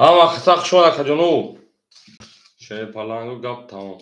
Ҳама қисақ шуд акаҷону. Шепалангу гап тамом.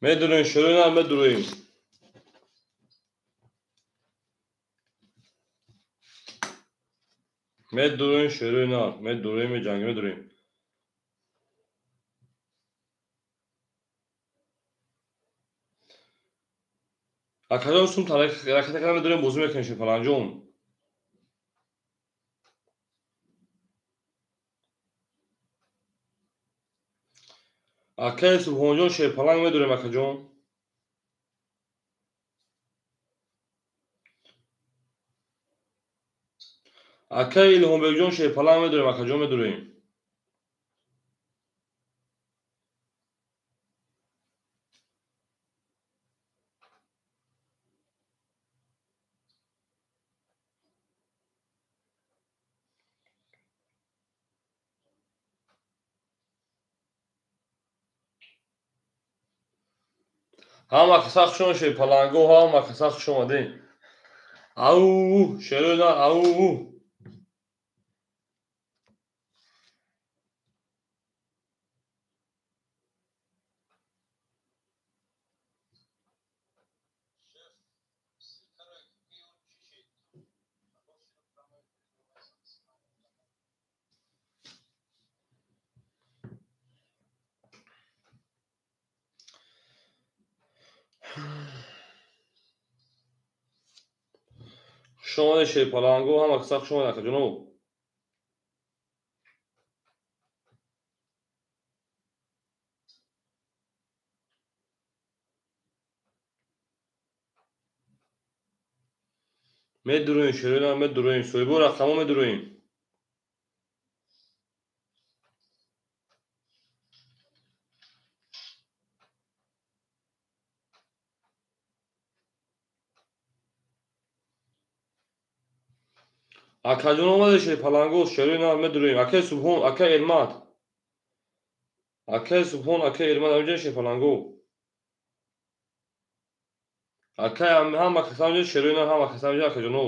Медурин шӯрина медурим. Медурин шӯрина медурим ҷанг медурим. Акаҷон сум ракета кана медурим бозӣ мекунем шепаланҷон. Акаи Субҳонҷон шепаланг медурем акаҷон. Акаи Илҳомбекҷон шепаланг медурем акаҷон медурем. Ҳама қисақ шуд шепалангу ҳама қисақ шуд омадем. Ау шӯрина ау. Шумоди шепалангу ҳама қисақ шуд акаҷону. Медурим шӯрина медурим. Соҳибу рақамҳо медурим. Акаҷон омади шепалангу шӯрина медурим. Акаи Субҳон акаи Эрмат. Акаи Субҳон акаи Эрмат амҷои шепалангу. Акаи ҳама қисақ амҷои шӯрина ҳама қисақ амҷои акаҷону.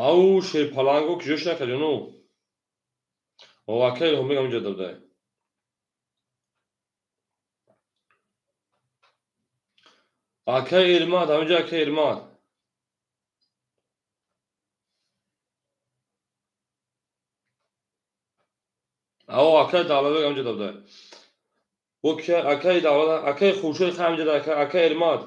Ау шепалангу киҷо шуд акаҷону. О акаи Илҳомбек амҷо давдай. Акаи Эрмат амҷо акаи Эрмат. Ау акаи Давлатбек амҷо давдай. Акаи Давлат акаи Хуршед хай амҷо акаи Эрмат.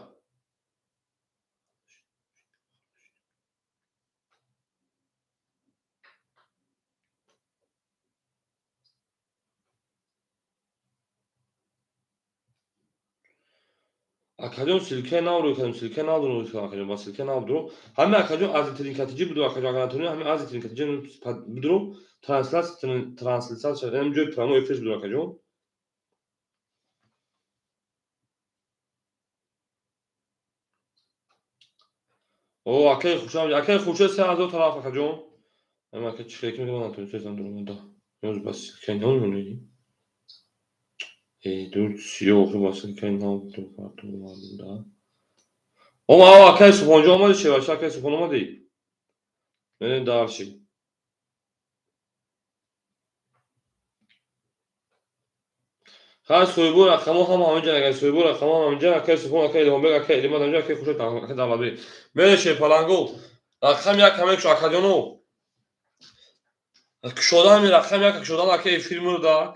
Акаҷон силкаи нав рӯй кардем. Силкаи нав рӯй кардем акаҷон. Ба силкаи нав дурӯ. Ҳамин акаҷон азизтарин катиҷи буду акаҷон. Агар натавонӣ ҳамин азизтарин катиҷи будурӯ транслятсия ҷои прямой эфир буду акаҷон. О акаи Хуршед акаи Хуршед 3000 тараф акаҷон. Ҳамин акаи чӣ фикр мекунад натавонистам дуромада. Ёз ба силкаи нав меонӣ. Дур сиёҳ ба силкаи нав буду фарту манда. Ома акаи Субҳонҷон омади шеваша акаи Субҳон омади. Мерем дарши. Хай соҳибу рақамҳо ҳама ҳаминҷа агар соҳибу рақамҳо ҳаминҷа акаи Субҳон акаи Илҳомбек акаи Эрмат амҷо акаи Хуршед акаи Давлатбек. Мерем шепалангу. Рақам як ҳамин шуд акаҷону. Кушода ҳамин рақам як кушодан акаи эфир мурдак.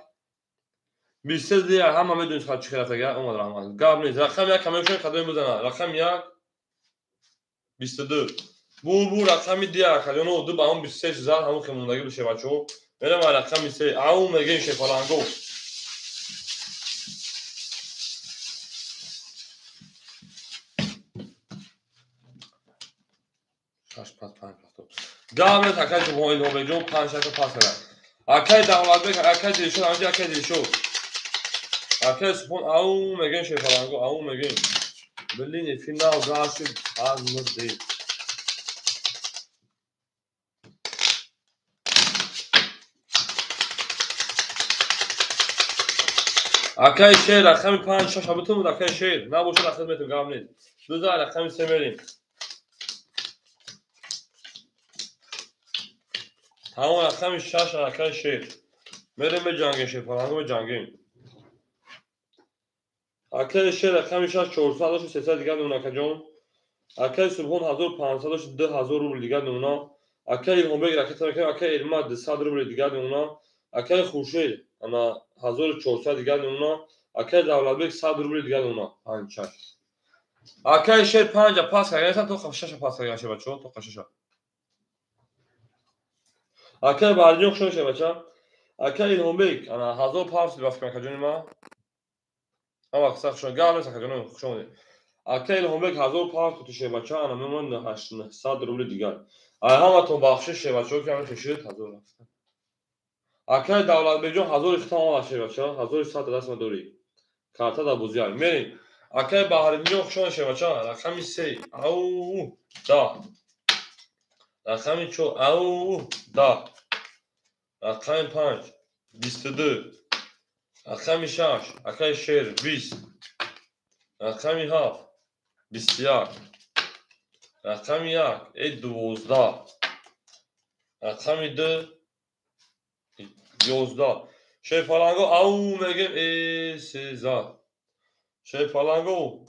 23 дия ҳама медонед чӣ хеле тага омад раҳмат. Гап нест. Рақам як ҳамин шуд қадам мезанад. Рақам 1 22. Бу рақами дия акаҷону ду ба он 23 зад ҳамун ки мондаги ду шевачо بریم رقم 3 او میگیم شپالانگو. شش پس 5 دامه تکای تو این رو بجون 5 تا پاس کرد. اکای داولاد بک اکای دیشو آنجا اکای دیشو. اکای سپون او میگیم شپالانگو او میگیم. بلین فینال گاشی از مدی. اکای شیر رقم 5 6 بتون بود اکای شیر نباشه رقم میتون گام نید. دو تا رقم 3 میریم. تمام رقم 6 اکای شیر. میریم به جنگ شپالانگو به جنگیم. اکای شیر رقم 6 400 داشت 300 دیگه اون کجون. اکای سبحان 1500 داشت 2000 روبل دیگه اونا. اکای هم بگیر اکای علمات 100 روبل دیگه اونا. اکای خوشه انا 1400 دیگه اونا. اکای دولتبک 100 روبل دیگه اونا. 5 6 اکای شیر 5 پاس کردن تو 6 پاس کردن شه بچو تو 6 اکای بارجوک شو شه بچا اکای هم بگیر انا 1500 باف کنه کجون ما اما خسخ شو گالس کجون خوشونه اکای هم بگیر 1500 تو شه بچا انا میمون 800 روبل دیگه همه تو بخشش شه بچو که همه کشید 1000 اکای دولت بجون 1000 اختام شه بچا 1100 دست مدوری کارتا دا بوزیار میریم اکای بارجوک شو شه بچا رقم 3 او دا رقم 4 او دا رقم 5 22 رقم 6 اکای شیر 20 رقم 7 21 رقم 1 12 رقم 2 11 شپالانگو او میگیم 13 شپالانگو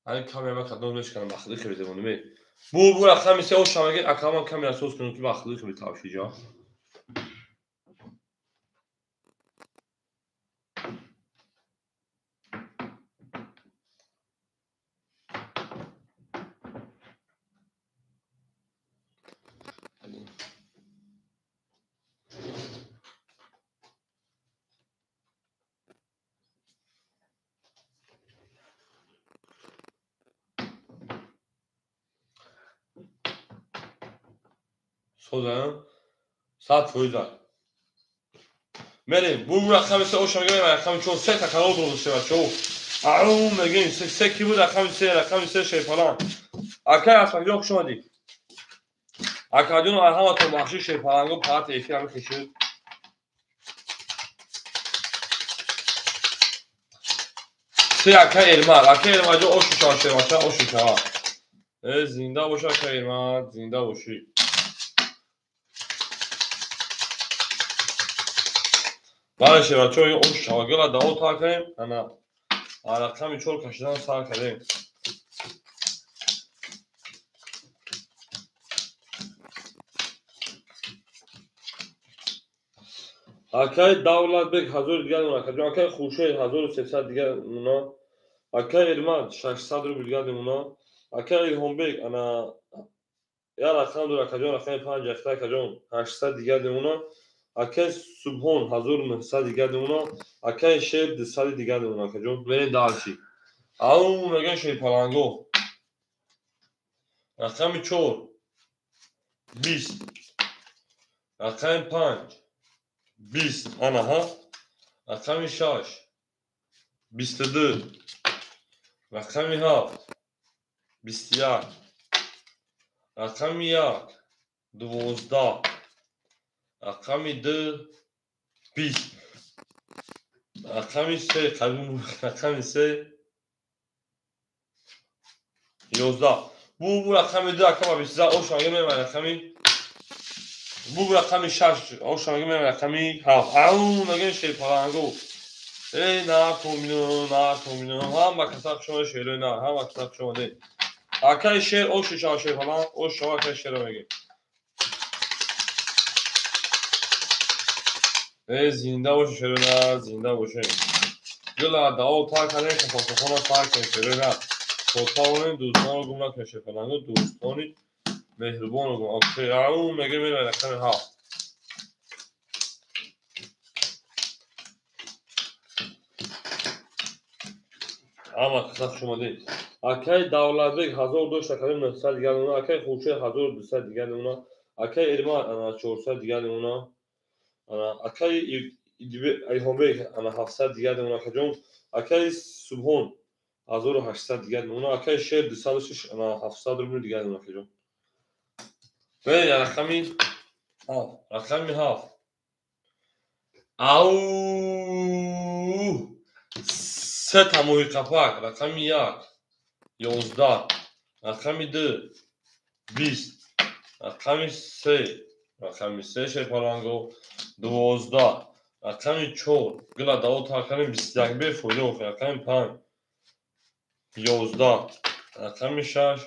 همین کامیرا خدمت میشکنم بخلی خیلی دمونی bu رقم 3 o şamagel akama kamera söz konusu baklığı gibi tavşıyacağım. Sozan saat foyda. Merim bu رقم 3 o şamagel رقم 4 سه تا کانال درست شد شو. او میگیم سه کی بود رقم 3 شپالان. اکای اصلا yok شدی. اکادون همه تو بخشی شپالانگو پات ایفی هم کشید. سه اکای elma جو oşu çarşı başa oşu çava. زنده باشه اکای elma زنده باشی. باشه بچه های اون شاگل را داو تا کنیم انا رقم 4 کشیدن سر کردیم اکای دولت بک 1000 دیگر اونا کجا اکای خوشه 1300 دیگر اونا اکای علمات 600 روبل دیگر اونا اکای هم بک انا یا رقم دو کجا رقم 5 اختار کجا 800 دیگر اونا اکای سبحان 1900 دیگر اونا اکای شیر 200 دیگر اونا کجا برین دالچی او میگن شپالانگو رقم 4 20 رقم 5 20 انا ها رقم 6 22 رقم 7 21 رقم 1 12 رقم 2 20 رقم 3 رقم 3 11 bu رقم 2 رقم 23 o şangı mı رقمی bu رقم 6 o şangı mı رقمی 7 او میگن شپالانگو نه تومینو هم کسب شما شیره نه هم کسب شما نه اکای شیر او شیشه شیر falan o şova اکای شیر رو میگیم زنده باشه شیره نه زنده باشه گلا داو تا کنه که فوتوخونا سر کنه شیره نه فوتوخونا دوستان رو گم نکنه شپالانگو دوستانی مهربان و اوکی اون میگه میره رقم 7 اما قصد شما دید اکی دولتبک 1200 کلم 900 دیگر اونا اکی خوشه 1200 دیگر اونا اکی ارمان 400 دیگر اونا اکی ایهانبک 700 دیگر اونا کجون اکی سبحان 1800 دیگر اونا اکی شیر 206 700 روبل دیگر اونا کجون ببین رقمی رقمی 7 او سه تا محققات رقمی 1 11 رقمی 2 20 رقمی 3 رقمی 3 شیپالانگو 12 رقمی 4 گلا داو تا رقمی 21 به فولو رقمی 5 11 رقمی 6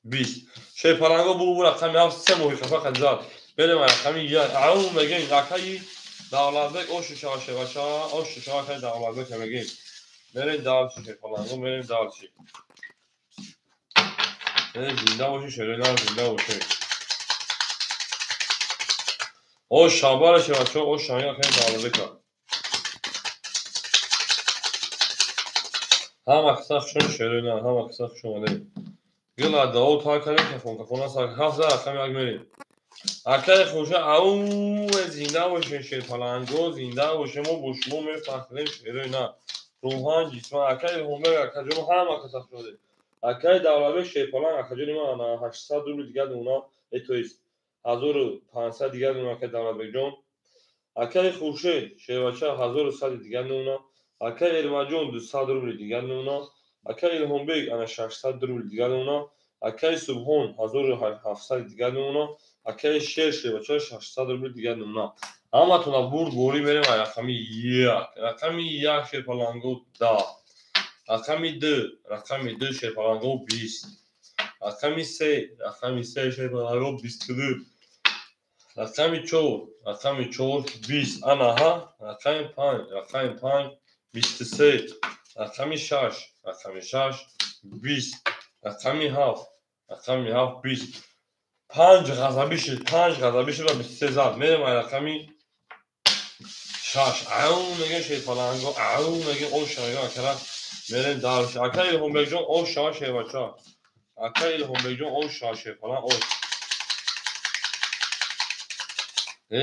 20 شیپالانگو بو رقمی 7 سه محققات قزاد بریم رقمی 1 او میگین رقمی دولتبک او شاشه باشه او شاشه دولتبک میگین بریم دالچی شیپالانگو بریم دالچی زنده باشی شرینا زنده باشی او شابارشه بچه او شاید خیلی دولتبک هم اکساف شون شرینا هم اکساف شونه گلا داو تا کنه که فون ساک 7 رقمی اگ میریم اکای خوشه او زنده باشه شیپالانگو زنده باشه ما بوشمو میفهمیم شرینا روحان جسم اکای همه اکجو هم اکساف شده اکای دولتبک شیپالان اکجو ما 800 روبل دیگه اونا اتویست 1500 دیگر اونا که دولتبک جون اکای خوشه شیواچه 1100 دیگر اونا اکای ارماجون 200 روبل دیگر اونا اکای الهامبک انا 600 روبل دیگر اونا اکای سبحان 1700 دیگر اونا اکای شیر شیواچه 600 روبل دیگر اونا اما تو نبود گوری بریم رقمی 1 رقمی 1 شیپالانگو 10 رقمی 2 شیپالانگو 20 رقمی 3 شیپالانگو 22 رقمی 4 20 انها رقمی 5 23 رقمی 6 20 رقمی 7 20 5 غذابی شد و 23 زد میرم رقمی 6 او میگه شیپالانگو او میگه او شایگان کرد میریم دارش اکای الهامبک جون او شاشه بچه اکای الهامبک جون او شاشه فلان او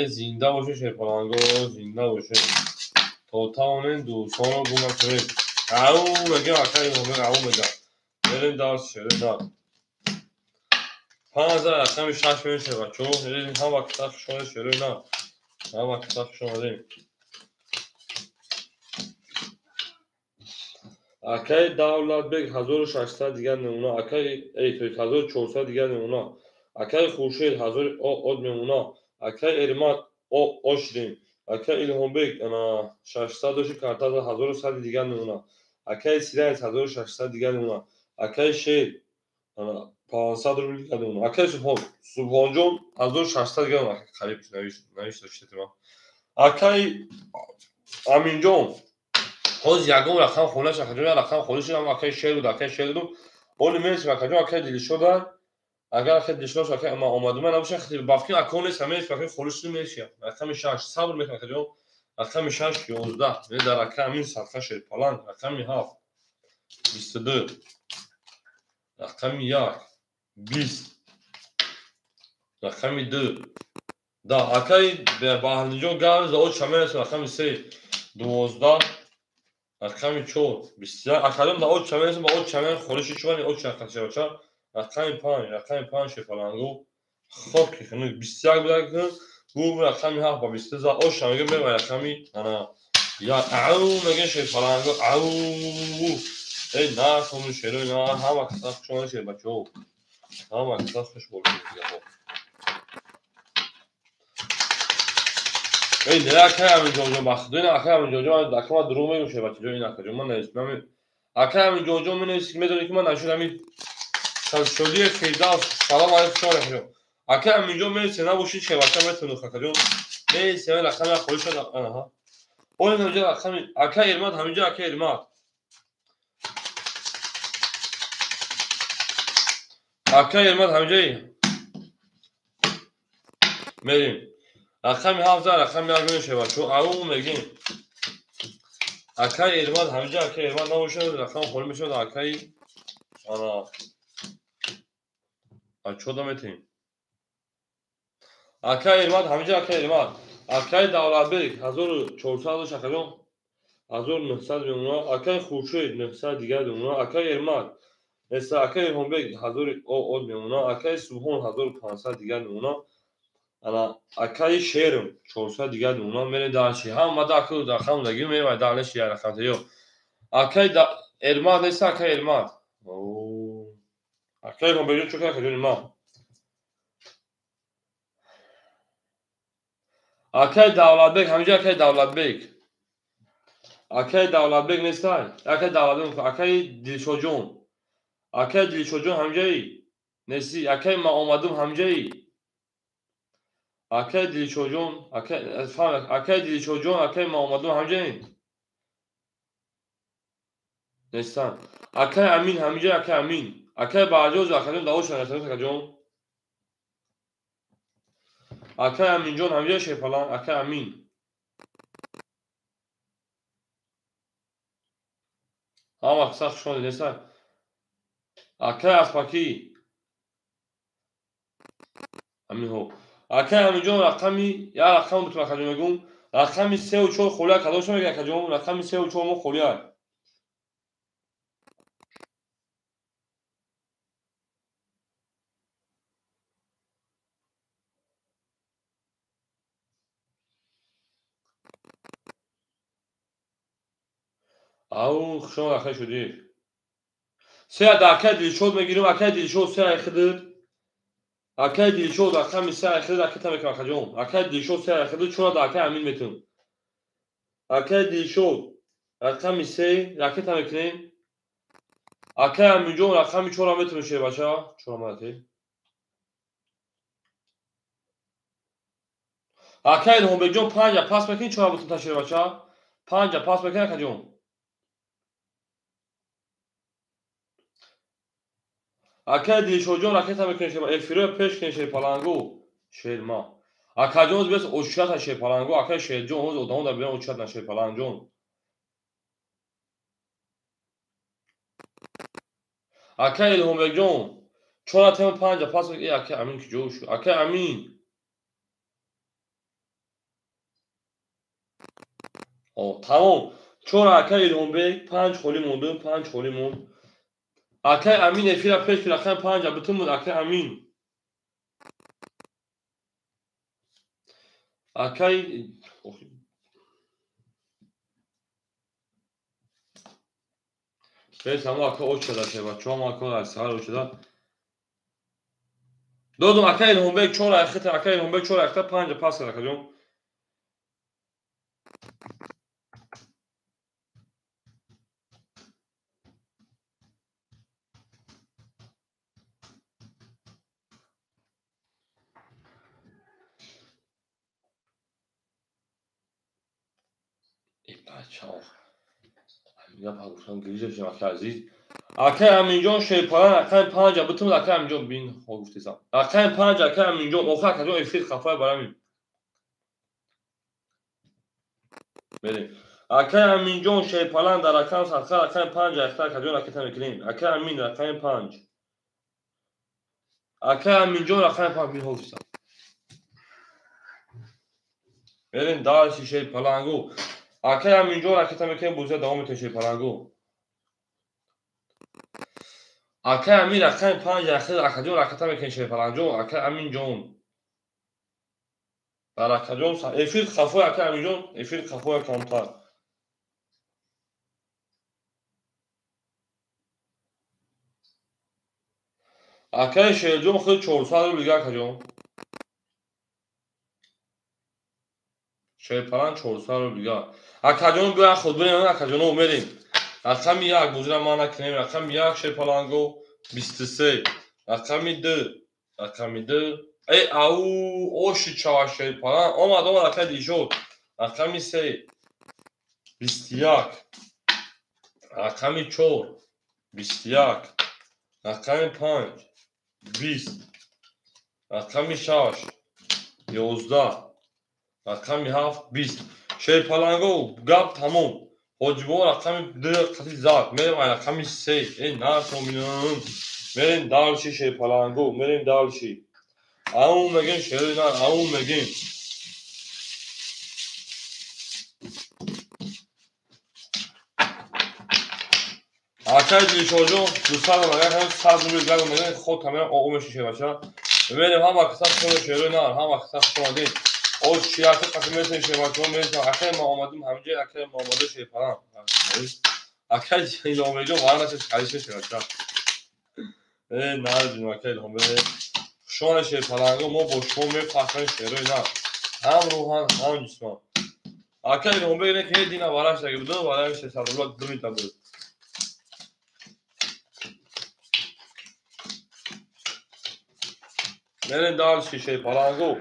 زنده باشه شیپالانگو زنده باشه تا تاونن دوستان رو گومه کنید او میگه اکای الهامبک او میگه میریم دارش شرینا 5000 رقمی 6 میشه بچه هم وقت شما شرینا هم وقت شما دیم اکای دولتبک 1600 دیگر نمونه اکای ایتویت 1400 دیگر نمونه اکای خورشید 1000 od نمونه اکای ارمات اوشریم اکای الهامبک انا 600 دوشی کارتاز 1100 دیگر نمونه اکای سیرایت 1600 دیگر نمونه اکای شیر انا 500 روبل دیگر نمونه اکای سبحان جون 1600 دیگر نمونه خریب نویش داشته ما اکای امین جون حوز یگم رقم خونش اکجون رقم خونش هم اکای شیر بود اکای شیر بود اون میرس اکجون اکای دیلی شدن اگر اکای دیلی شدن اکای ما اومدم من نمیشه خیلی بافکی اکونش همه اکای خونش میشه رقم 6 صبر میکنه اکجون رقم 6 11 نه در رقم این صفحه شیر پلان رقم 7 22 رقم 1 20 رقم 2 دا اکای باهنجون گاز او چمنس رقم 3 12 رقم 4 بسیار اکادم دا او چمن با او چمن خورشی چوانی او چرخشه بچه رقم 5 شیپالانگو خوب که کنه بسیار بوده که بو رقم 7 با 20 زا او شمگه میرم رقمی انا یا او مگه شیپالانگو او ای نه کنو شیرو نه هم اکساق شما شیر بچه هم اکساق خوش بولید ای نه اکای همین جوجو بخدوین اکای همین جوجو من دکمه درو میگوشه بچه جو این اکای من نویسم اکای همین جوجو من نویسم میدونی که من نشون همین شدی فیدا سلام علیکم شما رحمتون اکای همین جو من سنا بوشید که بچه میتونو خکا جو من سنا رقم خوری شد آنها اون اینجا رقم اکای ارمات همینجا اکای ارمات Akka Elmad همجایی بریم رقمی 7 رقمی 7 میشه بچه او میگیم اکای Elmad همجا اکای Elmad نباشه رقم خول میشه اکای انا اچو دمتیم اکای Elmad همجا اکای Elmad اکای دولتبک 1400 شکرون 1900 میمونه اکای خورشید 900 دیگه میمونه اکای Elmad مثلا اکای هومبک 1000 اول میمونه اکای سوهون 1500 دیگه میمونه انا اکای شیرم 400 دیگه میمونه میره داشی هم ما داخل داخل لگی میره دالش یا رقم دیو اکای Elmad نیست اکای Elmad او اکای هومبک چه کنه ما اکای دولتبک همینجا اکای دولتبک اکای دولتبک نیست اکای دولتبک اکای دلشوجون اکای دلشوجون همینجایی نیستی اکای ما اومدم همینجایی اکای دلشوجون اکای دلشوجون اکای ما اومدم همینجایی نیستن اکای امین همینجا اکای امین اکای باجوز اکای داوش نشون اکای اکای امین جون همینجا شیپالان اکای امین اما سخت شده نیستن اکای اسپاکی همین هو اکای امین جون رقمی یا رقم بتونم اکای میگم رقمی 3 و 4 خولیا کدومش میگه اکای جون رقمی 3 و 4 مو خولیا او شما اکای شدی سه اکای دلشود میگیرم اکای دلشود سه اخدر اکای دلشود رقمی 3 اخدر اکای تام اکای جون اکای دلشود سه اخدر چورا اکای امین میتون اکای دلشود رقمی 3 اکای تام اکرین اکای امین جون رقمی چورا میتون شه بچا چورا ماته اکای هومبک جون 5 پاس بکین چورا میتون تاشه بچا 5 پاس بکین اکای جون اکای دلشود جون اکای تام اکرین شه افیرو پیش کن شه پالانگو شیرما اکای جون بس اوشات شه پالانگو اکای شیر جون اوز اودام در بیان اوشات نشه پالانگ جون اکای هومبک جون چورا تم 5 پاس بکین اکای امین کی جوش اکای امین او تمام چون اکای هومبک 5 خولی مونده 5 خولی موند اکای امین افیرا پیش که رقم 5 بتون بود اکای امین اکای بس همه اکای اوچ شده شه و چون اکای از سهر اوچ شده دودم اکای هومبک چون اخت اکای هومبک چون اخت 5 پاس کرد کجون ای بچه‌ها یا پاگوشان گریزه شما اکای عزیز اکای امین جون شیپاران اکای 5 بتون اکای امین جون بین خو گفتی سام اکای 5 اکای امین جون اوخا کجون افیر خفای برام بریم اکای امین جون شیپالان در اکای سرخر اکای 5 اکای کجون اکای تمکلین اکای امین اکای 5 اکای امین جون اکای 5 بین خو گفتی بریم دار شیشه پلانگو اکای امین جون اکای تمکلین بوزه دوام میتشه پلانگو اکای امین اکای 5 اکای جون اکای تمکلین شه پلانگو اکای امین جون در اکای جون افیر خفای اکای امین جون افیر خفای کمتر اکای شیر جون خود 400 رو دیگه اکای جون شه پلان 400 رو دیگه اکای جون بیا خود بریم اکای جون بریم رقم 1 بوزه ما نکنیم رقم 1 شه پلانگو 23 رقم 2 رقم 2 ای او اوشی چاشه پلان اومد اکای دیشود رقم 3 21 رقم 4 21 رقم 5 20 رقمی 6 11 رقمی 7 20 شیپالانگو گپ تموم حجبو رقمی 2 قطعی زد میریم رقمی 3 این نه تومینم میریم دالشی شیپالانگو میریم دالشی اون میگیم شیری نه اون میگیم آکای دیشوجو دوستان مگر هم صد روی گل میگن خود تمام آقومش میشه بچا ببینیم هم اکثر شما شیری نه هم اکثر شما دید او شیاست قسم میشه شه بچا میگم اکای ما اومدیم همینجا اکای ما اومده شه فلان اکای اینو میگم وانا چه خالیش شه بچا نه جون اکای هم به شما شه فلان ما با شما میفهمن شیری نه هم روحان هم جسم اکای هم بگن که دینا والاش دیگه بود والاش شه سال دو میتا بود میرین دال شیشه پالانگو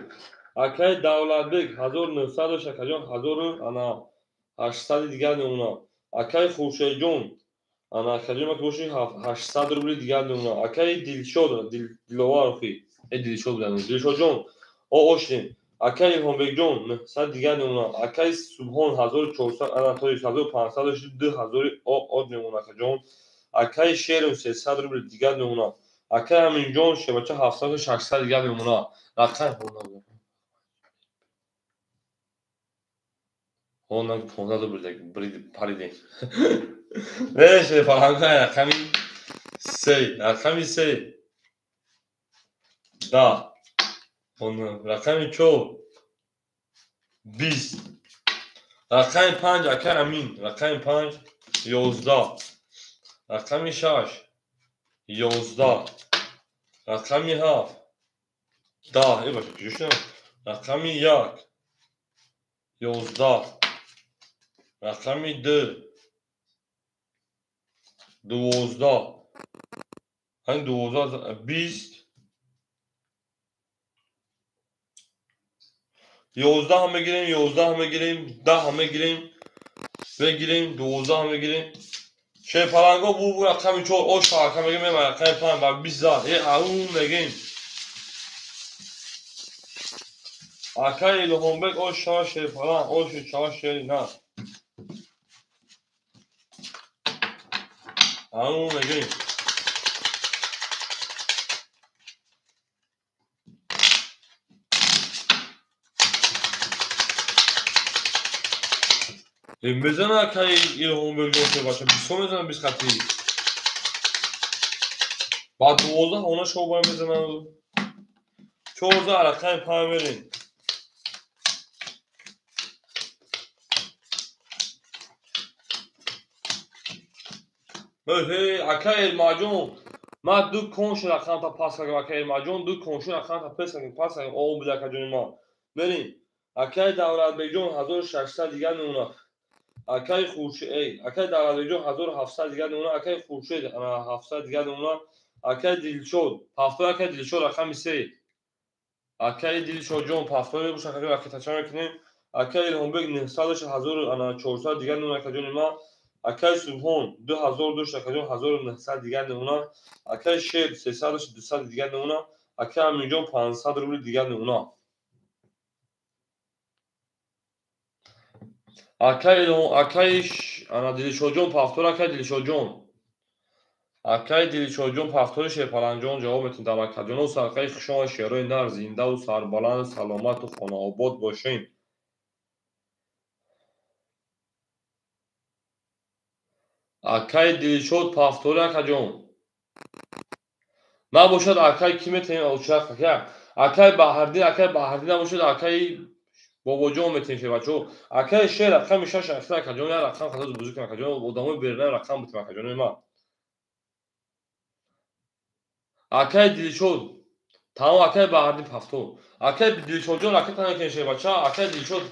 اکای دولتبک 1900 دیگر نمونه اکای خورشید جون انا کجا مکوشی 800 روبل دیگر نمونه اکای دلشود دلوار خی دلشود بودن دلشود جون او اوشین اکای همبک جون 900 دیگر نمونه اکای سبحان 1400 انا توی 1500 2000 او نمونه جون اکای شیر 300 روبل دیگر نمونه اکای همین جون شبچه 700 600 دیگر نمونه رقم هونم 15 روبل برید پریدیم نشه فهمگاه رقمی 3 رقمی 3 10 رقمی 4 20 رقمی 5 اکای امین رقمی 5 11 رقمی 6 11 رقمی 7 10 ای باشه جوشم رقمی 1 11 رقمی 2 12 همین 12 20 11 هم بگیریم 11 هم بگیریم 10 هم بگیریم 12 هم بگیریم شیپالانگو bu رقمی 4 o şarkı میگیم رقمی 5 بر 20 زار ای اون میگیم اکای لهونبک o şarkı شیپالان o şarkı نه اون میگیم بزن اکای لهونبک جوشه باشه 20 میزنم 20 خطی بعد 12 ona şov باید بزنم 14 رقمی 5 بریم هی اکای الماجون ما دو کنش رقم تا پاس کنیم اکای الماجون دو کنش رقم تا پاس کنیم او بوده که جون ما بریم اکای دولتبک جون 1600 دیگر نمونه اکای خورشید اکای دولتبک جون 1700 دیگر نمونه اکای خورشید 700 دیگر نمونه اکای دلشود 70 اکای دلشود رقم 3 اکای دلشود جون 70 میشه که اکای تچا میکنیم اکای لهونبک 900 1400 دیگر نمونه که جون ما اکای سبحان 2002 که جون 1900 دیگر نمونه اکای شیر 300 200 دیگر نمونه اکای همین جون 500 روبل دیگر نمونه اکای انا دلشود جون 70 اکای دلشود جون اکای دلشود جون 70 شیپالان جون جواب میتون در اکای جون و اکای شما شیرای نر زنده و سربلند سلامت و خانه آباد باشین اکای دلشود 70 اکای جون نباشد اکای کی میتونیم اوچاق اکای اکای بهردین نباشد اکای بابا جون میتونیم شه بچو اکای شیر رقم 6 اکای جون یا رقم خلاص بزرگ اکای جون ادامه برنامه رقم بتیم اکای جون ما اکای دلشود تمام اکای بهردین 70 اکای دلشود جون اکای تمام کنیم شه بچا اکای دلشود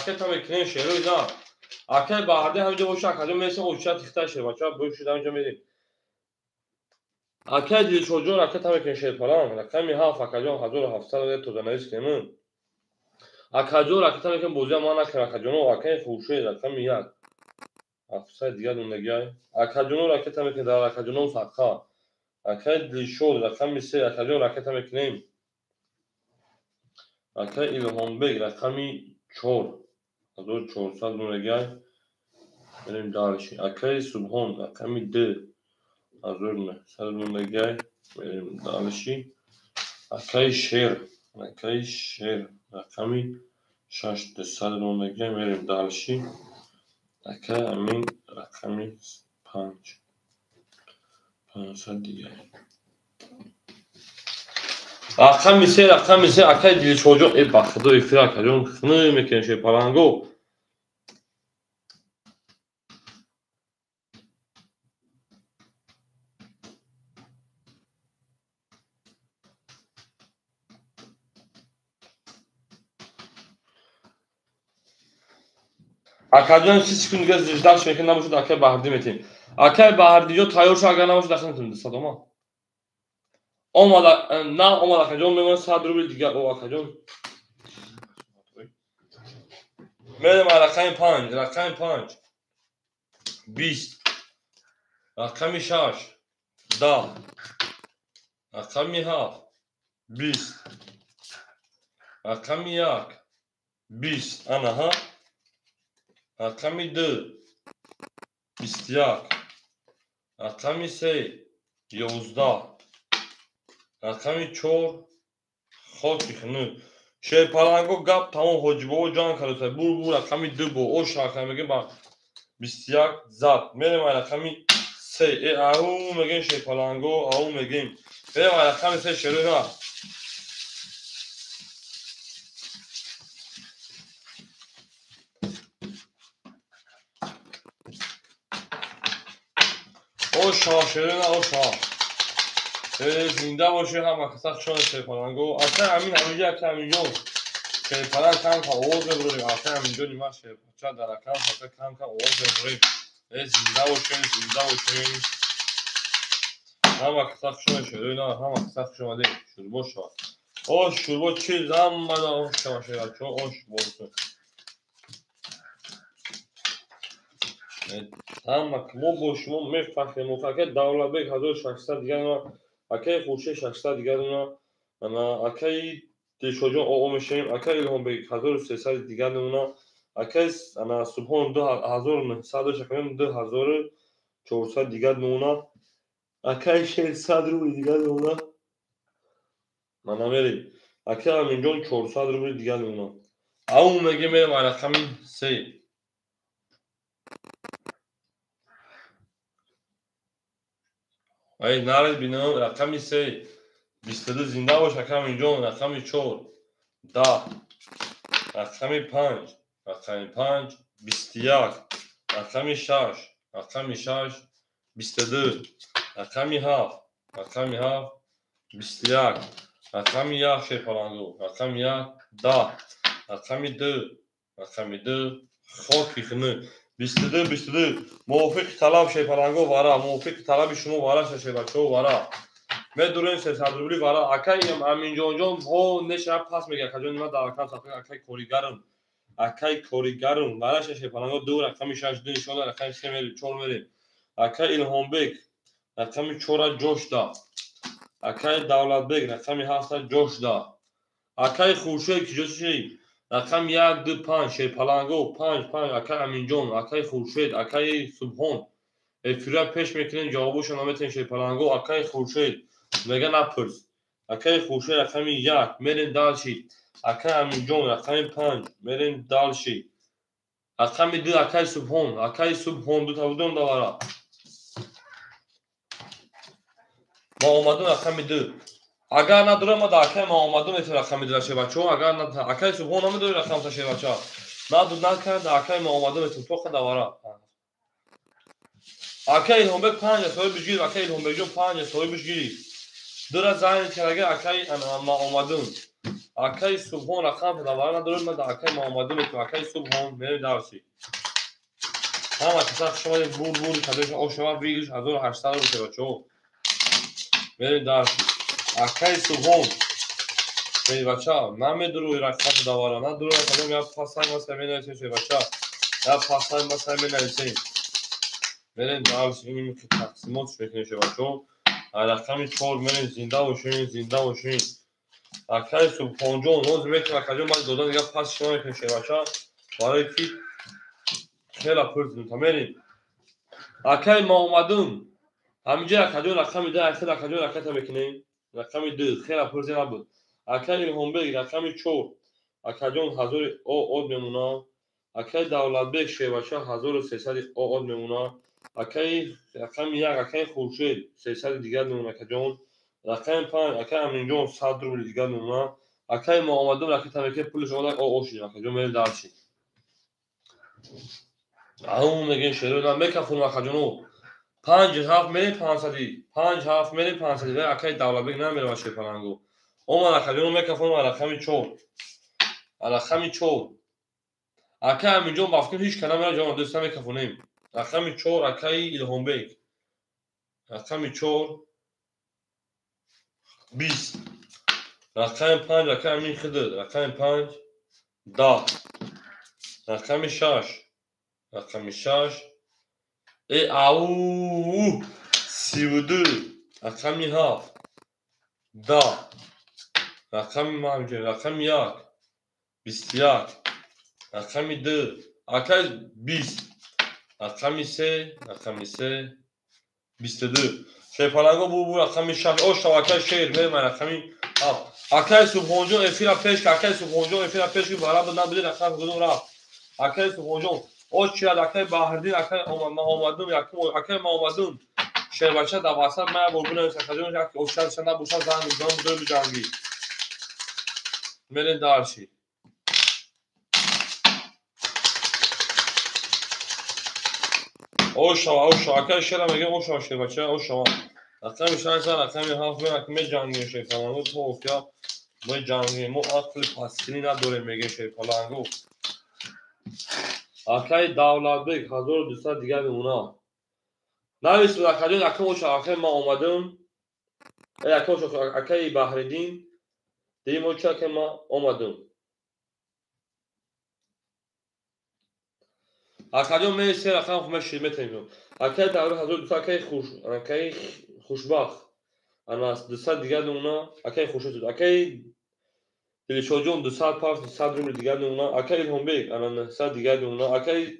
اکای تمام کنیم شه رو نه اکای بهردین همینجا باشه اکای جون میشه اوچا تخته شه بچا بوشید همینجا میریم اکای دلشود جون اکای تمام کنیم شه پلان رقم 7 اکای جون 1700 تو دانایش کنیم اکای جون اکای تمام کنیم بوزیا ما نکنه اکای جون اکای خورشید رقم 1 700 دیگر اون نگاه اکای جون اکای تمام کنیم در اکای جون صدقه Akay Dilşol rakami 3 Akajon raketa mekineyim. Akay İlham Bey rakami 4 Hazır 400 nuragay benim dalişi. Akay Subhan rakami 2 Hazır mı? 100 nuragay benim dalişi. Akay Şer rakami 6 100 nuragay benim dalişi. Akay Amin rakami 5 500 دیگه رقم 3 Akay Dilşol bakıda iftira Akajon xını mekan şey parango. Akajon siz gün göz dijital şeklinde namusu da Akay Bahardi metin. Akay Bahardi jo tayor şaga namusu da xını sadoma. Olmadı na olmadı Akajon memnun sadru bil diğer o Akajon. Benim rakam 5 20 rakam 6 10 rakam 20 rakam 20 ana ha rakam 2 21 rakam 3 11 rakam 4 خاطر şey parango gap tamam hoca bu can kalırsa bu rakam 2 bu o şarkı mekin bak 21 zat benim rakam 3 au mekin şey parango au mekin benim rakam 3 şöyle ha o şaşırın o şaş. زنده باشه هم اکثر شان شیپالانگو اصلا همین همینجا که همینجا شیپالان کم که آواز ببریم اصلا همینجا نیمه شیپالچه در کم اصلا کم آواز ببریم زنده باشه هم اکثر شان شده نه هم اکثر شان ده شوربا شد او شوربا چیز هم مدا او شما شد چون او شوربا بود هم ما شما مفکر دولت بیگ 1600 دیگه Akay Xurşed 600 دیگر اونا انا Akay Dilşol o meşeyim Akay İlham Bey 1300 دیگر اونا Akay انا Subhan 2100 şakayım 2400 دیگر اونا Akay Şer Sadru دیگر اونا mana veri Akay Aminjon 400 دیگر اونا او mege mere rakam 3 Ay naraz binam rakam 3 22 زنده باش rakam اینجا rakam 4 10 rakam 5 21 rakam 6 22 rakam 7 21 rakam 1 şey parango rakam 10 rakam 2 خاکی خنه 22 موافق طلب şey parango vara موافق طلب شما vara şey بچه‌ها vara medurun ses hadrubli vara Akay Aminjon ho neşe pas mega kajon nima da rakam sapı Akay korigarum vara şey parango do rakam 6 inşallah rakam 3 meri 4 meri Akay İlham Bey rakam 4 coşda Akay Davlat Bey rakam 7 coşda Akay Xurşed ki rakam 1 şey palango 5 Akay Aminjon Akay Xurşed Akay Subhan Fira peş mekinin cevabı şanametin şey palango Akay Xurşed mega napers Akay Xurşed rakam 1 merin dalşi Akay Aminjon rakam 5 merin dalşi rakam 2 Akay Subhan du tavudum da vara ما اومدم rakam 2 اگر ندارم ما داخل ما اومدم ات rakam 2 شه بچه‌ها اگر نه Akay Subhan هم داره rakam شه بچه‌ها نه کرد Akay ما اومدم ات تو خدا وارا Akay İlham Bey 5 soy bişgiri Akay İlham Bey 5 soy bişgiri dura zayn kerage Akay ما اومدم Akay Subhan rakam da vara ندارم ما Akay ما اومدم ات Akay Subhan میره دارسی هم اصلا شما بور کدش او شما ویگش 1800 باشه بچه‌ها میره دارسی Akay Subhan ey بچه‌ها من میدرو rakam da vara نه درو کدام یا پاسای واسه میاد چه بچه‌ها یا پاسای واسه میاد Verin daha şimdi taksimot şeklinde şey var. Çoğu رقم 4 میرین زنده باشین زنده باشین. اکای سبحانجان روز میکنه اکای من دادن دیگه پس شما میکنه بچا برای کی خیلی پرزون تمرین. اکای ما اومدم همینجا اکای رقم ده اکای اکای رقم میکنیم رقم 2 خیلی پرزون نبود. اکای هومبرگ رقم 4 اکای 1000 او میمونه. اکای دولت بک شه بچا 1300 او میمونه. اکای رقم 1 اکای خورشید 300 دیگه میمونه اکای رقم 5 اکای امینجان 100 روبل دیگه میمونه. اکای ما اومدم رقم تمکه پولش اومد او شید اکای میل دارشی اون میگه شروع نمیکفون اکای 5 7 میلی 500 5 7 میلی 500 و اکای دولت بک نمیره باشه پلنگو اون اکای میکفون رقم 4 رقم 4 اکای امینجان بافتیم هیچ کنه میره جان دوست میکفونیم رقم 4 اکای الهام بک رقم 4 20 رقم 5 اکای امین خدر رقم 5 10 رقم 6 رقم 6 ای او 32 رقم 7 10 رقم رقم 1 21 رقم 2 اکای 20 رقم 3 رقم 3 22 شیپالنگو بو رقم 6 اوش اکای شیر میرم رقم اکای سبحانجان افیرا پیش اکای سبحانجان افیرا پیش برا بود نبود رقم کدوم رفت اکای سبحانجان اوش چیاد اکای باهردین اکای اومدم اکای ما اومدم شیر بچه در واسط من قربون سکجون که اوشتر شنده بوشن زن بودم دو جنگی میرین دارشی اوشا اکای شیر میگه اوشا شیر بچه اوشا رقم 6 رقم 7 رقم جنگی شیپالنگو تو اوفیا ما جنگی ما عقل پاسکینی نداره میگه شیپالنگو اکای دولت بک 1200 دیگه میمونه نویس اکای رقم اوشا اکای ما اومدم اکای بحردین دیگه ما چه که ما اومدم اکای می سه رقم خمش میتونیم اکای دولت 1200 اکای خوشبخت انا 200 دیگه میمونه اکای خوشوت اکای دلشوجون 200 پاس 100 روبل دیگه میمونه اکای الهام بک انا 100 دیگه میمونه اکای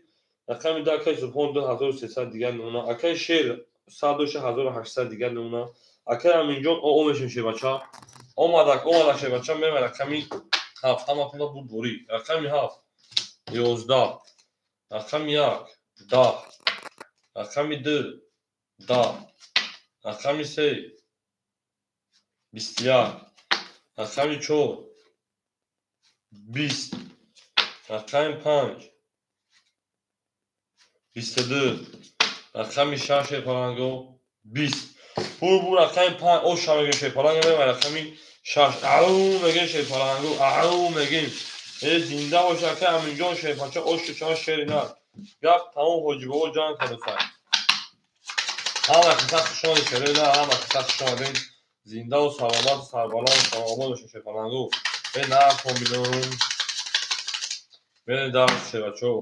رقم 10 اکای سبحان 2300 دیگه میمونه اکای شیر 102800 دیگه میمونه اکای امینجان او میشه بچا اومد شه بچا میرم رقمی 7 هم اپنا بود بوری رقم 7 11 رقم 1 10 رقم 2 10 رقم 3 21 رقم 4 20 رقم 5 22 رقم 6 پلنگو 20 بو رقم 5 او شما میگه پلنگو میگه رقم 6 او میگه پلنگو او میگه ای زنده باشه که همینجا شه بچا اوش چا شیر نه گپ تمام حجبه و جان کنه فر همه قصه شما شیر نه همه قصه شما دین زنده و سلامت سربلند سلامت باشه پلنگو به نه کامبینون به درس شه بچو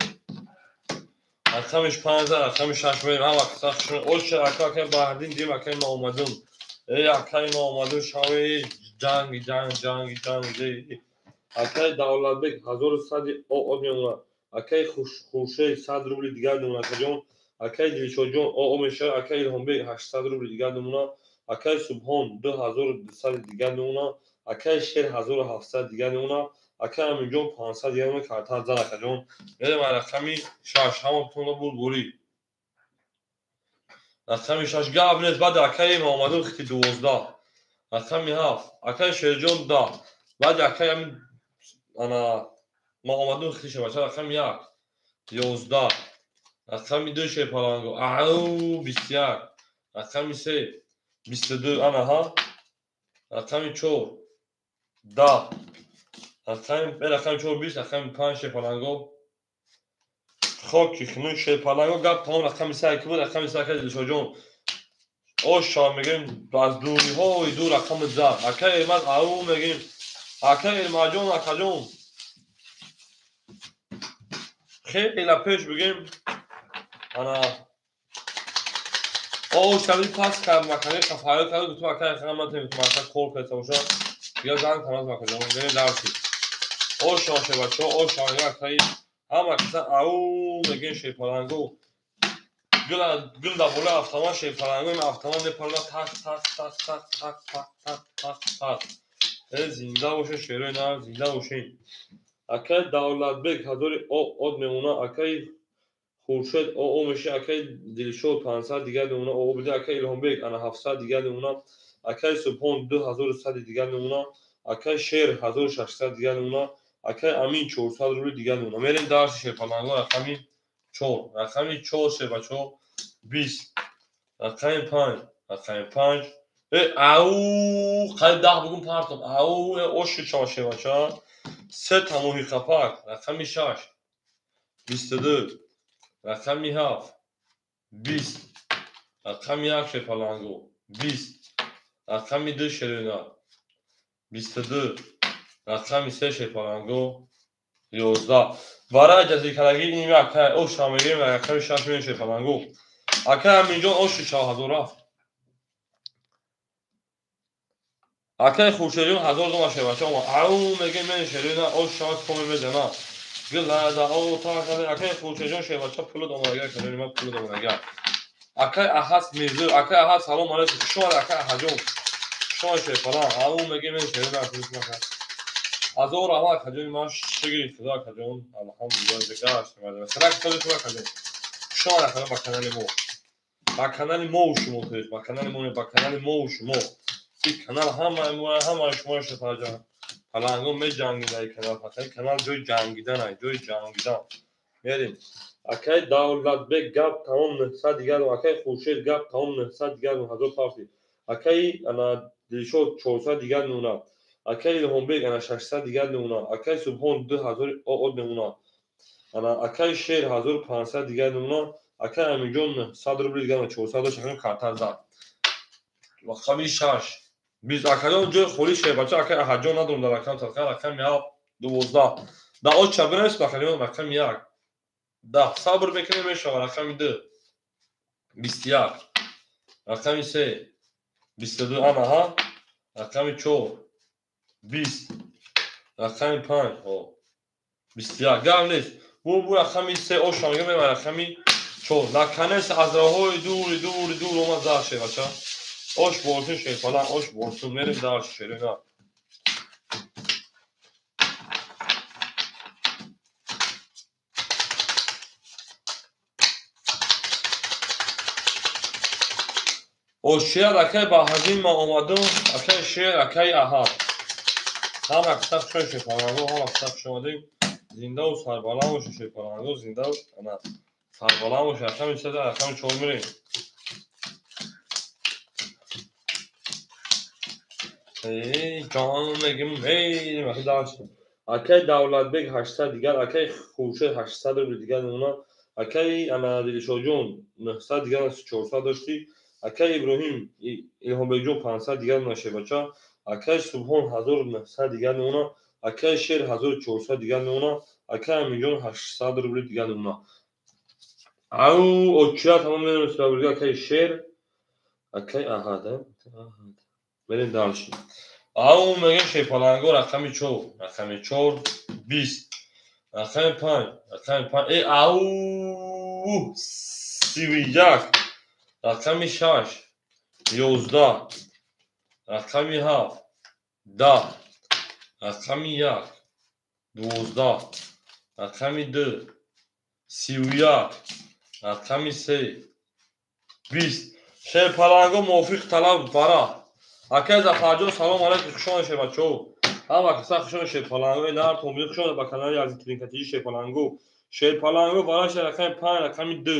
رقمش 15 رقمش 6 میریم هم وقت اوش اکا که باهردین دیم اکای ما اومدم ای اکای ما اومدم شاوی جنگ اکای دولت بک 1100 او میمونه اکای خوشه 100 روبل دیگه میمونه اکای اکای دلشوجون او میشه اکای الهام بک 800 روبل دیگه میمونه اکای سبحان 2200 دیگه میمونه اکای شیر 1700 دیگه میمونه اکای امینجان 500 دیگه میمونه کارت زن اکای میرم رقمی 6 همون تون بود بوری رقم 6 قبل بعد اکای ما اومدم خیلی 12 رقم 7 اکای شیرجون 10 بعد اکای انا ما اومدم خیلی بچه رقم 1 11 رقم 2 شیپالنگو او 21 رقم 3 22 انا ها رقم 4 10 رقم 4 20 رقم 5 شیپالنگو خاکی خمون شیپالنگو گپ تمام رقم 3 که بود رقم 3 که دلشوجون اوشا میگیم از دوری های دور رقم زد اکای ایمد او میگیم اکای الماجون اکاجون خیلی پیش بگیم انا او شبیه پاس کرد مکانی خفایل کرد گفتم اکای خیلی من تیم تو کول پیدا باشم بیا جان تماس مکانی بریم درسی او شاشه بچه او شاشه اکای هم کسا او میگن شیپالانگو گل دا بوله افتمان شیپالانگو این افتمان نپرده تک تک تک تک تک تک تک تک تک زنده باشه شیروی نه زنده باشه اکای دولتبک هزاری او میمونه اکای خورشید او میشه اکای دلشود 500 دیگه میمونه او بده اکای الهامبک انا 700 دیگه میمونه اکای سپون 2100 دیگه میمونه اکای شیر 1600 دیگه میمونه اکای امین 400 روبل دیگه میمونه میریم درس شیپالانگو رقمی 4 رقمی 4 شه بچو 20 رقمی 5 رقمی 5 او خیلی ده بگم پارتم او اوش چاشه بچه 3 تموهی خپک رقمی 6 22 رقمی 7 20 رقمی 1 شیپالانگو 20 رقمی 2 شیرینا 22 رقمی 3 شیپالانگو 11 برای اجازه کردگی این اکای اوش را میگیریم و رقمی 6 میلیون شیپالانگو اکای همینجان اوش 4000 رفت اکای خورشیدیون 1000 دوم شیباچه او میگه من شیرینا اوش شاید کمی بدنا گل دا او تا کنه اکای خورشیدیون شیباچه پول دوماگر کنیم ما پول دوماگر اکای احاس میزو اکای احاس سلام علیکم شما اکای حجم شما شیپالان او میگه من شیرینا پولیس میکنم از او راه کجای ما شگی خدا کجون الحمدلله دگاش میاد مثلا کجای تو کجای شما را با کانال مو با کانال مو شما توش با کانال مو با کانال مو شما این کانال همه شما شفاجا پلنگو می جنگیده کانال پس کانال جوی جنگیدن ای جوی جنگیدن میریم اکای دولتبک گپ تمام 900 دیگر و اکای خورشید گپ تمام 900 دیگر و 1000 پارتی اکای انا دلشود 400 دیگر نونا اکای الهامبک انا 600 دیگر نونا اکای سبحان 2000 او نونا انا اکای شیر 1500 دیگر نونا اکای امینجون 100 روبل دیگر و 400 شکل کارت زد و خمی 6 20 اکای جو خوری شه بچا اکای حجون ندارم در رقم تلقی رقم یا 12 دا او چبرس بخریم رقم 1 10 صبر میکنیم میشه رقم 2 21 رقم 3 22 انا ها رقم 4 20 رقم 5 21 گام نیست بو رقم 3 او شانگه میمونه رقم 4 نکنس از راههای دور اومد دار شه بچا اوش بولتون شیطان اوش بولتون میریم دار شیرینا او شیر اکای با هزین ما اومدم اکای شیر اکای احاد هم اکتب شوی شیپالانگو هم اکتب شویدیم زنده و سربالان و شیپالانگو زنده و سربالان و شرکم این سده رقم 4 میریم جان میگیم میریم اکی داشتیم اکای دولتبک 800 دیگر اکای خورشید 800 رو دیگر اونا اکای انا دلشو جون 900 دیگر 400 داشتی اکای ابراهیم الهامبک جون 500 دیگر نشه بچا اکای سبحان 1900 دیگر اونا اکای شیر 1400 دیگر اونا اکای امینجون 800 روبل دیگر اونا او اوچیا تمام میریم سراغ اکای شیر اکای احاده بریم دالشیم او میگه شیپالانگو رقمی 4 20 رقم 5 ای او 31 رقمی 6 11 رقمی 7 10 رقمی 1 12 رقمی 2 31 رقمی 3 20 شیپالانگو موفق طلب برا اکای زفاجو سلام علیکم خوشون شه بچو اما کسا خوشون شیپالانگو نار تومی خوشون با کانال از ترینکتی شیپالانگو برای شه رقم 5 رقم 2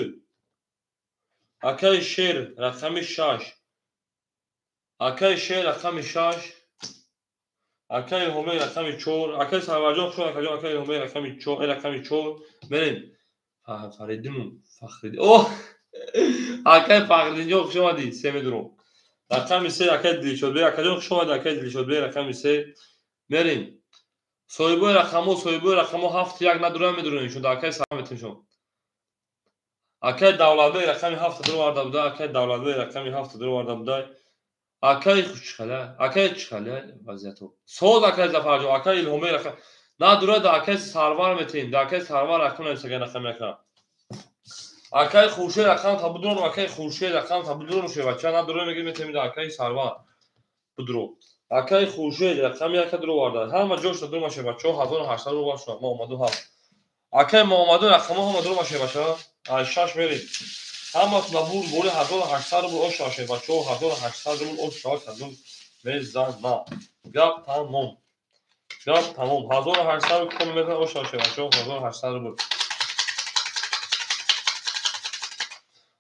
اکای شیر رقم 6 اکای شیر رقم 6 اکای الهامبک رقم 4 اکای سرواجو خوشون اکای الهامبک رقم 4 بریم فریدیم فخریدیم اوه اکای فخریدیم خوش اومدی سه میدونم رقم 3 اکای دلشود بی اکای خوش اومد اکای دلشود بی رقم 3 بریم صاحبای رقمو 7 1 ندارم میدونین شو اکای سلامتون شو Акай Давлатбек рақами 7 варда буда. Акай Давлатбек рақами 7 варда буда. Акай хушхала. Акай чхала вазияту. Соз акай Зафарҷон. Акай Илҳомбек рақам. На дура да акай Сарвар метин. Да акай Сарвар рақам несага рақам яка. Акай Хуршед рақам табудун. Акай Хуршед рақам табудун шевача. На дура мегим метин да акай Сарвар. Будро. Акай Хуршед рақам яка дура варда. Ҳама ҷош да дура шевача 1800 рубл шуд. Мо омаду ҳафт. Акай Муҳаммаду рақам ҳама дура шевача. Ай шаш мери. Ҳама набур боли 1800 рубл ош шевача. 1800 рубл ош шавакадун. Мезана. Гап тамом. Гап тамом. 1800 рубл ком мезана ош шевача. 1800 рубл.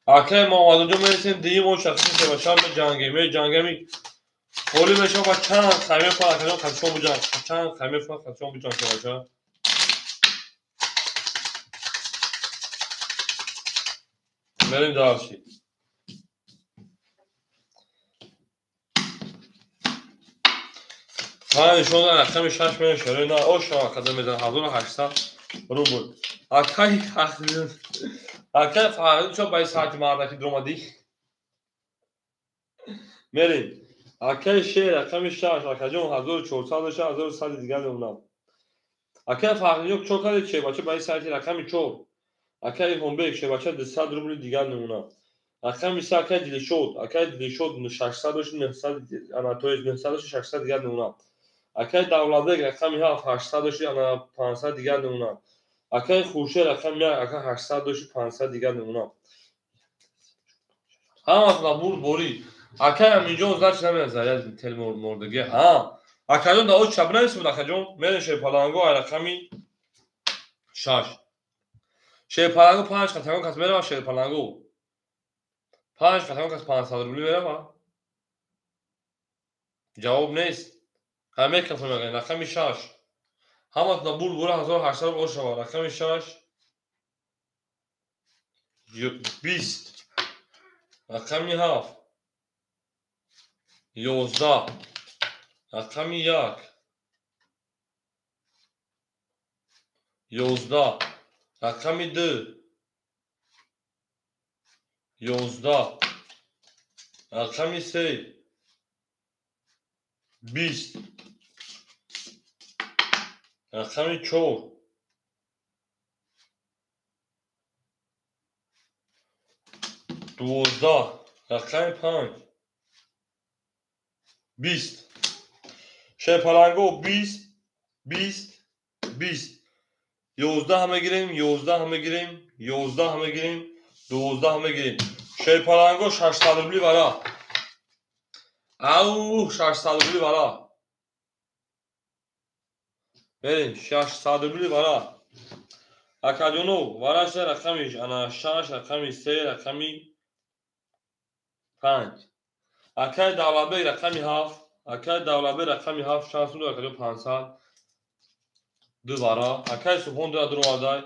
Акай Муҳаммаду ҷон мерисем дигим ош шевача ме ҷангами. Холи мешава ба чанд хаймер фа акадон қатшон буҷан. Чанд хаймер фа қатшон буҷан шевача. Мерим дарши. ҳай шона рақами 6 миллион шарои на ош акадон мезан 1800 рубл. Акай фахриддин. Акай фахриддин чо ба саати мардаки дромади. Мерим. Акай шер рақами 6 акаҷон 1400 1100 дигар меонам. Акай фахриддин чо кади шебача ба саати рақами 4. Акай Илҳомбек шебача 200 рубли дигар меонам. Рақами 3 акай Дилшод 600 дош 900 ана то 900 600 дигар меонам. Акай Давлатбек рақами 7 800 дош ана 500 дигар меонам. Акай Хуршед рақами 1 акай 800 дош 500 дигар меонам. Ҳама набур бори. Акай аминҷон зач намезаряд телмор мордаги. Ҳа. Акаҷон да оч чабнайс буд акаҷон. Мере шепаланго рақами 6. Шепаланго 5 қатагон кас мерава шепаланго. 5 қатагон кас 500 рубли мерава. Ҷавоб нест. Ҳаме кафон мегӯяд рақами 6. Ҳама набур бори 1800 рубл ошава. Рақами 6 20. Рақами 7 11. Рақами 1 11. Рақами 2 11. Рақами 3 20. Рақами 4 12. Рақами 5 20. Шепаланго 20 20 20. 11 ҳама гирем 11 ҳама гирем 11 ҳама гирем 12 ҳама гирем. Шепаланго 600 рубли вара. Ау 600 рубли вара. Берем 600 рубли вара. Акаҷоно вараш рақами ана 6 рақами 3 рақами 5. Акай Давлатбек рақами 7. Акай Давлатбек рақами 7 шанс ду акаҷон 500 ду вара. Акай Субҳон ду адурвардай.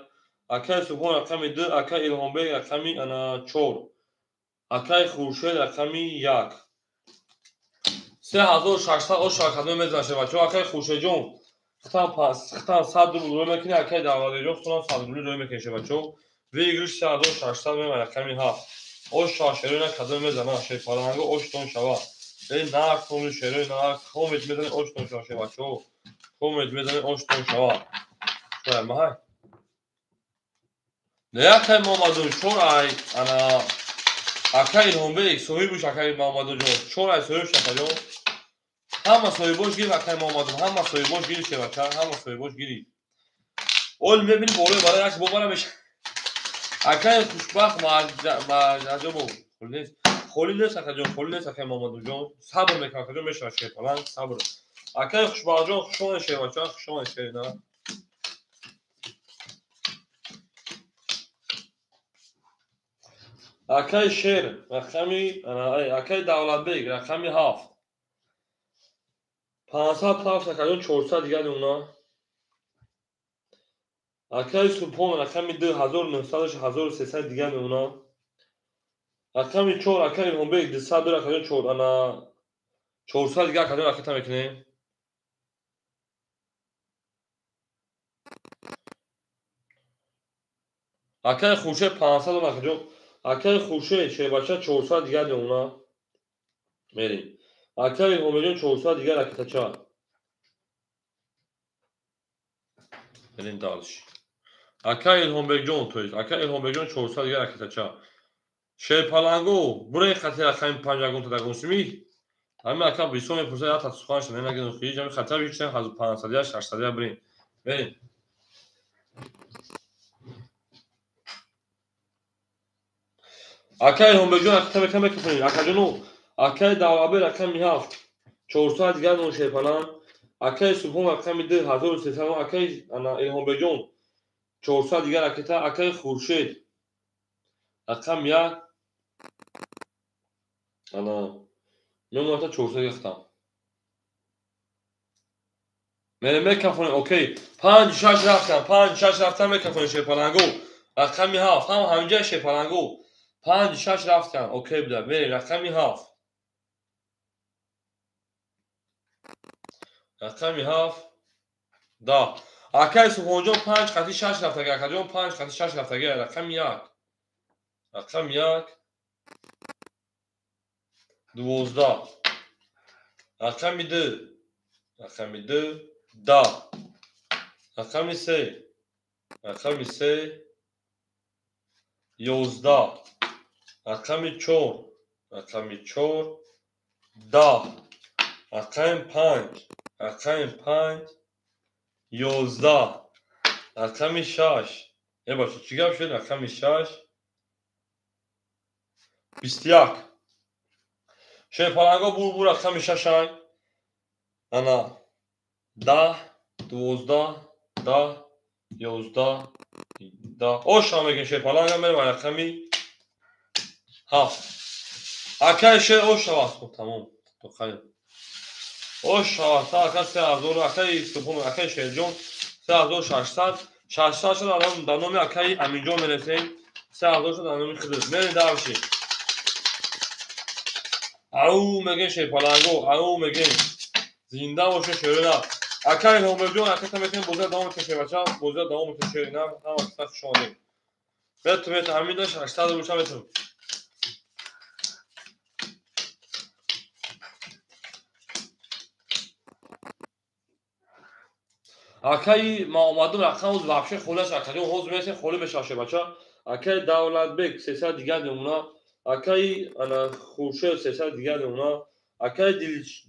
Акай Субҳон рақами 2. Акай Илҳомбек рақами ана 4. Акай Хуршед рақами 1. 3600 ош акадон мезан шевачо. Акай Хуршедҷон хитан 100 рубл рӯй мекунӣ. Акай Давлатбекҷон хитан 100 рубли рӯй мекунӣ шевачо. Вигриш 3600 меман рақами 7. ош шашерӯй накадон мезана шепаланго оштон шава. На коми шерӯй на комет мезани оштон шава шевачо. Комет мезани оштон шава. Шоя маҳай. Не акай Муҳаммаду чор ай ана акай Илҳомбек соҳибуш акай Муҳаммадуҷон. Чор ай соҳибуш акаҷон. Ҳама соҳибош гир акай Муҳаммаду. Ҳама соҳибош гир шевача. Ҳама соҳибош гири. Ол мебини борои барои як бобара меш. Акай хушбахт маҷабо. Холи нест акаҷон. Холи нест акай Муҳаммадуҷон. Сабр мекун акаҷон мешава шепаланг сабр. Акай хушбахтҷон хушон шевача. Хушон шевина. Акай Шер рақами акай Давлатбек рақами 7. 500 плюс акаҷон 400 дигар меона. Акай Субҳон рақами 2 1900 1300 дигар меона. Рақами 4 акай Илҳомбек 200 ду акаҷон 4 ана 400 дигар акаҷон рақита мекунем. Акаи Хуршед 500 накаҷон. Акаи Хуршед шебача 400 дигар демона. Мерим. Акаи Илҳомбекҷон 400 дигар ракетача. Мерим дальше. Акаи Илҳомбекҷон, то есть Акаи Илҳомбекҷон 400 дигар ракетача. Шепалангу буре хатир акаи панҷагон тадагонсими. Ҳами ака бисёр мепурсад як та суханаш менагин хи ҷами хатар бичен 1500 я 600 я брин. Берин. Акаи Илҳомбекҷон акта мекам мекунем. Акаҷону Акаи Давлатбек аками 7 400 дигар нон шепалан. Акаи Субҳон аками 2 1300 Акаи Илҳомбекҷон 400 дигар ракета. Акаи Хуршед акам 1 мемонад 400 гирифтам. Мерем мекафонем окей 5-6 рафтам 5-6 рафтам мекафонем шепалангу рақами 7 ҳамҷа шепалангу 5-6 рафтам окей буда мерем рақами 7 рақами 7 да акаи Субҳонҷон 5 қати 6 рафтага акаҷон 5 қати 6 рафтага рақами 1 рақами 1 12 рақами 2 рақами 2 10 рақами 3 рақами 3 11 рақами 4 рақами 4 10 рақами 5 рақами 5 11 рақами 6 ебаша чӣ гап шуд рақами 6 21 шепаланго бур рақами 6 ана 10 12 10 11 10 оша мегин шепаланга мерем рақами 7 акаи шер ошавад тамом тухай ошавад ака 3000 акаи Субҳон акаи Шерҷон 3600 600 шуд дар номи акаи Аминҷон мерасем 3000 шуд дар номи Хидр мерем давши ау мегин шепаланго ау мегин зинда боша шерина акаи Илҳомбекҷон ракета метем бозиа давом мекашем бача бозиа давом мекашем на ҳама саф шонем мету ҳамин даш 800 руша мету акаи Маомадун рақам уз вабше холаш акаҷон ҳоз месем холи мешавше бача акаи Давлатбек 300 дигар демона акаи Хуршед 300 дигар демона акаи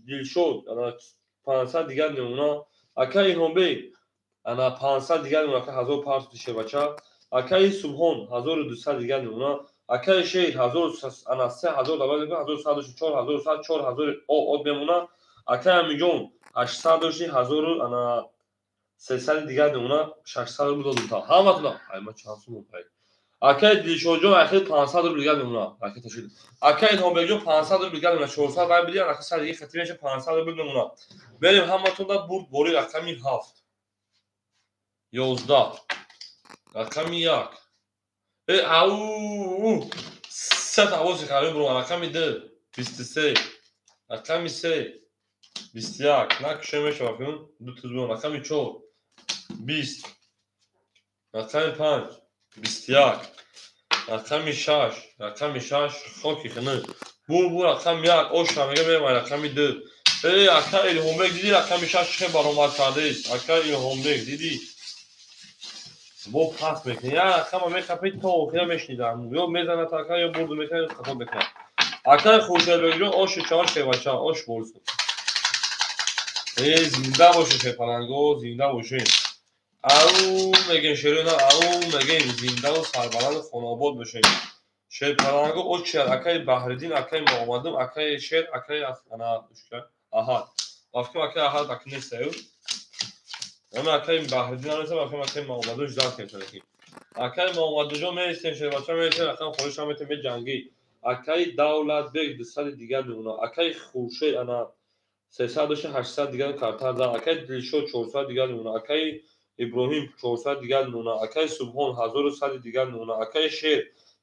Дилшод 500 дигар демона акаи Илҳомбек 500 дигар демона акаи 1500 тише бача акаи Субҳон 1200 дигар демона акаи Шер 3000 давлат 1100 4100 4000 од мемона акаи Аминҷон 800 дошти 1300 дигар демона 600 рубл додумта ҳаматуна айма чанд сум пай акаи Дилшодҷон ахир 500 рубл дигар мемона ракета шуд акаи Илҳомбекҷон 500 рубл дигар мемона 400 бай бидиан акаи сар диги хати меша 500 рубл мемона мерем ҳаматунда бурд бори рақами 7 11 рақами 1 ау се тавоси қариб бро рақами 2 23 рақами 3 21 накше мешавад кун ду тузбон рақами 4 20 рақами 5 21 рақами 6 хоки хини бур рақами 1 оша мега мерем рақами 2 акаи Илҳомбек диди рақами 6 чӣ баромад кардааст акаи Илҳомбек диди бо пас мекунад як рақама мекапед то охира мешнидам ё мезанад ака ё бурду мекунад хато мекунад акаи Хуршедбекҷон оши чаваш шевача ош борсун зинда боше шепаланго зинда бошем ау мегин шерона ау мегин зиндаву сарбаланду хонобод бошем шепаланго очиад акаи Баҳриддин акаи Муомадун акаи Шер акаи Аҳад вафкам акаи Аҳад аки нестаю ама акаи Баҳриддин нестам акаи Муомадун ждат кешадакӣ акаи Муомадунҷон мерисем шебача мерисем акаи холиша метем меҷангӣ акаи Давлатбек 200 дигар мемона акаи Хуршед 300 дошта 800 дигар картар да акаи Дилшод 400 дигар мемона акаи Иброҳим 400 дигар мемона акаи Субҳон 1100 дигар мемона акаи Шер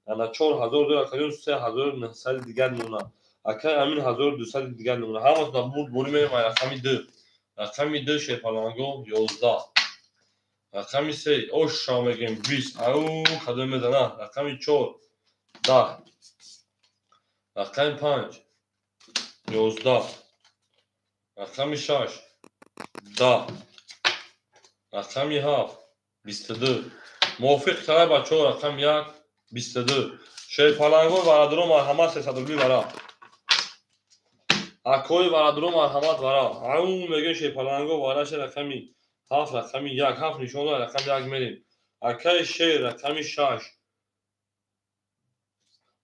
4000 дора акаҷон 3900 дигар мемона акаи Амин 1200 дигар мемона ҳаматуна бурд бори мерем рақами 2 рақами 2 шепаланго 11 رقمی 3 اوش شما بگیم 20 او کدوم میزنه رقمی 4 10 رقمی 5 11 رقمی 6 10 رقمی 7 22 موافق تره بچه ها رقم 1 22 شیر پلنگو برادرو مرحمت 302 برا اکوی برادرو مرحمت برا اون میگه شیر پلنگو بارش رقمی 7 رقمی 1 7 نشون داره رقم 1 میریم اکای شیر رقمی 6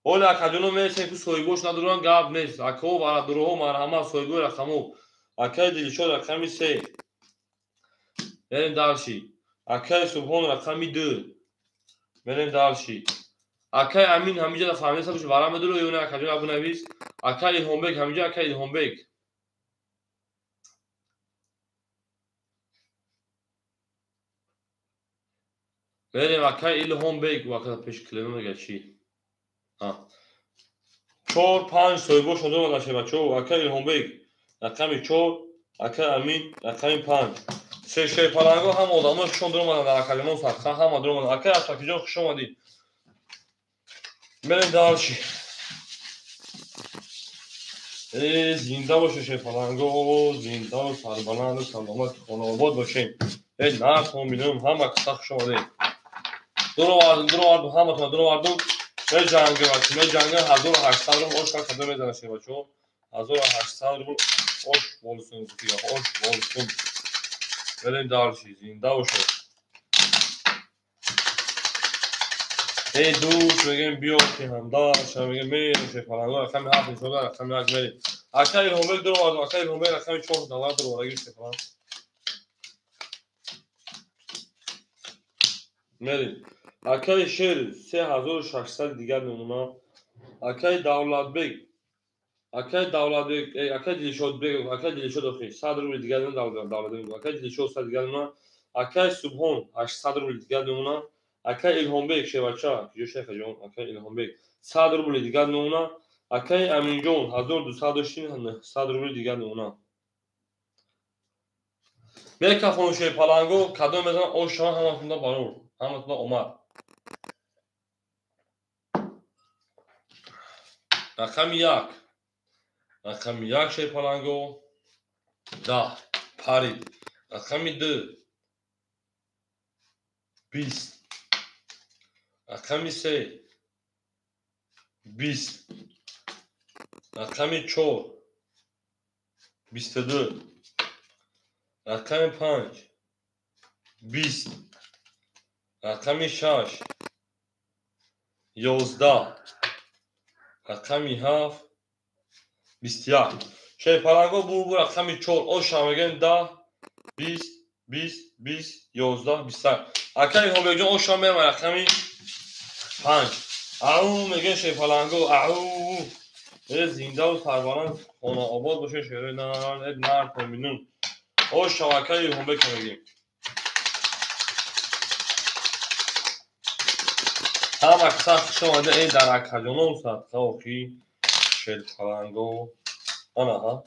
اولا کدونو میشه که سویگوش ندارن گاب نیست اکو برادرو مرحمت سویگو رقمو اکای دلشو رقمی 3 بریم دالشی اکای سبحان رقمی 2 بریم دالشی اکای امین همینجا فهمیده سبش ورا مدلو یونه اکجون ابو نویس اکای هومبک همینجا اکای هومبک بریم اکای هومبک وقت پیش کلمه گچی ها 4 5 سویگو شده باشه بچو اکای هومبک رقمی 4 اکای امین رقمی 5 سه شی پلنگو هم آدماشون درو اومدن در اکادیمون ساخت هم درو اومدن اکای اساکی جان خوش اومدی بریم دالشی زنده باشه شی پلنگو زنده و سربلند و سلامت خانه آباد باشین نه میدونم همه کسا خوش اومدین درو واردم همه تون درو واردم به جنگه بچه به جنگه 1800 رو اوش کده میزنه شی بچه 1800 رو اوش بولسون اوش بولسون بریم دالشی زنده باشه ای دوست میگیم بیا که همداش میگیم میریم شی پلنگو رقم 7 شده رقم 1 میریم اکای هومبک درو واردم اکای هومبک رقم 4 دلار درو واردم شی پلنگو میریم اکای شیر 3600 دیگر نمونه اکای دولت بیگ اکای دولت بیگ اکای دلشود بیگ اکای دلشود اخی 100 روبل دیگر نمونه دولت بیگ اکای دلشود 100 دیگر نمونه اکای سبحان 800 روبل دیگر نمونه اکای الهام بیگ شبچا جو شیخ جون اکای الهام بیگ 100 روبل دیگر نمونه اکای امین جون 1200 100 روبل دیگر نمونه میکا فروشه پلنگو کدوم میزنن او شما همتون بارور همتون اومد رقم 1 رقم 1 شی پلنگو 10 پرید رقم 2 20 رقم 3 20 رقم 4 22 رقم 5 20 رقم 6 11 رقم 7 21 شی پلنگو بو رقم 4 او شامگن 10 20 20 20 11 20 اکای هومبک جون او شامه رقم 5 او میگه شی پلنگو او زنده و سربلند خانه آباد باشه شهر نر تامینون او شبکه هومبک میگیم هم اکثر شماده این در اکادیمون ساخته اوکی شیر پلنگو آنها ها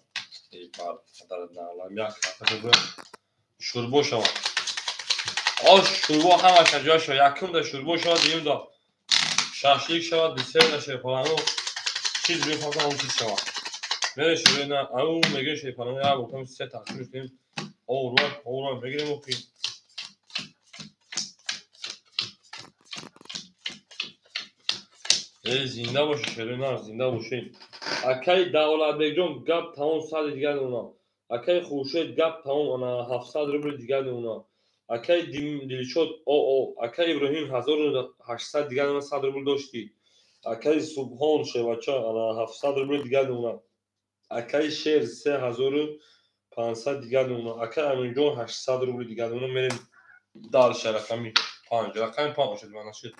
ای بار در نالم یک خاطر شوربو شما آش شوربو همش جا شو یکم ده شوربو شو دیم دا شاشلیک شو دسر شیر پلنگو چیز میخوام اون چیز شما میره شوره نه او میگه شیر پلنگو یا بکنم سه تاثیر کنیم اوران بگیریم اوکی زنده باشه شده نه زنده باشین اکای دولت بیگ جون گپ تمام 100 دیگر اونا اکای خوشید گپ تمام انا 700 روبل دیگر اونا اکای دلشود او اکای ابراهیم 1800 دیگر اونا 100 روبل داشتی اکای سبحان شبچا انا 700 روبل دیگر اونا اکای شیر 3500 دیگر اونا اکای امین جون 800 روبل دیگر اونا میریم دال رقمی 5 رقم 5 شد من شد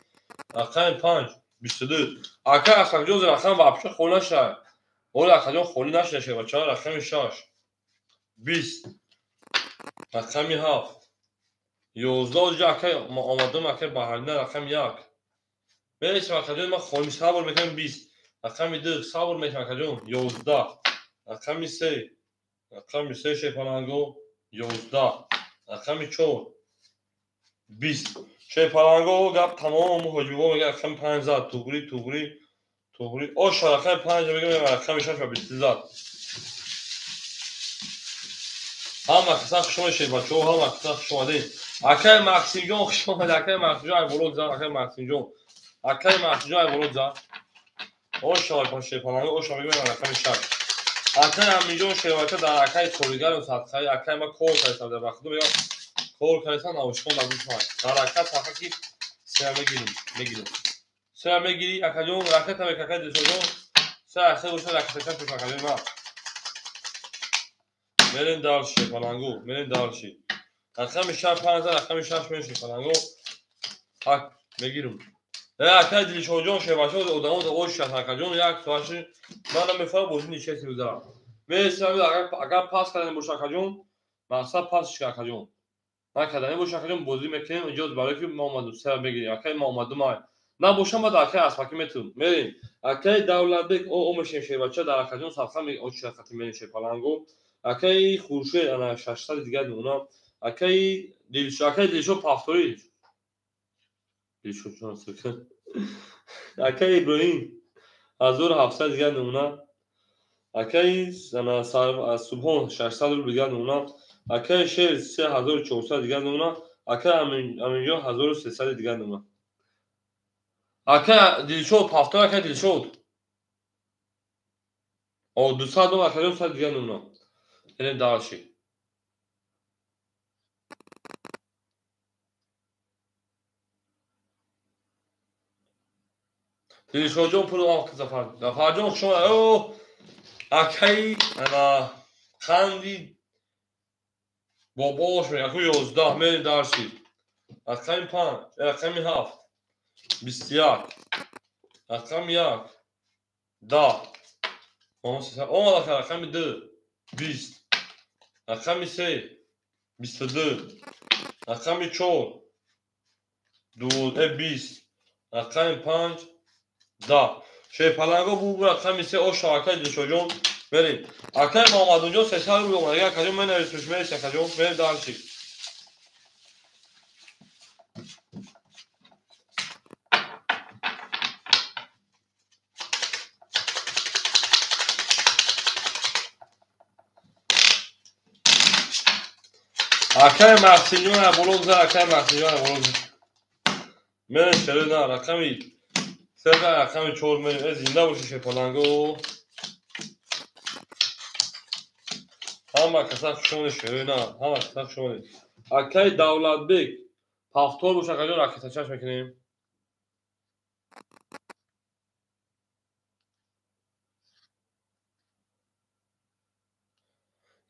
رقم 5 22 اکای اصلا جز رقم вообще خونه شد اول اکا خونی نشده شه بچه ها رقم 6 20 رقم 7 11 جا اکای آمدم اکای بحرینه رقم 1 میرسیم اکا جون من خونی صبر میکنم 20 رقم 2 صبر میکنم اکا جون 11 رقم 3 شه پلنگو 11 رقم 4 20 شای پلنگو گپ تمام هجوم میگه رقم 5 زد توغری اوش رقم 5 میگه رقم 6 و 20 زد هم مثلا شما شی بچو هم مثلا شما دی اکای ماکسیم جون شما اکای ماکسیم جون ولود زد اکای ماکسیم جون ولود زد اوش شای پلنگو اوش میگه رقم 6 اکای همینجون شی بچو در اکای تولیگر و صدخای اکای ما کول کردم در وقت میگه کول کردن اوشکون در گوش ما در اکای صفحه سه میگیریم سه میگیری اکاجون راکت هم اکای دیسوجون سه گوش راکتش پیش اکای ما مرین دارشی پلنگو مرین دارشی رقم 5 رقم 6 میشه پلنگو هک میگیرم اکای دیسوجون شه باشه اودامون اوش اکاجون یک سواشی من میفهم بودی نیچه سیوزا مثلا اگر پاس کردن باشه اکاجون مثلا پاسش اکاجون ما کردن باشه اکاجون بازی میکنیم اجازه برای که ما اومدیم سه بگیریم اکای ما اومدیم ما نه باشه ما در اکای اسپاکی میتونیم مریم اکای دولت بک او میشه شه بچه در اکاجون صفحه می او چه خاطر میشه پلنگو اکای خورشه انا 600 دیگه اونا اکای دیلشو پافتوری دیلشو چون سکن اکای ابراهیم 1700 دیگه اونا اکای انا صبح 600 رو دیگه اونا اکای شهر 3400 دیگه اونا اکای امینجا 1300 دیگه اونا اکای دیلشو پافتور اکای دیلشو او 200 دو اکای 200 دیگه اونا این داشی دیلشو جون پول آخ زفر جون شما او اکای انا خندی باباش می اکو 11 میل داشی اکای 5 اکای 7 21 اکای 1 10 اون رقم 2 20 رقم 3 22 رقم 4 20 رقم 5 10 شی پلنگو بو رقم 3 او شاکای دیشوجون بریم اکای محمد اونجا 3 سال رو اومد کجا من نوشتم میشه کجا بریم دارشی اکای مارسینیون بولوز اکای مارسینیون بولوز من شده نه رقمی سه رقم 4 من زنده باشه شی پلنگو همه کسا شونه شده نه همه کسا شونه اکای دولت بک پافتور باشه کجا راکت چش میکنیم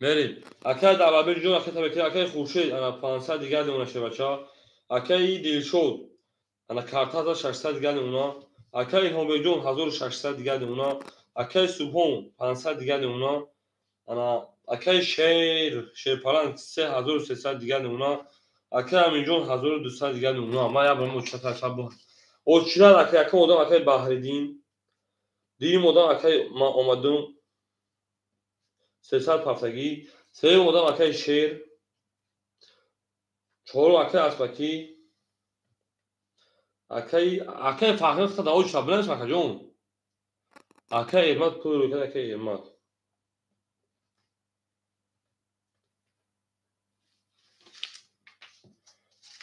مریم اکای دولت بک جو راکت میکنیم اکای خورشید انا 500 دیگه دونه شه بچا اکای دیلشود انا کارتا 600 دیگه اونا اکای هم جون 1600 دیگه اونا اکای صبحون 500 دیگه اونا انا اکای شیر پلنگ 3300 دیگه اونا اکای همین جون 1200 دیگه اونا ما یا برم اوچتا شب اوچلا اکای مودم اکای بحردین دی مودم اکای ما اومدم 300 پفتگی سه مودم اکای شیر چهار اکای اسپاکی اکای فاخر خدا اوچ بلنس اکای جون اکای ارمات پول رو اکای ارمات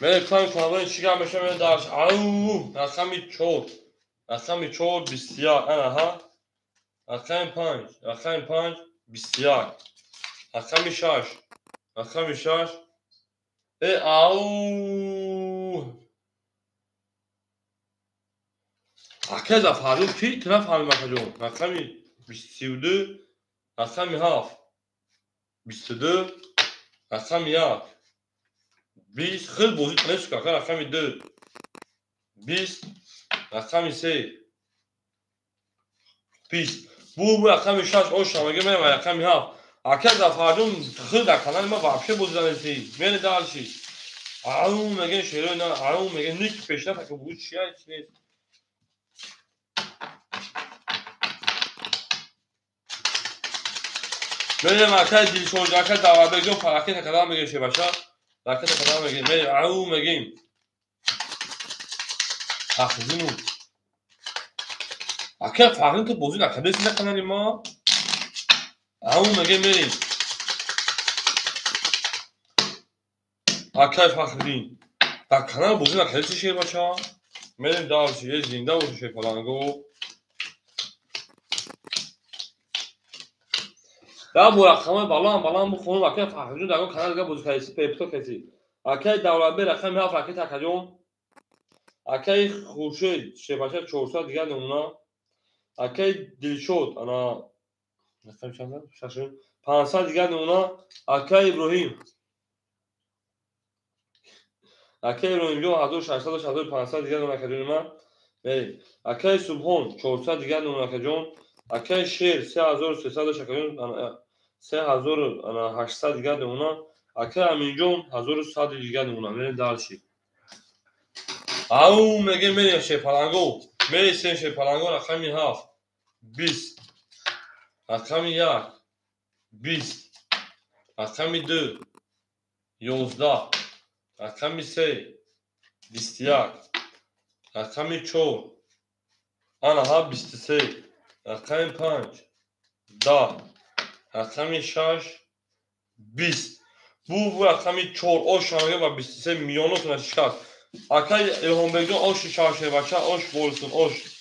من کار کنم چیکار میشه من داشت او رقمی 4 بسیار انا ها رقم 5 بسیار رقم 6 او اکای زفارو کی طرف حال مکجون رقمی 32 رقمی 7 22 رقم 1 20 خیلی بوزی تنش که رقمی 2 20 رقمی 3 20 bu رقم 6 اوش میگه من رقمی 7 اکای زفارون خیلی در کانال ما واقعا بودنسی من دالشی او میگه شیرو نه او میگه نیک پیشرفت که بود چیه چیه میگه اکای دیل شو اکای دعوا بگو فراکت کلام میگه شه باشه راکت کلام میگه او میگه تخزین اکه فرقی تو بازی نکرده سیده کناری ما همون مگه میریم اکه فرقی در کانال بازی نکرده چیه بچه ها میریم دارچی یه زنده باشه شیر پلنگو در مرقمه بلان بخونم اکه فرقی در اون کانال دیگه بازی کردی پیپتو کسی اکه دولت بی رقم هفت اکه تکجون اکه خوشید شیر بچه 400 دیگه نمونا اکه دل شد انا نفهم چند شاشون 500 دیگه نمونا اکه ابراهیم اکه ابراهیم جو 1600 1500 دیگه نمونا که جون بریم اکه سبحان 400 دیگه نمونا که جون اکه شیر 3300 شکرون 3800 دیگه نمونا اکه امین جون 1100 دیگه نمونا بریم دالشی او میگه بریم شیر پلنگو بریم شیر پلنگو رقمی 7 20 رقمی 1 20 رقمی 2 11 رقمی 3 21 رقمی 4 انا ها 23 رقمی 5 10 رقمی 6 20 bu رقمی 4 oş şanıya ve 23 milyonu çıkar. Akay Elhambek'de oş şaşır başa oş bolsun oş.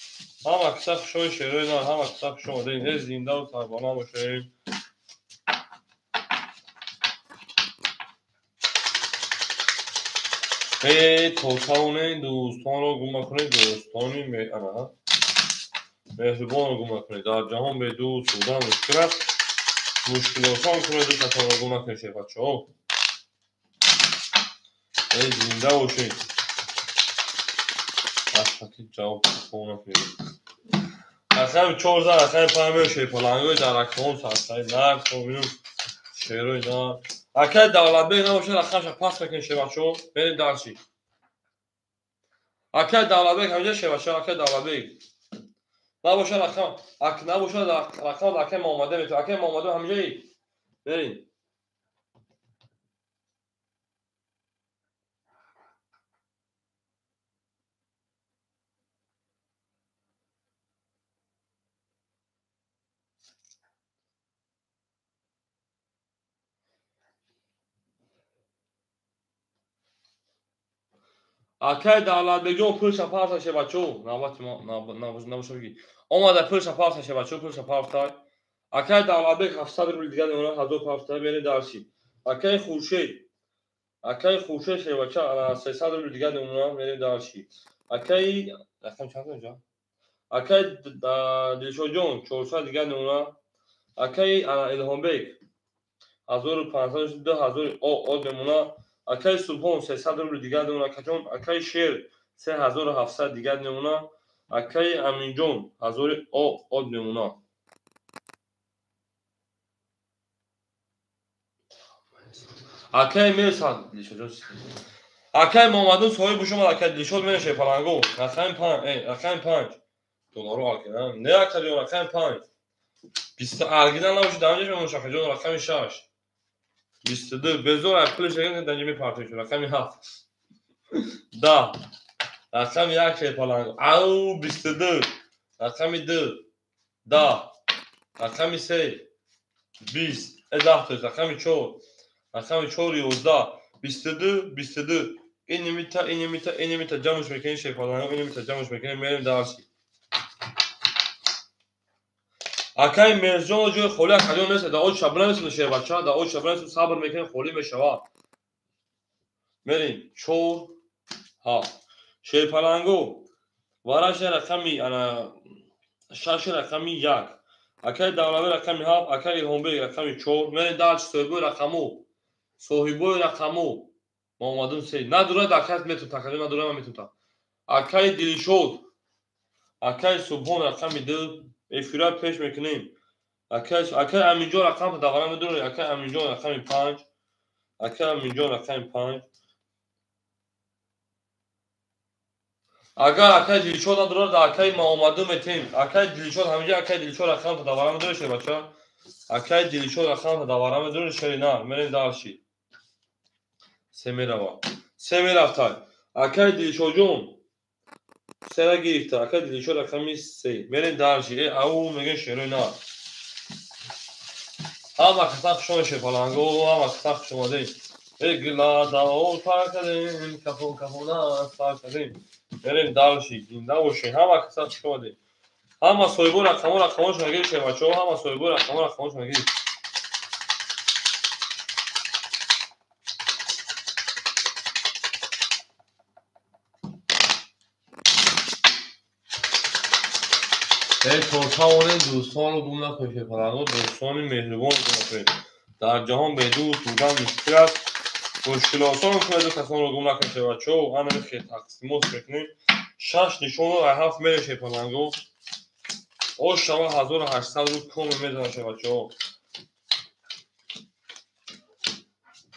Ama kısa şöyle şeyler ama kısa şöyle değil. Her zinde bana باشه. توتاون دوستان رو گم کنید دوستانی مهربان رو گم کنید در جهان به دوست بودن مشکل است مشکلاتان کنید دوستان رو گم کنید بچه ها زنده باشید اصلا جواب تلفن کنید اصلا 14 اصلا پنبه شیر پلنگوی در اکتون سرسایی در کنید شیروی در اکه دولت بی نباشه رخمش پس بکنید بچه ها برید درشید اکه دولت بی همینجا شه بچه ها اکه دولت بی نباشه رقم نباشه رقم اکه محمده میتونه اکه محمده همینجایی بریم اکه دولت بگو پرش پارتا شه بچه نباشه بگی اومده پرش پارتا شه بچه پرش پارتا اکه دولت بگ 700 روبل دیگه نمونه 1000 پارتا بریم درشی اکه خوشه شه بچه 300 روبل دیگه نمونه بریم درشی اکه رقم چند اونجا اکه دلشو جون 400 دیگه نمونه اکه الهام بگ 1500 2000 او نمونه اکای سبحان 300 روبل دیگه نمونه کجون اکای شیر 3700 دیگه نمونه اکای امین جون 1000 او نمونه اکای میرسان اکای محمدون صاحب بشم اکای دلشود میشه پلنگو رقم 5 دلار رو آلگیدن نه اکای رقم 5 20 آلگیدن نباشه دانجش میمونه کجون رقم 6 22 بزور اپل شگن دنجی میپارتش رقم 7 10 رقم 1 شیر پلنگو او 22 رقم 2 10 رقم 3 20 10 رقم 4 رقم 4 11 22 این میتا جمعش میکنی شیر پلنگو این میتا جمعش میکنی میریم درسی اکای مرجان جو خولی کجا نیست دا اول شبنه نیست شیر بچه دا اول شبنه نیست صبر میکنی خولی میشوا میریم 4 ها شیر پلنگو وراش رقمی انا شاش رقمی 1 اکای دولبه رقمی 7 اکای الهامبه رقمی 4 میریم درس صاحبوی رقمو محمدون 3 نداره دکت میتون تکلیف نداره من میتونم اکای دلشود اکای سبحان رقمی 2 افرا پیش میکنیم اکای امینجا رقم دوباره میدونه اکای امینجا رقمی 5 اکای امینجا رقمی 5 اگر اکای دلشود نداره در اکای محمدون میتیم اکای دلشود همینجا اکای دلشود رقم دوباره میدونه شه بچه اکای دلشود رقم دوباره میدونه شه نه میریم دارشی سه میرفت اکای دلشود جون سه گرفته اکا دیلیشو رقمی 3 بریم درجی او میگه شروع نه ama kısak şun şefalango ama kısak şun değil. Egla da o parkadın kapına parkadın. Benim dalşı ginda o şey ama kısak şun değil. Ama soybura kamera kamoş magi şey var çoğu ama soybura kamera kamoş magi. توتاون دوستان رو گم نکن شفاlango دوستان مهربان رو گم در جهان بدون بودن مشکل است مشکلات رو کسان رو گم نکن شفاچو آن که تقسیمات بکنیم 6 نشون رو هفت میره شفاlango او شما 1800 رو کم میزنه شفاچو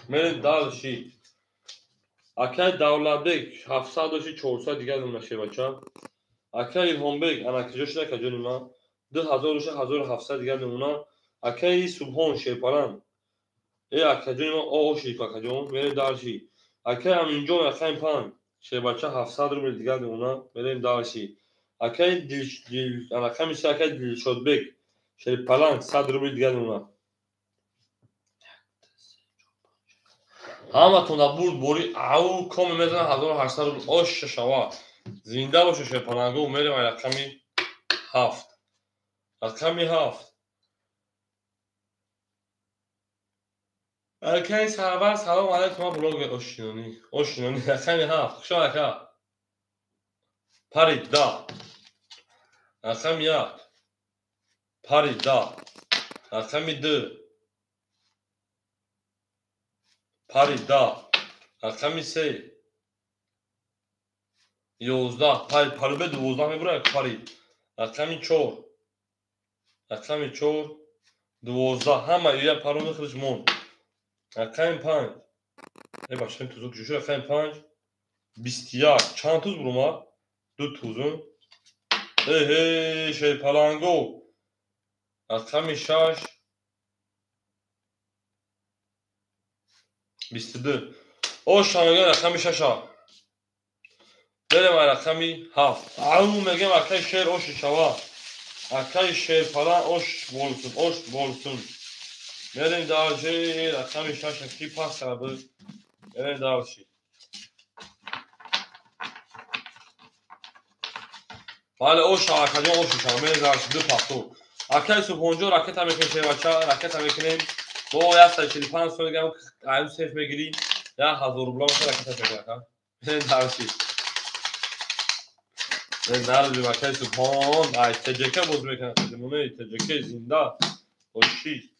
میره دالشی اکای دولتبک 700 و 400 دیگه نمونه شفاچو اکای الهامبک انا کجاش نکجونی ما 2700 دیگه نمونه اکای سبحان شیپالان اکجونی ما او شیپا کجون میره دالشی اکای امینجون اکای پان شیباچه 700 رو دیگه نمونه میریم دالشی اکای انا کمیشه اکای دلشودبک شیپالان 100 رو دیگه نمونه همتون برد بوری او کم میزنه 1800 رو اوش شوا زنده باشه شیپالانگو میریم رقمی 7 رقمی 7 اکای سرور سلام علیکم ما بلوگ اوشینونی رقمی 7 شو اکا پرید دا رقمی 1 پرید دا رقمی 2 پرید دا رقمی 3 11 پرید به 12 میبره پرید رقمی 4 رقمی 4 12 همه یه پرو میخورش مون رقمی 5 ای باشه این توزو کشوش رقمی 5 21 چند توز بروما 2 توزون هی شیپالانگو رقمی 6 22 او شانگه رقمی 6 بریم رقمی 7 او میگم اکای شیر اوش شوا اکای شیپالان اوش بولسون بریم دارجی رقمی 6 کی پاس کرده بریم دارجی بله اوش شوا کجا اوش شوا بریم دارجی دو پاختو اکای سوپونجو راکت هم میکنیم شیواچا راکت هم میکنیم با یا 145 سو دیگه ایو سیف میگیریم یا 1000 روبلا مثلا راکت هم میکنیم بریم دارجی نرد بکای سوپان ای تجکه باز میکنم خدمونه تجکه زنده خوشی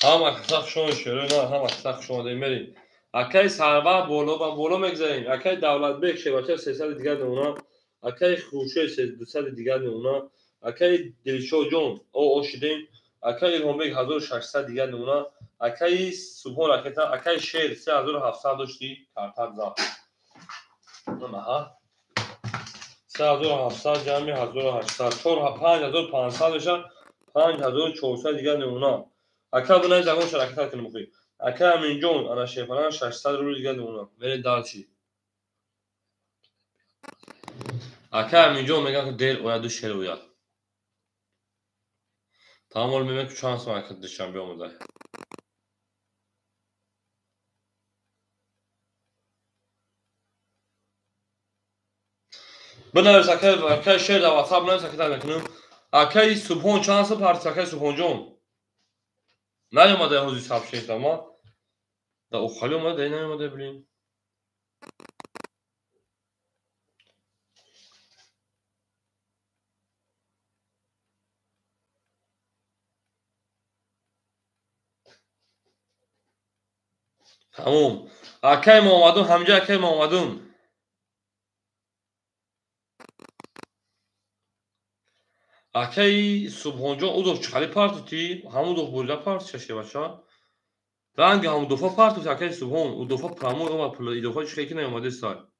همه کساق شما شروع نه همه کساق شما دیمری اکای سربه بالا میگذاریم اکای دولت بک شباچه 300 دیگر نمونه اکای خوشه 200 دیگر نمونه اکای دلشو جون او شدیم اکای الهام بک 1600 دیگر نمونه اکای سوپان راکتا اکای شیر 3700 داشتی کارتات زا ها 3700 جمعی 1800 5500 بشه 5400 دیگر نمونه اکا بنای زمان شرکت کنیم مخوی اکا همین جون انا شیفانان 600 رو دیگر نمونه میره دالچی اکا همین جون میگن که دیر اویا دو شیر اویا tamam میگم که شانس ما که دشنبه اومده بنویس اکا شیر در واتساپ بنویس اکا نکنم اکای سوپون چانس پارتی اکای سوپون جون نیومده هنوز حساب شید اما دا او خالی اومده نیومده ببین تمام اکای ما اومدم همجا اکای ما اومدم اکای سوپون جون او دو چخالی پارتی همون دو بولا پارتی ششه باشا رنگ همون دو پارتی اکای سوپون او دو پرامو او پول دو چخی که نیومده سال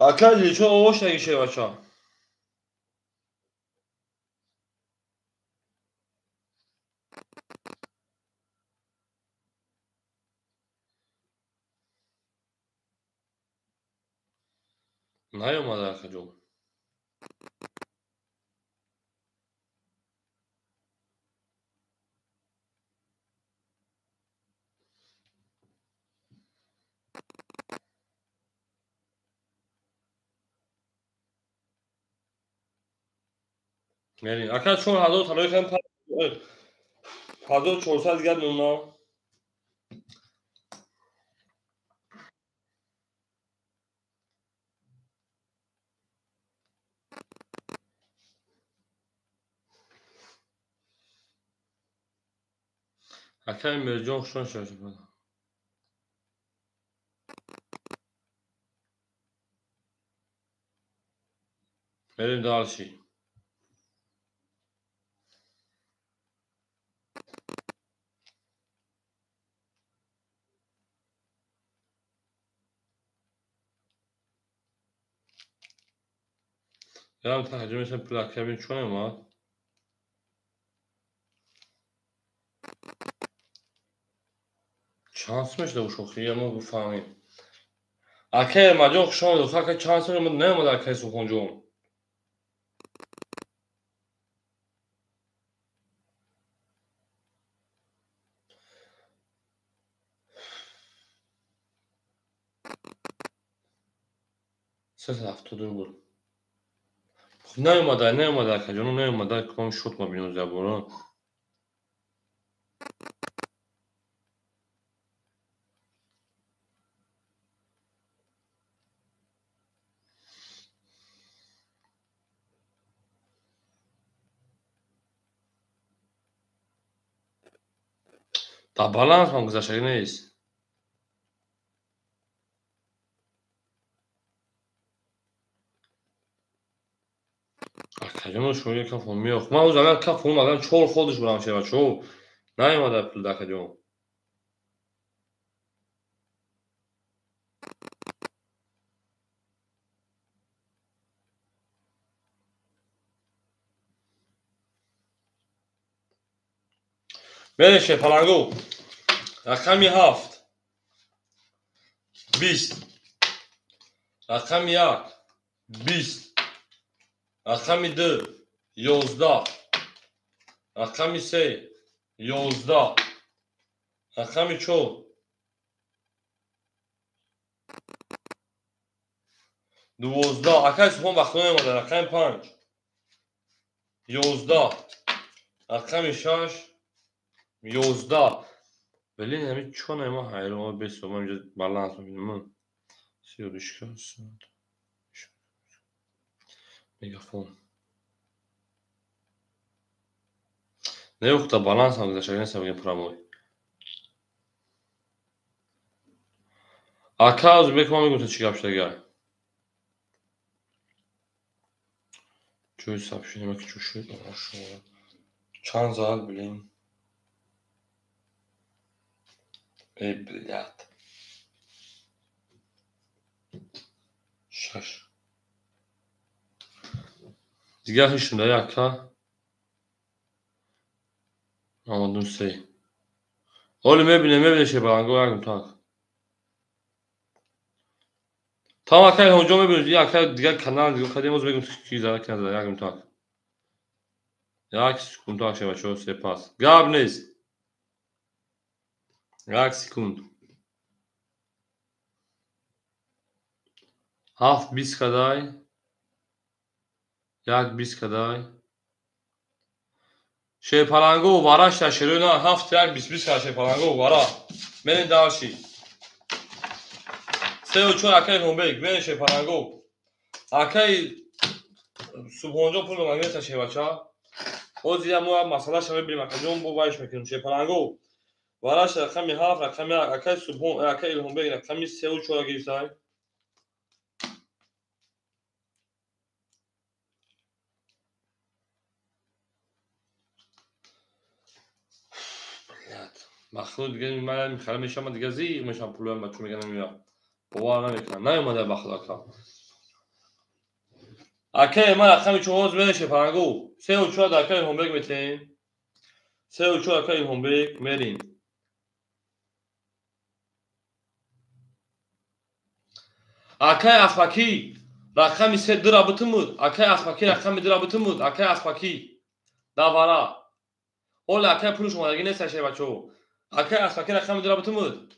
اکل لیچو آوش نگیشه بچه ها. نیومده اکل جو. یعنی اکل چون هزار تلوی کم پر 1400 گرد اونا. اکل مرجان شون شده شده. بریم دارشی. یادم تحجیمش پلاک کبین چونه ما. شانس میشه دو شوخی یا ما بفهمیم. اکل مجاق شون دو که شانس میشه من نیومده اکل سخون جون. سه هفته دور بود. نیومده اکل جون نیومده کام شد ما بینو زبوران. تا بالانس هم گذاشته نیست. اکل جون شو یکم فون میخ. من او زمان کف اون مگه چور خودش برام شه بچو. نیومده پول اکل جون. بنشه پلنگو. رقمی 7 20 رقمی 1 20 رقمی 2 11 رقمی 3 11 رقمی 4 12 اکل سخون وقت نیومده. رقمی 5 11 رقمی 6 11 ولی نمی چون ما حیران بس ما اینجا بالانس میبینیم. 32 میگافون نه یختا بالانس هم گذاشته نیست بگیم پراموی اکاوز بکنم میگم تو چی گپ شده جوی ساب شده ما که چو شد چند زال بلیم ای بلیت 6 دیگه هیچ نده اکا آمدون 3 اولی میبینه شه بلنگو اگم تاک تا اکای هنجا میبینه دیگه اکای دیگه کنال دیگه خیلی موز بگم کی زده کنه زده اگم تاک یک کنتاک شه بچه سپاس گاب نیست یک سکوند 7 20 کدای 1 20 کدای شه پلنگو وراش تشریو نه 7 1 20 20 شه پلنگو ورا من داشی 3 و 4 اکای هومبیک من شه پلنگو اکای سوبونجا پول مگه شه بچا اوزیا مو مسئله شما بریم اکای جون بو وایش میکنیم شه پلنگو وراش رقمی 7 رقمی اکای سوبون اکای هومبیک رقمی 3 و 4 گیسای مخلوق دیگه من میخرم میشم دیگه زیغ میشم پولم بچو میگن نمیاد باور نمیکنم نیومده بخدا کا Akay ma raqami 4 meشه پلنگو 3 و 4 در akay هومبرگ میتیم 3 و 4 akay هومبرگ میریم akay asfaki raqami 3 درابطمود akay asfaki raqami درابطمود akay asfaki davara حالا akay پول شمارگی نیستشه بچه‌ها akay asfaki raqami درابطمود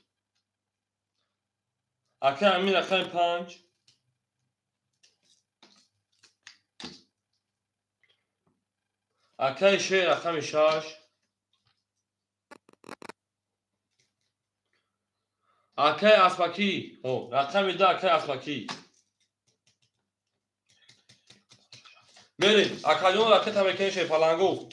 akay امین raqami 5 akay 6 raqami 6 akay asfaki raqami 2 akay asfaki بریم akayون raqami تمکن پلنگو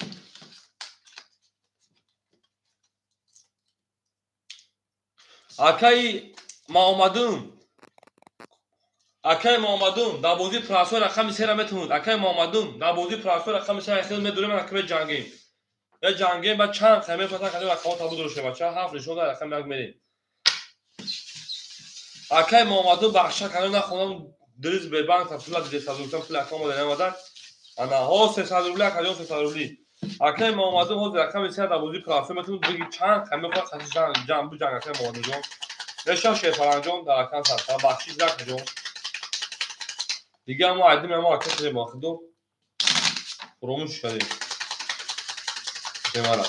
akay محمدون در بازی پراسو رقم 3 را میتونید akay محمدون در بازی پراسو رقم 3 اصلا میدونیم رقم جنگیم یا جنگیم بعد چند خیمه پتا کردیم رقم تابو درشه بچه هفت نشون در رقم یک میریم akay محمدون بخشا کردیم نخونم دریز بیربانک تا پول دیده سازوکتن پول اکام بوده نمادن انا ها 300 روبلی اکادیون 300 روبلی akay محمدون ها رقم 3 در بازی پراسو میتونید بگید چند خیمه پتا کردیم جنگ akay محمدون جون نشان شیفران جون در رقم سرطان بخشی زرک جون دیگه ما عدیم ما کسی باخدو روموش کردیم شمارا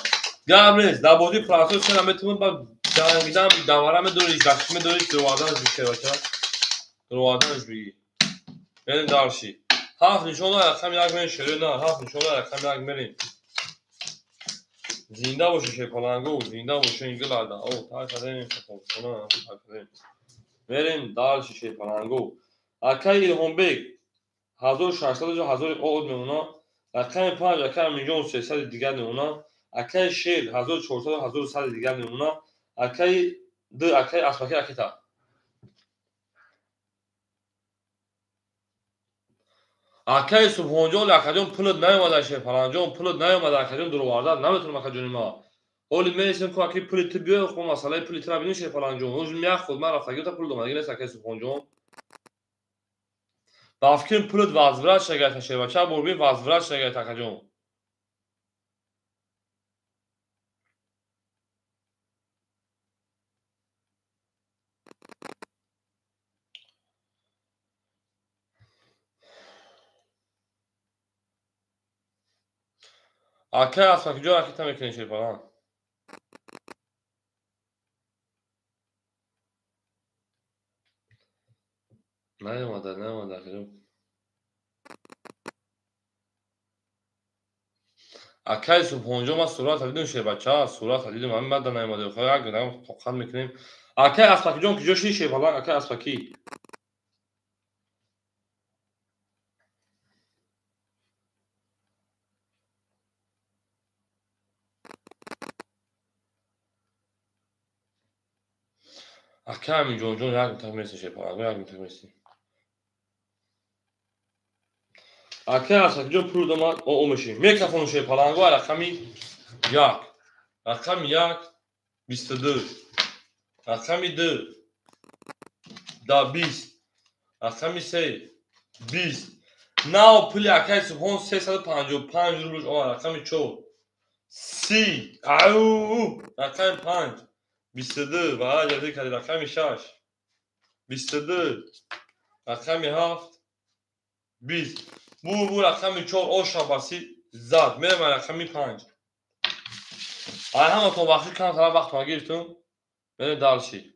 گرم در بازی پراسو چرا میتونیم با جنگیدن دوارم دوریش دستیم دوریش دروادنش بیشه بچه دروادنش بگی بریم دارشی هفت نشونه رقم یک میرین شروع نه هفت نشونه رقم یک میرین زنده باشه شیپالنگو زنده باشه اینگل آده او تا کردیم بریم دارشی شیپالنگو akay هومبرگ 1600 و 1000 عقد میمونه رقم 5 akay 1,300,000 دیگر میمونه akay 6 1400 و 1100 دیگر میمونه akay 2 akay asfaki raketa akay سبحانجان اکادیون پول نیومده شه پلنجان پول نیومده اکادیون درو وارد نمیتونم اکادیون ما اولی میرسیم که اکی پول تی بیاد خب مسئله پول تی نبینی شه پلنجان روز میخ خود من رفتگی تا پول دومدگی نیست akay سبحانجان دافکین پولت وازورات شگایت شه بچه بربین وازورات شگایت اکادیون akay asfaki جان raketa میکنی شه پلن نیومده اکادیون akay سبحانجان ما صورت دیدیم شه بچه صورت دیدیم همین بعد نیومده خواهی اگر نیم خواهد میکنیم akay asfaki جان که جوشی شه پلن akay asfaki akay همین جان یک میتونی میرسی شه پلن یک میتونی میرسی akay asfaki جان پول دومد او میشیم میکرفون شه پلنگو رقمی 1 رقم 1 22 رقم 2 دا 20 رقم 3 20 نه پولی akay سبحان 355 روبل رقم 4 30 او رقم 5 22 و هر کردی رقم 6 22 رقم 7 20 بو رقم 4 اوشا باسی زد میرم رقم 5 آیا همه تو بخشی کم طرف وقت ما گیرتون بریم دالشی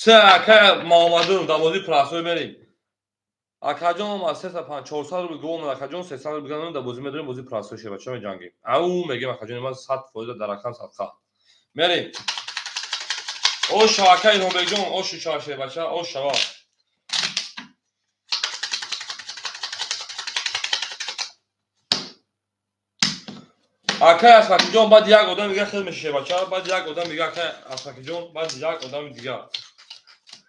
سه akay محمدون در بازی پراسوی بریم akay جان ما 400 روبل گوم akay جان 300 روبل گوم در بازی میدونیم بازی پراسوی شه بچه جنگی او میگیم akay جان ما 100% در رقم صدقه بریم او akay هومبرگ جان او شاشه بچه او شوا акай асфакиҷон баъд як одам дигар хел мешеше бача баъд як одам дигар акай асфакиҷон баъд як одам дигар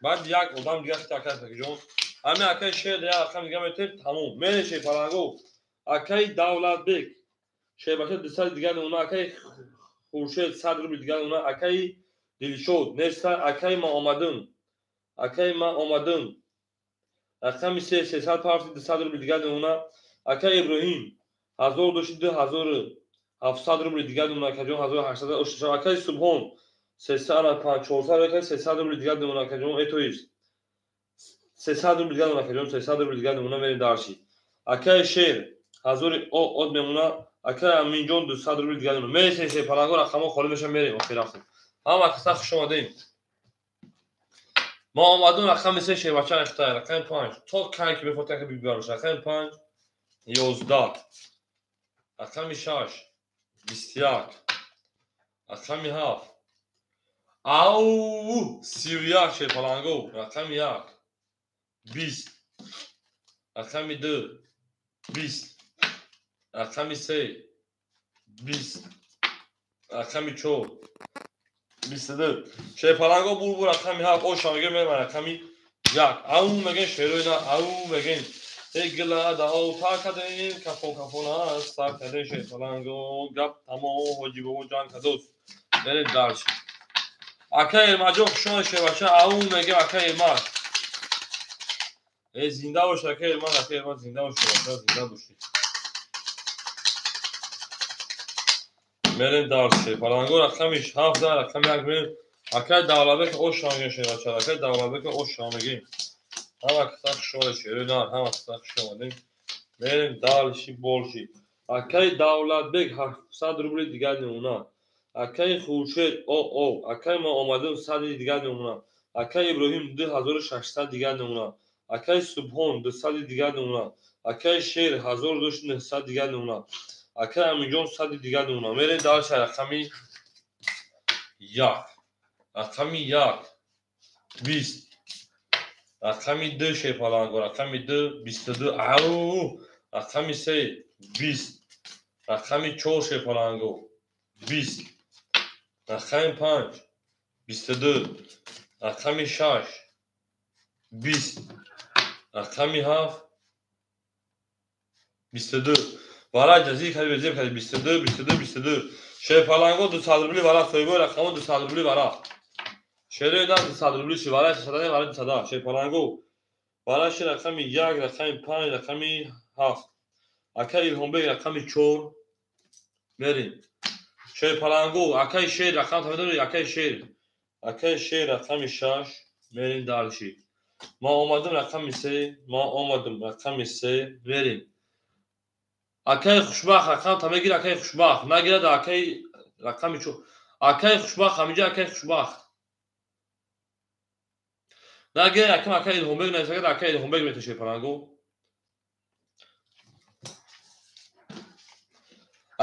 баъд як одам дигар хити акай асфакиҷон ҳами акай шер як рақам дигар метир тамом менеше паланго акай давлатбек шебаша 200 дигар уна акай хуршед 100 рубли дигар уна акай дилшод неста акай ма омадим рақами 300 рубли дигар уна акай иброҳим 1000 дошти 2700 рубли дигар уна акаҷон 1800 акай субҳон 300 акай 300 рубли дигар уна акаҷон этоист 300 рубли дигар уна акаҷон 300 рубли дигар уна мери дарши акай шер 1000 од мемуна акай аминҷон 200 рубли дигар уна мери се паранго рақамо холи меша мерем охира хуб ҳама каса хуш омадем ма омадум рақами се шебача ихтай рақами 5 то кай ки бефота ки бибарош рақами 5 11 рақами 6 21 рақами 7 ау 31 шепаланго рақами 1 20 рақами 2 20 рақами 3 20 рақами 4 22 шепаланго бурбу рақами 7 ошамага мема рақами 1 ау меген шероина ау меген эглада отакаден кафона сакаден шепаланго гап тамо ҳоҷибо ҷан кадос мере дарш акай эрмаҷон хушон шебаша ау меге акай эрмаҷ зинда бош акай эрмаҷ зинда бош зинда боши мерем дарш шепаланго рақами 7 рақами 1 мерем акай давлатбек ошамага шебаша акай давлатбек ошамага ҳама киса хушон шероина ҳама киса хуш омадем мерем дарши болши акай давлатбек 700 рубли дигар мемуна акай хуршед акай ма омадим 100 дигар мемуна акай иброҳим 2600 дигар мемуна акай субҳон 200 дигар мемуна акай шер 1900 дигар мемуна акай аминҷон 100 дигар мемуна мерем дарши рақами 1 рақами 1 20 рақами 2 шепаланго рақами 2 22 ау рақами 3 20 рақами 4 шепаланго 20 рақами 5 22 рақами 6 20 рақами 7 22 вара ҷазӣ кади безем кади 22 шепаланго 200 рубли вара соҳибо рақамо 200 рубли вара шерои дар 200 рубли ши вара 600 вара 200 шепаланго вара ши рақами 1 рақами 5 рақами 7 акай илҳомбек рақами 4 мерем шепаланго акай шер рақам тамедори акай шер рақами 6 мерем дарши ма омадим рақами 3 мерем акай хушбахт рақам тамегир акай хушбахт нагирад акай рақами 4 акай хушбахт ҳамиҷа акай хушбахт нагирад якам акай илҳомбек нависагад акай илҳомбек мета шепаланго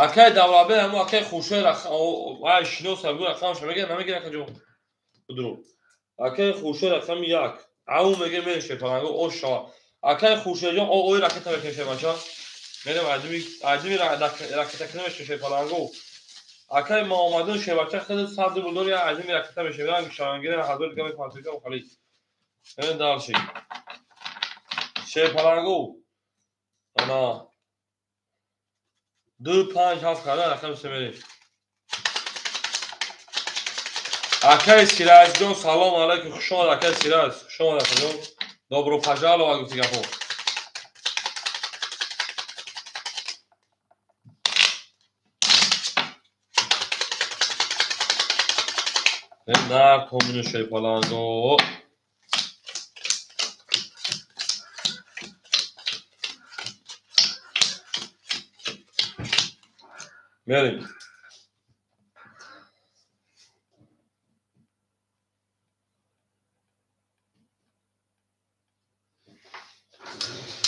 акай давлатбек ҳамо акай хуршед ай шинос абу рақамаш мегирад намегирад акаҷон худро акай хуршед рақами 1 ау меге мере шепаланго ошава акай хуршедҷон ои ракета мекешебаша мерем айдими ракета кинамеш шепаланго акай ма омадим шебача хеле 100 рубли дори айдими ракета мешебан шавангира 1000 дигар мефантиҷон хали мерем дарши шепаланго ана 257 карда рақами 3 мерем акай сираҷҷон салом алайкум хуш омад акай сираҷ хуш омад акаҷон добро пожаловать гуфти гапо нар комину шепаланго мерем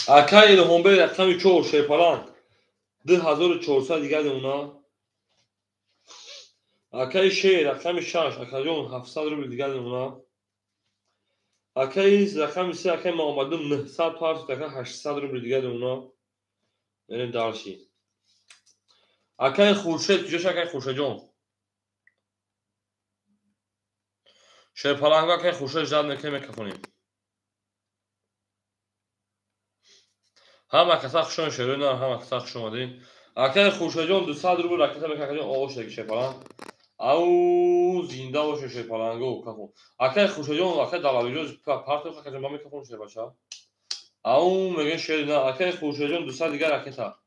акай илҳомбек рақами 4 шепаланг 2400 дигар мемуна акай шер рақами 6 акаҷон 700 рубли дигар мемуна акай рақами 3 акай ма омадим 900 акай 800 рубли дигар мемуна мерем дарши акаи Хуршед куҷош акаи Хуршедҷон? Шерпаланго акаи Хуршед жад ки мекафонем. Ҳама каса хушон шерӯи нар, ҳама каса хуш омадин. Акаи Хуршедҷон 200 рубл ракета мекафонем. Овошеги шерпаланг. Ау зинда боше шерпаланго кафон. Акаи Хуршедҷон акаи Давлатбекҷон партия каҷон ба мекафон шербача. Ау мегӯяд шери нар. Акаи Хуршедҷон 200 дигар ракета.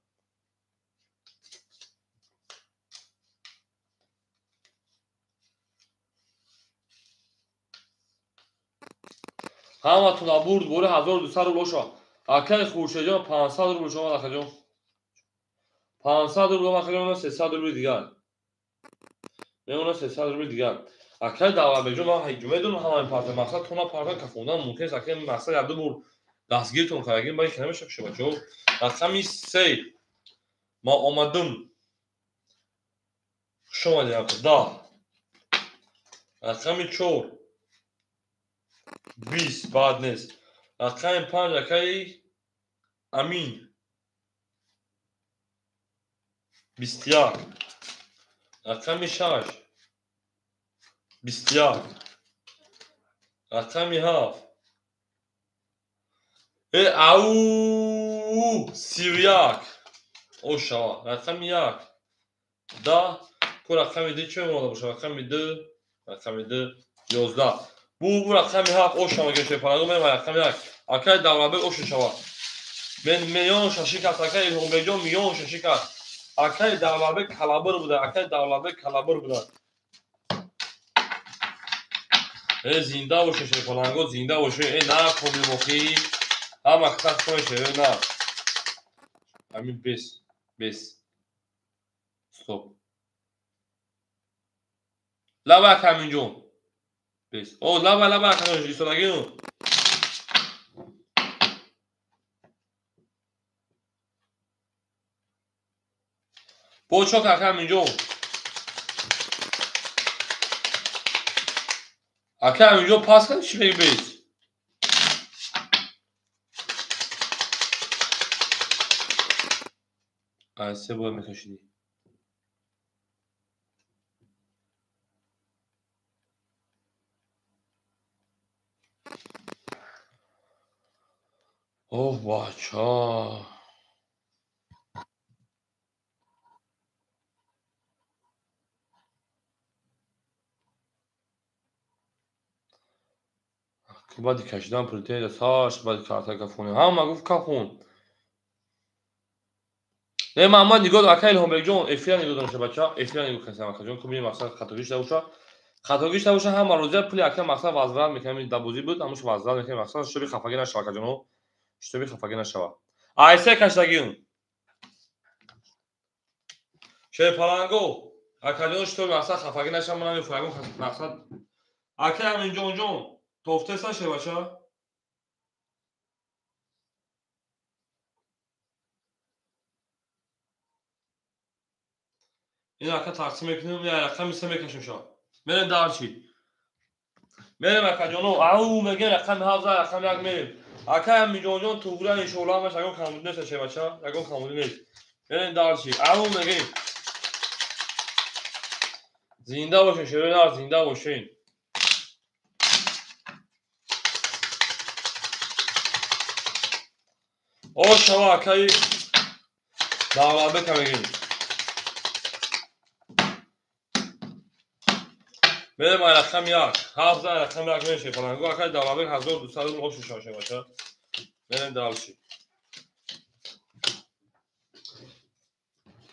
ҳаматон абурд бори 1200 рубл шо. Акаи Хуршедҷон 500 рубл шо акаҷон. 500 рубл акаҷон 300 рубл дигар. мемона 300 рубл дигар. Акаи Давлатбекҷон ман ҳеҷ медонам ҳамаи партия мақсад тона партия кафондан мумкин аст акаи мақсад як ду бор дастгиртон кардагин ба ин намеша куши бачаҳо. Рақами 3 ма омадам. Хуш омадем. 10. Рақами 4 20 баъд нест. Рақами 5 акаи Амин 21. Рақами 6 21. Рақами 7 ау 31. ошава. Рақами 1 10. ку рақами 2 чӣ мемонда боша? Рақами 2 рақами 2 11. бу рақами 7 ошава гешепараго мема рақами 1. акаи Давлатбек оша шава. мен миллион шашикас акаи Илҳомбекҷон миллион шашикас. акаи Давлатбек калабр буда. Акаи Давлатбек калабр буда. зинда боше шерпаланго зинда боше. на комилмохӣ ҳама кас хонеше на. Амин бес стоп. лаба каминҷон бес. о лаба каминҷон истодагину. почок акаминҷон. акаминҷон пас кад чӣ меги бес. се бояд мекашидӣ. оҳ бача. баъди кашидан пултеда саш баъди карта кафони ҳама гуфт кафон. не Маҳмад нигоҳ акаи Илҳомбекҷон эфира нигоҳ донуша бача. эфира нигоҳ касам акаҷон ку бинем мақсад хатогишта боша. хатогишта боша ҳама розия пули ака мақсад возврат мекунем. дабозӣ буд амуш возврат мекунем. мақсад шуби хафагӣ нашава акаҷоно. шуби хафагӣ нашава. айсе кашидагиён. шерпаланго акаҷон шуби мақсад хафагӣ нашава ман намефаҳмам мақсад. акаи Аминҷонҷон тофтеса шебача. ин ака тақсим мекунем. я рақами 3 мекашем шо. мерем дарчи. мерем акаҷоно. ау мегем рақами 7 рақами 1 мерем. акаи Аминҷонҷон тугра иншоалло ҳамаш ягон камбуд нест шебача. ягон камбуд нест. мерем дарчи. ау мегем. зинда бошен шерӯи нар зинда бошен. ошава акаи Давлатбек мегем. мерем ай рақами 1 7 рақами 1 меше фаланго акаи Давлатбек 1200 рубл ош шоше баша. мерем далши.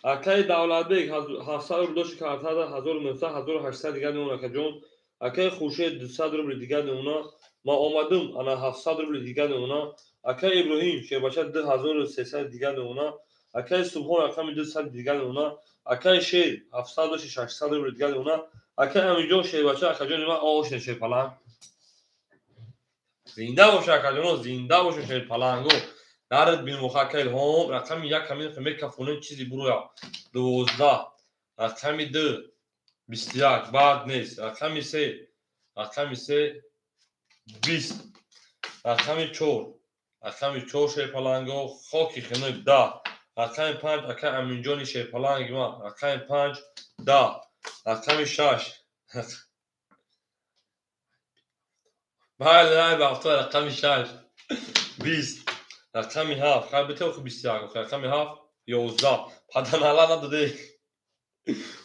акаи Давлатбек 700 рубл дошти картада 1900 1800 дигар мемон акаҷон. акаи Хуршед 200 рубл дигар мемона. ма омадам ана 700 рубл дигар мемона. акаи Иброҳим шербача 2300 дигар мемона. акаи Субҳон рақами 200 дигар мемона. акаи Шер 700 дошти 600 рубл дигар мемона. акаи Аминҷон шербача акаҷон нима ошне шерпаланг. зинда боша акаҷоно зинда боша шерпаланго. дард бинмоха акаи Илҳом рақами 1 камин мекафонем чизи буроя 12. рақами 2 21 баъд нест. рақами 3 20. рақами 4 шерпаланго хоки хунук 10. رقم 5 اکای امینجان شیپالنگ ما رقم 5 10 رقم 6 بله بافتاد رقم 6 20 رقم 7 خیلی بهتر که 20 رقم 7 11 پدن الان نداده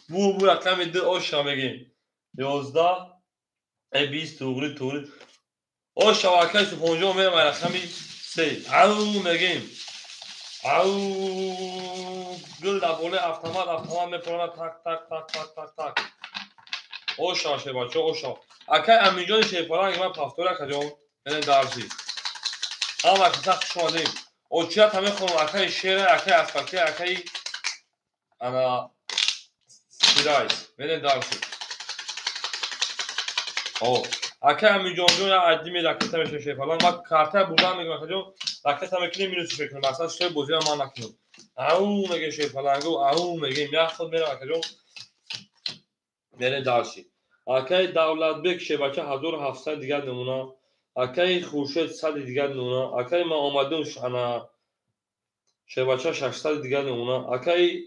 بو رقم 2 اوشا میگیم 11 20 توغری اوشا واکای سپونجو میرم رقم 3 او میگیم او گل دبوله автомат میپرونه تک اوشا شه بچه اوشا اکای امینجان شیپالنگ من پافتوره کجام یعنی دارسی اما که شما دیم اوچیات همه خونم اکای شیره اکای اسپاکی اکای انا سیرایس یعنی دارسی او اکای امینجان یا عدیمی رکت میشه شیپالنگ ما کارته بودم میگم کجام رکت هم کلی مینوسی فکر کنم مثلا شی بوزی ما نکنم او میگه شیپالنگ او میگه میاد خود میره کجام یعنی دارسی اکای دولتبک شبکه 1700 دیگر نمونه اکای خورشید 100 دیگر نمونه اکای ما اومدم انا شبکه 600 دیگر نمونه اکای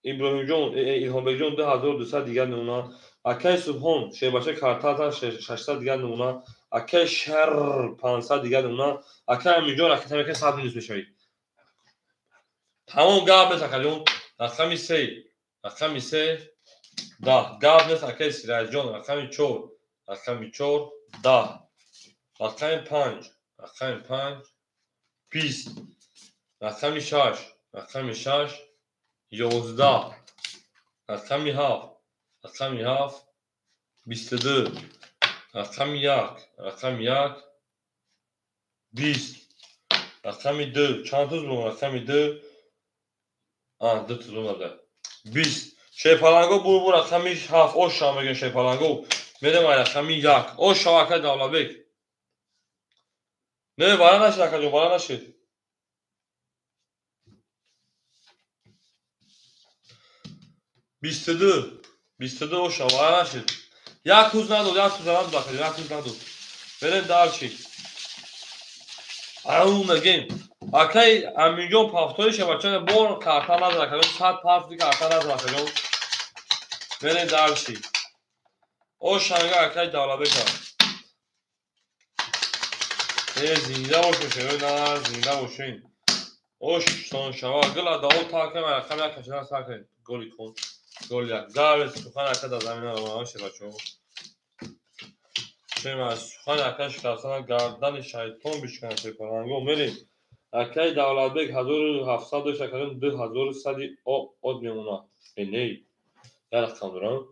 ابراهیم جون ایلهام بک جون 2200 دیگر نمونه اکای سبحان شبکه کارتا 600 دیگر نمونه اکای شهر 500 دیگر نمونه اکای امینجان رکت که 100 نیست بشوی تمام گاب نت اکجون رقم 3 10 گاب نت اکای سیراج جون رقم 4 10 رقم 5 20 رقم 6 11 رقم 7 22 رقم 1 20 رقم 2 چند توز بلون رقم 2 دو توز بلون 20 شیپالنگو بو رقم 7 اوشا میگن شیپالنگو میدم رقم 1 اوشا اکای دولتبک نه بالا نشد اکجون بالا نشد 22 اوشا بالا نشد یک توز ندود یک توز ندود بریم دارچی او میگیم اکای امینجان پافتوری شبچه بور کارتا نداره کجون 100 پافتی کارتا نداره کجون بریم دارچی او شنگه اکای دولتبک زنده باشین نه زنده باشین اوش سون شما گل داو تا که من رقم یک کشیدن سر کنید گلی کن گل یک گل سخن اکد از زمین رو باشه بچه چه از سخن اکش کسان گردن شیطان بشکنه شیپالنگو میریم اکای دولتبک 1700 داشت کردن 2100 آد میمونه نه یک رقم دارم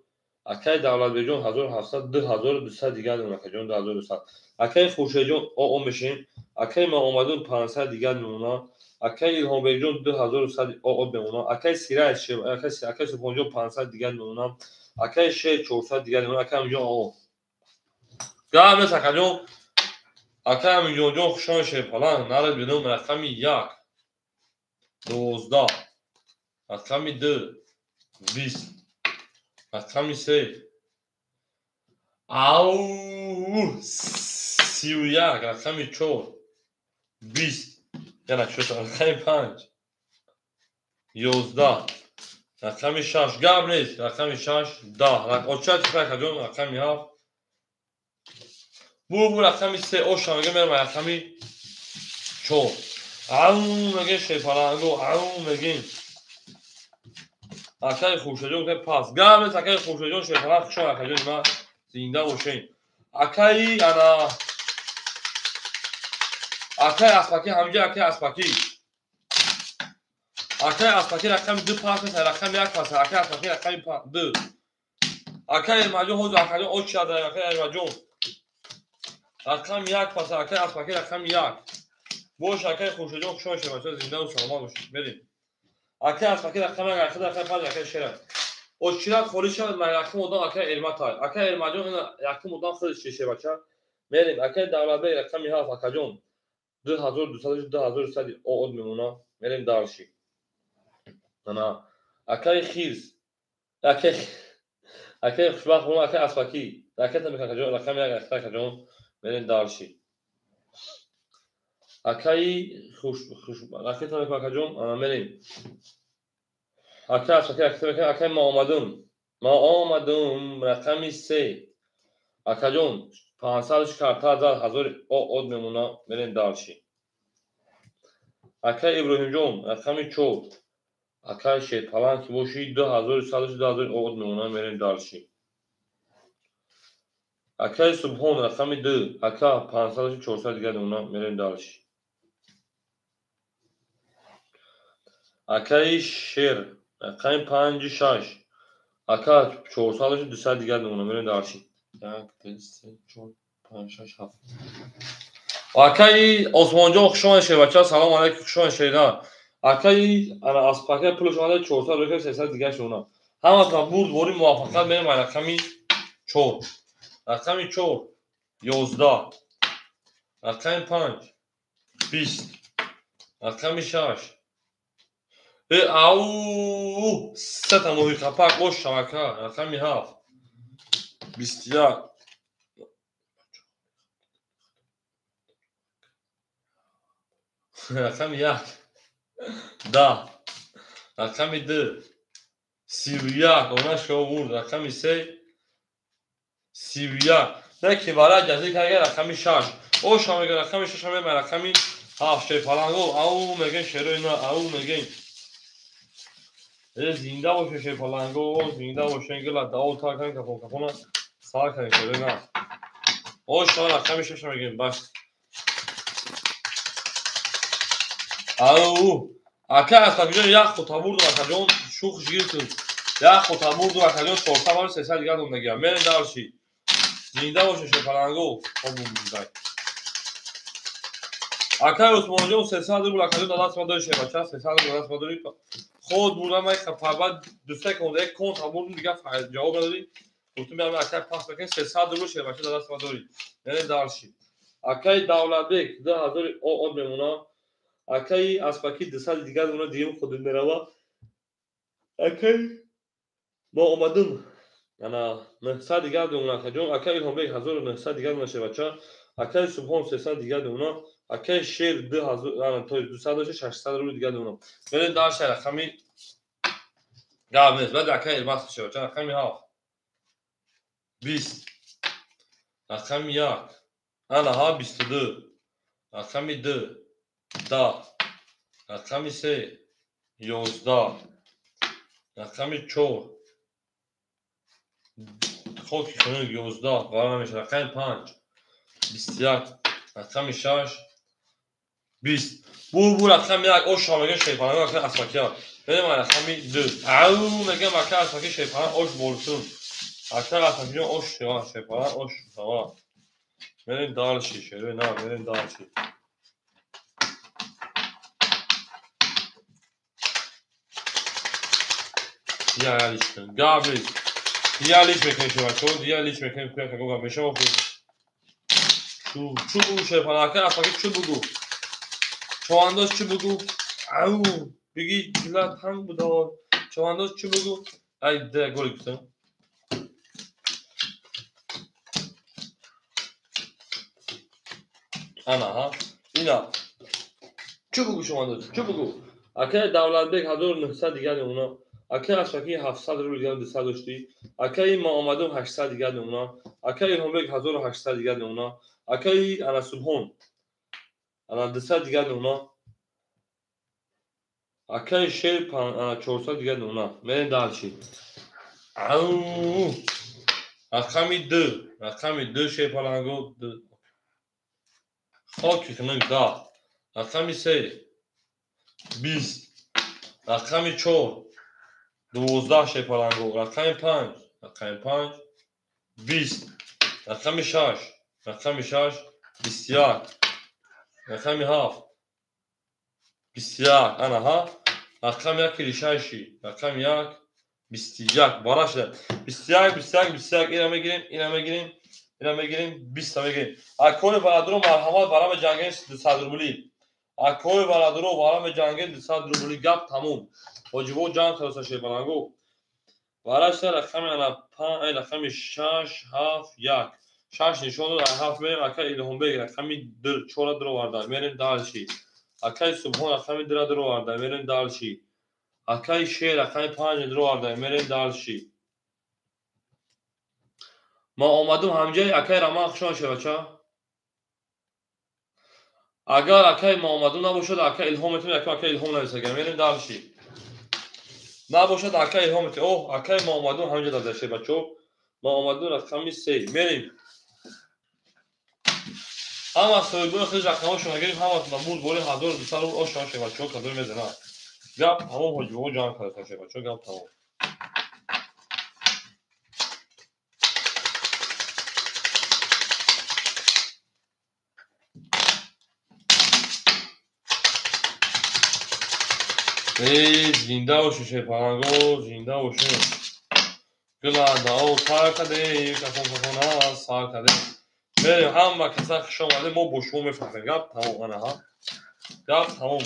اکای دولتبک جون 1700 2200 دیگر میمونه که جون 2200 اکای خورشید جون او میشین اکای ما اومدون 500 دیگر میمونه اکای ایلهام بک جون 2100 آد میمونه اکای سیراج اکای سپون جون 500 دیگر میمونه اکای شه 400 دیگر میمونه اکای جون او گام نس اکای جون اکای امینجان جون خوشان شیپالنگ نرد بدون رقم 1 12 رقم 2 20 رقم 3 او 31 رقم 4 20 یعنی شد رقم 5 11 رقم 6 گاب نیست رقم 6 10 اوچه چه کجون رقم 7 بو رقم 3 او شامگه میرم رقم 4 او میگه شیپالنگو او میگه اکای خوشجون که پاس گاب نیست اکای خوشجون شیپالنگ شو اکجون ما زنده باشین اکای انا اکای اسپاکی همجا اکای اسپاکی رقم 2 پاس رقم 1 پاس اکای اسپاکی رقم 2 اکای ارماجون حوز اکای اوچ داره اکای ارماجون رقم 1 پاس اکای اسپاکی رقم 1 بوش اکای خوشجون شو شه بچا زنده و سلامت باشید بریم اکای اسپاکی رقم 1 رقم 5 اکای شیره اوچیرا خوری شد من رقم مدام اکای ارماتای اکای ارماجون رقم مدام خودش شه بچا بریم اکای دولتبک رقم 7 اکاجون 2200 او میمونه میریم دارشی انا اکای خیز اکای خوشبخت بودم اکای اسپاکی رکت میکنه کجون رقم 1 اکای کجون میریم دارشی Akay خوش رکت کاکاجون بریم. akay ما آمدم رقمی 3 akajون 500 karta zar hazır o od memuna بریم دارشی. akay ابراهیم جون رقمی 4 akay شید falan ki boşu 2100 o od memuna بریم دارشی. akay subhon رقمی 2 akay 500 دیگر memuna بریم دارشی. akay شیر رقمی 5 akay 400 دیگر memuna بریم دارشی. 1 2 3 4 5 6 7 акай осмонҷон хушонеше бача салом алейкум хушонешеда акай ана аспака пулшонада 400 рӯка 300 дигар шуна ҳаматон бурд бори муваффақият мерем рақами 4 рақами 4 11 рақами 5 20 рақами 6 ау сата муҳиқапак ош шавака рақами 7 21 рақами 1 10 рақами 2 31 ona şovur raqami 3 31 ne ki vara cazı karga raqami 6 o şamega raqami 6 şamega raqami 7 şey falan o au megen şeroyna au megen zinda o şey falan o zinda o şengela dao takan kapona sağ kan şeroyna o şama raqami 6 şamega baş au aka asabjon yaq xotabur raqajon şux girtu yaq xotabur raqajon sortavar 300 digar ondagam men darshi zinda boشه شفرنگو خوب می‌ذای akay osmonjon 300 rubl raqajon dast ma dorish bacha 300 rubl dast ma dori خود بودم یک فقط دوسته کنده یک کانت همون دیگه جواب نداری گفتم بیام akay پاس بکن 300 rubl شه بچه دست ما داری یعنی دارشی akay davlatbek 10000 o od memuna akay aspaki 200 دیگر اون دیگه خود میروا akay ما اومدم انا 900 دیگر اون akay akay همبek 1900 دیگر نشه بچه akay subhon 300 دیگر اون akay شیر 2000 انا تو 200 600 رو دیگر اون بریم داش رقمی گامز بعد akay الباس شه بچه رقمی 7 20 رقمی 1 انا ها 22 رقمی 2 10 رقمی 3 11 رقمی 4 خاکی کنه 11 قرار میشه رقم 5 21 رقم 6 20 bu رقم یک او شامگه شیپانه رقم اسمکیا بریم رقم 2 او میگم رقم اسمکی شیپانه اوش بولسون رقم اسمکی اوش شیپانه اوش سوا بریم دارشی شروع نه بریم دارشی یا لیش کن گابریز یا لیش میکنی شما چون یا لیش میکنی که گوگا میشه چو شیپانه رقم اسمکی چو بگو چوانداز چی بگو او بگی جلت هم بودار چوانداز چی بگو ای ده گوری کتن انا ها اینا چی بگو چوانداز چی بگو akay davlatbek 1900 دیگر اونا akay asfaki 700 رو دیگر 200 داشتی akay ما آمدم 800 دیگر اونا akay همبek 1800 دیگر اونا akay انا subhon انا 200 دیگر اونا akay şer 400 دیگر اونا من دالشی او رقمی 2 رقمی 2 şey palango خاکی کنه 10 رقمی 3 20 رقمی 4 12 şey palango رقمی 5 رقمی 5 20 رقمی 6 رقمی 6 21 رقمی 7 21 انا ها رقم 1 کلیشاشی رقم 1 21 باشه 21 21 21 اینم بگیریم 20 تا بگیریم اکول بلادرو مرحمت برام جنگل 200 روبلی اکول بلادرو برام جنگل 200 روبلی گپ تموم واجبو جان خلاص شه بلنگو براش رقم انا 5 رقم 6 7 1 6 نشون داد هفت میریم اکای الهام بگ رقمی در 4 در آورده میریم دالشی اکای سبحان رقمی در آورده میریم دالشی اکای شیر رقمی 5 در آورده میریم دالشی ما اومدم همجای اکای رما خشون شه بچا اگر اکای ما اومدم نباشد اکای الهام میتونه اکای الهام نویسه میریم دالشی نباشد اکای الهام میتونه اوه اکای ما اومدم همجا داده شه بچو ما اومدم رقمی 3 میریم همه سویبون خیلی رقماشو نگیریم همه بود بولی 1200 رو آشنا شه بچو کدوم میزنه گپ تمام حجبه جان کرده شه بچو گپ تمام زنده و ششه پرنگو زنده و شو گلنده و سر کده کسان کسان سر کده بریم هم و کسان خش آمده ما با شما میفهمیم گپ تمام آنه ها گپ تمام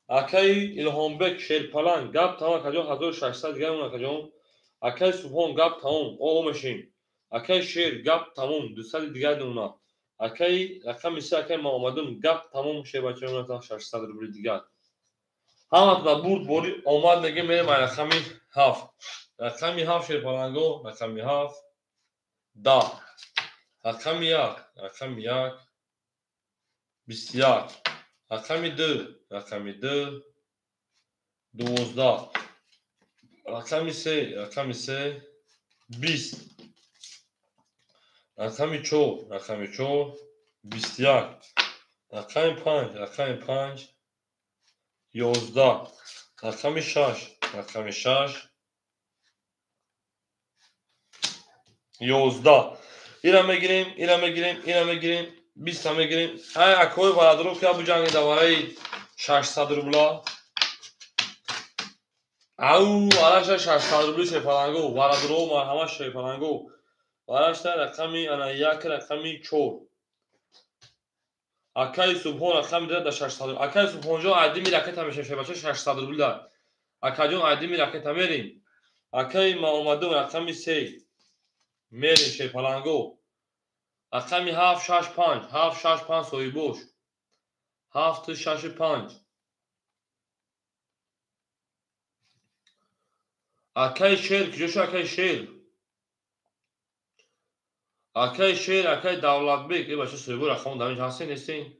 اکای الهام بک شیر پلنگ گپ تمام کجا 1600 گرم کجا اکای سبحان گپ تمام او ماشین اکای شیر گپ تمام 200 دیگه دونا اکای رقم 3 اکای ما اومدم گپ تمام شه بچه اون تا 600 روبل دیگه همه تا برد بوری اومد میگه میرم رقمی 7 رقمی 7 شیر پلنگو رقمی 7 دا رقمی 1 رقمی 1 21 رقمی 2 رقمی 2 12 رقمی 3 رقمی 3 20 رقمی 4 رقمی 4 21 رقمی 5 رقمی 5 11 رقمی 6 رقمی 6 11 اینا میگیریم اینا میگیریم اینا میگیریم 20 تا میگیریم های اکوی برادرو که ابو جنگ دواره 600 روبلا او آرش 600 روبلی شه پلنگو برادرو مرحمت شه پلنگو آرش رقمی انا یک رقمی 4 اکای سبحان رقم داد 600 اکای سبحان جو عادی می رکت همیشه شه بچه 600 روبل داد اکای جون عادی می رکت میریم اکای ما اومدم رقمی 3 میریم شه پلنگو رقمی 7 6 5 7 6 5 سوی بوش 7 6 5 اکای شیر کجاش اکای شیر اکای شیر اکای دولت بیگ ای بچه سوی بو رقم دامین هستی نیستین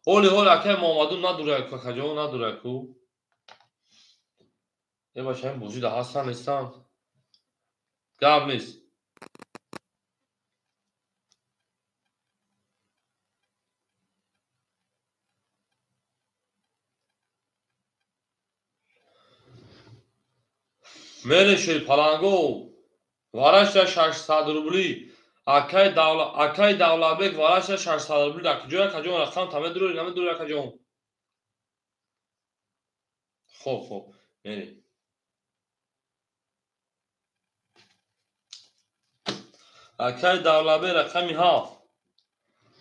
اولی هول اکای ما اومدم ندوره که کجا ندوره کو ای بچه هم بوزی ده هستن نیستن گاب نیست میریم شیر پلنگو وارش 600 روبلی اکای دولت بیگ وارش 600 روبلی در کجا رقم تمام دروری نمیدوره کجا خب میریم اکای دولت بیگ رقمی 7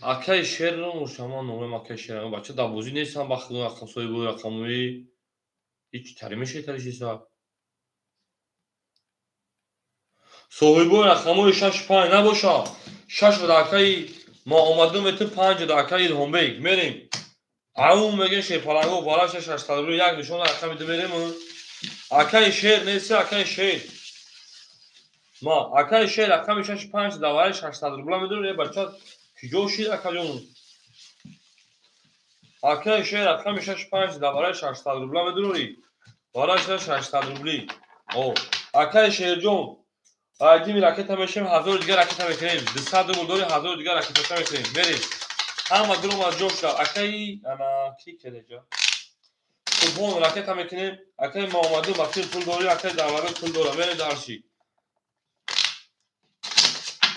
اکای شیر رو شما نومه اکای شیر بچه دابوزی نیستم بخدون رقم سوی بو رقموی هیچ تریمه شیطانی صاحب صاحبو رقموی 6 5 نباشه 6 دکای ما اومدم تو 5 دکای الهام بیگ میریم اون میگه شه پلنگو بالاش 600 رو یک نشون رقم دو میریم اکای شیر نیست اکای شیر ما اکای شیر رقم 6 5 دوای 600 رو میدونه بچه کجا شیر اکاجون اکای شیر رقم 6 5 دوای 600 رو میدونی بالاش 600 روبلی او اکای شیر جون عادی می راکت میشیم 1000 دیگه راکت میکنیم 200 روبل داری 1000 دیگه راکت میکنیم بریم همه درو ما جوش دار اکای انا کی کده جا سبحان راکت میکنیم اکای ما اومدیم وقتی پول داری اکای دعوت پول داره میره دارشی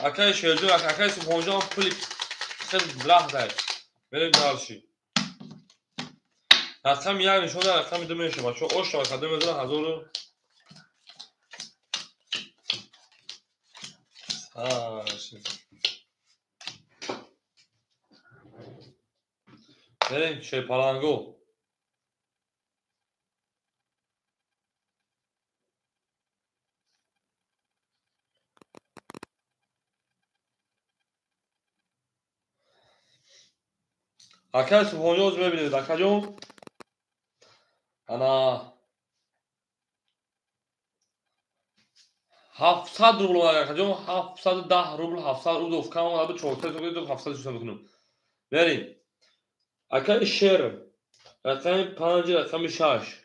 اکای شیر جون اکای سبحان جان پول خیلی راه داره میریم دارشی رقم یک نشون داره رقم دو میشه بچه اوش تا کدوم میذاره 1000 بریم شیر پلنگو Akay Subhanjoz ببینید اکا جون انا 700 روبل اومد اکا جون 710 روبل 700 روبل کم اومد 400 تو 700 بکنم بریم اکای شیر رقم 5 رقم 6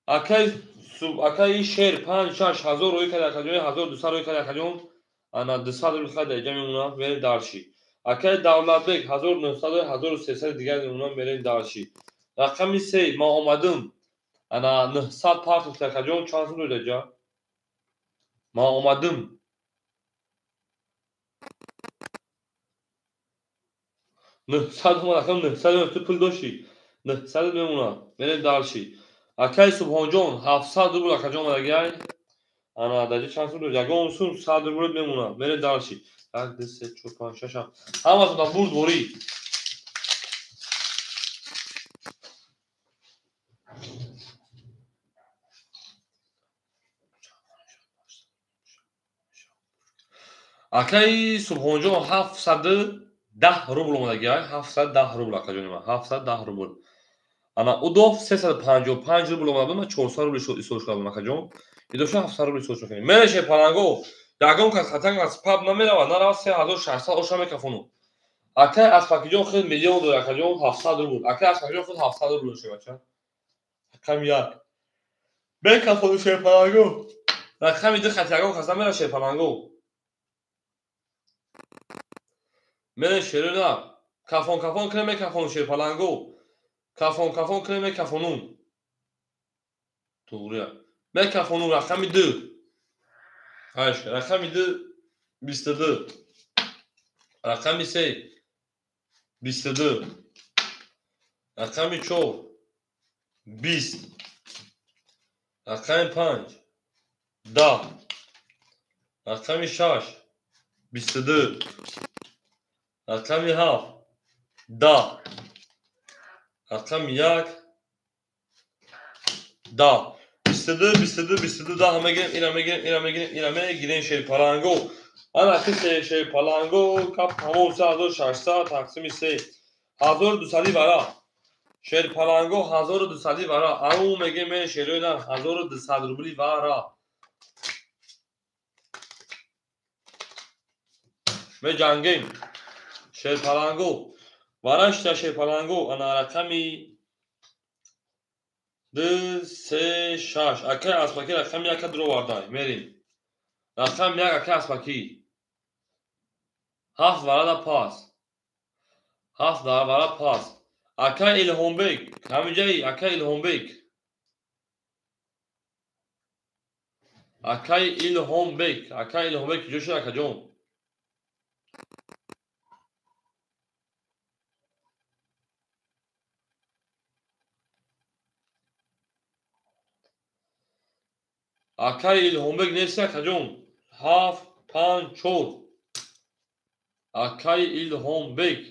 اکای شیر 5 6 1000 روی کرد اکا جون 1200 روی کرد اکا جون انا 200 روبل خرید اینجا میمونه بریم دارشی اکای دولت بک 1900 1300 دیگه میمونه بریم دارشی رقم 3 ما اومدم انا 900 پارت اکا جون چانس رو جا ما اومدم 900 اومد رقم 900 تو پول داشتی 900 میمونه بریم دارشی اکای صبحان جون 700 روبل اکا جون اومد انا داجی چانس رو جا گم سون 100 روبل میمونه بریم دارشی 1 2 3 4 5 6 همه تا برد بوری اکای صبحان جون 710 روبل اومد 710 روبل اکا جون من 710 روبل انا удов 355 рубл омадам ва 400 рубли шуд исош кардам акаҷон идоша 700 рубли исош мекунем мереше паланго ягон кас хатанг аз паб намерава нарава 3600 оша мекафону акай аспакиҷон худ миллион дор акаҷон 700 рубл акай аспакиҷон худ 700 рубл оша бача акам як мекафону ше паланго рақами ду хат ягон кас намера ше паланго мереше рӯна кафон кафон кре мекафону ше паланго кафон кафон кре мекафонум туғрия мекафонум рақами ду аш рақами ду 22 рақами 3 22 рақами 4 20 рақами 5 10 рақами 6 22 рақами 7 10 рақами 1 10 22 22 22 10 мегирем ина мегирем ина мегирем ина мегирем шер паланго ана кисе шер паланго кап ҳамон 3600 тақсими 3 1200 бара шер паланго 1200 бара ану мегем мен шеройна 1200 рубли бара ме ҷангем шер паланго барашта шер паланго ана рақами 2 3 6 акай аспаки рақами 1 дро вардай мерим рақами 1 акай аспаки 7 варада пас 7 варада пас акай илҳомбек ҳаминҷаи акай илҳомбек акай илҳомбек ҷо шуд акаҷон акай илҳомбек нест акаҷон 7 5 4 акай илҳомбек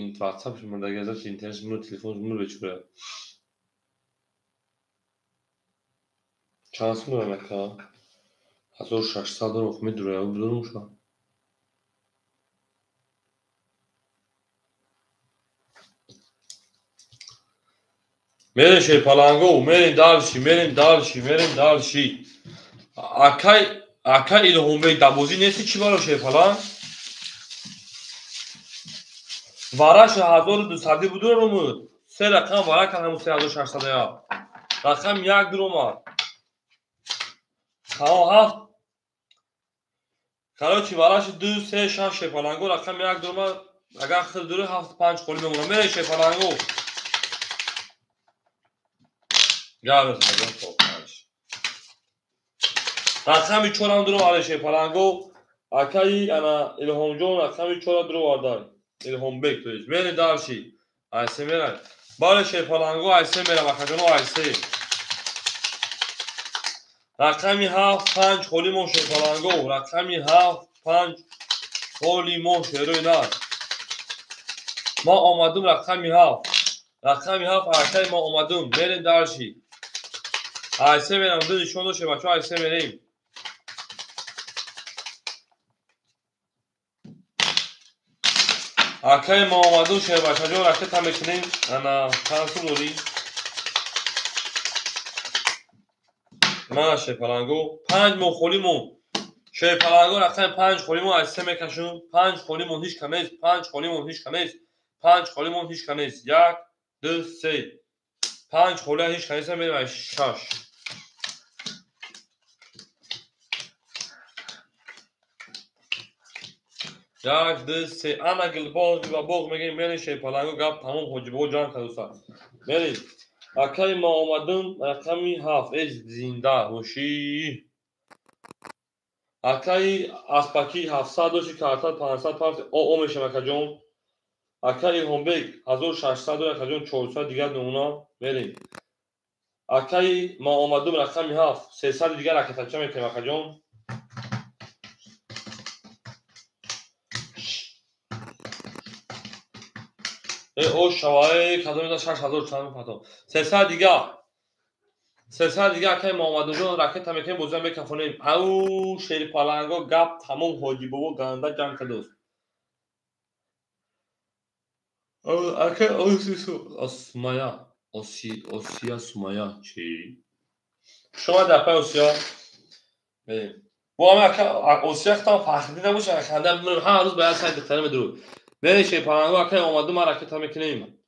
ин ватсап шумардаги азаш интернет шумар телефон шумар бечура чанд сум дорам ака 1600 дорам медура я дорам ша мерем шер паланго мерем далши акай илҳомбек дабозӣ нести чӣ бaro шер паланг вараш 1200 буdur омад се рақам вара кардам 3600 я рақам 1 дур омад ҳафт короче вараш 2 3 6 шер паланго рақам 1 дур омад агар хел дур 7 5 холи мемонам мерем шер паланго гавр рақами 4 дур омад шер паланго акай ана илҳомҷон рақами 4 дур вардай илҳомбек то есть мерем дарши айсе мерам бале шер паланго айсе мерам акаҷоно айсе рақами 7 5 холи мо шер паланго рақами 7 5 холи мо шерӯи на ма омадум рақами 7 акай ма омадум мерем дарши айсе мерам ду нишон доше бачаҳо айсе мерем Акаи мо омаду шебачаҷон ракета мекунем. Ана кансул дорӣ. Мана шепалангу 5 мо холимон. Шепалангу раками 5 холимон аз се мекашум. 5 холимон ҳеҷ кам нест. 5 холимон ҳеҷ кам нест. 5 холимон ҳеҷ кам нест. 1 2 3 5 холия ҳеҷ кам нест мерем аз 6. 1 2 3 ана гилбоз ба боғ мегем мерем шепалангу гап тамом ҳоҷибо ҷамъ кардуса. Мерем. Акаи мо омадум рақами 7 эз зинда бошӣ. Акаи аспаки 700 дошти карта 500 паф о мешава акаҷон. Акаи Илҳомбек 1600 дора акаҷон 400 дигар номуна мерем. Акаи мо омадум рақами 7 300 дигар ракетача мекунем акаҷон. о шаваи кадом 6000 чанд пато 300 дигар 300 дигар акаи мо омадум ракета мекунем бозам мекафонем. Ау шерпаланго гап тамом ҳоҷи бобо ганда ҷамъ кардааст. Акаи осмая осия сумая чи шумо дар пай осия мерем. бо ҳама осия хатам фахридӣ набошад ханда ҳар рӯз ба як сайт духтара медурӯ. мерем шерпаланго акаи омадум ракета мекунем.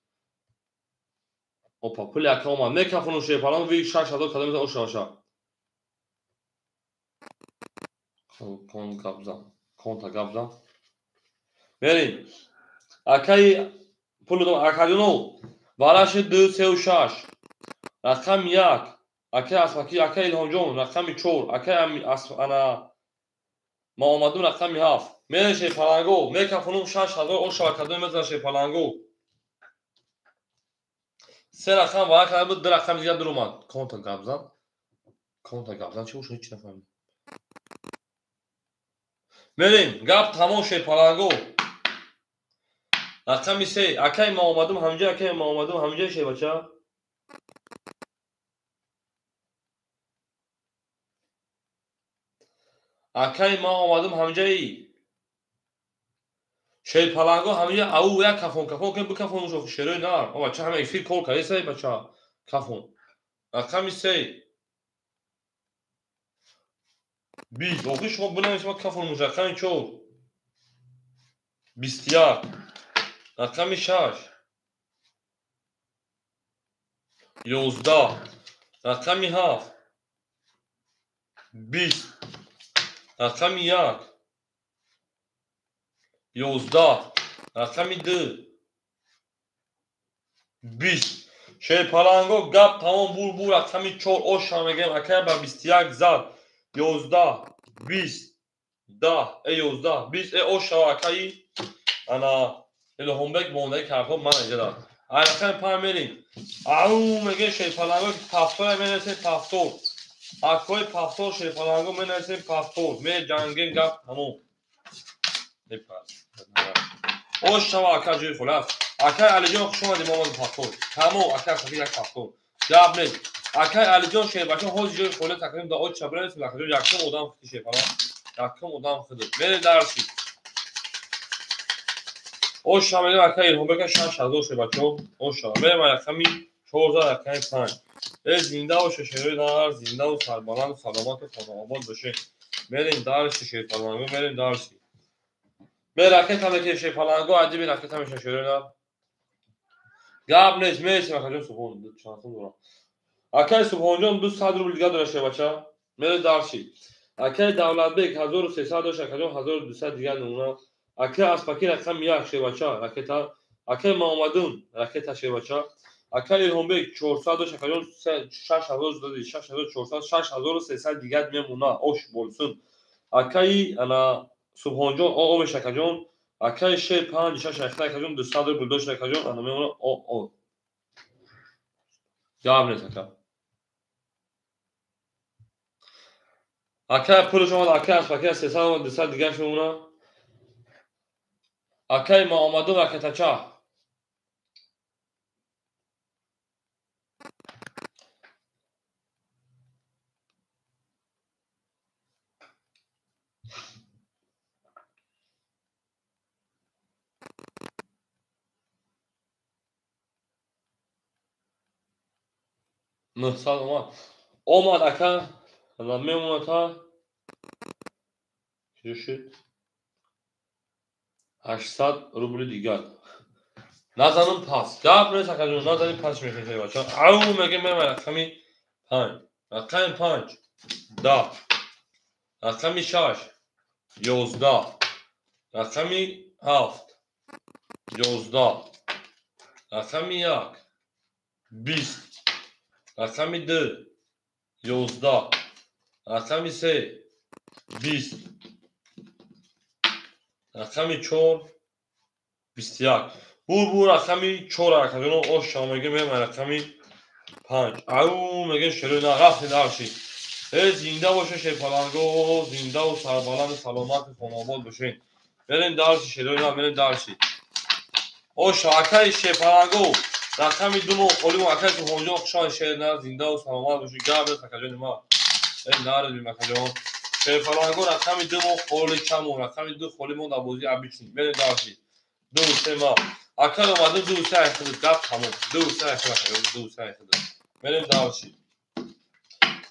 опа пули ака омад мекафонум шерпаланго ви 6000 кадом мезанам ошаша. конта габза мерем. акаи пулудум акадуно вараши 236 рақами 1 акаи аспаки акаи Илҳомҷон рақами 4 акаи ана мо омадум рақами 7 мерем шерпаланго мекафонум 6000 ошава кадом мезанам шерпаланго. се рақам ва акаи буд ду рақами дигар дуромад. конта габзан чи бошад ҳеҷ нафаҳмидам. мерем гап тамом шерпаланго рақами 3 акаи мо омадум ҳамҷа акаи мо омадум ҳамҷа шебача. акаи мо омадум ҳамҷаи шерпаланго ҳамҷа ау як кафон кен бикафонум шо шерои нар о бача ҳама эфир кор кардеса бача кафон. рақами 3 20 охир шумо бинависед кафонум рақами 4 21 рақами 6 11 рақами 7 20 рақами 1 11 рақами 2 20 шерпаланго гап тамом бур рақами 4 ошам мегем акая ба 21 зад 11 20 10 11 20 ошава акаи ана Илҳомбек мондаи картон менеҷера ай рақами 5 мерем. ау мегем шерпаланго пафтор менависем пафтор акои пафтор шерпаланго менависем пафтор меҷангем гап тамом. ошава ака ҷои хулаф акаи алиҷон хуш омадем омад пафтор тамом акаи сафи як пафтор гап нест. акаи алиҷон шербачон ҳози ҷои хулаф такрим да оч чабрас акаҷон якум одам хити шерпалан якум одам хидо мерем дарси ошава мегем акаи Илҳомбек 6000 шербачон ошава мерем рақами 14 рақами 5 зинда боше шерои нар зиндаву сарбаланду саломату хонобод боше мерем дарси шерпаланго мерем дарси мер ракета мекунем шерпаланго аҷиби ракета мешава шерои нар гап нест мерисем акаҷон субҳон чандсум дорам. акаи Субҳонҷон 200 рубл дигар дора шербача мерем дарси акаи Давлатбек 1300 дошт акаҷон 1200 дигар номуна акаи аспаки рақами 1 шербача ракета акаи мо омадум ракета шербача акаи Илҳомбек 400 дошт акаҷон 6000 6400 6300 дигар мемуна ош болсун акаи ана Субҳонҷон о меша акаҷон акаи шер 56 рахта акаҷон 200 рубл дошт акаҷон ана мемуна о гап нест ака акаи пулш омад акаи аспаки 300 200 дигар мемуна акаи мо омадум ракетача 900 اومد اکا الان میمونه تا چی شد 800 روبل دیگر نزنم پاس گپ نیست اکا جون نزنیم پاس میشه بچه او میگه من رقمی 5 رقم 5 10 رقم 6 11 رقم 7 11 رقم 1 20 رقم 2 11 رقم 3 20 رقم 4 21 بور رقمی 4 رقمی او شما میگه من رقمی 5 او میگه شروع نرفت داشتی زنده باشه شیپالانگو زنده و سربلند سلامت خانواد باشین بریم دارسی شروع نه بریم دارسی او شاکای شیپالانگو رقمی دومو خالی و اکای تو هونجا خوشان شیر نه زنده و سلامت باشین گابل تکجان ما این نارد بیم اکجان شیپالانگو رقمی دومو خالی کمو رقمی دو خالی مون دبوزی عبیچین بریم دارسی دو سه ما اکل اومده دو سه خود گپ تموم دو سه خود دو سه خود بریم دارسی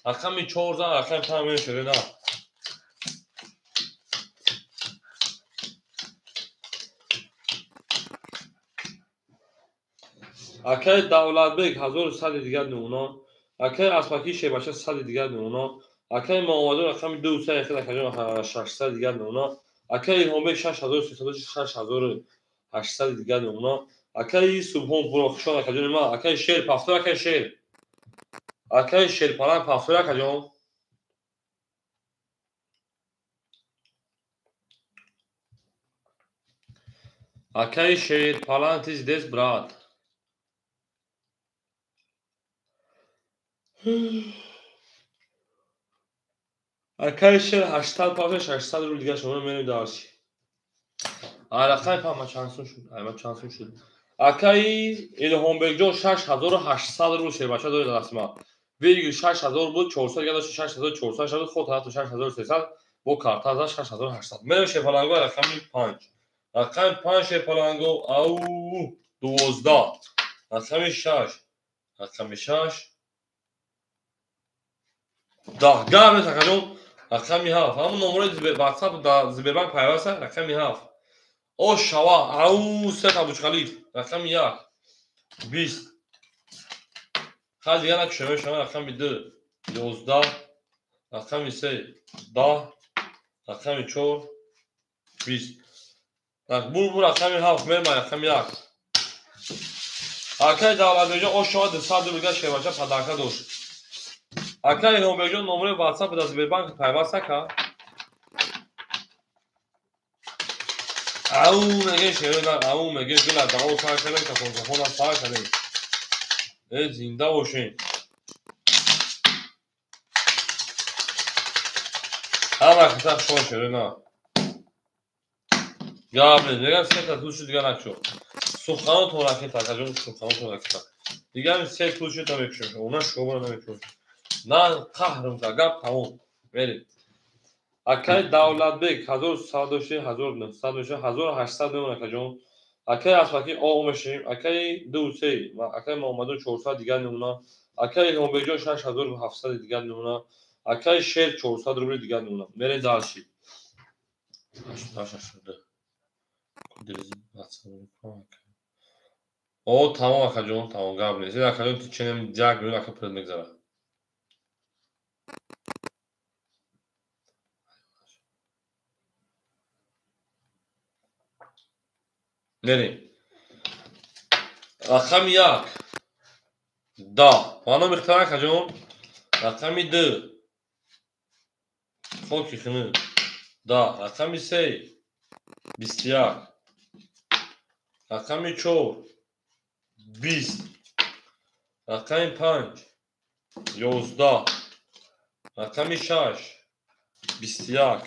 رقمی 14 رقم 5 شده نه اکای دولتبک 1100 دیگر نمونه اکای اسپاکی شیباشه 100 دیگر نمونه اکای محمدون رقم 2 3 خود اکای 600 دیگر نمونه اکای هومبک 6300 6800 دیگر نمونه اکای سوبهم پروخشان اکای ما اکای شیر پافتور اکای شیر پالان پافتور اکای اکای شیر پالان تیز دست برات اکای شیر 80 پافتور 600 رو دیگر شما میریم دارسی رقم 5 ما چانسون شد ما چانسون شد اکای الهام جو 6800 رو شه بچا داره دست ما ویرگول 6000 بود 400 دیگه داشت 6400 شد خود حتی 6300 با کارت ازش 6800 میره شپالانگو رقم 5 رقم 5 شپالانگو او 12 رقم 6 رقم 6 10 گام تکجون رقم 7 همون نمره واتساپ دا زبربان پیوسته رقم 7 او شوا او سه تا بوچ خلیف رقم 1 20 خال دیگه نک شما رقم 2 11 رقم 3 10 رقم 4 20 بور رقم 7 من رقم 1 اکای دولت بجا او شما 200 دیگه شواجه پداکا دوش اکای نو بجا نمره واتساپ دا زبربان پیوسته کا او میگه شما او میگه دل داو سر کنه که تلفن سر کنه زنده باشین همه کتاب شما شده نه گابل دیگه سه تا توش دیگه نکشو سخنان تو رکن تاکجون سخنان تو رکن دیگه همین سه توش تا میکشو اونا شما نمیکشو نه قهرم تا گپ تموم برید اکای دولت بک 1100 نمونه کجون اکای اسفاکی او مشیم اکای دو سه و اکای محمدون 400 دیگر نمونه اکای همبجو 6700 دیگر نمونه اکای شیر 400 روبل دیگر نمونه برید دارشید شده او تمام اکجون تمام گاب نیست اکجون تو چنم جاگ میون اکا پرد میگذاره بریم رقم 1 10 وانا میختار اکجون رقم 2 خوکی خنو 10 رقم 3 21 رقم 4 20 رقم 5 11 رقم 6 21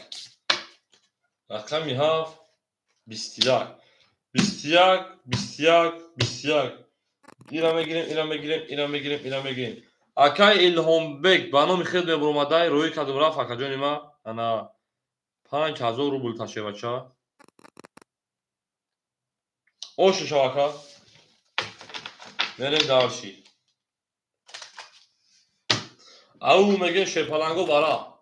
رقم 7 21 21 21 21 اینا بگیریم اکای الهام بک بانو میخواد به برومادای روی کدوم رفت اکجانی ما انا 5000 روبل تاشه بچه اوش شواکا بریم دارشی او میگه شیپالانگو وارا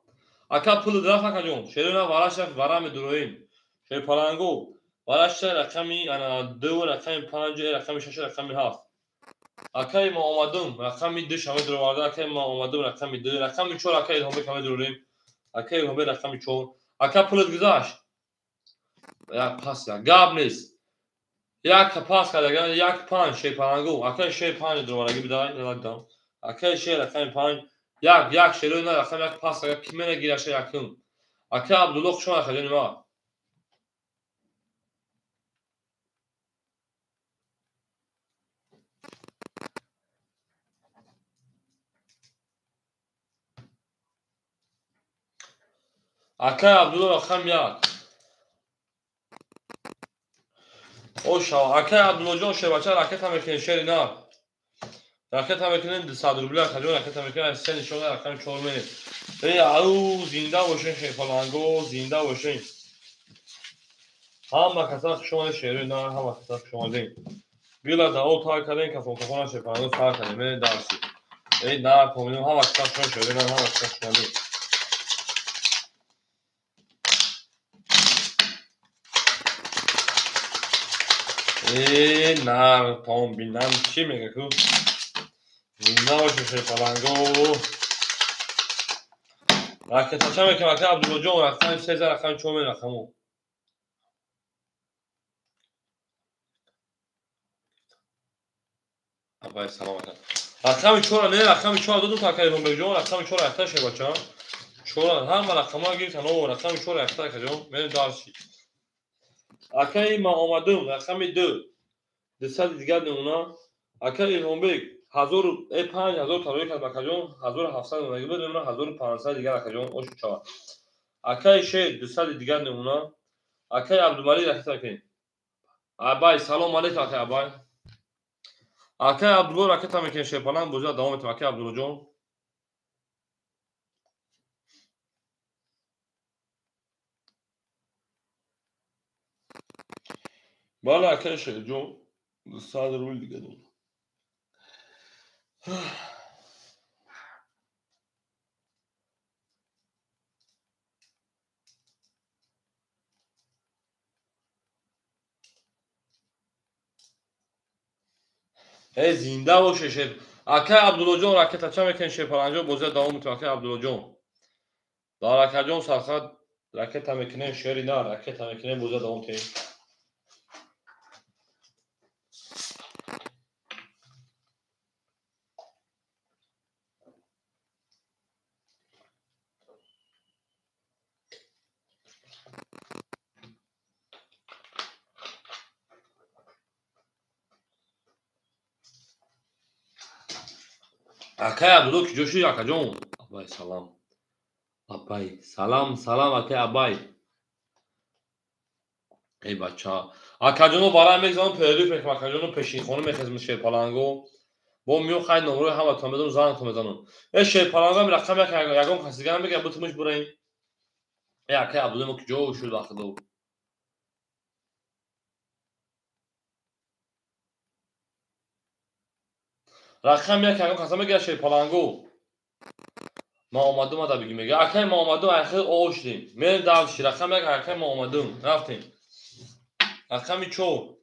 اکا پول درافت نکجون شیرونا وارا شرف وارا میدرویم شیپالانگو وارا شر رقمی انا دو رقمی 5 رقمی 6 رقمی 7 اکای ما اومدم رقمی 2 شما درو وارد اکای ما اومدم رقمی 2 رقمی 4 اکای هم کمی دروریم اکای هم رقمی 4 اکا پول گذاشت یا پاس یا گاب نیست یک پاس کرده یک 5 شیپالانگو اکای شی 5 درو وارگی بدای نلادم اکای شی رقمی 5 یک شیرونا رقم یک پاس کرده کمی نگیرشه یکم اکای عبدالله شما خجانی ما اکای عبدالله رقم یک او شما اکای عبدالله جان شه بچه راکت هم میکنین شری نه راکت هم میکنین صدر روبله خجان راکت هم میکنین سن شما رقم 4 منی ای او زنده باشین شیپالانگو زنده باشین هم کسا شما شری نه هم کسا شما دین بیلا دا او تا کردین که فون کنه شیپالانگو سر کنه من درسی ای نه کومینو هم کسا شما شری نه هم کسا شما دین ای نه تام بینم چی میگه کو زنده باشین شیپالانگو راکت هم میکنه اکای عبدالله جان رقم 3 رقم 4 منی رقمو ابای سلامت رقم 4 نه رقم 4 دو تا کاری بگم جون رقم 4 اختر شه بچا 4 هم رقم ها گیر کنو رقم 4 اختر کجا من دارشی اکای ما اومدم رقم 2 دسال دیگر نمونه اکای رومبک 5000 تا روی کد کجا 1700 نگه بدون 1500 دیگر کجا اوش 4 اکای شه دسال دیگر نمونه اکای عبدالملی رخت کن ابای سلام علیکم اکای ابای اکای عبدالله رکت میکنه شپالان بوجا دوام تو اکای عبدالله جون بالا اکای شه جون صادر ول دیگه دون ای زنده باشه شد اکای عبدالله جون رکت چه میکنه شپالانجو بوجا دوام تو اکای عبدالله جون دار اکای جون سرخد رکت میکنه شری نه رکت میکنه بوجا دوام تو اکای عبدالله کی جوشی اکای جون ابای سلام ابای سلام اکای ابای ای بچا اکای جون برای میگذارم پیری پک اکای جون پیشین خونه میخزم شپالانگو با میو خای نمره هم تا میدم زان تو میزنم ای شپالانگو می رقم یکم خسیگان بگه بتومش برین ای اکای عبدالله مو کی جو شد اخدو رقم یکم خسام بگه شپالانگو ما اومدم دا بگیم میگه اکای ما اومدم اخر اوشدیم من دال شی رقم یک اکای ما اومدم رفتیم رقم 4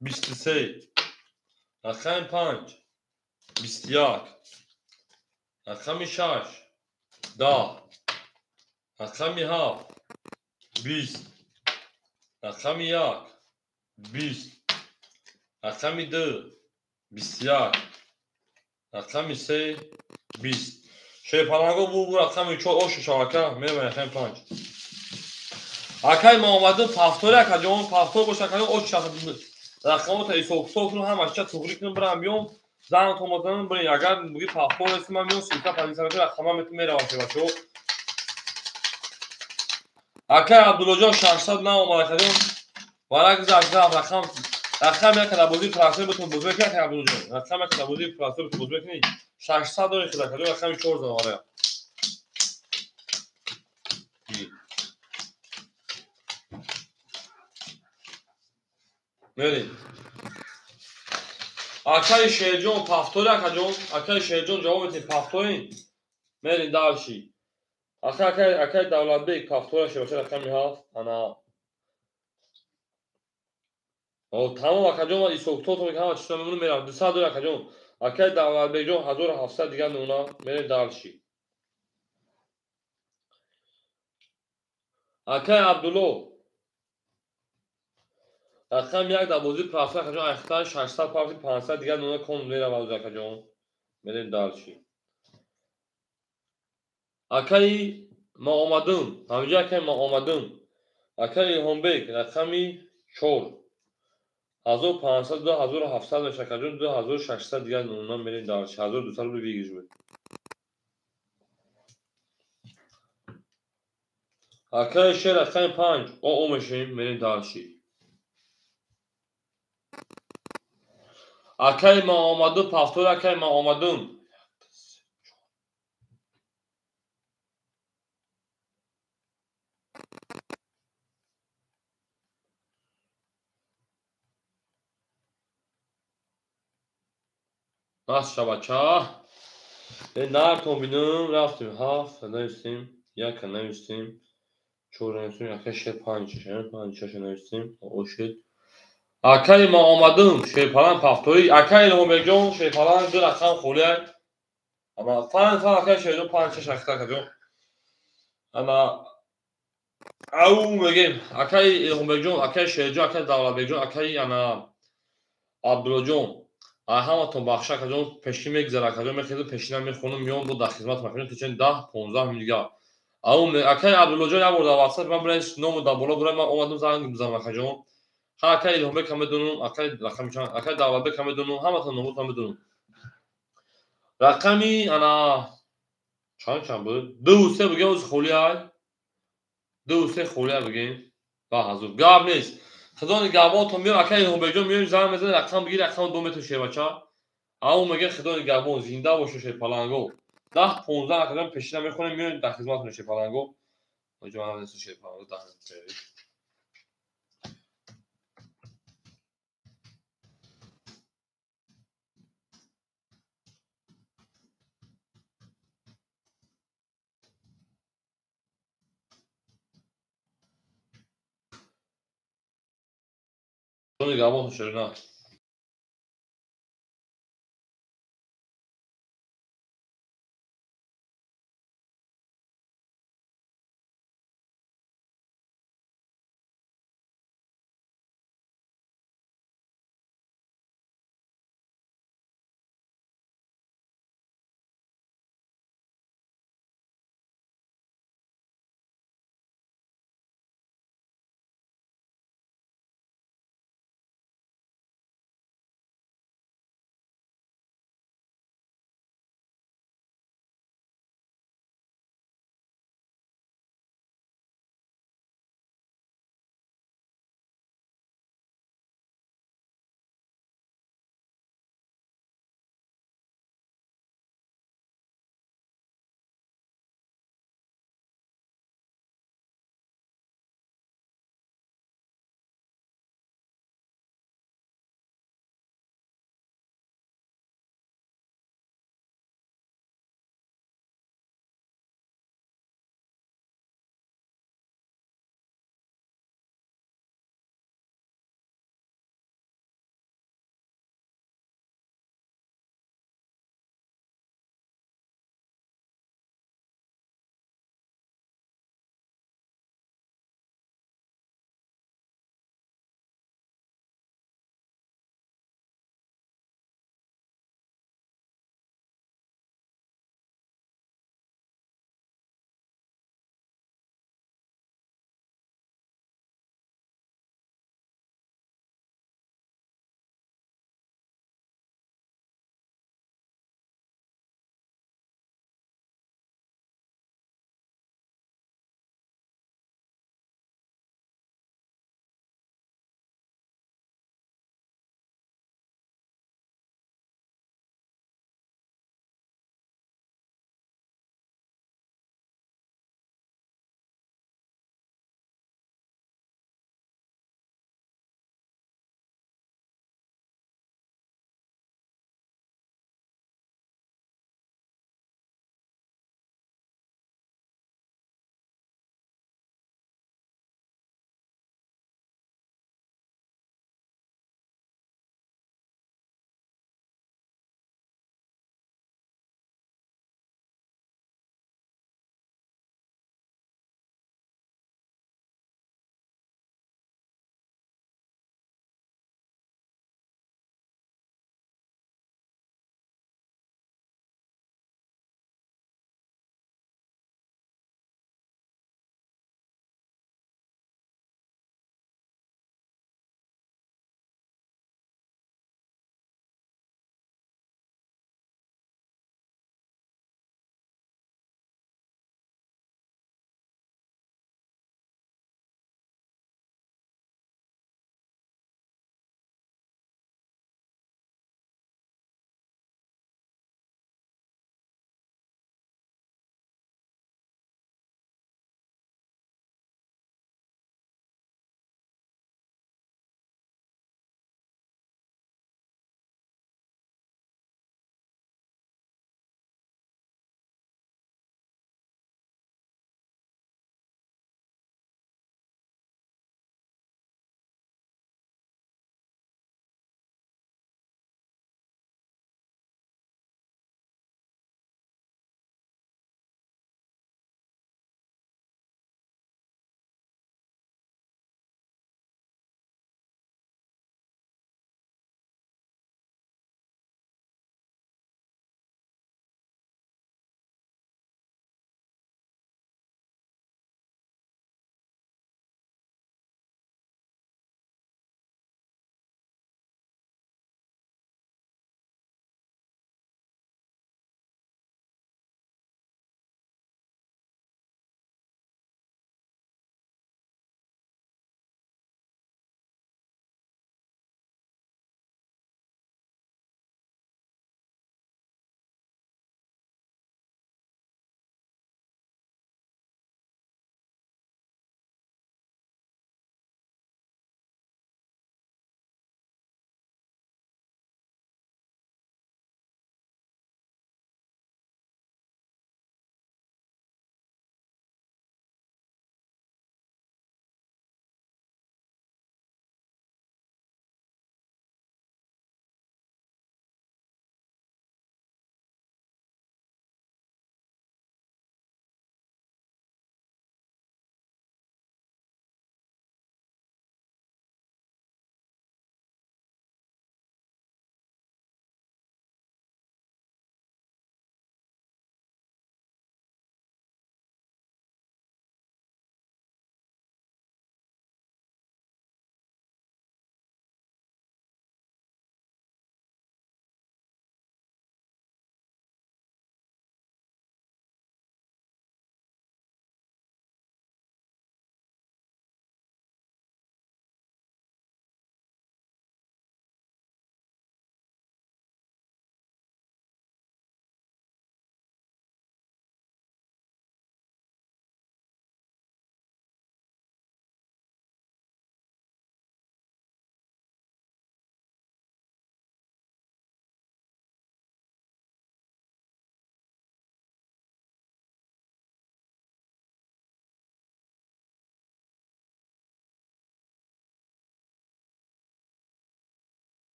23 رقم 5 21 رقم 6 10 رقم 7 20 رقم 1 20 رقم 2 21 رقم 3 20 شیپالانگو بو رقم 4 اوش شاکا میرم رقم 5 اکای ما اومدم پافتور اکا جون پافتور باشه اکا اوش شاکا رقم تا ایسوکتوف رو هم اشچا توگری کنم برم بیام زن تو مزنم بریم اگر بگی پافتور اسم من بیام سیکا پنی سمتی رقم هم میتون میره باشه بچو اکای عبدالله جان 600 نه اومد اکا جون وارا گذاشت رقم یک کلابوزی فرانسه بتون بزرگ کرد عبدالله جون رقم یک کلابوزی فرانسه بتون بزرگ کنی 600 داره خدا کنی رقم 4 زاره میریم акаи Шерҷон пафтори акаҷон, акаи Шерҷон ҷавоб медиҳед пафторин? Мерин дарши. Акаи Давлатбек пафтора шебача рақами 7. Ана тамом акаҷон ва исоктото ҳама чиза мемонад меравад. 200 дор акаҷон. Акаи Давлатбекҷон 1700 дигар мемона. Мерин дарши. акаи Абдулло рақами 1 дар бозии пафтори акаҷон ахтан 600 пафти 500 дигар мемона кон меравад акаҷон. Мерин дарши. акаи Маомадин ҳаминҷа акаи Маомадин акаи Илҳомбек рақами 4 1500 2700 мешакаҷон 2600 дигар мемона. Мерин дарши. 1200 рубли бигижбед. акаи Шер рақами 5 о мешавем. Мерин дарши. акаи Маомадин пафтори акаи Маомадин бас шабача нартон бинум рафтим 7 навистем 1 навистем 4 навистем акаи Шер 5 навистем ошед. акаи Маомадин шерпаланг пафтори акаи Илҳомбекҷон шерпаланг 2 рақам холияй. Ама фан акаи Шерҷон 5 шахта акаҷон. Ама ау мегем акаи Илҳомбекҷон акаи Шерҷон акаи Давлатбекҷон акаи ана Абдуллоҷон ҳаматон бахша акаҷон пешин мегзара акаҷон мехезу пешина мехонум миём бо дар хизмат акаҷон тичен 10-15 мин дигар. Ау акаи Абдуллоҷон як бор дар ватсап ман бурайс ному дар бола бурай ман омадам занг бизанам акаҷон. акаи Илҳомбекам медонум акаи рақами чанд акаи Давлатбекам медонум ҳаматон номутон медонум. рақами ана чанд буд 2 бигем оз холияй 2 холияй бигем ба ҳазур гап нест. худони нигаҳбонтон меом акаи Илҳомбекҷон меом занг мезанед рақам бигиред рақам дометон шербача. ау мегем худони нигаҳбон зинда боша шерпаланго 10-15 акаҷон пешина мехонем меоем дар хизматон шерпаланго. шерпаланго нигаҳбонтон шерина.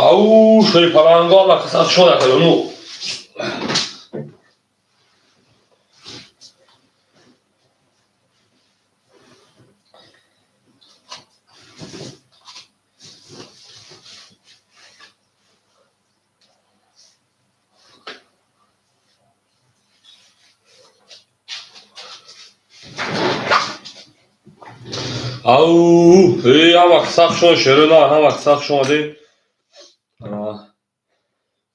Au, şöyle palanga bak kısa şöyle yapıyor onu. Au, ama kısa şöyle ama kısa şöyle.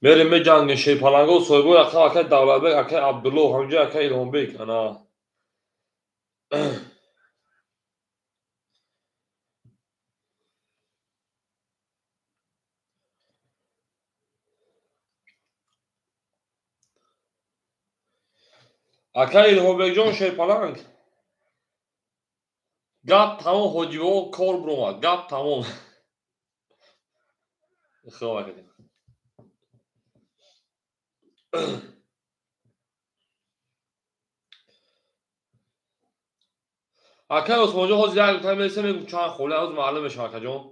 Benim mecanın şey palanga soybu akay Davlatbek akay Abdullah hamca akay İlham Bek ana. Akay İlham Bek John şey palang. Gap tamam hojivo kor broma gap tamam. Xava kedim. Akay Osmanjo hoz yak tam mesela çan khole az معلم şarkı John.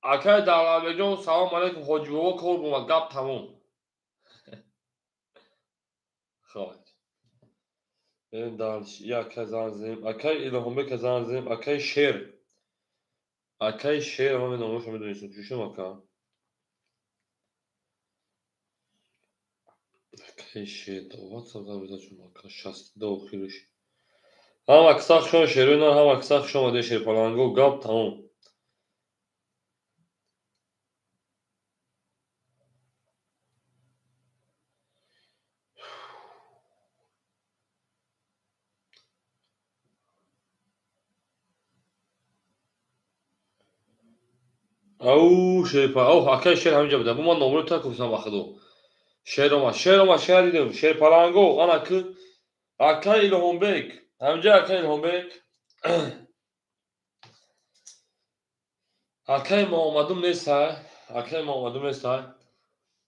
Akay Davlatbek John salam aleyküm hojivo kor broma gap tamam. Xava. Benim dalış ya kazanzım. Akay İlham Bek kazanzım. Akay şer. Akay şer ama ben onu şöyle dönüyorsun. Düşün bakalım. Akay şer. WhatsApp'da bir de cuma. Şast da okuyoruz. Ama kısa şon şerine ama kısa şon de şer palango gap tamam. Au şey pa. Au akay şer hamca bir de. Bu man nomuru takımsına bakıdı. Şer dedim. Şer palango ana kı. Akay İlham Bek. Hamca akay İlham Bek. Akay Muhammad'ım neyse. Akay Muhammad'ım neyse.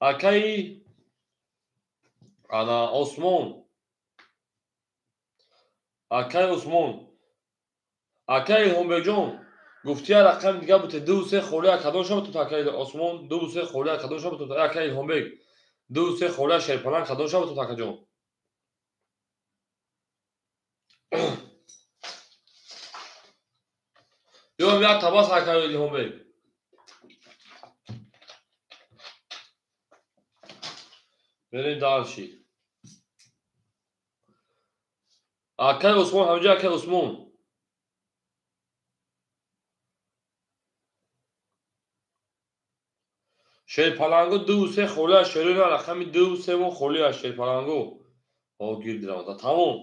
Akay ana Osman. Akay Osman. Akay İlham Bek John. گفتی رقم دیگه بوده 2 3 خوله کدوم شما تو تاکای آسمون 2 3 خوله کدوم شما تو تاکای هم بگ 2 3 خوله شیپلان کدوم شما تو تاکا جون یو بیا تباس تاکای هم بگ بریم دالشی اکای عثمان همجا اکای عثمان شیپلانگو 2 3 خوله شروع رقم 2 3 خوله شیپلانگو او گیر دیرم تمام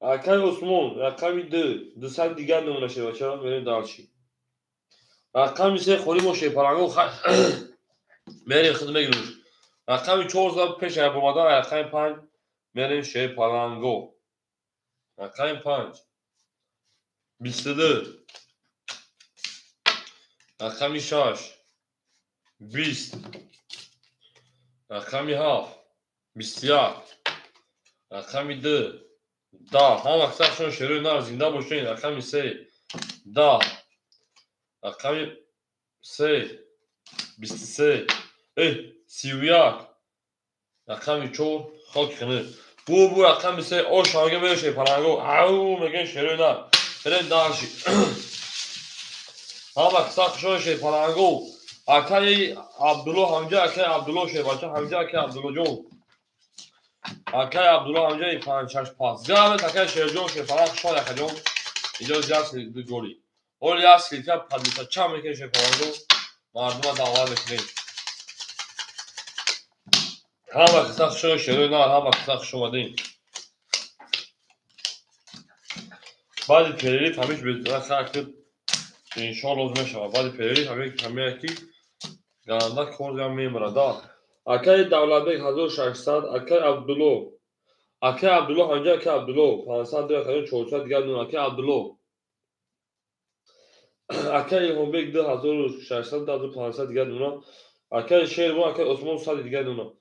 اکای عثمان رقم 2 200 دیگه نمونه شه بچا بریم دالشی رقم 3 خولی مو شیپلانگو بریم خدمت گلوش رقم 4 پیش بومادن رقم 5 بریم شیپلانگو رقم 5 22 رقم 6 20 رقم 7 21 رقم 2 10 هم اکثرشون شروع نار زنده باشین رقم 3 10 رقم 3 23 31 رقم 4 خاک خنه bu رقم 3 o şarkı böyle şey parango au megan şöyle na böyle darşı ama kısa şöyle şey parango akay Abdullah amca akay Abdullah şey baca amca akay Abdullah jo akay Abdullah amca falan çarş pas zahmet akay şey jo şey falan şöyle akay jo İcaz yazsın bir golü o yazsın ki padlisa çam megan şey parango marduma dava bekleyin ama kısa şöyle şöyle na ama kısa şöyle değil بعد پیری همیش به خاطر این شال روز میشه بعد پیری همه کی گاندا کردم میمردا اکای دولتبک 1600 اکای عبدالله همجا اکای عبدالله 500 دیگه خیلی 400 دیگه نون اکای عبدالله اکای همبک 2600 2500 دیگه نون اکای شیربون اکای عثمان 100 دیگه نون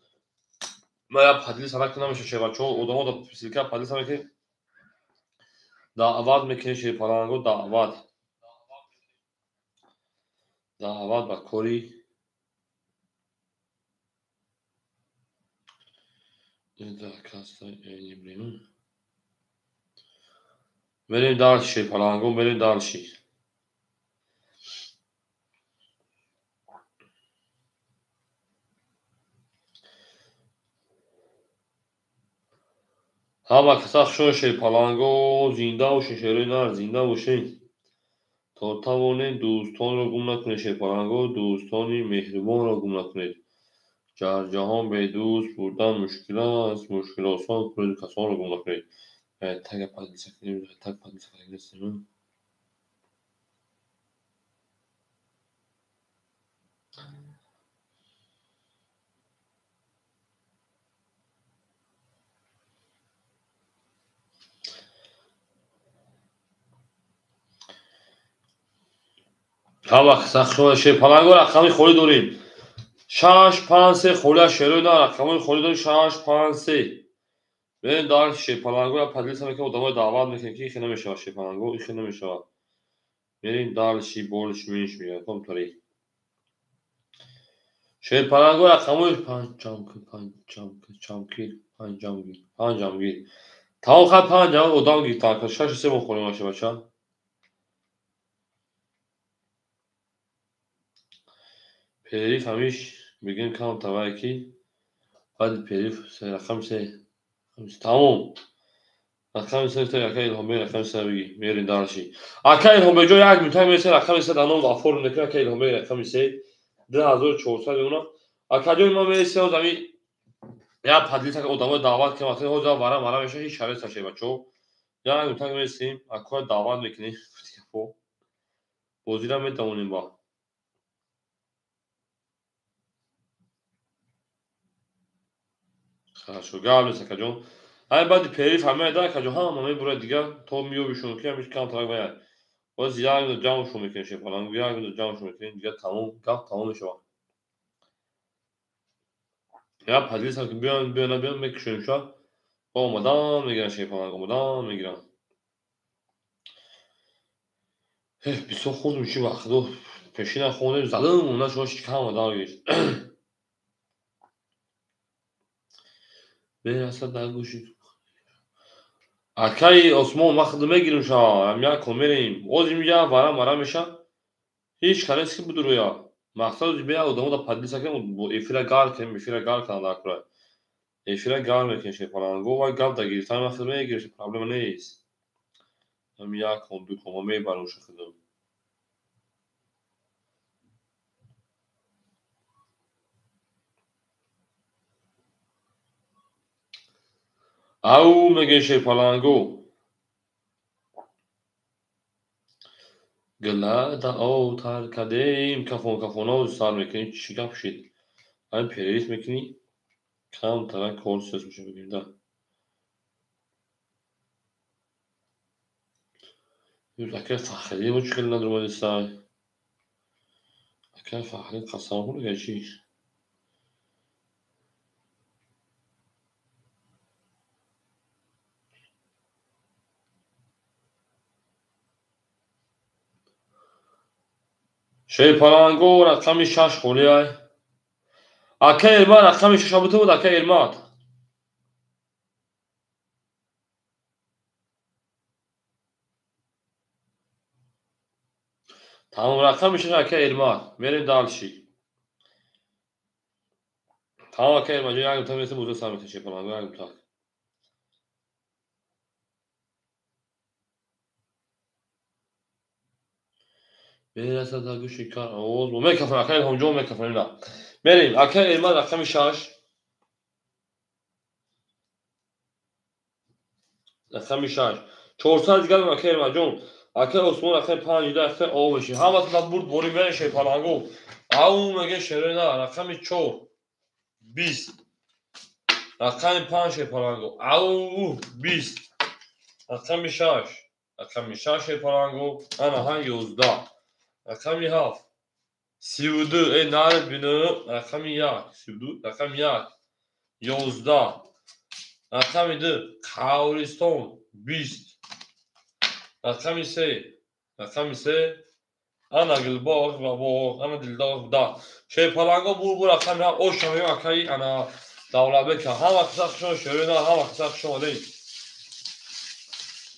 من یا پدیل سرک نمیشه چه بچو ادامه داد فیزیکا پدیل سرک دعوت میکنی شیر پلنگو دعوت با کوری بریم دارش شیر پلنگو بریم دارشی همه کساخ شون شیر پلنگو زنده و شیری نار زنده باشین تا توانید دوستان را گم نکنید شیر پلنگو دوستانی مهربان را گم نکنید در جهان به دوست بودن مشکل است مشکل آسان کنید کسان را گم نکنید تگ پدیسکنیم همه کساخ شون شیر پلنگو رقمی خوری داریم 653 خوری شیری نار رقمی خوری داریم 653 بریم دارش شیر پلنگو را پدیس هم که ادامه دعوت میکنیم که ایخی نمیشه شیر پلنگو ایخی نمیشه بریم دارشی بولش میش میگه کم طوری شیر پلنگو رقمی پنجمگیر تا خط پنجم ادام گیر تا 6 3 بخوریم باشه بچه پیریف همیش بگیم کام تبایی کی بعد پیریف رقم سه تمام رقم سه تا یکی الهام بگیر رقم سه بگی میرین دارشی اکا الهام بگیر یک میتونی میرسه رقم سه دانم و فرم نکنه اکا الهام بگیر رقم سه 2400 اونا اکا جای ما میرسه و زمین یا پدیس که ادامه دعوت که وقتی ها جا وارا میشه هیچ شرط نشه بچو یا میتونی میرسیم اکا دعوت میکنی خب بازی را میتونیم با خلاص قبل سکجون همین بعد پیریف همه داره که جو همه برای دیگه تو میو بشون که همیشه کام تراک باید باز یاد جامشو میکنی شی فلان یاد جامشو میکنی دیگه تمام میشه یا پدیس که بیان میکشون شو با مدام میگیرن شی فلان مدام میگیرن بیسو خود میشه وقت دو پیشین خونه زدم اونا شوش کام داریش به اصلا در گوشی اکای اسمو وقت میگیریم شا هم یا کمیریم اوز میگه وارا میشه هیچ کاری که بود رویا مقصد بیا ادامه دا پدیس که افیرا گار کنه داکرا افیرا گار میکنه پلنگو و گاب دا گیرتن وقت میگیره پرابلم نیست هم یا کم دو کم میبرم شخصم او میگه پلنگو گلا دا او تر کدیم کفونا سر میکنی چی گپ شید این پریریت میکنی کم ترک کورسش میشه بگیم دا اکه فخری مشکل نداره ولی سای اکه فخری قسم کنه که چی شی پلنگو رقمی 6 خوری های اکه ایرما رقمی 6 بوده بود اکه ایرمات تمام رقم میشه اکه ایرمات میریم دالشی تمام اکه ایرما جو یکم تا میرسه موضوع سر شی پلنگو یکم تا میرسه تا گوشی کار اوز و میکفن اکه ایرما جو میکفن اینا بریم اکه ایرما رقمی 6 رقمی 6 400 دیگر اکه ایرما جون اکه عثمان رقم 5 اکه او بشی همه تا برد بوری میره شی پلنگو او میگه شیرین رقمی 4 20 رقم 5 شی پلنگو او 20 رقم 6 رقم 6 پلنگو انا ها 11 رقم 7 32 ای نارد بینو رقم 1 32 رقم 1 11 رقم 2 کاوریستون 20 رقم 3 رقم 3 انا گلباغ و باغ انا دلدار دا شی پلنگا بو رقم او شمی اکی انا دولت بک هم وقت شون شروع هم وقت شون دی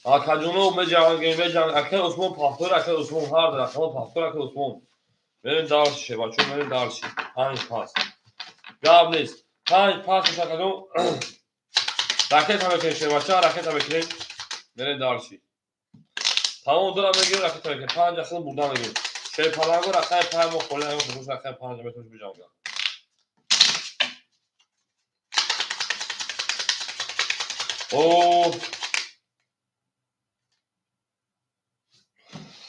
اکجونو به جنگ اکی عثمان پافتور اکی عثمان هر رقم پافتور اکی عثمان بریم دارشی بچو بریم دارشی 5 پاس گاب نیست 5 پاس شکلون راکت هم بکنیم بچه راکت هم بکنیم بریم دارشی تمام دارم میگیم راکت هم بکنیم 5 اخیل بردن میگیم شی پلنگا رقم 5 مخوله هم خصوص رقم 5 میتونش بجام گرد اوه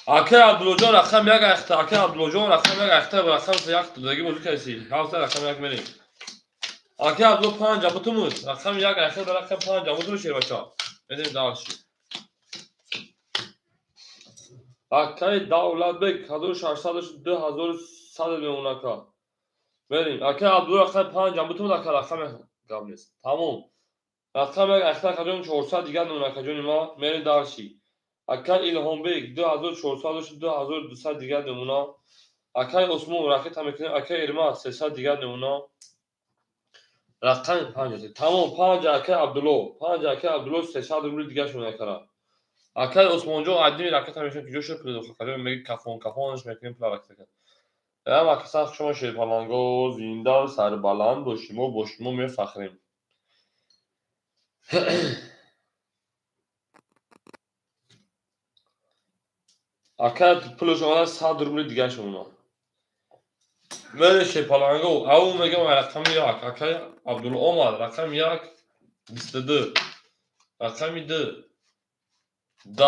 اکی عبدالجان رقم یک اخته اکی عبدالجان رقم یک اخته و رقم یک دادگی موضوع کسی هفته رقم یک بریم اکی عبدالو 5 بتومود رقم یک اخته به رقم 5 بتومود شیر بچه ها بدیم دارشی اکی دولت بک 1602 میمونه که بریم اکی عبدالو رقم 5 بتومود اکی رقم گم نیست تموم رقم یک اخته کجون 400 دیگر نمونه کجون ما بریم دارشی اکی الهام بک 2200 دیگر نمونه اکی عثمان راکت هم میکنیم اکی ارما 300 دیگر نمونه رقم 5 تمام 5 اکی عبدالو 300 روبل دیگه شونه کرد اکی عثمان جان عدی راکت هم میکنیم که جوش کنید خاطر میگه کفونش میکنیم پلا راکت کرد اما اکثر شما شیر پلنگو زنده سر بلند باشیم و باشیم میفخریم اکی پلو شما 100 روبل دیگه شونه ولی شیر پلنگو او میگم رقم یک اکی عبدالو اومد رقم یک 22 رقم 2 10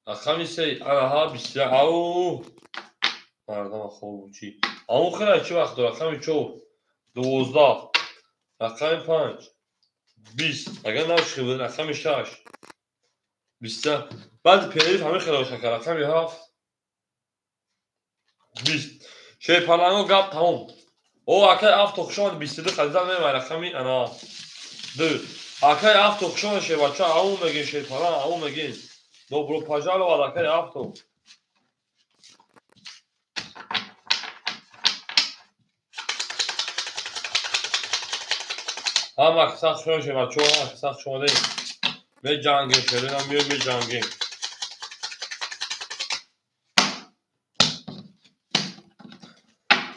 رقم 3 انا ها 20 او مردم خوب چی اما خیلی چی وقت رقم 4 12 رقم 5 20 اگر نمیشه بود رقم 6 20 بعد پیریف همه خیلی روشن کرد رقم 7 20 شی پلنگو گپ تمام او اکی 7 تخشان 22 خریدن میمه رقمی انا 2 اکی 7 تخشان شی بچه اون میگین شی پلنگ اون میگین دو برو پاجال و اکی 7 هم اکساق شما شی بچه هم اکساق شما دیم به جنگیم شده هم بیایم به جنگیم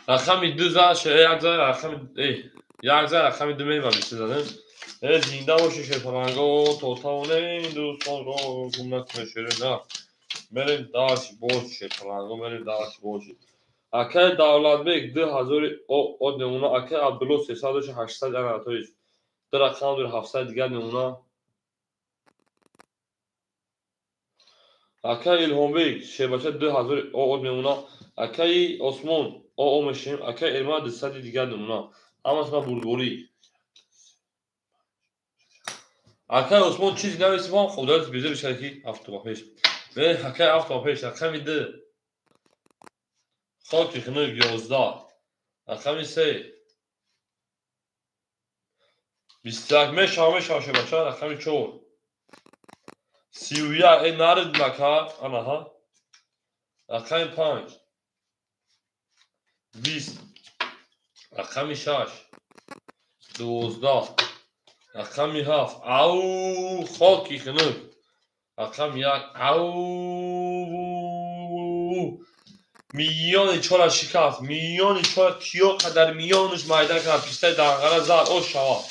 رقم 2 زد شه یک زد رقم یک زد رقم 2 میمه بیسته زدن زنده باشه شیر پلنگا تا تاونه دوستان را گم نکنه شیره نه بریم داشت باش شیر پلنگا بریم داشت باشی اکی دولت بک 2000 od نمونه اکی عبدالله 300 800 اناتویست در رقم در 700 دیگر نمونه اکی الهام بک شبچه 2000 od نمونه اکی عثمان او مشیم اکی ارما 200 دیگر نمونه هم از ما بردوری اکی عثمان چیزی نویسی ما خودت بیزه بشه کی هفته با پیش به اکی هفته با پیش رقم 2 خاکی خنوی 11 رقم 3 21 میشه بچه رقم 4 31 این نرد مکار آنها رقم 5 20 رقم 6 12 رقم 7 او خاکی خنوی رقم 1 او میان چهار شکست میان چهار کیو قدر میانش مایده کرد پیسته دنگره زد او شوا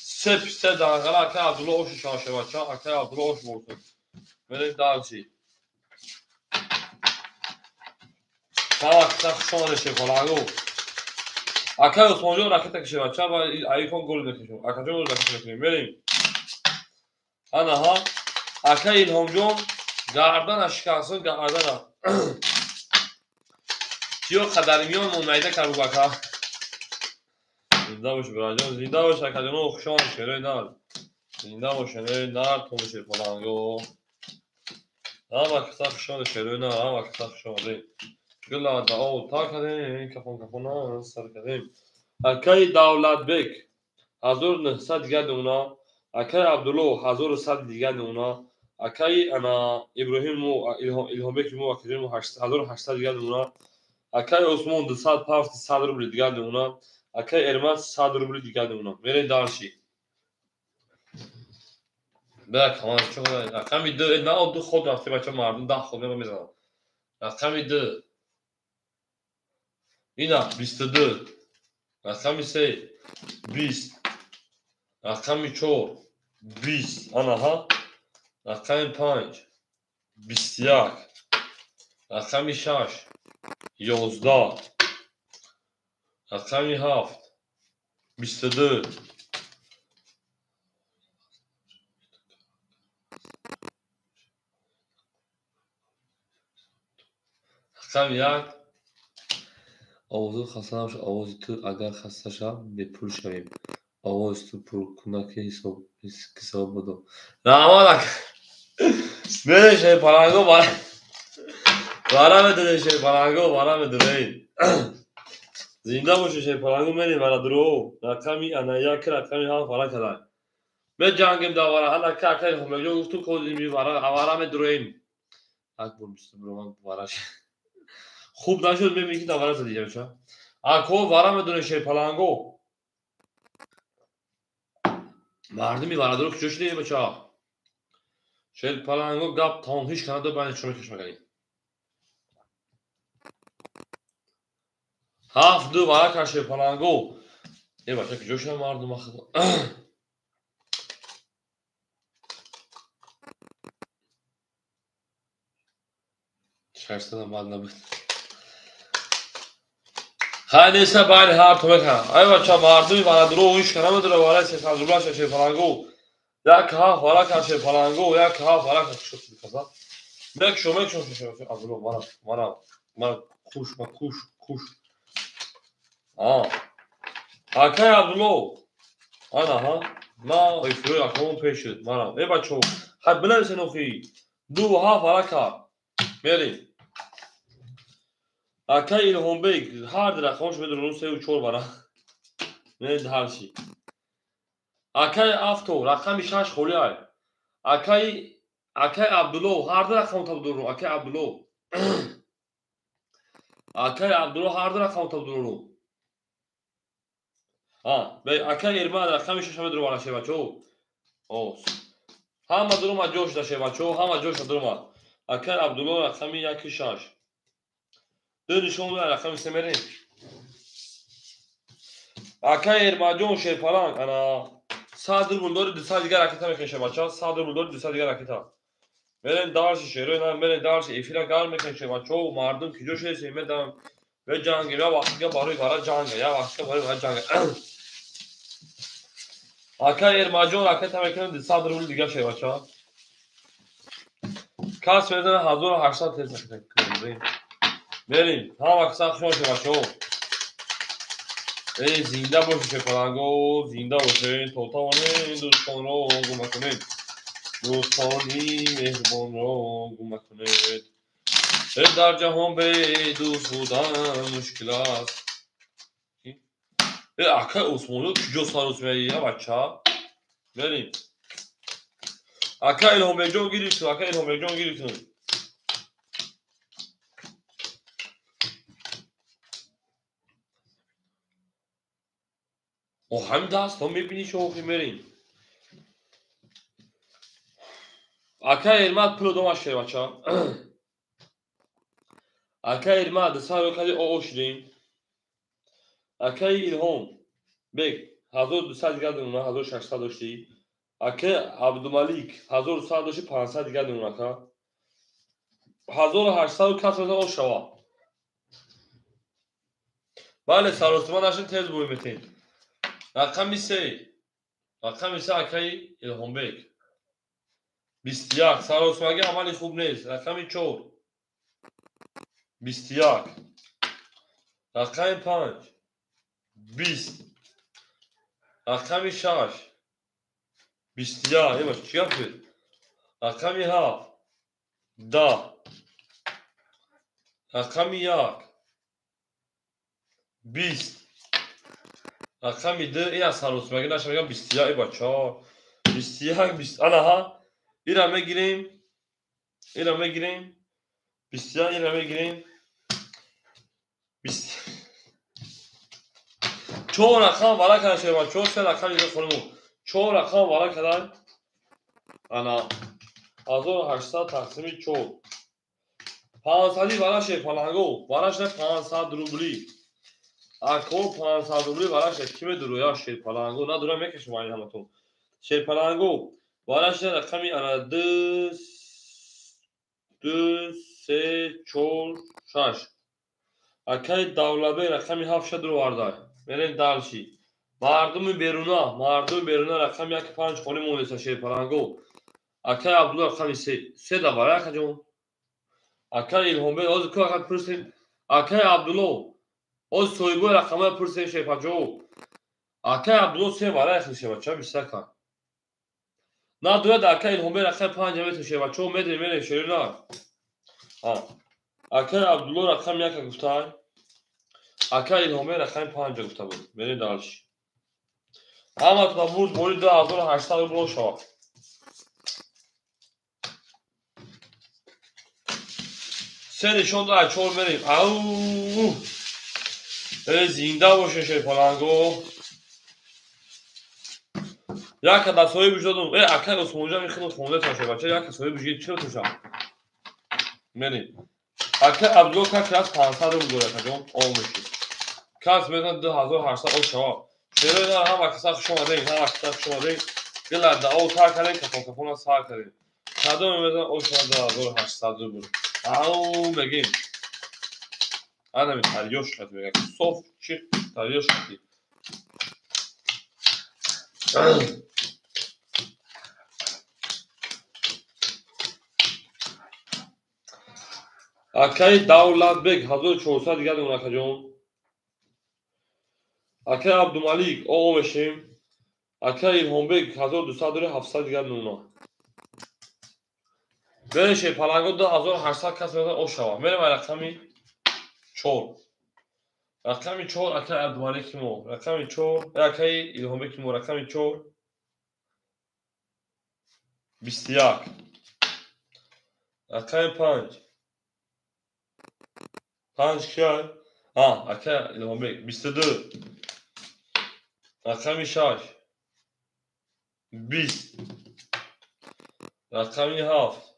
سه پیسته دنگره که عبدالله اوش شاشه بچه اکه عبدالله اوش بردن بریم دارچی ساک شما نشه پلنگو اکه عثمان جان رکت کشه بچه و ایکون گل نکشون اکه جان رکت نکنیم بریم انا ها اکه الهام جان گردن شکستون گردن کیو قدر میان ممیده کرد بکر زنده باشه برای جان زنده باشه اکه جانو خوشان شیره نال زنده باشه نال تو میشه پلنگو هم اکه خوشان شیره نال هم اکه خوشان دی گلا دعا تا کردیم کفون سر کردیم اکه دولت بک 1900 دیگر نمونه اکه عبدالله 1100 دیگر نمونه اکای انا ابراهیم مو الهام بک مو اکای مو 1800 دیگه اونا اکای عثمان 200 پاوند 100 روبل دیگه اونا اکای ارمان 100 روبل دیگه اونا میره دارشی بله کمان چون رقمی دو نه دو خود رفته بچه مردم ده خود میزنم رقمی دو اینا 22 رقمی 3 20 رقمی 4 20 آنها ها رقمی 5 21 رقمی 6 11 رقمی 7 22 رقمی 1 آوازو خسته نباشه آوازی تو اگر خسته شم به پول شویم آواز تو پول کنه که حساب بدو نه اما بده شای پرنگو بارا بده شای پرنگو بارا بده زنده باشه شای پرنگو میری برا درو رقمی انا یک رقمی ها فرا کدای به جنگم داورا انا که که هم جو تو کودی می برا می درویم اکبر مستمر باراش خوب نشد میگی داورا زدی چه اکو بارا میدونه شای پرنگو مردمی برا درو کجوش دی بچا شای پرنگو گپ تام هیچ کنه دو بین شما کش مگنی هفت دو برا کشه پرنگو یه بچه کجوش مردم اخدا شرستم بعد نبود خیلی سه باید هر تو بکنم ای بچه مردمی برا درو ایش کنم درو برای سی خز روبلا ششه پرنگو یک ها فرا کشه پرنگو یک ها فرا کشه بکزا مکشو ششه از رو مرا کوش اکای عبدالله آنا ها ما ایفروی اکمون پیش شد مرا ای بچه خب بلند سنوخی دو ها فرا کار میریم اکای الهام بیگ هر رقمش بدون 3 و 4 برا نه هر چی اکای افتو رقم 6 خولیای اکای عبدالله هر رقم تا بدون اکای عبدالله اکای عبدالله هر رقم تا بدون ها به اکای ارمان رقم 6 بدون برا شه بچو او همه درو جوش داشه بچو همه جوش درو اکای عبدالله رقم 1 6 دو نشون رقم 3 میریم اکای ارماجون شیرپالان انا صادر بولدور 200 دیگه راکت میکشه بچا صادر بولدور 200 دیگه راکت میرن دارش شیرو نه میرن دارش ایفیلا کار میکنه بچو مردم کی جوش هست میدم به جنگ یا وقتی باری برای جنگ یا وقتی برای جنگ اکای ارماجون راکت میکنه 200 بول دیگه شه بچا کاس میزنه 1800 تیز میکنه بریم ها وقت شما شه بچو ای زنده باشه پرنگو زنده باشه توتاونه دوستان رو گم کنید دوستانی مهربان رو گم کنید در جهان به دوست بودن مشکل است اکای عثمانو کجا ساروس میگه بچه بریم اکای الهام بیجون گیریتون اکای الهام بیجون گیریتون او همین دست هم میبینی شوخی میریم اکای علمت پلو دومش شده بچه اکای علمت دسته رو کدی او شدیم اکای الهام بیگ 1200 دیگه دونه 1600 داشتی اکای عبدالملیک 1200 داشتی 500 دیگه دونه اکا 1800 کسر او شوا بله سراسمان داشتین تیز بوی میتین رقمی 3 اکای الهام بیگ 21 سراسمگی عملی خوب نیست رقمی 4 21 رقمی 5 20 رقمی 6 21 یه باش چی هفت رقمی 7 10 رقمی 1 20 رقمی 2 این از سراسمگی نشه میگم 21 ای بچه ها 21 20 آنها İrem'e gireyim. İrem'e gireyim. Bismillah İrem'e gireyim. çoğu rakam vara kadar şey var. Çoğu şey rakam yine konumu. çoğu rakam vara kadar ana 1800 taksimi çoğu. 500 vara şey falango. Varaş ne 500 rubli. Ako 500 rubli varaş kime duruyor şey falango. Ne duruyor mekeşim aynı hamaton. Şey falango. Varaş ne rakami ana 2 3 4 5 Akay davlabe rakami 7 رو varday. Meren dalşi. Mardum beruna rakami 5 خونی مونسا şey falango. Akay Abdullah rakami 3 da var akajon. Akay İlhombe oz ko akay pırsin. Akay Abdullah oz soybu rakama pırsin şey pajo. Akay Abdullah 3 var akay şey bacha bisaka. Na dua da akay İlhombe rakami 5 metre şey bacho medre şerina. Ha. Akay Abdullah rakami yak guftay. Akay İlhombe rakami 5 gufta بود. Meren dalşi. Ama tabuz boyu 2800 رو شوا. سه نشون داد چور بریم. او زنده باشه شی پلنگو. یا که دستای بجودم. اکل اسمونجا میخوام خونده تاشه بچه یا که سوی بجید چرا توشم. بریم. اکل عبدالله که کلاس 500 رو بگوره کجام آموزشی. کلاس میدن 2800 او شوا. شروع دار هم اکثر شما دین هم اکثر شما دین. گلا دا او تا کردن کپون سال کردن. کدوم میدن او شما 2800 رو بگوره. او بگیم. Ana bir teryoş katı böyle. Sof çık teryoş katı. Akay Davlatbek 1400 دیگه اون akajon. Akay Abdumalik o meşim. Akay İlhombek 1200 دیگه اون. Böyle şey palango da 1800 kasmeden o şava. Benim rakami çol. Rakami çol Akay Abdumalik kim o? Rakami çol. Akay İlhombek kim o? Rakami çol. Bistiyak. Akay Panç. Panç kiyay. Ha, Akay İlhombek 22. Rakami şaş. 20. Rakami haft.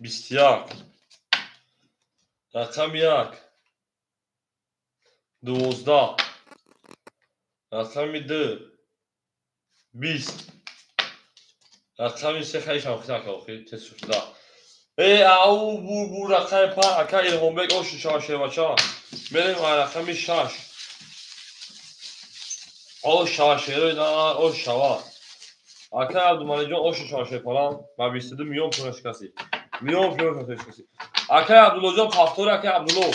Bistiyak. Rakami yak. 12. Rakami 2. 20. Rakami 3 خیلی شما خیلی خیلی تست شده. او بو rakami pa Akay İlhombek o şaşı bacha. Benim rakami şaş. O şaşırı da o şava. Akay Abdumalican o şaşı falan. Ben istedim milyon piyano şikası. Milyon piyano şikası. Akay Abdullah paftor Akay Abdullah.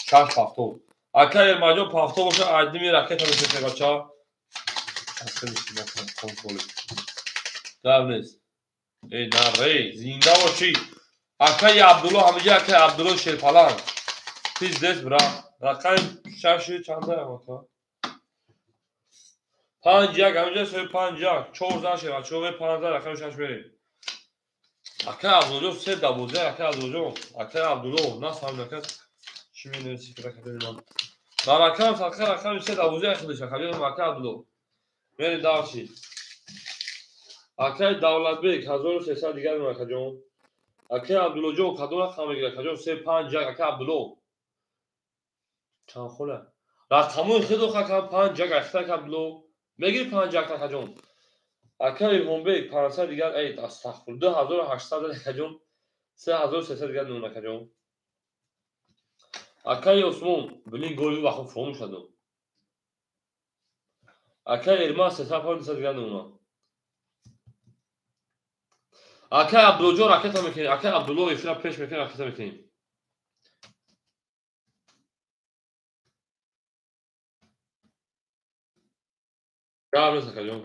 Şaş paftor. Akay Elmacan paftor boşa adimi raket alışveriş bacha. Aslında işte kontrolü. Davnes. Nare zinda boşi. Akay Abdullah hamici Akay Abdullah şey falan. Siz des bra. Rakam şaşı çanda yapma. Pancak hamici söyle pancak. Çoğuzdan şey var. Çoğu ve pancak rakam şaş vereyim. Akay Abdullah 3 12 Akay Abdullah. Akay Abdullah nasıl hamle Şimdi ne sıfıra kadar lan. Rakam sakar rakam 3 12 arkadaşlar. Kalıyorum Akay Abdullah. Beni davşi. Akay Davlatbek 1300 دیگه اون akajon. Akay Abdullah jo kadona khame gira akajon 3 5 Akay Abdullah. چند خوله. رقمون خیلی خاکم 5 Akay Abdullah. بگیر 5 akajon. Akay İlhombek 500 دیگه ای استغفر 2800 akajon. 3300 دیگه اون akajon. Akay Osman bilin golü vakıf formu şadı. Akay Elmas 300 دیگه اون. Akay Abdullah jo raket میکنه. Akay Abdullah ifra peş میکنه raket میکنه. Ya nasıl akajon?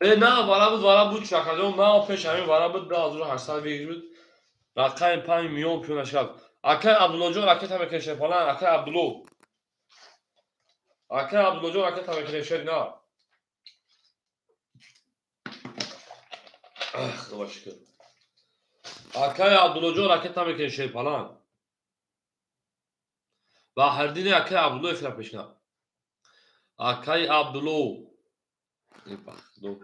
نه وارا بود چکادم نه پیش همین وارا بود 1800 بگیر بود رقم 5 میلیون پیونشکل اکای عبدالله جان رکت هم کشه پلان اکای عبدالله جان رکت هم کشه نه خدا شکر اکای عبدالله جان رکت هم کشه پلان و هر دین اکای عبدالله افرا پیشنا اکای عبدالله دو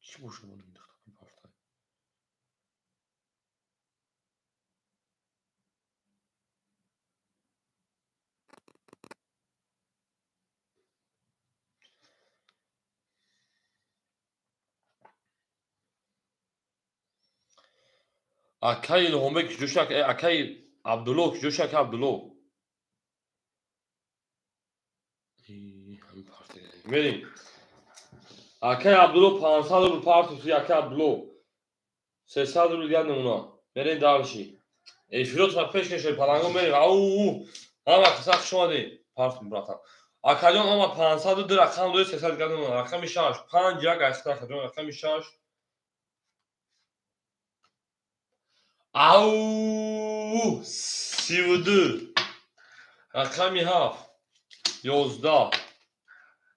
چی باشه من اکای الهامه کی جوشک اکای عبدالله کی جوشک عبدالله همین پارت بریم اکای عبدالله 500 روبل پارت سی اکای عبدالله 300 روبل گند اونا بریم دارشی افیروت را پیش کشه پلنگو بریم او هم اکساق شده پارت براتم اکای جان اما 500 دو رقم دو 300 گند اونا رقم 6 5 یک اکساق جان رقم 6 او 32 رقم 7 11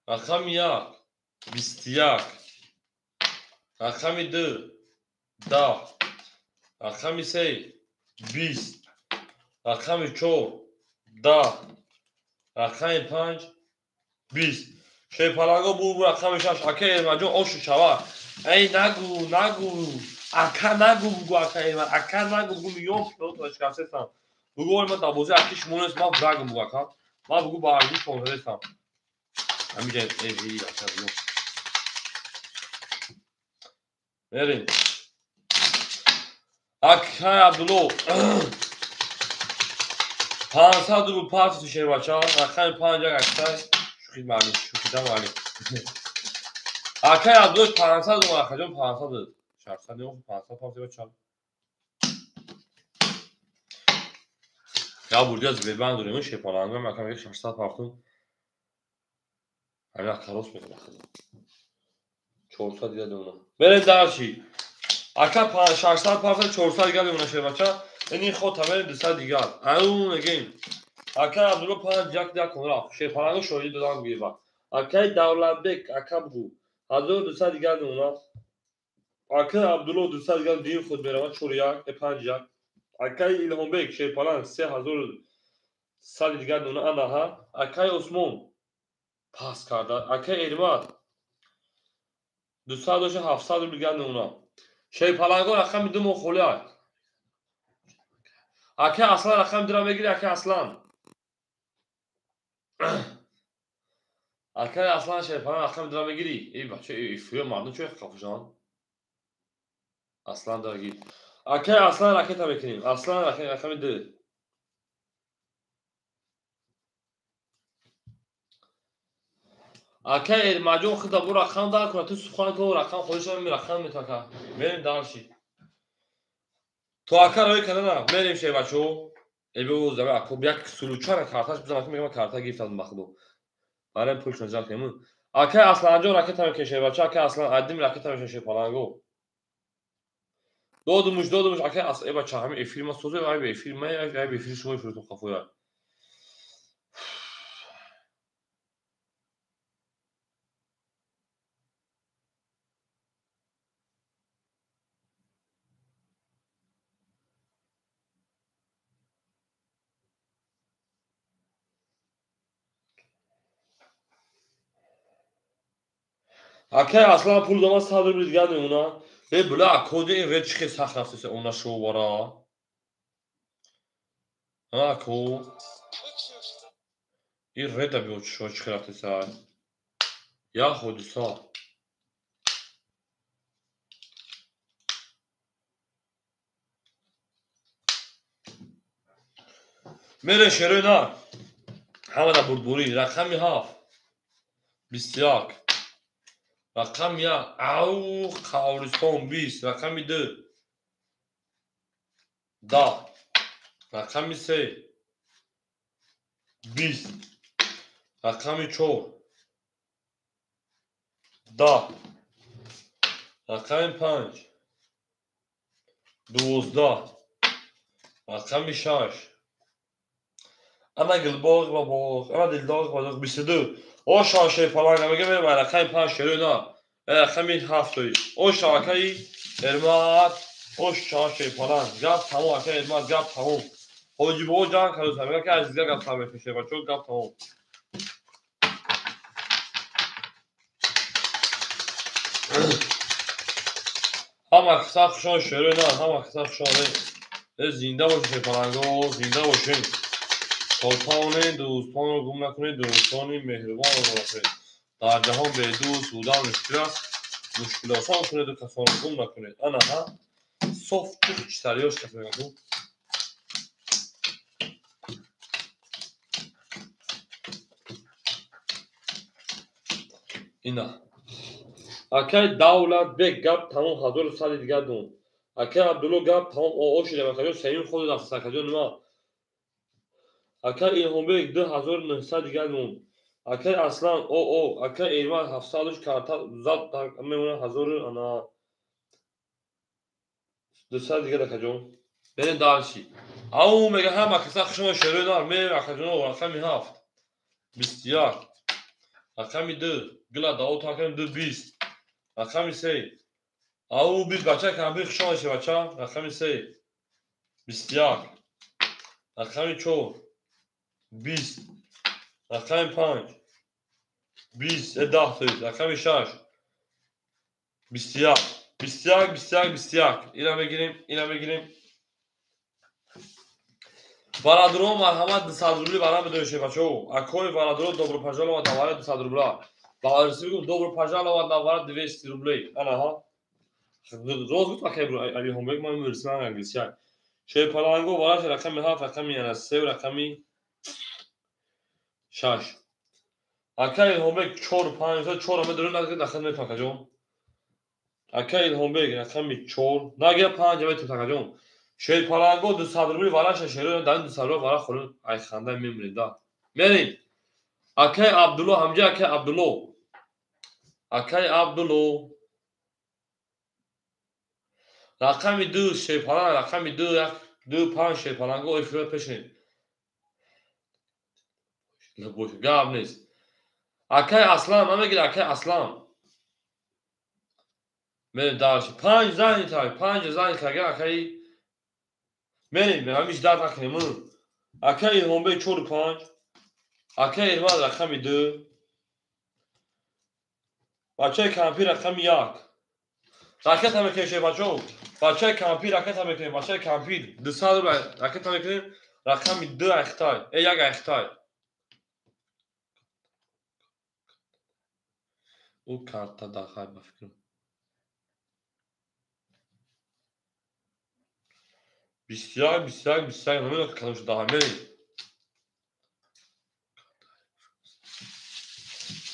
رقم 1 21 رقم 2 10 رقم 3 20 رقم 4 10 رقم 5 20 شی پلنگا بو رقم 6 اکا ارمجان آشو شوا ای نگو اکا نگو بگو اکا ارمجان اکا نگو بگو میون پیلوت اشکرسه سم بگو من دابوزه اکیش مونست ما برگم بگو اکا ما بگو با عربی شونده سم همیشه ای اکا بگو بریم اکای عبدالله 500 روبل پارت تو شیر بچه ها رقم 5 یک اکتای شوخید معلوم شوخیدم معلوم اکای عبدالله 500 روبل اکا جان 500 600 نیو 500 پارت بچه ها یا بردی از ببند دوریم شیر پالانگا مکم یک 600 پارتون همین اکاروس میده بخدا 400 دیگه دونا بریم درشی اکا 600 پارت 400 دیگه دونا شیر بچه ها اینی خود تمام 200 دیگه اون اگین اکای عبدالله 5 یک دیگه کن رفت شیر پالانگا شوری دادن گیره با اکای دولتبک اکا بگو 1200 دیگه دونا اکای عبدالله 200 دیگه دیر خود میروند 4 یک 5 یک اکای الهامبک شیر پالان 3100 دیگه دونا انها اکای عثمان پاس کرده اکای ارماد 200 700 دیگه دونا شیر پالانگا رقم دو مخولی اکای اصلا رقم درام بگیری اکای اصلا اکای اصلا شیر پالان رقم درام بگیری ای بچه ایفیو مردم چه کافشان اصلا درگیر اکای اصلا رکت هم بکنیم اصلا رقم دو اکای مجموع خود دبور رقم دار کنه تو سخن تو رقم خودش هم رقم میتاکه بریم دارشی تو اکا روی کنه نه بریم شی بچو ای بگو زمین اکو یک سلوچان کارتاش بزنم که میگم کارتا گیفت از مخدو برای پولش نجات کنیم اکای اصلا جو رکت هم کشه بچه اکای اصلا عدیم رکت هم کشه پالانگو دو دومش اکای اصلا ای بچه همین فیلم سوزه وای به فیلم ای به فیلم شما فرستم خفویا اکای اصلا پول دما 100 روبل دیگه اونا ای بلا کد این رد چه سخت است اونا شو ورا اکو این رد بیو شو چه رفته سر یا خودسا میره شروع نه همه دا بردبوری رقمی 7 21 رقم 1 او خاورستان 20 رقم 2 10 رقم 3 20 رقم 4 10 رقم 5 12 رقم 6 انا قلباغ باباغ انا دلداغ باباغ 22 او شاشه پلنگ میگه بریم رقم 5 شروع رقم 7 او شاکای ارمات او شاشه پلنگ گپ تموم اکای ارمات گپ تموم حاجی بابا جان کارو میگه که از دیگه گپ تموم میشه بچو گپ تموم هم اکساق شون شروع هم اکساق شون زنده باشه پلنگو زنده باشین سلطان دوستان رو گم نکنید دوستان مهربان رو باشید در جهان به دوست بودن مشکل است مشکل آسان کنید و کسان رو گم نکنید انا ها صف چی سریاش کسی میگو اینا اکای دولت به گپ تمام 1000 سال دیگه دون اکای عبدالله گپ تمام او شده مکجو سیم خود دست سکجو نما اکای ایلهام بیگ 2900 دیگه دون اکای اصلا او اکای ایرمان 700 کارتا زاد میمونه 1000 انا 200 دیگه دکجو برین دارشی او میگه همه کسا شما شروع دار میره رقم رقم 7 بسیار رقم 2 گلا داو رقم 2 20 رقم 3 او 20 بچه کم بیخ شما شه بچه رقم 3 بسیار رقم 4 20 رقم 5 20 10 رقم 6 بسیار بسیار بسیار بسیار اینا بگیریم Varadro marhamat 200 rubli varam بدونشه بچه‌ها اکوی varadro dobro pajalo و نوارد 200 rubla باورسی بگم dobro pajalo و نوارد 200 rubli انا ها روز گفت که علی همبک ما مرسان انگلیسی شی پلنگو وراش رقم 7 رقم 3 رقم 6 اکای همبک 4 5 4 هم درون نگه داخل میپاکجون اکای همبک رقم 4 نگه 5 هم تو تاکجون شی پلنگو 200 rubli وراش شیرو دادن 200 rubli ورا خورد ای خنده میمونید دا بریم اکای عبدالله همجا اکای عبدالله اکای عبدالله رقم 2 شی پلنگ رقم 2 5 شی پلنگو افرا پشین نبوش گاب نیست اکای اسلام هم میگه اکای اسلام من دارش 5 زنی تای 5 زنی که اکای من همیش داد نکنیم اکای همبه 4 5 اکای ایرمان رقم 2 بچه کمپی رقم 1 راکت هم میکنیم بچه کمپی راکت هم میکنیم بچه کمپی 200 راکت هم میکنیم رقم 2 اختای یک اختای او کارت داخل بفکرم بسیار بسیار بسیار نمیدونم که کلمش داخل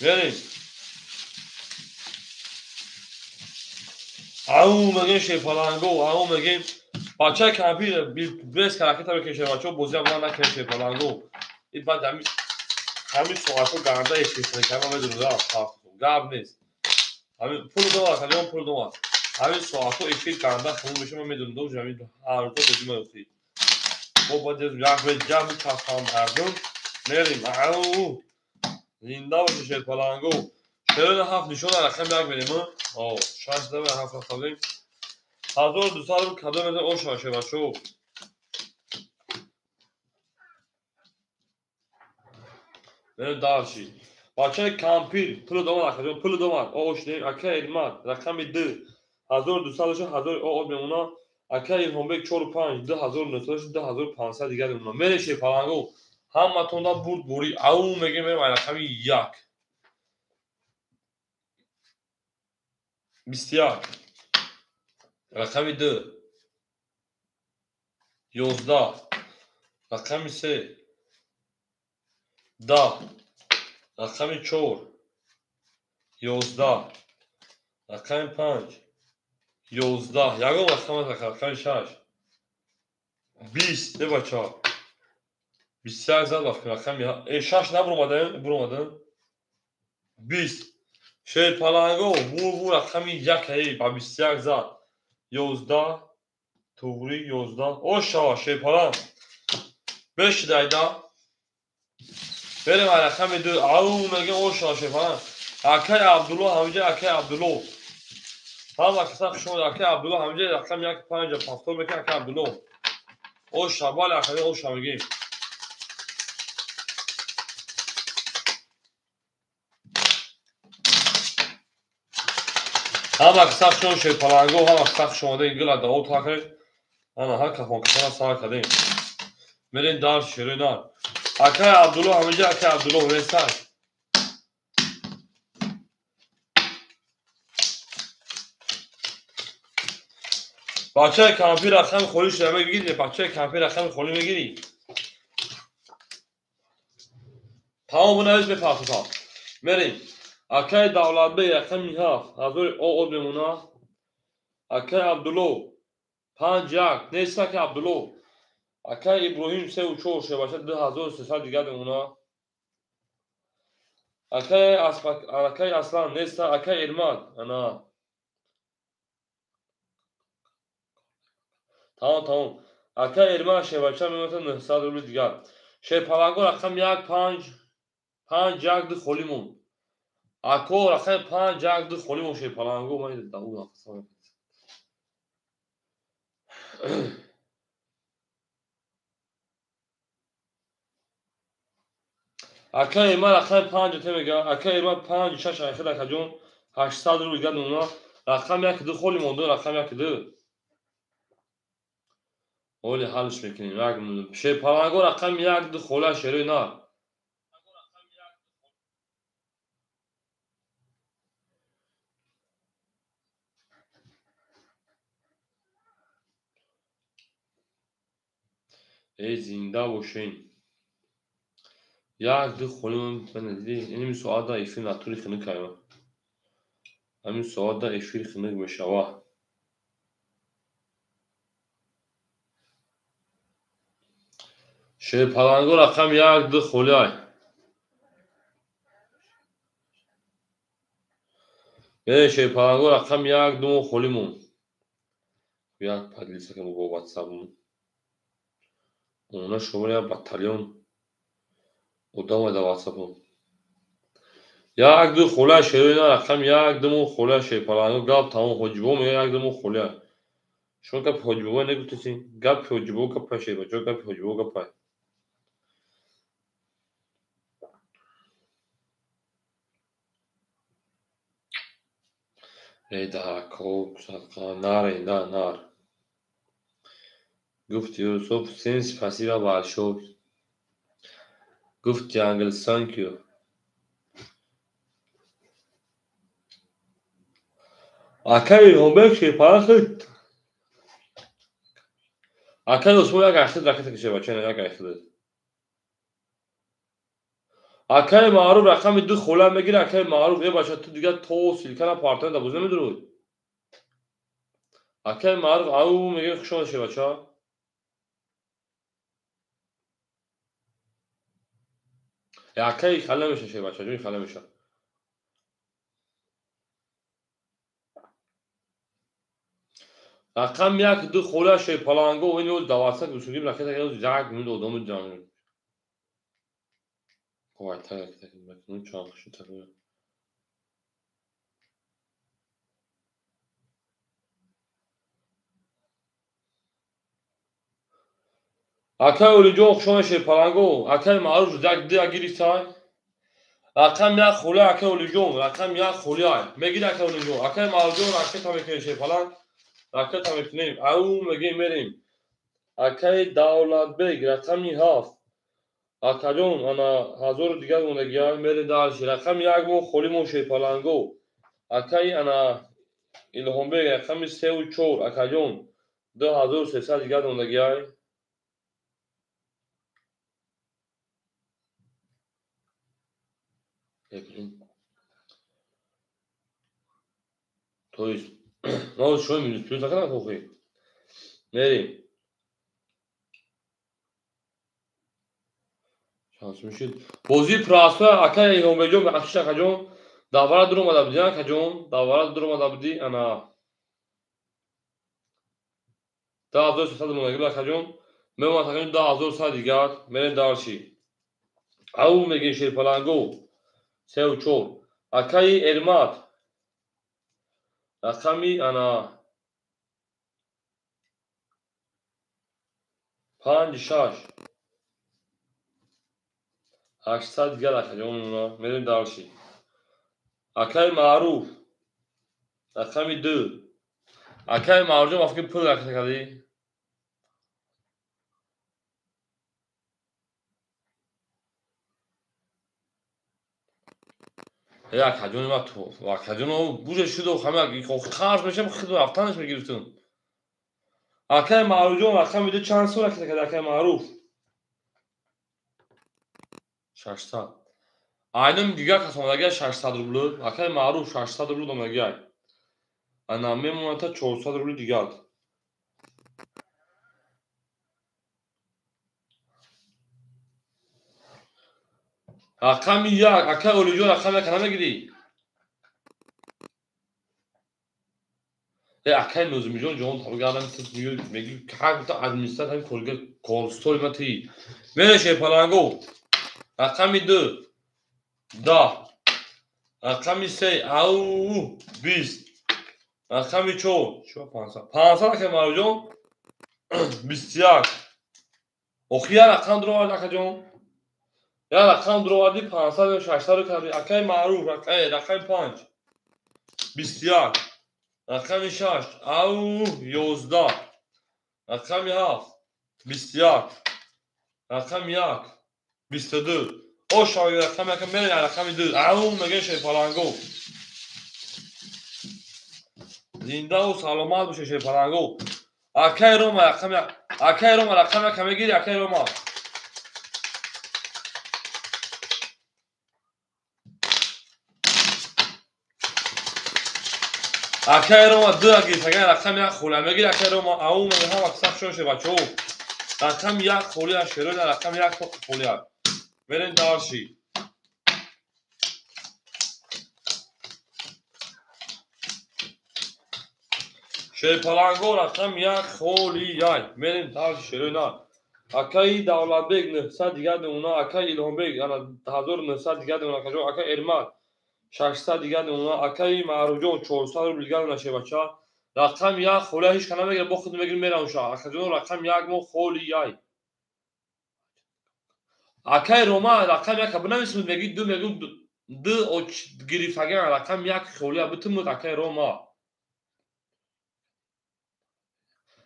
بریم او میگیم شی پلنگو او میگیم بچه کمپی بیس کرکت هم میکنیم بچه بوزی هم نکنیم شی پلنگو این بعد همین سوالتو گرنده ایشیستنی که همه میدونم گاب نیست همین پول دوار خیلیون پول دوار همین سوالتو ایشید گرنده خیلی میشه من میدونم دو جمعی هر دو بودیم اوکی با باید یک به جمع کفتان هردون میریم او زنده باشه شی پلنگو شروع هفت نشون رقم یک بریم او شانس دارم هفت خواهیم 1200 رو کدو بده او شاشه بچو بریم دارشی بچه کمپیر پول دومار اخیرون پول دومار او شدیم اکه ایرمان رقم 2 1200 شو 1000 او بمونا اکه ایرمان بیک 4 5 2900 شو 2500 دیگه بمونا میرشی پلنگو هم توندا برد بوری او میگه میرم رقم 1 بسیار رقم 2 11 رقم 3 10 رقم 4 11 رقم 5 11 یکم رقم 6 20 بچه ها بسیار زیاد وقت رقم شش نبرومدن 20 شیر پلنگو بو رقم یک با بسیار زیاد 11 توغری 11 اوشا شیر پلنگ بش دایدا بریم رقم 2 او میگه اوشا شیر پلنگ اکای عبدالله همینجا اکای عبدالله هم کسا شما اکای عبدالله همینجا رقم 1 5 پاستور میکنه اکای عبدالله اوشا بالا اکای اوشا میگیم هم کسا شما شیر پلنگو هم کسا شما ده گل داو تا کرد انا ها کفون کسا سال کردیم بریم دار شیرین دار اکای عبدالله همینجا اکای عبدالله ویسای بچه کمپی رقم خولی شده بگیری بچه کمپی رقم خولی بگیری تمام بنویس به پاستا بریم اکای دولت بی رقم 7 حضور او بمونه اکای عبدالله 5 1 نیست که عبدالله اکای ابراهیم 3 و 4 شه باشه 2300 دیگه بمونه اکای اصلان نیست اکای ارماد انا تمام اکای ارماد شه باشه میمونه 900 روبل دیگه شه پلنگو رقم 1 5 1 دو خولیمون اکو رقم 5 1 دو خولیمون شه پلنگو من داو اقسام اکای ما رقم 5 میگه اکای ما 5 6 اخر کجون 800 روبل دیگه اونا رقم 1 دو خولیمون دو رقم 1 دو اولی حلش میکنیم یک شه پلنگو رقم 1 دو خوله شروع نه ای زنده باشین یک دو خولیمون من دیدی این ساعت دا ایفی ناتوری خنک کردم همین ساعت دا ایفی خنک میشوه شه پلنگو رقم 1 دو خوله بله شه پلنگو رقم 1 دو خولیمون یک پدلیسه که با واتساپمون اونا شماره بطالیون ادامه دا واتساپم یک دو خوله شروع نه رقم 1 دو خوله شه پلنگو گاب تمام حجبو میگه 1 دو خوله شما گپ حجبو نگوتیسین گپ حجبو گپ شه بچه گپ حجبو گپ ای دا کوب صدقه نار ایندا نار گفت یوسف سنس پسیرا بالشو گفت جنگل سانکیو اکای رومبک شه پلنگ اکای اسمو یک اخید رکت کشه بچه نه یک اخید اکای معروف رقم 2 خوله میگیره اکای معروف ای بچه تو دیگه تو سیلکن پارتنر دا بوز نمیدرود اکای معروف او میگه خوشون شه بچه اکای خله میشه شه بچه جوی خله میشه رقم 1 2 خوله شه پلنگو و اینو دواسط بسودیم رکت یک زرگ مید ادامه جانب کوای تا یک تک مکنون چاقشو تقریبا اکای اولیجو خوشون شه پلنگو اکای معروف زرگ دی اگیری سای رقم 1 خوله اکای اولیجو رقم 1 خوله میگیره اکای اولیجو اکای معروف رکت تا میکنه شه پلنگ رکت تا میکنیم او میگه میریم اکای دولت بیگ رقم 7 اکجون انا هزار دیگر مونگی های میری دارشی رقم 1 مو خولی مو شه پلنگو اکای انا الهام بیگ رقم 3 و 4 اکجون 2300 دیگر مونگی های تویش ما شوی میلیس پیوز نکنم خوخی میریم بازی پراسو اکای هومبگون به اکشا کجون داورا درو ماده بودی کجون داورا درو ماده بودی انا دا ازور ساد مونگی کجون من کجون دا ازور ساد دیگر من دارشی او میگی شیر پلنگو سه و چور اکای ارمات رقمی انا 5 6 800 دیگر کجون من دارشی اکای معروف رقمی 2 اکای معروف افکی پول کردی یا کجون ما تو و کجونو بوجه شده و همه خارج میشم خیلی رفتنش میگیرتون اکای معروف رقم میده چند سال که اکای معروف 600 aynım giga kasmadaga 600 rublu اکای معروف 600 rublu domaga انا میمونتا 400 rublu دیگر رقم یک اکای اولیجو رقم یک کنه گیری اکای نوزمیجون جون tabi geldim tutmuyor megi hakta administrat hem kolga kolstoy mati böyle şey palango رقم 2 10 رقم 3 او 20 رقم 4 شو 500 که مارجون 21 اخیا رقم درو آورد جون یا رقم درو آوردی 500 و 600 رو کردی اکای معروف رقم 5 21 رقم 6 او 11 رقم 7 21 رقم 1 22 o şahı رقم yakın beni رقم 2 او میگه şey پلنگو زنده و سلامت باشه şey پلنگو اکای روما رقم یک همه گیری اکای روما اکای روما دو اگه تگه رقم یک خوله میگیری اکای روما او میگه هم اکساق شوشه بچه او رقم یک خوله شروع رقم یک خوله برین دارشی şey پلنگو رقم یک خوله برین دارشی شروع نه اکای دولت بیگ 900 دیگر اونا اکای ایلهام بیگ 1900 دیگر اونا کجا اکای ارمات 600 دیگر اونا اکای معروجون 400 رو دیگر اونا شه بچا رقم یک خوله هیچ کنه بگیر با خود بگیر میرم اونشا اکجون رقم یک مو خوله اکای روما رقم یک ابو نمیسمید بگی دو میگم دو او گریفگه رقم یک خوله بتمود اکای روما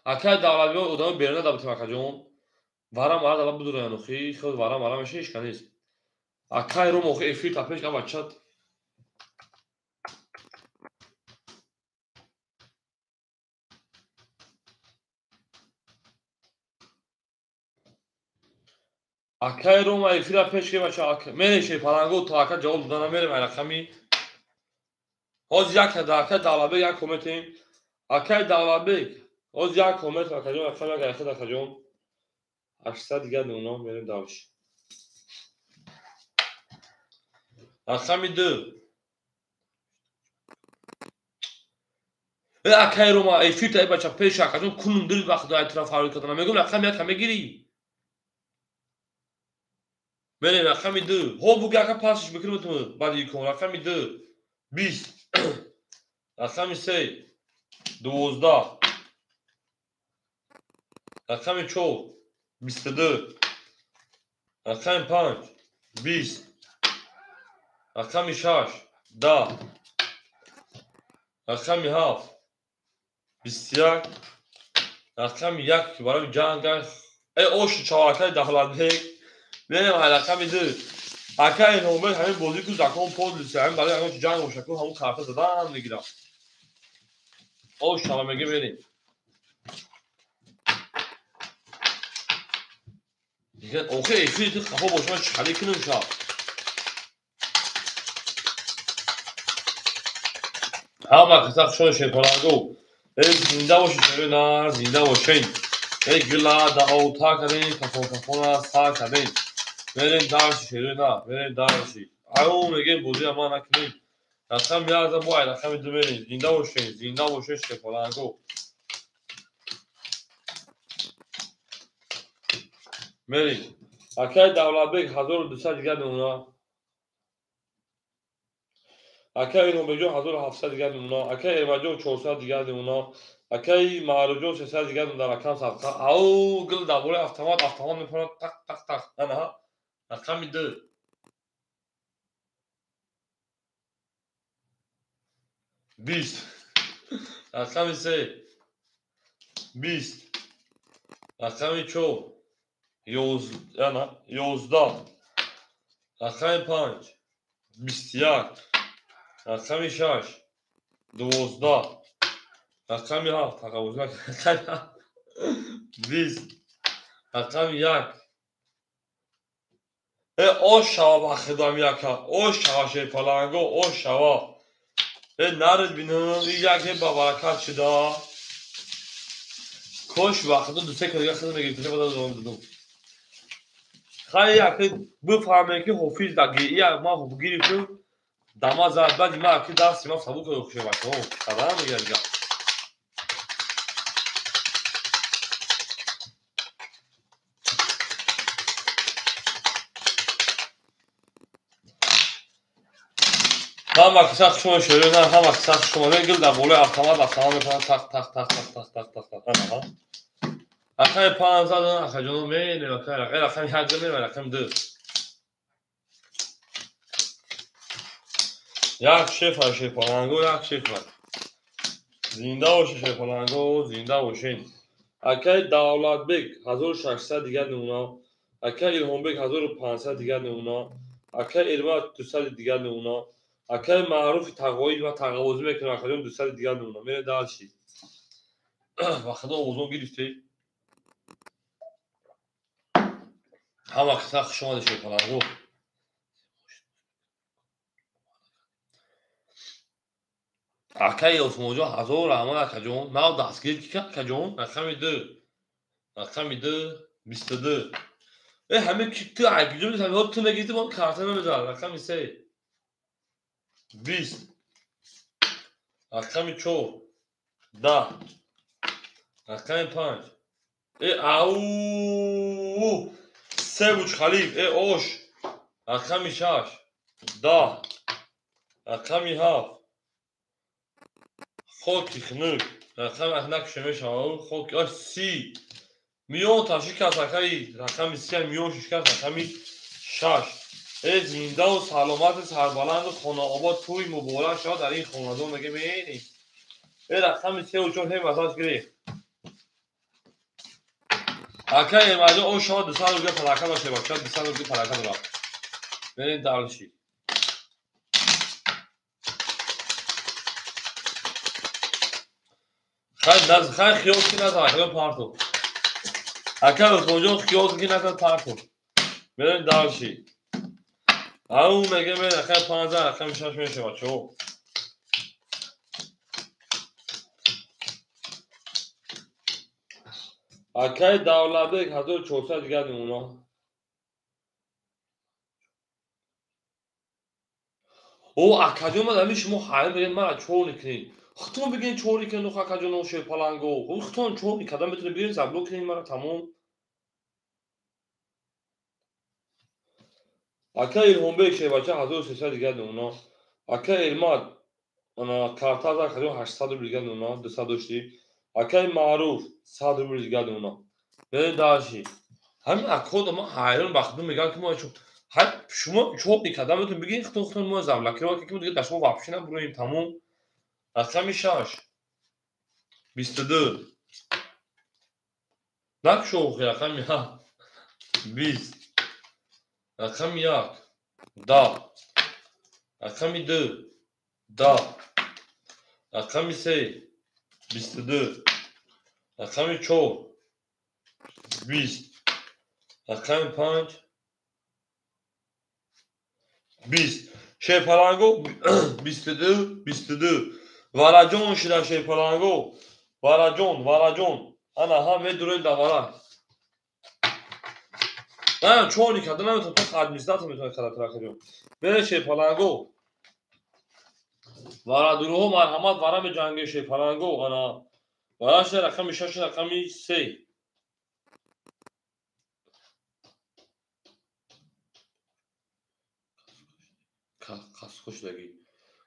اکای دولت بیگ ادامه بیرونه دابتیم اکجون وارم دابا بدون انوخی خود وارم میشه هیچ کنیست اکای روما خو افی تاپش کا بچات اکای روما افی را پیش که بچا من şey پلنگو تا اکا جواب دادن میرم رقمی از یک دکه دولت بیگ یک کمتیم اکای دولت بیگ از یک کمت اکجون رقم یک اخد اکجون 800 دیگر اونا میریم دارش رقم 2 اکای روما افی تا بچا پیش اکجون کنون دل وقت دو اطراف حرکت کردن میگم رقم یک همه گیری بریم رقم 2 هو بگی اکا پاسش بکنم تو بعد یکم رقم 2 20 رقم 3 12 رقم 4 22 رقم 5 20 رقم 6 10 رقم 7 21 رقم 1 که برای جنگ ای اوش چهارکای دولت بیگ بریم رقم 2 اکای نومه همین بازی که زکان پود لیسه همین برای همین جنگ و شکل همون کارتا دادن میگیرم اوش شما میگه بریم دیگه اوخه ایفی تو خفا باشه من چلی کنم شا همه کساق شده شه پلنگو ای زنده باشی شده نار زنده باشین ای گلا دا اوتا کردین کفون کفون سا کردین بریم درشی نه بریم درشی اون میگه بودی اما نکنیم رقم یازم وای رقم دو بریم زنده باشین شپلانگو بریم اکای دولت بیگ 1200 دیگر نمونه اکای نوبجو 1700 دیگر نمونه اکای ارمجو 400 دیگر نمونه اکای معروجو 300 دیگر نمونه رقم صفحه او گل دبوره автомат میکنه تق تق تق نه رقم دو 20 رقم 3 20 رقم 4 11 رقم 5 21 رقم 6 12 رقم 7 رقم 20 رقم 1 oş şava bakıdam yaka oş şava şey palango oş şava nerede binin yaka babarakat şida koş vakıda düsek yakını getirip da dondum خیلی بفهمه که حفیظ دقیقی ما خوب گیری تو دما زد بعد ما اکی دستی ما سبو کنه خوشه باشه خبر میگه دیگه هم وقت سخت شما شروع نه هم وقت سخت شما گل در بوله автомат میکنه تق تق تق تق تق تق تق تق نه اخی 500 اخی جنو مینه اخی یک میره رقم 2 یک شفر شپلانگو یک شفر زنده باشه شپلانگو زنده باشین اکای دولت بیگ 1600 دیگر نمونه اکای الهام بیگ 1500 دیگر نمونه اکای اربات 200 دیگر نمونه اکای معروف تقویی و تقاوزی میکنه اکای 200 دیگر نمونه میره دالشی وقتا اوزون گرفتی هم وقتا شما شپلانگو اکای اوسموجو 1000 اما اکجون ما دستگیر کی اکجون رقم 2 22 همه تو عگیجون میتونم تو نگیدی با کارت نمیذار رقم 3 20 رقم 4 10 رقم 5 او سه بوچ خلیف اوش رقم 6 10 رقم 7 خوکی خنوک رقم احنک شمش خوک 30 میون تاشی کساکایی رقم 30 میون ششکس رقم 6 زنده و سلامت سربلند و خانه آباد توی مبارک شد در این خانواده مگه می‌بینی رقم 3 و 4 هم ازش گرفت اکای ارمجو او شما 200 روپیه پلاکه باشه باشه 200 روپیه پلاکه دارم برید دارشی خیلی خیال کی نزد اکای پارتو اکای اوزموجو خیال کی نزد پارتو برید دارشی او میگه من اکای 15 اکای 6 میشه باشه اکای دولت بیگ 1400 دیگر نمونه او اکجون مدامی شما حالا بگین من چور نکنین خودتون بگین چور نکنین نخ اکجون و شپلانگو خودتون چور نکردن بتونین بیرین زبلو کنین مرا تمام اکای الهام بیگ شه بچه 1300 دیگر نمونه اکای ارماد انا کارتا از اکجون 800 دیگر نمونه 200 داشتی اکای معروف 100 دیگر نمونه برید داشتی همین اکود ما حیران بخدون میگن که ما چون شما چوب نکردن بتون بگین خودتون ما زبلکی رو که دیگه در شما واپسی نبرویم تمام رقم 6 22 نک شوخی رقم 20 رقم 1 10 رقم 2 10 رقم 3 22 رقم 4 20 رقم 5 20 شپلانگو 22 وراجون شده شپلانگو وراجون انا هم دوره دواره نه چونی که نمیتونه تو ادمنستراتور میتونه خاطر کنه. میره شی پلنگو وارا درو مرحمت وارا به جنگ شی پلنگو انا وراش رقم 6 رقمی 3 کاسکوش دگی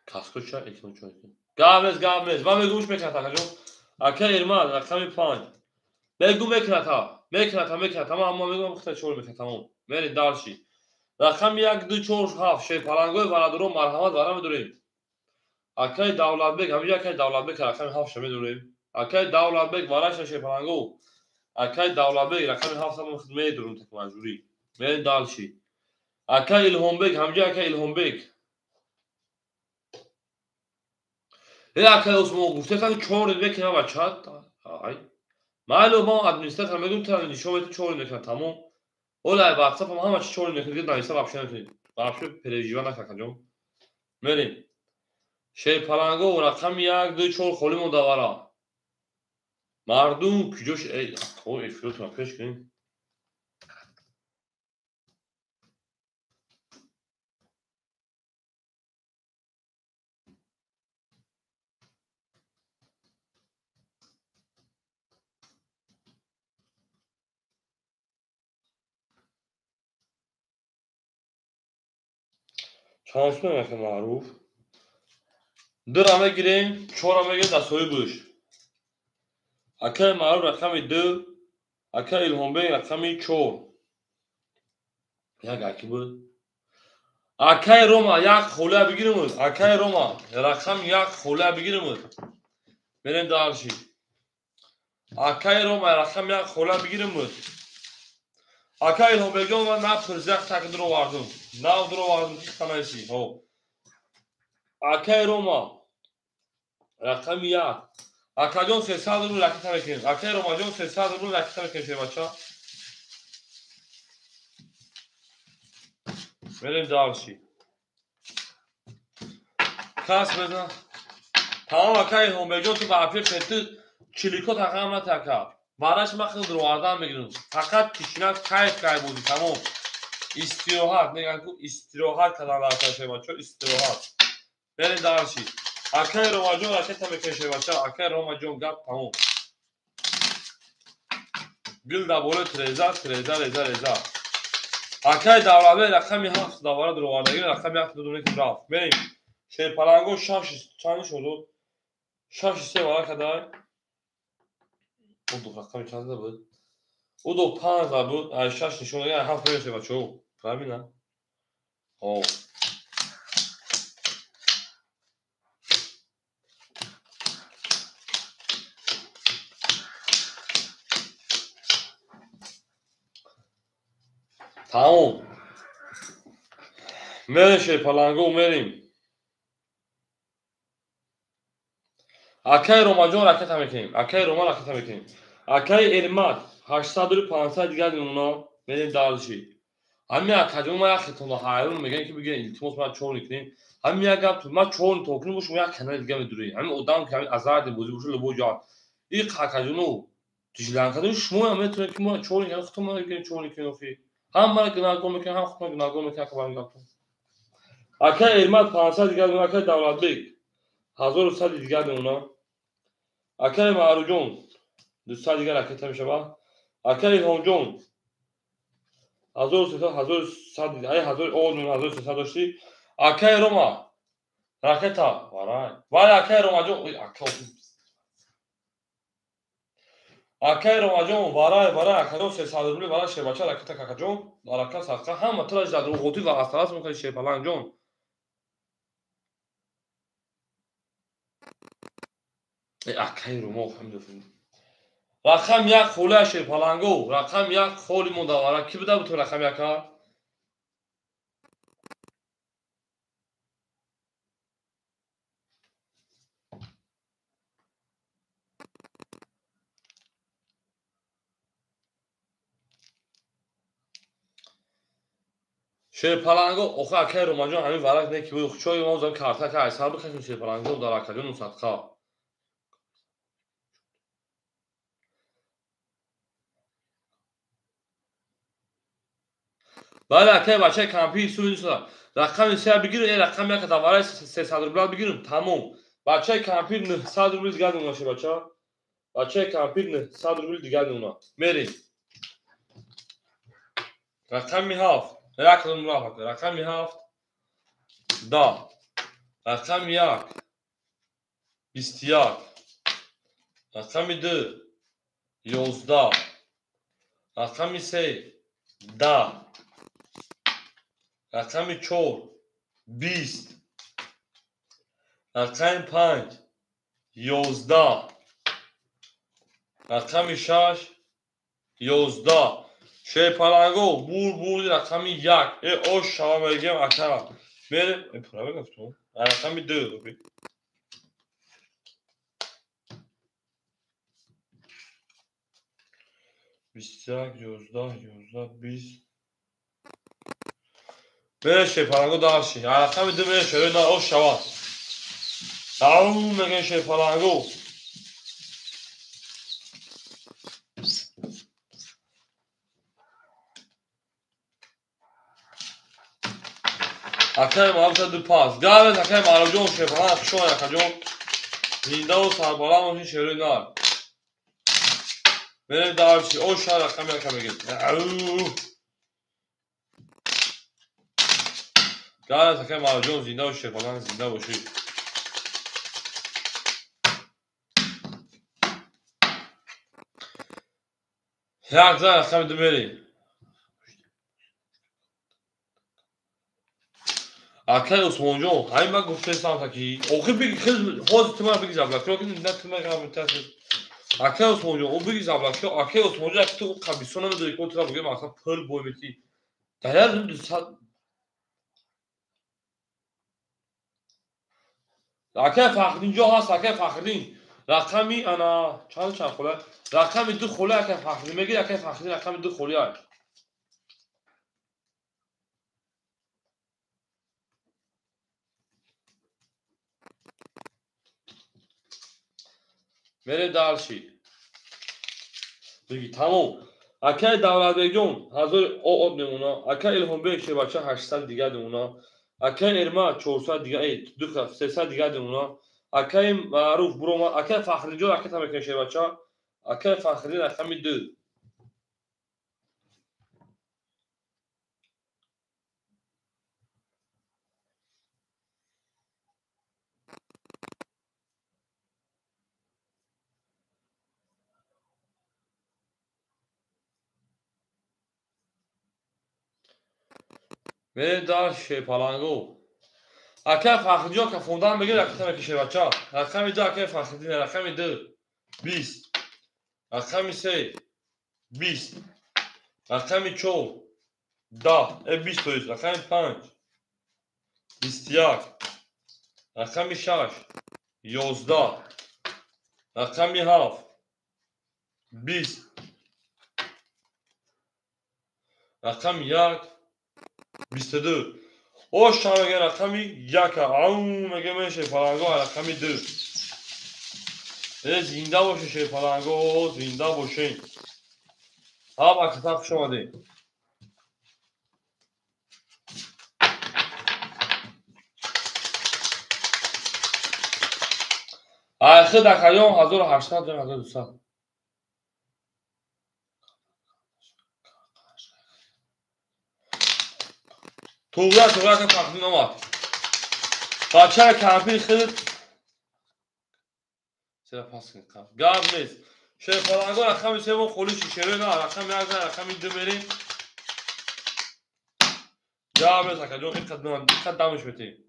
کاسکوش چه ایتون چون گامز و میگوش میکنه تا جو اکه ایرمان رقم 5 بگو میکنه تا اما میگم خود چور میکنه تمام میری دارشی رقم 1 2 4 7 شی پلنگو وارا درو مرحمت وارا میدوریم اکه دولت بگ همینجا که دولت بگ رقم 7 شمی دوریم اکه دولت بگ وراش شی پلنگو اکه دولت بگ رقم 7 هم میدورم تک مجبوری میری دالشی اکه الهام بگ همینجا که الهام بگ اکه اسمو گفته تا چور میکنه بچات ای معلومه ادمنستراتور میگم تو نشون میده چور میکنه تمام اولای واتساپ هم همش چور میکنه دیگه نایسا آپشن میتونید باشه پرژیوان نکنم میریم شی پلنگو رقم 1 2 4 خالی مداورا مردم کجاش ای او افلوت ما پیش کنیم چانس نمیکنه معروف درامه گیریم چهارمه گیریم دستوری بوش اکه معروف رقم 2 اکه الهام بگ رقم 4 یک اکی بود اکه روما یک خوله بگیریم اکه روما رقم 1 خوله بگیریم بریم دارشی اکه روما رقم 1 خوله بگیریم اکه الهام بگم و نه پرزخ تک درو واردم نه درو واردم که خنایسی هو اکه روما رقم 1 اکه جون 300 رو لکه تمکین اکه روما جون 300 رو لکه تمکین شده بچه بریم دارشی کس بزن تمام اکه الهام بگم تو به افیر پتی چلیکو تقام نتکه براش ما خیلی درو واردم میگیرم فقط کشینات کیف بودی تمام استراحت میگن کو استراحت کردن واسه شما بچه استراحت بریم دارشی اکه روما جون لکه تمکین شده بچه اکه روما جون گپ تمام گل دابوله تریزا اکه دولابه رقمی 7 دوباره درو واردگی رقمی 7 دونه که رفت بریم شیر پلنگو شاش چند شد شاش 3 وارا کدای او دو رقمی چند بود او دو 5 بود شاش نشون دیگه 7 میشه بچه‌ها فهمیدن او تمام میریم شیر پلنگو میریم اکه روما جون رکت هم میکنیم اکه روما رکت هم میکنیم اکه ارمات 800 و 500 دیگه اونا بریم دالشی همین اکه جون ما خیتون حیرون میگن که بگین التماس ما چون نکنیم همین اگه تو ما چون توکن بوش ما کنال دیگه میدوری همین اودام که همین آزاد بودی بوش لبو جا این اکه جونو تجلان کردن شما هم میتونه که ما چون نکنیم خودم ما میگیم چون نکنیم فی هم ما گناهگار میکنیم هم خودم گناهگار میکنیم که باید گفتم اکه ارمات 500 دیگه اونا اکه دولت بیگ 1100 دیگه اونا اکه معروجون 200 دیگه رکت میشه با اکه هونجون 1300 دیگه 1300 داشتی اکه روما راکتا وای اکه روما جون اکه روما جون وارای اکه 300 روبل وارا شه بچا راکتا کاکا جون راکتا ساخته هم تراج داد رو قوتی و استراس میکنه شه پلان جون اکه روما فهمیدم رقم 1 خوله شه پلانگو رقم 1 خولی مداوره کی بوده تو رقم 1 شه پلانگو اوخه اکه روما جون همین ورق نه کی بود چوی ما زم کارتا که حساب بکنیم شه پلانگو در اکه جون صدقه بله اکه بچه کمپی سوی نیست رقم 3 بگیریم این رقم یک دوباره 300 روبل بگیریم تمام بچه کمپی 900 روبل دیگه دونه باشه بچه کمپی 900 روبل دیگه دونه میریم رقم 7 یک نمره رقم 7 10 رقم 1 21 رقم 2 11 رقم 3 10 رقم 4 20 رقم 5 11 رقم 6 11 شی پلنگو بور رقم 1 او شما میگم اکرم میره پرا گفتم رقم 2 21 11 20 میره شی پلنگو داشتی رقم 2 میره شوی نه او شما تمام میگن شی پلنگو اکرم آبشت دو پاس گاوز اکرم آرجون شی پلنگ شو اکجون زنده و سربالا ماشین شروع نار میره دارچی او شهر رقم یک بگید گاوز اکرم آرجون زنده و شی پلنگ زنده باشی یک زن رقم 2 میری اکرم عثمان جون همین من گفته سام تکی اوخی بگی خیلی خواست تو من بگی زبلک تو که نه تو من گرم متاسف اکرم عثمان جون او بگی زبلک تو اکرم عثمان جون تو قبیسون هم دوی کنترل بگیم اصلا پل بوی میتی دهر دو ساعت اکرم فخرین جا هست اکرم فخرین رقمی انا چند خوله رقم 2 خوله اکرم فخرین میگی اکرم فخرین رقم 2 خوله های میره دارچی بگی تمام اکه دولت بیگ جون هزار او نمونه اکه الهام بیگ شه بچه 800 دیگه نمونه اکه ارما 400 دیگه ای دو 300 دیگه نمونه اکه معروف بروما اکه فخری جو اکه تمکن شه بچه اکه فخری رقم 2 میره دار شه پالانگو اکه فخری جو که فوندان بگیر اکه تمکن شه بچه رقم 2 اکه فخری رقم 2 20 رقم 3 20 رقم 4 10 20 رقم 5 21 رقم 6 11 رقم 7 20 رقم 1 22 او شما میگه رقم 1 او میگه میشه پلنگو رقم 2 زنده باشه شه پلنگو زنده باشه ها با کتاب شما دی آخه دکایون 1800 تا 1200 توغرا که تقدیم اومد بچه کمپی خیلی چرا پاس کنم گاب نیست شه پلنگو رقم 3 خولی شیشه نه رقم 1 رقم 2 بریم گاب نیست دکایون این قدمش بتیم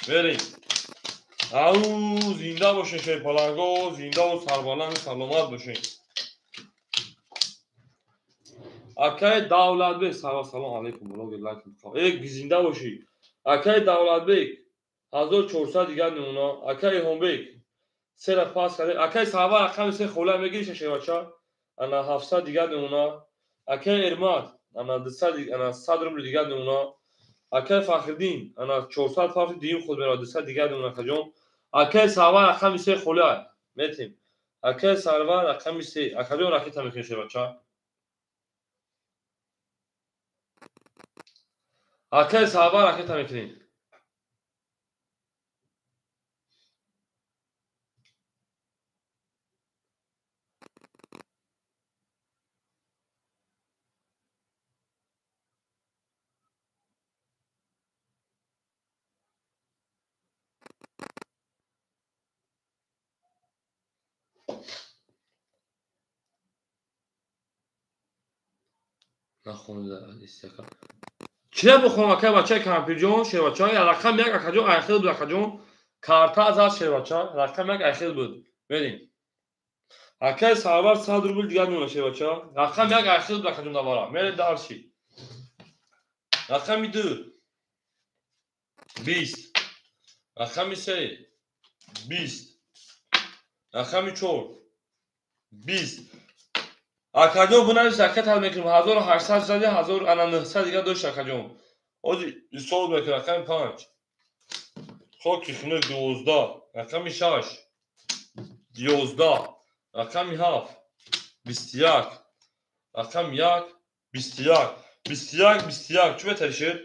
بریم او زنده باشه شه پلنگو زنده و سربلند سلامت باشه اکای دولت بیگ سلام علیکم بلوگ لایک میکنم یک زنده باشی اکای دولت بیگ 1400 دیگه نمونه اکای هوم بیگ سر پاس کرده اکای صحابه رقم 3 خوله میگیشه شه بچه انا 700 دیگه نمونه اکای ارماد انا 200 دیگه انا 100 روبل دیگه نمونه اکای فخردین انا 400 فارسی دیم خود میرا 200 دیگه نمونه خجم اکای صحابه رقم 3 خوله میتیم اکای صحابه رقم 3 اکای راکت میکنه شه بچه Akay Sabar Akay Tamekini. نخونده استیکا. چرا بخونم که بچه کامپیون شیوچای رقم یک اکجون اخیر بود اکجون کارتا از شیوچا رقم یک اخیر بود ببین اکای ساور 100 روبل دیگر میونه شیوچا رقم یک اخیر بود اکجون دوباره میره دارشی رقم 2 20 رقم 3 20 رقم 4 20 اکجون بونن شرکت حل میکنم 1800 زدی 1900 دیگه دو اکجون اوزی سول میکنم رقم 5 خاکی خونه 12 رقم 6 11 رقم 7 21 رقم 1 21 21 21 چه بهتر شد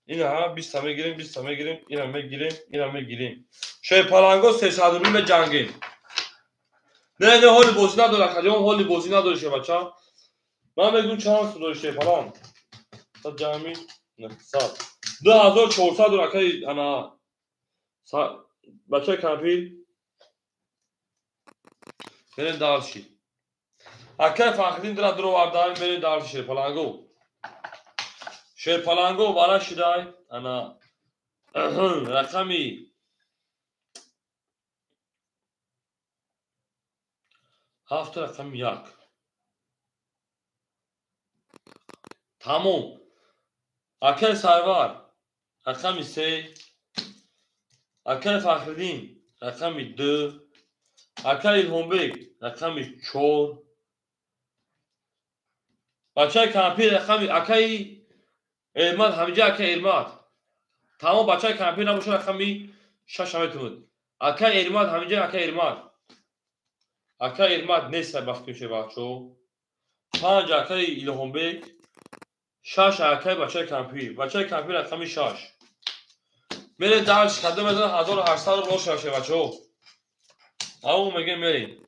این ها 20 تا میگیریم 20 تا میگیریم اینا میگیریم اینا میگیریم شی پالانگو 300 روبل جنگیم نه نه حال بازی نداره کجا حال بازی نداره شه بچا من میگم چانس داره شه پالان تا جمعی نه 100 2400 رکای انا بچه کمپی برین دارشی اکه فاخدین درو واردار برین دارشی پالانگو شیر پالانگو بالا شدای انا رقمی 7 رقم 1 تمام اکه سایوار رقمی 3 اکه فاخدین رقمی 2 اکه ایلهونبیگ رقمی 4 بچه کمپی رقمی اکه ایلمات همینجا اکه ایلمات تمام بچه کمپی نباشه رقمی 6 همتون اکه ایلمات همینجا اکه ایلمات اکه ایلمات نیست بخت میشه بچو 5 اکه ایلهونبیگ 6 اکه بچه کمپی رقمی 6 میرین درش کده بزن 1800 رو باشه بچو او میگه میرین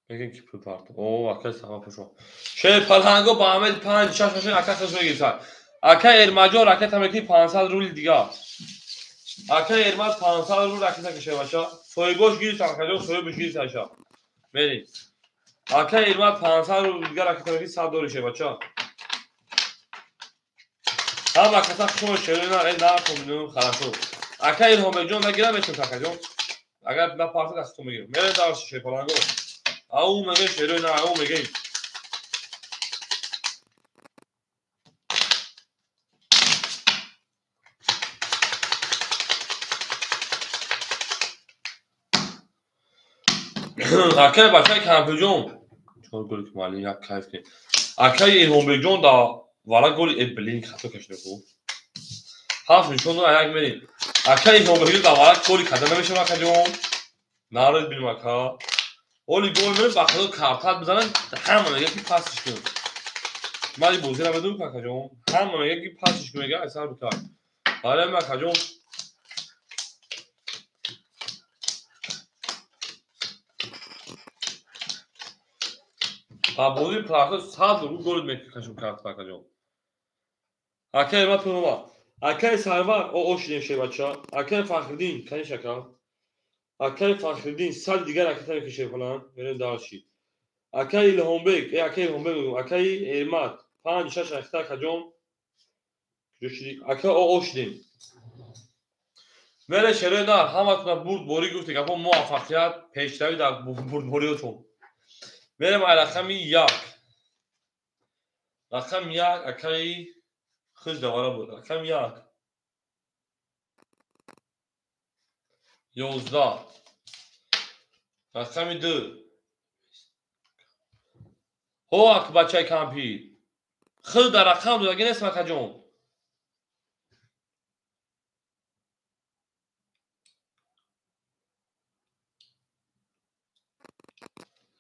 میگن کی پول پارت او اکه سما پشو شه پالانگو با عمل 5 6 اکه خش میگیرن اکه ارماجو راکت همکی 500 رول دیگه اکه ارماج 500 رول راکت کشه بچا سویگوش گیر تا کجا سوی بگیر تاشا میرین اکه ارماج 500 رول دیگه راکت همکی 100 دلار شه بچا هم اکه خش شیرنا نه کمونو خلاصو اکه این هم جون نگیرم میتون تا کجا اگر با پارت دست تو میگیرم میره دارش شه پالانگو او میگه شیرنا او میگه اکه بچه کمپیون چون گل که مالی یک کیف کنی اکه این هم جون دا والا گل ابلینگ خطا کشیده کو هاف نشون رو یک میریم اکه این هم جون دا والا گلی کده نمیشه مکه جون نارد بیم اکه اولی گل میریم بخدا کارتات بزنن همه میگه کی پاسش کنه مالی بوزی رو بدون مکه جون همه میگه کی پاسش کنه میگه اصلا بکار حالا مکه جون بازی پلاس 100 رو گل میکنه کشون کارت مکه جون اکه ما پنوما اکه سایوار او اوشین شه بچا اکه فخردین کنی شکل اکه فخردین سال دیگر اکه تر کشه فلان بریم دارشی اکه ایلهونبیگ اکه ایلهونبیگ اکه ایرمات 5 6 اختا کجوم جوشی اکه او اوشین میره شروع دار همتون برد بوری گفتی که موفقیت پیشروی در برد بوریتون میرم رقم 1 رقم 1 اکه خود دوباره بود رقم 1 11 رقم 2 هو بچه کمپی خود در رقم رو اگه نیست مکه جون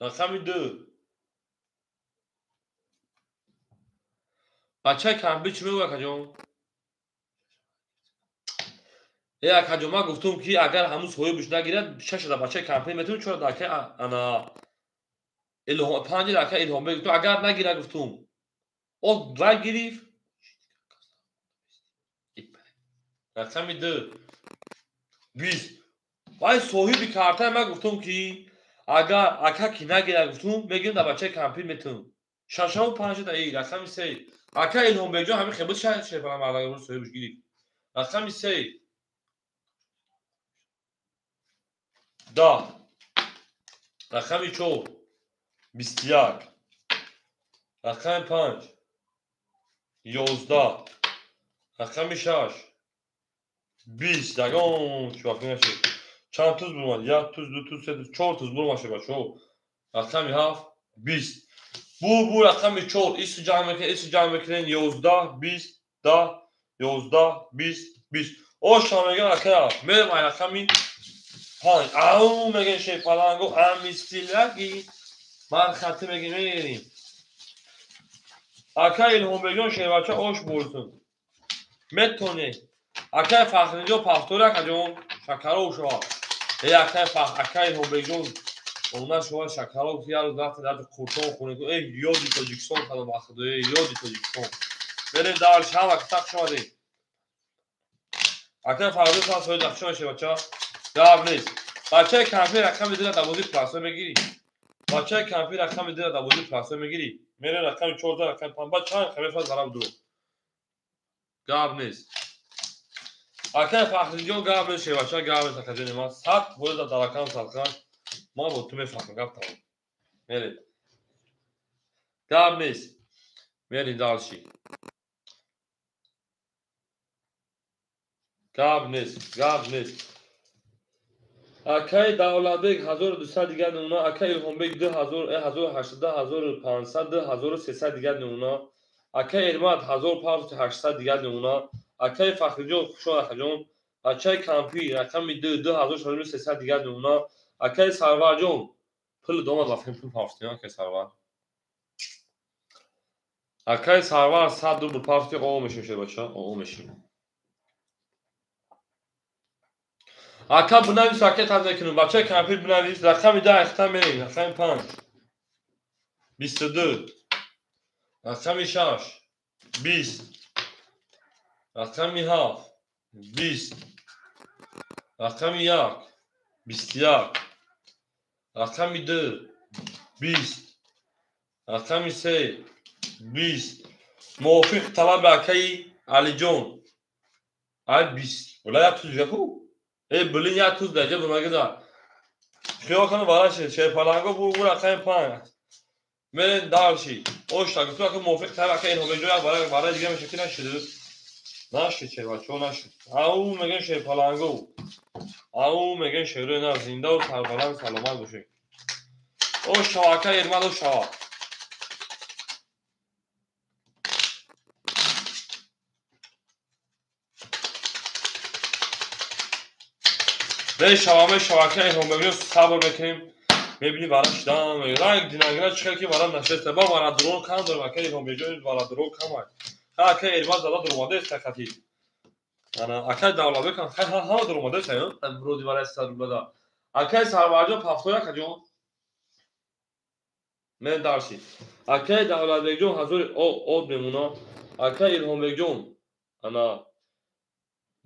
رقم 2 بچه کمپی چی میگو اکا جون؟ اکا جون من گفتم که اگر همون صاحبش نگیرد شش تا بچه کمپی میتونی چرا دکه انا الهام 5 دکه الهام بگی تو اگر نگیرد گفتم او رای گرفت رقم 2 20 وای صاحب کارت من گفتم که اگر اکا کی نگیرد گفتم میگیم در بچه کمپی میتونم شش و 5 تا ای رقم 3 اکا الهام بگی همین خیلی شش برام علاقه صاحبش گرفت رقم 3 10 رقم 4 21 رقم 5 11 رقم 6 20 دگان چوک نشد چند توز بومد یک توز دو توز سه توز 4 توز برو باشه بچه رقم 7 20 بو رقم 4 ایست جمع میکنین 11 20 10 11 20 20 او شما میگن اکا میرم این رقمی 5 او میگن شی پلنگو امیستیلگی من خطی میگیم اکا الهام بگیون شی بچه اوش بورتون میتونی اکا فخرینجا پافتور اکا جون شکرو شما اکا الهام بگیون اونها شما شکرو فیارو دفت در کورتون خونه ای یادی تاجیکستان خدا مخدو ای یادی تاجیکستان بریم دار شما اکا تک شما دی اکا فرادو سال سوی دفت شما شی بچه جواب نیست بچه کمپی رقم دیده دوازی پلاسو میگیری بچه کمپی رقم دیده دوازی پلاسو میگیری میره رقم 14 رقم 5 بعد چند خبر فاز برام درو جواب نیست اکا فخرینجا جواب نیست شی بچه جواب نیست اکا جون ما 100 بود در رقم سالکان ما با تو میفهمم گپ تمام میرید جواب نیست میرید دالشی جواب نیست اکای دولت بیگ 1200 دیگر نمونه اکای الهام بیگ 2000 1800 1500 2300 دیگر نمونه اکای ارماد 1800 دیگر نمونه اکای فخرجو شو جون اکای کمپی رقم 2300 دیگر نمونه اکای سرور جون پول دوم رفتیم پول پافتینا که سرور اکای سرور 100 دو پافتی قوم میشه بچا قوم میشه اکا بنویس ساکت هم نکنیم بچه کمپیر بنویس رقم 10 اختم میریم رقم 5 22 رقم 6 20 رقم 7 20 رقم 1 21 رقم 2 20 رقم 3 20 موافق طلب اکای علی جون علی 20 ولی یک توز یکو ای بلین یک توز درجه برمگه دار خیال کنه بالا چه پلنگو بو رقم 5 میرین دارشی اوش تا گفتم که موافق طلب اکای الهام بگیون برای دیگه میشه که نشده نشد چه بچه نشد او میگن شی پلنگو او میگن شیروی نه زنده و سربلند سلامت باشه او شواکه ارمد و شوا به شواکه ارمد ببینیم صبر بکنیم میبینی براش دام رنگ دینگره چکر که برام نشسته با برا درون کم دارم اکه ارمد بجوید برا درون کم های اکه ارمد زده درماده است تکتی انا اکه دولا بکن خیلی ها درماده است امرودی برای استاد بدا اکه سرورجا پافتویا کجون من دارشی اکه دولت بگجون حضور او بمونا اکه الهام بگجون انا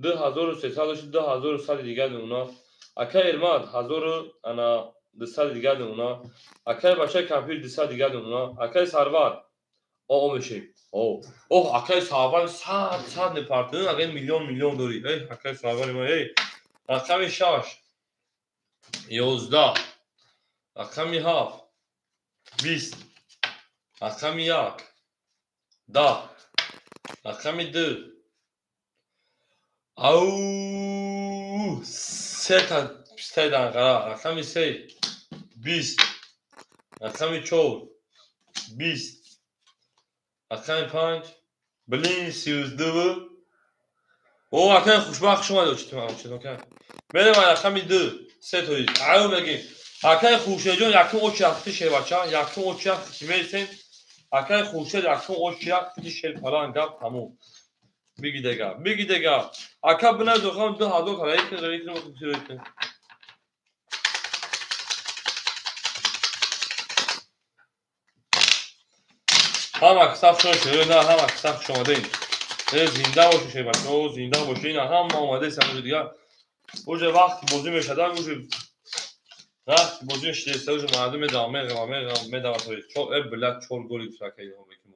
2300 2100 دیگر نمونا اکه ارماد 1200 دیگر نمونا اکه بچه کمپیر 200 دیگر نمونا اکه سرور او میشیم او اکه سرور 100 نپارتن اگه میلیون دوری ای اکه سرور ما ای رقم 6 11 رقم 7 20 رقم 1 10 رقم 2 او سه دقیقه رقم 3 20 رقم 4 20 رقم 5 بلین 32 او اکه خوشبخت شما دو چطور که بریم رقم 2 3 تویز او بگیم اکه خوشه جون یکم او چختی شه بچه یکم او چختی میرسیم اکای خورشید اکو اوشیاق پیش شیر پلان گپ تموم بگی دیگه اکا بنا زخم 2000 کلا یک نگاری هم اکساف شده نه هم اکساف شده زنده باشه شی بچه‌ها زنده باشین هم آماده سمج دیگه اوج وقت بازی میشدن اوج وقت بازی شده اوج مردم ادامه توی چون بلد چور گلی فکر هم بکنم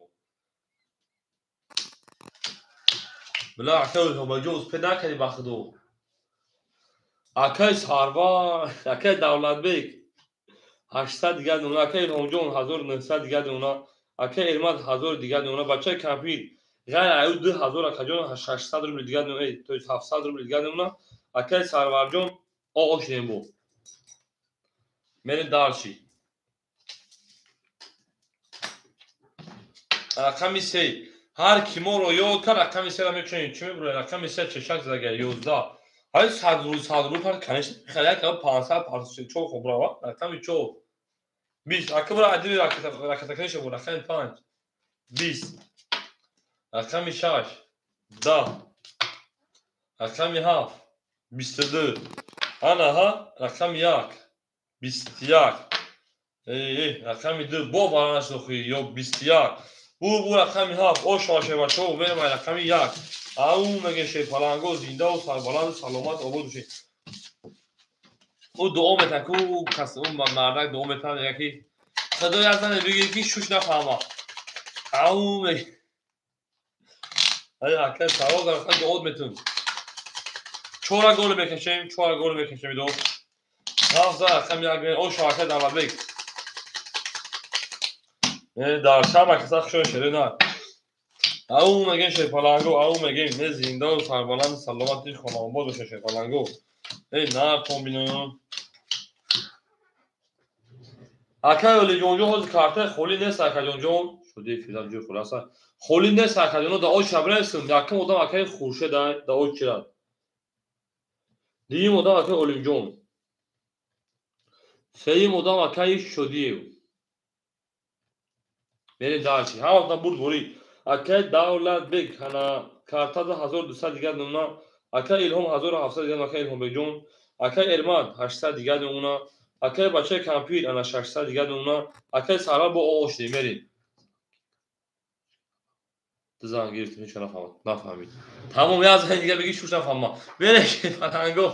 بلا اکای هم جوز پیدا کردی بخدو اکای ساروا اکای دولت بیگ 800 دیگه اونا اکای هم جون 1900 دیگه اونا اکای ارماد 1000 دیگه اونا بچه کمپیر غیر ایو 2000 اکجون 600 روبل دیگه اونا تو 700 روبل دیگه اونا اکای ساروا جون او شیمو میره دارشی رقمی سه هر کی ما رو یاد کرد رقمی سه رو میکنیم چی میبره رقمی سه چشک زده 11 های 100 رو پر کنش خیلی که 500 500 چو خوب را رقمی چو 20 اکبر عدی رکت کنش بود رقمی 5 20 رقمی 6 10 رقمی 7 22 انا ها رقمی 1 21 رقمی 2 با بارانش خوی یا 21 bu رقمی 7 او شاشه و شو بریم رقمی 1 او مگه شی پلنگو زنده و سربلند سلامت آباد بشه او دعا متکو کس اون مردک دعا متن یکی خدای ازن بگیر کی شوش نفهمه او مگه ای اکل سوال در خد دعا میتون 4 گل بکشیم 4 گل بکشیم دو حافظ رقمی 1 او شاشه در بگ در شب که سخت شو شده نه او مگه شی پلنگو او مگه نه زنده و سربلند سلامت دیش خانه آباد بشه شی پلنگو ای نه کمبینو اکای اولی جونجو حوز کارته خولی نیست اکای جونجو شده فیلم جو خلاصه خولی نیست اکای جونجو دا او شبره استم یکم ادام اکای خورشه دا او چرا دیم ادام اکای اولی جون سیم ادام اکای شدیو میری دارچی ها وقتا بود بوری اکای دولت بیگ هنا کارتا دا 1200 دیگر نمنا اکای الهام 1700 دیگر اکای الهام بجون اکای ارماد 800 دیگر نمنا اکای بچه کمپیر انا 600 دیگر نمنا اکای سارا با اوش دی میری زن گرفتیم هیچ نفهمید تمام از دیگه بگی شوش نفهمم بره که پتنگو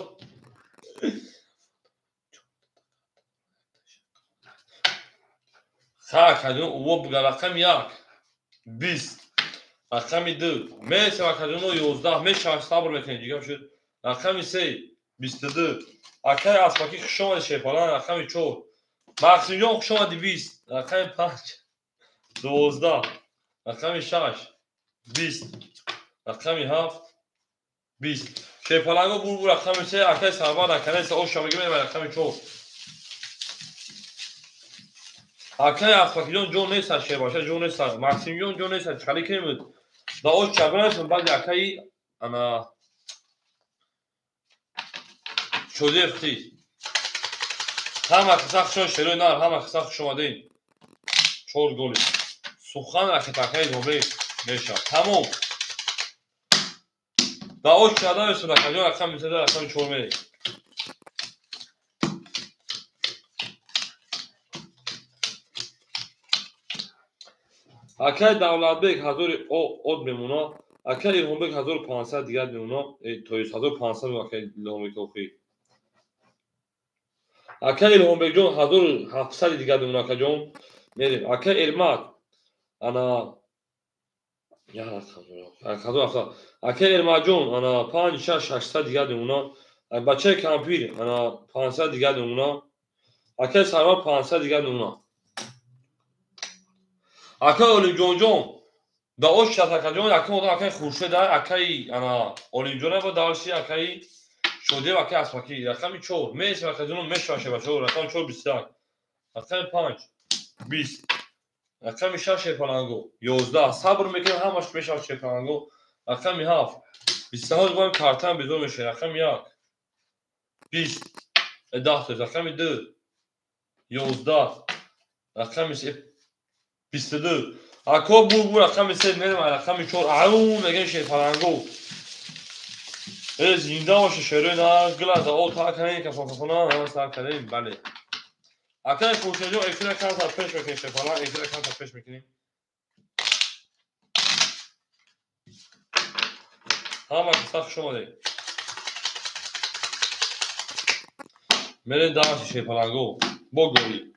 خاک هدون او بگه رقم 1 20 رقم 2 میشه رقم 11 میشه صبر بکنید دیگه شد رقم 3 22 اکای اسپاکی خشون شیپالان رقم 4 ماکسیموم خشون 200 رقم 5 12 رقم 6 20 رقم 7 20 شیپالانگو بور رقم 3 اکای سربان نکنه سه او شامگی میره رقم 4 اکای اسپاکیون جون نیست شی باشه جون نیست ماکسیموم جون نیست خالی کنیم دا او چابرش بعد اکای انا شده اختی هم اکساخشون شروع نار هم اکساخ شما دین 4 گلی سخن رخت اکای دوبه میشه تمام دا او چادا رسول اکای رقم میشه رقم 4 میره اکای دولت بیگ 1000 او بمونا اکای الهام بیگ 1500 دیگر بمونا تو 1500 اکای الهام بیگ توخی اکای الهام بیگ جون 1700 دیگر بمونا اکای جون میریم اکای ارماد انا یا رقم اکای ارماد جون انا 5 6 800 دیگر بمونا بچه کمپیر انا 500 دیگر بمونا اکای سرور 500 دیگر بمونا اکای اولی جون جون دا اوش شتا کجون اکای اودا اکای خورشه دا اکای انا اولیمجونه با دارشی اکای شده و اکای اسپاکی رقمی 4 میشه و کجون میشه باشه باشه رقم 4 21 رقم 5 20 رقم 6 پلنگو 11 صبر میکنیم همش میشه 6 پلنگو رقم 7 27 بایم کارتن بدون میشه رقم 1 20 10 رقم 2 11 رقم 22 اکا بو رقم 3 میریم رقم 4 او میگن شی پلنگو زنده باشه شروع نه گلاز او تا کنین که فوفونا هم سر کنیم بله اکا کوشش جو اکسترا کانت پیش میکنیم شی پلنگ اکسترا کانت پیش میکنیم همه صف شما دی میرین داش شی پلنگو با گویی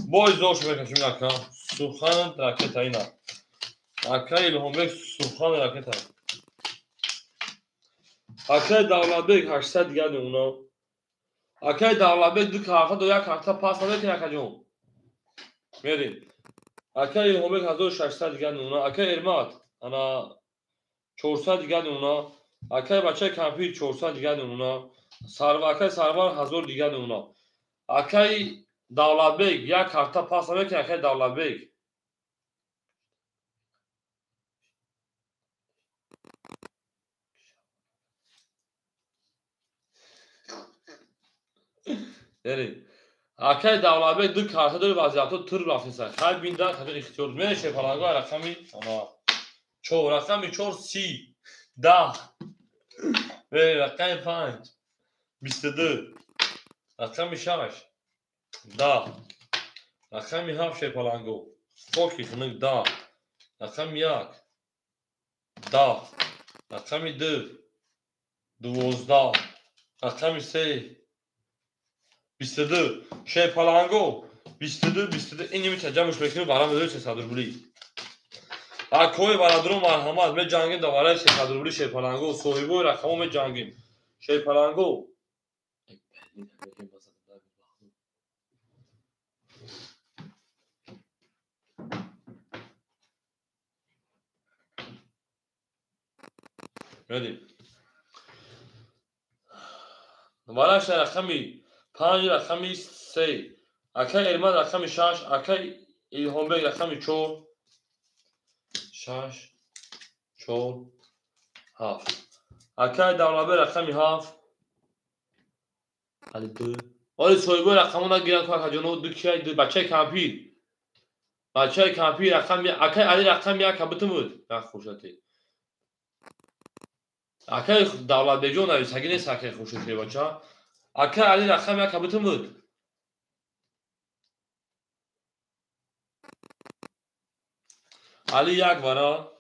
با زوش میکشیم اکا سوخان راکت اینا اکا الهام سوخان راکت اکای davlatbek 800 دیگه اونا اکای davlatbek دو کارتا دو یک کارتا پاس نمیکنه اکا جون میریم اکای همه 1600 دیگه اونا اکای ارمات انا 400 دیگه اونا اکای بچه کمپیر 400 دیگه اونا اکای سرور 1000 دیگه اونا اکای davlatbek یک کارتا پاس نمیکنه اکای davlatbek میریم اکای davlatbek دو کارتا دو وضعیت تر رفتن خیلی بینده خیلی اختیار میشه پلنگو رقمی انا چهار رقم 4 30 10 رقم 5 22 رقم 6 10 رقم 7 شی پلنگو فوکی خنک 10 رقم 1 10 رقم 2 12 رقم 3 22 شی پلنگو 22 اینی میتجمعش بکنیم برام بده 300 روبلی اکوی برادرم مرحمت می جنگیم دوباره 300 روبلی شی پلنگو صاحبو رقمو می جنگیم شی پلنگو میدیم دوباره رقمی 5 رقمی 3 اکای ارماد رقمی 6 اکای الهامبک رقمی 4 6 4 7 اکای davlatbek رقمی 7 علی 2 ولی صاحبو رقمو نگیرن که جنو دو کی دو بچه کمپیر رقم اکای علی رقم 1 کبوت بود نه خوشتی اکای davlatbek جون نویس اگه نیست اکای خوشتی بچه اکای علی رقم 1 کبوت بود علی 1 برا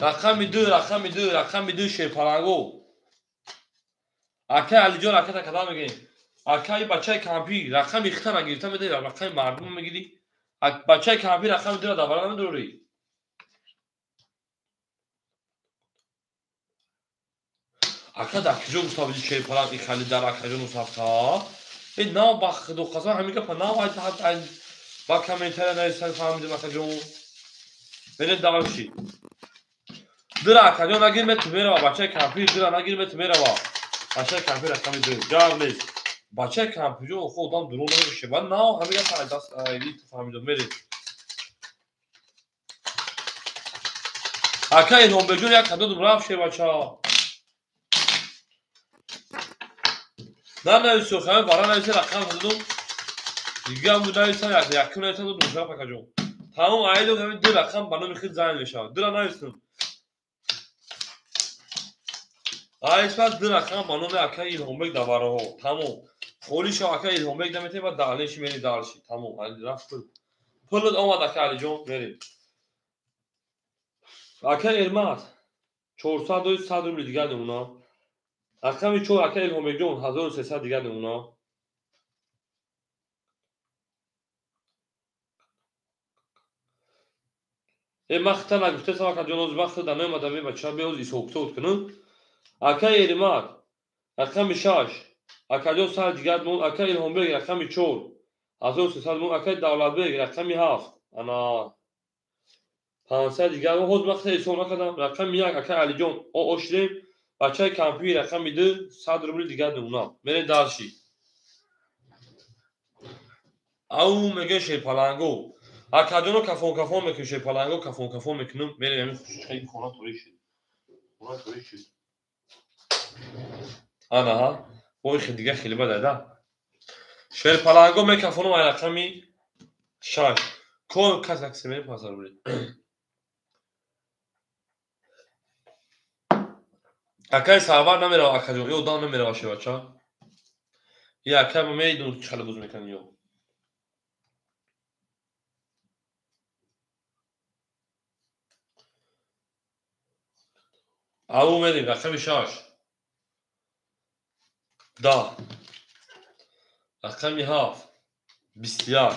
رقم 2 شی پلنگو اکای علی جون اکای کدام میگین اکای بچه کمپی رقم اختر نگیرتا میده رقم مردم میگیری بچه کمپی رقم میده دوباره نمیدوری اکا در کجا مصابی شی پلنگ این خالی در اکا جون مصابتا این نام با خدو قسم همیگه پا نام باید با کامنتر نیستن فهمیدیم اکا جون بینید دارشی در اکا جون نگیر می تو میره با بچه کمپی در نگیر می تو میره با بچه کمپی رقم میده جار نیست بچه کمپی جو خودم درون نمیشه و نه همیگه تا دست ایلی تو فهمیدم میرید اکا این هم بجون یک حدود رفت شه بچه ها نه نویسو خیلی برای نویسی رقم حدود دیگه هم بود نویسن یکی نویسن دو دوشتر پکا جون تمام آیدو همین دو رقم بنا میخید زن میشه دو را نویسن آیش پس دو رقم بنا می اکا این هم بگ دواره ها تمام خولی شو اکا این هم بگ نمیتی و دالنشی میری دالشی تمام علی رفت پلد آمد اکا علی جون میرید اکا ارمات 400 و 100 روبل دیگه اونا رقم 4 اکا الهام بگ جون 1300 دیگه اونا مقطع نگفته سوا که جنوز وقت در نیم آدمی بچه ها بیوز ایسا اکتود کنن اکا ایرمات رقم 6 اکا جو سال دیگر مون اکا الهام بگ رقم 4 1300 مون اکا davlatbek رقم 7 انا 500 دیگر و حوز وقت ایسا نکدم رقم 1 اکا علی جون او اشلیم بچه های کمپی رقم 2 100 روبل دیگر اونا میره دارشی او میگه شی پلنگو اکا جونو کفون میکنه شی پلنگو کفون میکنم میره همین خیلی خونه توری شد خونه توری شد انا ها وای دیگه خیلی بده ده. شیر پلنگو میکفونم ای رقمی 6 کل کس اکسیمه پاسار برید. اکای سرور نمیره اکا جون یو دان نمیره باشه بچه یه اکای ما میدون چخاله بوز میکنی یو او میدیم رقمی 6 10 رقمی 7 21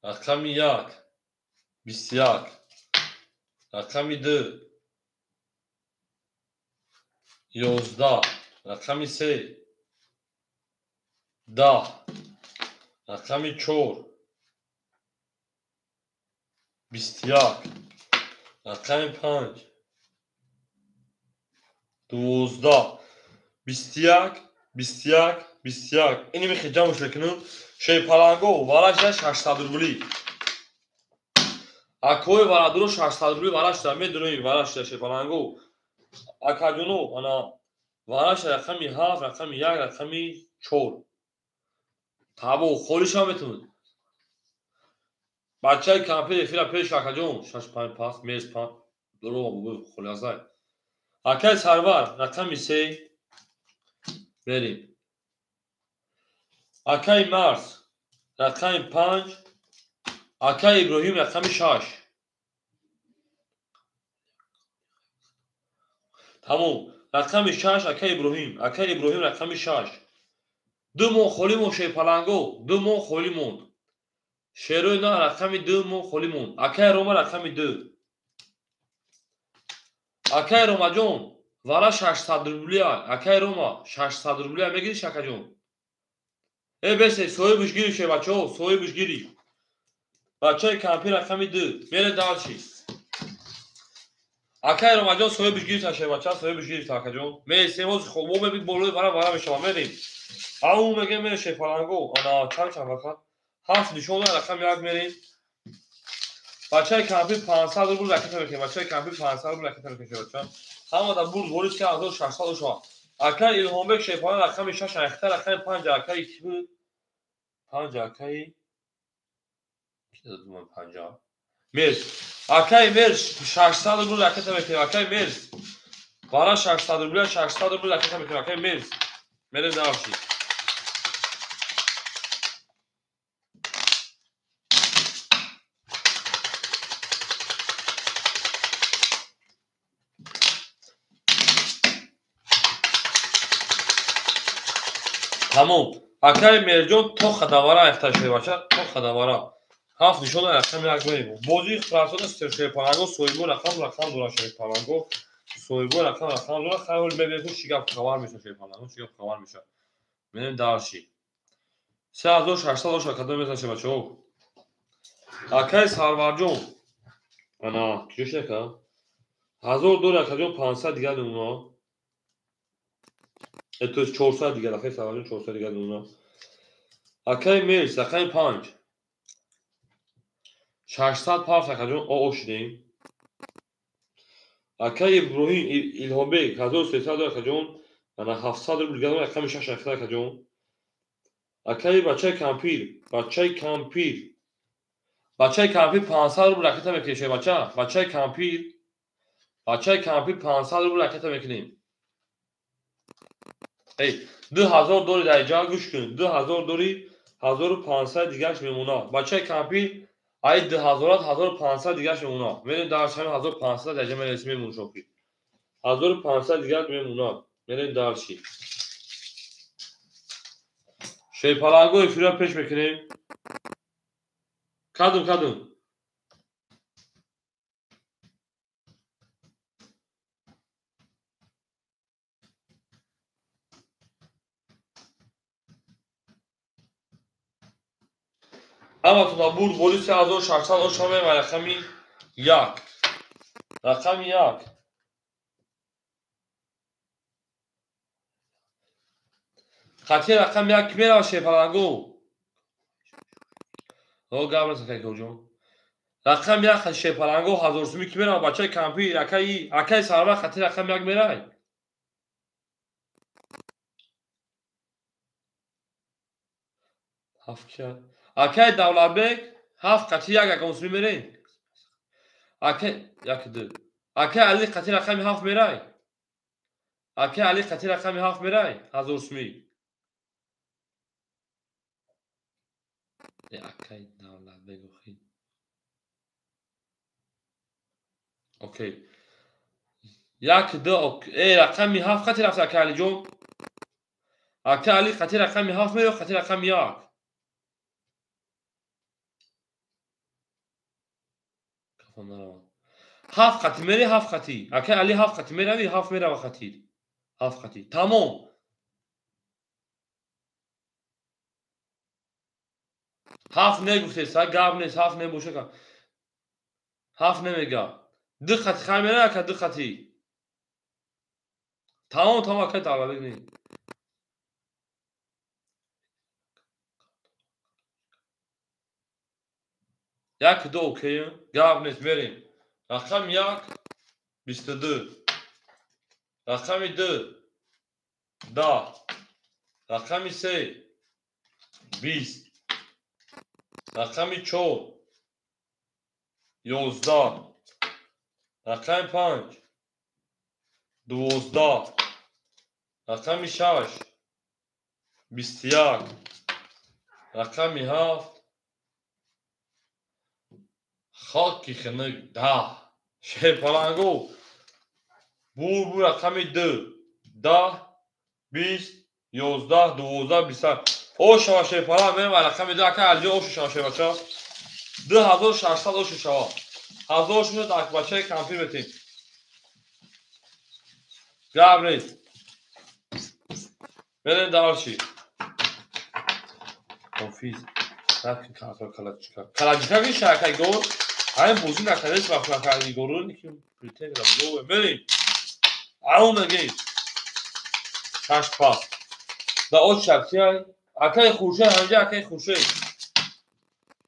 رقمی 1 21 رقمی 2 11 رقمی 3 10 رقمی 4 21 رقمی 5 12 21 21 21 اینی میخی جمعش بکنم شی پلنگو ورش 800 روبلی اکوی ورادرو 800 روبلی ورش دارم میدونی ورش شی پلنگو اکادونو انا ورش رقمی 7 رقمی 1 رقمی 4 تابو خودش هم بتون بچه کمپی فیلا پیش اکاجون 6 5 پاس میز پاس درو بو خلاصای اکای سرور رقمی 3 بریم اکای مارس رقمی 5 اکای ابراهیم رقمی 6 تموم رقمی 6 اکای ابراهیم رقمی 6 دو مون خولی مون شی پلنگو دو مون خولی مون شیروی نه رقمی 2 مون خولی مون اکای روما رقمی 2 اکای روما جون والا 600 روبلیا اکای روما 600 روبلیا میگیری شکا جون ای بسی سوی بوشگیری شی بچه سوی بوشگیری بچه کمپی رقمی 2 میره دارشی اکای روما جون سوی بوشگیری تا شی بچه سوی بوشگیری تا جون می سیموز خوبو ببین بولوی برا به شما میریم او میگه میره شی پلنگو انا چند وقت هفت نشون رقم 1 میریم بچه کمپی 500 روبل رکت میکنیم بچه کمپی 500 روبل رکت میکنیم بچه همه در بورد بولیس که 1600 شما اکای الهامبک شیپان رقم 6 اختر رقم 5 اکای کی بود 5 اکای کی داد من 50 مرس اکای مرس 600 روبل رکت میکنیم اکای مرس برای 600 روبل 600 روبل رکت میکنیم اکای مرس میره داشتی تمام اکای مرجون تو خداوارا اختر شده باشه تو خداوارا هفت نشون رقم 1 میریم بازی فرانسه استرشی پلنگو سویبو رقم دورا شده پلنگو سویبو رقم دورا خیلی ببینید شیگاف خبر میشه شی پلنگو شیگاف خبر میشه میریم دارشی 3600 شو کدوم میشه بچه‌ها اکای سرور جون انا کیش نکا 1002 کدوم 500 دیگه اونا اتو 400 دیگه اکای سرور جون 400 دیگه اونا اکای میرس اکای 5 600 پاس اکاجون او شدیم اکای ابراهیم الهامبک 1300 اکاجون انا 700 روبل دیگه اکای 6 اکاجون اکای بچه کمپیر 500 روبل رکت میکشه بچه کمپیر 500 روبل رکت میکنیم ای 2000 دوری در جا گوش کن 2000 دوری 1500 دیگهش میمونه بچه کمپیر ای 1500 دیگهش میمونه میریم درش همین 1500 درجه من اسمی مون شوکی 1500 دیگه میمونه میریم درشی شی پلنگو فیرا پیش میکنیم کدوم اما تو بود بولی 3600 شامه و رقمی 1 رقمی 1 خطی رقم 1 میره شی پلنگو او گابر سکه کوجون رقم 1 شی پلنگو 1000 سومی کی میره بچه کمپی اکای سرور خطی رقم 1 میره هفت اکی دولتبک هفت قطعی یک اکانسمی میرین اکی یک دو اکی علی قطعی رقمی هفت میرای اکی علی قطعی رقمی هفت میرای هزار سمی اکی دولتبک اوکی اوکی یک دو ای رقمی هفت قطعی رفت اکی علی جون اکی علی قطعی رقمی هفت میره قطعی رقمی یک کفان نروان هفت قطعی میری هفت قطعی اکی علی هفت قطعی میروی هفت میره و قطعی هفت قطعی تمام هفت نگفته سا گاب نیست هفت نبوشه کن هفت نمیگه دو خطی خواهی میره که دو خطی تمام تمام اکی دولتبک نی یک دو اوکی گاب نیست بریم رقم یک 22 رقم دو 10 رقم سه 20 رقم چهار 11 رقم 5 12 رقم 6 21 رقم 7 خاکی خنک 10 شیپالانگو بور رقم 2 10 20 11 12 20 او شما شیپالان میرم و رقم 2 که الجا او شما شیپالان 2600 او شما 1000 شما داک بچه کمپیر بتیم گاب نیست بریم دارشی کنفیز رفت کنسل کلاجیکا که شرکای گور همین بوزی نکردش وقت نکردی گورو نیکیم پریتنگ را بلوه بریم اون نگیم کش پاس دا اوت شرکی های اکای خوشه همجا اکای خوشه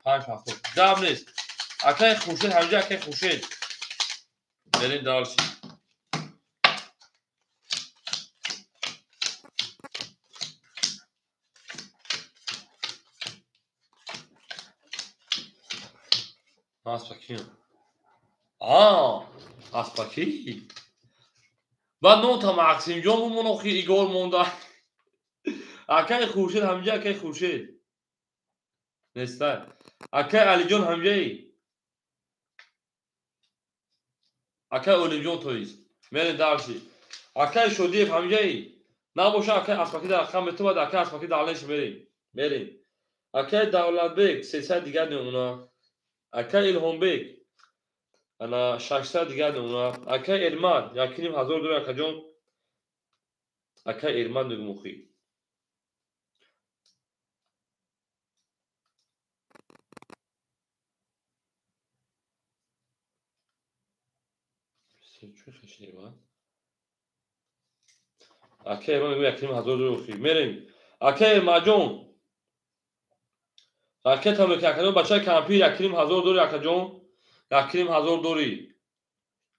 5 هفته گاب نیست اکای خوشه همجا اکای خوشه بریم دارشی اسپاکی اسپاکی بعد نو تا مقسیم جون بمون اخی ایگور مونده اکای خورشید همجا اکای خورشید نیسته اکای علی جون همجا ای اکای اولی جون تویست میرین دارشی اکای شدیف همجا ای نباشه اکای اسپاکی در رقم تو باید اکای اسپاکی دارلنش بریم اکای دولتبک 300 دیگر نمونه اکای الهام بک انا 600 دیگر نمونه اکای ارمان یکنیم 1000 دور اکا جون اکای ارمان دیگه مخی چه خشنی باید اکای ارمان دیگه یکنیم 1000 دور مخی میریم اکای ماجون راکت هم که اکا بچه کمپیر یکنیم 1000 دور اکا جون یکنیم 1000 دوری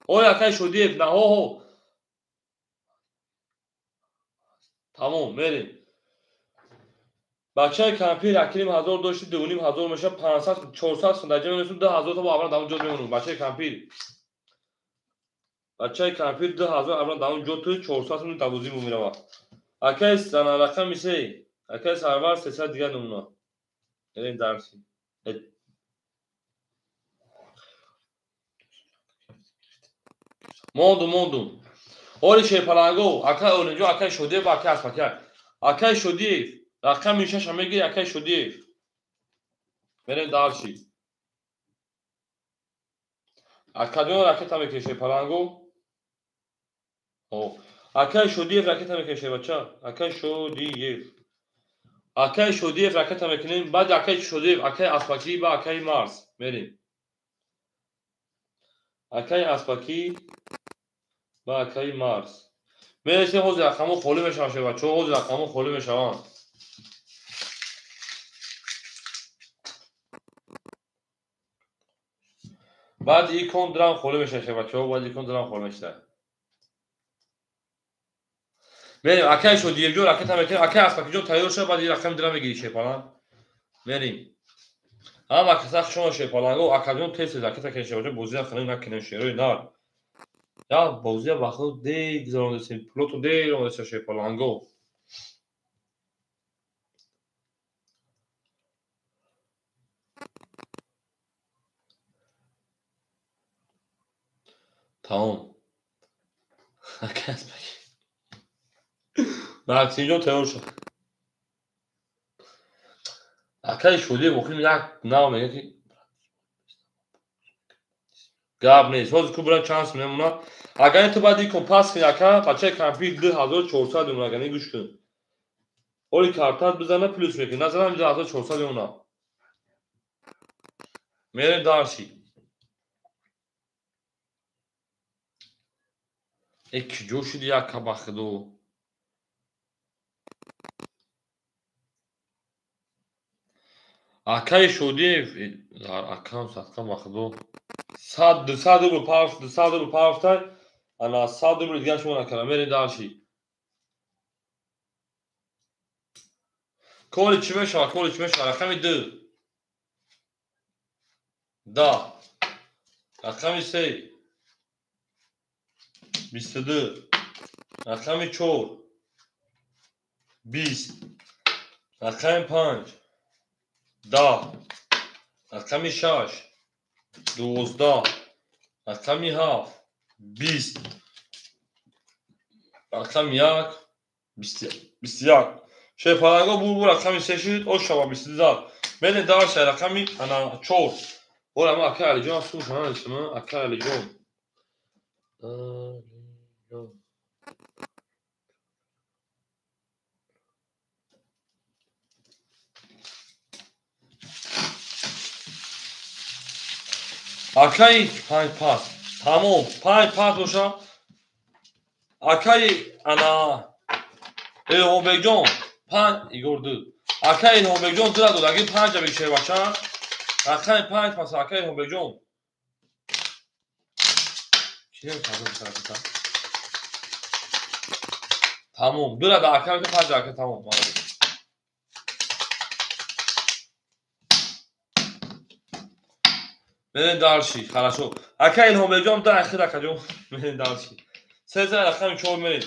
او اکای شدیف نه هو تمام میریم بچه کمپیر یکنیم 1000 داشتی دونیم 1000 میشه 500 400 سندجه میرسون 10000 تا با اول داون جد میمونم بچه کمپیر 2000 اول داون جد تو 400 سند دوزی میمونه اکای سنا رقم میشه اکای سرور 300 دیگه نمونه بریم درسی موندم اولی شیپالانگو اکای اولنجو اکای شدیف و اکای اسپاکی اکای شدیف رقم میشه شما میگی اکای شدیف بریم درسی اکادون راکت هم میکشه شیپالانگو او اکای شدیف راکت هم میکشه بچه اکای شدیف راکت هم میکنیم بعد اکای شدیف اکای اسپاکی با اکای مارس بریم اکای اسپاکی با اکای مارس میرسیم حوض رقمو خالی میشه بچه حوض رقمو خالی میشه بعد ایکون درام خالی میشه بچه بعد ایکون درام خالی میشه بریم اکای شدیف جو راکت هم میکنیم اکای اسپاکی جو تایور شد بعد این رقم درام میگیری شیپالان بریم. اما کسا شما شپالانگو اکادون تست زاکتا که شما بوزیا خنن نکنن شروع نار یا بوزیا وقت دیگ زرون دست پلوتو دیگ زرون دست شپالانگو تمام کس بگی مکسینجون تئور شد اکای شدی بخیم یک نام میگه که گاب نیست باز کو برای چانس میمونه اگر تو بعدی کمپاس کنی اکا بچه کمپیوتر 2400 میمونه اگر گوش کن اولی کارتات بزنه پلوس میکنی نظرم 2400 میمونه میریم دارشی یک جوشی دیا کباخدو اکای شدی اکام سخت ماخدو 100 رو پاف 100 رو پاف تا انا 100 رو دیگه شما نکنم میریم دارشی کولی چی میشه رقمی 2 دا رقمی 3 22 رقمی 4 20 رقمی 5 دا رقمی 6 12 رقمی 7 20 رقمی 1 21 شپالانگو بو رقمی 3 شد او شما 22 بین دارش رقمی انا 4 ولا ما اكل جون سو شلون اسمه اكل جون اكاي پنج پاس تمام 5 پاس باشه اكاي انا الهومبک جون 5 ایگور 2 اكاي الهومبک جون دو اگه 5 بشه باشه اكاي 5 پاس اكاي الهومبک جون چیه تمام دو دا اكاي 5 اكاي تمام برین دارشی хорошо اكا الهومبک جون دا اخیر اكا جون برین دارشی 3 رقم 4 میرین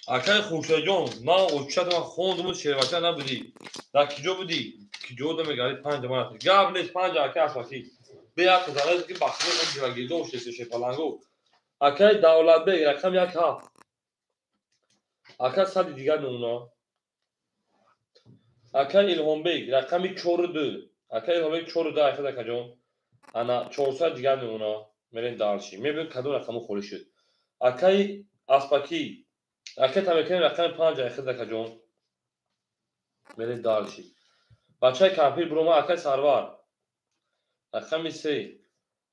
اكا خوشه جون ما اوچات ما خوندم شیرواچا نبودی دا کیجو بودی کیجو دو میگاری 5 مانات گاب نیست 5 اكا اساسی بیا تو زنه که باخته من دیگه دوش شپالانگو اكا دولت بگ رقم 1 7 اكا صد دیگه نونا اكا الهومبک رقمی 42 اكا الهومبک 42 اخیر اكا جون انا 400 دیگه نونا میرین دارشی میبین کدوم رقمو خوری شد اكاي اسپاکی اكا تمکن رقم 5 اخیر اكا جون میرین دارشی بچه کمپیر بروما اكا سروار رقمی 3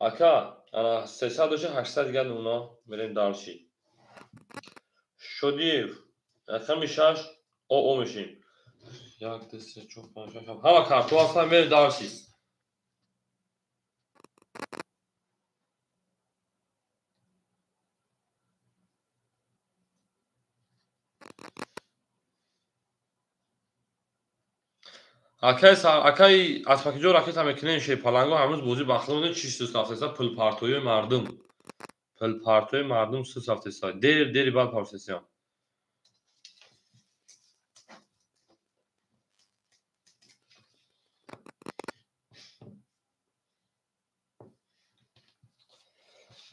اكا انا 300 800 دیگه نونا میرین دارشی شدیف رقمی 6 او میشین یک دست چوب 5 همه کارتو هستن میرین دارشی اكاي اسپاکی جو راکت تمکن شپالانگو هنوز بازی باخته چی سوست هفته پل پارتوی مردم سوست هفته دیر بعد پارسیسیان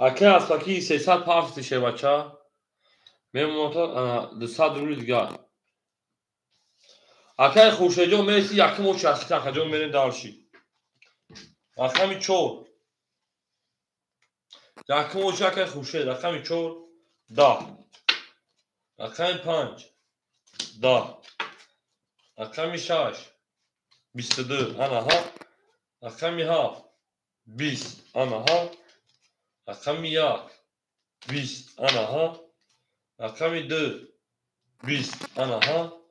اكاي اسپاکی 300 پارس شه بچه میمونتا 200 رو دیگه اكاي خوشه جو میسی یکی مو چسخت اكا جو میرین دارشی رقمی 4 یکی مو اكاي خوشه رقمی 4 10 رقمی 5 10 رقمی 6 22 انا ها رقمی 7 20 انا ها رقمی 1 20 انا ها رقمی 2 20 انا ها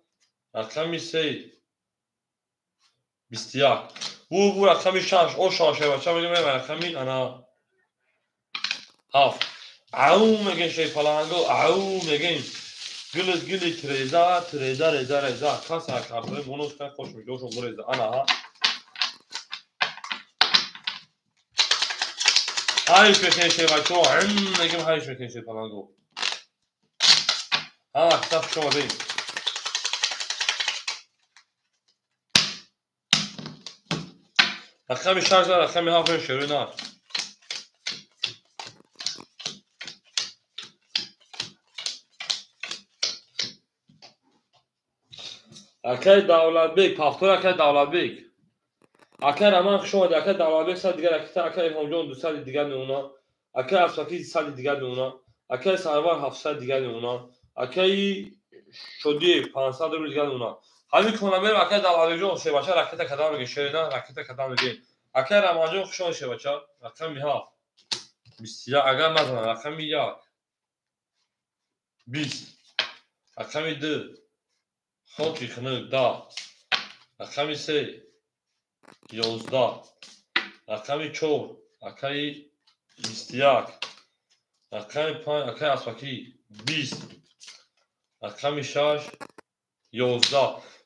رقمی 3 21 بو رقمی 6 او شاشه بچه بگیم رقمی انا 7 او میگن شپالانگو او میگن Gülü treza. Kasa kartları bonus kan koşmuş. Doşun buraya ana ha. Hayır kötü şey var. Çok ne gibi hayır kötü şey falan go. Ha kitap şu değil. Rakami şarjlar, rakami hafif şeruna. Akay Davlatbek, Paftor Akay Davlatbek. Akay Raman şuma da Akay Davlatbek sad diğer akita Akay Ilhamjon 2 saat diğer ona. Akay Asfaki saat diğer ona. Akay Sarvar 7 saat diğer ona. Akay Şodi 5 saat diğer ona. Hami konamer Akay Davlatbekjon şey başa raketa kadar mı şeruna raketa kadar mı ge. Akay Ramanjon şuma şey başa rakam ha. Bisya agar mazan rakam ya. 20. Rakam 2. Xoki xınıq da. Rakam 3. 11. Rakam 4. Akay istiyak. Rakam 5. Akay asfaki 20. Rakam 6. 11.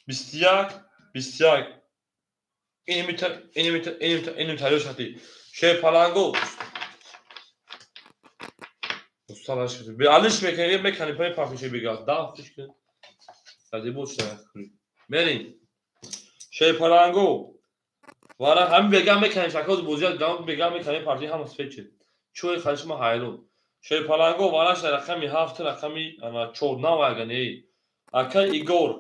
Bistiyak. İnim taloş hati. Şey palango. Ustalar şıkı. Bir alış mekaniği parça şey bir gaz. Daha fışkın. Hadi boş ver. Merin. Şey palango. Valla hem vegan mekaniği şakalı bozacak. Devam vegan mekaniği parçayı hem asfetçi. Çoğu karışma hayalım. Şey palango valla şey rakami hafta rakami ana çoğu na vagani. Akay Igor.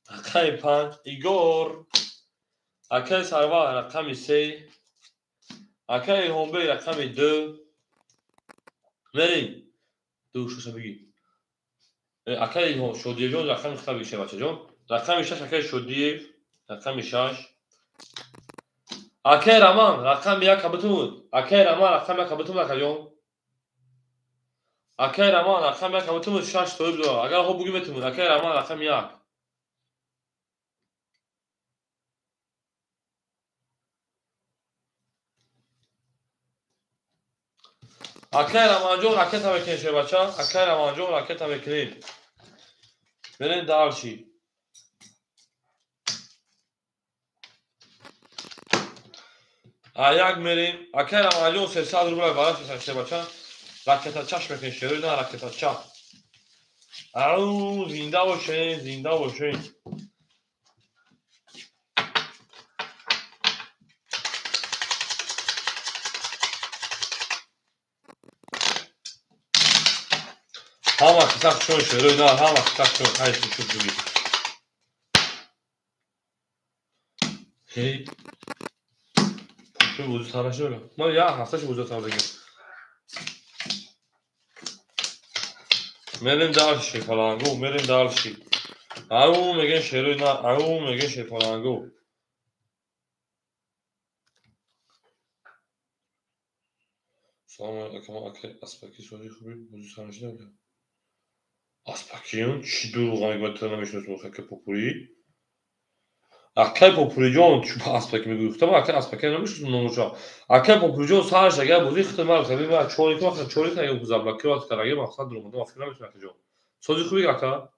Akay pan Igor. Akay sarva rakami 3. Akay hombe rakami 2. Merin. Dur şu sabigi. Akay şodiyejon rakami kısa bir şey açacağım. Rakami 6 akay şodiyev. Rakami 6. Akay Raman rakam ya kabutumuz. Akay Raman rakam ya kabutumuz akacağım. Akay Raman rakam ya kabutumuz şaş soyup da. Agar o bugün metumuz. Akay Raman rakam ya. Akay Ramanjon raketa bekleyin şey baça. Akay Ramanjon raketa bekleyin. Verin dağılşı. Ayak merin. Akay Ramanjon sesi alır buraya bana şey baça. Raketa çaş bekleyin şey. Öyle raketa çaş. Au zinda boşayın. Hama kısak şöyle şöyle hama kısak şöyle. Hayır şu gibi. Hey. Şu vücut savaşı öyle. Ma ya hasta şu vücut savaşı. Merin dalşı falan go. Merin dalşı. Au megen şöyle au megen şey falan go. Selamünaleyküm akay aspaki soruyu vücut savaşı öyle. Aspakiyon çi durğan götürmemişsiniz bu hakka popuri. Akay popurijon şu aspaki mi guftam akay aspaki nemiyorsun nonuca. Akay popurijon sadece gel bu ihtimal tabii var. Çoğunluk vakit çoğunluk ayı kuzabla kıvat kararı maksat durumunda afkına mı akacağım. Sözü kubi aka.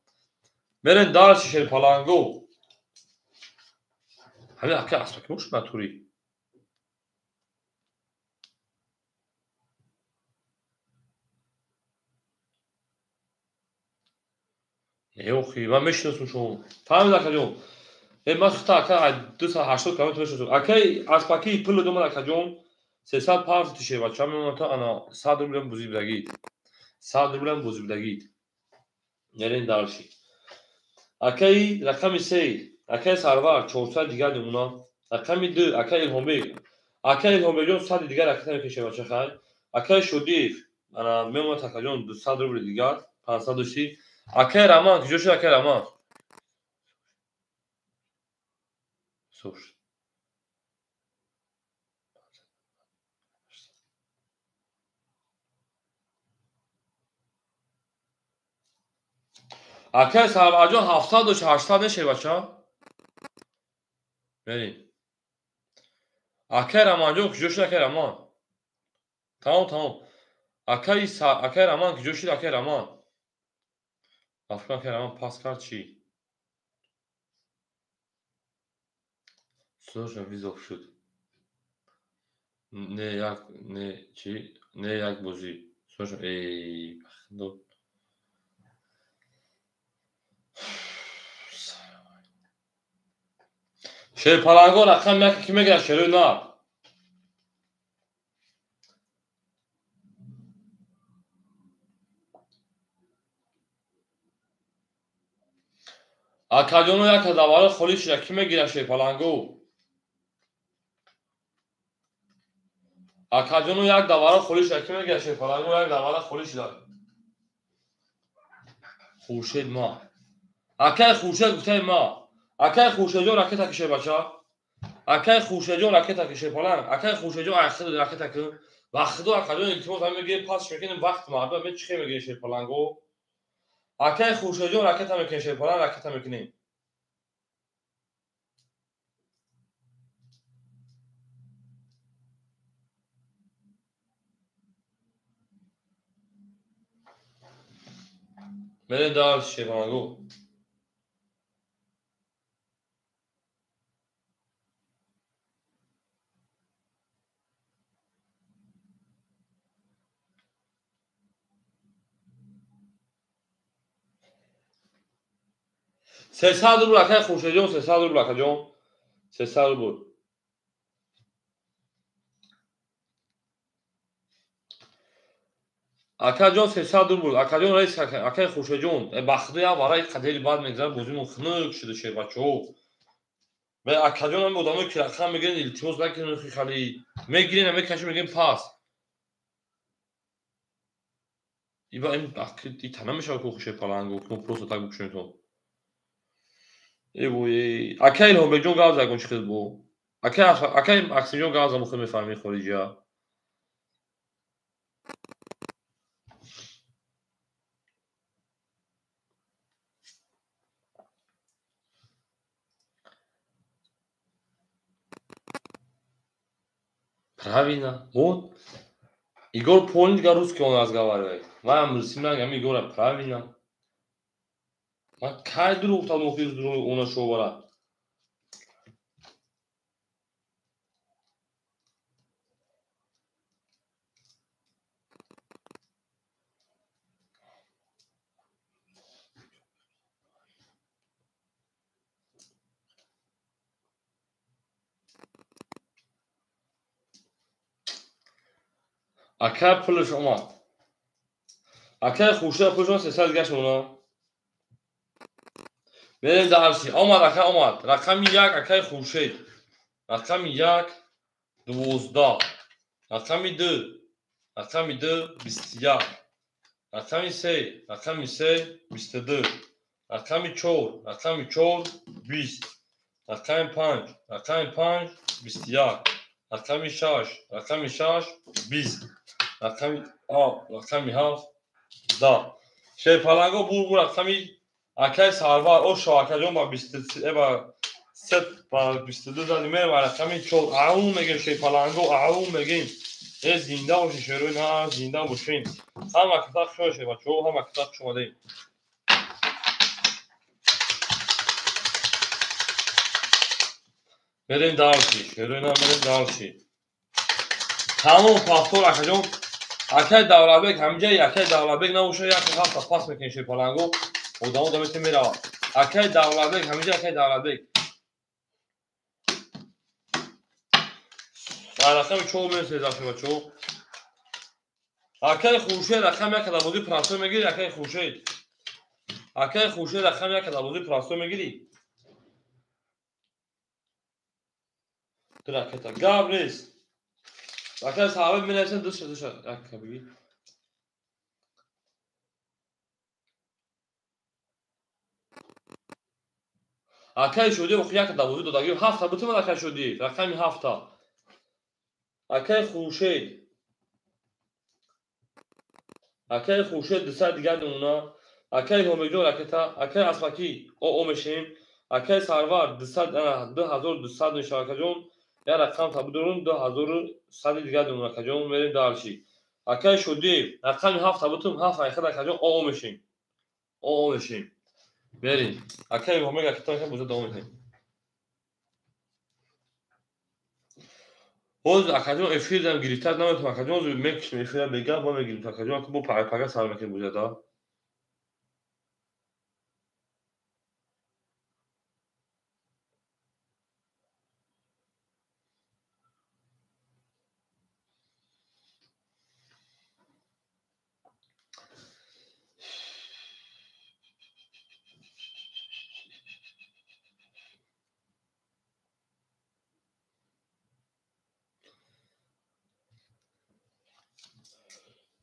Meren dar şişe palango. Hani akay aspaki muş maturi. Yok ki ben meşhursun şu. Tamam akacağım. Masxta akay 280 km meşhursun. Akay aspaki pılı duman akacağım. 300 parça tişe var. Çamyonata ana sadır bilen buzi bilagit. Sadır bilen buzi bilagit. Meren dar şi. Akay rakam 3. Akay sarvar 400 دیگر نمونه. rakam 2 akay ilhombek. Akay ilhombejon sad دیگر akay kişe var çakay. Akay şodif. Ana memo takajon 200 ruble دیگر 500 Akay Raman ki joshi akay Raman. Sor. Akay sarvajon 780 ne şey bacha? Beni. Akay Ramanjon ki joshi akay Raman. Tamam. Akay Raman ki joshi akay Raman. افکار که الان پاس کرد چی؟ سرش ویزوف شد. نه چی؟ نه یک بازی. سرش ای دو. شیر پالانگو رقم یک کی میگه شروع نه. Akadyon یک davara خلیش را کی میگیره شیر پالانگو؟ Akadyon یک davara خلیش را کی میگیره شیر پالانگو یک davara خلیش داد. خورشید ما. اکای خورشید گفته ما. اکای خورشید جو راکت کشه بچا. اکای خورشید جو راکت کشه پالانگ. اکای خورشید جو اخد راکت که وقتو اکادون التماس هم میگه پاس میکنیم وقت مردم به چی میگه شیر پالانگو. اکای خورشید جو راکت میکنه شیر پالانگ راکت میکنیم. میرین دار شیر پالانگو. سه سال رو اکای خورشید جو سه سال رو اکادون. سه سال بود. اکادون سه سال بود. اکادون رئیس اکای خورشید جون. بخدی ها برای قدری بعد میگذره بازیمون خنک شده شیر بچو. و اکادون هم بودم که رقم میگن التماس نکنین خیلی میگیرین میکشین میگین پاس. ایبا این اکی تنمیشه که خوشه پالانگو که پروسو تاگ بکشین تو. ای بوی اکای هم به جون گاز اگون چیز بو. اکای اکسیژن گاز هم خود میفهمی خارجی ها. Правильно. Вот. Игорь помнит по-русски он разговаривает. Вам Симран Игорь правильно. من کی دروغ تا مخیز دروغ اونا شو برا. اکای پولش اومد. اکای خوشه پولش 300 گشت اونا. بریم درسی. اومد اکای اومد. رقم 1 اکای خوشه. رقم 1 12. رقم 2 رقم 2 21. رقم 3 رقم 3 22. رقم 4 رقم 4 20. رقم 5 رقم 5 21. رقم 6 رقم 6 20. رقم 7 10. شیر پالانگو بور رقمی اکای سالوار او شو اکاجون با 23 با 3 با 22 زدی میره و رقمی 4 اون میگه شیر پالانگو اون میگیم ای زنده باشی شروع نه زنده باشین هم اکتاق شو شه بچو هم اکتاق شما دیم بریم دارشی شروع نه بریم دارشی تمام پاستور اکاجون اکای دولابک همجا اکای دولابک نباشه یک هفت پاس میکنه شیر پالانگو ودامو دمت میره اکای دولابک همجا اکای دولابک رقم 4 میرسه داشته بچو اکای خوشه رقم یک دابوزی پراسو میگیری اکای خوشه رقم یک دابوزی پراسو میگیری تو رکتا گاب نیست اکای صاحب میرسه دوست اکای بگی اکای شدی و یک دابوزی دو داگی هفت بتون اکای شدی رقم 7 اکای خوشه دسته دیگه دونا اکای هومیجو رکتا اکای اسفاکی او میشین اکای ساروار 2200 نشان کجون یا رقم تبدون 2100 دیگه دونا کجون بریم دارشی اکای شدی رقم 7 بتون 7 اخر کجون او میشین او بشیم بریم اکای همه گکتان که بوده دوام میکنیم اوز اکادیون افیردم گریتر نمیتونم اکادیون اوز میکشم افیردم بگم با میگیریم اکادیون که بو پاگه سر میکنیم بوده دا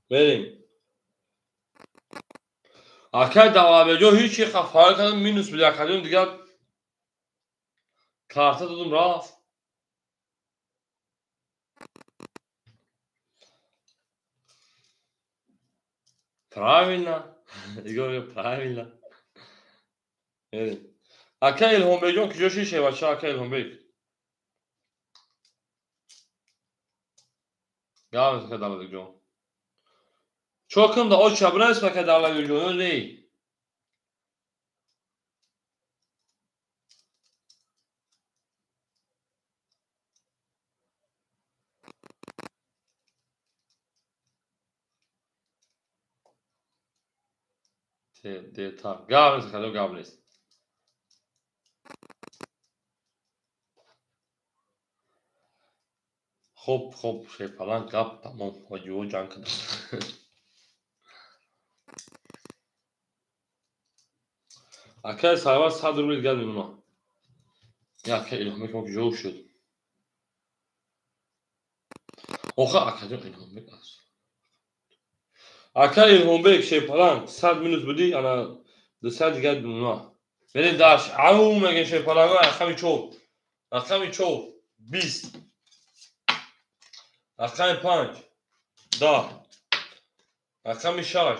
بریم اکای دوام جو هیچی خفای کردم مینوس بوده اکادیون دیگه کارتا دادم رفت правильно دیگه правильно بریم اکای الهام بیجون که جوشی شه بچه اکای الهام بیج گام که دالا بیجون چوکم دا او چبرا است که دالا بیجون لی دیتا گام است که گام نیست خب شه فلان گپ تمام وجو جان کدم اکای سایوار 100 روبل گل میمونه یا اکای الهام بیج جو شد اوخه اکادیون الهام بیج است اکای الهام بیج شه فلان 100 مینوس بودی انا 200 گل میمونه بریم داش عو میگه شه فلان رقمی چو 20 رقم 5 10 رقم 6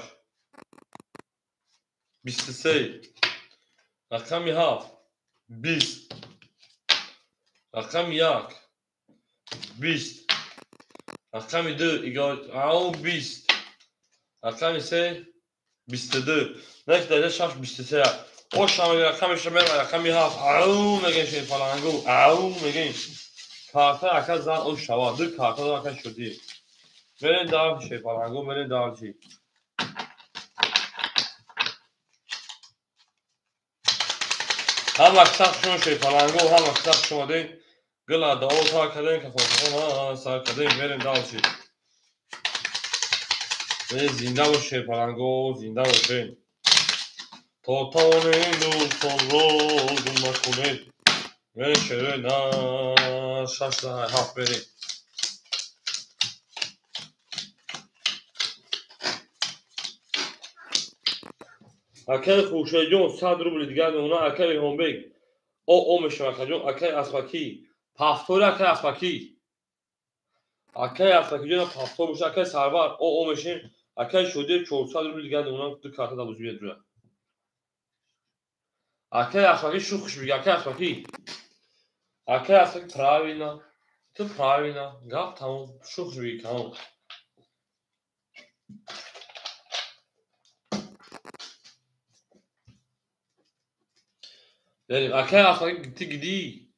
23 رقم 7 20 رقم 1 20 رقم 2 ایگال او 20 رقم 3 22 نک داده 6 23 او شما رقم شما رقم 7 او میگه شه فلانگو او میگه کارتا اکا زن او شوا دو کارتا اکا شدی برین دار شه فلانگو برین دار چی هم اکثر شما شه فلانگو هم اکثر شما دین گلا دا او تا کدین که خود سر کدین برین دار چی زنده باشه پلنگو زنده باشه تا توانیم دوستان رو دنبال کنید بریم شروع نه 6 ده 7 بریم اکای خوشه جون 100 روبل دیگه اونا اکای الهام بیج او میشه جون اکای اسفاکی پافتور اکای اسفاکی جون پافتور میشه اکای سرور او میشه اکای شده 400 روبل دیگه اونا دو کارت داشت بیاد رو اکای اسفاکی شو خوش میگه اکای اسفاکی правильно تو правильно گفت تمام شوخ میگه تمام بریم اکای اسفاکی گدی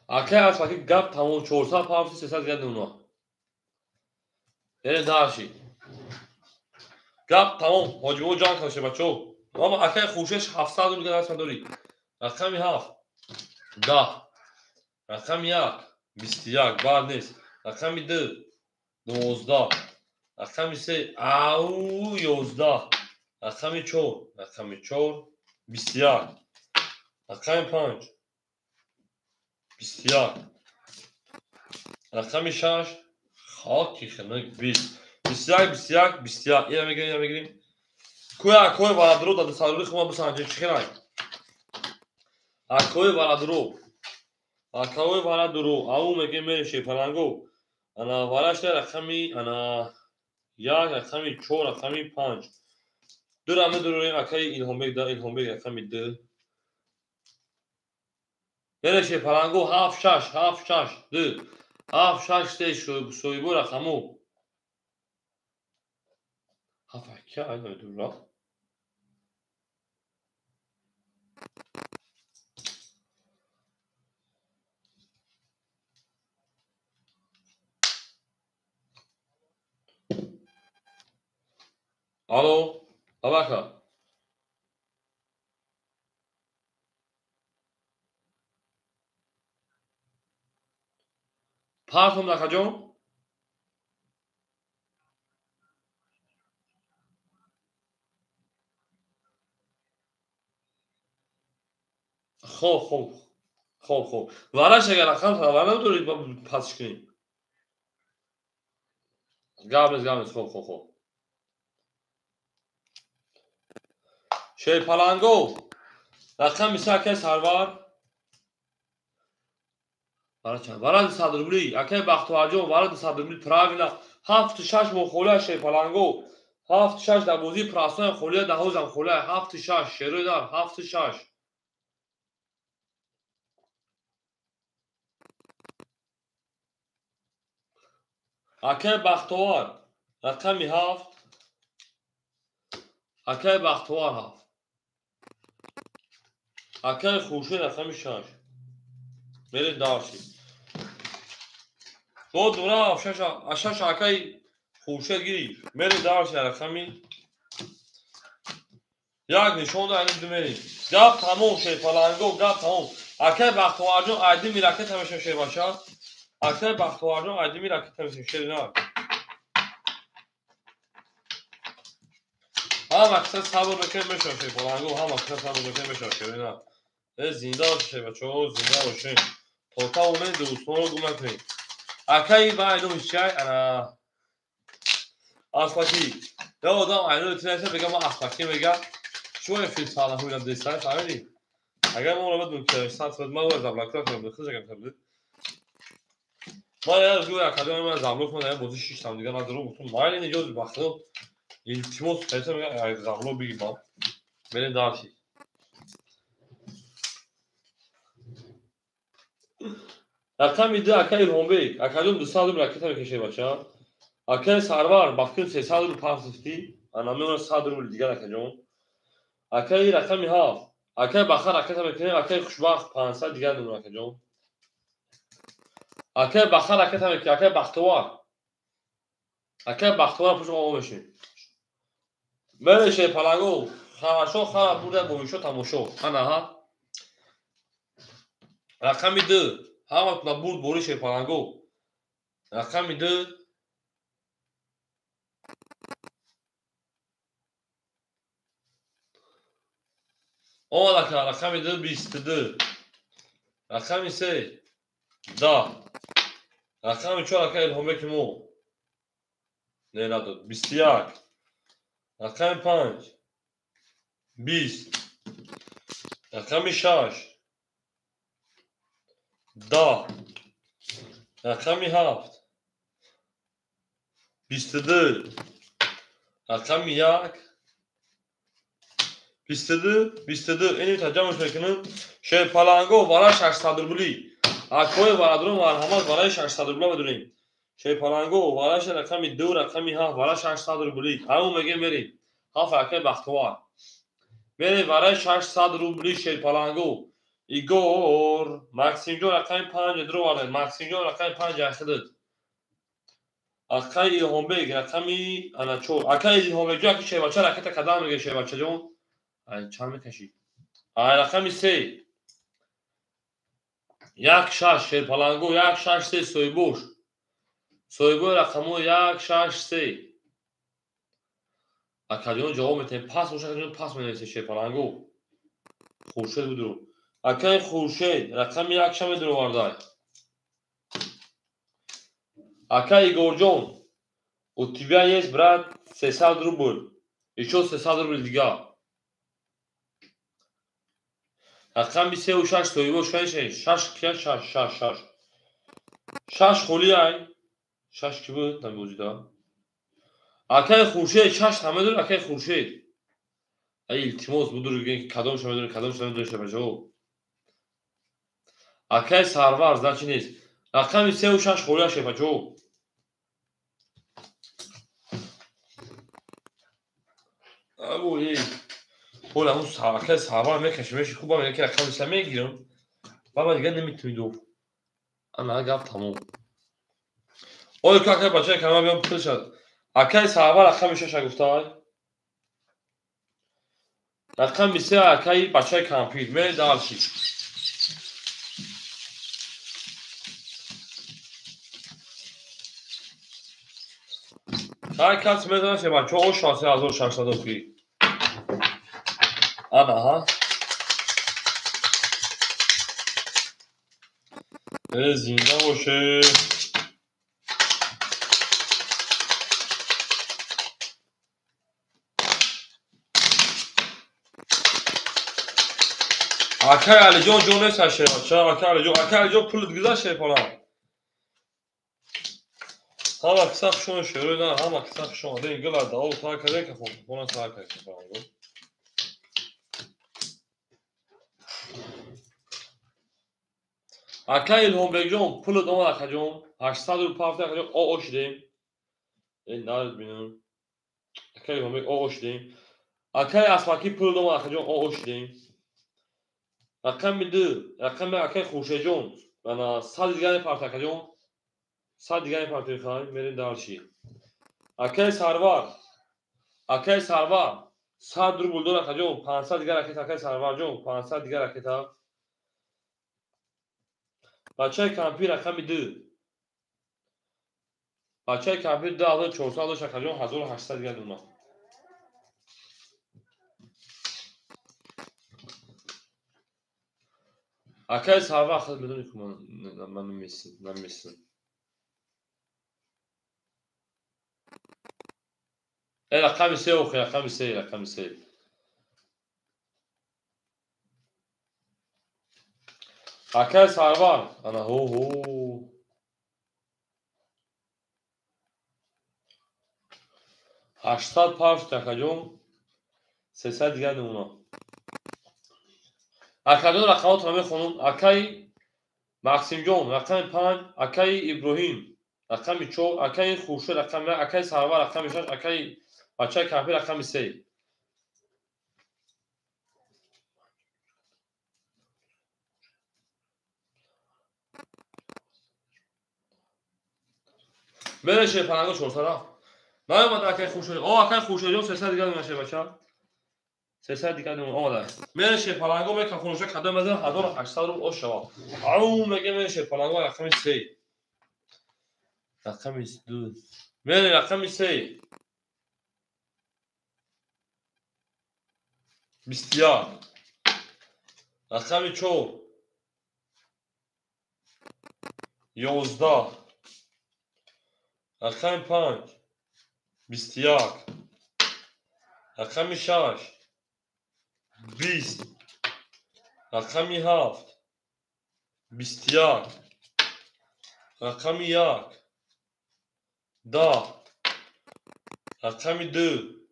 اکای اسفاکی گفت تمام 400 500 300 گرد اونا بریم داشی گفت تمام حاجبو جان کشه بچو اما اکای خوشش 700 رو دیگه دست داری رقمی 7 10 رقم 1 21 بعد نیست رقمی 2 12 رقمی 3 او 11 رقمی 4 21 رقم 5 21 رقم 6 خاکی خنک 20 21 اینو میگیریم کوی بالا درو داده سالوری خما بسانجه چخیرای اکوی بالا درو او میگه میشه پلنگو انا والاش رقمی انا یا رقمی 4 رقمی 5 دو رقم دروی اکای الهام بیج رقمی 2 میشه پلنگو 7 6 2 7 6 3 شویبو رقمو 7 aynı dur lan. Alo. Tabaka. Partum nakacağım. خوب وراش اگر رقم خبر ندارید با پسش کنیم قبلش خوب şey palango رقم میشه سرور وارد صدربولی اکی بختواجو وارد صدربولی پراویلا 7-6 مخوله şey palango 7-6 در بازی پراسان خوله ده هوزم خوله 7-6 شروع دار 7-6 اکی بختوار رقمی 7 اکی بختوار 7 اکی خوشه رقمی 6 برید دارشید دو دونه اشش اکی خوشه گیری برید دارشید رقمی یک نشون داریم دمریم گپ تموم شد پلنگو گپ تموم اکی بختوارجون عادی میرکت همیشه شه باشه اکی بختوارجون عادی میرکت همیشه شه نه هم اکثر صبر بکن بشه شه پلنگو هم اکثر صبر بکن بشه شه نه ez زنده شه بچو زنده باشه تا اومد دوستان رو گم نکنید اکی با اینو میشه انا اسپاکی یا آدم اینو تنسه بگم ما اسپاکی میگم شو فیلم سالا هوینا دیستای فهمیدی اگر ما رو بدون که ساعت خود ما ورد بلاک کرد بخواد جگم کرد ما یا جو اکادمی ما زبلوک ما در بازی 6 تا دیگه ندارم گفتم ما این اینجا بخدا التماس پیدا میگه زبلو بگی با بریم دارشی رقم میده اکای رومبی اکادم 200 راکت میکشه بچا اکای سرور باکن 300 رو پاسفتی انا میون 100 رو دیگه اکادم اکای رقمی ها اکای بخار راکت میکنه اکای خوشبخت 500 دیگه دون اکادم اکای بخار راکت میکنه اکای بختوار پوش آقا بشین بله پلنگو خراشو خراب بوده بویشو تماشو انا ها رقمی 2 همه تو بود بوری پلنگو رقمی 2 اومد که رقمی 2 22 رقمی 3 10 رقمی 4 که الهامه که مو نه نداد 21 رقمی 5 20 رقمی 6 10 رقمی 7 22 رقمی 1 22 اینی تجمعش میکنم شه پلنگو برای 600 روبلی اکوی ورادرون مرحمت برای 600 روبلا بدونیم شه پلنگو برای رقمی 2 رقمی 7 برای 600 روبلی همون میگه بریم ها فکر بختوار بریم برای 600 روبلی شه پلنگو ایگور ماکسیم جو رقمی 5 درو وارد ماکسیم جو رقمی 5 اخدد اکای هومبگ رقمی انا چور اکای هومبگ جو اکی شه بچه رکت قدم میگه شه بچه جون ای چند میکشی رقمی 3 یک 6 شه پلنگو یک 6 3 سویبوش رقمو 1 6 3 اکادیون جواب میده پاس باشه اکادیون پاس مینویسه شه پلنگو خورشید بودو اکای خورشید رقم 1 شم درو واردای اکای گورجون у тебя есть брат 300 рубль еще 300 рубль دیگه رقم 3 و 6 سویبوش 6 کیا 6 خولی ای 6 کی بود نمیوزیدا اکای خورشید 6 همه دور اکای خورشید ای التماس بودو بگین کدام شما میدونید شه بچو اکای سرور значит نیست رقم 3 و 6 خولی شه بچو او ای حالا اون ساعت ساعت میکشیمش خوبه میگه که رقمش میگیرم بابا دیگه نمیتونی دو انا گفت تموم اول که بچه کلمه بیام پول شد اکای ساعت رقمش گفتای رقم میشه اکای بچه کامپیوتر می دالشی هر کس میدونه که بچه او شانسی 1600 کی انا ها زنده باشه اکای علی جان جون نشه چرا اکای علی جان پول گذاشته فلان ها کساخ شون شروع نه ها کساخ شون ده گلا داو تا کده که خون اون تا کده فلان اکای هم بگم پول دوم اکجام 800 رو پافت اکجام او شدیم این نارد بینم اکای هم او شدیم اکای اسماکی پول دوم اکجام او شدیم رقم میده رقم اکای خوشه جون انا 100 دیگه پافت اکجام 100 دیگه پافت خواهیم میریم دارشی اکای سروار 100 رو بولدور اکجام 500 دیگه رکت اکای سروار جون 500 دیگه رکت بچه کمپی رقم میده بچه کمپی 2400 داشت اکجام 1800 دیگه دونا اکای سروار خود بدونی که من نمیسن ای رقم سه اوخی رقم سه اکای سروار انا هو 80 پاوش اکجام 300 دیگه دونا اکجام رقمات رو میخونم اکای مکسیم جون رقم 5 اکای ابراهیم رقم 4 اکای خوشه رقم 1 اکای سروار رقم 6 اکای بچه کمپی رقم 3 برشه پنگو چور سرا نه اومد اکای خوشه او اکای خوشه جون 300 دیگه نمیشه بچه 300 دیگه نمیشه اومد برشه پنگو میگه خوشه قدم بزن 1800 رو او شوا او میگه برشه پنگو رقم 3 رقم 2 بره رقم 3 بسیار رقم 4 11 رقم 5 بسیار رقم 6 20 رقم 7 بسیار رقم 1 10 رقم 2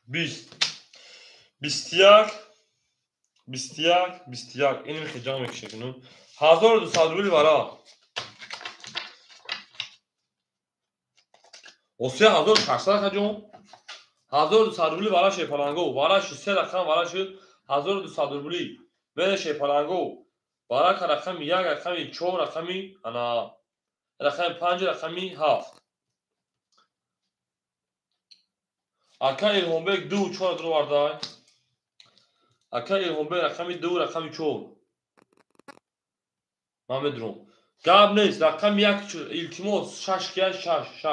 20 بسیار این میخی جا میکشه کنون 1200 روبلی برا و 3800 کجون 1200 روبلی برا شیپالانگو برا 3 رقم برا شد 1200 روبلی بره شیپالانگو برا که رقم 1 رقم 4 رقمی انا رقم 5 رقمی 7 اکای الهومبک 2 4 درو واردای اکای الهومبک رقمی 2 رقمی 4 محمد روم گاب نیست رقم 1 التماس 6 کیان 6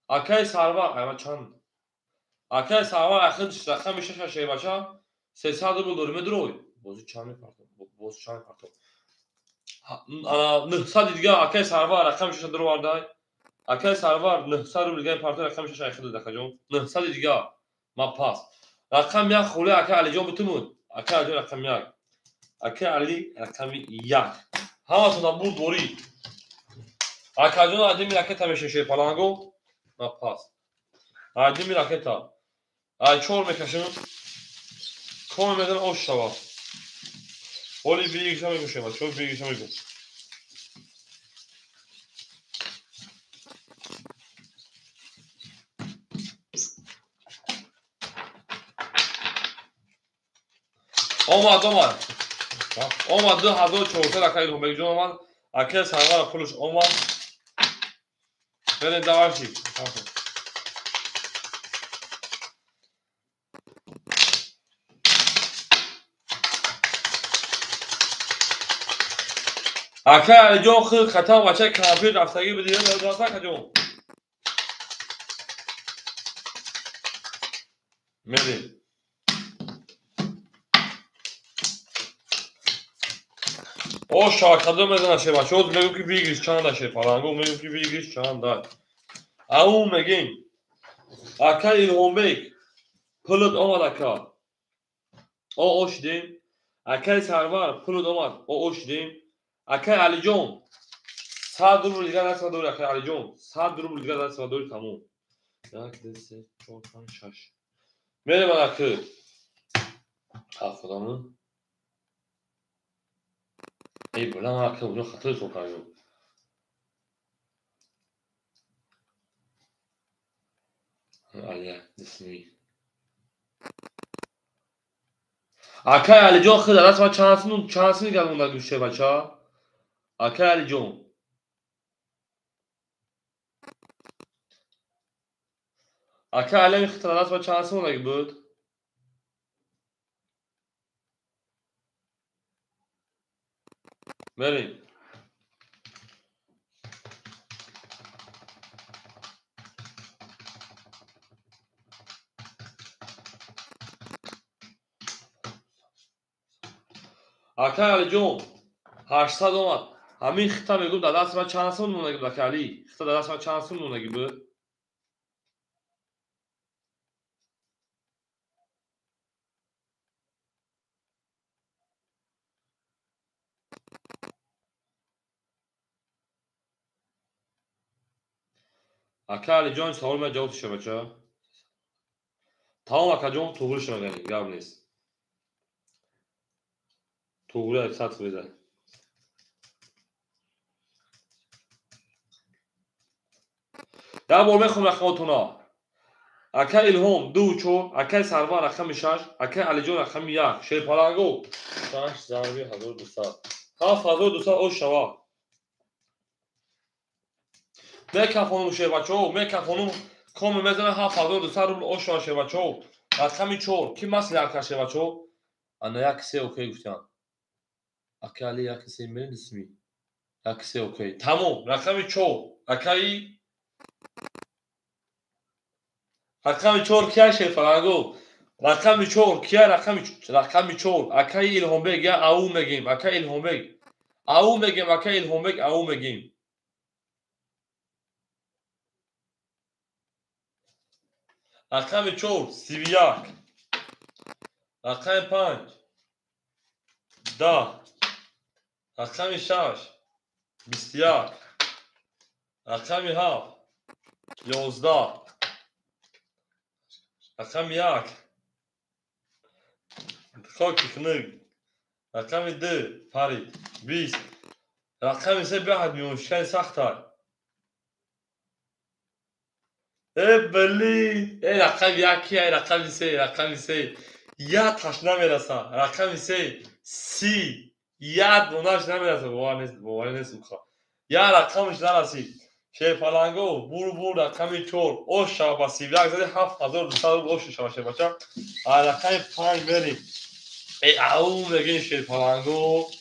اکای ساروا اما چند اکای ساروا اخرش رقم 6 شی بچا 300 رو دور مدروی بازی چند میپرتم باز چند میپرتم انا 900 دیگه اکای ساروا رقم 6 درو واردای اکای ساروا 900 رو دیگه پارت رقم 6 اخر دکجون 900 دیگه ما پاس رقم 1 خوله اکای علی جان بتمون اکای علی رقم 1 اکای علی رقم 1 ها تو بود دوری اکای جان ادمی رکت همیشه شی پالانگو ما پاس ادمی رکت ای چور میکشم کام میدن آشوا ولی بیگشم میگوشم چون بیگشم میگم اومد اومد 2400 اکای هومبک جون اومد اکای سرور پولش اومد بریم دوارشی اکای علی جون خیلی خطا بچه کمپیر رفتگی بدید داسته کجون میریم او şarkıda mesela şey var. Şöyle diyorum ki bir giriş çağında şey falan. Bu benim ki bir giriş çağında. Au megin. Akay İlhombek. Pılıt omadaka. O oş deyim. Akay Sarvar. Pılıt omad. O oş deyim. Akay Alijon. Sağ durum liga dersi doğru Akay Alijon. Sağ durum liga dersi doğru tamam. Ya kıdesi çok kan şaş. Merhaba akı. Hafıdamı. Ey bulan akı bunu hatır sokarıyor. Aliye ismi. Akay Alijon خیلی دست ما چانسını geldi bunlar düşe baça. Akay Alijon. Akay Alijon خیلی دست ما چانسını ona gibi. Verin. Akay Alijon 800 اومد. همین خیلی میگم در دست ما چانسını ona gibi Akay Ali. خیلی در دست ما چانسını ona gibi. Akay Alijon sorma cevap düşe baça. Tamam Akayjon doğru şuna gelin. Gabniz. Doğru eksat bile. Ya bolme khum rakhatuna. Akay İlhom 2 Akay Sarvar rakam 6 Akay Alijon rakam 1 şey parango. Taş zarbi 1200. 7200 o şava. Mekafonum şey baço. Mekafonum kom mezene 7200 rubl o şava şey baço. Rakam 4 kim masli arkadaş şey baço. Ana yakse okey guftan. Akay Ali yakse benim ismi. Yakse okey. Tamam rakam 4 Akay رقم 4 کیا شی فرانگو رقم 4 کیا رقم 4 اکای İlhombek ya au megim Akay İlhombek au megim Akay İlhombek au megim رقم 4 سیویاک رقم 5 10 رقم 6 بیستیاک رقم 7 11 رقم 1 خاکی خنگ رقم 2 فرید 20 رقم 3 بعد میونشکن سخت‌تر بلی ای رقم 1 ای رقم 3 یا تاش نمیرسه رقم 3 30 یا دوناش نمیرسه باور نیست یا رقمش نرسید şey falango bur رقم 4 o şaba sivrak zade 7200 o şaba şey bacha رقم 5 بریم ای او میگین şey falango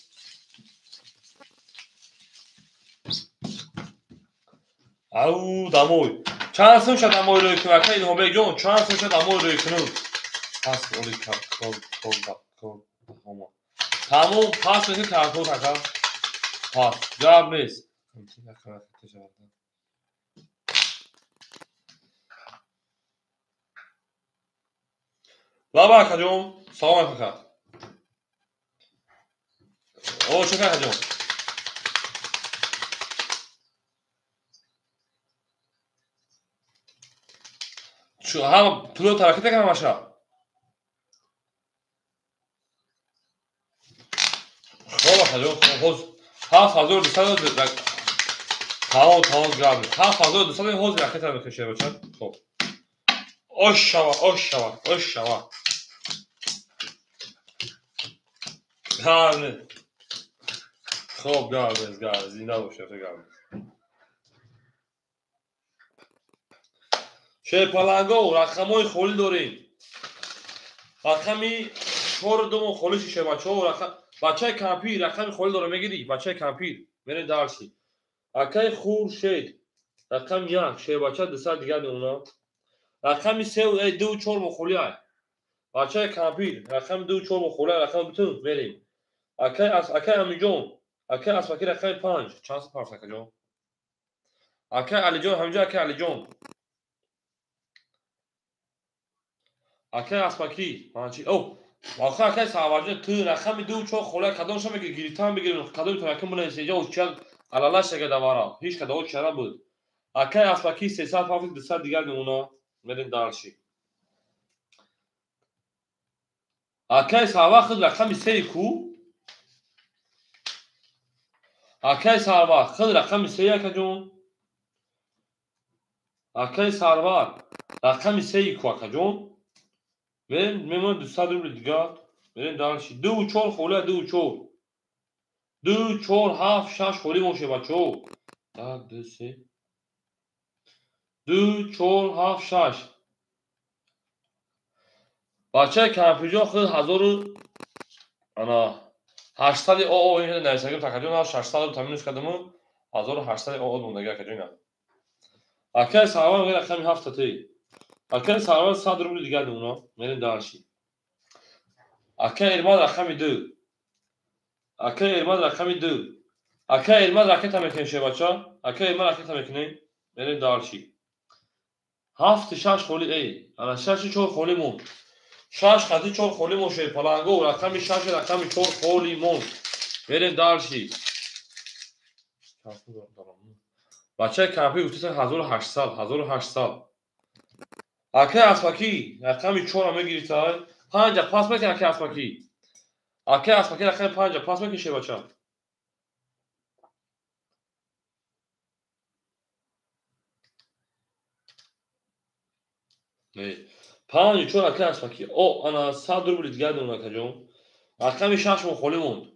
او داموی چند سون شد داموی روی کنه Akay İlhombek جون چند سون شد داموی روی کنه پس اولی کن تمام پس میشه کارتون تکا پس جواب نیست بابا کجوم سلام فقط او چه کجوم شو هم پلو ترکیت کنم ماشا خب کجوم حوز 7200 tamam گرام 7200 حوز رکت رو بکشه بچن خب oş şava گرمه خب گرمه زینده باشه گرمه شه پلنگو رقمای خولی داریم رقمی 4 دوم خولیش شه بچه ها بچه کمپیر رقم خولی داره میگیری بچه کمپیر برین درسی اکای خور شید رقم 1 شه بچه دسر دیگر اونا رقم 3 و 2 و 4 مخولی های بچه کمپیر رقم 2 و 4 مخولی های رقم بتون بریم اکای امی جون اکای اسمکی رقم 5 چند سه پرس اکای جون اکای علی جون همینجا اکای علی جون اکای اسمکی مانچی او آخه اکای ساواجه تو رقم 2 و 4 خولی کدومش میگیری گریتان بگیریم کدوم تو رقم بونه اینجا و چل علالش که دوارا هیچ کدوم چرا بود اکای اسمکی 300 پرس دسر دیگر اونا بریم درسی اکای ساوا خود رقم 3 کو اکای ساوا خود رقم 3 اکای جون اکای ساوا رقم 3 کو اکای جون بریم میمون 200 روبل دیگر بریم درسی 2 و 4 خوله 2 و 4 2 4 7 6 خولی موشه بچه 1 2 3 2 4 7 6 بچه کمپیجا خود 1000 انا 800 او این نمیسگیم تکجون 600 رو تامینش کردم 1800 او موندگی کجونا اکای ساوا میگه رقم 7 تی اکای ساوا 100 روبل دیگر اونا بریم درسی اکای ارماد رقم 2 اکای ارماد رقم 2 اکای ارماد راکت میکنه شه بچه اکای ارماد راکت میکنه بریم درسی 7 6 خولی ای انا 6 4 خولی مون 6 خطی 4 خولی مون شه پلنگو رقم 6 رقم 4 خولی مون بریم درسی بچه کمپی گفتید 1800 اکای اسمکی رقم 4 هم میگیری تا 5 پاس میکنی اکای اسمکی رقم 5 پاس میکنی شه بچه 5 4 اکای اسمکی او انا 100 روبل دیگر دونم اکای جون رقم 6 مون خولی موند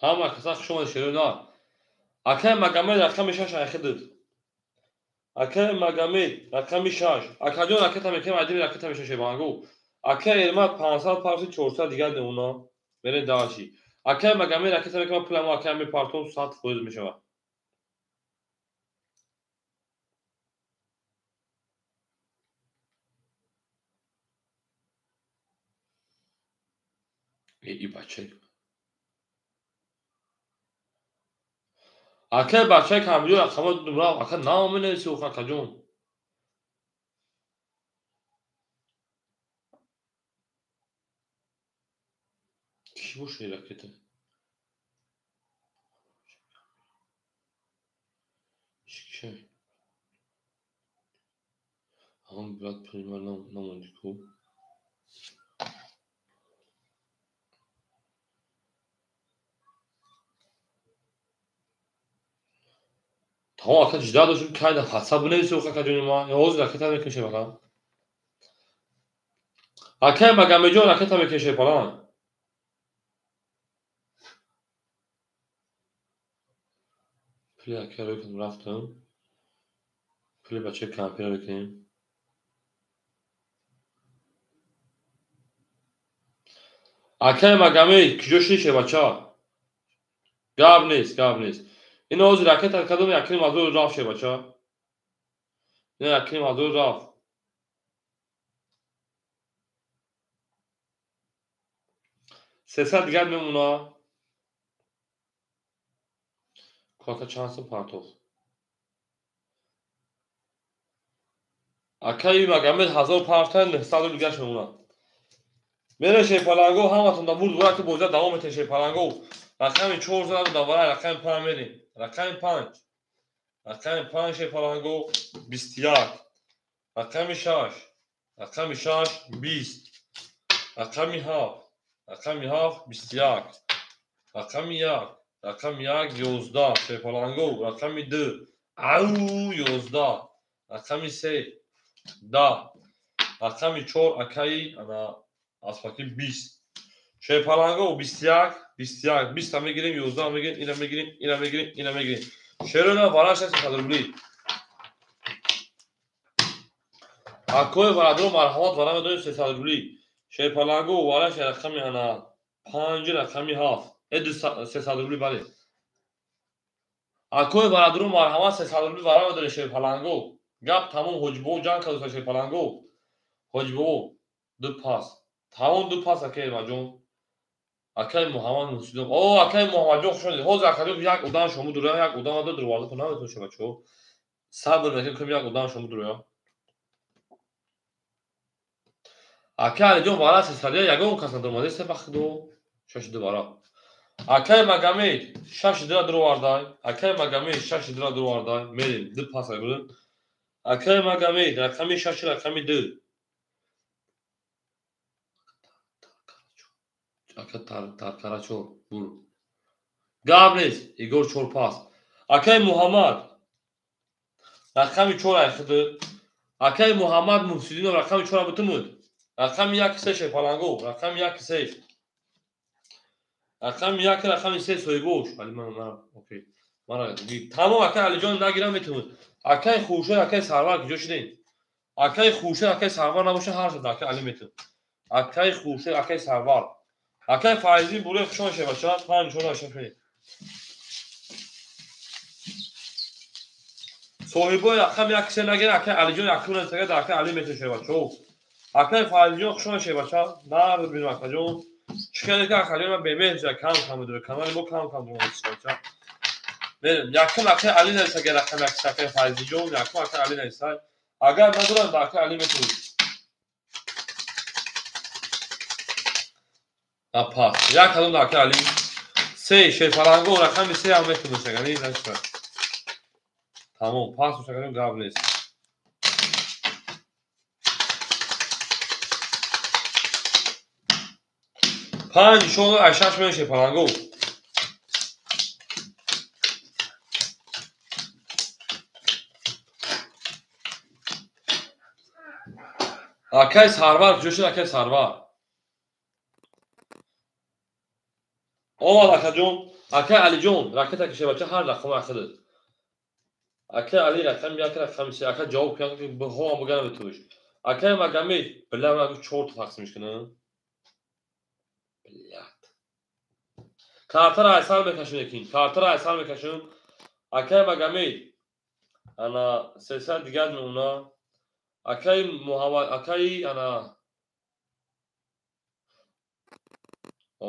همه کسا شما شیرونه اکای مگامد رقم 6 اخدد اکای مگامد رقم 6 اکای جون اکای میکنم عدیم رقم 6 بانگو اکای ارماد 500 پارس 400 دیگر اونا برین داشی اکای مگامد رقم میکنم پلمو اکای می پارتون 100 فوز میشه ای بچه اکای بچه کامجو رقم نمره اکای نام نویسی او اکای جون کی باشه رقم چی هم برات پریمر نموندی کو tamam اکای جدا داشتم که حساب نویسی او اکای جون ما یوز رقم میکشه بگم اکای مگامد جون رقم میکشه پلان پلی اکای رو کنم رفتم پلی بچه کمپی رو بکنیم اکای مگامد کجاش نیشه بچه گاب نیست این اوز رکت کدوم یکی مازور راف شه بچه نه یکی مازور راف 300 دیگر میمونه کاکا چند سو پارتوف اکای مگامد 1000 پارتن 100 دیگر میمونه میره شه پلنگو همتون دا بود وقت بوزه دوام میته شه پلنگو رقم 4 زدن دوباره رقم 5 میدیم رقم 5 شه پلنگو 21 رقم 6 20 رقم 7 رقم 7 21 رقم 1 رقم 1 11 شیپالانگو رقم 2 او 11 رقم 3 10 رقم 4 اکایی انا اسفاکی 20 شیپالانگو 21 21 20 هم میگیریم 11 هم میگیریم اینم میگیریم اینم میگیریم اینم میگیریم شروع واراش هست قدربلی اکوی ورادرو مرحمت ورام دو 300 روبلی شیپالانگو واراش رقم انا 5 رقم 7 اد 300 روبلی بله اکوی ورادرو مرحمت 300 روبلی ورام دو شیپالانگو گپ تمام حجبو جان کدو شیپالانگو حجبو دو پاس تمام دو پاس اکی ماجون اکی محمد مسلم او اکی محمد جو خوشوند حوز اکی یک ودان شما دوره یک ودان دو دروازه تو نمیتون شه بچو صبر نکن کم یک ودان شما دوره اکی علی جون والا 300 یگون کس ندارم سه بخ دو شش دوباره اکی مگامی شش درا درو واردای اکی مگامی شش درا درو واردای میریم دو پاس گلن اکی مگامی رقمی شش رقمی دو اکی ترکارچو بور گابلیز ایگور چور پاس اکی محمد رقمی 4 اخد اکی محمد محسودین رقمی 4 بتمود رقم 1 3 شیپالانگو رقم 1 3 رقم 1 رقم 3 سویبوش ولی من اوکی من تمام اکی علی جان نگیرم میتونم اکی خوشه اکی سرور که جوشیدین اکی خوشه اکی سرور نباشه هر شد اکی علی میتون اکی خوشه اکی سرور اکی فایزی بوله خوشان شه بچا 5 شون شفی صاحبو رقم 1 3 نگیره اکی علی جان اکون تگه اکی علی میتون شه بچو اکی فایزی خوشان شه بچا نه ببینم اکی جون چیکار که اکی من به کم داره کانال ما کم داره بچا بریم یکم اکی علی نرسه که رقم یک شکل فایزی جون یکم اکی علی نرسه اگر ندارم با اکی علی میتونی پاس یک کدوم اکی علی 3 شیپالانگو رقم 3 هم میتونی شگنی نشته تمام پاس شگنی گاب نیست 5 شون 8 میشه شیپالانگو اکی سرور جوش اکی سرور اوه اکی جون اکی علی جون راکت کشه بچه هر رقم اخده اکی علی رقم 1 رقم 3 اکی جواب کنه که به هم بگم به توش اکی مگمی بله من 4 تا تقسیمش کنم بله کارتر ایسال میکشون یکین کارتر ایسال میکشون اکی مگمی انا 300 دیگر میمونه اکی محمد اکی انا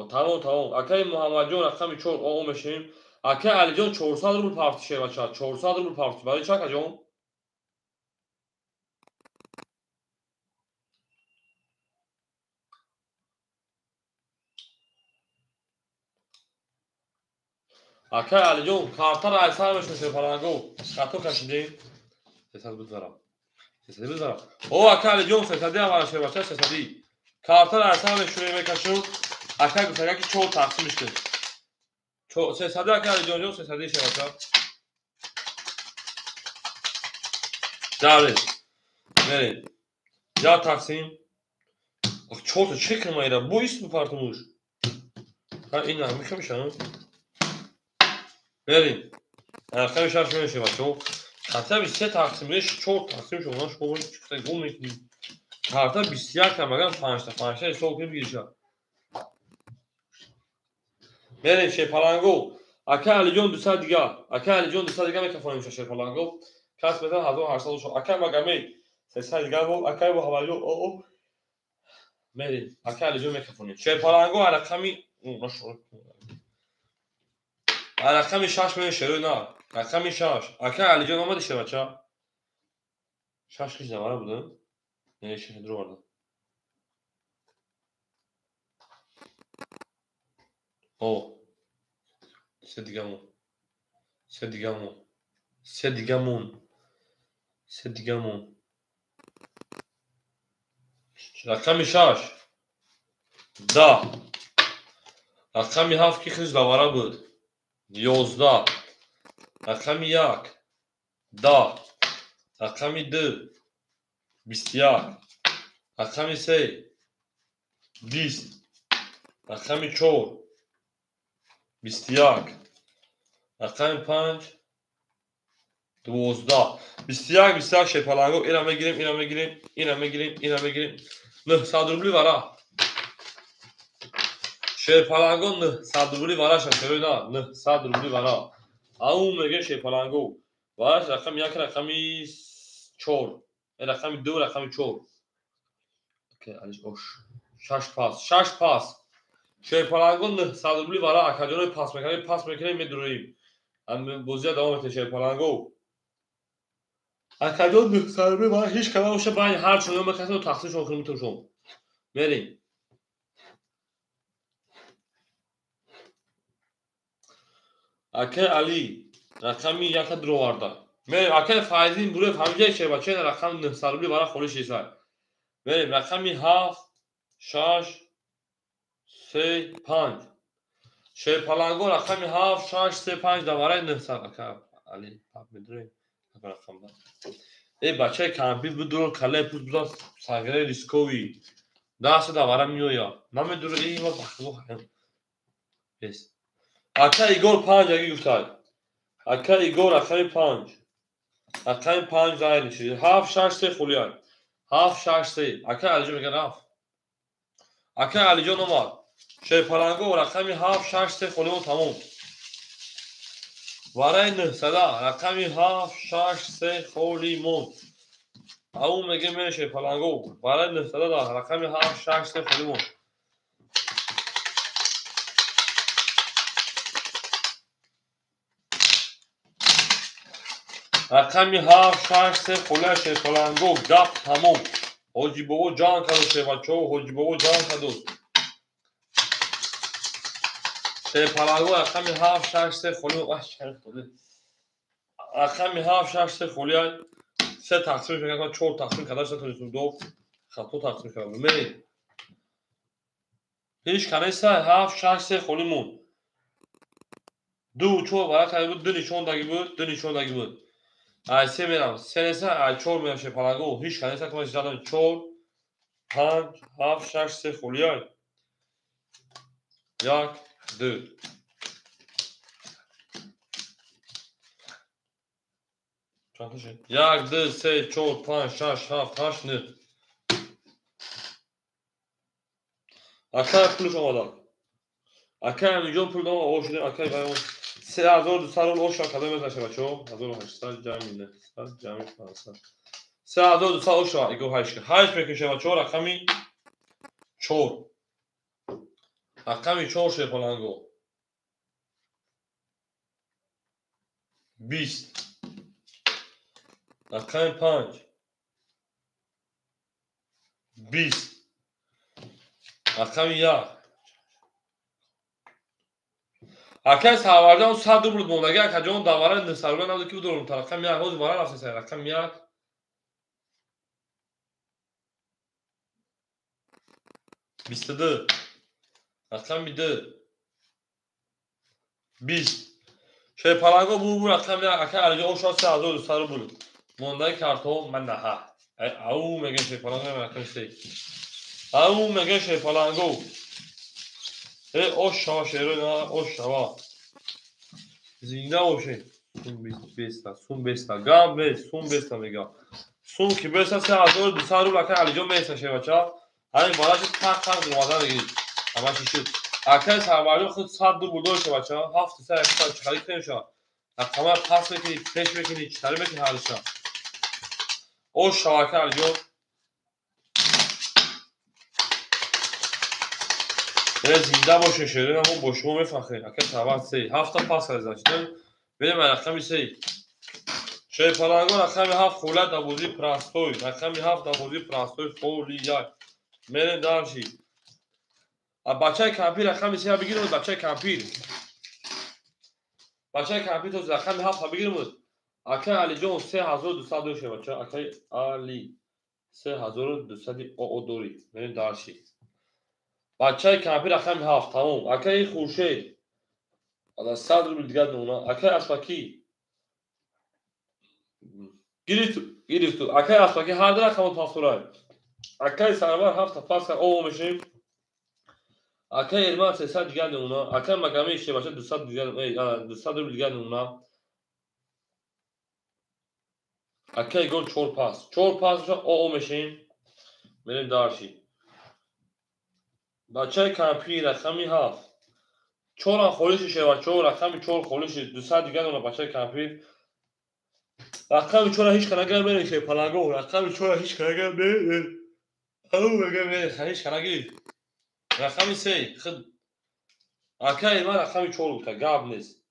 تمام اکی محمد جون رقم 4 او میشیم اکی علی جون 400 روبل پارتی شه بچا 400 روبل پارتی برای چقدر جون اکی علی جون کارتر ایسال میشه شیپالانگو کاتو کشیدین 300 بذارم 300 بذارم او اکی علی جون 300 هم شه بچا 300 کارتر ایسال میشه میکشون اکی گفتگی که 4 تقسیمش کنیم 300 اکی علی جون 300 شه بچا داره بریم یا تقسیم 4 تا چه کنم ایره bu iş mi partumuş ha inanmış میشم بریم رقم شش میشه بچه‌ها حتی 3 تقسیمش 4 تقسیم شما شما چقدر گم میکنید کارتا 21 هم مگم 5 تا 5 تا حساب کنیم میشه بریم شیپالانگو اکی علی جون 200 دیگه اکی علی جون 200 دیگه میکفونیم شیپالانگو کاس بده 1800 شو اکی مگمی 300 دیگه بود اکی با حوالی او بریم اکی علی جون میکفونیم شیپالانگو رقمی رقم 6 میشه نه رقم 6 اکی علی جون اومد شه بچا 6 کیش زمانه بودن نه 6 درو vardı o Sedigamo Sedigamo Sedigamo Sedigamo رقم 6 10 رقم 7 کی خیلی دوباره بود 11 رقم 1 10 رقم 2 21 رقم 3 20 رقم 4 21 رقم 5 12 21 21 شیپالانگو اینا میگیریم اینا میگیریم اینا میگیریم اینا میگیریم 900 روبلی ورا شیپالانگو 900 روبلی ورا شد نه 900 روبلی ورا اون میگه شیپالانگو وراش رقم 1 رقم 4 رقم 2 رقم 4 اوکی علیش اوش 6 پاس شیپالانگو 900 روبلی ورا اکاجون پاس میکنیم میدوریم هم بازی دوام میشه شیپالانگو اکاجون 900 روبلی ورا هیچ کدام باشه باید هر چون میکنه و تقسیم شما کنیم تو شما بریم اکه علی رقمی 1 درو وارده بریم اکه فایزین بروی فهمیجه شه بچه رقم 900 روبلی ورا خولیش ایسا بریم رقمی 7 6 3 5 شیپالانگو رقمی 7 6 3 5 دوباره 900 اکه علی پاپ میدونی رقم ده ای بچه کمپی بود درو کله پوز بزن ساگره ریسکوی دست دوباره میویا من میدونم این ما بخلو خواهیم بس اکه ایگور 5 اگه گفتای اکه ایگور رقمی 5 رقمی 5 ظاهر نشید 7 6 3 خولیای 7 6 3 اکه علی جو میگه رفت اکه علی جو نماد شیپالانگو رقمی 7 6 3 خولیمون تموم برای 900 رقمی 7 6 3 خولیمون اون میگه من شیپالانگو برای 900 رقمی 7 6 3 خولیمون رقمی 7 6 3 خوله شیپالانگو گپ تموم حاجی بابا جان کدو شیپالچو حاجی بابا جان کدو شیپالانگو رقمی 7 6 3 خولیمون رقمی 7 6 3 خولیای سه تقسیم میکنم 4 تقسیم کداش تونستم دو خطو تقسیم کردم میریم هیچ کنه سه 7 6 3 خولیمون دو چور برای کدی بود دو نشون داگی بود ای سه میرم سه نسه ای چور میرم شیپالانگو هیچ کنه سه کمش زدن چور 5 7 6 3 خولیای 1 2 چند شد 1 2 3 4 5 6 7 8 9 اکه پولش آماده اکه میلیون پول دام آور شده اکه باید 3200 رو اوش کدام میذاشه بچه‌ها 1800 جمع نه 100 جمع 500 3200 اوش ایگو هایش میکشه بچه‌ها رقمی 4 رقمی 4 شیپالانگو 20 رقم 5 20 رقم 1 اکه ساوارده اون 100 بود مونده اکه جون دوباره نسالونه نبود که بود رقم 1 روز دوباره رفت سر رقم 1 22 رقم 2 20 شیپالانگو bu رقم 1 اکه علی جون شاد 3200 رو بود مونده کارتون من نه او میگه شیپالانگو رقم 3 او میگه شیپالانگو اوش شیرو نه اوش شوا زنده باشه سون بیستا گام به سون بیستا میگه سون که بیستا 3200 رو لکه علی جون میستا شه بچا همین بالاش تق دروازه بگیرید همش شد اکه سرباجو خود 100 دو بودو شه بچا 7 3 چخالی کنیم شو رقم پاس میکنید پیش میکنید چطوری میکنید حالشا او شواکه علی جون زنده باشه شیرین همون با شما میفخره اکه سرباج 3 7 پاس ازشتن بریم رقم 3 شیپالانگو رقم 7 خوله دابوزی پراستوی رقم 7 دابوزی پراستوی خولی یای میرین دارشی بچه کمپیر رقم 3 بگیرم بچه کمپیر تو رقم 7 بگیرم اکه علی جون 3200 دوشه بچه اکه علی 3200 او دوری میرین دارشی بچه کمپی رقم 7 تموم. اکای خورشید از 100 روبل دیگر نمونه. اکای اسپاکی گیری تو اکای اسپاکی هر دو رقم پاسورای. اکای سرور 7 پاس او میشیم. اکای علمان 300 دیگر نمونه. اکای مقامی اشتباشه 200 دیگر 200 روبل دیگر نمونه. اکای گل 4 پاس. 4 پاس او میشیم. بریم دارشی. بچه کمپی رقمی 7 4 خولش شوه 4 رقمی 4 خولش 200 دیگر نمونه بچه کمپی. رقم 4 هیچ کنگه میشه پلنگو. رقم 4 هیچ کنگه میشه. او میگه هیچ کنگی. رقم 3 خد اکای من رقم 4 بود گاب نیست.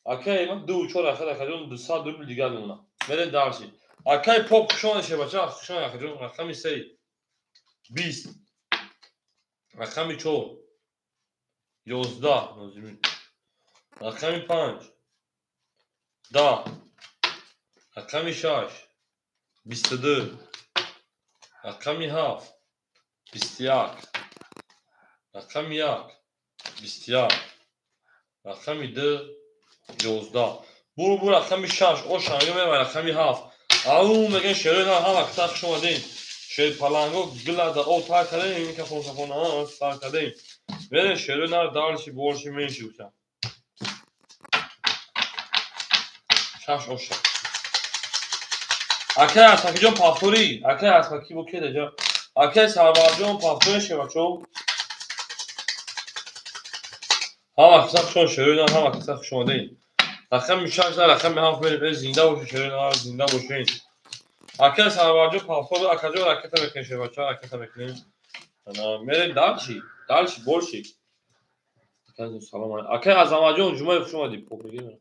اکای من 2 4 خد خدون 200 روبل دیگر نمونه. بریم دارشی. اکای پاپ شون شه بچه شون خدون رقم 3 20 رقم 4 11 نوزیمی رقم 5 10 رقم 6 22 رقم 7 21 رقم 1 21 رقم 2 11 برو رقم 6 او شنگه میمه رقم 7 او میگه شروع نه هم اکتاق شما دین شیر پلنگو گلا دا او تا کردین این که خون خون ها تا کردین بره شروع نه دارشی بورشی میشی بچا شش او شش اکه اسکی جون پافتوری اکه اسکی بو که دجا اکه سرباز جون پافتوری شه بچو هم اکتاق شما شروع نه هم اکتاق شما دین رقم 6 رقم 7 بره زنده باشه شروع نه زنده باشین اکه سرباز پافتوری اکه جو راکت میکنه بچا راکت میکنه انا میریم دالشی بورشی اکه سلام علیکم اکه از جون جمعه شما دی پوپ میگیره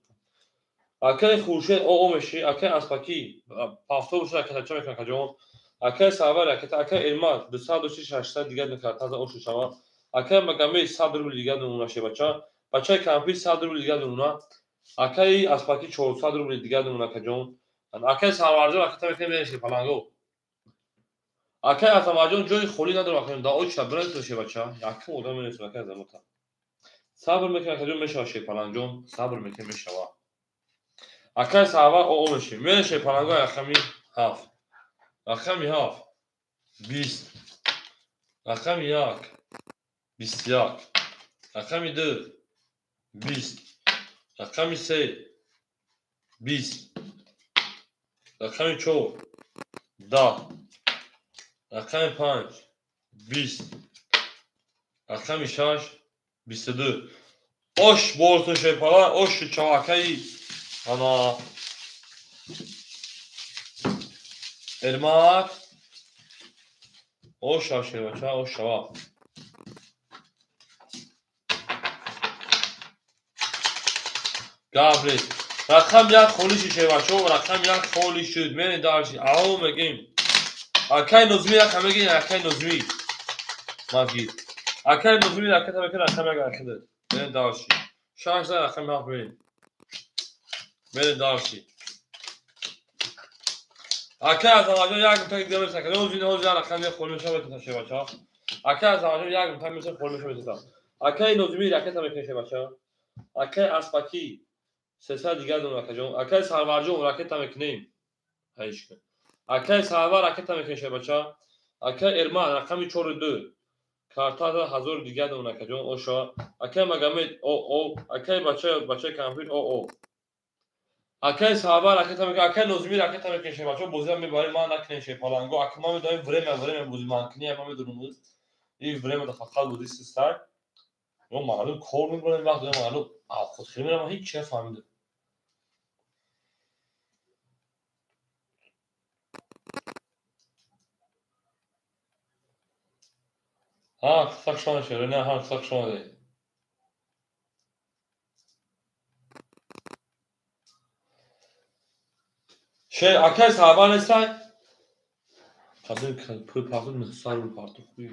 اکه خورشید او میشی اکه اسپاکی پافتو بشه اکه چه میکنه کجا اکه سرور اکه علما 206 800 دیگه نکرد تازه اوش شما اکه مگامی 100 روبل دیگه نمونه شه بچه کمپی 100 روبل دیگه نمونه اکه اسپاکی 400 روبل دیگه نمونه کجا اکه سرور جو اکه میکنه میشه پلنگو اکه از جون جوی خولی نداره اکه دا اوش برنس شه بچه یکم اون میرسه اکه زموتا صبر میکنه کجا میشه شه پلنجون صبر میکنه میشه اکه سرور او میشه میشه پلنگو رقمی 7 رقمی 7 20 رقمی 1 21 رقمی 2 20 رقمی 3 20 رقمی 4 10 رقمی 5 20 رقمی 6 22 osh bolsun şeypalar osh çavakayı ana elmak osh aşırı baça osh şava gabri rakam ya خولش şey baça o rakam ya خولش şud beni darşı ağu megim akay nozmi rakam megim akay nozmi magi akay nozmi rakam megim rakam megim akide beni darşı şanslar rakam ya beni darşı اکه از آنجا یک تا دیگه میشه که روزی نه زیاد رقم خول میشه بده شه بچا اکه از آنجا یک تا میشه خول میشه بده اکه نوزمی رکت میکنه بچا اکه اسپاکی 300 دیگه دون اکه جون اکه سرور جون رکت میکنیم هیچ که اکه سرور رکت میکنه بچا اکه ارمان رقمی 42 کارتا 1000 دیگه دون اکه جون اوشا اکه مگامی او اکه بچه کامپیوتر او اکه سرور رکت میکنه اکه نوزمی رکت میکنه بچا بوزی میبره ما نکنه پالانگو اکه ما میدونیم ورم بوزی مانکنی ما میدونیم این ورم ده فقط بودی سیستم و معلوم کار میکنه وقت معلوم خود خیلی میرم هیچ چه فهمیده ها ساکشان شده نه ها ساکشان ده اکه سرور نیستن قبل پول پاکت مخصار رو پارتو خوی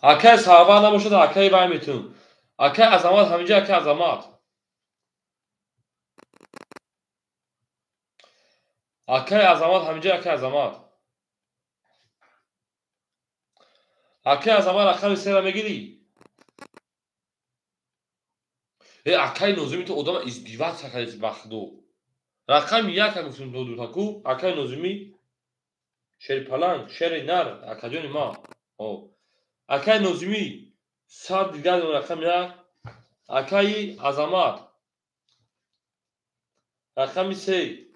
اکه سرور نباشه ده اکه باید میتون اکه عظمت همینجا اکه عظمت اکه عظمت همینجا اکه عظمت Akay Azamat رقم 3 را میگیری. Akay Nozimi تو odam izdivaq sakaliz baxdo. رقم 1 که گفتیم دو تاکو Akay Nozimi شیر پلنگ شیر نر اکاجون ما. Akay Nozimi صد دیگر رقم 1 Akay Azamat رقم 3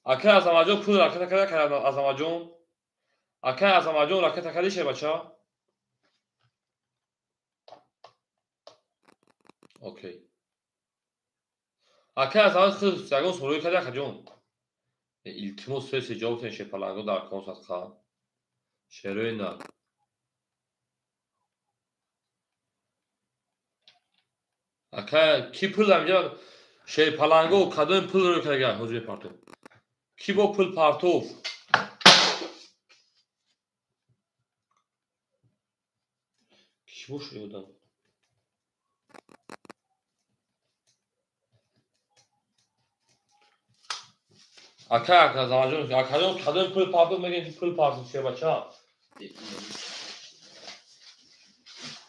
Akay Azamat جون پول راکت کرده Azamat جون. Akay Azamat جون راکت کرده شه بچا. اوکی. Akay Azamat خود سگون سروی کرده کجون. İltimos ve cevap şey palango da konsatka. Şeröna. Akay ki pul amca şey palango kadın pul رو کرده حضور پارتو. کی با پول پارتو. کی boş yodan. Akay zamacın akay kadın pul pardon megen pul pardon şey bacha.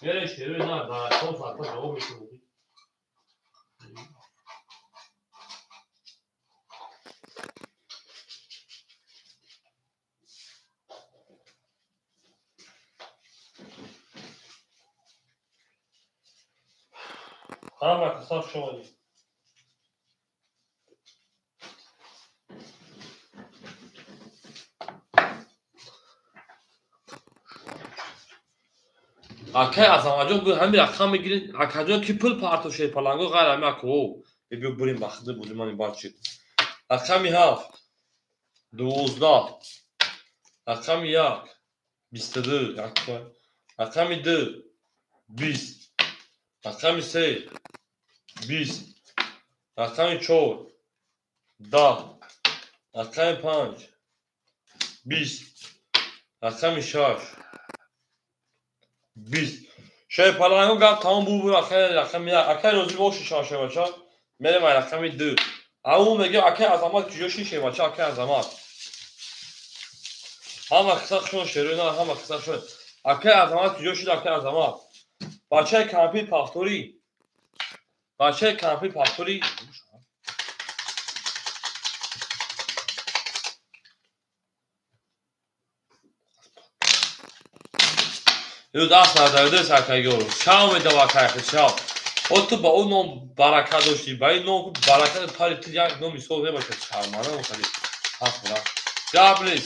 Nereye şeröna da konsatka cevap veriyor. Ama kısa şu oldu. Akay Azamat bu hem bir rakam میگیرین akay ki pul parto şey palango غیر همه کو بیو بریم بخده بودیم این باچید رقم 7 12 رقم 1 22 رقم 2 20 رقم 3 20 رقم 4 10 رقم 5 20 رقم 6 20 şey palango gel tamam bu rakam ya akay روزی boş şaşa bacha میرم رقم 2 اون میگه Akay Azamat کجاشی شه bacha Akay Azamat هم کساشون شرونا هم کساشون Akay Azamat کجاشی Akay Azamat بچه کمپی پاختوری بچه کمپی پاختوری یود اصلا داده سرکای گورو شام میده واکای خشاب او تو با اون نام برکت داشتی با این نام برکت پاری تو یک نامی سو نباشه شرمانه مخالی حق جابلیس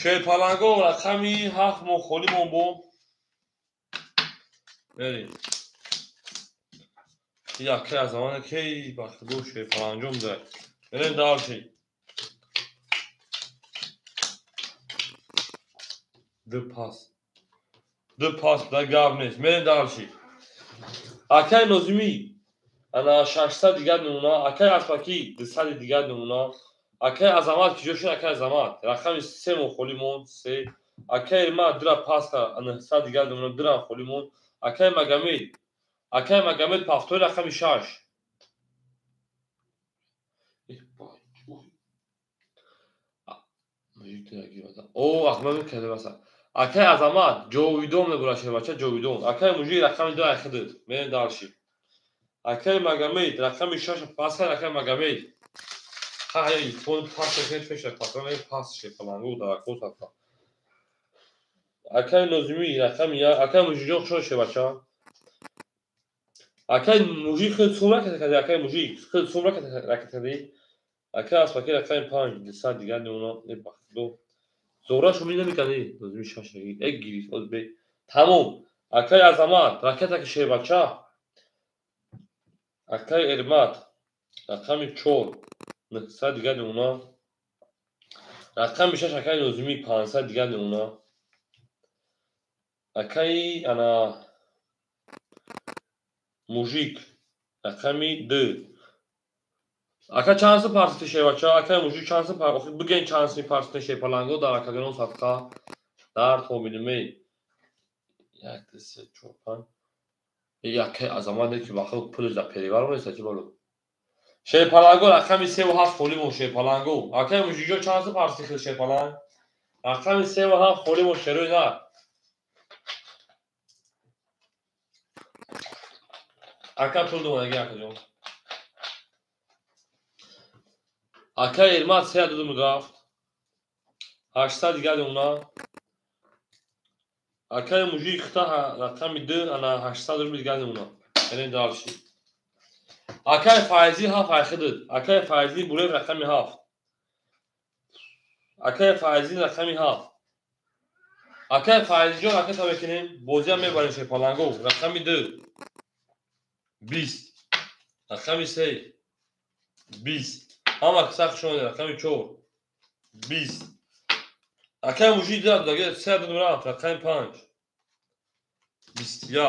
شیر پالانگو رقمی 7 مخولی من بوم بریم یکی از زمان کی بخدو شیر پالانجوم ده بریم دارشی دو پاس بده گاب نیست بریم دارشی Akay Nozimi انا 600 دیگر نمونه Akay Aspaki 200 دیگر نمونه Akay Azamat کجاشون Akay Azamat رقم 3 مخولی من 3 Akay ما درا پاس کا انا 100 دیگر نمونه درا مخولی من Akay Magamid پافتوی رقم 6 او احمد کده مثلا Akay Azamat جویدوم نگولاشه بچه جویدوم Akay موجی رقم 2 اخدد بریم دارشی Akay Magamid رقم 6 پاس کن Akay Magamid خیلی تون پاس کنید فشار پاتران پاس شه پلانگو در کوساتا Akay Nozimi رقم 1 Akay موجی جو خوش شه بچه Akay موجی خیلی سومر کده Akay موجی خیلی سومر کده Akay Aspaki رقم 5 200 دیگر نمونه دو زوراشو می نمیکنی Nozimi شاشگی یک گیری خود به تمام Akay Azamat راکت که شه بچه Akay Ermat رقم 4 900 دیگر نمونه رقم 6 Akay Nozimi 500 دیگر نمونه Akay انا موژیک رقمی 2 Akay چانsı partisi şey var. Akay موژیک چانsı partisi. Bugün çansı partisi şey palango da Akay satka dar tominimi yaktesi çopan. Akay Azamat ne ki bakın pul da peri var mı ki bolu. Şey palango رقمی 3 و 7 خالی مو şey palango. Akay موژیک çansı partisi şey palang. رقم 3 و 7 خوری مشتری نه. اکا پول دومدگی اکا جون. اکا ایرمات 3 دادم رفت. 800 دیگه اونا. اکا موجی خطا رقم 2 انا 800 رو دیگه اونا. یعنی دارشی. اکا فایزی 7 اخدد. اکا فایزی بوله رقم 7. اکا فایزی رقم 7. اکا فایزی جون اکا تا بکنیم بازی هم میبریم شه پالانگو رقم 2 20 رقم 3 20 هم سخت شده رقم 4 20 اکا موجی داد دیگه 3 دادم رفت رقم 5 21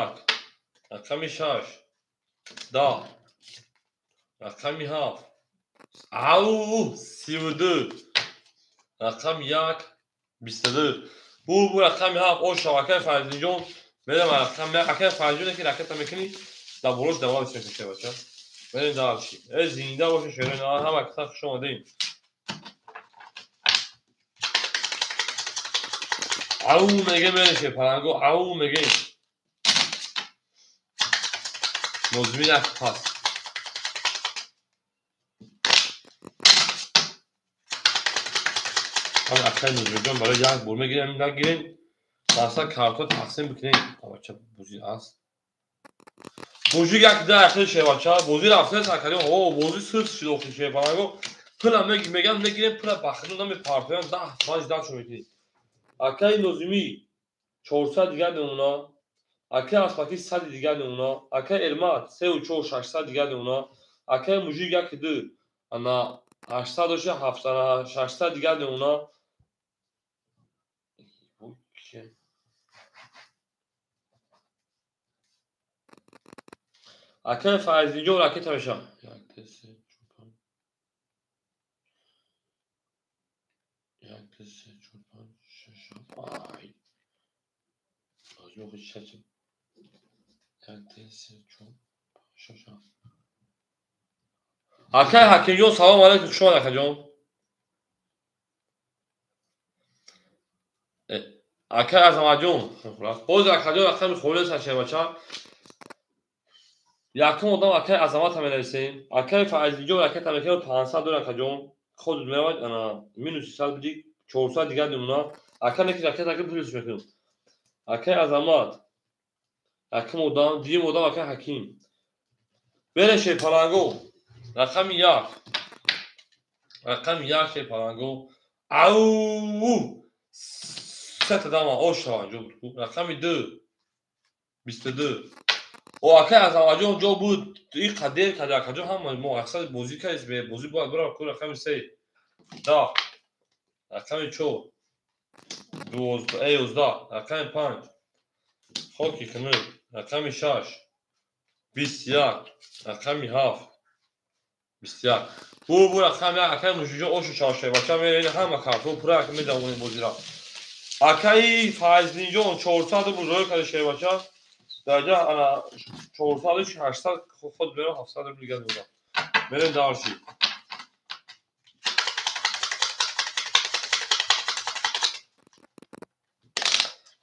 رقم 6 10 رقم 7 او 32 رقم 1 22 bu رقم 7 o şabeke فرزینجون بریم رقم رقم فرزینجونه که رقم میکنی دبولش دوام میشه باشه بریم دارشی از زنده باشه شروع نه هم اکثر شما دیم او میگه میشه پرنگو او میگه مزمین پاس هم اکثر مزمین برای یک بول میگیریم نگیریم مثلا کارتا تقسیم بکنیم بچه بوزی هست بوزی یک ده خیلی شه بچه بوزی رفته سرکاریم او بوزی سرس شده اختی شه پرنگو پلا میگم نگیریم پلا بخنو نمی پارتیان 10 شو میکنیم اکای نظمی 400 دیگه اونا اکای اسپاتی 100 دیگه اونا اکای ارمات 3 و 4 600 دیگه اونا اکای موجی یک دو انا 800 و 700 600 دیگه اونا اکای فایزی جو راکت تماشا اکای حکیم جون سلام علیکم شما اکای جون اکای عظمت جون باز اکای جون رقم خوله سشه بچه یکم ادام اکای عظمت هم نرسیم اکای فایزی جو راکت تماشا 500 دلار اکای جون خود میاد انا مینوس 300 بدی 400 دیگه اونا اکای نکی راکت اکای پلیس میکنم اکای عظمت اکم ادام دیم ادام اکای حکیم برشه پالانگو رقم 1 رقم 1 شه پالانگو او ست دام اوشا جو رقم 2 22 او اکای عظمت جو بود این قدر کجا کجا هم مقصد بازی کیس به بازی باید برای کل رقم 3 دا رقم 4 12 رقم 5 خوکی کنه رقم 6 21 رقم 7 21 bu رقم اکای مجوجو اوشو چاشه بچه میره همه کارتو پره اکای میدونه بازی را اکای فایزلی جون 400 بزرگ کرده شه بچه درجه انا 400 800 خود بره 700 دیگه بودا بریم دارشی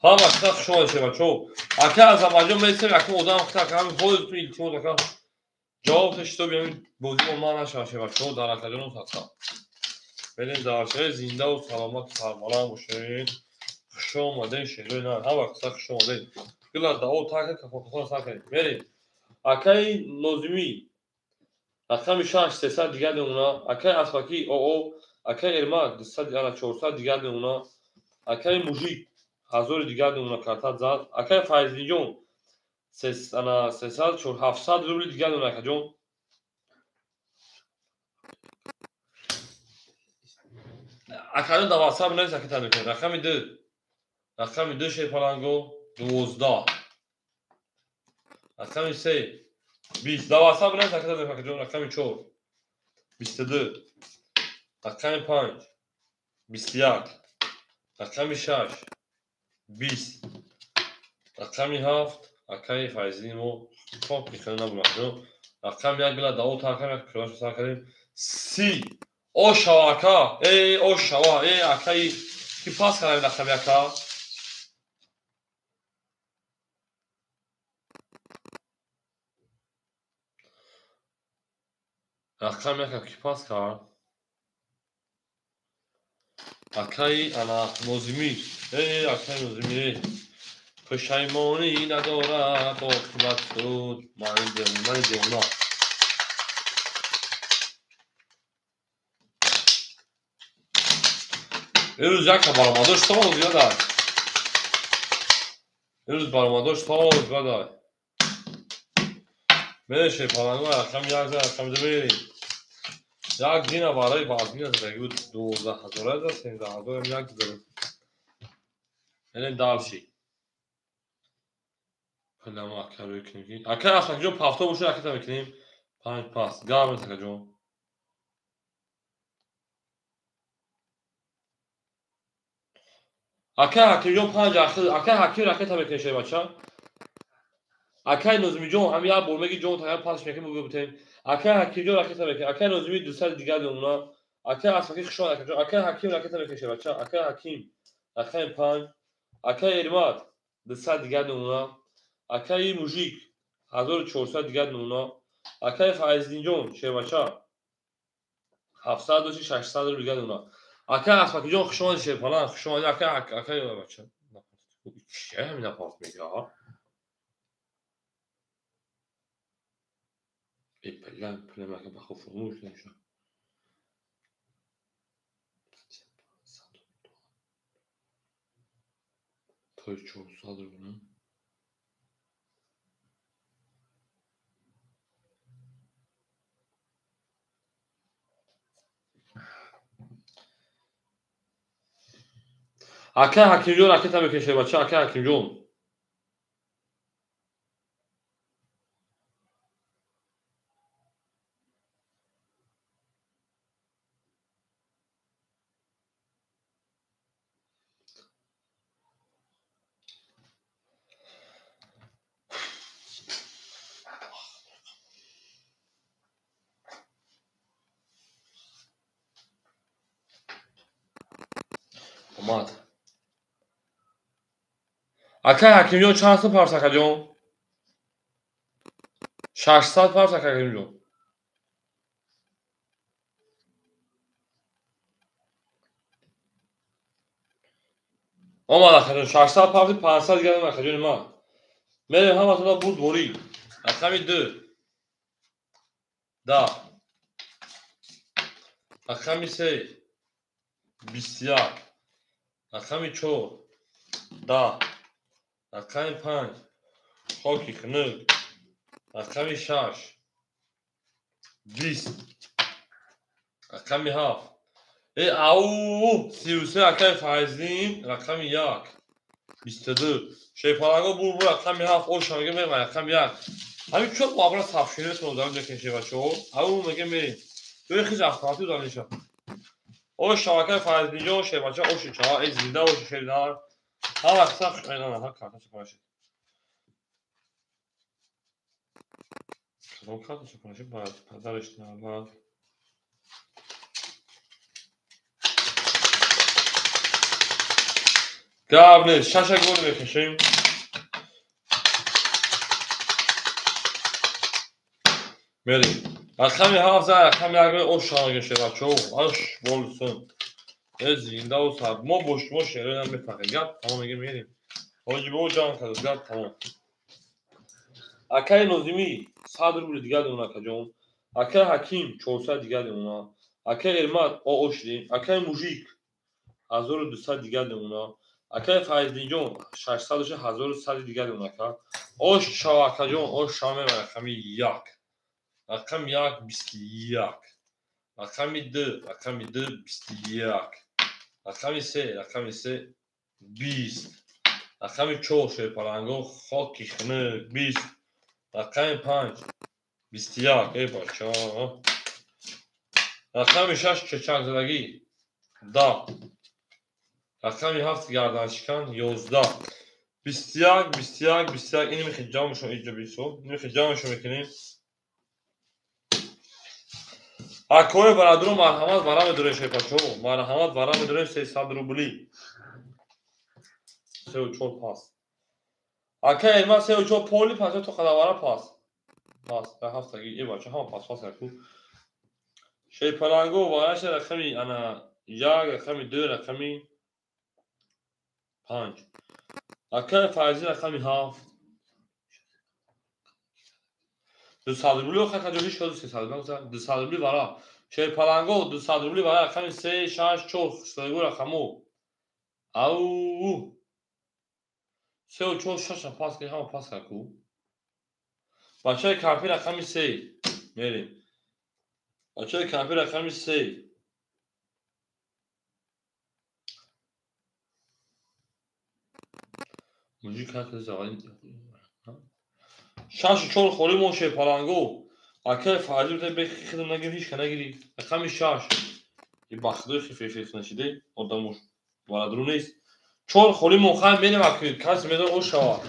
هم اکثر شما شه بچه اکای از امجا میسیم اکای ادام اکای همین خودتون ایلتیموت اکای جوابش تو بیامین بازی با ما نشه بچه در اکای جون ساکتا بریم دارشه زنده و سلامت و سرمالا باشین خوش آمدین شیروی نه هم اکثر خوش آمدین گلا دعو تاکه که خودتون ساکنید بریم اکای نظمی رقم 6 300 دیگه اونا اکای اسفاکی او اکای ارماد 200 یا 400 دیگه اونا اکای موجی 1000 دیگه اونا کارت زد اکای فایزی جون 300 700 روبل دیگه اونا اکای جون اکای دو واساب نیست اکای تنو کنه رقم 2 شه پالانگو 12 رقم 3 20 دو واساب نیست اکای تنو اکای جون رقم 4 22 رقم 5 21 رقم 6 20 رقم 7 اکای فایزی مو خوب میکنه نبود رقم 1 گلا داو تا یک کلاش سر کردیم 30 او شواکا ای او شوا ای اکای که پاس کنم رقم یکا رقم یکا که پاس کرد اکای انا نوزمی اکای نوزمی پشیمانی ندارد عاقبت شد من دیونا امروز یک برآمدش ساز یادم امروز برآمدش ساز یادم میشه پلنگو رقم یک زد رقم دو میریم یک دینه برای بازمی از دیگه بود 12,000 از 13,000 یک داریم یعنی دالشی کلا ما اکر روی کنیم اکر اصلا جون پافتو بوشه اکر تا میکنیم 5 پاس گام تک جون اکر جون 5 اکر اکر تا میکنیم شده بچه اکر نظمی جون هم یا برمگی جون تا پاس میکنیم بگو بتیم اکر جون اکر تا میکنیم اکر نظمی دو سال دیگه دونا اکر اصلا خشون اکر جون اکر حکیم اکر تا میکنیم شده بچه اکر حکیم اکر 5 اکر ارماد دو سال دیگه دونا اکر موجیک 1400 دیگه دونا اکر فایزدین جون شده بچه 700 و 600 دیگه دونا اکر اصلا جون خشون شده پلان خشون اکر بچه چه همین پاس میگه ای پلن که بخو فرموش نمیشه تا 400 رو بنام اکر حکیم جون اکر تا بکشه بچه اکر حکیم جون اومد اکر حکیم جون چند تا پارس اکر جون 600 پارس اکر حکیم جون اومد اکر جون 600 پارس 500 دیگه دارم اکر جون ما میریم هم اصلا بود بوری اکر 2 10 اکر 3 21 اکر 4 10 اکر 5 خاکی خنق اکر 6 20 اکر 7 ای او 33 اکر فایزین رقم 1 22 شیپالانگو بور رقم 7 او شما میگه میرم رقم 1 همین چون قابل تفشیری تو دارم بکنشه بچه او میگه میریم توی خیز اختراتی دانشا او شبکه فایزین جو شیپالچه او شیچه ای زنده او شیپالان ها وقتا اینا ها کارتا چکنشه کدوم کارتا چکنشه باید پدرش نه گابنه شاشا گل بکشیم میریم رقم 7 زد رقم 1 او شانگه شده بچه اش بولسون زنده و سر ما boş yerden میفهمیم گرد تمام میگه میریم حاجی به او جان کرد گرد تمام اکای نوزمی 100 روبل دیگه دونا کجون اکای حکیم 400 دیگه دونا اکای ارماد او اوشدیم اکای موژیک 1200 دیگه دونا اکای فایزدین جون 600 و 1100 دیگه دونا که اوش شواکا جون اوش شامه رقم 1 رقم 1 21 رقم 2 رقم 2 21 رقم 3 20 رقم 4 شیپالانگو خاکی خنق 20 رقم 5 21 ای بچه رقم 6 چچک زدگی 10 رقم 7 گردن شکن 11 21 اینو میخوید جامشون اینجا بیسو اینو میخوید جامشون میکنیم اکوی برادرو مرحمت برام دوره شیپاچو مرحمت برام دوره 300 روبلی 3 و 4 پاس اکه ما 3 و 4 پولی پاس تو قداوارا پاس در هفتگی ای باشه هم پاس رکو شی پلانگو واراش رقمی انا یا رقمی 2 رقمی 5 اکه فایزی رقمی 7 200 روبلو خاطر جوش شد 300 روبلو 200 روبلو وارا شی پلانگو 200 روبلو وارا رقمی 3 6 4 سویگو رقمو او 3 و 4 6 پاس که هم پاس رکو بچه کافی رقمی 3 میریم بچه کافی رقمی 3 موجی کات زغالین 6 و 4 خوری موشه پلانگو اکه فایزی بده به خدمت نگیم هیچ کنه گیری رقمی 6 این بخدوی خفیف نشیده آدموش وارد نیست 4 خوری موخه میریم اکی کس میدون او شوا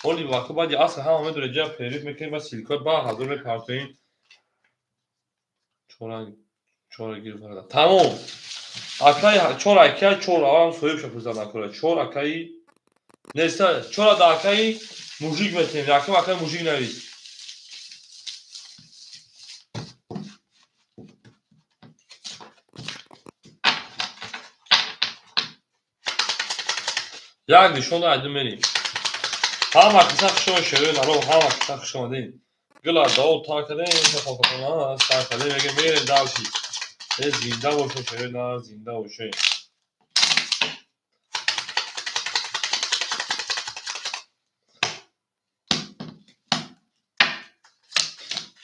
ولی وقتی بعد اصل هم میدونه جا پیریف میکنیم و سیلیکات با حضور میپرتویم 4 گیر فردا تمام اکی 4 اکی 4 آرام سویب شپوزد نکنه 4 اکی نیسته 4 دا اکی موجیک میتونیم یکی اکی موجیک نویست یک نشون عدو میریم هم وقتی سخشون شده نرو هم وقتی سخشون دیم گلا داو تا کده نخواه کنه سر کده میگه میریم دلشی زنده باشه شده نه زنده باشه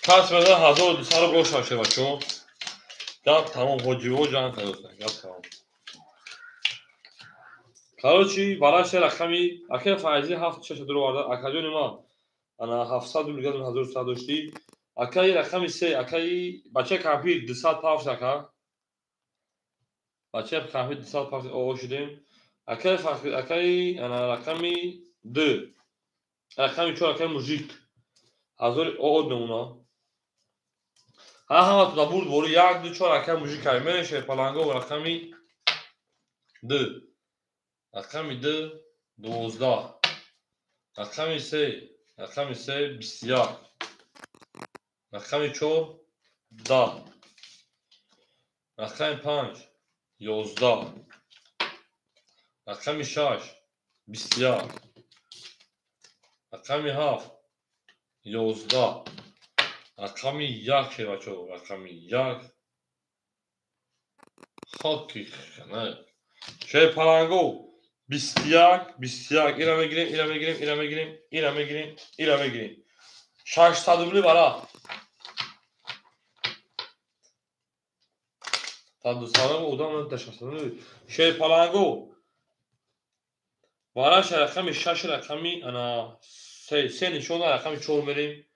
کس بده 1200 رو بروش باشه بچه گپ تمام حجیبه و جان کدوستن گپ تمام کاروچی بالاش رقمی اکه فایزی 7 6 درو وارد اکاجو نما انا 700 میگم 1100 داشتی اکه رقمی 3 اکه بچه کافی 200 پاف شکا بچه کافی 200 پاف او شدیم اکه فاخر اکه انا رقمی 2 رقمی 4 اکه موزیک hazır o numuno ha to بود boru یک دو 4 اکه موزیک کایمه شه پلانگو رقمی 2 رقمی 2 12 رقمی 3 رقمی 3 بسیار رقمی 4 10 رقمی 5 11 رقمی 6 بسیار رقمی 7 11 رقمی 1 شه بچو رقمی 1 خاکی خنه شه پلانگو 21 اینا میگیریم اینا میگیریم اینا میگیریم اینا میگیریم اینا میگیریم 600 روبلی برا تا 200 اودام 600 روبلی شه پلانگو واراش رقمی 6 رقمی انا 3 نشون رقمی 4 میریم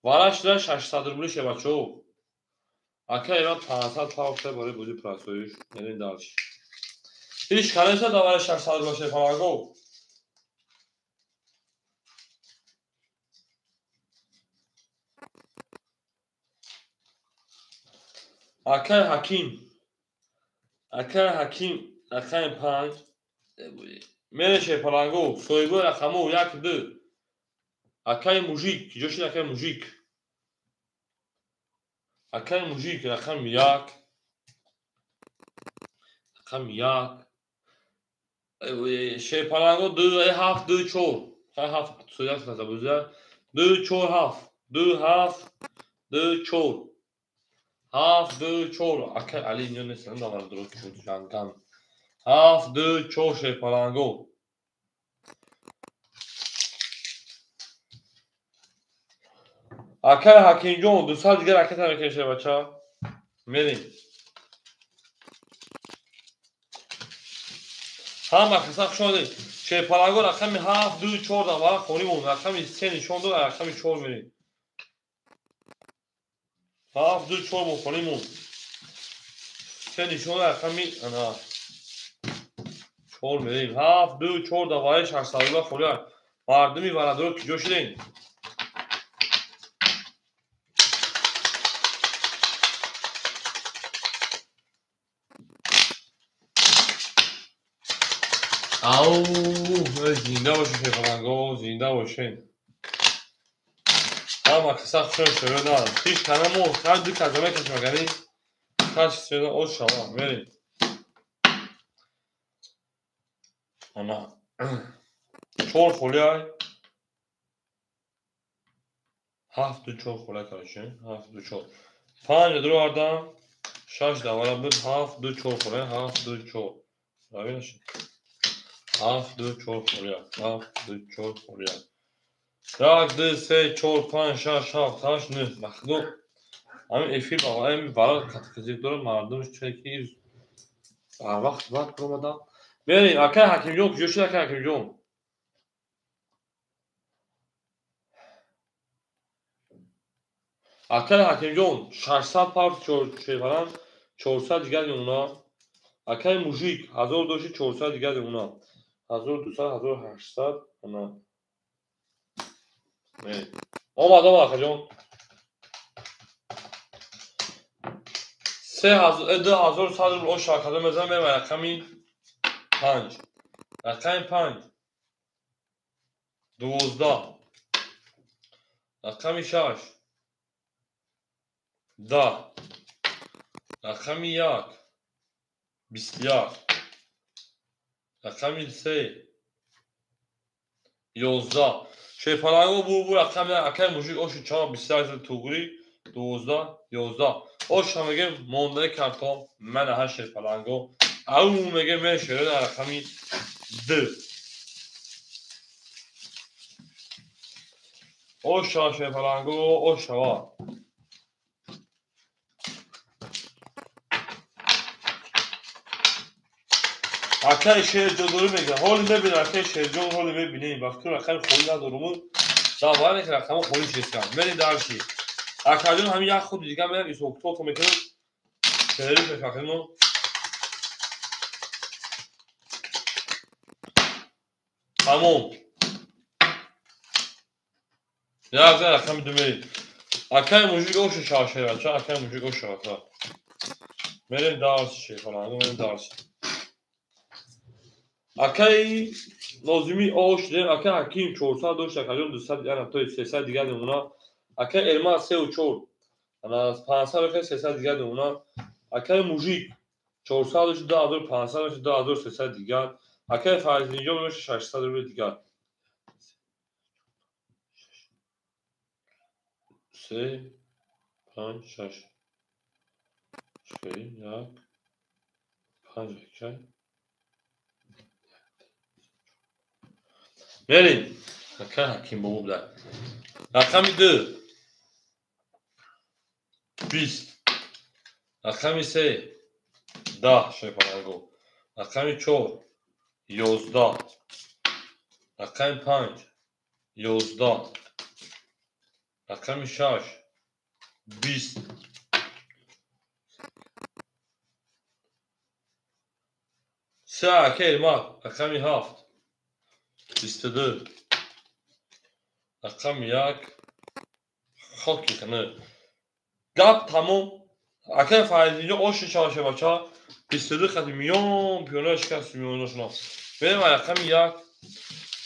واراش 600 روبلی شه بچو اکه اینا 500 پاوشه برای بودی پراسویش یعنی دالش هیچ کنه داور 600 باشه پلانگو اکه حکیم رقم 5 میره شه پلانگو سویگو رقمو 1 2 اکه موژیک جوشی اکه موژیک اکه موژیک رقم 1 رقم 1 شه پلانگو 2 7 2 4 7 سویاک سازه بوزه 2 4 7 2 7 2 4 7 2 4 اکه علی اینجا نیستن دارم درست شد جانگان 7 2 4 شه پلانگو اکه حکیم جون 200 دیگه رکت هم میکشه بچه ها میریم هم اختصاق شده شه پلانگو رقمی 7 2 4 دوباره خونیمون رقمی 3 نشون دو رقمی 4 میریم 7 2 4 مخونیمون 3 نشون رقمی انا 4 میریم 7 2 4 دوباره 600 خوریم مردمی ورد که جوشیدین او زنده باشه شیفالنگو، زنده باشه. ama kısa şöyle daha. Hiç kanamı her bir kazanma kaçmak yani. Kaç sene o şava verin. Ana. Çor folya. Hafta çor folya karşı. Hafta çor. Panca dur orada. Şaş da var bir hafta çor folya. Hafta çor. Abi şimdi. Hafta çor folya. Hafta çor folya. Ragdı se çor pan şaş hafta taş ne. Bakdı. Ama efil baba en var katkıcı durum vardı. Çekir. Vakt durmadan. Verin akay hakim yok. Joşu akay hakim yok. Akay hakim yok. 600 part şey falan. 400 دیگر اونا. Akay mujik 1200 400 دیگر اونا. 1200 1800 اونا. Evet. Olmadı mı akacağım? 3000 sadr o şarkıda mesela benim rakamı 5. Rakam 5. 12. Rakam 6. Da. Rakam 1. 20. Rakam 3. 11. شیپالنگو bu rakamlar akay mujik o şu çama bisayet tugri 12 11 o şamege monday karton men her şipalango au mege men şöyle rakami d o şipalango o şava akay şehir doğru mege holi me bin akay şehirjon holi me bineyim baktım akay hoyla durumu da var ne rakamı hoy şeskan beni darşi akayın hem ya خود دیگه من این سوکتو تو میکنم تعریف فکرمو تمام ya güzel rakam dümeyi akay müzik o şu şaşır var akay müzik o şarkı benim ders şey falan benim ders akay لازمی اوش دیم akay hakim 400 akayın 200 yani to 300 دیگه اونها akay elma 3 و 4 انا 500 akay 300 دیگه اونها akay müzik 400 da adır 500 da adır 300 دیگه akay faizi yok 600 دیگه سه 5 6 چهل یک 5 akay بریم akay hakim bu da rakam 2 20 rakam 3 10 şefalango rakam 4 11 rakam 5 11 rakam 6 20 سه akay elma rakam 7 22 rakam 1 خاک کنه گپ تمام akay faizince o şu çalışa başa istedi xati milyon piyona şikast milyonuşuna benim rakam 1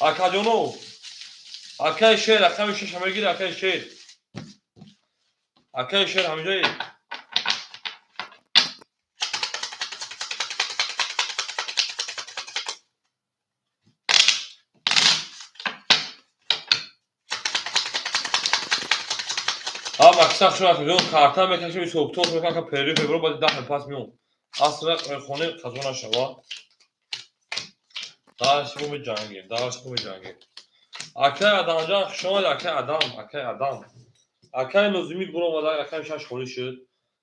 akajono akay şehir rakam 6 همه گیر akay şehir akay şehir همینجایی ama maksat şuna bakıyorum karttan bekleşim bir soğukta oturuyor kanka peri februar badı daha pas miyon aslında konu kazana şava daha şu bu cangi daha şu bu cangi akay adamca şuna da akay adam akay nozumi bulamadı akay şaş konuşuyor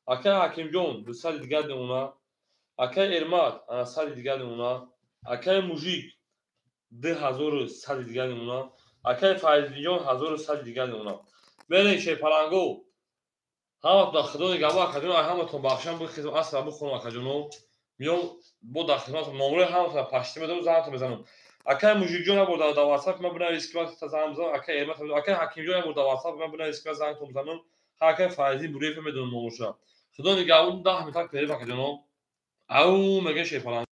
akay hakim jon bu sal diğer de ona akay ermat ana sal diğer de ona akay mujik 2000 sal diğer de ona akay faizliyon 1000 sal diğer de ona böyle şey parango ҳама дахидони гаво академия ҳаматон бахшам бу хизм асра бухонам акаҷоно миём бо дар хидматон номраи ҳаматон пашти медам занатон мезанам акай мужикҷон як бор дар ватсап ман бинавис ки вақти зан мезанам акай эрмат акай ҳакимҷон як бор дар ватсап ман бинавис ки зангтон мезанам акай файзи бурефа медонам номраша худо нигаҳбон 10 минут перев акаҷоно ау мегӯяд шепалан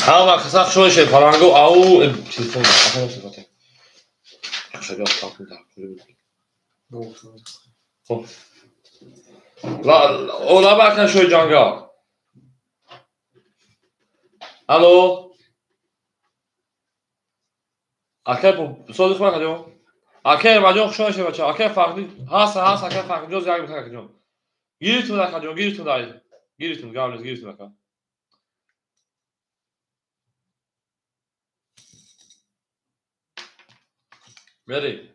همه کسا شوی شه پلنگو او تلفن آخه صفته شجاع تاکو در خب لا اولا باکن شوی جانگا الو اکه صدق ما کجا اکه ماجو شوی شه بچا اکه فرقی هست اکه فرقی جز یاگ میکنه کجا گیرتون در کجا گیرتون دای گیرتون گاملز گیرتون کجا میری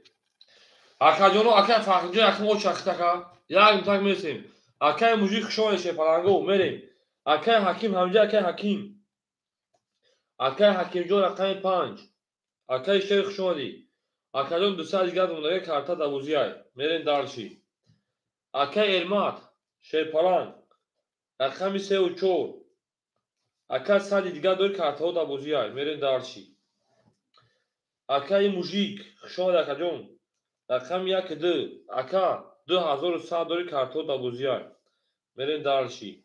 اکه جونو اکه فرقی جو اکه مو چختا کا یاگ میتاک میسیم اکه موجی شوی شه پلنگو میری اکه حکیم همجا اکه حکیم اکه حکیم جو رقم 5 اکه شیخ شودی اکه جون دو سال دیگه مونده کارتا داوزیای میرین دارشی اکه ارمات شی پلنگ رقم 3 و 4 اکه سال دیگه دور کارتا داوزیای میرین دارشی اکه موجیک شود اکه جون رقم 1 2 اکه 2100 دور کارتا داوزیای میرین دارشی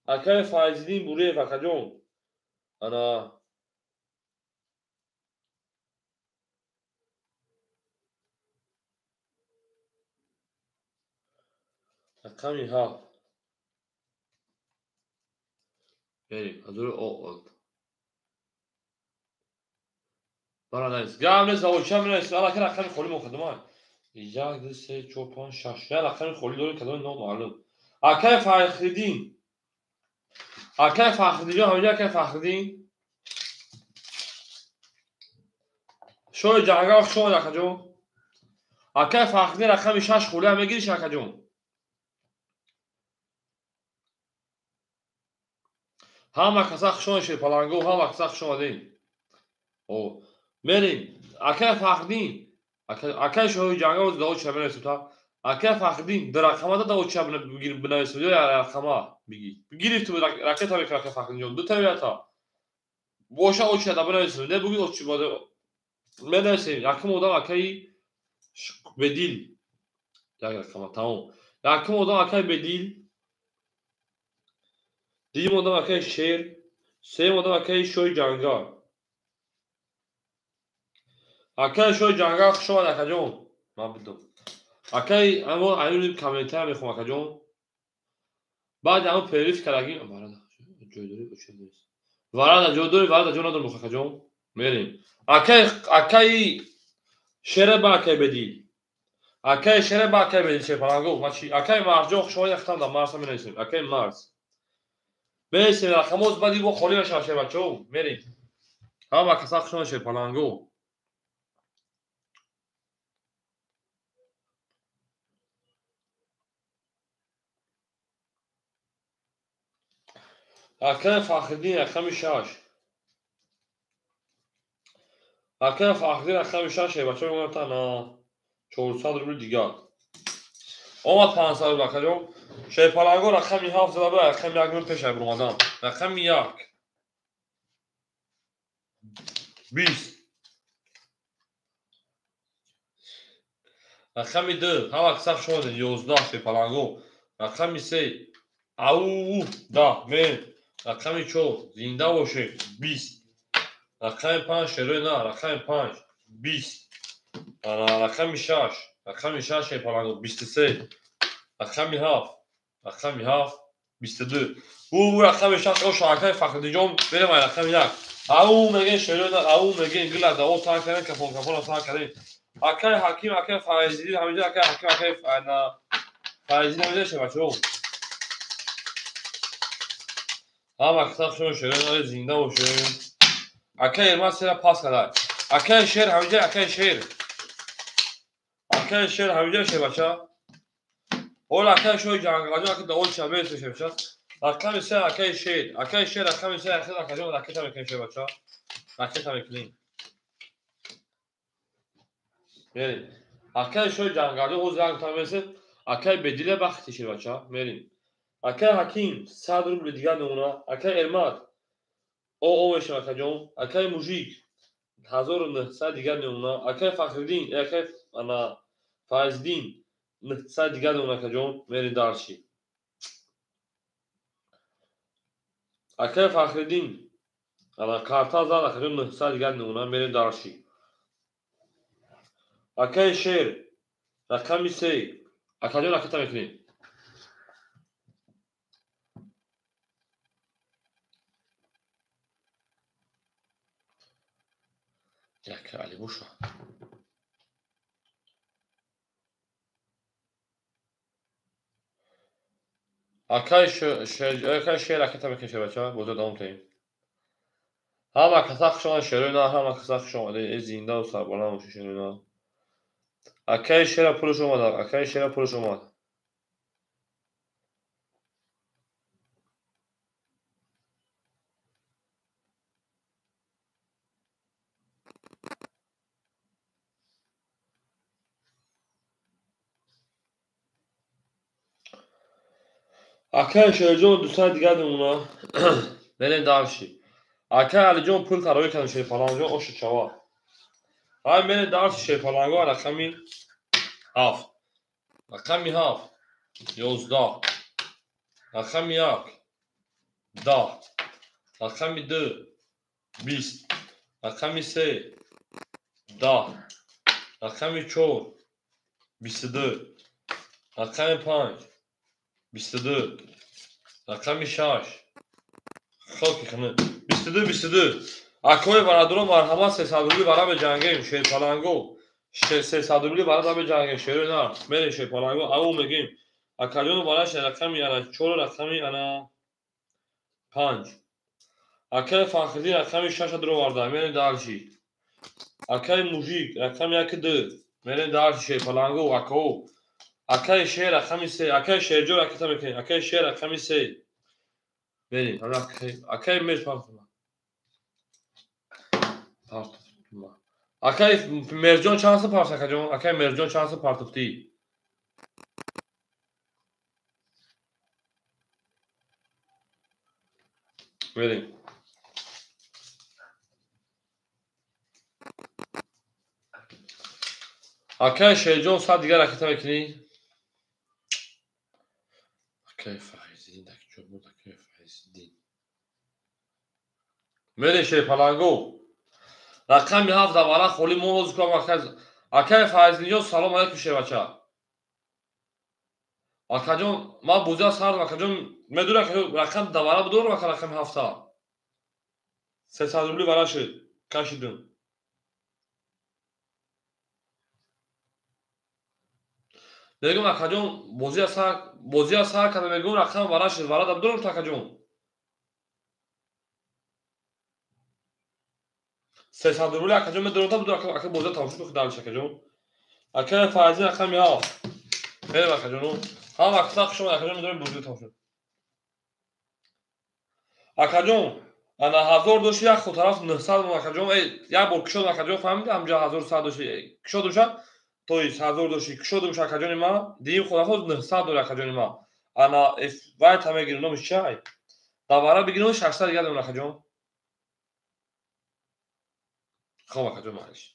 اکه فایزدین بوره اکه جون انا رقمی ها میرین ازور او برا نیست گام نیست او چم نیست الا که رقم خولی مقدمه یک دو سه چهار پنج شش یا رقم خولی داره کدام نام معلوم اکه فخردین اکه فخردین همینجا اکه فخردین شوی جهنگا شوی اکه جون اکه فخردین رقم 6 خولی هم میگیری اکه جون همه کسا شوی شه پلنگو همه کسا شوی دین او میرین اکه فخردین اکه شوی جهنگا دو چه نیست تا اکه فخردین در رقم دو چه بگیر بنویسید یا رقم بگیری تو راکت ها میکنه فخردین جون دو تا تا boşa o çada bırakıyorsun. Ne bugün o çubada ben de şey yakım oda akay bedil. Ya tamam. Yakım oda akay bedil. Diyim oda akay şehir. Sevim oda akay şoy canga. Akay şoy canga şu an akacağım. Ne bildim. Akay ama aynı kamyonete mi kum akacağım. بعد ama perif karagi amara da. Joydori uçuyoruz. Varada joydori varada jonadır bu akacağım. Merin. Akay şerebe akay bedil. اکای شهر با اکای بدیشه پلنگو ماشی اکای مرجوخ شما یختم در مارس می نویسیم اکای مارس بیسیم رقموز بدی با خولی نشه باشه بچو میریم هم کساخ شما شه پلنگو اکای فخردین رقم 6 اکای فخردین رقم 6 بچو میگم تا نه 400 روبل دیگه اومد 500 روبل کجا شه پلنگو رقم 7 زده به رقم 1 روز پیش برمادم رقم 1 20 رقم 2 هم کساخ شما 11 شه پلنگو رقم 3 او دا من رقم 4 زنده باشه 20 رقم 5 شروع نه رقم 5 20 رقم 6 رقم 6 پلنگو 23 رقم 7 رقم 7 22 او رقم 6 او شاکای فخر جام بریم رقم 1 او میگه شروع نه او میگه انگلا دا او تا کردن کپون تا کردن اکای حکیم اکای فایزی همینجا اکای حکیم اکای فایزی نمیده شه بچو هم اکتاف شما شده زنده باشه اکای ارمان سیره پاس کدای اکای شیر همینجا اکای شیر همینجا شه بچه اول اکای شوی جانگاجو اکای دول شبه شه بچه اکای سیر اکای شیر اکای سیر اکای جون اکای تا میکنیم شه بچه اکای تا میکنیم میریم اکای شوی جانگاجو او زنگ تا میرسه اکای بدیله بختی شه بچه میریم اکای حکیم 100 روبل دیگه نمونه اکای ارمات او میشه اکای جون اکای موژیک 1900 دیگه نمونه اکای فخردین اکای انا فایزدین 900 دیگه نمونه که جون میری دارشی اکای فخردین انا کارتا زد اکجون 900 دیگر نمونه میریم دارشی. اکای شیر رقمی 3 اکجون اکتا میکنیم. یک علی بوشا. اکای شیر اکتا میکنیم شه بچه ها بوده دام تیم. همه کساخ شما شروع همه کساخ شما ده زنده و سربالا موشه شروع اکای شیر پولش اومد اکای شیر پولش اومد. اکای شیر جون دوستان دیگر نمونه بریم دارشی. اکای علی جون پول کاروی کنم شه فلان جون اوش چوا. های بریم دارشی شه فلانگو رقمی 7 رقمی 7 11 رقمی 1 10 رقمی 2 20 رقمی 3 10 رقمی 4 22 رقمی 5 22 رقمی 6 خاکی کنه 22 اکوی برادرم مرحبا 300 روبلی برای به جنگیم شه فلانگو 300 روبلی برای به جنگیم شیر نه بریم شه فلانگو او میگیم اکالیون بالاش رقمی انا 4 رقمی انا 5 اکای فخری رقمی 6 درو وارده میریم دالشی. اکای موژیک رقمی 1 2 میریم دالشی فلانگو اکو اکای شیر رقمی 3 اکای شیرجو رقمی میکنیم اکای شیر رقمی 3 بریم اکای میز پارتما اکای مرجان چانس پارس اکجون اکای مرجان چانس پارتفتی بریم اکای شیرجان صد دیگر رقمی میکنی اکای فایزی دکجو بود اکای فایزی بریم شه فلانگو رقمی 7 دوباره خولی موز کنم اکای فایزی جون سلام علیکم شه بچه اکجون ما بوزا سر اکجون میدونم که رقم دوباره بدور و رقم 7 300 روبلی براش کشیدم میگم اکجون بوزی سر کنم میگم رقم براش ورد بدورم تا اکجون 300 روبلی اکجون میدونم تا بدور اکجون بوزا تماشا بخدال اکجون اکای فایزی رقم 7 بریم اکجون هم وقتا شما اکجون میدونم بوزی تماشا اکجون انا 1000 دوش یک خود طرف 900 اکجون یک بار کشود اکجون فهمیدم همجا 1100 دوش کشود شد توی 1000 دوشی کشود دوش اکجون ما دیم خود خود 900 دور اکجون ما انا اف وای تا میگیرم نمیشه چای دوباره بگیرم 600 دیگه دور اکجون خب اکجون مالش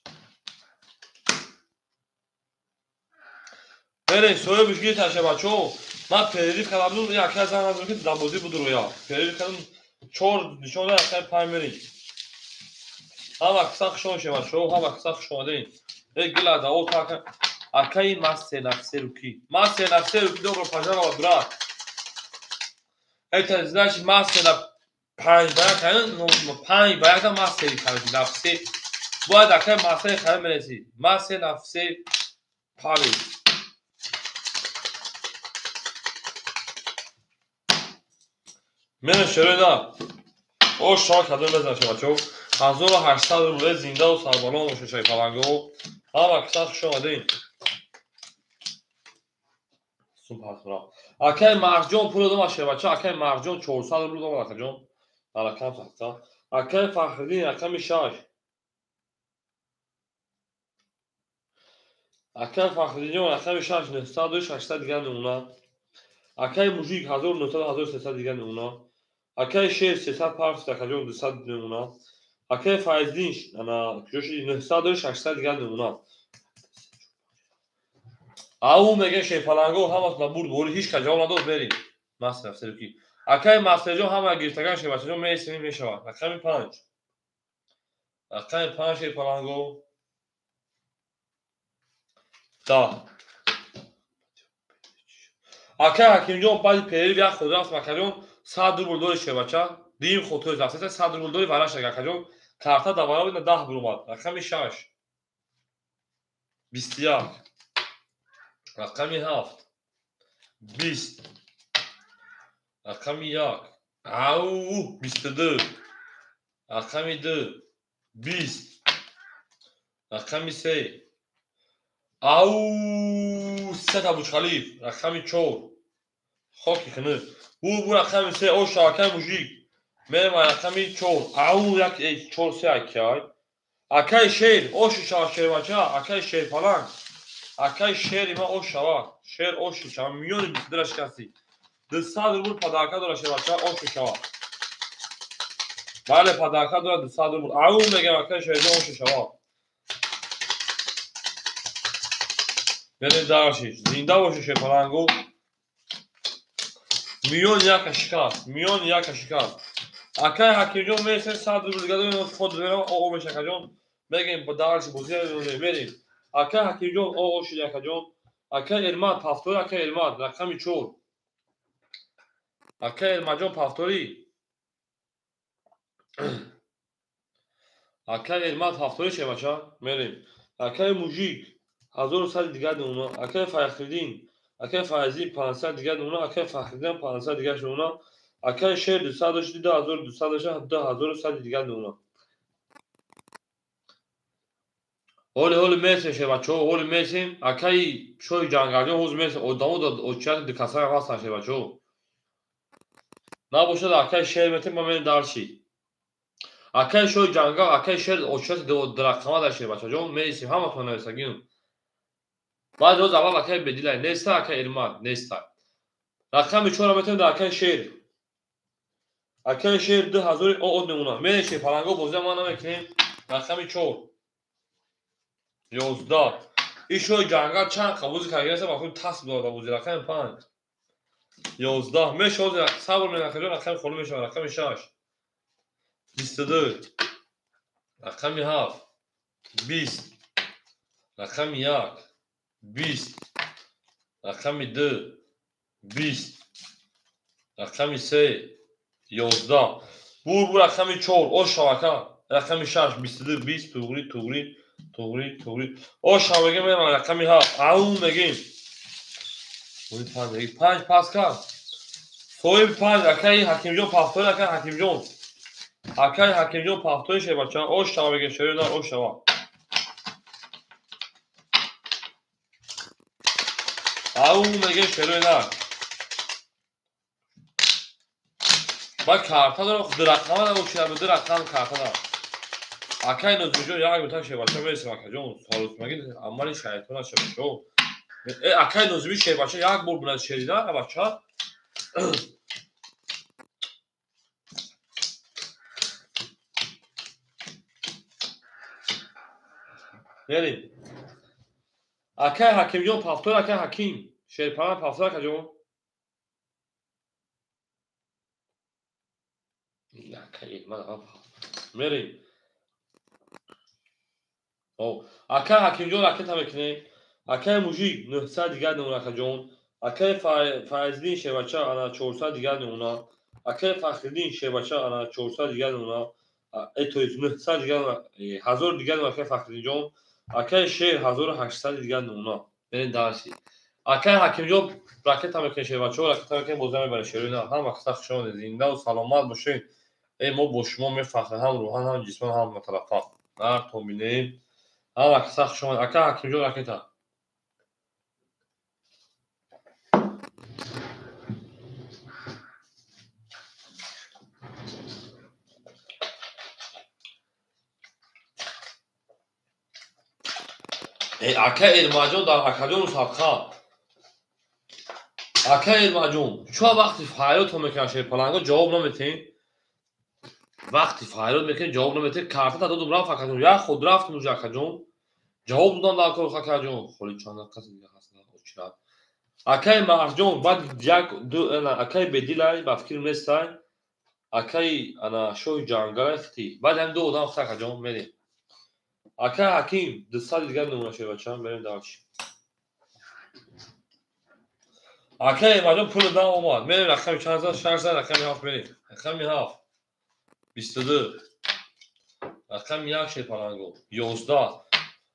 بریم سوی بشگی تاشه بچو من پیری کردم یک از آن از که دبوزی بود رویا پیری کردم 4 نشون داد که پای میری هم اکساخ شون شه بچو هم اکساخ شده ای گلا دا او تا اکای ماست نفسه روکی ماست نفسه روکی دو رو پاجا و برا ایت ازش ماست نف 5 باید کنن 5 باید ماست نفسه باید اکای ماست خیلی مرسی ماست نفسه پاوی من شروع نه او شاک کدوم بزن شما چو 1800 روبله زنده و سربالا موشه شای فلانگو هم اکساخ شما دین سوپر اکای مرجان پول دو ماشه بچه اکای مرجان 400 روبله دو اکای جون رقم سختا اکای فخری رقم 6 اکای فخری جون رقم 6 900 800 دیگه نمونه اکای موژیک 1900 1300 دیگه نمونه اکای شیر 300 پارس اکای جون 200 نمونه اکای فایزینش انا جوشی 900 800 دیگه نمونه او میگه شه فلانگو هم از برد بولی هیچ کجا نداد بریم ماست نفسه کی اکای ماستر جو هم گرفتگان شه بچه جو میسنی میشود رقم 5 رقم 5 شیر پلنگو. دا اکه حکیم جان بعد پیری بیا خود راست مکجون 100 روبل دور شه بچا دیم خود تو زاسته 100 روبل دوری وراش گکجون کارتا دوباره بده 10 برومات رقم 6 21 رقم 7 20 رقم 1 او 22 رقم 2 20 رقم 3 او 3 ابو خلیف رقم 4 خاکی کنه bu رقم 3 o şarkı müzik benim رقم 4 او یک 4 3 akay akay şehir o şu şarkı vaça akay şehir falan akay şehir ma o şava şehir o şu şava milyon draş kasi de sadır bu padaka dolaşır vaça o şu şava vale padaka dolaşır de sadır bu au mege akay şehir o şu şava benim darşı zinda o şu şey falan go میلیون یک شکست میلیون یک شکست اکای حکیم جان میسن 100 روبل گدای خود برام او بشه جان بگیم با دارش بوزی بریم اکای حکیم جان او شد یک جان اکای علمات پافتور اکای علمات رقم 4 اکای علمات جان پافتوری اکای علمات پافتوری چه بچا بریم اکای موجیک 1100 دیگه اونا اکای فخردین اکای فایزی 500 دیگه اونا اکای فخردین 500 دیگه اونا اکای شهر 200 داشت 2200 داشت 10100 دیگه اونا هول میشه شه بچو هول میشیم اکای شوی جنگاجو حوز میشه ادامو داد اوچات دکاسا واسه شه بچو نباشه اکای شهر مت من دارشی اکای شوی جنگا اکای شهر اوچات درقما داشه بچو جون میشه همه تو نویسگیم بعد روز اول اکای بدیلای نستا اکای علمات نستا رقم 4 متر در اکای شهر اکای شهر 2000 او نمونه میشه پلنگو بوزه ما نمیکنیم رقم 4 11 این شوی جنگا چند قبوز کردگیرسه با خود تصب داده بوزی رقم 5 11 میشه صبر میکنه رقم خلو میشه رقم 6 22 رقم 7 20 رقم 1 20 رقم 2 20 رقم 3 11 bu رقم 4 o şabaka رقم 6 22 20 توغری o şabaka من رقم 7 اون میگیم 5 پاسکال صاحب 5 اکای حکیم جان پافتور اکای حکیم جان اکای حکیم جان پافتور شه بچا o şabaka شروع دار o şava اون میگه شروع دار با کارتا داره درقما داره اوچیا به درقم کارتا داره اکای نوزوجو یا گوتا شه بچا میرسه اکای جان سالوس مگه عمل شیطان شه بچا اکای نوزوی شه بچا یک بار بلند شریدا بچا بریم اکای حکیم جان پافتور اکای حکیم شیرپران پافتور اکای جان اکای من بریم او اکای حکیم جان اکای تا بکنه اکای موجی 900 دیگه نمونه اکای جان اکای فایزدین شه بچا انا 400 دیگه نمونه اکای فخردین شه بچا انا 400 دیگه نمونه اتویز 900 دیگه 1000 دیگه نمونه اکای فخردین جان اکای شهر 1800 دیگه نمونه برین درسی اکای حکیم جان راکت هم بکنه شه بچا راکت هم بکنه بوزه میبره شروع نه هم وقت خوشون زنده و سلامت باشین ای ما با شما میفخریم هم روحان هم جسمان هم متلقا هر تو بینیم هم وقت خوشون اکای حکیم جان راکت هم اکای علماجون در اکادون سابقا اکای علماجون چو وقتی فایلات هم میکنه شه پلنگو جواب نمیتین وقتی فایلات میکنه جواب نمیتین کارتا تا دو برام فکرون یا خود رفت موجا اکاجون جواب دادن در کار اکاجون خالی چند دقیقه دیگه هست نه چرا اکای مرجون بعد یک دو اکای بدیلای با فکر نیستای اکای انا شوی جانگرفتی بعد هم دو دام اکاجون میری Akay Hakim dışsal دیگر نمونه شه بچه‌ها بریم داش Akay مردم پول دام اومد بریم رقم چند تا شرط رقم هفت بریم رقم هفت 22 رقم یک شه پلنگو 11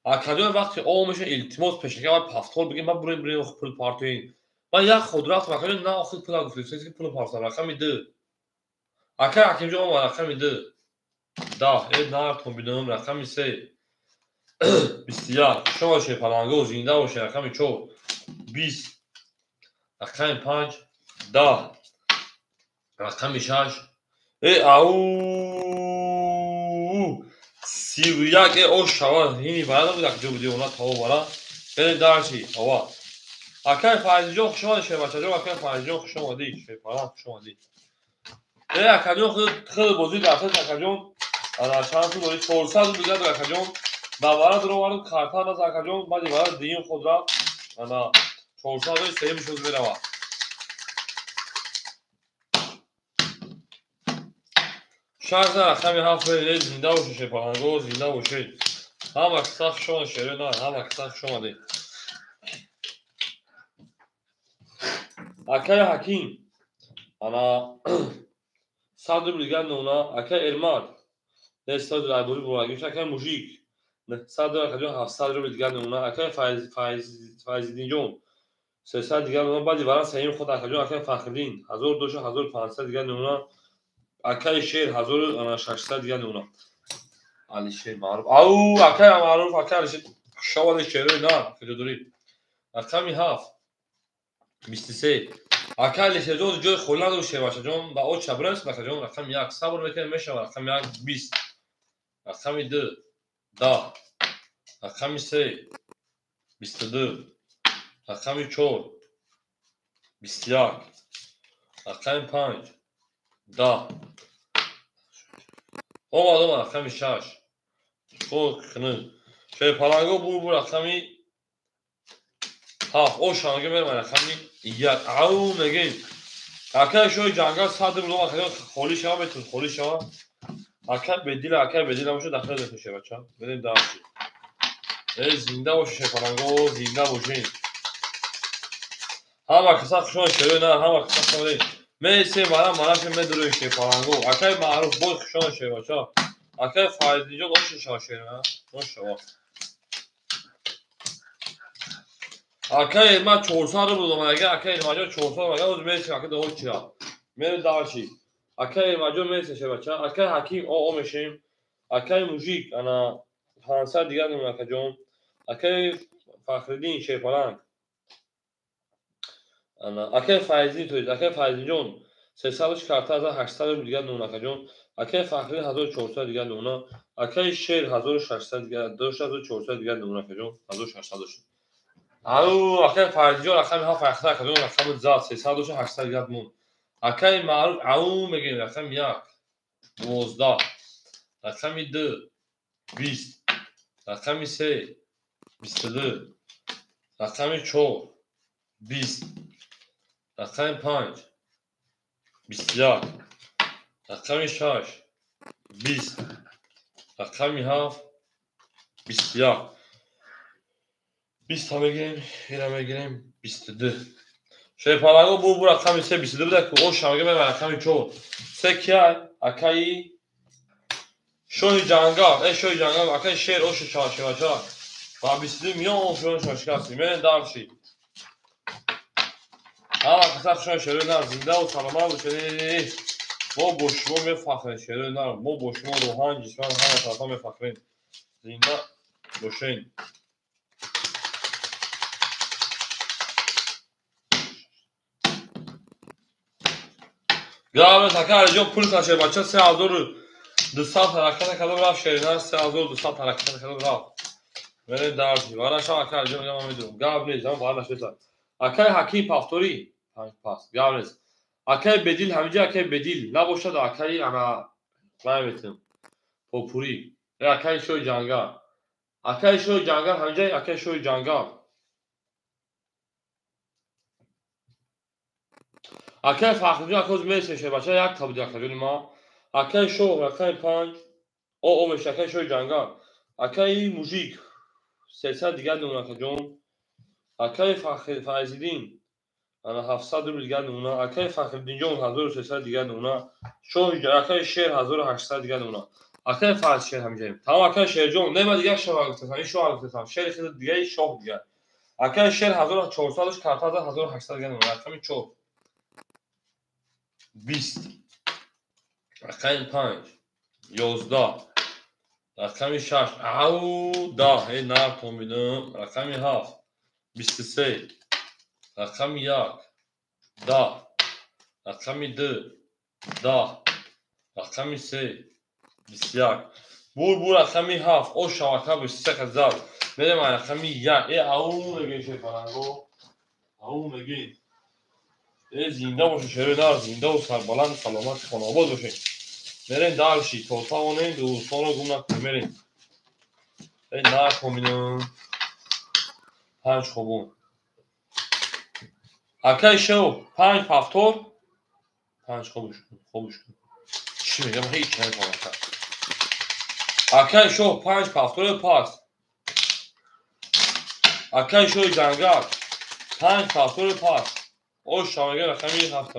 اکادون وقتی او میشه التماس پیش که باید پافتور بگیم من بریم پول پارتوین من یک خود رفت اکادون نه آخر پول گفتم که پول پارتوین رقم 2 Akay Hakim جو اومد رقم 2 10 نارتون بدونم رقم 3 21 شما شه پلنگو زنده باشه رقم 4 20 رقم 5 10 رقم 6 او 31 او شوا هینی برادر بود که جو بودی اونا تا برا بریم درچی هوا Akay فایز جو شما شه بچه جو Akay فایز جو شما دی شه پلنگ شما دی Akay خیلی بازی رفته Akay انا شانس داری 400 دیگه در Akay باورا درو وارد کارتا از Akay بعدی وارد دیم خود را انا 400 سه میشه میره شارژ رقم هفت برید زنده باشه شه پلنگو زنده باشه هم اکساخ شما شده نه هم اکساخ شما دی Akay Hakim انا صدر دیگر نونا Akay Elmar نه صدر عبوری بواگیش Akay موژیک نه صدر Akay 700 دیگر نونا Akay فایز دینجون 300 دیگر نونا بعدی برای سهیم خود Akay فخردین 1200 1500 دیگر نونا Akay شیر 1600 دیگر نونا علی شیر معروف او Akay معروف Akay شیر شوال شیره نه که داری رقمی هفت 23 Akay شیر جو خلنا دو شه باشه جون با او چبرس باشه جون رقم 1 صبر بکنه میشه رقم 1 20 رقم 2 10 رقم 3 22 رقم 4 21 رقم 5 10 اومد رقم 6 خود خنه شه پلنگو بو رقمی هفت او شانگه میرم رقمی 1 او میگیم Akay شوی جنگل صدر بودم Akay خالی شما بتون خالی شما Akay بدیل نباشه داخل میشه بچه‌ها بریم داشتی زنده باشه پلنگو زنده باشه هم اکساخ شما شده نه هم اکساخ شما دی میسی منش میدروی شه پلنگو Akay معروف بود شما شه بچه‌ها Akay فایز دیجا باشه شما شه نه ماشاءالله Akay ما 400 بودم اگه Akay ماجا 400 مگه از میسی Akay دو چرا میره داشتی Akay ماجا میسی شه بچه‌ها Akay حکیم او میشیم Akay موژیک انا 500 دیگر نمیدونم Akay جون Akay فخردین شه پلنگ انا Akay فایزی توی Akay فایزی جون 300 کارت از 800 دیگر نمیدونم Akay جون Akay فخردین 1400 دیگر نمیدونم Akay شیر 1600 دیگر 2400 دیگر نمیدونم Akay جون 1600 او Akay فایزی جون رقم ها فخر Akay جون رقم زاد 300 800 دیگر مون Akay معروف او میگیم رقم 1 12 رقم 2 20 رقم 3 22 رقم 4 20 رقم 5 21 رقم 6 20 رقم 7 21 20 تا بگیریم اینم بگیریم 22 شه پلنگو بو رقم 3 22 بوده که او شمگه به رقم 4 3 کیه Akay شوی جنگل شوی جنگل Akay شیر او شاشه باشه با 22 میون شون شاشکاسی من دارشی اکساخ شما شده نه زنده و سلامت باشه ما بشما میفخرین شده نه ما بشما روحان جسمان همه طرفا میفخرین زنده باشین گرامه Akay جو پول تاشه بچه 3200 حرکت کلم رفت شیرینه 3200 حرکت کلم رفت بریم درجی وانا شما Akay جو میدونم میدونم گرام نیست اما باید نشویتن Akay حکیم پافتوری پاس گرام نیست Akay بدیل همینجا Akay بدیل نباشد Akay انا نمیتونم پوپوری Akay شوی جنگل Akay شوی جنگل همینجا Akay شوی جنگل Akay فخردین اکوز میشه بچه یک تا بود Akay ما Akay شو رقم 5 او میشه Akay شوی جنگل Akay Mujik 300 دیگر نمونه کجون. Akay Faizdin ana 700 روبل دیگر نمونه. Akay Fakhreddin جون 1300 دیگر نمونه. Akay Sher 1800 دیگر نمونه. Akay Faiz Sher همجیم. تمام Akay Sher جون نمیاد دیگه شو گفتم. این شو گفتم. Sher خود دیگه شو دیگه. Akay Sher 1400 ش کارت 1800 دیگر نمونه. رقم 4 20. رقم 5 11. رقم 6 او 10 این نرتون میدم. رقم 7 23. رقم 1 10. رقم 2 10. رقم 3 21. بور رقم 7 او شبکه به 3000 میره من رقم 1 او میگه چه فرانگو او میگه زنده باشه شهر دار زنده و سربلند سلامت خانواده باشه میرین دارشی توتا اونین دوستان رو گم نکنه میرین این نه کمینم 5 خوبون اکای شو 5 پافتور 5 خوبش چی میگم هیچ نمی‌فهمم اکای شو 5 پافتور پاس اکای شو جنگل 5 پافتور پاس او شامگه رقمی 7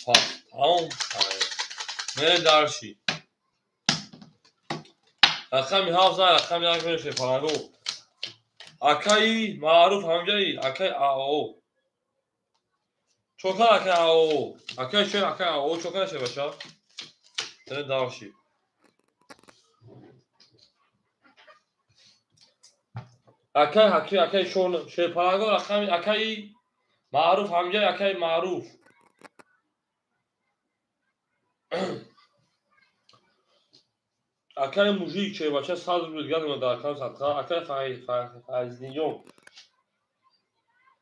پاس تمام میره دارشی رقمی 7 رقمی 1 میشه فرانگو اکای معروف همجایی اکای آو چوکا اکای آو اکای شو اکای آو چوکا شه باشه میره دارشی اکای شون شه فرانگو رقمی اکای معروف همجایی اکای معروف اکای موژیک شه باشه 100 روبل دیگه در کام صدقه اکای فایزینجون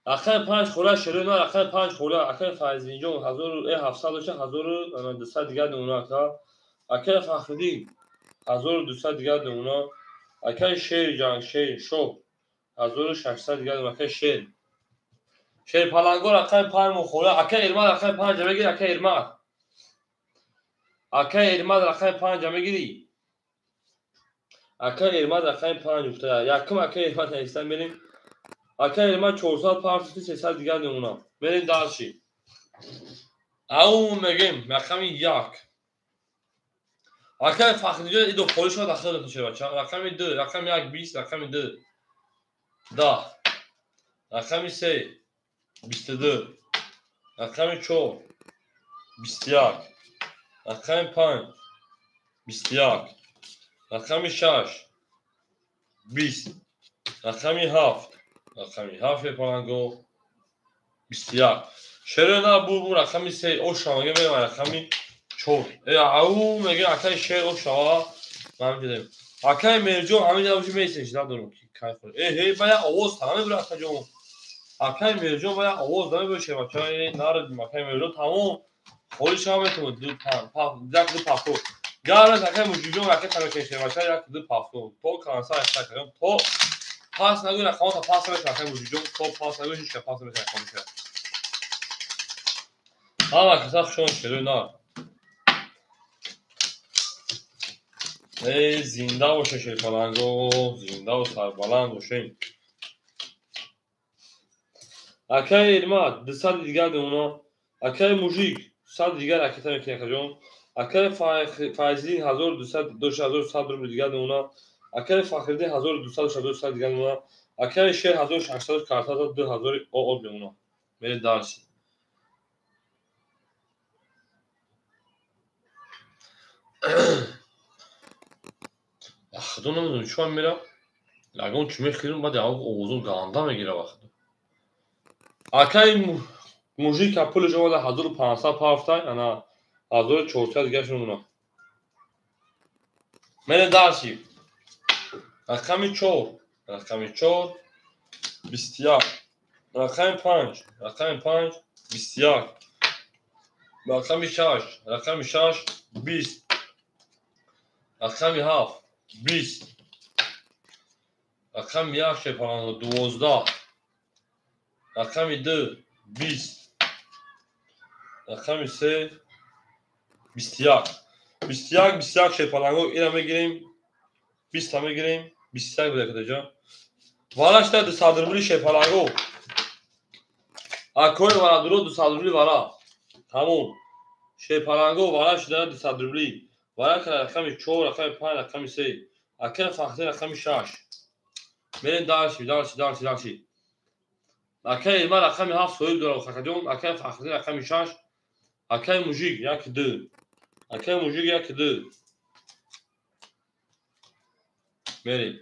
اکای 5 خوله شروع نه اکای 5 خوله اکای فایزینجون 1700 باشه 1200 دیگه نمونه اکای فخردین 1200 دیگه نمونه اکای شیر جان شیر شو 1600 دیگه نمونه اکای شیر پلنگور اکای 5 خوله اکای ارماد اکای 5 بگیر اکای ارماد اکای 5 بگیری اکای ارماد اکای 5 افتاد یکم اکای ارماد هستن بریم اکای ارماد 400 پارت 300 دیگه نمونه بریم دارشی او میگیم رقم 1 اکای فخردین این دو پولیس رو داخل میشه بچه رقم 2 رقم 1 20 رقم 2 10 رقم 3 22 رقم 4 21 رقم 5 21 رقم 6 20 رقم 7 پلنگو 21 شروع بو رقم 3 او شامگه میگم رقم 4 او میگه اکای شیر او شما من دیدم اکای مرجو همین جوابش میسنش ندارم که کای خود هی باید آواز تمام بره اکای جون اکای مرجو باید آواز داره بشه بچه‌ها نارد اکای مرجو تمام خودش هم میتونه دو پافتو گارد اکای موجودو اکای تمکشه بچه‌ها یک دو پافتو تو کانسا استاکم تو پاس نگو رقم تا پاس بشه اکای موجودو تو پاس نگو هیچ پاس بشه کنه ها کسا شون شروع نار زنده باشه شیطانگو زنده و سربلند باشه اکای ارماد 200 دیگر اونا اکای موژیک 100 دیگر اکیتا میکنه کجون اکای فایزین 1200 روبل دیگر اونا اکای فخردین 1200 دیگر اونا اکای شهر 1800 کارت 2000 او اونا میره دارشی خدا نمیدونم چون میره لگون چی میخیرم بعد اوزون گاندا میگیره وقت اکای موژیک پول شما 1500 پافتای انا 1400 دیگه شون میره دارشی رقم 4 21 رقم 5 21 رقم 6 20 رقم 7 20 رقم 1 12 رقم 2 20 رقم 3 21 شپالانگو اینا میگیریم 20 تا میگیریم 23 بوده کجا والاش تا 200 روبلی شپالاگو اکوی والا درو 200 روبلی والا تموم شپالاگو والاش تا 200 روبلی والا که رقم 4 رقم 5 رقم 3 اکل فاخته رقم 6 برین دارشی اکل ما رقم 7 سوید دور خکجوم اکل فاخته رقم 6 اکل موجیک یک دو اکل موجیک یک دو بریم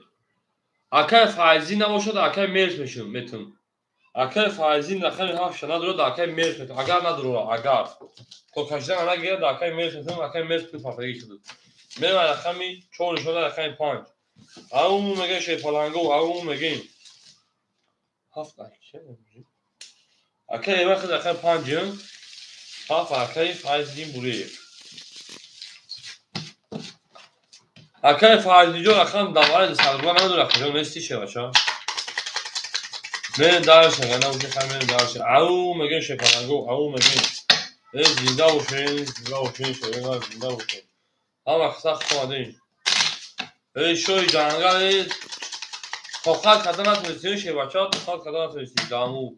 اکل فایزی نباشد اکل میرس میشم میتون اکل فایزی رقم 7 نداره اکل میرس میتون اگر نداره اگر تو کشیدن انا گیر اکل میرس میتون اکل میرس میتون فاخته شد میرم رقم 4 شده رقم 5 او میگه شپالانگو او میگیم 7 اکل وقت رقم 5 هفت اکل فایزی بوری اکل فایزی جو رقم دواره سالگوار نداره کجا نستی شه بچا من دارش نه اون که من دارش او میگه شپالانگو او میگه زنده باشین شما زنده باشین هم سخت اومدین شوی جنگل توخال کدام نتونستین شه بچا توخال کدام نتونستین دامو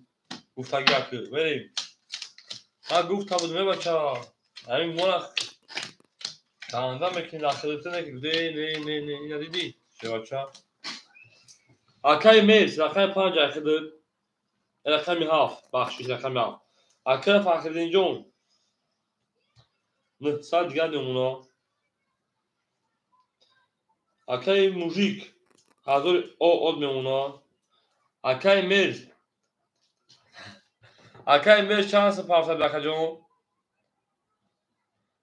گفتگی کرد بریم ها گفت بود بچا همین مورخ داندا میکنی داخلت نکرده نه اینا دیدی شه بچا اکای میز رقم 5 اخدد رقم 7 بخشش رقم 7 اکای فاخرین جون نه سال دیگه اونا اکای موزیک حاضر او اد میمونا اکای میز چانس پارسال بخجون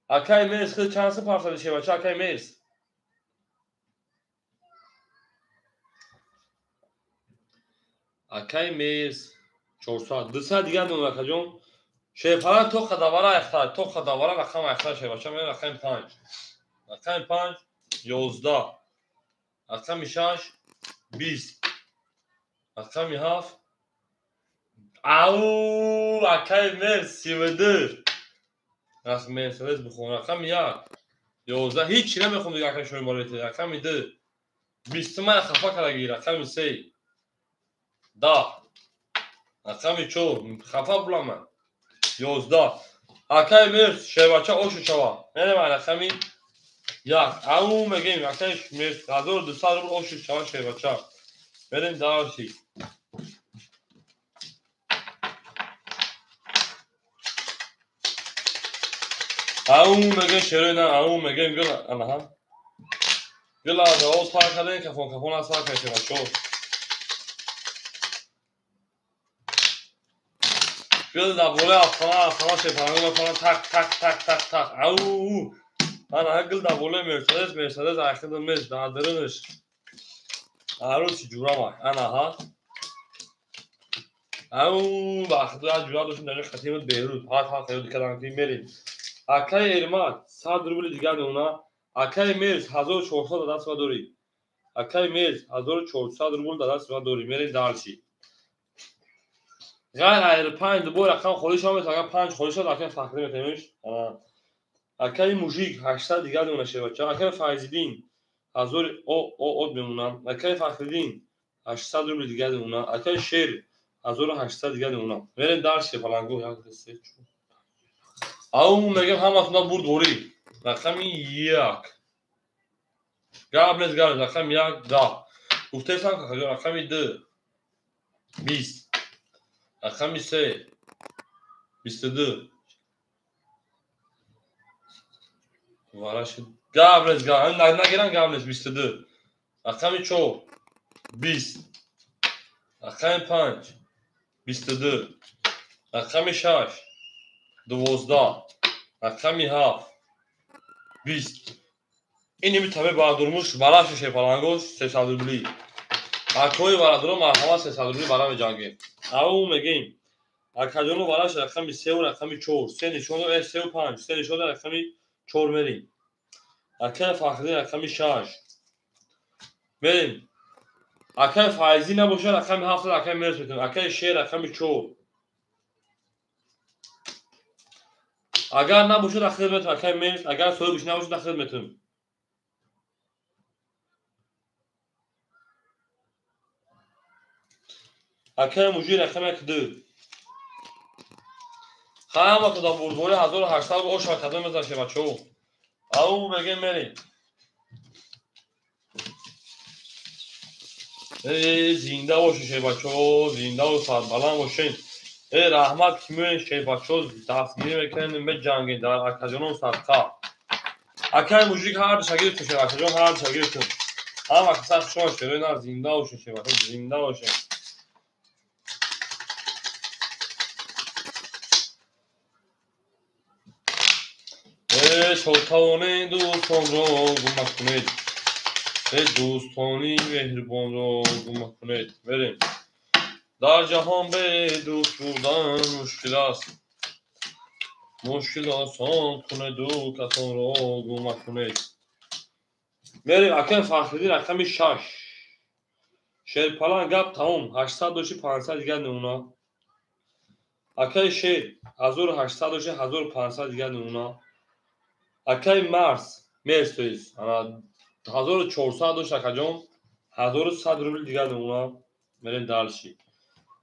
اکای میز خیلی چانس پارسال شه بچا اکای میز اکای میز 400 2 ساعت دیگه اون بخجون شپالا تو خداوارا اختار تو خداوارا رقم اختار شه بچا من رقم 5 رقم 5 11 رقم 6 20 رقم 7 او اکای میز 32 رقم مرسدس بخون رقم 1 11 هیچ نمیخوام دیگه اکای شوی مالیت رقم 2 20 من خفا کردگی رقم 3 10 رقم 4 خفا بلام 11 اکای میز شه بچا اوشو چوا نه من رقم 1 او میگیم اکای میز 1200 روبل اوشو چوا شه بچا بریم دارشی او میگه شروع نه او میگیم گل انا گل از اوز پاک کردن کفون از پاک کردن بچا گل دبوله افغان شپانگو میکنن تک او انا گل دبوله مرسدس اخیر میز دادرنش عروسی جورا ما انا ها او وقت از جورا داشتم در خطیب بیروت ها خیلی کردن که میریم اکای ایرمان 100 روبل دیگه اونا اکای میز 1400 دست داری اکای میز 1400 روبل دست داری میریم دارچی غیر ایر 5 دوباره رقم خودش هم تا 5 خودش اکای فخری میتونیش اکای موزیک 800 دیگه اون شه بچا اکای فایزیدین 1000 او بمونم اکای فخریدین 800 روبل دیگه اونا اکای شیر 1800 دیگه اونا میریم دارچی پلنگو یا دسته او میگم همتون برد دوری رقم 1 قبل رقم 1 10 گفته سان که رقم 2 20 رقم 3 22 واراش قبل نگیرن قبل 22 رقم 4 20 رقم 5 22 رقم 6 12 رقم 7 20 این میتونه با درموش بالاش شه پلنگوش 300 روبلی اکوی برادرو مرحبا 300 روبلی برام جانگه او میگیم اکاجونو بالاش رقم 3 و رقم 4 3 نشون 3 و 5 3 نشون رقم 4 میریم اکای فخری رقم 6 میریم اکای فایزی نباشه رقم 7 اکای میرس میتون اکای شیر رقم 4 اگر نباشه در خدمت اکای میرس اگر سوی بوش نباشه در خدمتون اکای موجی رقم یک دو خواهم تو دا بردوری 1800 با اوش کدوم بزن شه بچه او او بگه میری زنده باشی شه بچه او زنده و سربلند باشین رحمت کمیون شه بچه او دستگیری میکنیم به جنگی در اکاجانون سرکا اکای موجی که هر شگیر تو شه بچه جان هر شگیر تو هم اکسر شما شه نه زنده باشی شه بچه زنده باشین شلطان دوستان را گم کنید دوستانی مهربان را گم کنید بریم در جهان به دوست بودن مشکل است مشکل آسان کنید و کسان را گم کنید بریم اکن فخری رقم 6 شیرپلنگ گپ تمام 800 دوشی 500 دیگر نمونا اکای شیر 1800 دوشی 1500 دیگر نمونا اکای مرس تویز 1400 دوش اکاجون 1100 روبل دیگر نمونا بریم دلشی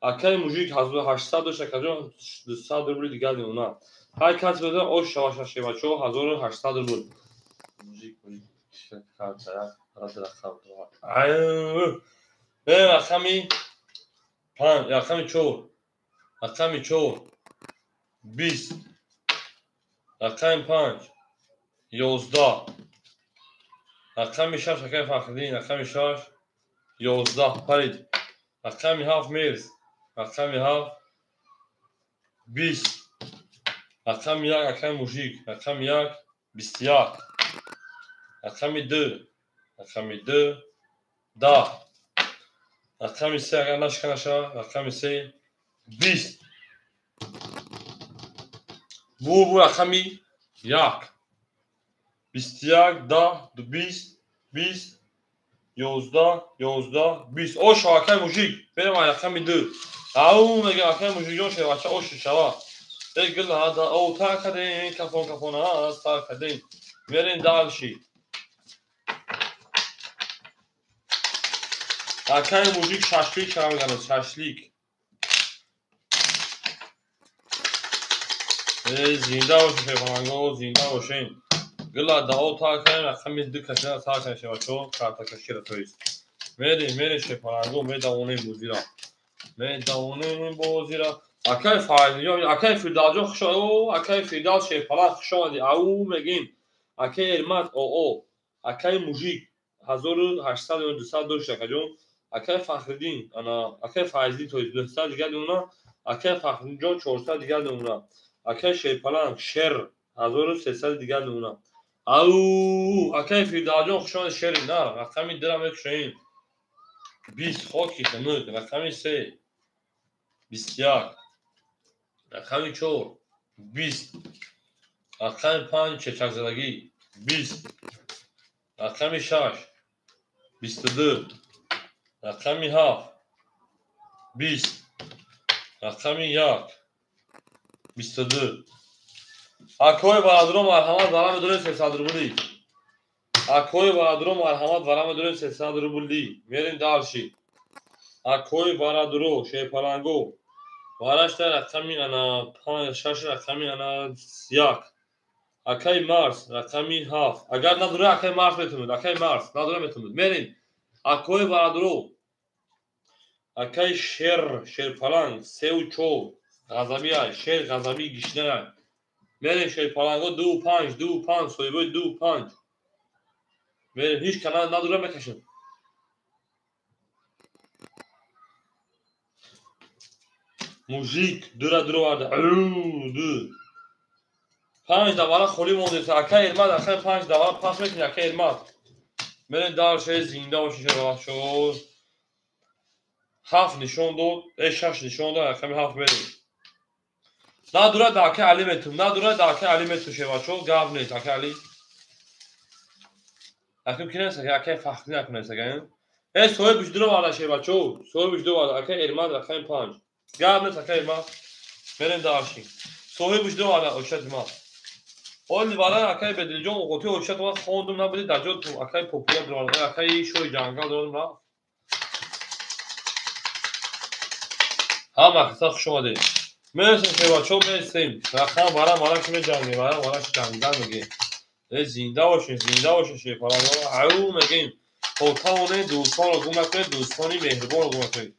اکای موجیک 1800 دوش اکاجون 200 روبل دیگر نمونا های کس بزن اوش شواشا بچو 1800 روبل موجیک کارت راز رقم رقمی 5 رقمی 4 رقمی 4 20 رقمی 5 11 رقمی 6 رقمی فخردین رقمی 6 11 پرید رقمی 7 میرز رقمی 7 20 رقمی 1 رقمی موجیک رقمی 1 21 رقمی 2 رقمی 2 10 رقمی 3 اگر نشکنشه رقمی 3 20 بو رقمی 1 21 10 20 20 11 11 20 او شاکه موجیک بریم رقمی 2 او میگه رقمی موجیک جون شه بچه او شوا گل هذا او تا کدین کفون هست تا کدین بریم دالشی رقمی موجیک ششلیک شما میگن ششلیک زنده باشین فلانگو زنده باشین گلا داو تا کنیم رقمی 2 کشیده تا کنیم شما چون کارتا کشیده تویست میریم فلانگو میدونه بوزیرا میدونه بوزیرا اکای فایدی اکای فیدالجو خوش او اکای فیدال شه فلاح خوش اومدی او میگیم اکای ارمات او اکای موجیک 1800 و 200 دوش اکاجون اکای فخردین انا اکای فایزی توی 200 دیگه دونا اکای فخردین جون 400 دیگه دونا اکای شیپلان شر 1300 دیگه دونا او اکای فیدالجو خوش اومد شری نه رقمی درم یک شین 20 خاکی خمود رقمی 3 21 رقمی 4 20 رقمی 5 چچک زدگی 20 رقمی 6 22 رقمی 7 20 رقمی 1 22 اکوی برادرم مرحمت برام بدون 300 روبلی اکوی برادرم مرحمت برام بدون 300 روبلی میریم دالشی اکوی برادرو شیپلنگو وارشت رقمی انا 5 6 رقمی انا 1 اکای مارس رقمی 7 اگر نداره اکای مارس میتونید اکای مارس نداره میتونید میرین اکوی برادرو اکای شیرپلنگ 3 و 4 غضبی شیر غضبی گشنه میرین شیرپلنگو 2 5 2 5 سویبو 2 5 میرین هیچ کنال نداره میکشید موزیک دورا وارده دو 5 دواره خولی مونده اکای ارماد اکای 5 دواره پاس میکنی اکای ارماد میرین دار شه زنده باشی شد 7 نشون داد 6 نشون داد اکای 7 بریم نداره داکه علی میتون نداره داکه علی میتون شه بچو گاو نیست اکای علی اکای کنه سه اکای فخری نکنه سه سوی بجدرو والا شه بچو سوی بجدرو والا اکای ارماد اکای 5 گاو نیست اکای ارماد بریم دارشی سوی بجدرو والا اوشت ما اول والا اکای بدلجون اوتی اوشت ما خوندم نبودی دجال تو اکای پوپولار درونه اکای شوی جنگال درونه همه اقتصاد شما دید مرسیم که بچه ها برسیم رقم برام که میجنگیم برام شکنیدن میگیم زنده باشین شیپالانگا او میگیم توتاونه دوستان رو گم نکنید دوستانی مهربان رو گم نکنید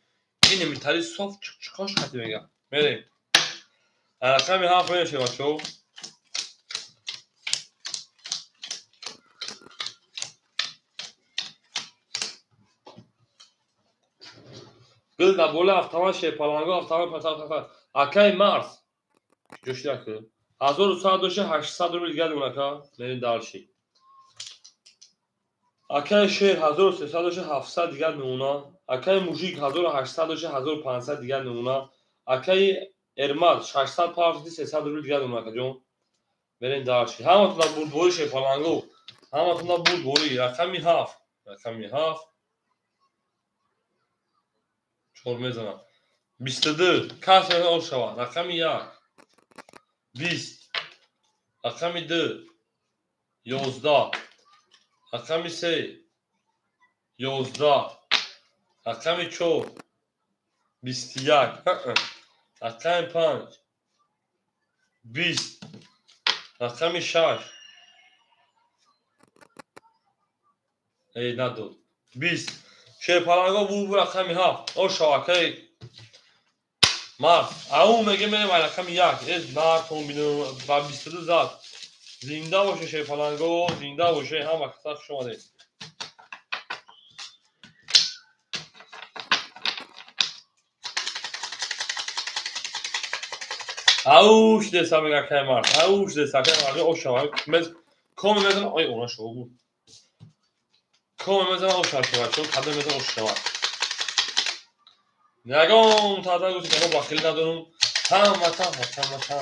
این میتری صاف چکاش خطی میگم میریم رقم 7 میشه بچه ها گل دبوله افتاما شیپالانگا افتاما پتاق اکای مارس جوشی اکل 1100 روبل دیگه دونکا میرین دارشی اکای شیر 1300 دیگه نمونا اکای موژیک 1800 1500 دیگه نمونا اکای ارماد 600 300 روبل دیگه نمونا جون برین دارشی همتون دا بود بوری شیپالانگو همتون دا بود بوری رقمی 7 چور میزنم 22 کس میزنم او شوا رقمی 1 20 رقمی 2 11 رقمی 3 11 رقمی 4 21 رقمی 5 20 رقمی 6 ای نداد 20 شیپالانگا بو رقمی 7 او شواکه مارس او میگه میریم رقمی 1 از مارتون بینو با 22 زد زنده باشه شیپالانگو زنده باشه هم اقتصاد شما دید اوش دستا میگه که مارس اوش دستا که مارس او شواکه کام میزنم آی اونا شو بود کام میزنم او شواکه چون قدم میزنم او شواکه نگام تازه گوشی که با خیلی ندارم هم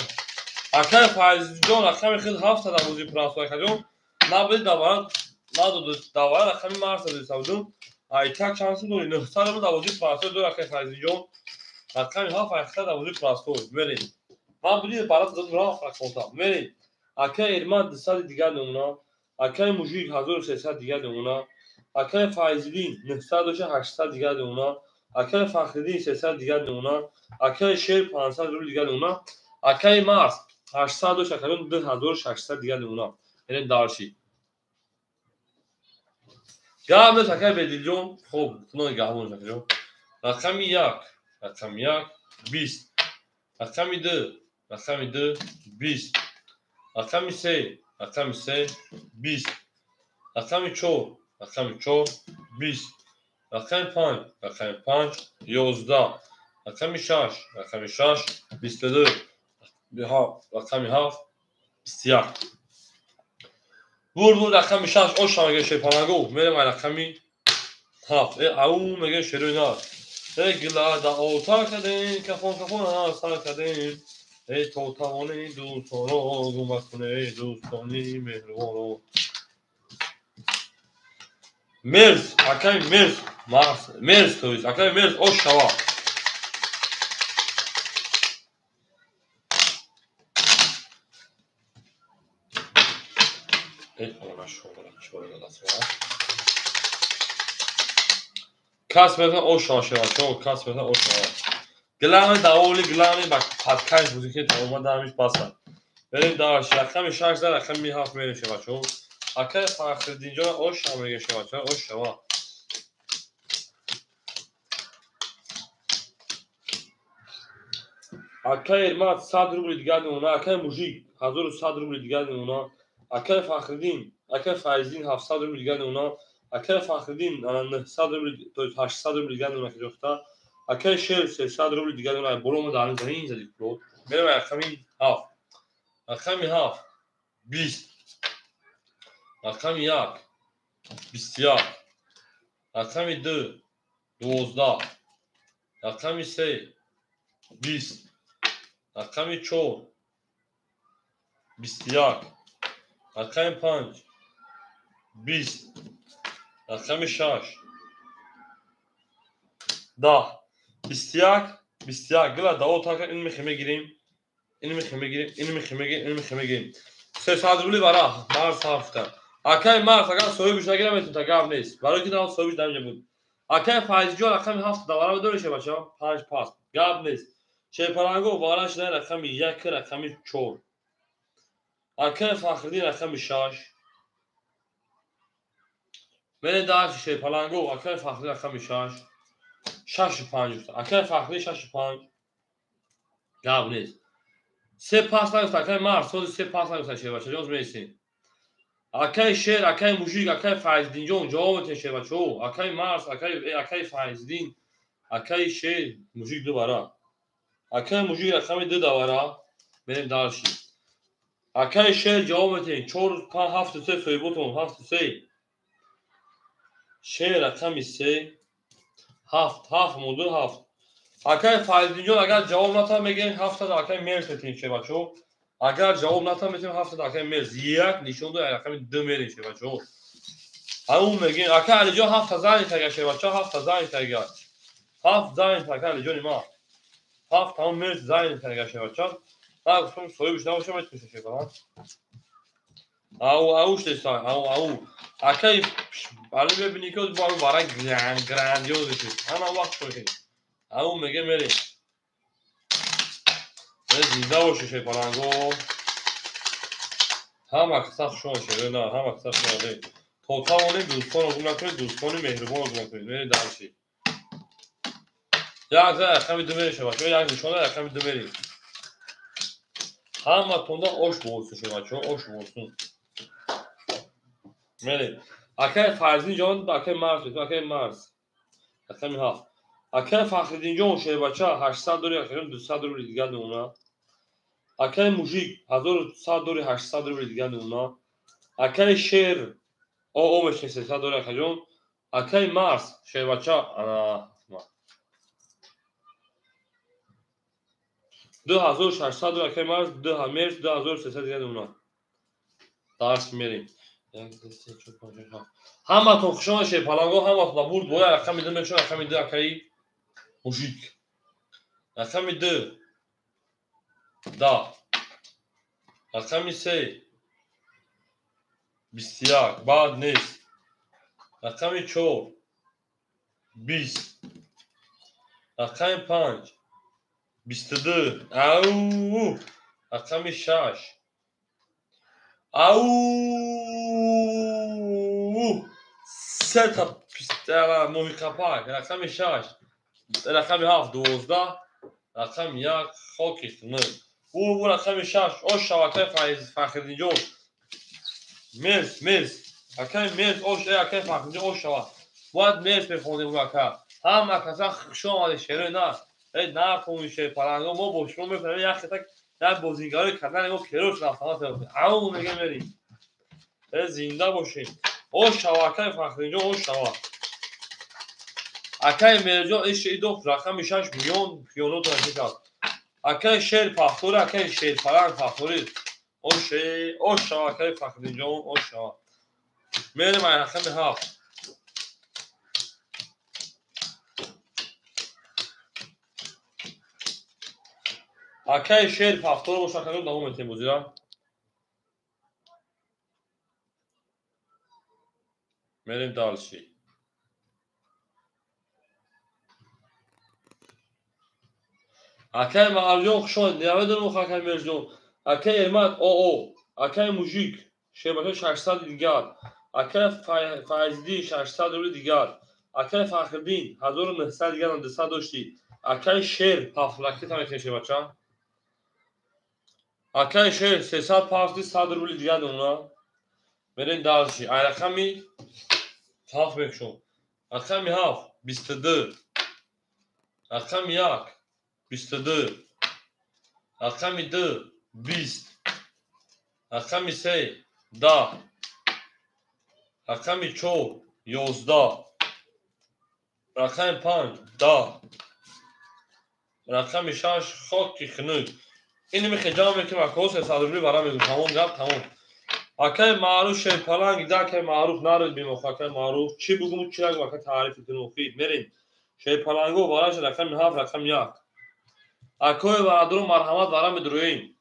اکای فایز جون رقم خیلی 700 بودی پراسوی کردم نبود دوباره رقم مارس دادم ایتاک شانس داری 900 بود بودی پراسوی دو رقم فایز جون رقم 700 بودی پراسوی بریم من بودی برات دادم راه رقم بریم اکای ارمان 200 دیگه نمونا اکای موژیک 1300 دیگه نمونا اکای فایزدین 900 800 دیگه نمونا اکای فخردین 300 دیگه نمونا اکای شیر 500 روبل دیگه نمونا اکای مارس 800 شکرون 2600 دیگه نمونا یعنی دارشی گام ده اکای بدیجون خوب تونو گامون شکرون رقمی 1 20 رقمی 2 20 رقمی 3 20 رقمی 4 20 رقم 5 11 رقم 6 22 رقم 7 21 بود رقم 6 او شما شیپالانگو میرم رقمی 7 او میگه شروع گلا دا اوتا کردین کفون ها سر کردین ای توتاونه دوستان رو گم کنه دوستانی مهربان رو مرز اکای مرز تویز اکای مرز او شوا ای اونا شما کس مثلا او شوا چون کس مثلا او شوا گلامه گلامه با پادکست موزیکی تا اومده همیش باسن بریم دارش رقم 6 رقم 7 میره شوا چون اکای فخردین جان او شوا میگه شوا چون او شوا اکای ارماد 100 روبل دیگه نمونا اکای موژیک 1100 روبل دیگه نمونا اکای فخردین اکای فایزدین 700 روبل دیگه نمونا اکای فخردین 900 روبل تا 800 روبل دیگه نمونا که جفتا اکای شیر 300 روبل دیگه نمونا برو دارن زمین زدی پلوت میرم رقمی 7 20 رقمی 1 21 رقمی 2 12 رقمی 3 20 رقمی 4 21 رقمی 5 20 رقمی 6 10 21 گلا داو تا این میخوام گیریم اینو میخوام گیریم 300 روبل برا مارس هفته اکای مارس اگر سوی بیش نگیرم میتونم تا گاو نیست برای که داو سوی بیش نمیشه بود اکای فایز جو رقم 7 دوباره دورشه بچا 5 پاس گپ نیست. شیپلنگو وارش نه رقم یک رقم 4. اکه فخردین رقم 6. من داشت شیپلنگو اکه فخردین رقم 6. 6-5 اکه فخردین 6-5. گپ نیست. 3 پاس نگفت اکه مارس خود 3 پاس نگفت شه بچه جوز میسین. اکه شیر اکه موجیک اکه فایزدین جون جواب شه بچه او اکه مارس اکه فایزدین اکه شیر موجیک دوباره اکه موجیک رقم 2 دوباره بریم داشتی. اکه شیر جواب میتین 4 5 7 3 سویبوتون 7 3 شیر رقم 3 7 مودو 7 اکه فایزدین جون اگر جواب نتا میگین 7 تا اکه مرس میتین شه بچه او اگر جواب نتا میتین 7 تا اکه مرس یک نشون دو رقم 2 میرین شه بچه او همون میگین اکه علی جان 7 زنی تگه شه بچه 7 زنی تگه 7 زنی تگه علی جان ما 7 همون مرس زنی تگه شه بچه ها گفتم سویبش نباشه میتونه شه کنم اوش دستان او اکه برای ببینی که با برای گراندیوز شد همه وقت کنید همون میگه میریم زنده باشه شیپلنگو همه کسخ شما شده نه همه کسخ شده توتا اونیم دوستان رو گم نکنید دوستانی مهربان رو گم نکنید میرید درشید یک زن رقم 2 میره شما یک نشانه رقم 2 میرید همه تونده آش بورسون شما چون آش بورسون میرید اکه فرزین جان اکه مرز بید اکه مرز رقم 7 اکه فخردین جان شه بچه 800 دوری اکه 200 دوری دیگه نمونه اکه موژیک 1100 دوری 800 دوری دیگه نمونه اکه شیر او مش 300 دوری اکه جان اکه مرز شه بچه انا 2600 دوری اکه مرز 2 مرز 2300 دیگه نمونه درس میریم همه تون خوشان شیپلنگو همه تون برد باید رقم 2 میشون رقم 2 اکه موژیک رقم 2 دا رقم 3 21 بعد نیست رقم 4 20 رقم 5 22 او رقم 6 او 3 تا پیستر موهیقه رقم 6 رقم 7 12 رقم 1 خاکش نه او رقم 6 او شبکه فخردین جون مرس اکه مرس اوش اکه فخردین جون اوش شوا باید مرس بخونیم اون اکه همه کسا شما شیره نه نه کنی شیپلنگو ما باشما میفهمیم یک خطک نه بازیگاری کردن ما کروش رفتانات همون میگه میریم زنده باشیم اوش شوا اکه فخردین جون اوش شوا اکه مرجان ایش ایدو رقم 6 میلیون پیانو تو نشید اکه شیر پختور اکه شیر پلنگ پختوری اوش شوا اکه فخردین جون اوش شوا میریم این رقم 7 اکه شیر پختور باشه کنیم دوم میتیم بودیرم میریم دالشی اکه مرجان خوشان نیامه دارم اکه مرجان اکه ارمت او اکه موژیک شبکه 600 دیگر اکه فایزدی 600 روی دیگر اکه فخردین 1900 دیگر 200 داشتی اکه شیر پافلکی تا میشه بچه اکه شیر 300 پافتی 100 روی دیگر نمونه برین دالشی این رقمی تاف بکشون رقمی 7 22 رقم 1 22 رقم 2 20 رقم 3 10 رقم 4 11 رقم 5 10 رقم 6 خاکی خنک این میخه جامعه که مکوس صدوری برای میگو تمام گفت تمام اکه معروف شیپلنگ ده که معروف نرد بیم اکه معروف چی بگم چی اگه اکه تعریف کنوفید میرین شیپلنگو باراش رقم 7 رقم 1 اکه برادر مرحمت برای میدروین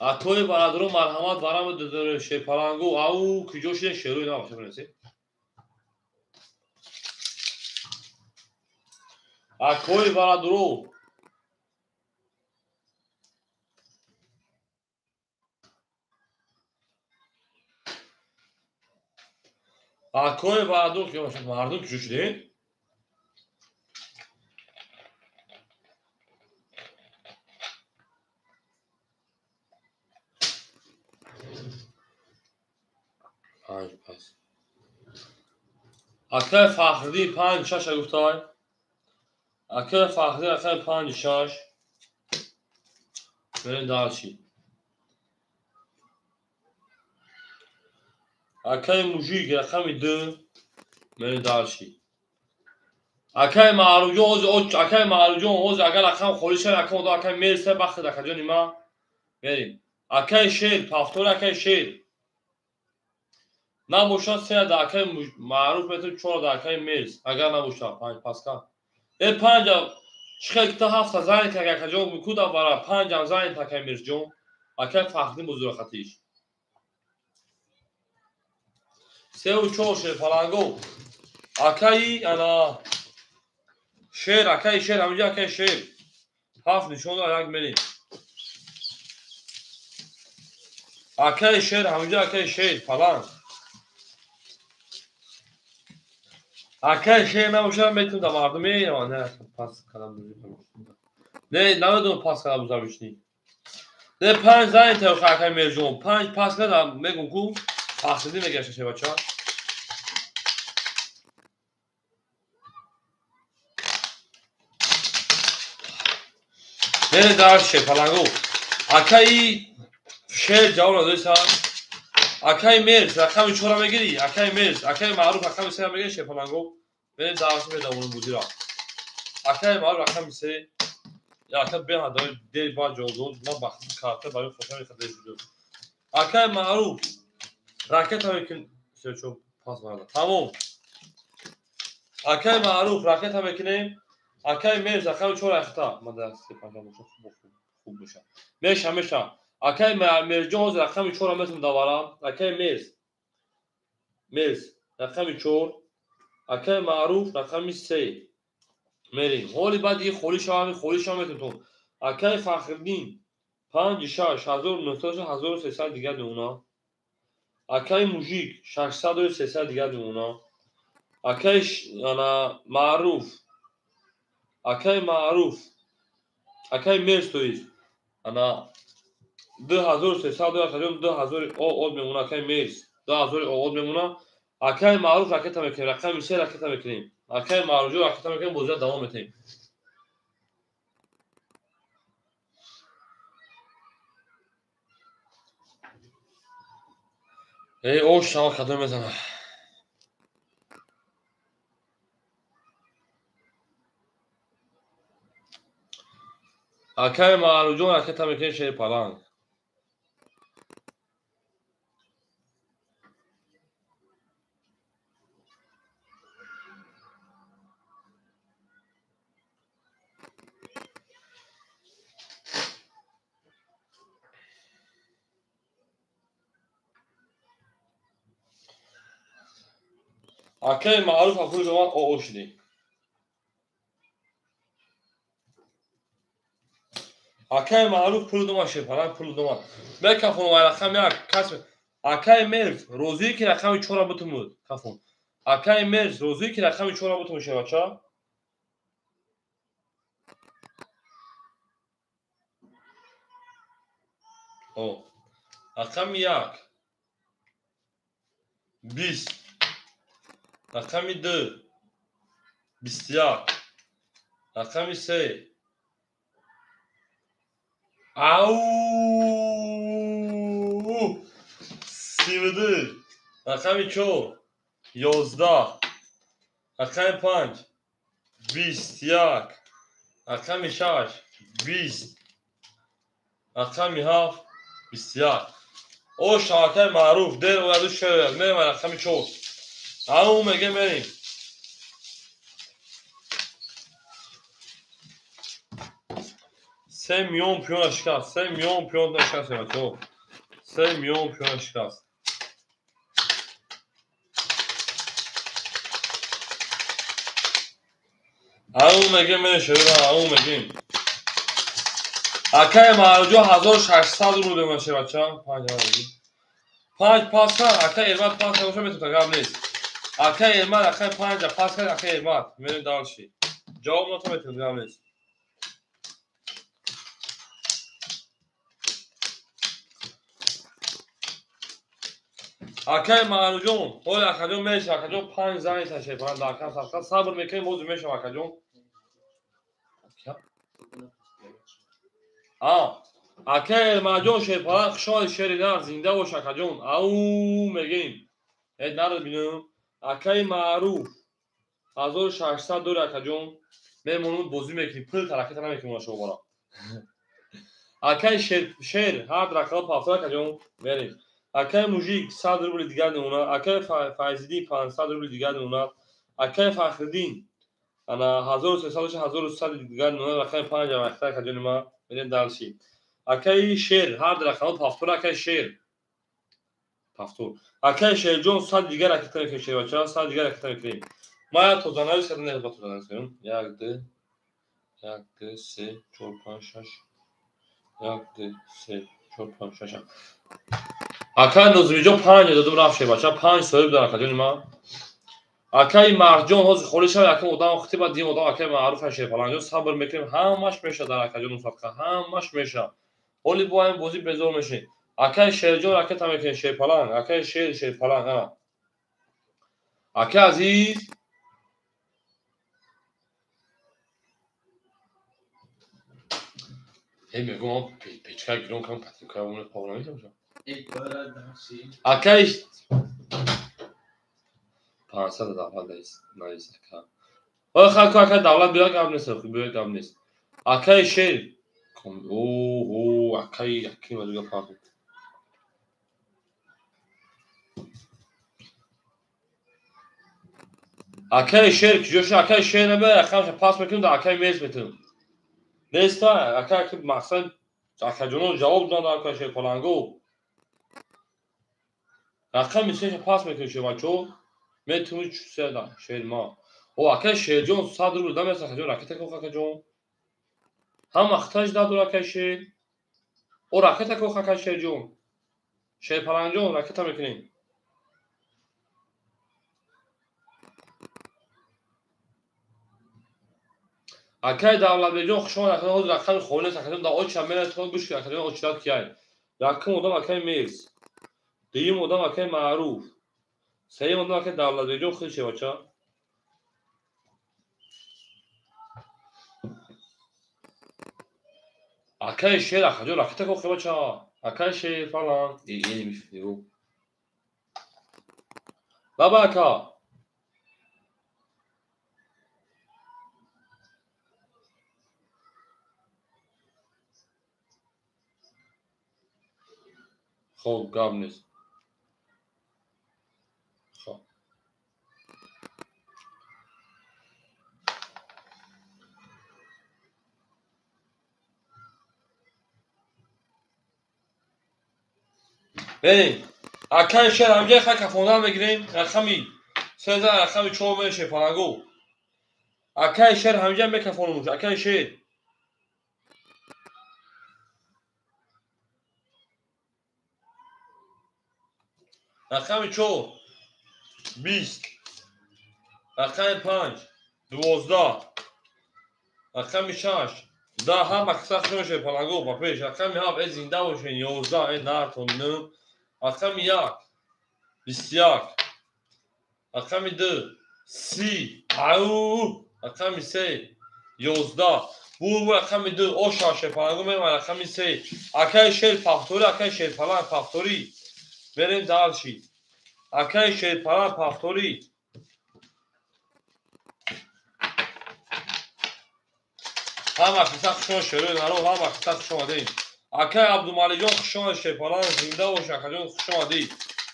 اکه برادر مرحمت برای میدروین شیپلنگو او کجوش شروع نباشه برسی акои варадурӯ акои варадурӯ ки мардум чӣ шудед? пас акои фахриддин 5-6 гуфтай. акои фахриддин рақами 5-6 берем далчи. акои мужик рақами 2 берем далчи. акои маълумҷон ҳозир агар рақам холӣ шавад акои акои мерса бахтед акаҷони ман берем. акои шер пафтори акои шер набошад 3 дар акои маъруф метавонем 4 дар акои мерс агар набошад 5 паска 5 чихелкита 7 занед як акаҷон куда бара 5 занед акои мерсҷон акои фахриддин бузурахатиш 3-4 шер паланго акои ана шер акои шер ҳаминҷа акои шер 7 нишон дорад як мерем. акои шер ҳаминҷа акои шер паланг акои шер набошад метавонем дар мардум меравад не пас кадам не намедонам пас кадам бузавишни не 5 занед тавоқа акои мерҷон 5 пас кадам мегум ку фахриддин мегашта шебача берем дар шер паланго акои шер ҷавоб надоиса акои мерс рақами 4 мегирӣ акои мерс акои маъруф рақами 3 мегирӣ шер паланго берем дар медавонем бузира акои маъруф рақами 3 яка беҳа дори дер ба ҷозод ман бахти карта барои фотои хатаи видео акои маъруф ракета мекин 3-4 пас барда тамом акои маъруф ракета мекунем акои мерс рақами 4 яхта ман дар 3-5 боша хуб боша меша акои мерҷон ҳозир рақами 4 метавонам даварам акои мерс рақами 4 акои маъруф рақами 3 мерем ҳоли баъд ин холӣ шава метавонем акои фахриддин 5-6 1900 дигар мемона акои мужик 600 дигар мемона акои маъруф акои мерс тоист ана 2300 2000 од мемона акои мерс 2000 од мемона акои маъруф ракета мекунем рақами 3 ракета мекунем акои маъруф ракета мекунем бозиро давом метаҳем ош шава кадом мезана акои маъруф ракета мекунем шери паланг акои маъруф пули доман оо шудем акои маъруф пули доман шер паланг пули доман мекафон вай рақами як кас акои мерс розие ки рақами 4 бутумуд кафон акои мерс розие ки рақами 4 бутумуд шевача рақами 1 20 рақами 2 21 рақами 3 ау 32 рақами 4 11 рақами 5 21 рақами 6 20 рақами 7 21 о шабакаи маъруф дер ояду шер мерем рақами 4 ҳамон мега мерем 3 миллион пиёна шикаст 3 миллион пиёна шикаст бачаҳо 3 миллион пиёна шикаст اون میگه من شده اون میگیم اکای مارجو 1600 روبل باشه بچه‌ها 5 پاس کن اکای ارمات پاس کنه میتونه قبل نیست اکای ارمات اکای 5 پاس کن اکای ارمات میریم دالشی جواب نمیتونه میتونه قبل نیست اکای مارجو اول اکاجو میشه اکاجو 5 زنی تشه پان داکا صبر میکنیم موضوع میشه اکاجو اکای مارجو شپاق شو شریدار زنده باش اکاجون او میگیم اد نرد بینم اکای معروف 1600 دور اکاجون میمونم بازی میکنیم پول ترکت نمیکنیم شو برا اکای شیر هر رقم پافتا اکاجون بریم اکای موجیک 100 روبل دیگر نمونه اکای فایزیدی 500 روبل دیگر نمونه اکای فخردین انا 1300 دیگر نمونه اکای 5 وقتا اکاجون ما بریم دالشی اکای شیر هر رقم پافتا اکای شیر پافتور اکای شیر جون 100 دیگر اکتا میشه بچا 100 دیگر اکتا میکنیم ما تو دانش کردن نه با تو دانش کنیم 1 2 1 2 3 4 5 6 1 2 3 4 5 6 اکای نوزویجو 5 دادم رفت بچا 5 صاحب داره اکاجون ما اکای مرجان حوز خورش اکای ودام خطی بعد دیم ودام اکای معروف شه فلان جو صبر میکنیم همش میشه در اکاجون صفقه همش میشه ولی با این بازی بزور میشه اکای شیرجون اکای تمیکن شه فلان اکای شیر شه فلان انا اکای عزیز هی میگم پیچکا گیرون کنم پاتیکا اون پاورا میشه اکای 500 دفعه دایست نایس اکا او خلکو اکای دولت بیا قبل نیست بیا قبل نیست اکای شیر اوه اکای اکی مدوگا پاپی اکای شیر کجوش اکای شیر نبه خمش پاس میکنم در اکای میز میتونم نیست اکای که مقصد اکای جنون جواب دادن اکای شیر پلانگو اکای میشه پاس میکنم شما چو میتونی چو سه شیر ما او اکای شیر جون 100 روبل دام است اکای جون راکت کو اکای جون هم اختاج داد اکای شیر او راکت کو اکای شیر جون شیر پلانجون راکت میکنیم اکای دولت بیجون شما اکای رقم خونه اکای دا اوچ میل تو گوش که اکای اوچلات کیای رقم ودام اکای میز دیم ودام اکای معروف سه ودام اکای دولت بیجون خیلی چه بچا اکای شیر اکای جون راکت کو خیلی بچا اکای شیر فلان این میشه بابا اکا خب گام نیست خب بریم اکای شیر همجای خاک کفوندن بگیریم رقمی سه رقمی چوب میشه فلانگو اکای شیر همجای میکفونموش اکای شیر رقمی چو 20 رقم 5 12 رقم 6 ده هم اکثر میشه پلنگو با پیش رقم 7 از زنده باشه 11 این نرتون نم رقم 1 21 رقم 2 30 او رقم 3 11 بو رقم 2 او شاشه پلنگو میرم رقم 3 اکای شیر پافتوری اکای شیر پلنگ پافتوری بریم دالشی اکای شیر پلنگ پافتوری هم اکثر شما شروع نرو هم اکثر شما دیم اکای عبدالمالی جان شما شیپالان زنده و شکر جان شما دی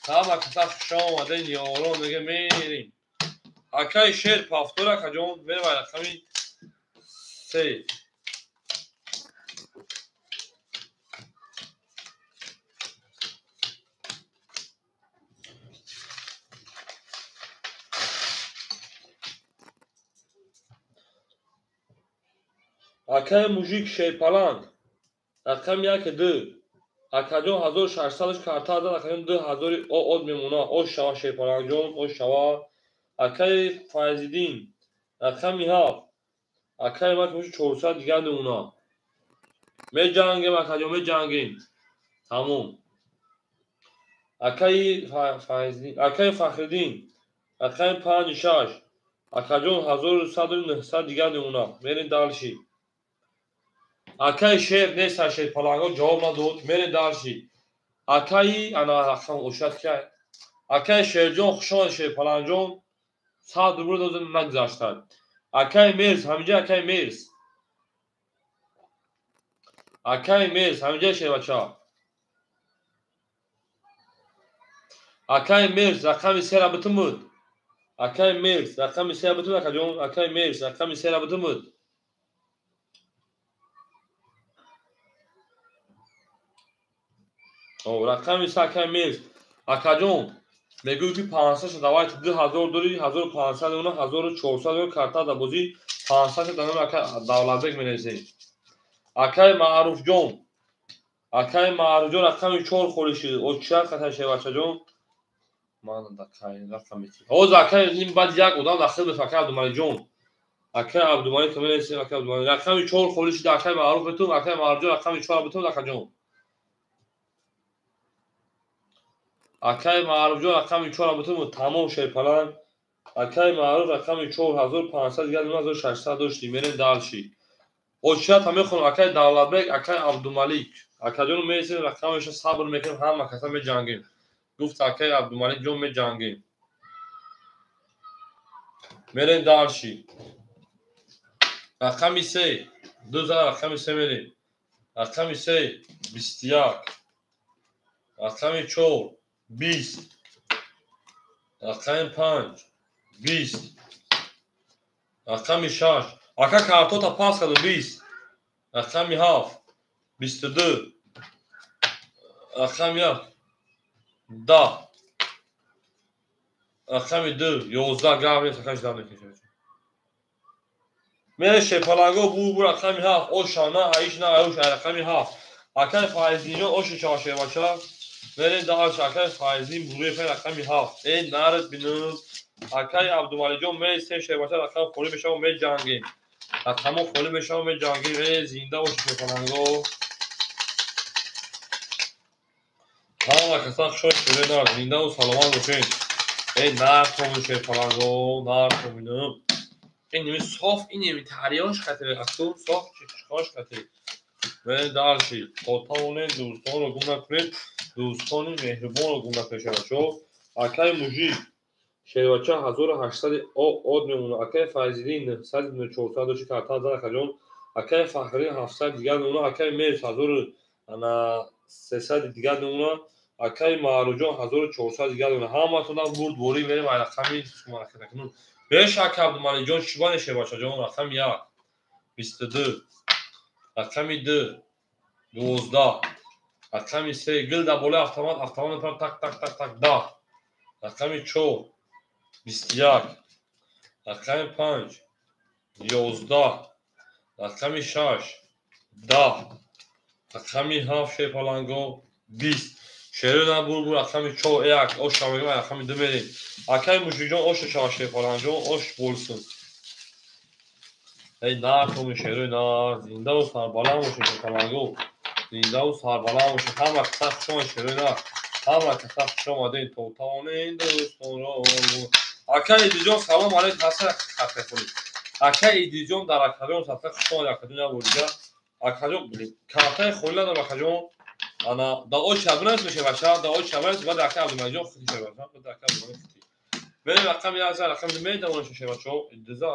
هم اکثر شما دین یارو میگه میریم اکای شیر پافتور اکا جان میره باید کمی سی Акай мужик шейпаланг. Рақам 1-2. Акаҷон 1600-ш карта зад, акаҷон 2000 од мемона. Ош шава шейпалангҷон, ош шава. Акай Файзиддин. Рақами 7. Акай мак муш 400 дигар мемона. Меҷангем акаҷон, меҷангем. Тамом. Акай Файзиддин, акай Фахриддин. Рақами 56. Акаҷон 1100-900 дигар мемона. Мерем далши. Акай шер нест шейпаланго ҷавоб надод. Мерем далши. Акай ана рақам ошад кай. Акай Шерҷон хушомад шейпаланҷон. 100 рубл доза нагзаштад. Акай Мерз, ҳаминҷа акай Мерз. Акай Мерз, ҳаминҷа шевача. Акай Мерз, рақами 3 рабитмуд. Акай Мерз, рақами 3 рабитмуд акаҷон. Акай Мерз, рақами 3 рабитмуд. О, рақами 3 акай Мерз. Акаҷон мегӯй ки 500 шо давайти 2000 дори 1500 уна 1400 карта да бозӣ 500 данон акай Давлатбек менависем. Акай Маъруфҷон. Акай Маъруфҷон рақами 4 хӯриши. Очиак катай шевачаҷон. Ман дакай рақами. Ҳозир акай ин баъд як одам дахил мешавад акай Абдумаликҷон. Акай Абдумалик менависем акай Абдумалик. Рақами 4 хӯриши да акай Маъруф битум. Акай Маъруфҷон рақами 4 битум акаҷон. Акай Маъруфҷон рақами 4 битум тамом шейпалан. Акай Маъруф рақами 4500 дигар 1600 дошти. Мерем далши. Очиат ҳам мехонам акай Давлатбек, акай Абдумалик. Акаҷон месем рақамеша сабр мекунем ҳама каса меҷангем. Гуфт акай Абдумаликҷон меҷангем. Мерем далши. Рақами 3. 2000 рақами 3 мерем. Рақами 3 21. Рақами 4 20. Рақами 5 20. Рақами 6. Ака картота пас каду 20. Рақами 7 22. Рақами 1 10. Рақами 2 11 гаври сакаш дар мекашад. Мере шейпаланго бу рақами 7 ошана аиш на аиш рақами 7. Акай Файзиддинҷон оши чашевача. Мере далш акай Файзиддин буре фай рақами 7. Эй нард бинуд. Акай Абдумаликҷон месем шейпача рақам холи мешавам меҷангем. Рақамо холи мешавам меҷангем. Эй зинда бош шейпаланго. ҳама каса хушош шуде нард зинда ва саломат бошед. Эй нард томи шейпаланго, нард томинум. Ин ними соф ин ними тарёш кате актум соф чишкош кате. Мерем далши. То тавонед дӯстонро гум накунед. Дӯстони меҳрубонро гум накунед шо. Акай мужик шевача 1800 од мемона. Акай Файзиддин 900 400 доши карта зад акаҷон. Акай Фахриддин 700 дигар мемона. Акай Мерз 1300 дигар мемона. Акай Маъруфҷон 1400 дигар мемона. Ҳаматонам бурд борӣ мерем ай рақами шумаракат накунум. Беш акай Абдумаликҷон чӣ шевачаҷон. Рақами 1 22. Рақами 2 12. Рақами 3 гил да болаи автомат мепарам так так так так 10. Рақами 4 21. Рақами 5 11. Рақами 6 10. Рақами 7 шейпаланго 20. шерӯна бурбур рақами 4 1 ош шавагим рақами 2 мерем. Акай мушикҷон ош шава шейпаланҷон ош болсун. Эй нард томи шерӯна зиндаву сарбаланд бошед шейпаланго. Зиндаву сарбаланд бошед. Ҳама каса хушомад шерӯна. Ҳама каса хушомаден то тавонед дӯстонро. Акай Идриҷон салом алейкум ҳасен хатта хонед. Акай Идриҷон дар акаҷон сатта хушомад акаҷон я борига. Акаҷон картаи холи надорам акаҷон. Ана да оч шабнас мешавад да оч шабнас баъд акай Абдумаликҷон хити шавад баъд акай Абдумалик хити. Мерем рақами 1 рақами 2 метавонад шавачо идиза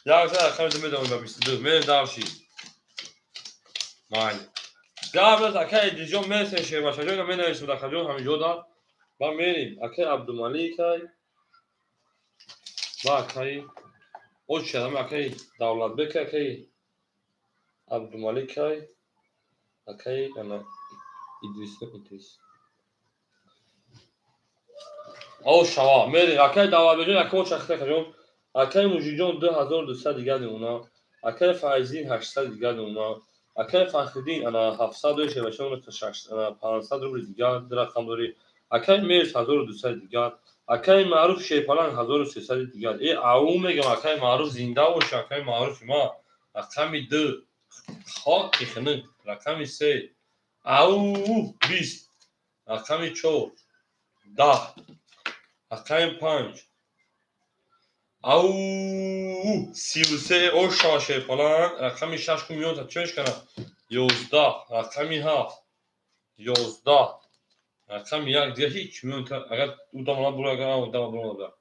я рақами 2 метавонад ба 22 мерем далши. майли. Гаврас акай Идриҷон месем шевачаҷон менависем акаҷон ҳаминҷода. Ба мерем акай Абдумаликай ва акай оч шадам акай Давлатбек акай Абдумаликай акай ана Идрис. О шава мерем акай Давлатбекҷон акай чахта акаҷон. Акай мужикҷон 2200 дигар мемона. اکای فایزین 800 دیگر اونا اکای فخردین انا 700 شبشه اون انا 500 روبل دیگر در رقم داری اکای میرس 1200 دیگر اکای معروف شیپالان 1300 دیگر ای او میگم اکای معروف زنده باشه اکای معروف ما رقمی 2 خاک خنک رقمی 3 او 20 رقمی 4 10 رقمی 5 او 33 او شاشه فلان رقمی 6 میلیون تا چش کنم 11 رقمی 7 11 رقمی 1 دیگه هیچ میلیون تا اگر او داملا برو اگر او داملا برو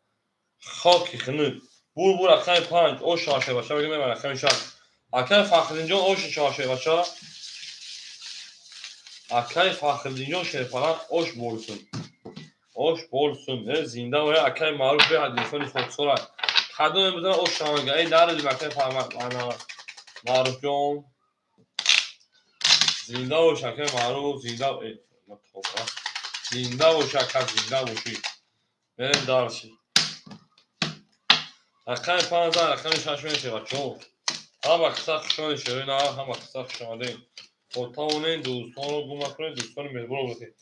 خاکی خنک بور رقمی 5 او شاشه باشه بگم من رقمی 6 اکای فخردین او شاشه باشه اکای فخردین شه فلان اوش بولسون اوش بولسون زنده و اکای معروف به حدیثانی فوتسورا خدمه بزنه او شانگاهی داره دی اکای انا معروف جون زنده و شکر معروف زنده و شکر زنده باشی بریم دارشی رقم 15 رقم 6 میشه بچه‌ها هم اقصاق شما شده نه هم اقصاق شما دیم خودتاونین دوستان رو گم کنید دوستان ملبورن بودید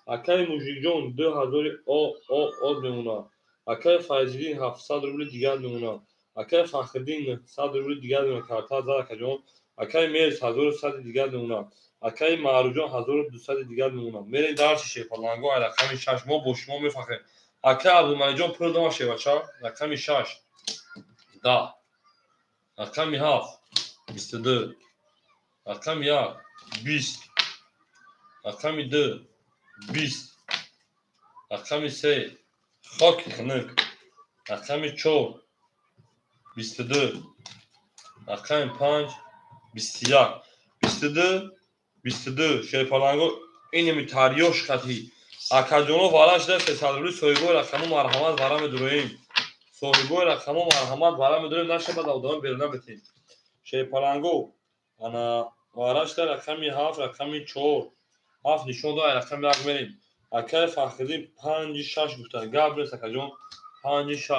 اکای موجی جون 2000 او نمونه اکای فایزگی 700 روبل دیگر نمونه اکای فخردین 100 روبل دیگر نمونه کارتا زاک جون اکای میرس 1100 دیگر نمونه اکای معروجان 1200 دیگر نمونه میرین دارش شیپالانگو رقم 6 ما با شما میفخریم اکای عبدالمجید جان پول داشته بچا رقم 6 10 رقم 7 22 رقم 1 20 رقم 2 20 رقم 3 خاک خنک رقم 4 22 رقم 5 21 22 شیپالانگو این میتاریوش خطی اکاجونو والاش ده 300 روبل سویگو رقم مرحمت برام درویم سویگو رقم مرحمت برام درویم نشه بعد اودام بیرون بتین شیپالانگو انا والاش ده رقم 7 رقم 4 7 نشون داد رقم یک بریم اکای فخردین 5 6 گفتن گابر سکاجون 5 6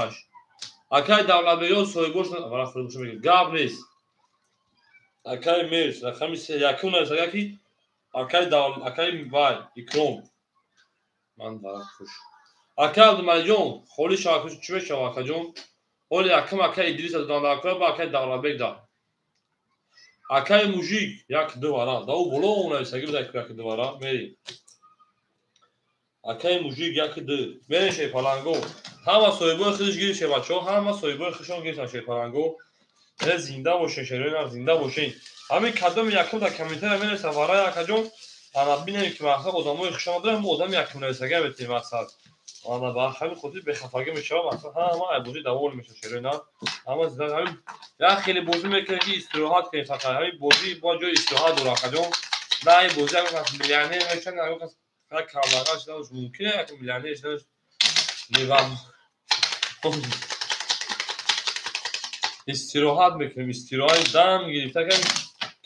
اکای دولت بیو سویگو برا خودش میگه گابر اکای میرس رقم 3 یکون است یکی اکای دولت اکای وای اکرام من برا خوش اکای عبدالمجید خولی شاکوش چی میشه اکاجون اولی اکم اکای ادریس از دان اکرام با اکای دولت بیگ دا اکای موجیک یک دو برا دو بلو اون است اگه یک دو برا میری اکای موجیک یک دو میره شیپالانگو همه سویبو خودش گیرشه بچه‌ها همه سویبو خودشون گیرشن شیپالانگو زنده باشین شیرین زنده باشین همین کدام یکم در کمیته میره سوارای اکاجون انا ببینیم که مثلا آدمای خوشم داره هم آدم یکم نویسگه بتیم مثلا انا با همین خودی به خفاگی میشه مثلا همه بودی دوول میشه شیرین اما زدن همین یا خیلی بازی میکنه که استراحت کنه فقط همین بازی با جای استراحت دور اکاجون نه این بازی هم مثلا میلیونر میشن نه کس فقط کاملا شده ممکنه که میلیونر شده نظام استراحت میکنیم استراحت دم گرفته که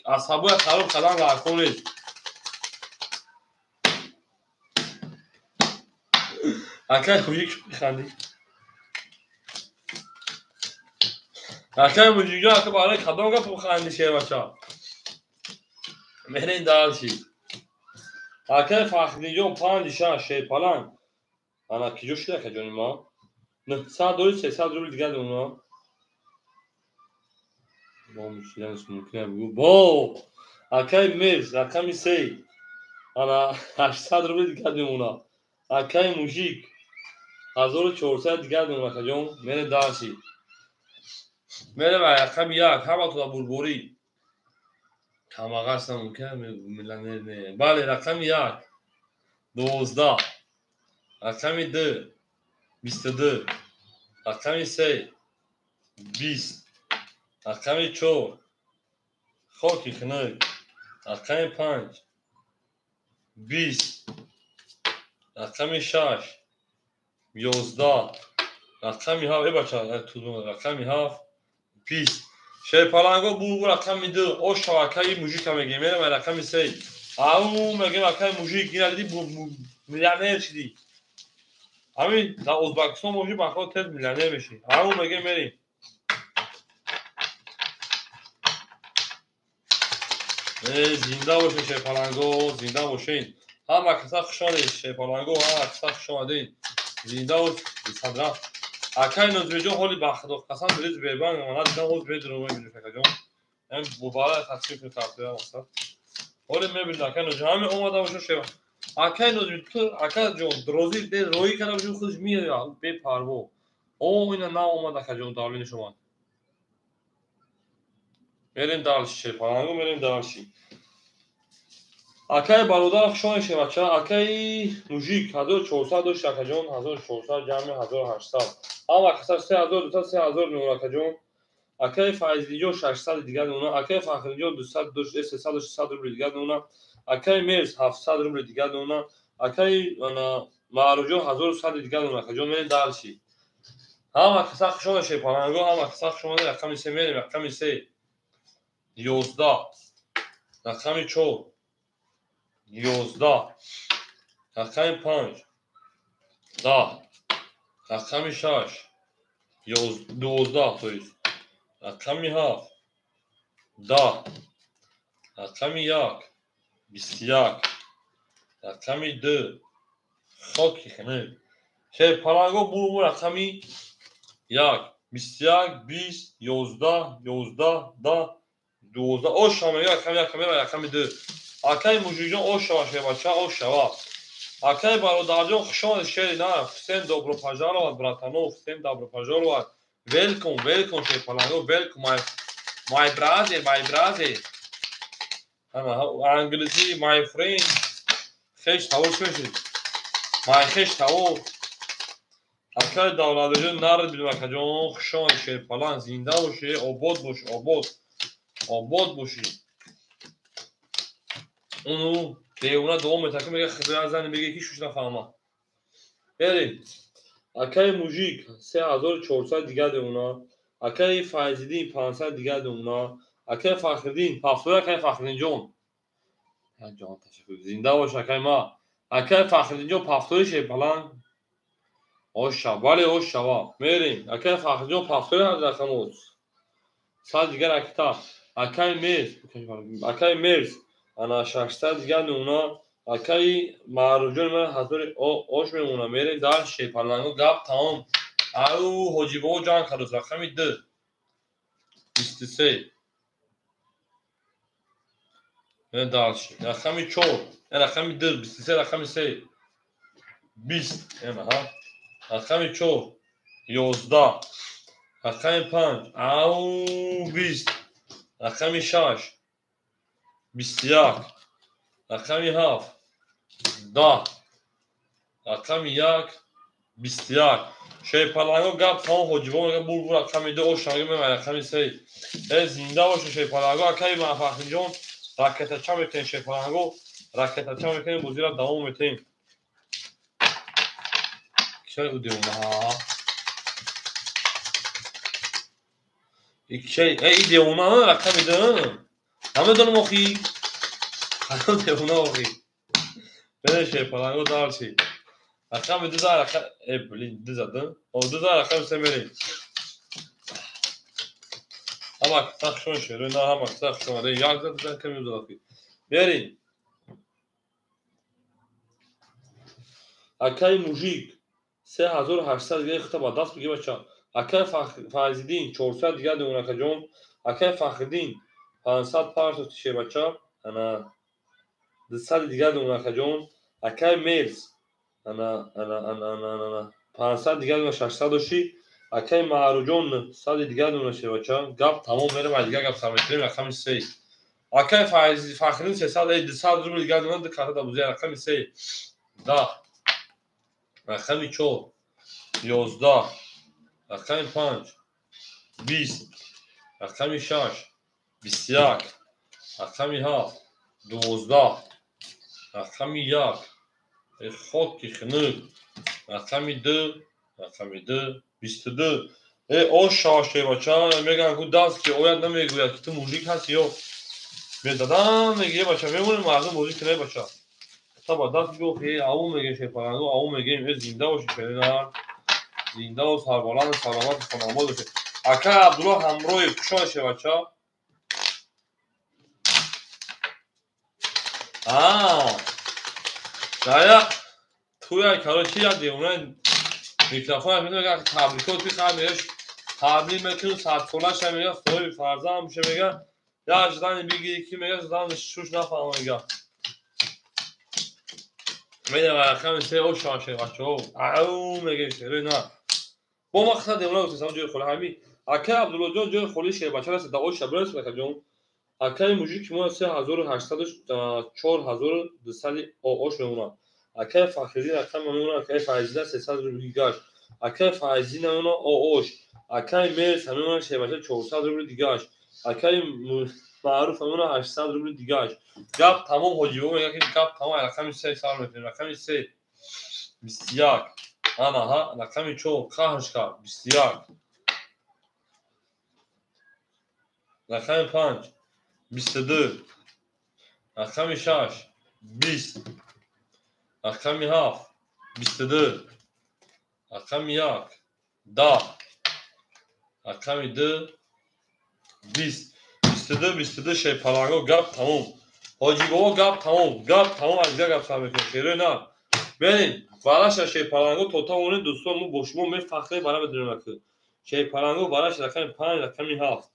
اصحابای خراب قدم راه کنید اکای خویی میخندی اکای موجیجا اکای برای قدم گپ بخندی شه بچا میرین دالشی اکای فخریجون 5 6 شیپالان انا کیجو شده که جون ما 900 300 روبل دیگه اونا با میشیدنش ممکنه بگو با اکای میرز رقمی 3 انا 800 روبل دیگه اونا اکای موجیک 1400 دیگر اونا که جون میرین دالشی میره و رقم 1 همه تو بولبوری کاماغا هستم ممکنه میلانر نه بله رقم 1 12 رقم 2 22 رقم 3 20 رقم 4 خاکی خنک رقم 5 20 رقم 6 11 رقم 7 ای بچه تو رقم 7 20 شیپالانگو بو رقم 2 او شاکای موجیک میگه میره و رقم 3 او میگه رقم موجیک اینا دیدی میلیونر شدی همین در ازبکستان موجی بخواد تز میلیونر بشی همون میگه میریم زنده باشین شیپالنگو، زنده باشین. همه کسا خوش آمدین شیپالنگو، همه کسا خوش آمدین. زنده باش صدرا. اکای نوزبی جون حالی بخدو قسم بریز بیبان من دیدم حوز بید رو میبینی فکر جون. هم بوبالا تصفیه کنه کارتیا مثلا. حالی میبینی اکای نوزبی همه اومده باشون شیپا. اکای نوزبی تو اکای جون دروزی دی روی کنه باشون خودش میاد به پارو. او اینا نه اومده اکای جون دارین شما. بریم دالش شیپالنگو بریم دالشی. اکای برادر خوشان شه بچه اکای موژیک 1400 داشت اکای جون 1400 جمع 1800 اما کسا 3200 3900 اکای جون اکای فایزی جو 600 دیگه اونا اکای فخری جو 200 داشت 300 و 600 روبل دیگه اونا اکای میرز 700 روبل دیگه اونا اکای انا معروجو 1100 دیگه اونا اکای جون میرین دالشی اما کسا خوشان شه پالنگو اما کسا خوشان رقم 3 میریم رقم 3 11 رقم 4 11 رقم 5 10 رقم 6 12 то есть رقم 7 10 رقم 1 21 رقم 2 خاکی خنه چه پالانگو بو رقم 1 21 20 11 11 10 12 او شامل رقم 2 اکای موجودان او شواشه بچه او شوا اکای برادرجان خوشان شهری نه حسین добро пожаловать братанов всем добро пожаловать welcome شه پالانگو welcome my brother انگلیسی my friend خش تاول شوشید my خش تاول اکای دولتجان نرد بیدم اکای جان خوشان شه پالان زنده باشه آباد باشه آباد باشه اونو که اونا دوم متکم میگه خبر زن میگه کی شوش نفهمه بریم اکای موژیک 3400 دیگه ده اونا اکای فایزیدین 500 دیگه ده اونا اکای فخردین 70 اکای فخردین جون جان تشکر زنده باش اکای ما اکای فخردین جون 70 شه پلان اوشا ولی اوشا میریم اکای فخردین جون 70 از رقم اوز سال دیگه اکتا اکای میرز انا 600 دیگه ده اونا اکای معروجون من حضور اوش میمونه میریم در شه پلانگو گپ تمام او حاجی بابا جان خلاص رقم 2 23 نه دالش رقم 4 رقم 2 23 رقم 3 20 نه ها رقم 4 11 رقم 5 او 20 رقم 6 21 رقم 7 10 رقم 1 21 شی پلانگو گپ تمام حاجی بابا بول رقم 2 شاگه من رقم 3 زنده باشه شی پلانگو کی موفق جون راکت چا میکنین شی پلانگو راکت چا میکنین بازی را دوام میتین کی بوده اونا کی ایده اونا رقم 2 همه دون مخی همه دون مخی بله شی پلانگو دارسی رقم 2 رقم بلین 2 زدن او 2 رقم 3 میرین اما تخشون شروع نه هم تخشون ده یک زدن کمی زدن بریم اکای موژیک 3800 دیگه خطا با دست بگی بچه اکای فایزیدین 400 دیگه دون اکا جون اکای فخردین 500 پارت تیشه بچه انا 200 دیگه دون اکا جون اکای میلز انا 500 دیگه دون 600 داشتی اکای معروجون 100 دیگه دون شه بچه گپ تمام میره و دیگه گپ سمیتریم رقم 3 اکای فخردین 300 200 روبل دیگه دون ده کارت ابوزی رقم 3 10 رقم 4 11 رقم 5 20 رقم 6 21 رقم 7 12 رقم 1 خاکی خنک رقم 2 رقم 2 22 او شاشه بچه میگن که دست که اوید نمیگوید که تو موژیک هستی یا میدادم میگه بچه میمونیم مردم موژیک نه بچه تا با دست گفت او میگه شیپارنگو او میگه زنده باشی شدیدن زنده و سربالان سلامت خانواده باشه اکا عبدالله همراه کشان شه بچه شاید توی کارو یاد دیونه میکروفون میتونه که تبریکات بخوامش تبریک میکنه صد فلش میگه سوی فرزام میشه میگه یا اجدان بگی کی میگه زدان شوش نفهمه میگه میگه واقعا سه او شاشه بچه‌ها او میگه شروع نه با مقصد دیونه تو سمجه خود همین اکه عبدالله جان جای خودی شه بچه‌ها است داوش شبرس میکنه اکه موجی که ما 3800 4200 اوش میمونه اکه فخری رقم میمونه اکه فایزه 300 روبل دیگه اکه فایزی میمونه اوش اکه میرس میمونه شه بچه 400 روبل دیگه اکه معروف میمونه 800 روبل دیگه گپ تمام حجیبو میگه که گپ تمام رقم 3 سال میتونه رقم 3 21 انا ها رقم 4 خواهش کرد 21 رقم 5 22 رقم 6 20 رقم 7 22 رقم 1 10 رقم 2 20 22 شی پلنگو گپ تموم حاجی بابا گپ تموم از گپ سر میکنه خیره نه بریم براش شی پلنگو توتا اون دوستان مو بوشمو می فخری برای بدونم که شی پلنگو براش رقم 5 رقم 7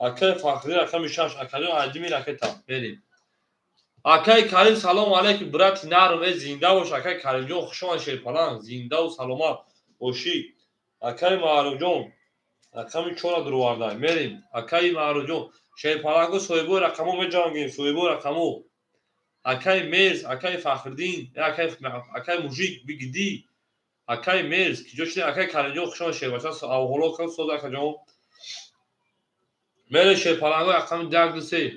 اکه فخری رقم 6 اکه عجمی رقم بریم اکه کریم سلام علیکم برات نرم زنده باش اکه کریم جون خوشم شیر پلنگ زنده و سلامت باشی اکه معروف جون رقم 4 درو آوردن بریم اکه معروف جون شیر پلنگو سویبو رقمو میجانگیم سویبو رقمو اکه میز اکه فخردین اکه موجیک بگیدی اکه میز کی جوشی اکه کریم جون خوشم شیر باشه او هولو کن سوز اکه جون میره شیر پلنگو رقم 10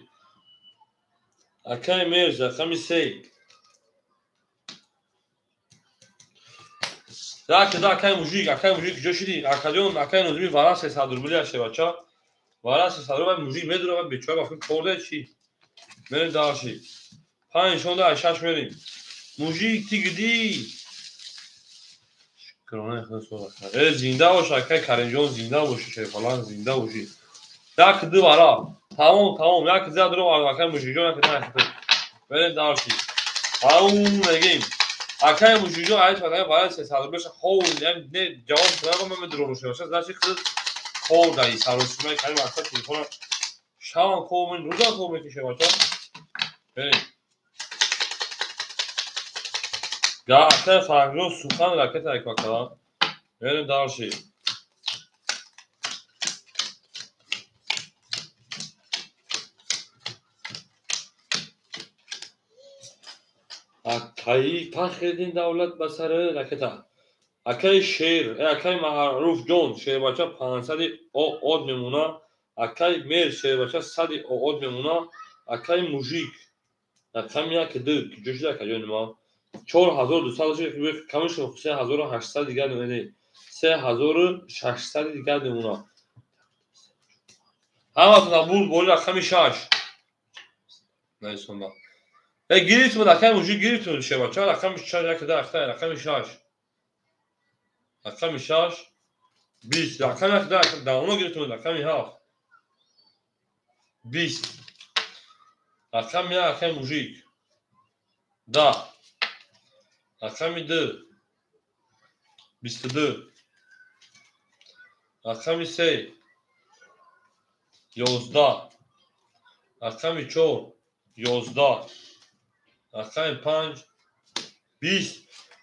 اکه میز رقم 3 دا اکای موجیک جوشیدی اکادیون اکای نوزمی وارا 300 روبلی هسته بچا وارا 300 روبلی موجیک میدونه من بیچاره وقتی خورده چی بریم داشی 5 شونده 6 میریم موجیک تیگدی کرونه خلاص ولا زنده باش اکای کرنجون زنده باشه چه فلان زنده باشی یک دو وارا تمام یک زیاد رو اکای موجیک جون که نه بریم داشی تمام میگیم اکای موجیک جون عايز فقط وارا 300 روبلی هول نه جواب کنم من درو باشه داشی خود خوردایی سرویسمای کریم اصلا تلفن شام کومن روزا کومن میشه بچا بریم گاته فرگو سوخان راکت اکواکا بریم دارشی اکای فخردین دولت بسر راکتا اکای شیر اکای معروف جون شیر بچا 500 اود میمونه اکای میر شیر بچا 100 اود میمونه اکای موجیک رقم یک دو که جوش در کجا نما 4200 شد کمش 3800 دیگر نمیده 3600 دیگر نمونه همه تو نبود بولی رقم 6 نیستم با گیریت بود رقم موجی گیریت بود شه بچه رقم 6 یک ده رقم 6 رقم 6 20 رقم یک ده اونو گیریت بود رقم 7 20 رقم 1 رقم موجیک 10 رقم 2 22 رقم 3 11 رقم 4 11 رقم 5 20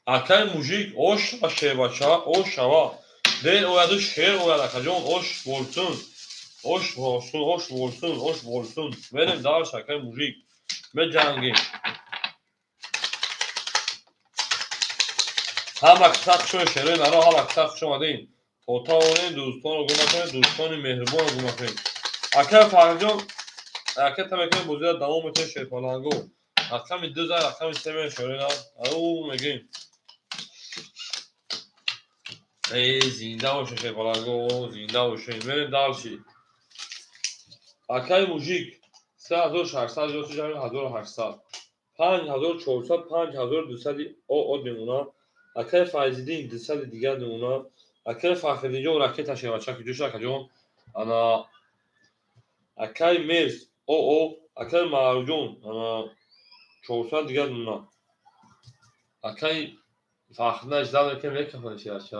رقم موجیک اوش باشه بچه اوش شوا دل اویدو شیر اوید اکجون اوش بولتون اوش بولتون بریم دارش رقم موجیک به جنگیم هم اکساق شو شیرین ارا هم اکساق شو مدین توتا اونین دوستان رو گمه کنید دوستان مهربان رو گمه کنید اکه فرجون اکه تمکنه بوزید دوام میتونه شیر پالانگو رقم 2 زن رقم 3 میشه شیرین او میگیم زنده باشه شیر پالانگو زنده باشه بریم دارشی اکای موجیک 3600 1800 5400 5200 او میمونه اکای فایزیدین 200 دیگر میمونه اکای فخری جو راکت شه بچا که جوش کجون انا اکای میرس او اکای مارجون انا 400 دیگر نونا. اکی فاخته اجزا که میگه کفایتی هست.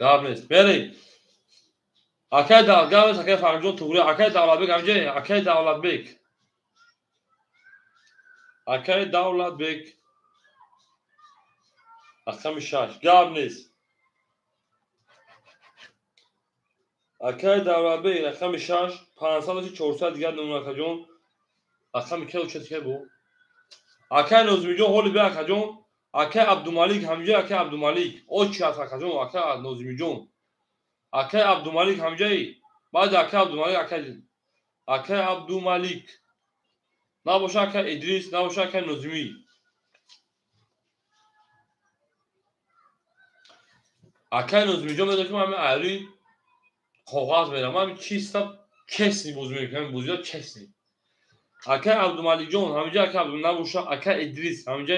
Gabnes. Beri. Akay da gabnes akay farjun tuğru. Akay davlat bek amca. Akay davlat bek. Akay davlat bek. Akam şaş. Gabnes. Akay davlat bek. Akam şaş. 500 400 دیگر نمونه کجون. Akam که uçet که bu. Akay nozmijon holi be kajun. Akay Abdumalik hamca akay Abdumalik. O çiğat kajun akay nozmijon. Akay Abdumalik hamca. Bad akay Abdumalik akay Abdumalik. نباشه که ادریس نباشه که نظمی اکای نظمی جا میده که من علی کاغذ میدم من چیستم کسی بوز میکنم بوزیا کسی اکای عبدالمالیک جون همینجا اکای عبدالمالیک نباشه اکای ادریس همینجا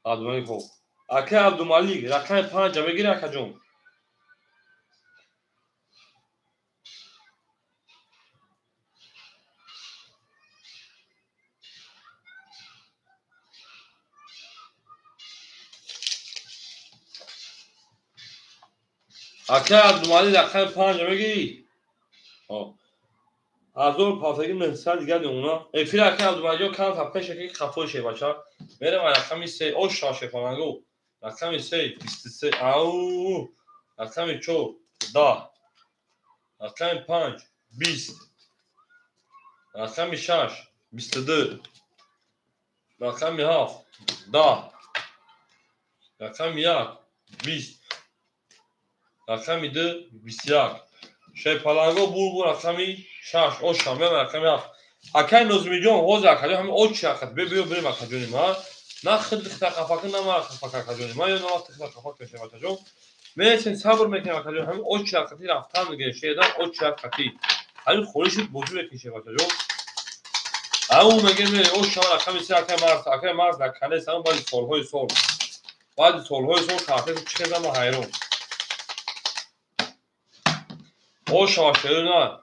عبدالمالیک خوب اکای عبدالمالیک رقم 5 بگیره اکای جون اکای عبدالمالیک رقم 5 بگیری هزار پاسگی نسل دیگر اونا افیر اکای عبدالمالیک کم تپه شکلی خفای شه بچه میره من رقمی 3 او شاشه کننگو رقمی 3 23 او رقمی 4 10 رقمی 5 20 رقمی 6 22 رقمی 7 10 رقمی 1 20 رقمی 2 21 شای پلنگو بول رقمی 6 او شامل رقمی 7 اکای نظمی جون حوز اکای همین او چی اکای بیو بریم اکای جونی ما نه خیلی خیلی خفاکن نه ما خفاکن جونی ما یا نه خیلی خفاک میشه اکای جون میتین صبر میکنیم اکای جون همین او چی اکای رفتن میگه شیدا او چی اکای همین خورشید بوجو میکشه اکای جون او میگه میره او شامل رقمی 3 اکای مارس در کنه سام بعد سالهای سال بعد سالهای سال کافه چه زمان حیرون او شاشه نه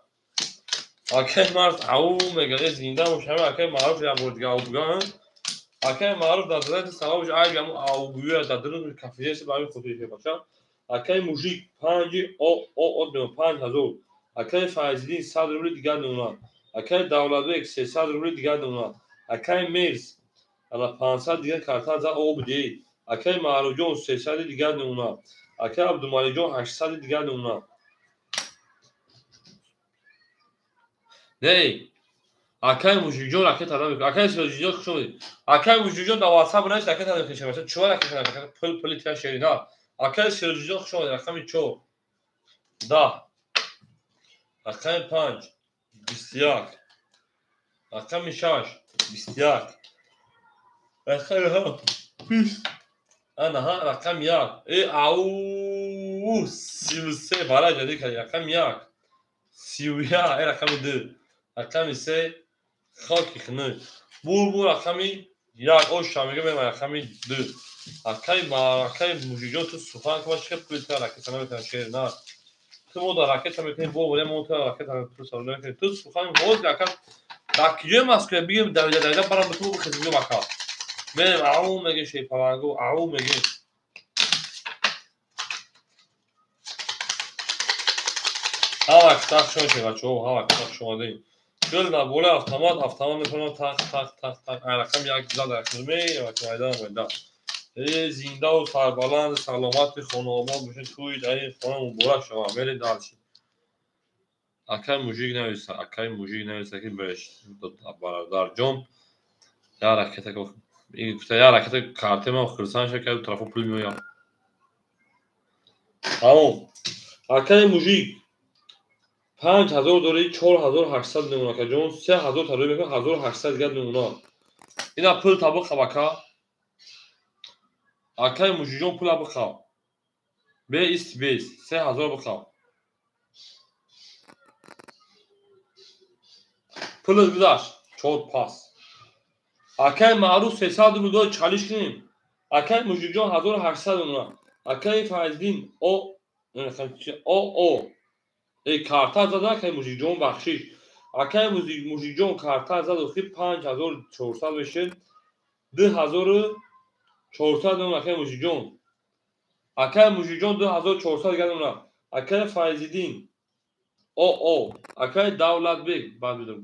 اکای مارس او میگه زنده و شامل اکای معروف یا بودگاه او بگن اکای معروف در دولت سلامش عیب یا او گویا در دولت کافه سی برای خودش باشه اکای موجی 5 او 5000 اکای فایزدین 100 روبل دیگر نونا اکای دولت بک 300 روبل دیگر نونا اکای میرز الا 500 دیگر کارتا za او بده اکای معروف جون 300 دیگر نونا اکای عبدالمالیک جون 800 دیگر نونا نه اکای موجی جون راکت adam اکای سوجی جون خوشم اکای موجی جون در واتساپ نش راکت adam میشه مثلا چوار راکت پل تیا شرینا اکای سوجی جون خوشم رقمی 4 10 رقمی 5 21 رقمی 6 21 رقمی 7 20 انا ها رقم 1 ای او 33 بالا جدی که رقم 1 31 ای رقم 2 رقم 3 خاکی خنه بول رقمی 1 او شامیگه به رقمی 2 اکای موجیجو تو سخن که باشه پلیتر راکت نمیتونه شیر نه تو مود راکت میکنی بو ولی مود راکت تو سالونه که تو سخن بود راکت داکیجه ماسکه بگیم در برام تو بخزیو ماکا من او میگه شی پلنگو او میگه هوا تاخ شو شه بچو هوا تاخ شو دی گل نه بوله автомат میکنم تاخ رقم یک زد در خدمه و کایدا میدم زنده و سربلند سلامت خانواده بشین توی در خانم مبارک شما میرید دالشید اکای موجیک نویسه که برش برادر جون یا حرکت گفت این گفته یا حرکت کارت ما خرسان شد که طرفو پول میویم تمام اکای موجیک 5000 داری 4800 نمونه که جون 3000 تا روی میکنه 1800 دیگر نمونه اینا پول تابو خبکا اکای موجیک جون پول بخواه به است بیس 3000 بخواه پول گذاشت چود پاس اکای معروف 300 روبل چالش کنیم اکای موجیک جون 1800 نمونه Акаи Файздин о карта зада акаи Мужикҷон бахшиш. Акаи Мужикҷон карта зад охи 5400 мешед. 2400 дон акаи Мужикҷон. Акаи Мужикҷон 2400 дига дона. Акаи Файзиддин акаи Давлатбек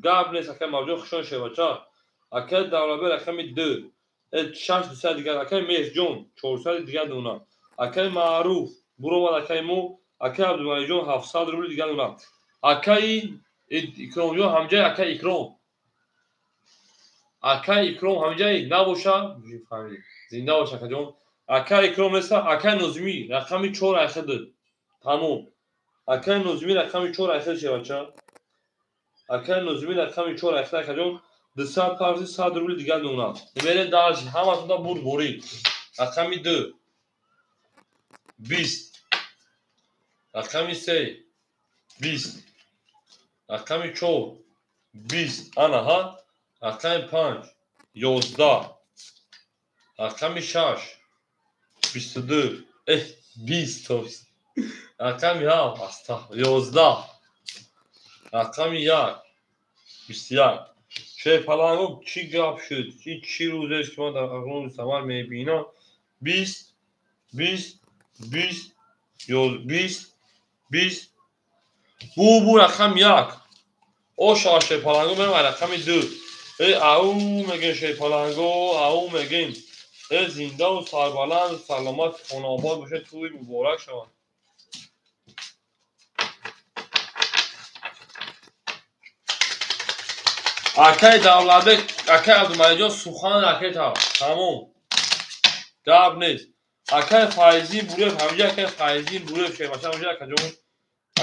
гап нест акаи мавҷон хушон шевача. Акаи Давлатбек рақами 2 600 дига. Акаи Месҷон 400 дига дона. Акаи Маъруф буромад акаи мо. Акаи Абдумаликҷон 700 рубли дига дона. Акаи Икромҷон ҳамҷаи акаи Икром. Акаи Икром ҳамҷаи набоша зинда бош акаҷон. Акаи Икром неста. Акаи Нозимӣ рақами 4 айхед тамом. Акаи Нозимӣ рақами 4 айхед шевача. Акаи Нозимӣ рақами 4 айхед акаҷон 200 парси 100 рубли дига дона. Мерем далши ҳаматунда буд борӣ. Рақами 2 20. Рақами 3 20. Рақами 4 20. Ана ҳа. Рақами 5 11. Рақами 6 22. 20. Рақами 7 11. Рақами 1 21. Шефаланго чӣ гап шуд? Чӣ рӯзест ки ман дар рӯзи самар мебинам? 20 20 20 20 20. бу рақами 1 оша шефаланго мерам рақами 2. ау мегем шефаланго ау мегем. зиндаву сарбаланд саломат хонобод бошед. тӯи муборак шавад. акаи Давлатбек акаи Абдумаликҷон сухан ракета тамом гап нест. акаи Файзин бурев ҳамҷа акаи Файзин бурев шевача ҳамҷа акаҷон.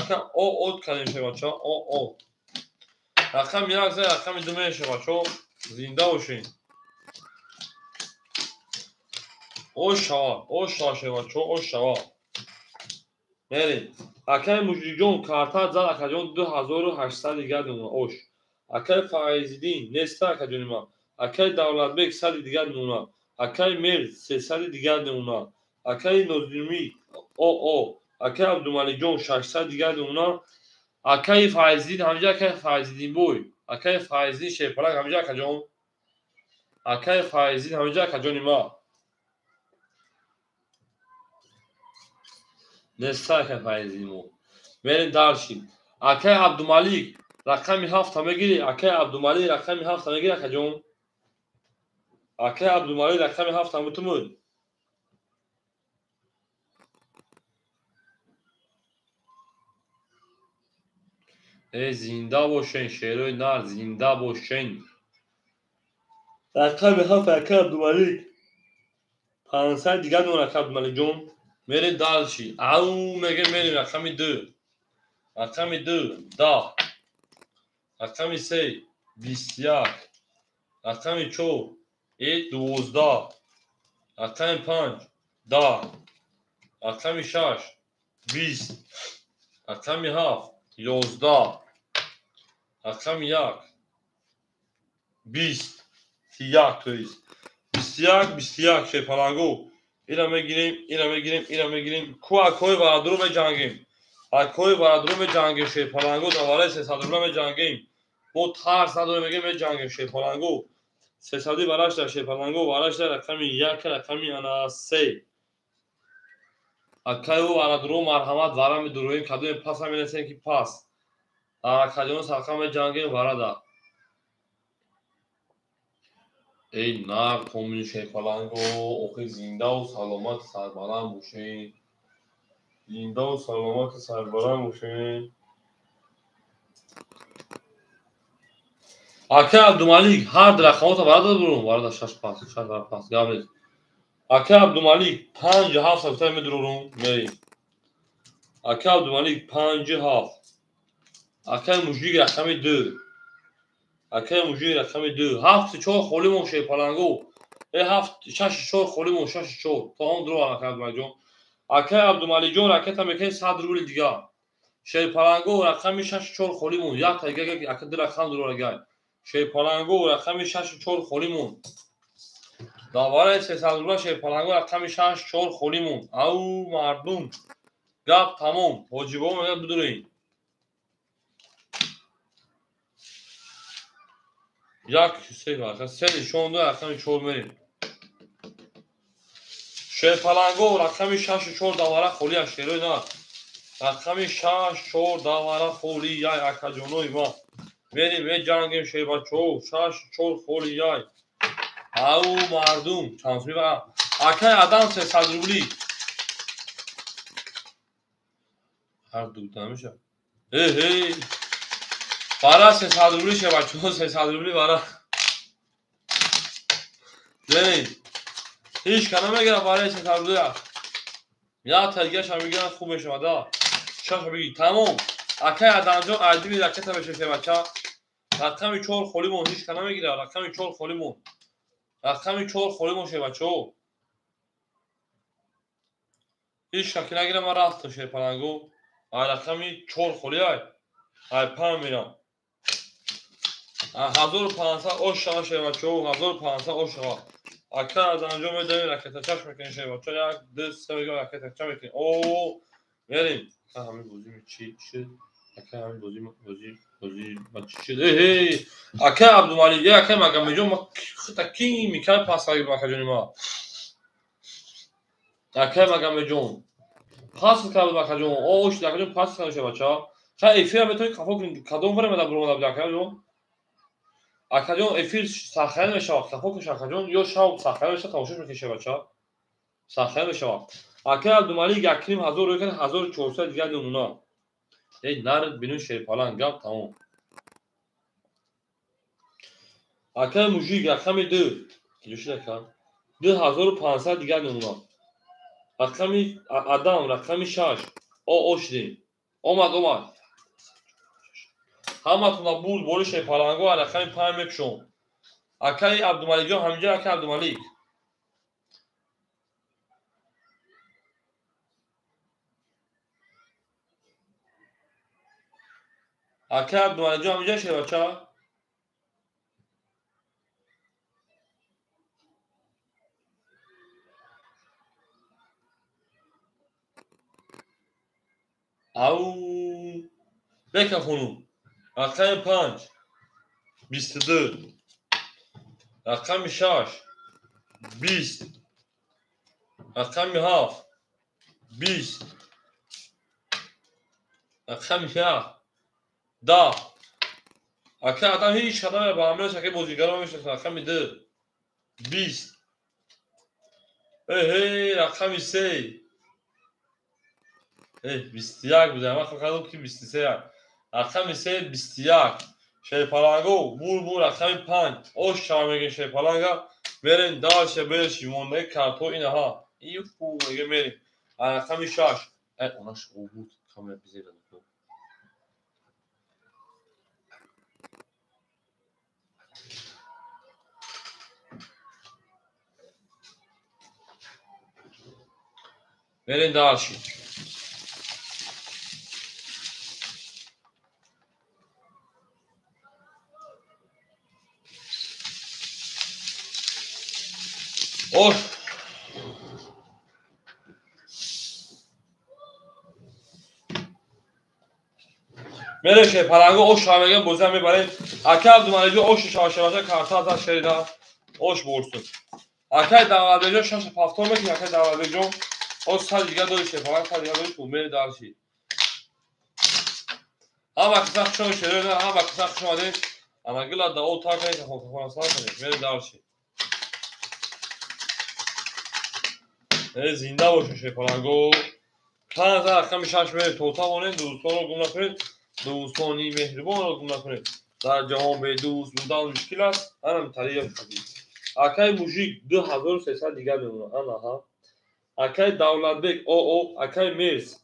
акаи од кардем шевача рақами 1 зай рақами 2 мешевачо. зинда бошем. оша шевачо оша мерем. акаи Мужикҷон карта зад акаҷон 2800 дига дона ош. акаи Файзиддин неста акаҷони ман. акаи Давлатбек 100 дига дона. акаи Мер 300 дига дона. акаи Нозимӣ акаи Абдумаликҷон 600 дига дона. акаи Файзиддин ҳамҷа акаи Файзиддинбой. акаи Файзиддин шефалак ҳамҷа акаҷон. акаи Файзиддин ҳамҷа акаҷони ман. неста акаи Файзиддинмо. мерем далшим. акаи Абдумалик рақами 7 мегирӣ. акаи Абдумалик рақами 7 мегирӣ акаҷон. акаи Абдумалик рақами 7 бутумуд. зинда бошен шерои нар зинда бошен. рақами 7 акаи Абдумалик 500 дига дона акаи Абдумаликҷон. мерем далши ау мегем мерем рақами 2 рақами 2 10. рақами 3 21. рақами 4 12. рақами 5 10. рақами 6 20. рақами 7 11. рақами 1 20. 21 шефаланго. ина мегирем ку акои варадуру меҷангем. акои варадуру меҷангем шефаланго давараи 300 рубла меҷангем. мо тарс надорем мегем меҷангем шефаланго. 300 варашда шефаланго варашда рақами 1 рақами ана 3. акаи варадуру марҳамат вара медуроем кадоме паса менесем ки пас. акаҷон сақа меҷангем варада. нар комини шефаланго охи зиндаву саломати сарбаланд бошед. зиндаву саломати сарбаланд бошед. акаи Абдумалик ҳар ду рақамота варада бурум. варада 6 пас гап нест. акаи Абдумалик 57 сафита медурорум мерем. акаи Абдумалик 57. акаи Мужик рақами 2. акаи Мужик рақами 2. 74 холимон шефаланго. 64 холимон 64. таом дуро акаи Абдумаликҷон. акаи Абдумаликҷон ракета мекунем 100 рубли дига. шефаланго рақами 64 холимон. як та дига акаи ду рақам дуро агай. шефаланго рақами 64 холимон. давараи 300 рубла шерпаланго рақами 64 холӣ монд. Ав мардум, гап тамом. Ҳоҷибо мегӯяд бидурем. як се нишонду рақами 4 мерем. Шерпаланго рақами 64 давара холӣ ашшерои на. рақами 64 давара холӣ яй акаҷонои ма. Мерем меҷангем шербачо 64 холӣ яй. Ав мардум чансми ва акай адам 300 рублӣ. ҳар дугда меша. бара 300 рублӣ шербачо 300 рублӣ бара. Берем. ҳеҷ кана мегирад барои 300 рублӣ. як тагияша мегирад хуб мешавада. шаша биги тамом. акай адамҷон айдими ракета меша шербача. рақами 4 холӣ монд. ҳеҷ кана мегирад. рақами 4 холӣ монд. рақами 4 холӣ монд шербачо. ҳеҷ шаки нагира ман рафтам шерпаланго. ай рақами 4 холӣ ай. ай пам мерам. 1500 ош шава шербачо 1500 ош шава. акай адамҷон медавем ракетачаш мекунем шербачо. як ду се мегӯям ракетача мекунем. О мерем. ҳамин бозӣ чи шуд? акай ҳамин бозӣ ба чи шуд? акай Абдумалик акай Магомедҷон таки микай пасаги макаҷони ма. акай Магомедҷон пас кард макаҷон. Ош акаҷон пас кард шербача. ха эфира метавонӣ қафо кунӣ. кадом бара мада буромада буд акаҷон? акаҷон эфир сархайр мешавад. қафо куш акаҷон ё шав сархайр мешавад тамошош мекунӣ шербача. сархайр мешавад. акай Абдумалик 1500 рӯй кард 1400 дигар намуна. нард бинӯ шерпаланг гап тамом. акай Мужик рақами 2 2500 дигар намуна. рақами Адам рақами 6 ошидем. омад ҳаматона буд бори шерпаланго рақами 5 мепӯшон. акай Абдумаликҷон ҳаминҷа акай Абдумалик. акай Абдумаликҷон ҳаминҷа шербача. ав бекафонум. рақами 5 22. рақами 6 20. рақами 7 20. рақами 7 10. акай адам ҳеҷ кадаме ба ҳамин шакли бозигарон мешинасад. рақами 2 20. рақами 3 21 буда. ман фикр кардам ки 23. рақами 3 21. шерпаланго бур рақами 5 ош шава мегӯем шерпаланга. мерем далше белши мондаи картҳо инаҳа. иҳу мега мерем. рақами 6 онаш обуд камера бизера. мерем далши. ош мерем шерпаланго ош шава мегӯям бозиам мебарем. акай Абдумаликҷон оши шава шербача карта азаш шерида ош борсун. акай Давлатбекҷон 670 мекунӣ. акай Давлатбекҷон ош 100 дигар дори шерпаланг 100 дигар дори пул мерем далши. ҳама қиса хушом шерои на ҳама қиса хуш омадем. анагила да о так не кафон сар канем. мерем далши. зинда бошед шерпаланго. 5000 рақами 6 мерем. тота монем. дӯстонро гум накунед. дӯстони меҳрибонро гум накунед. дар ҷаҳон бедӯст будан мушкил аст. анам тария шудӣ. акай Мужик 2300 дигар намуна. анаҳа. акай Давлатбек оо. акай Мерс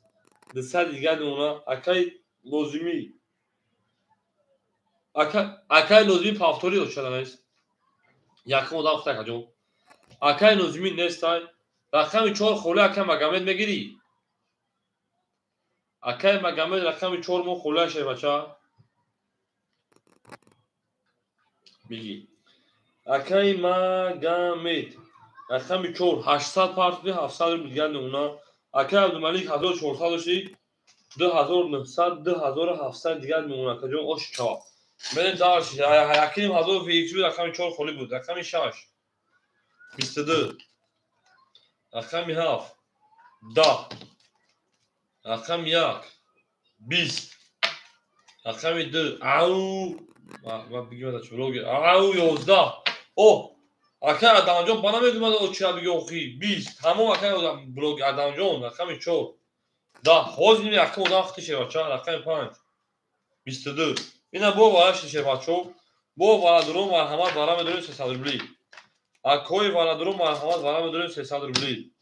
200 дигар намуна. акай Лозимӣ. акай Лозимӣ пафтори дошадаест. якум одам хӯрд акаҷон. акай Лозимӣ нестай. рақами 4 холӣ акай Магомед мегирӣ. акай Магомед рақами 4 мо холӣ шербача. биги. акай Магомед رقم 4 800 پارت 700 دیگر نمونه. اکه عبدالملیک 1400 داشتی 2900 2700 دیگر نمونه که جون اوش چا بریم دارش یکیم 1000 ویکس بود رقم 4 خالی بود. رقم 6 22 رقم 7 10 رقم 1 20 رقم 2 او ما بگیم از چلوگی او 11 او اکه ادم جون بنا میگم او چرا بگی اوخی 20 تمام اکه بلوگ ادم جون رقم 4 10 حوز میگه اکه اون وقتی شه بچا رقم 5 22 اینا بو واش شه بچو بو والا درو مرحمت برام میدونی 300 روبلی اکوی والا درو مرحمت برام میدونی 300 روبلی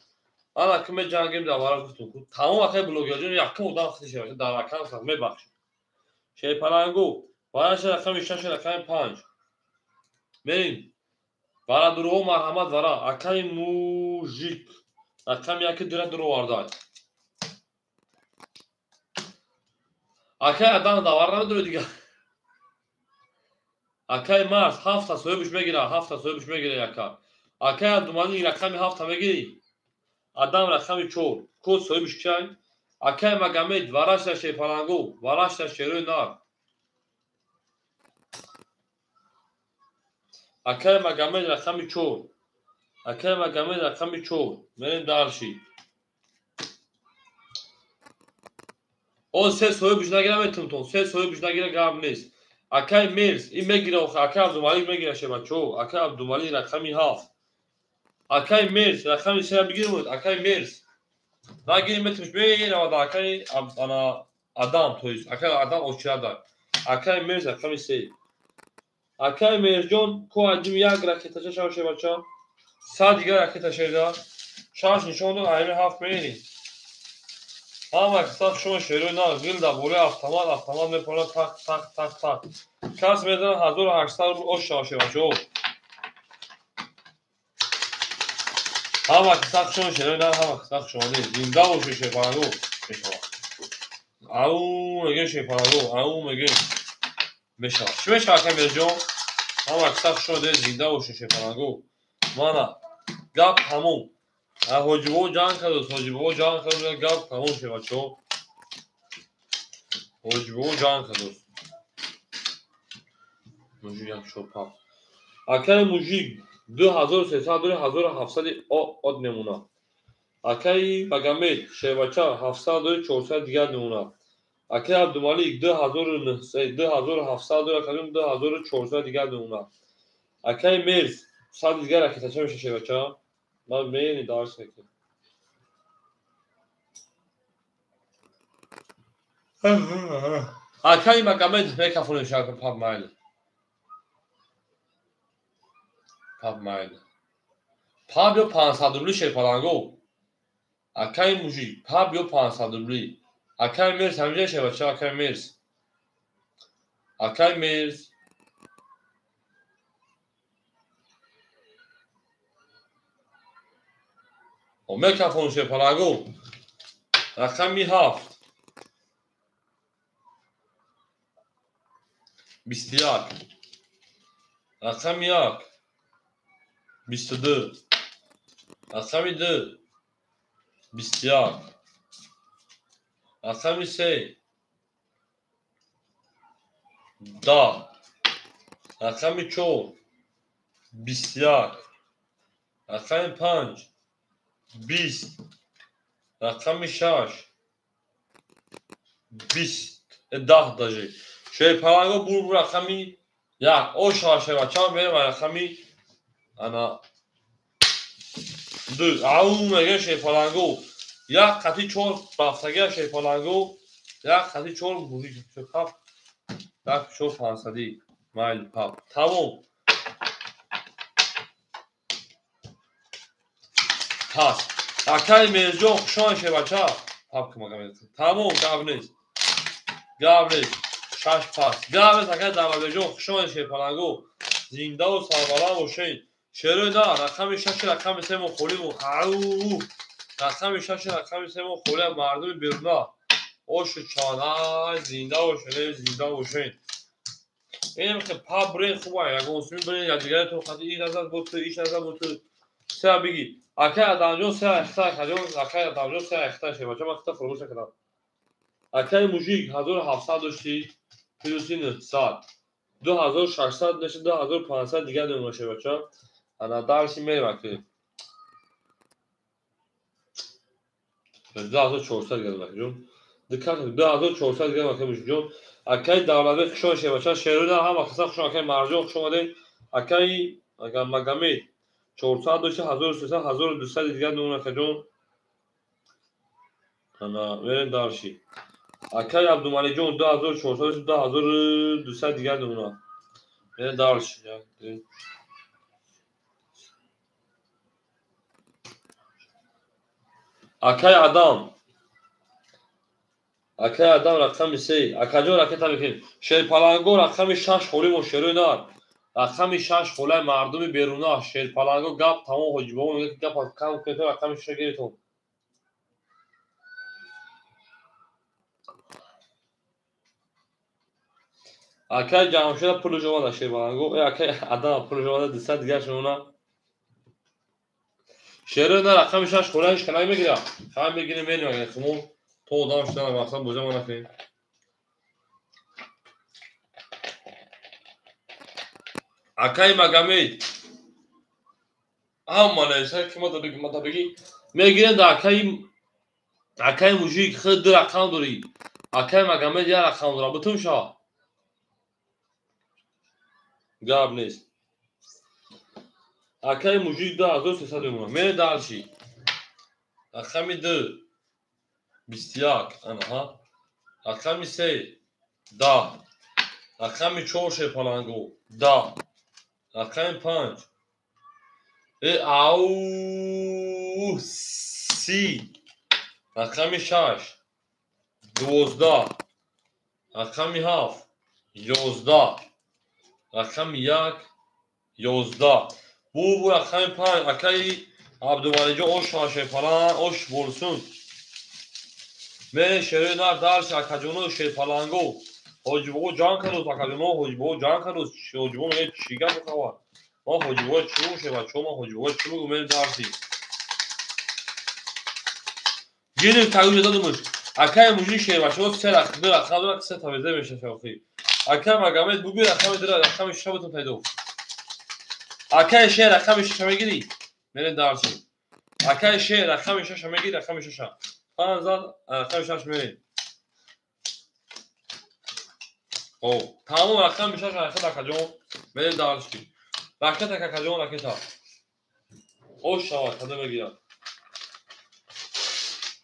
انا کم جنگیم دوباره گفتم تمام اکه بلوگ جون یکم اون وقتی شه بچا در اکانت سم میبخش شه پلنگو واش رقم 6 رقم 5 بریم والا درو مرحمت ورا اکای موژیک رقم 1 درو وارد اکای ادم دوباره نمیدونی دیگه اکای مارس 7 صبحش میگیره 7 صبحش میگیره یکا اکای دومانی رقم 7 میگیری ادم رقم 4 کو صبحش چای اکای مگامید وراش شه پلنگو وراش شه نار اکای مگامید رقم 4 اکای مگامید رقم 4 بریم دارشی اون سه صبحش نگیره میتونم سه صبحش نگیره گام نیست اکای میرس این میگیره اکای عبدالملیک میگیره شه بچو اکای عبدالملیک رقم 7 اکای میرس رقم 3 بگیرید اکای میرس نگیریم میتونش بگیره و اکای انا ادم تویست اکای ادم اوچادا اکای میرس رقم 3 اکای میرس جون کو انجام یک راکت چه شه بچا 100 دیگه راکت شه دا شاش نشون دو ایمه 7 میری اما صاف شما شروع نه گل دا بوله автомат میپونه تاک تاک تاک تاک کاس میدن 1800 او شاشه بچو اما صاف شما شروع نه اما صاف شما نه زنده و شه پانگو میشوا او میگه شه پانگو او میگه میشوا چی میشه که میرجون اما صاف شما ده زنده و شه پانگو مانا گپ تموم حاجبو جان کدو حاجبو جان کدو گپ تموم شه بچو حاجبو جان کدو موجی شو پاپ اکای موژیک 2300 2700 od نمونه اکای مگامید شیبچا 700 400 دیگر نمونه اکای عبدالملیک 2900 2700 کدوم 2400 دیگر نمونه اکای میرز 100 دیگر راکت چه میشه شیبچا من میینی دارس میکنم اکای مگامید میکافون شاید پاپ مایل پابیو 500 روبلی شه پلنگو اکای موژی پابیو 500 روبلی اکای میرس همینجا شه بچه اکای میرس و میکافون شه پلنگو رقمی 7 21 رقم 1 22 رقم 2 21 رقم 3 10 رقم 4 21 رقم 5 20 رقم 6 20 10 داجی شوی پلنگو بور رقمی 1 او شاشه بچه هم بریم رقمی انا 2 او میگه شوی پلنگو یک قطعی 4 بافتگی شوی پلنگو یک قطعی 4 بوری شوی پاپ یک 4 500 مایل پاپ تمام پاس اکای میرجون خوشان شه بچه پاپ که مگه تمام گاب نیست شش پاس گاب نیست اکای دعوت جون خوشان شه پلنگو زنده و سربلند باشین شروع نه رقم 6 رقم 3 مخولی مو او رقم 6 رقم 3 مخولی مردم بیرونه اوش چانه زنده باشین اینم که پاپ برین خوبه اگه اونسمی برین یا دیگه تو خاطر این نظر بود ایش نظر بود سه بگی اکای ادمجون سه اختار کجون اکای ادمجون سه اختار شه بچه وقتا فراموش کردم اکای موژیک 1700 داشتی پلوس این ساعت 2600 نشه 2500 دیگه نمونه شه بچه انا درسی میریم اکی 2400 گرم اکی جون دکت 2400 گرم اکی موژیک جون اکای دولبه خشون شه بچه شیرونه هم اکسا خشون اکای مرجون خشون ده اکای مگامی 400 داشته 1300 1200 دیگه نمونه اکی جون انا بریم دارشی اکای عبدالمالی جون 2400 2200 دیگه نمونه بریم دارشی اکای آدم رقم 3 اکاجون رقم تبکین شیر پالانگو رقم 6 خولی مشروع نار رقم 6 خوله مردم بیرونه شیر پالانگو گپ تمام حجبه میگه که گپ کم کنید رقم 6 گیرتون اکای جمشید پول جوان شیر پالانگو اکای آدم پول جوان 200 دیگه شونه شیر نار رقم 6 خولهش کنای میگیره خام میگیره میگیره خمون تو دام شدن مثلا بوجا ما نکنیم اکای مگامید هم مالشه که ما بگی میگیرن در اکای موژیک خود در رقم داری اکای مگامید یا رقم داره بتون شا گاب نیست اکای موژیک 2300 میمونه میره دالشی رقم 2 21 آنها رقم 3 10 رقم 4 شه پالانگو 10 رقم 5 او سی رقم 6 12 رقم 7 11 رقم 1 11 bu رقم 5 اکای عبدالمالی اوش هاشه پالان اوش بولسون من شروع نار دارش اکاجونو شه پالانگو حجبو جان کنوز اکاجونو حجبو جان کنوز حجبو میگه چیگه بخواه ما حجبو چون شه بچه ما حجبو چون بگو من دارسی گیریم تقویل دادمش اکای موجی شه بچه سه رقم سه تابیزه میشه شوخی اکای مگامید بگوی رقم داره رقم شبتون پیدو اکای شه رقم شش میگیری من دارسی اکای شه رقم شش میگیری رقم شش آنزاد رقم شش میگیری او تمام رقم شش رقم اکاجون من دارسی رقم اکاجون رقم او شاوات هده بگیرم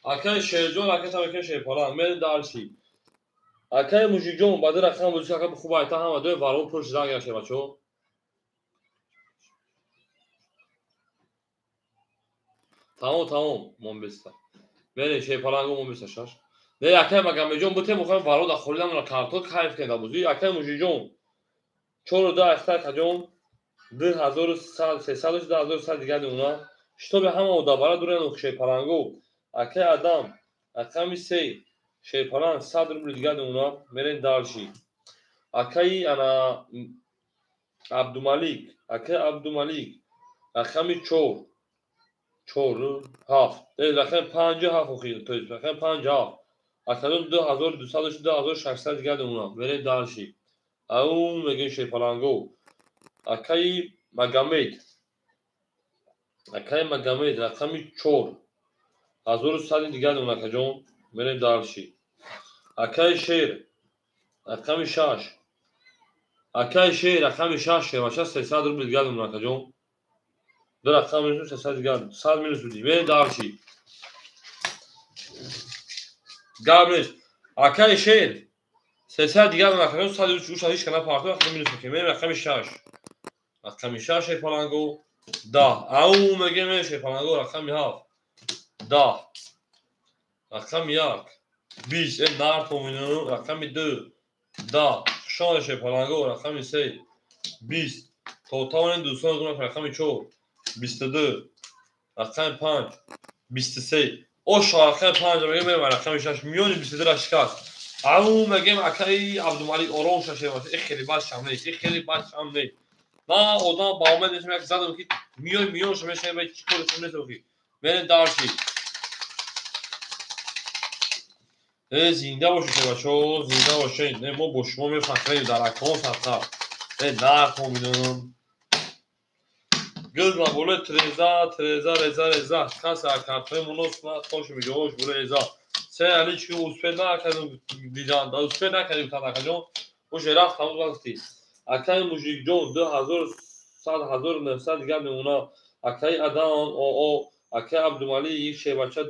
اکای شیرجون رقم تاکه شه پالان من دارسی اکای موجی جون بعد رقم بودی که خوب ایتا هم دوی وارو پرش داغ شه بچو تمام منبسته من شه پالانگو منبسته شش نه اکای مگم جون بوته مخم وارو داخلیدم را کارتو کیف کنده بودی اکای موجی جون چورو دا اختار کجون 2300 2300 دیگه اونا شتو به همه دوباره دورن شه پالانگو اکای آدم رقم 3 شه پالان 100 روبل دیگه اونا میرن دارشی اکای انا عبدالمالیک اکای عبدالمالیک رقم 4 هفت رقم 5 هفت خیلی تو رقم 5 هفت اکادون 2200 2600 دیگه اونا میرن دارشی او میگن شه پالانگو اکای مگامید رقم 4 1100 دیگه اونا کجون میرن دارشی اکای شیر رقم 6 اکای شیر رقم 6 باشه 300 روبل دیگه اونا کجون دو رقم میشه 300 دیگه 100 میلیون سودی میرن دارشی گابرش اکای شیر 300 دیگه اونا کجون 100 روش هیچ کنه پارتو رقم میلیون که میرن رقم 6 پالانگو 10 او میگه میشه پالانگو رقم 7 10 رقم 1 20 این نار تومینو رقم 2 10 شانش پالانگو رقم 3 20 توتال دوستان دونم رقم 4 22 رقم 5 23 او رقم 5 میگه میرم رقم 6 میون 22 را شکست او میگم اکای عبدالمالی اورون ششه واسه خیلی باش شامنه خیلی باش شامنه من آدم با اومد نشم یک زدم که میای شما شما چی کارتون نیست که برین دارشی زنده باشید بچه‌ها زنده باشید نه ما با شما میفخریم در اکانت فقط نه میدونم گل ما بوله ترزا کاس کارتای منوس ما خوش میجوش بوله ازا سه علی چی اوسپد نکردم دیدن اوسپد نکردیم تا نکردم و شرف تمام وقتی اکای موجیک جون 2100 دیگه میمونا اکای ادان او اکای عبدالمالی یک شه بچه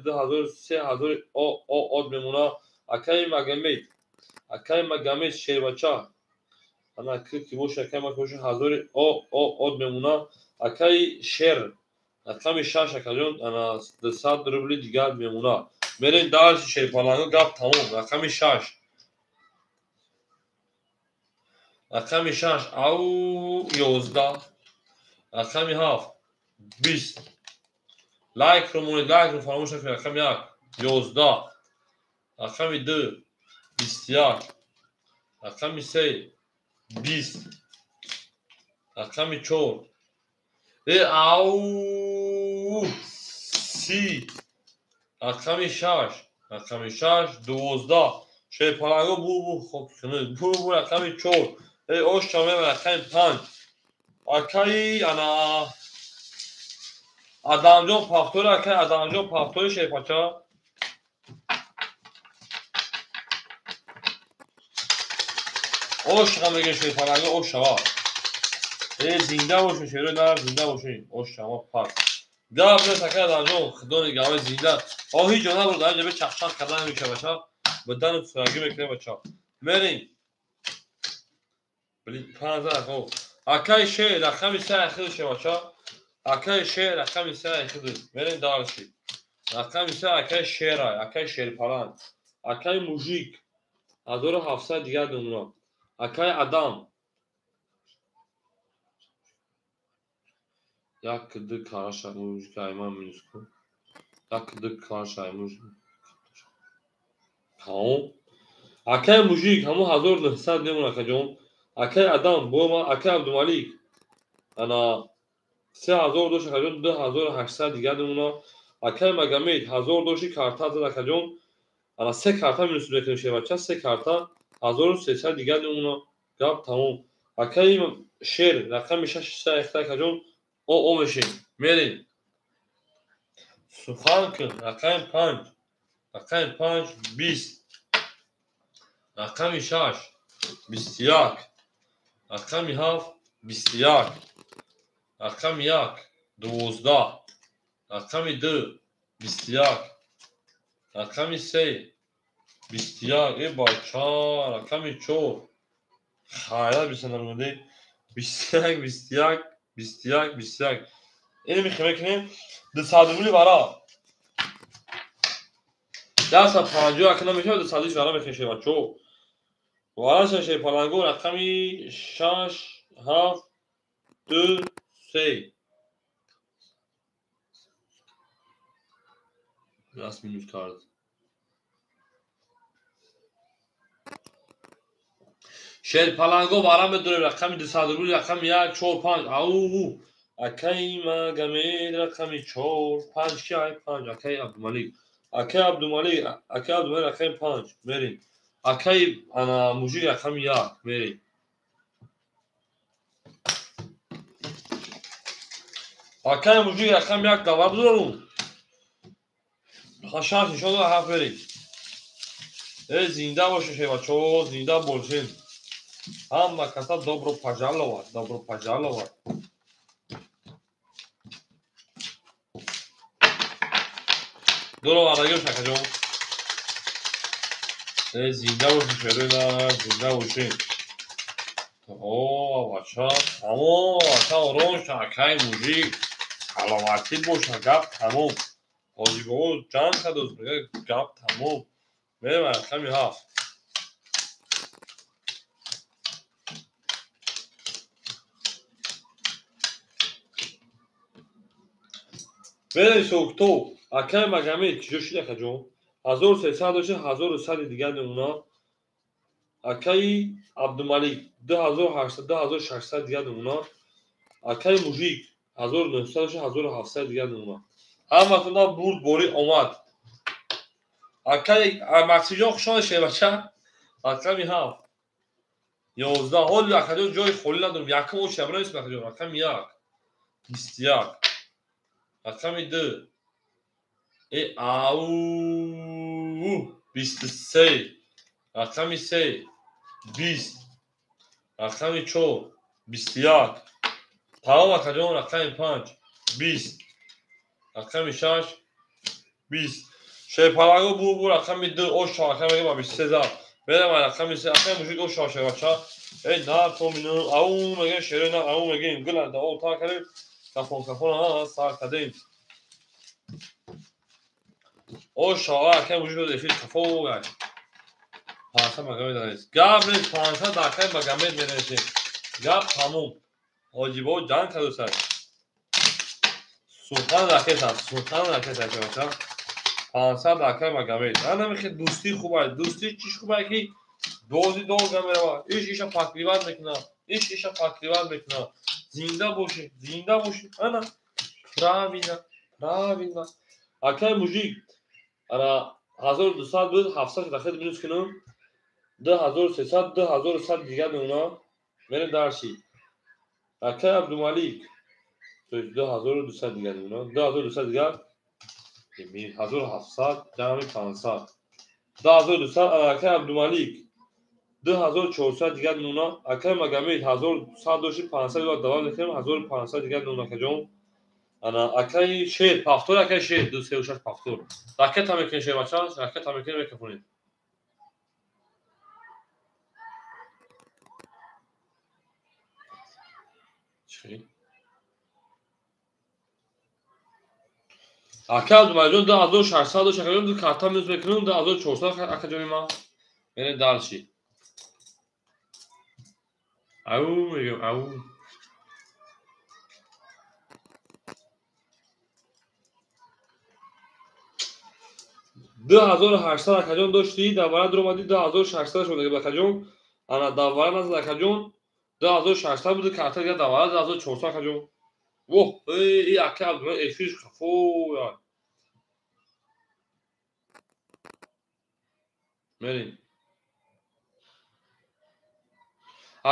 3000 او اد میمونا اکای مگامید شه بچه انا کی باشه اکای ما باشه 1000 او اد میمونا اکای شیر رقم 6 اکایون انا 200 روبل دیگه میمونا برین دارش شه پالانگو گپ تمام رقم 6 رقم 6 او 11 رقم 7 20 لایک رو فراموش نکنید رقم 1 11 رقم 2 21 رقم 3 20 رقم 4 او 30 رقم 6 12 شه پالانگو بو خوب کنید بو رقم 4 اوش شامه رقم 5 اکای انا ادمجان پاختور اکای ادمجان پاختور شه پاچا اوش هم میگه شه پالانگو اوش شوا زنده باشین شیرو نار زنده باشین اوش شما پاک گاب نه تکه ادمجان خدای گاوی زنده هیچ جا نبود در جبه چخشاق کردن میشه بچا بدن سراغی میکنه بچا مرین بلی 15 خب اکای شه رقم 3 اخیر شه بچا اکای شه رقم 3 اخیر مرین دارشی رقم 3 اکای شیرای اکای شیر پالان اکای موژیک 1700 دیگه دونو اکای ادم یک دو کارش موژیک ایمان مینسکو یک دو کارش موژیک تمام اکای موژیک همو 1900 دیمون اکای جون اکای ادم بو ما اکای عبدالمالیک انا 3000 دوش اکای جون 2800 دیگه دونو اکای مگامید 1000 دوشی کارتا زد اکای جون انا سه کارتا مینسکو کنیم شه بچا سه کارتا 1300 دیگه دونو گاب تمام اکای شیر رقم 6 اکای جون او میشین میرین سخن کن رقم 5 20 رقم 6 21 رقم 7 21 رقم 1 12 رقم 2 21 رقم 3 21 ای بچا رقم 4 خیلی بسنده 21 اینو میکنیم دسادولی برا دست 50 کنه میشه دسادولی برا میکشه بچو وارا شه پالانگو رقمی 6 7 2 3 last minute card شیر پالانگو وارا میدونه رقمی دسادولی رقم 1 4 5 او اکای ما گمید رقمی 4 5 کی 5 اکای عبدالمالیک رقم 5 بریم اکای انا موجی رقم 1 بریم اکای موجی رقم 1 دوا بدارم خشاش شده حرف بریم زنده باشه شه بچه‌ها زنده باشین همه کسا добро пожаловать درو آرایو شکر جون زنده باشین شروع زنده باشین بچه تمام بچه آرام شکای موجی سلامتی باشه گپ تمام حاجی بابا جان کدوز بگه گپ تمام بریم رقمی 7 بریم سوکتو اکای مگامید چجور شده که جون 1300 داشته 1100 دیگر اونا اکای عبدالمالیک 2800 2600 دیگر اونا акаи мужик 1900-1700 дигар нумуна. Ҳаматона бурд бори омад. Акаи Максиҷон хушон шевача. Аками 7. 11. Ҳоли акаҷон ҷои холӣ надорем. Якум оч шабра нест акаҷон. Аками 1. 21. Аками 2. Ау 23. Аками 3. 20. Аками 4. 21. Тамом акаҷон. Аками 5. 20. Аками 6. 20. Шепалаго бур аками 2 ош аками 23 зар. Берам аками 3 аками мужик ош шевача. На то мину ау меген шерена ау меген гуланда о та кадем кафон сар кадем о шава аками мужик дефил кафо панса магамед дарес габне панса дакай магамед менеше габ тамом ҳоҷибо ҷанг кадусад султан дакеса шевача панса дакай магамед намехе дӯстӣ хубай дӯстӣ чиш хубай ки бози долга мерава иша пакливат мекунад иша пакливат мекунад зинда боши ана правильно акай мужик ана 1200 буд 700 дахед минус кинум 2300 2100 дигар мемона мерем дарши акай абдумалик то есть 2200 дигар мемона 2200 дигар 1700 ҷамъи 500 2200 акай абдумалик 2400 дигар мемона акай магамед 1100 дошти 500 дигар давар мекунем 1500 дигар мемона акаҷон ана акай шер пахтор акай шер 236 пахтор ракета мекунем шевача ракета мекунем мекафонем акай абдумаликҷон 2600 дошт акаҷон карта минус мекунем 2400 акаҷони ман мерем дарши ау мегем ау 2800 акаҷон дошти давара дуромади 2600 шуд акаҷон ана давара назад акаҷон 2600 буд карта дига давара 2400 акаҷон воҳ и акай абдумалик эфиш кафоя мерем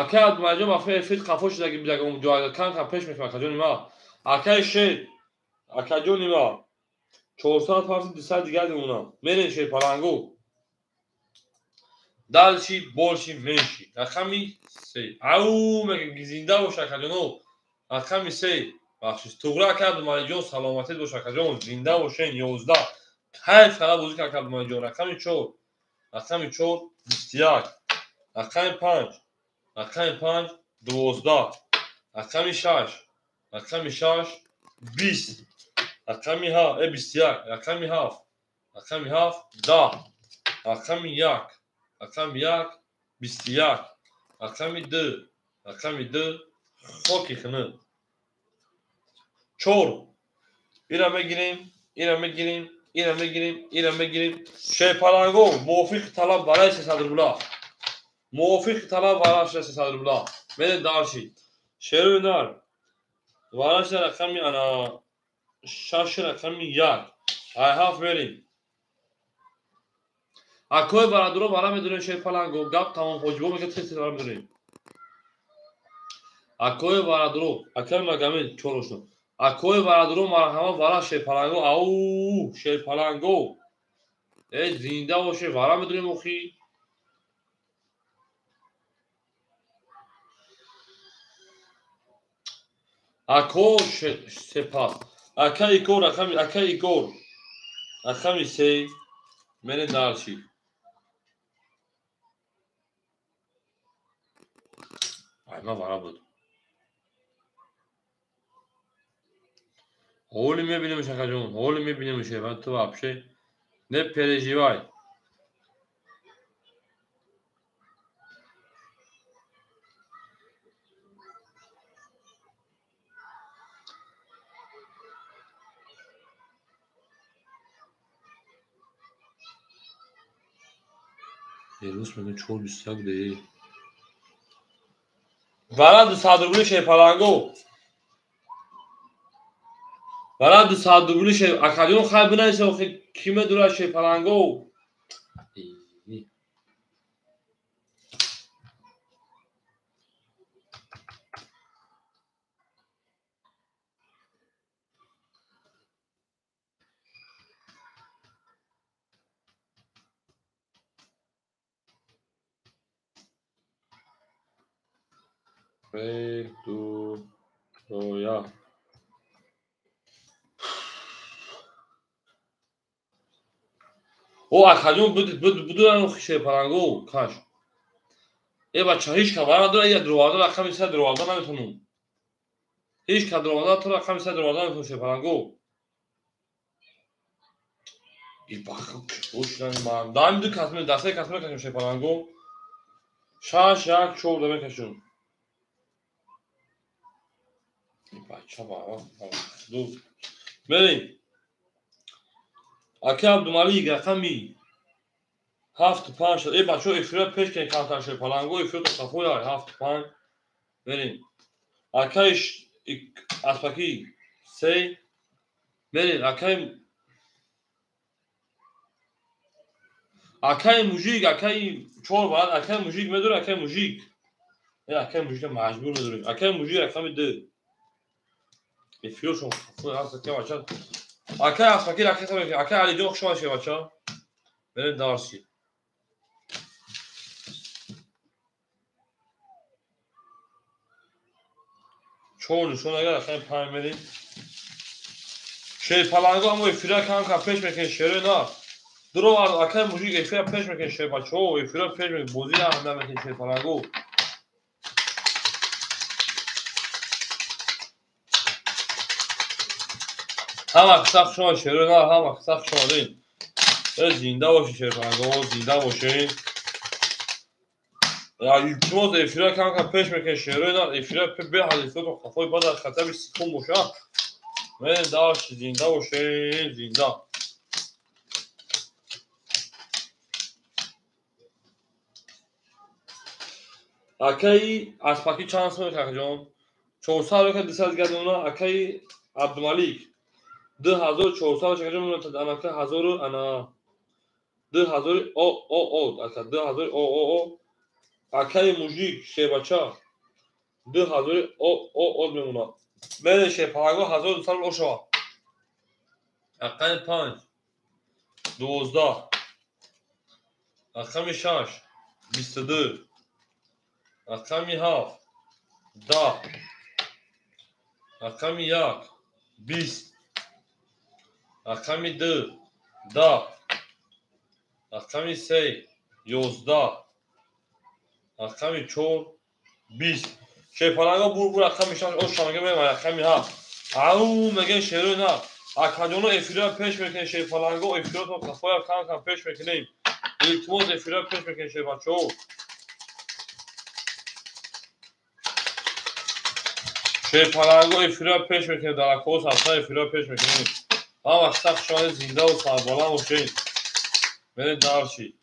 акай абдумаликҷон мафи эфил кафо шудаги бидагам ҷоягакан пеш мекунад акаҷони ма акай шер акаҷони ма 400 парси 200 дигар мемона мерем шерпаланго далши борши менши аками 3 ау мегем зинда бош акаҷоно аками 3 бахшиш туғра акай абдумаликҷон саломатед бош акаҷон зинда бошен 11 кайф кара бозӣ кар акай абдумаликҷон аками 4 21 аками 5 12 аками 6 20 аками 21 аками 7 10 аками 1 21 аками 2 хоки хина 4 ира мегирем шепаланго мувофиқи талаб барои 300 рубла мувофиқи талаб барои 300 рубла мерем дарши шеруи нар вараш аками ана 6 аками 1 айҳаф мерем акои барадуро бара медонем шепаланго гап тамом ҳоҷибо мегӯяд тез бара медонем акои барадуро акай магамед чорошо акои барадуро марҳама бара шепаланго ау шепаланго зинда боше бара медонем охи ако сепас акай икор аками 3 мерем дарши айма бара буд ҳоли мебинемш акаҷон ҳоли мебинемш ту вообще не переживай امروز میگن 421 بده بارا 200 рубли шепаланго برای دو ساعت دوبلی شی اکادیون خیلی بنایشه و کیمه دوره شی پلنگو دو یا او اکادیون بدون شی پلنگو کاش ای بچه هیچ که برای دوره یه دروازه رقمی سه دروازه نمیتونم هیچ که دروازه تو رقمی سه دروازه نمیتونم شی پلنگو ای بخم کشوش نمیم دایم دو کسمه دسته کسمه کشم شی پلنگو شاش یک چور دمه کشون ای بچه برای دو بریم اکی عبدالملیک رقمی 7-5 شد ای بچه ها افراد پیش که کمتر شد پلنگو افراد صفوی های 7-5 بریم اکیش اسپاکی 3 بریم اکی موژیک اکی 4 باید اکی موژیک میدونه اکی موژیک اکی موژیک مجبور میدونیم اکی موژیک رقمی 2 افراد شما صفوی هست اکی بچه اکی اسپاکی رقمی سمه اکی علی جان خوشما شه بچه ها بریم دارسی چون نشون اگر اکی 5 بریم شی پلنگو اما افراد کم پیش میکنه شیره نه درو اکی موژیک افراد پیش میکنه شی بچه ها افراد پیش میکنه بوزی هم نمیکنه شی پلنگو همه سخت شما شیره نه همه سخت شما دین زنده باشی شیر پلنگو زنده باشی التماس افراد کم پیش میکنه شیره نه افراد به حدیثات و خفای بعد از خطر سکون باشه من داشت زنده باشی زنده اکی اسپاکی چند سمه که جان 400 که 200 گردونه اکی عبدالملیک 2400 چه جان تا انا که 1000 انا 2000 او اتا 2000 او اکی موژیک شه بچه 2000 او میمونه من شه پاگو 1200 اوشوا اقل 5 12 اقل 6 22 اقل 7 10 اقل 1 20 اقل 2 10 اقل 3 11 اقل 4 20 شه پاگو بور اقل 6 اوشوا میگه من اقل 7 او میگه شیرو نه اکادیونو افراد پیش میکنه شی پلنگو افراد و کفای کم پیش میکنیم التماس افراد پیش میکنه شی بچه ها شی پلنگو افراد پیش میکنه در اکوس هسته افراد پیش میکنیم هم سخت شاید زنده و سربالا باشین برید دارشی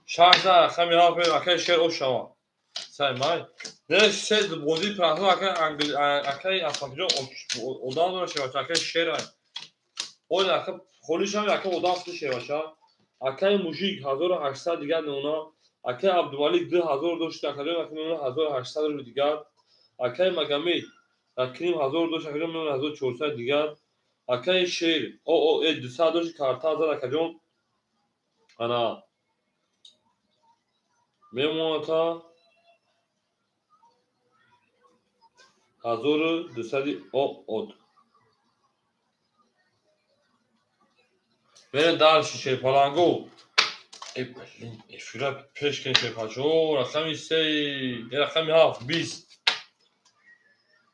شهر در خمی ها پیر اکی شیر او شما سای مای نه شید بودی پرانتو اکی افاکجا اودان داره شی بچه اکی شیر های اون اکی خولیش هم اکی اودان فتی شی بچه اکی موژیک 1800 دیگر نونا اکی عبدالملیک 2000 داشت اکادیون اکی نونا 1800 رو دیگر اکی مگمی اکریم 1000 داشت اکادیون نونا 1400 دیگر اکی شیر او 200 داشت کارتا زد اکادیون انا میمونه تا 1200 او بره در شیشه پلنگو افراد پیش کنی شی پاچو رقمی 3 یه رقمی 7 20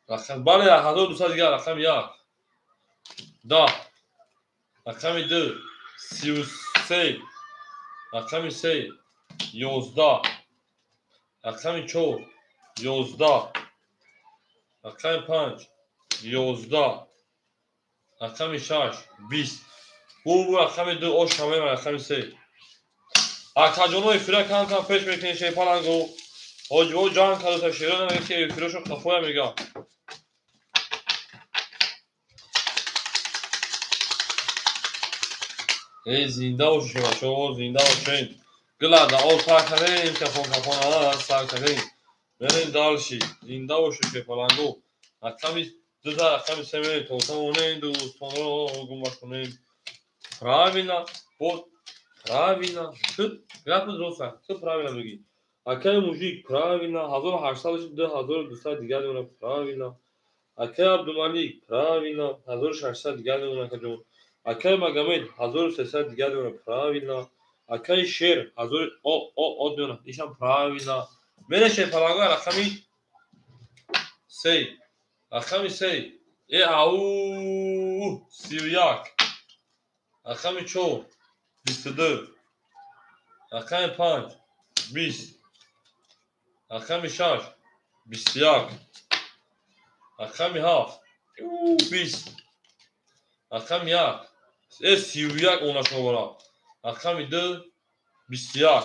رقم بله 1200 دیگر رقم 1 10 رقم 2 33 رقم 3 11 رقم 4 11 رقم 5 11 رقم 6 20 bu رقم 2 o شامل و رقم 3 اکادیونو افراد کم پیش میکنی شی پلنگو حاجبو جان کدو تا شیرو نمیگه که افرادشو خفویا میگه ای زنده باشید بچه‌ها، زنده باشین. گلا دا اول سر کردیم کفون هست سر کردیم. برین دالشی زنده باشید که پلنگو. کمی دو تا کمی سمه توتمونه دوستان رو گم کنین. Правильно, вот, правильно. Как взрослый, все правильно беги. Акай мужик, правильно. 1800 до 1200 دیگر دونه правильно. Акай Абдумалик, правильно. 1600 دیگر دونه کجون. Акай Магомед, 1300 دیگر دونه правильно. Акай Шер, 1000 о дونه. ایشان правильно. Менше палаго рақами 3. رقمی 3. او 31. رقمی 4 22. رقم 5 20. رقم 6 21. رقم 7 20. رقم 1 31 اون شما برا. رقم 2 21.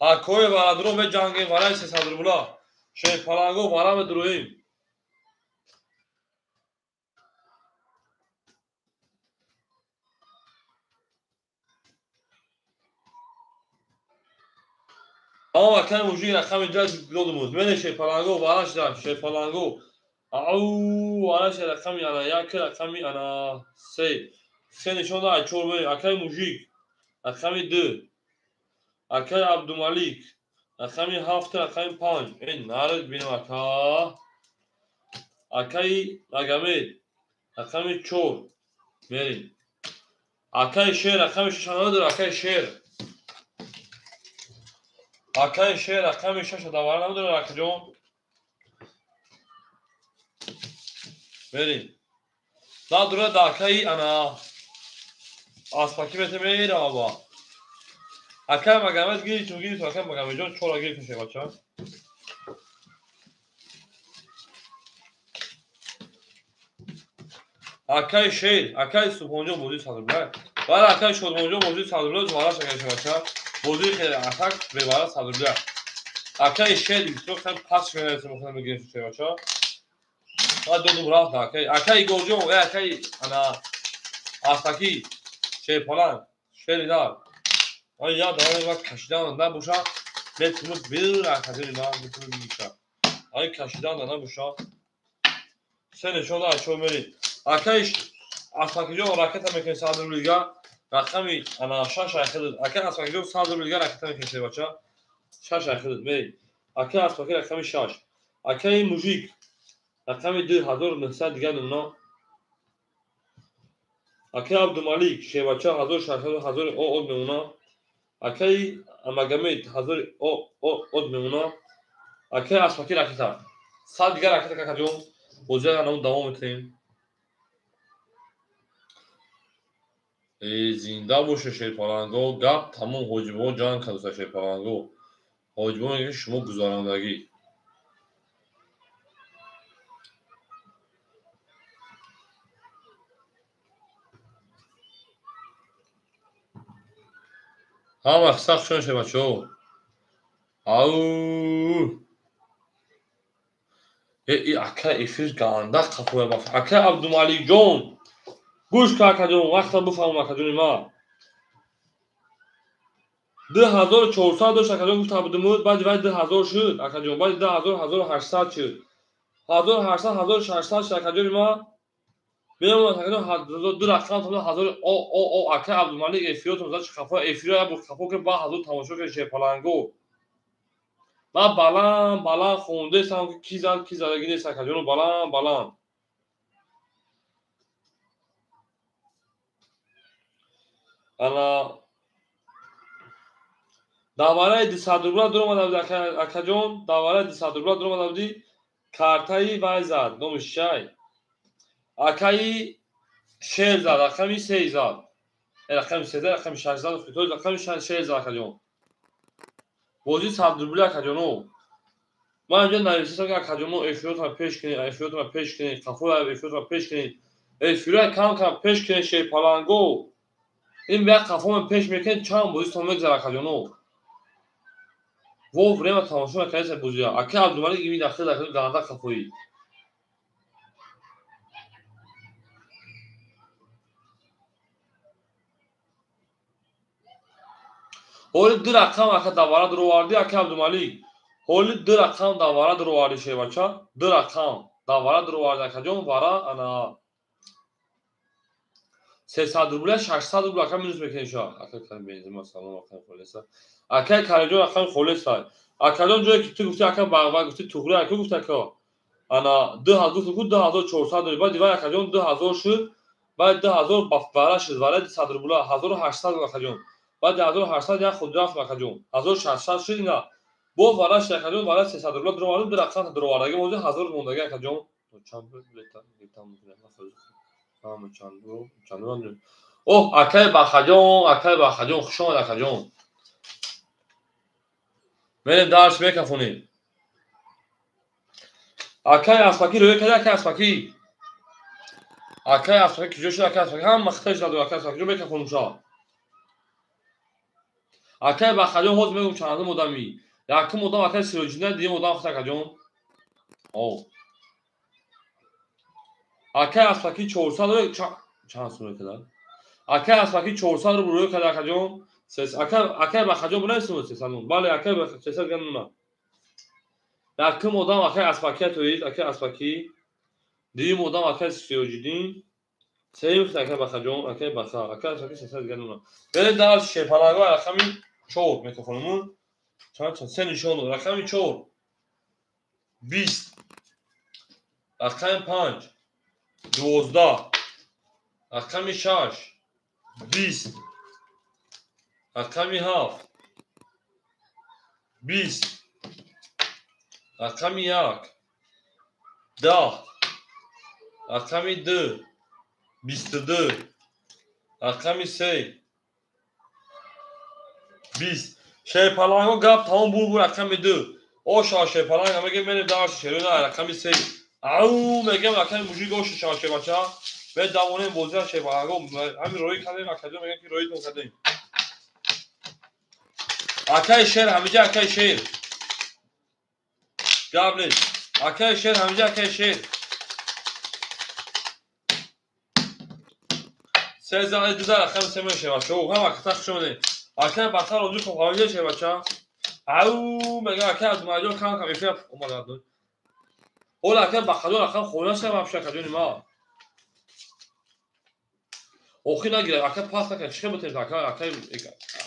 اکوی برادرو به جنگیم برای 300 روبلا. شی پلنگو برام درویم. اما کن موجی رقم جد دودموز. من شی پلنگو براش دارم. شی پلنگو او براش رقم انا یک رقمی انا 3. سه نشون داد چور بری. اکای موجی رقم 2. اکای عبدالملیک رقم 7 رقم 5. این نارد بینم اکا. اکای مگمید رقم 4. بریم. اکای شیر رقم 6 نداره. اکای شیر. اکای شیر رقم 6 داور نداره اکا جون. بریم. نداره داکای انا آسپاکی بهت میره بابا. اکای مگمید گیری تو گیری تو اکای مگمید جون چورا گیری تو شه بچه. اکای شیر اکای سوپونجو موزی صدر ولی اکای شدمونجو موزی صدر دوباره شکرش بچه. موزی خیلی اتاک به باره صدر اکای شیر بیشتر خیلی پاس میرسه میخوام بگیرم تو شه بچه. ما دو راه اکای گوجو و اکای انا آسپاکی شیر پلان شیر دار. آن یاد داره وقت کشیدن نه بوشا. میتونم بیرون اکادمی ما میتونم بیشتر. آن کشیدن نه بوشا. سه نشون داد چون میرید. اکای آسپاکی جو راکت میکنه صدر لیگا. رقمی انا 6 اخذ. اکای آسپاکی جو صدر لیگا راکت میکنه بچه. 6 اخذ میرید. اکای آسپاکی رقمی 6. اکای موجیک رقمی 2900 دیگر نمونه. اکای عبدالملیک شی بچه 1600 او نمونه. اکای مگمید 1000 او نمونه. اکای آسپاکی راکت. سال دیگر راکت که کجون بوزه اون دوام میتیم. زنده باشه شیر پلنگو. گپ تمام حاجبو جان کدوسا شیر پلنگو. حاجبو میگه شما گزارندگی. هم وقت سخت شون شه بچه او. ای اکا ایفیر گانده قفوه بافت. اکا عبدالملیک جون گوش که اکا جون وقتا بفهمم اکا جونی ما 2400 داشت اکا جون گوش تابدمود. بعد باید 2000 شد اکا جون. بعد 2000 1800 شد. 1800 1600 شد اکا جونی ما. بیام اکا جون دو رقم تابده 1000 او اکا عبدالملیک ایفیو تمزد چه قفوه ایفیو یا بخفو که با 1000 تماشا که شه پلنگو. من بلند خونده سم که کی زدگی نیست اکا جون بلند. انا داوره 200 روبلا دور اومده بود اکا جون. داوره 200 روبلا دور اومده بودی. کارتایی وای زد نومش چای. اکایی شیر زد رقمی 3 زد. رقم 3 زد رقم 6 زد تو رقم 6 زد اکا جون. بازی 100 روبلا اکا جون. من اینجا نوشتم که اکا جون افیوت ما پیش کنید. افیوت ما پیش کنید. کافو افیوت ما پیش کنید. افیوت کم پیش کنید شی پلنگو. این وقت کافو ما پیش میکنید چند بازی تو میگذره اکا جون. वो время تماشا نکردی بوزی ها. اکا عبدالملیک این داخل گانده کافویی. حالی 2 رقم اکا دواره درو واردی اکا عبدالمالک. حالی 2 رقم دواره درو واردی شه بچه. 2 رقم دواره درو واردی اکا جون واره انا 300 روبله 600 روبله اکا مینوس بکنی شا. اکا کن بنزین سلام اکا خالص. اکا کارجون اکا خالص های. اکا جون جایی که تو گفتی اکا باغ گفتی توخله اکا گفت اکا. انا 2400 روبله دیوار اکا جون 2000 شد. بعد 2000 بافاره شد واره 100 روبله 1800 اکا جون. بعد 1800 یا خود رفت اکا جون 1600 شد اینا. با وارش اکا جون واره 300 روبله درو وارد در رقم درو وارگی موزه 1000 موندگی اکا جون. چند لیتا میگیره همه چند اوه اکای باخجون خوش آمد اکا جون. بریم درس بکفونیم. اکای اسپاکی روی کده اکای اسپاکی. اکای اسپاکی کجا شد اکای اسپاکی هم مختش داد اکای اسپاکی جو بکفونیم شا. اکای باخجون حوض میگم چند مدامی. یکم مدام اکای سیروجینه دیگه مدام خود اکا جون. اوه اکای اسپاکی 400 چند سونه کده. اکای اسپاکی 400 رو روی کده اکا جون. اکای باخجون بنای سونه 300 مون. بله اکای باخجون 300 گندونه. یکم مدام اکای اسپاکی تویید اکای اسپاکی دیگه مدام اکای سیروجینی سیم خود اکای باخجون اکای باخا اکای اسپاکی 300 گندونه. بریم در شپالانگو رقمی 4 میکروفونمون چند سه نشون رقمی 4 20 رقم 5 12 رقم 6 20 رقم 7 20 رقم 1 10 رقم 2 22 رقم 3 20 شپالانگو گپ تمام بول رقم 2 او شاشه پلنگ میگه من دارش شروع رقم 3 او میگم رقم موجی گوش شاشه بچا به دوونه بوزه شپالانگو همین روی کردیم اکادمی میگن که روی تو کردیم اکای شهر همیشه اکای شهر قبل اکای شهر همیشه اکای شهر سه زنه دو رقم 3 میشه بچا او هم اکتا شونه اکای بطل اونجا که حالیه شه بچا او میگه اکای از ماجو کام کم میفهم اومد اول اکای بخدو رقم خونه سه مافشه کدونی ما اوخی نگیره اکای پاس نکن چه بتونید اکای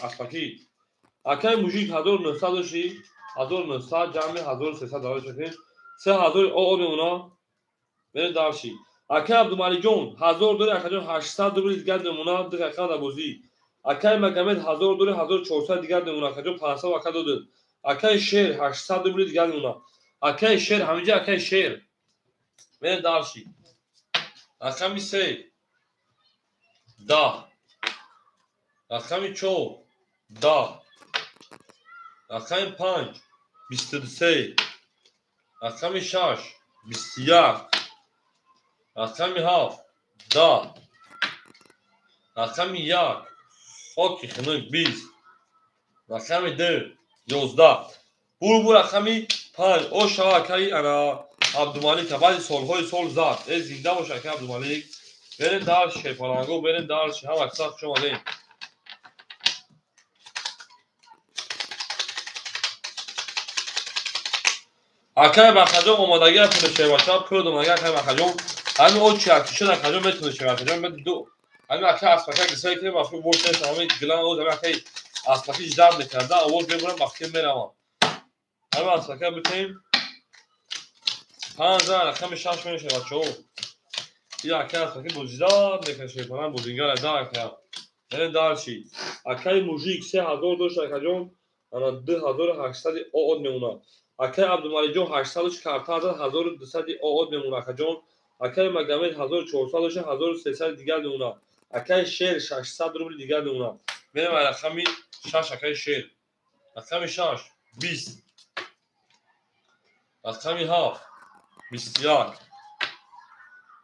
اسپاکی اکای موجی 1900 شی 1900 جمع 1300 داره چکین 3000 او میمونا بریم دارشی اکای عبدالمالک جون 1000 داره اکای جون 800 دوباره دیگر میمونا دیگه اکای بازی اکای مگمد 1000 داره 1400 دیگر میمونا اکای جون 500 اکای داد اکای شیر 800 دوباره دیگر میمونا اکای شیر همینجا اکای شیر بریم دارشی اکای 3 10 اکای 4 10 اکای 5 23 اکای 6 21 اکای 7 10 اکای 1 اوکی خنک 20 اکای 2 11 بول اکای 5 او شا اکای انا عبدالمالک بعد سالهای سال زاد از زنده باشه اکای عبدالمالک بریم در شپالانگو بریم در هم اکسا شما دیم اکای بخجون آمادگی پول شیباچا پول دومگی اکای بخجون همین او چی اکشن اکجون میتونه شه اکجون بده دو همین اکای اسپاکی گسای که واسه ورش تمام گلان او همین اکای اسپاکی جدار میکرده اول ببرم وقتی میرم همین اسپاکی بتیم 5000 رقم شش میشه بچه‌ها یا اکای اسپاکی بوجدار میکشه کنن بوزینگار دار اکای یعنی دارشی اکای موجیک 3000 داشت اکجون انا 2800 او میمونه اکای عبدالمالک جون 800 کارت 1200 او میمونه اکجون اکای مگمد 1400 داشت 1300 دیگر میمونه اکای شیر 600 روبل دیگر میمونه بریم رقم 6 اکای شیر رقم 6 20 رقم 7 21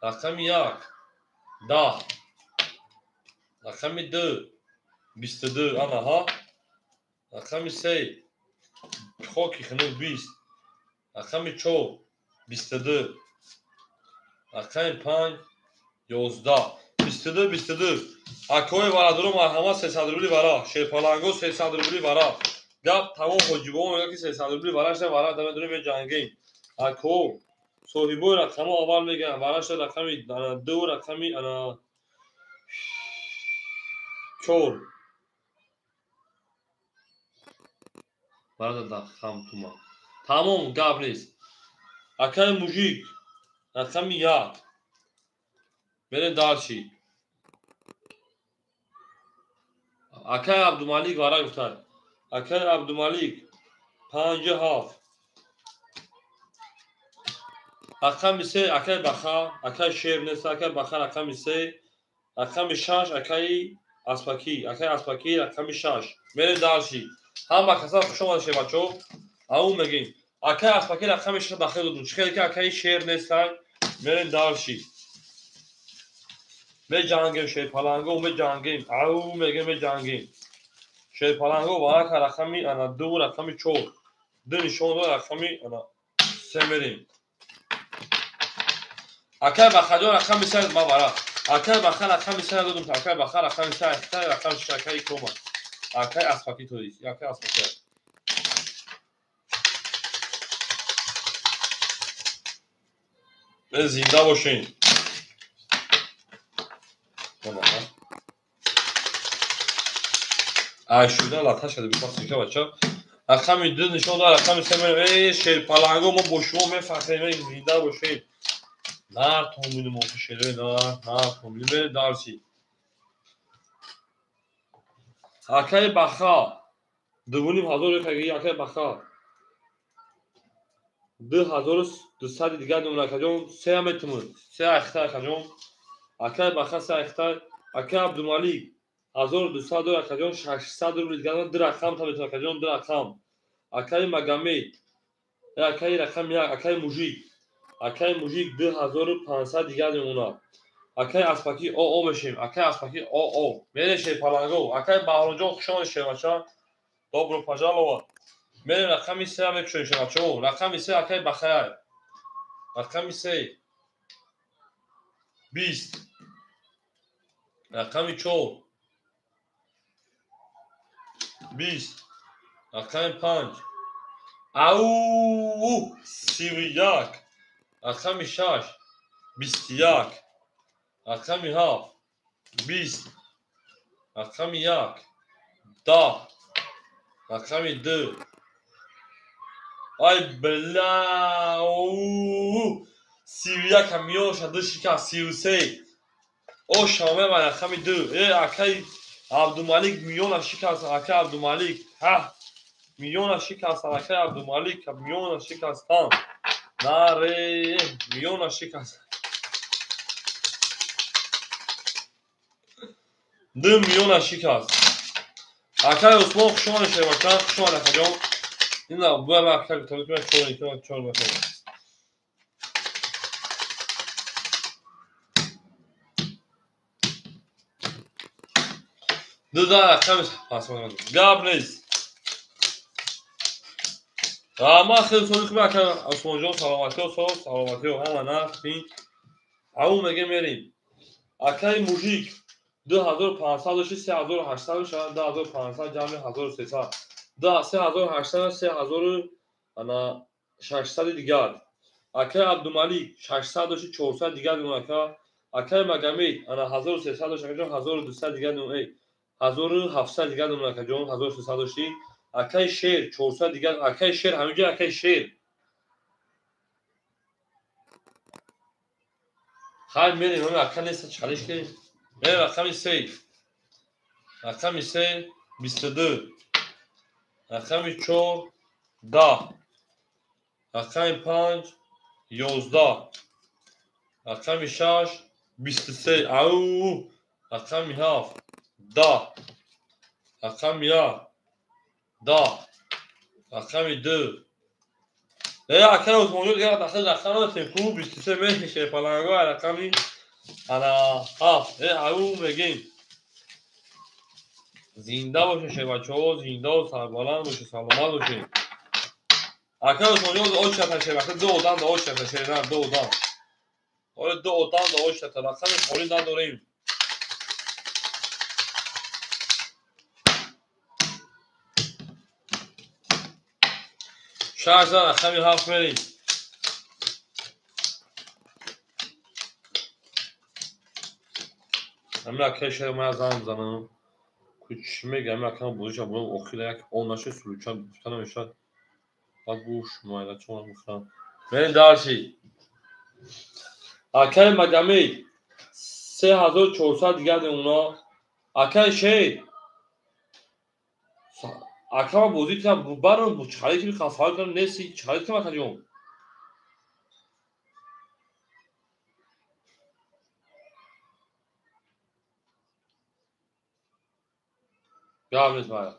رقم 1 10 رقم 2 22 اما ها رقم 3 خوکی خنوک 20 رقم 4 22 رقم 5 11 22 22 акои варадуру марҳамат 300 рубли вара, шерпаланго 300 рубли вара. Гап тамом ҳоҷибон мегӯяд ки 300 рубли варашда вара дамедурӣ меҷангем. Ако соҳибои рақамо аввал мегӯянд варашда рақами 2 рақами 4 варада хамтума. Тамом гап нест. Акаи мужик рақами 1 мерем дарчи. Акаи Абдумалик вара гуфтад. Акаи Абдумалик 57. рақами 3 акаи Баха, акаи Шер нест, акаи Баха рақами 3, рақами 6 акаи Аспаки, акаи Аспаки рақами 6. Мерем дарчи. Ҳама каса хуш омадед бачо. Аун мегем. Акаи Аспаки рақами 6 дахил додум. Чӣ хеле ки акаи Шер нестан. Мерем дарчи. Меҷангем шерпаланго меҷангем. Ау мегем меҷангем. Шерпаланго варака рақами 2 рақами 4. Ду нишон дод рақами 3 мерем. Акаи Бахаҷон рақами 3 ма вара. Акаи Баха рақами 3 додум. Акаи Баха рақами 3 акаи рақами 6 акаи Кома. Акаи Аспаки тоис. Акаи Аспаки. Зинда бошен. Ай шуда лата шуда бифасика бача. Рақами 2 нишон дод рақами 3 мерем. Шерпаланго мо бо шумо мефахрем. Зинда бошен. Нар томини мофишеле нар томини дарси. Акаи Баха 2,500 каги акаи Баха 2200 дигар номер каҷон 3 метмун 3 ахта каҷон акаи Баха 3 ахта акаи Абдумалик 1200 дора каҷон 600 рубли дигар 2 рақам таметра каҷон 2 рақам акаи Магомед акаи рақам 1 акаи мужик 2500 дигар мемонад акаи Аспаки оо мешем акаи Аспаки оо мере шерпаланго акаи Баҳроҷон хушомадед шевача добро пожаловат мере рақами 3 мекушем шевачо рақами 3 акаи Бахая рақами 3 20 рақами 4 20 рақами 5 ау 31 рақами 6 21 рақами 7 20 рақами 1 10 рақами 2 ай бла 31 камиёша ду шикаст 33 о шоме ва рақами 2 акаи Абдумалик миллиона шикаст акаи Абдумалик миллиона шикаст акаи Абдумалик миллиона шикастан наре миллиона шикаст 2 миллиона шикаст акаи Усмон хушомадед шевача хушомадед акаҷон ина буяма акаи гутаритма чор мехо дуда акаи пасмон гап нест ама хеле соли хуби акаи Усмонҷон саломатиё саломатиё ҳама нафтин аун мегем мерем акаи мужик 2500 дошти 3800 дошта 2500 ҷамъи 1300 3800 3600 дигар акаи Абдумалик 600 дошти 400 дигар дунака акаи Магомед 1300 дошта каҷон 1200 дигар дуна 1700 дигар дунака ҷон 1300 дошти акаи Шер 400 дигар акаи Шер ҳаминҷо акаи Шер хай мерем ҳамин ака неста чалиш ки мерем рақами 3 рақами 3 22 рақами 4 10 рақами 5 11 рақами 6 23 ау рақами 7 10 рақами 1 10 рақами 2 акаи Усмонҷон дигар дахил рақам надостем ку 23 меҳи шерпаланго рақами 7 ау мегем зинда бошед шевачаҳо зиндаву сарбаланд бошед саломат бошед акаи Усмонҷон ду очата шевака 2 одам да очата шена 2 одам оре 2 одам да очата рақами холӣ надорем 6000 رقمی 7 میریم. همین اکه شیر من زن بزنم چی میگه؟ همین اکه هم بودیش هم بودم اوخیله یک اون نشه سلوچان بستانم اشاد باید بوش مایده چون گفتم میریم دارشی. اکه مگمی 3400 دیگر اونا اکه شیر اکه من بودی که برام چخالی که خفال کنم نیستی چخالی که من کنیم بیام نیست باید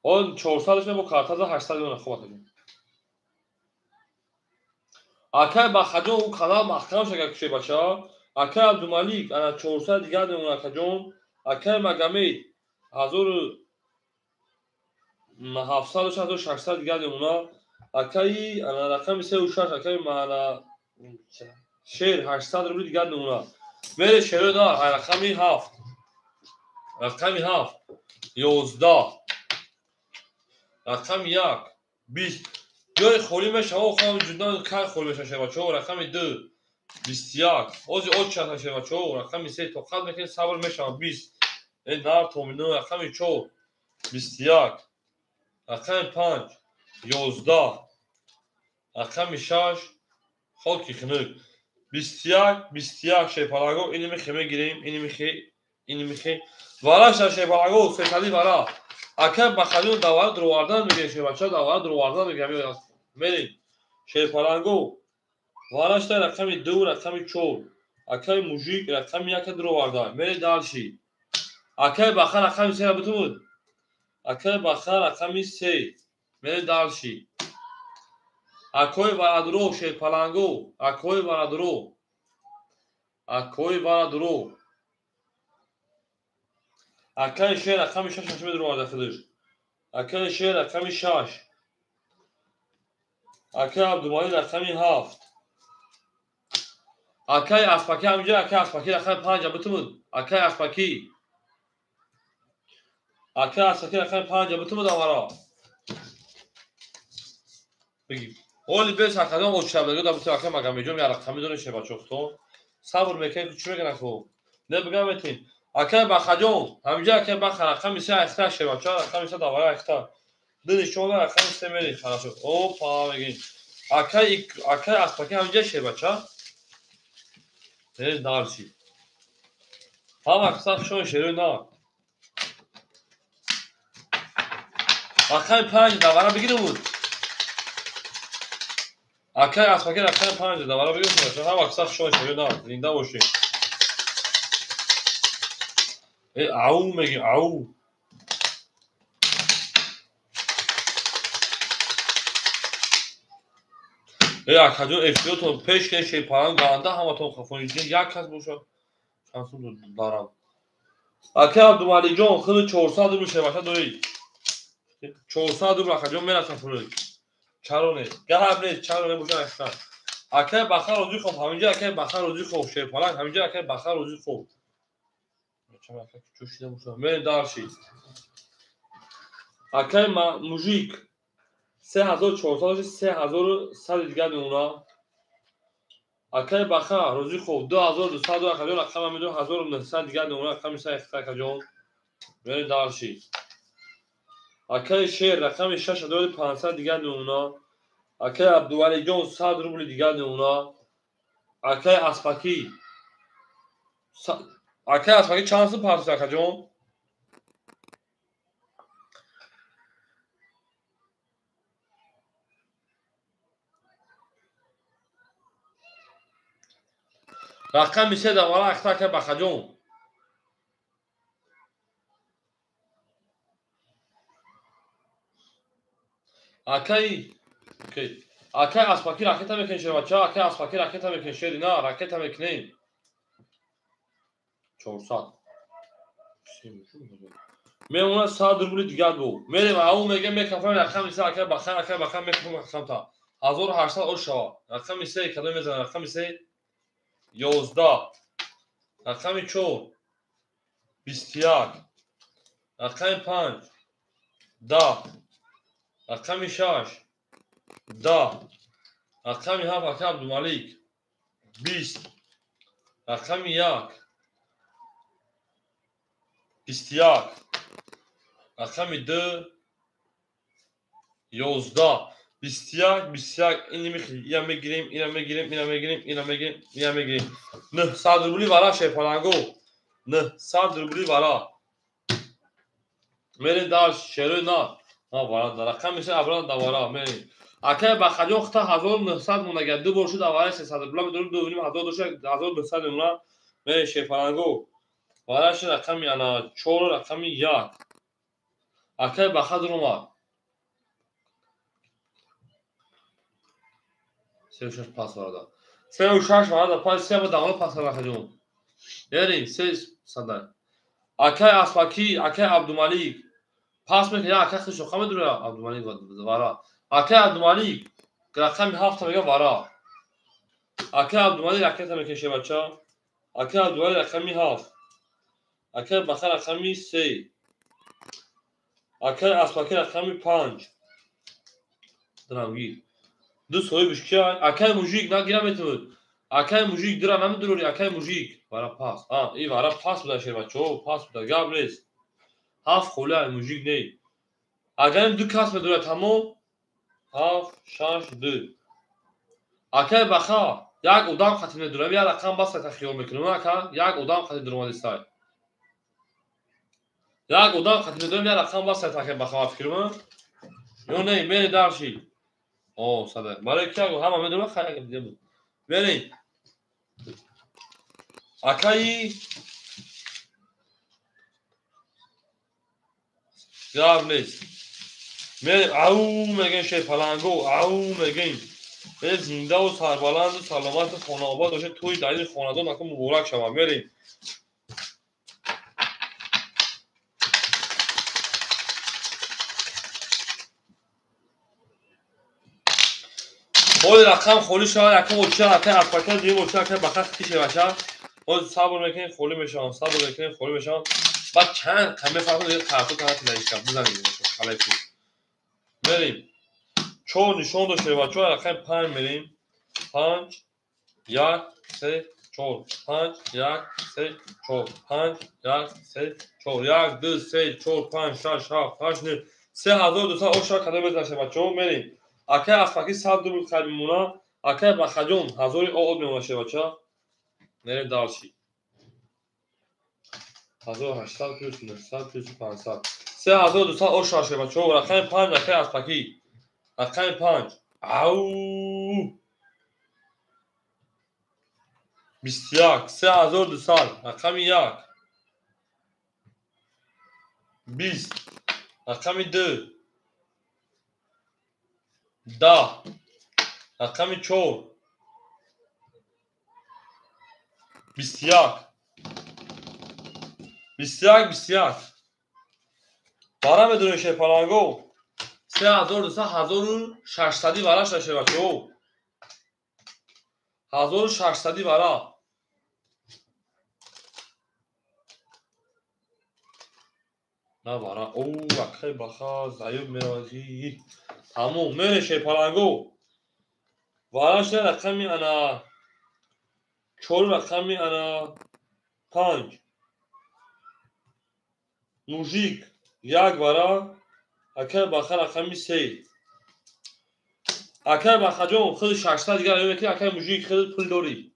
اون 400 شده با کارتاز 800 اون خوب کنیم اکه بخجون اون کانال محکم شده که بچه ها اکه عبدالملیک انا 400 دیگر اون اکه جون اکه مگمی 1700 600 دیگر اونا اکه انا رقم 36 اکه معنا شیر 800 روبل دیگر اونا میره شیر دار رقمی 7 رقمی 7 11 رقم 1 20 جای خوری میشه او خواهم جدا کار خوری میشه بچه ها رقم 2 21 اوزی اوچ شده بچه ها رقم 3 تو قد میکنی صبر میشه 20 این نار تومینو رقم 4 21 رقم 5 11 رقم 6 خاکی خنک 21 شیپالاگو اینی میخی میگیریم اینی میخی واراش شیپالاگو سیتالی وارا اکه بخلیون دوار درواردن میگه شیپاچا دوار درواردن میگه میریم شیپالاگو واراش تا رقم 2 رقم 4 اکه موژیک رقم 1 درواردن میری دالشی اکه بخار رقم 3 بتود اکه بخار رقم 3 میری دالشی اکوی وارادرو شیپالانگو اکوی وارادرو اکه شیر رقم 6 میشه درو وارد خودش اکه شیر رقم 6 اکه عبدالمالی رقم 7 اکه اسپاکی همینجا اکه اسپاکی رقم 5 بتمود اکه اسپاکی رقم 5 بتمود آورا بگی اولی بیس اکدام او شبلگو دا بتو اکه مگم میجوم یا رقم میدونه شه بچختون صبر میکنی چی میگن اخو نه بگم بتین اکه بخجون همینجا اکه بخ رقم 3 اختار شه بچا رقم 3 دوباره اختار دنی شما رقم 3 میری خلاص او پا میگین اکه اسپاکی همینجا شه بچا نه دارسی هم اکثر شون شروع نه رقم 5 دوباره بگیره بود اکه اسپاکی رقم 5 دوباره بگیره بچا هم اکثر شون شروع نه زنده باشین او میگی او اکجون افتیوتون پیش که شیپاران گانده همتون خفونید یک کس بوشد شانسون دارم اکه عبدالمالی جون خود 400 رو میشه باشد دوی 400 رو اکجون میرسن فرود چرونه گرم نیست چرونه بوشن اختر اکه بخار روزی خوب همینجا اکه بخار روزی خوب شیپاران همینجا اکه بخار روزی خوب چرا اکه چوشیده بوشن میرین دارشید اکه موژیک 3400 3100 دیگر اونا اکه بخار روزی خوب 2200 اکجون رقم میدون 1900 دیگر اونا رقم میشه اکجون میرین دارشید اکه شیر رقم 6500 دیگر اونا اکه عبدالولی جون 100 روبل دیگر اونا اکه اسپاکی چند سو پارس اکه جون رقم میشه دوباره اکتا که بخه جون اکه اسپاکی راکت هم میکنشه بچه ها اکه اسپاکی راکت هم میکنشه نه راکت هم میکنیم 400 میمونه 100 روبل دیگر دو میریم اون میگه میکفم رقم میشه اکه بخه میکفم رقم تا 1800 او شوا رقم میشه کدوم میزنه رقم میشه 11 رقم 4 21 رقم 5 10 رقم 6 10 رقم 7 اکای عبدالملیک 20 رقم 1 21 رقم 2 11 21 21 اینو میخریم اینم میگیریم اینم میگیریم اینم میگیریم اینم میگیریم اینم میگیریم 900 روبلی ورا شیپالنگو 900 روبلی ورا میرین در شروع نه ورا رقم میشه ابران دوارا میرین اکای بخجو خطا 1900 مونگه دو بار شد دواره 300 روبلا میدونیم دو بینیم 1900 میمونه میرین شیپالنگو وراش رقم انا 4 رقم 1 اکای بخد روما سه شش پاس وارد سه و شش وارد پاس سه و داور پاس راخجون یعنی سه صد اکای اسپاکی اکای عبدالملیک پاس میکنه اکای خش خم داره عبدالملیک وارا اکای عبدالملیک رقم 7 میگه وارا اکای عبدالملیک رقم میکشه بچا اکای عبدالملیک رقم 7 اکای بخر رقم 3 اکای اسپاکی رقم 5 درامگیر دو سوی بشکیه اکای موژیک نگیرم میتود اکای موژیک درا نمیدروری اکای موژیک برای پاس این برای پاس بوده شیر بچه پاس بوده گاب نیست هفت خوله موژیک نی اگر این دو کس بدونه تمام هفت شش دو اکای بخا یک ادام خطی ندونه بیا رقم بس تخیل میکنم اکا یک ادام خطی درمان استای یک ادام خطی ندونه بیا رقم بس تخیل بخا فکرم یا نه میری درشی صده برای که همه میدونه خیلی دیده بود برین اکای گاب نیست میریم او میگن شیپالنگو او میگن به زنده و سربلند و سلامت خانه آباد باشه توی دلیل خاندان نکن مبارک شما میریم خود رقم خولی شما یکم اوچه یکم اسپاکر دیگه اوچه یکم بخش کشه بشه خود صبر میکنین خولی میشن صبر میکنین خولی میشن بعد چند کمه فرق دیگه کارتو طرف نمیشه بزنید خاله کو بریم چون نشون داشته بچه‌ها رقم 5 میریم 5 1 3 4 5 1 3 4 5 1 3 4 1 2 3 4 5 6 7 8 9 3200 اوشا کدام بزنشه بچه‌ها میریم اکای اسپاکی 100 روبل خرید میمونه اکای بخجون 1000 آد میمونه بچه‌ها میریم دالشی 1800 پلس 900 پلس 500 3200 اوشا شه بچه‌ها رقم 5 اکای اسپاکی رقم 5 او 21 3200 رقم 1 20 رقم 2 10 رقم 4 21 21 21 بارا بدون شیپالنگو 3200 1600 براش داشته بچه 1600 برا نه برا وقتی بخوا زیوب میرازی تموم میره شیپالنگو براش رقمی انا 4 رقمی انا 5 موژیک یک برا اکر بخر رقمی 3 اکر بخجون خود 600 دیگر یکی اکر موژیک خود پول داری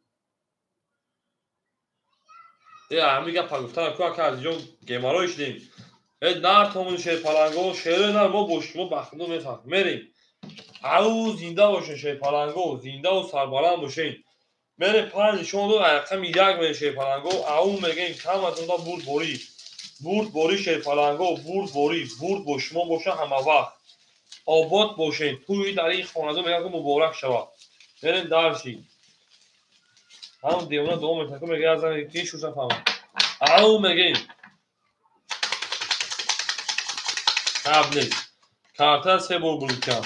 همیگه پا گفتن که از اینجا گیمارایش دیم نر تامون شیپالنگو شیره نر ما بوش ما بخدو میفهم میریم او زنده باشین شیپالنگو زنده و سربلند باشین میریم 5 نشون دو رقم 1 میره شیپالنگو او میگیم کم از اونها برد باری شیپالنگو برد باش ما باشه همه وقت آباد باشین توی در این خانده میگه که مبارک شود میریم درشین همون دیونه دوم میتکو میگه از این یکی شوشن فهمم او میگیم قبل نیست کارتر 3 بار بلوکم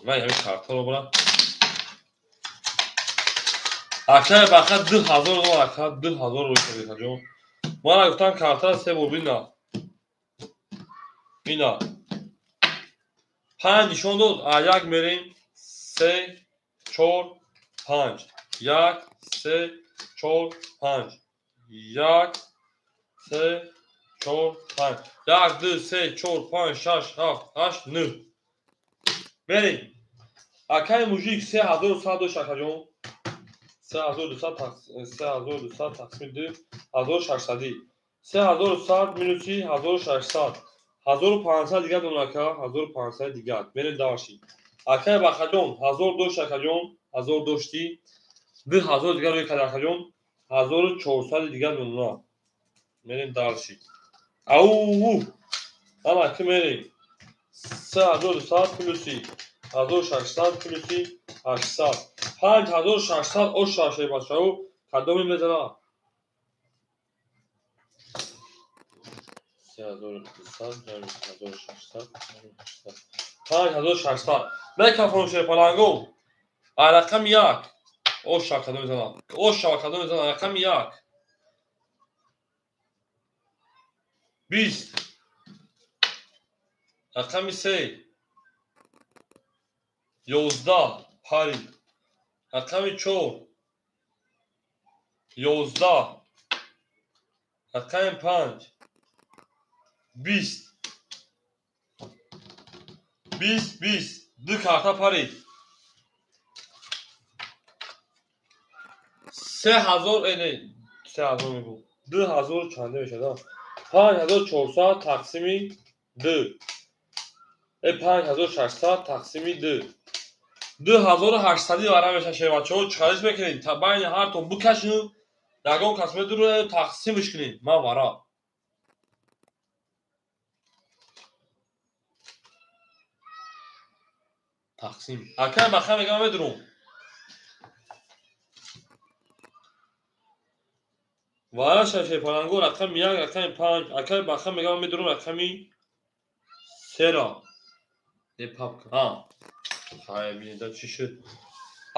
من همین کارتر رو برم акай баха 2000 ака 2000 рӯй каҷон мана гуфтан карта се бор бина бина 5 нишон дод а як мерем 3 4 5 1 3 4 5 1 3 4 5 1 2 3 4 5 6 7 8 9 берем акай мужик 3100 дошт акаҷон 3200 тақсими 2 1600 3100 минуси 1600 1500 дигар дон ака 1500 дигар мерем даваши акай бахаҷон 1000 дошт акаҷон 1000 дошти 2000 дигар рӯй карда акаҷон 1400 дигар дона мерем даваши ау ама ки мерем 3200 плюси 1600 плюси 800 5600 ошаши бачао кадоми мезана 3200 1600 5600 мека фронше паланго а рақами 1 оша кадоми мезана оша кадоми мезана рақами 1 20 рақами 3 11 пари рақами 4 11 рақами 5 20 20 20 ду карта пари 3000 эне 3000 мегу 2000 чанде мешада 5400 тақсими 2 5600 тақсими 2 2800 вара мешаше бачаҳо чиқариш мекунед та байни ҳартон бикашину ягон кас медуруяд тақсимиш кунед ман вара тақсим акай баха мегам медурум вара шаше паланго рақами 1 рақами 5 акай баха мегам медурум рақами 3 не папка ҳа хай бинеда чӣ шуд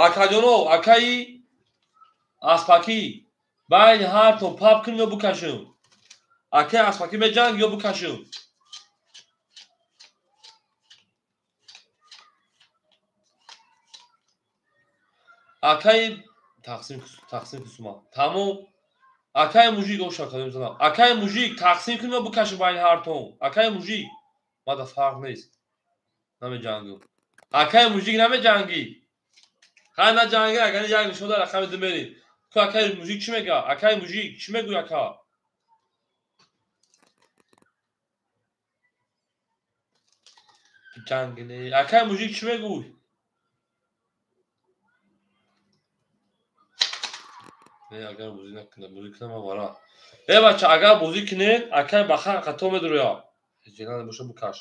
акаҷонов акаи аспакӣ байни ҳартон пап кунем ё бикашем акаи аспакӣ меҷанг ё бикашем акаи тақсим кусума тамом акаи мужик оша кадом мезанам акаи мужик тақсим кунем ё бикашем байни ҳартон акаи мужик мада фарқ нест намеҷангем акаи мужик намеҷангӣ ҳай наҷангӣ агар як нишон дар рақами 2 мерем ку акаи мужик чӣ мегӯяд акаи мужик чӣ мегӯяд ака ҷангине акаи мужик чӣ мегӯй агар бозӣ накунад бозӣ кунам ман вара бача агар бозӣ кунед акаи баха қато медуруяд ҷина набоша бикаш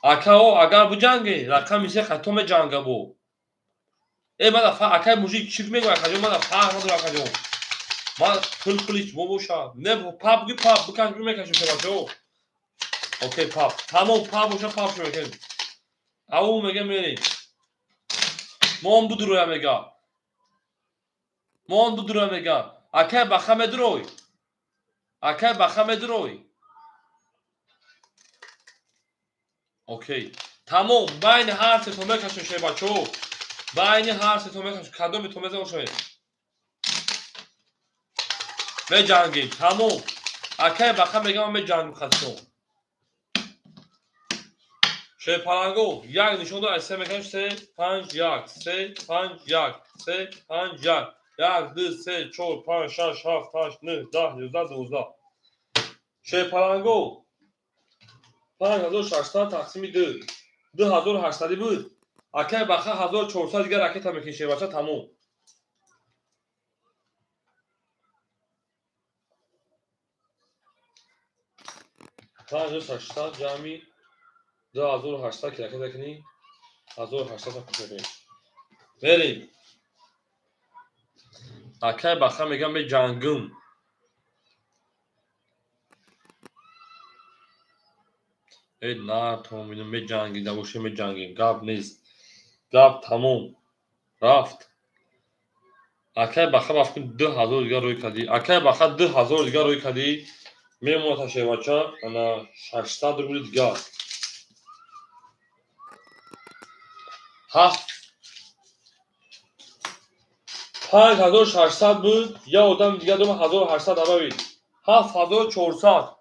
акао агар биҷангед рақами 3 қато меҷангад бо мада акаи мужик чӣ мегӯяд акаҷон мада фарқ надорад акаҷон ман пулич бо бошад не пап гӣ пап бикаш мекашем шебачао окей пап тамом пап боша пап шо мекунем ау мега мерем мон будуроя мега мон будуроя мега акаи баха медурой акаи баха медурой окей тамом байни ҳар се то мекашем шебачао байни ҳар се то мекашем кадоми то мезаношем меҷангем тамом акаи баха мегам меҷангем хатшон шепаланго як нишон дар се мекашем 3 5 1 3 5 1 3 5 1 1 2 3 4 5 6 7 8 9 10 11 12 шепаланго 5600 тақсими 2 2800 буд акаи баха 1400 дигар ракета мекунем шебача тамом 5800 ҷамъи 2800 ки ракета кунӣ 1800 кушем мерем акаи баха мегам меҷангим на то меҷангӣ набоша меҷангем гап нест гап тамом рафт акай баха бафкун 2000 дига рӯй кардӣ. Акай баха 2000 дига рӯй кардӣ. Мемонад шевача ана 600 рубли дига. 5600 буд. Я одам дига дома 1800 абавид. 7400.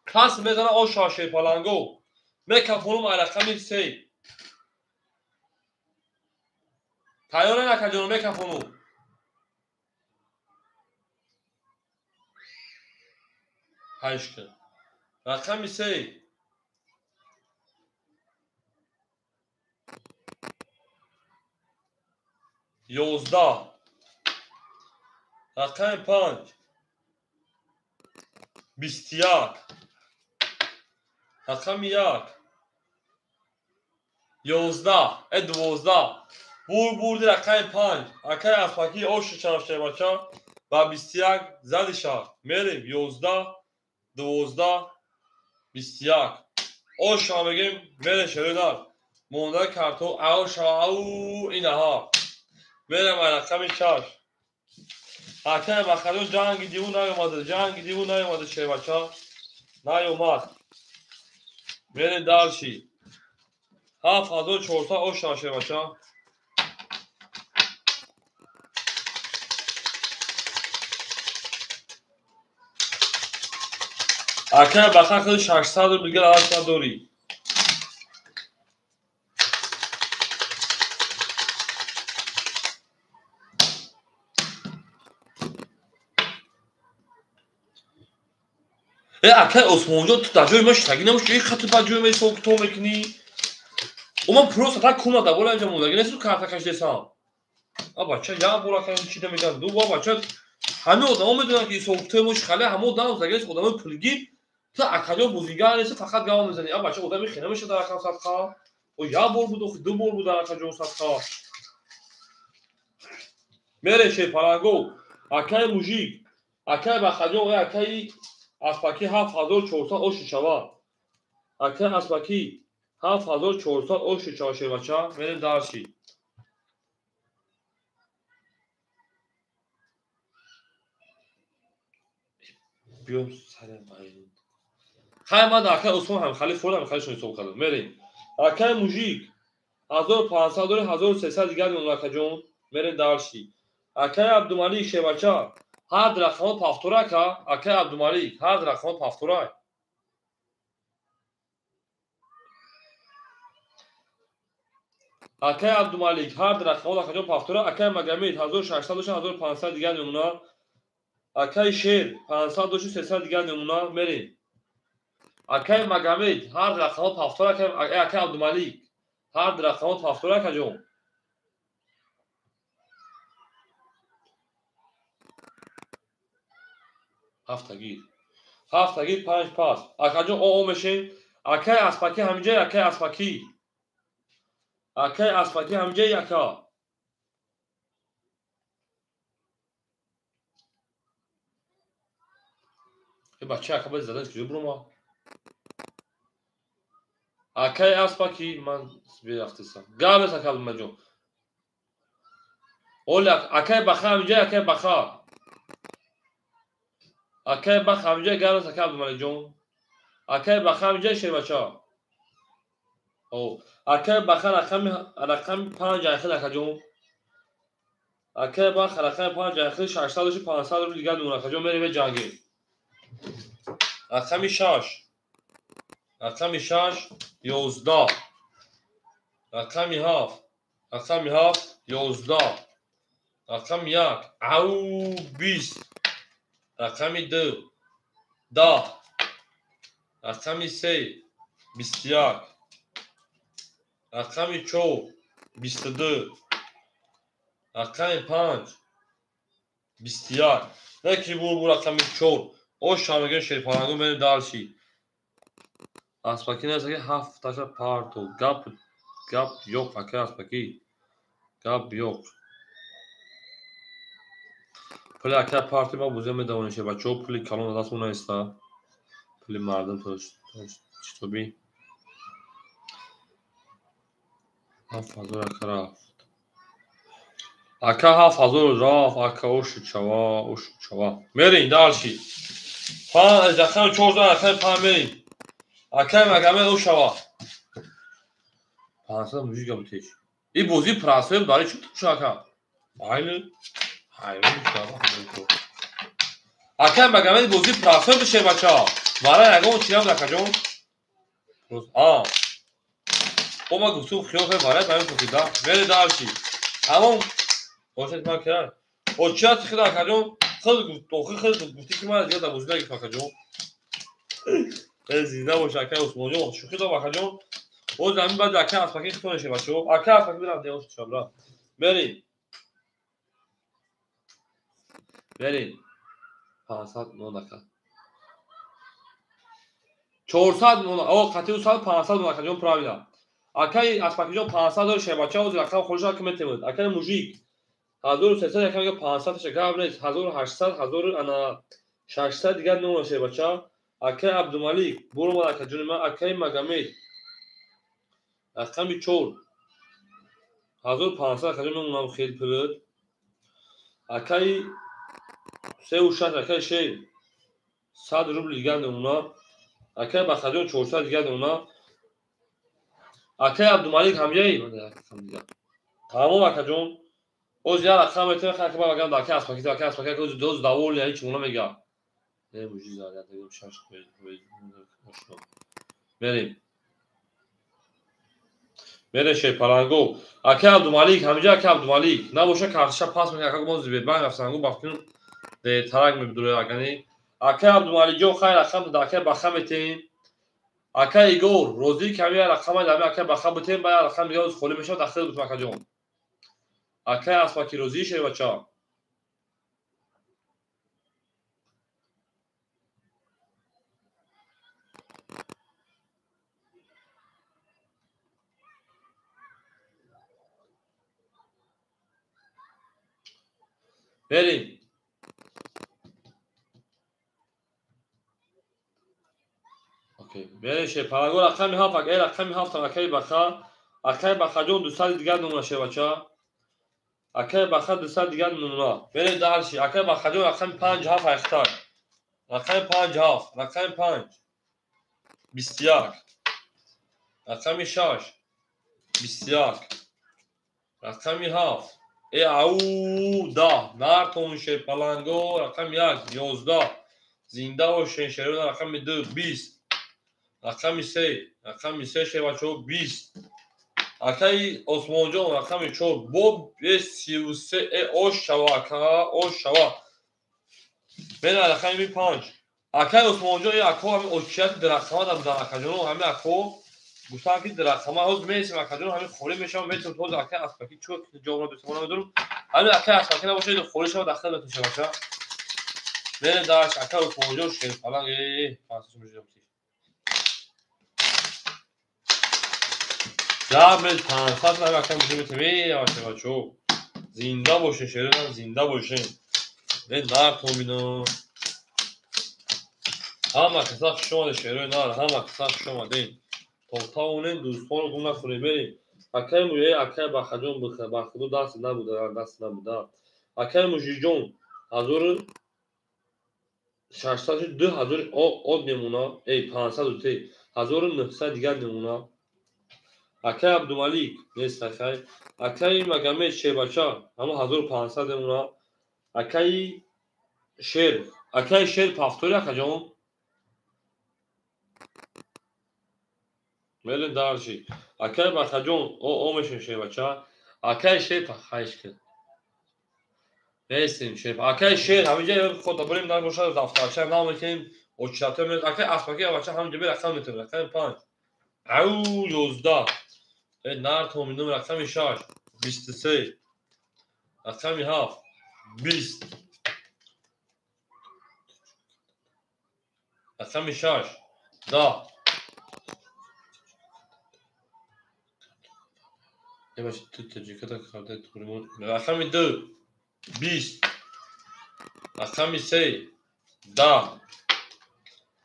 Кас мезана оша шепаланго. Мекафонум айрақами 3. Тайёре накаҷон мекафонум. Хайшка. Рақами 3. Ёзда. Рақами 5. 21. Рақами 1. 11. 12. бурди рақами 5. Акай аспаки ошу чарашебача ба 21 задиша. Мерим 11, 12, 21. Оша мегим мере шеридар. Монда карто аоша ау инаха. Мерем рақами 6. Акай бахадо ҷанги диву наёмаде шебача. Наёмад. Мерем дарши. 7400 оша шебача. Акай баха 600 рубли дига лазат дорӣ. Акай осмонҷон ту дар ҷои ман штагӣ намуш ки хату ба ҷои мен ҳисоб китоб мекунӣ. Ман просто так кумада бола инҷа мондагӣ нест картакаш десам. Бача як бора кардам чида мегӯям ду бора бача ҳамин одамо медонанд ки ҳисоб китоби мо чӣ хеле ҳамо одам загирес одамои пулгир ту акаҷон бузингар нест фақат гав мезанӣ. Бача одами хе намешавад дар акам садқа. Як бор буд ду бор буд дар акаҷон садқа. Мере шепаланго акай мужик акай бахаҷон акаи аспаки 7400 оши шава. Акай аспаки 7400 оши шава шевача. Мерем дарши. بیام سر مایین خیلی من اکای عثمان هم خیلی فورا هم خیلی شون حساب کردم. مریم اکای موژیک 1500 داره 1300 دیگر میون اکا جون. مریم دارشی اکای عبدالملیک شبچه هر رقم پافتوره که اکای عبدالملیک هر رقم پافتوره. اکای عبدالملیک هر رقم اکا جون پافتوره. اکای مگامید 1600 داشت 1500 دیگر میون. акай шер 500 дошу 300 дигар намуна. Мерем акай магомед ҳар рақамот ҳафтора акай абдумалик ҳар рақамот ҳафтора акаҷон. ҳафтагир 5 пас акаҷон оо мешем. акай аспаки ҳамиҷа акай аспаки ҳамиҷа яка. бача ака бояд задан куҷо бурма. акай аспаки ман бирафтисам гавес ака абдумаҷон. оля акай баха ҳамиҷа акай баха ҳамиҷа гавес ака абдумалиҷон. акай баха ҳамиҷа шевача. акай баха рақами 5 айхил акаҷон. акай баха рақами 5 айхил 600 дошу 500 рубли дигар мемонад акаҷон. мерем ҷангем. рақами 6 11. рақами 7 11. рақами 1 ау 20. рақами 2 10. рақами 3 21. рақами 4 22. рақами 5 21. неки бу рақами 4 оша мегӯям шерпаланго мерем дарши. аспаки несаки 7 парто гап ёк акай аспаки гап ёк. пули акай парти ма бузия медавонӣ шебачаҳо пули калон даст монаиста. пули мардум читобӣ 7000 ака рафт. Ака 7000 рафт, ака ошучава. Мерин далши. Пан рақами 14, рақами 5 мерин. Ака магаме ошава. 500 мужика бутеш. И бози прасвем дари чу тушака. Айну. Хайвон шава. Ака магаме бози прасвем беше бача. Вара ягон чинам дакаҷон. А. Ома гуфтум хиёл кай вара баён кутида. Мери далши. Амон бошед ман керд. Очат хида каҷон. Хил тохи хил гуфти ки ман зиёда бузда гифта каҷон. Зинда бош ака усмонҷон. Шухи да бакаҷон. О замин баъд ака аспаки хитон ше бачо. Ака аспаки бирам деош шабра. Бери. Бери. 500 мон ака. 400 мон. О қатиу 500 мон акаҷон правида. Акай аспакиҷон 500 дор ше бача оз рақам хулша ки метемуд. Акай мужик 1300 яка мега 500 ше габрес 1800 1000 ана 600 дигар нон ше бача. Акай Абдумалик бурмо акаҷон ма акай магамед. Рақами 4 1500 акаҷон меунам хел пулуд. Акай 36 акай ше 100 рубл дигар меуна. Акай бахаҷон 400 дигар меуна. Акай Абдумалик ҳамҷаи тамом акаҷон оз я рақам метавонад ки багам дар ки аспаки оз доз давол яни чӣ мона мега мужи зарят шаш мерем мере шепаранго акай Абдумалик ҳамҷа акай Абдумалик набоша карташа пас мекард ака гумон Зубербанк рафтангу бахтин де тарак мебдуре агани акай Абдумаликҷон хай рақам дар акай баха метем акай Игор розӣ ками рақама дами акай баха бутем ба рақам дига оз холӣ мешавад дахил бутем акаҷон акай аспаки розӣ ше бача بریم اوکی بریم شه پاراگو رقمی هفت اگه رقمی هفت اکی بخا جون 200 دیگر نمونه شه بچه اکی بخا 200 دیگر نمونه بریم دارشی اکی بخا جون رقم 5 هفت اختار رقم 5 هفت رقم 5 21 رقم 6 21 رقم 7 او ده نارتون شه پلنگو رقم 1 11 زنده و شنشرون رقم 2 20 رقم 3 شه بچه 20 اکی اسمانجان رقم 4 بوب 33 اوش شوا اکا اوش شوا بین رقم 5 اکی اسمانجان اکا همین اوچیت درخما دم در اکا جانو همین اکا گفتم که درخما هاز میسیم اکا جانو همین خوری میشم میتونم توز اکی اسپاکی چوک جامعه دوستمانه بدونم همین اکی اسپاکی نباشه خوری شما داخل بتون شه بچه بین داشت اکی اسمانجان شیر پلنگ پاسش میشم جامل 500 نفر کم میشه یواش بچو زنده باشه شیران زنده باشه این نار تو بینو همه کسا شما شیران نار همه کسا شما دین تا اونین دوستان گم نکنید بریم اکی مویه اکی بخجون بخه بخدو دست نبوده اکی موجیجون 1600 2000 آد نمونه ای 500 تی 1900 دیگر نمونه اکی عبدالملیک نیست اکی مگمه شه بچه همه 1500 نمونه اکی شیر پافتوری اکا جان میلین دارشی اکی بخا جان اومشن شه بچه اکی شیر پخایش کرد نیستیم شیر اکی شیر همینجا خود بریم در باشد دفترچه نام کنیم اوچلاته میلد اکی اسپاکی بچه همینجا بیر رقم میتونیم رقم 5 او 11 نار تومیدم رقم 6 23 رقم 7 20 رقم 6 10 یواش تو تجربه کرده تورمون رقم 2 20 رقم 3 10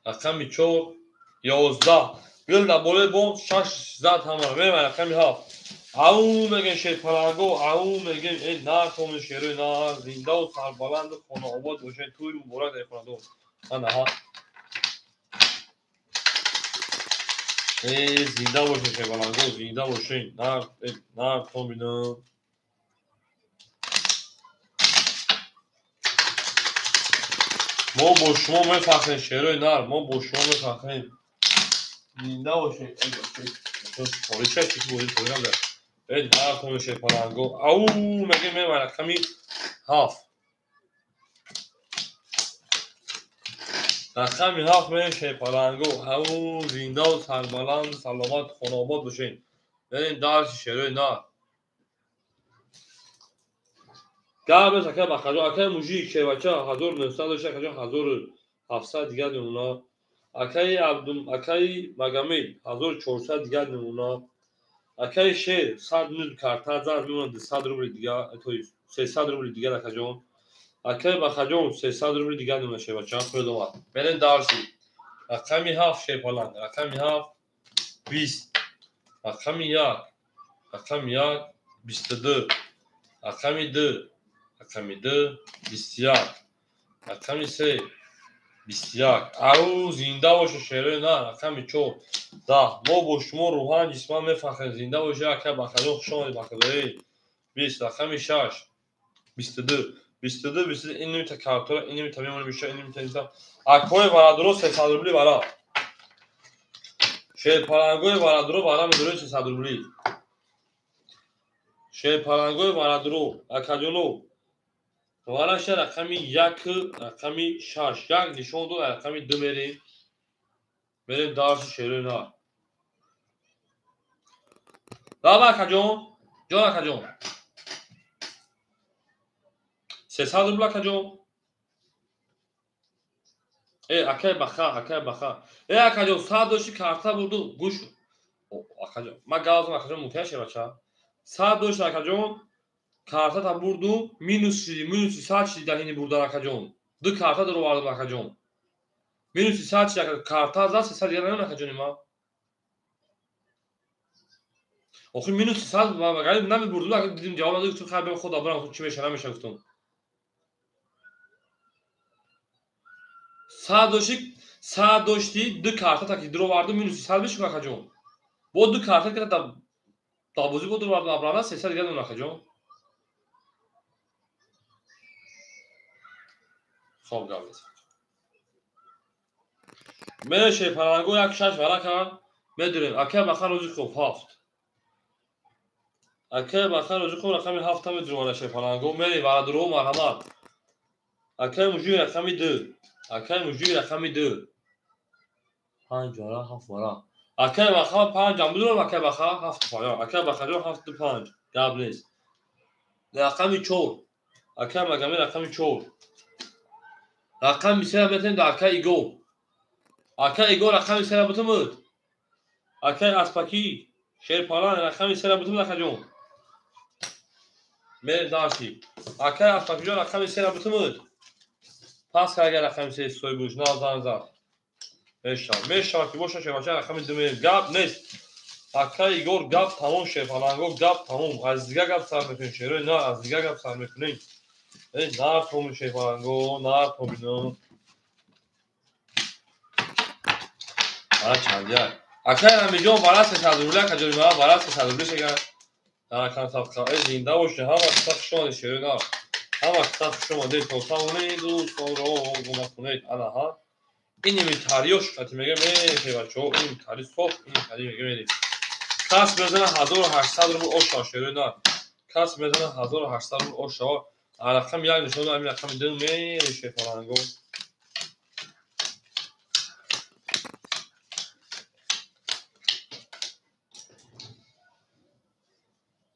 رقم 4 11 بیل در بالا بون 6 زد همه بریم رقم 7 او میگن شیپرانگو او میگن این نار توم شیروی نار زنده و سربلند خانه آباد باشه توی مبارک در خانه آنها زنده باشه شیپرانگو زنده باشه نار توم بینم ما با شما میفخریم شیروی نار ما با شما میفخریم زنده باشه پولیس چی بود پولیس هم این نار توم شیپرانگو او میگن میمونه کمی هاف رقم هاف میشه شیپرانگو او زنده و سربلند سلامت خانه آباد باشین برین درس شیروی نار گابه سکه بخجو اکه موجی که بچه 1900 که 1700 دیگه نمونا اکه عبدم اکه مگامید 1400 دیگه نمونا اکه شه 100 نود کارت زد میموند 100 روبل دیگه توی 300 روبل دیگه نکجون اکه بخجون 300 روبل دیگه نمونه شه بچه خودم برین درسی رقمی هفت شیپالند رقمی هفت 20 رقمی یک رقمی یک 22 رقمی دو رقمی دو 21 رقمی سه 21 او زنده باشه شیروی نه رقمی 4 10 ما با شما روحان جسمان میفخریم زنده باشه اکه بخلو خوشان بخلوی 20 رقمی 6 22 این نمیتا کارتور این نمیتا میمونه میشه این نمیتا اکوی برادرو 300 روبلی برا شیپرانگوی برادرو برا میدونه 300 روبلی شیپرانگوی برادرو اکجونو وارش رقمی 1 رقمی 6 یک نشون دو رقمی 2 بریم درس شیروی نار دابا اکجون جان اکجون 300 روبل اکجون اکه بخا اکجون 100 داشتی کارتا بودو گوش اکجون ما گازم اکجون متشه بچا 100 داشت اکجون کارتا تا بردو минус 100 دهینی بردن اکجون دو کارتا درو واردم اکجون минус 100 کارتا زد 300 دیگه نمیونه اکجون ما آخه минус 100 ما گالی نمی بردو اگه دیدیم جواب نداد تو خبر خدا برام چی میشه نمیشه گفتم 100 داشتی دو کارتا تا که درو واردم минус 100 بشه اکجون بود دو کارتا که تا بازی بود درو واردم ابرانا 300 دیگه نمیونه اکجون خوب گالی من شیپرانگو یک شش ورا کرد میدونیم اکه بخار روزی خوب هفت اکه بخار روزی خوب رقمی هفت هم میدونیم شیپرانگو میری ورا درو مرحمت اکه موجی رقمی دو اکه موجی رقمی دو 5 ورا هفت ورا اکه بخار 5 هم بدونم اکه بخار هفت پایا اکه بخار جو هفت 5 گاب نیست رقمی 4 اکه مگمی رقمی 4 رقم میشه بتین در اکه ایگو رقمی سر بتمود اکه اسپاکی شیرپالان رقمی سر بتمود اکه جون میری داشتی اکه اسپاکی جون رقمی سر بتمود پس که اگر رقمی سر سوی بوش نازدان زد میشتم که بوشن شیرپالان رقمی دومیر گاب نیست اکه ایگور گاب تموم شیرپالانگو گاب تموم از دیگه گاب سر میکنین شیروی نه از دیگه گاب سر میکنین نار تومون شیرپالانگو نار تومینو چندیه اکه همی جون برای 300 روبله که جوری ما برای 300 روبله شگر انا كان صفقة زنده باشه هم صف شما شیرین ها هم صف شما دی تو تاونید و رو گم کنید انا ها این میتاریوش که میگه میشه بچو این میتاری صف این میتاری میگه میری کاس بزنه 1800 روبل اوشا شیرین ها کاس بزنه 1800 روبل اوشا رقم یک نشون همین رقم دو میشه فرانگو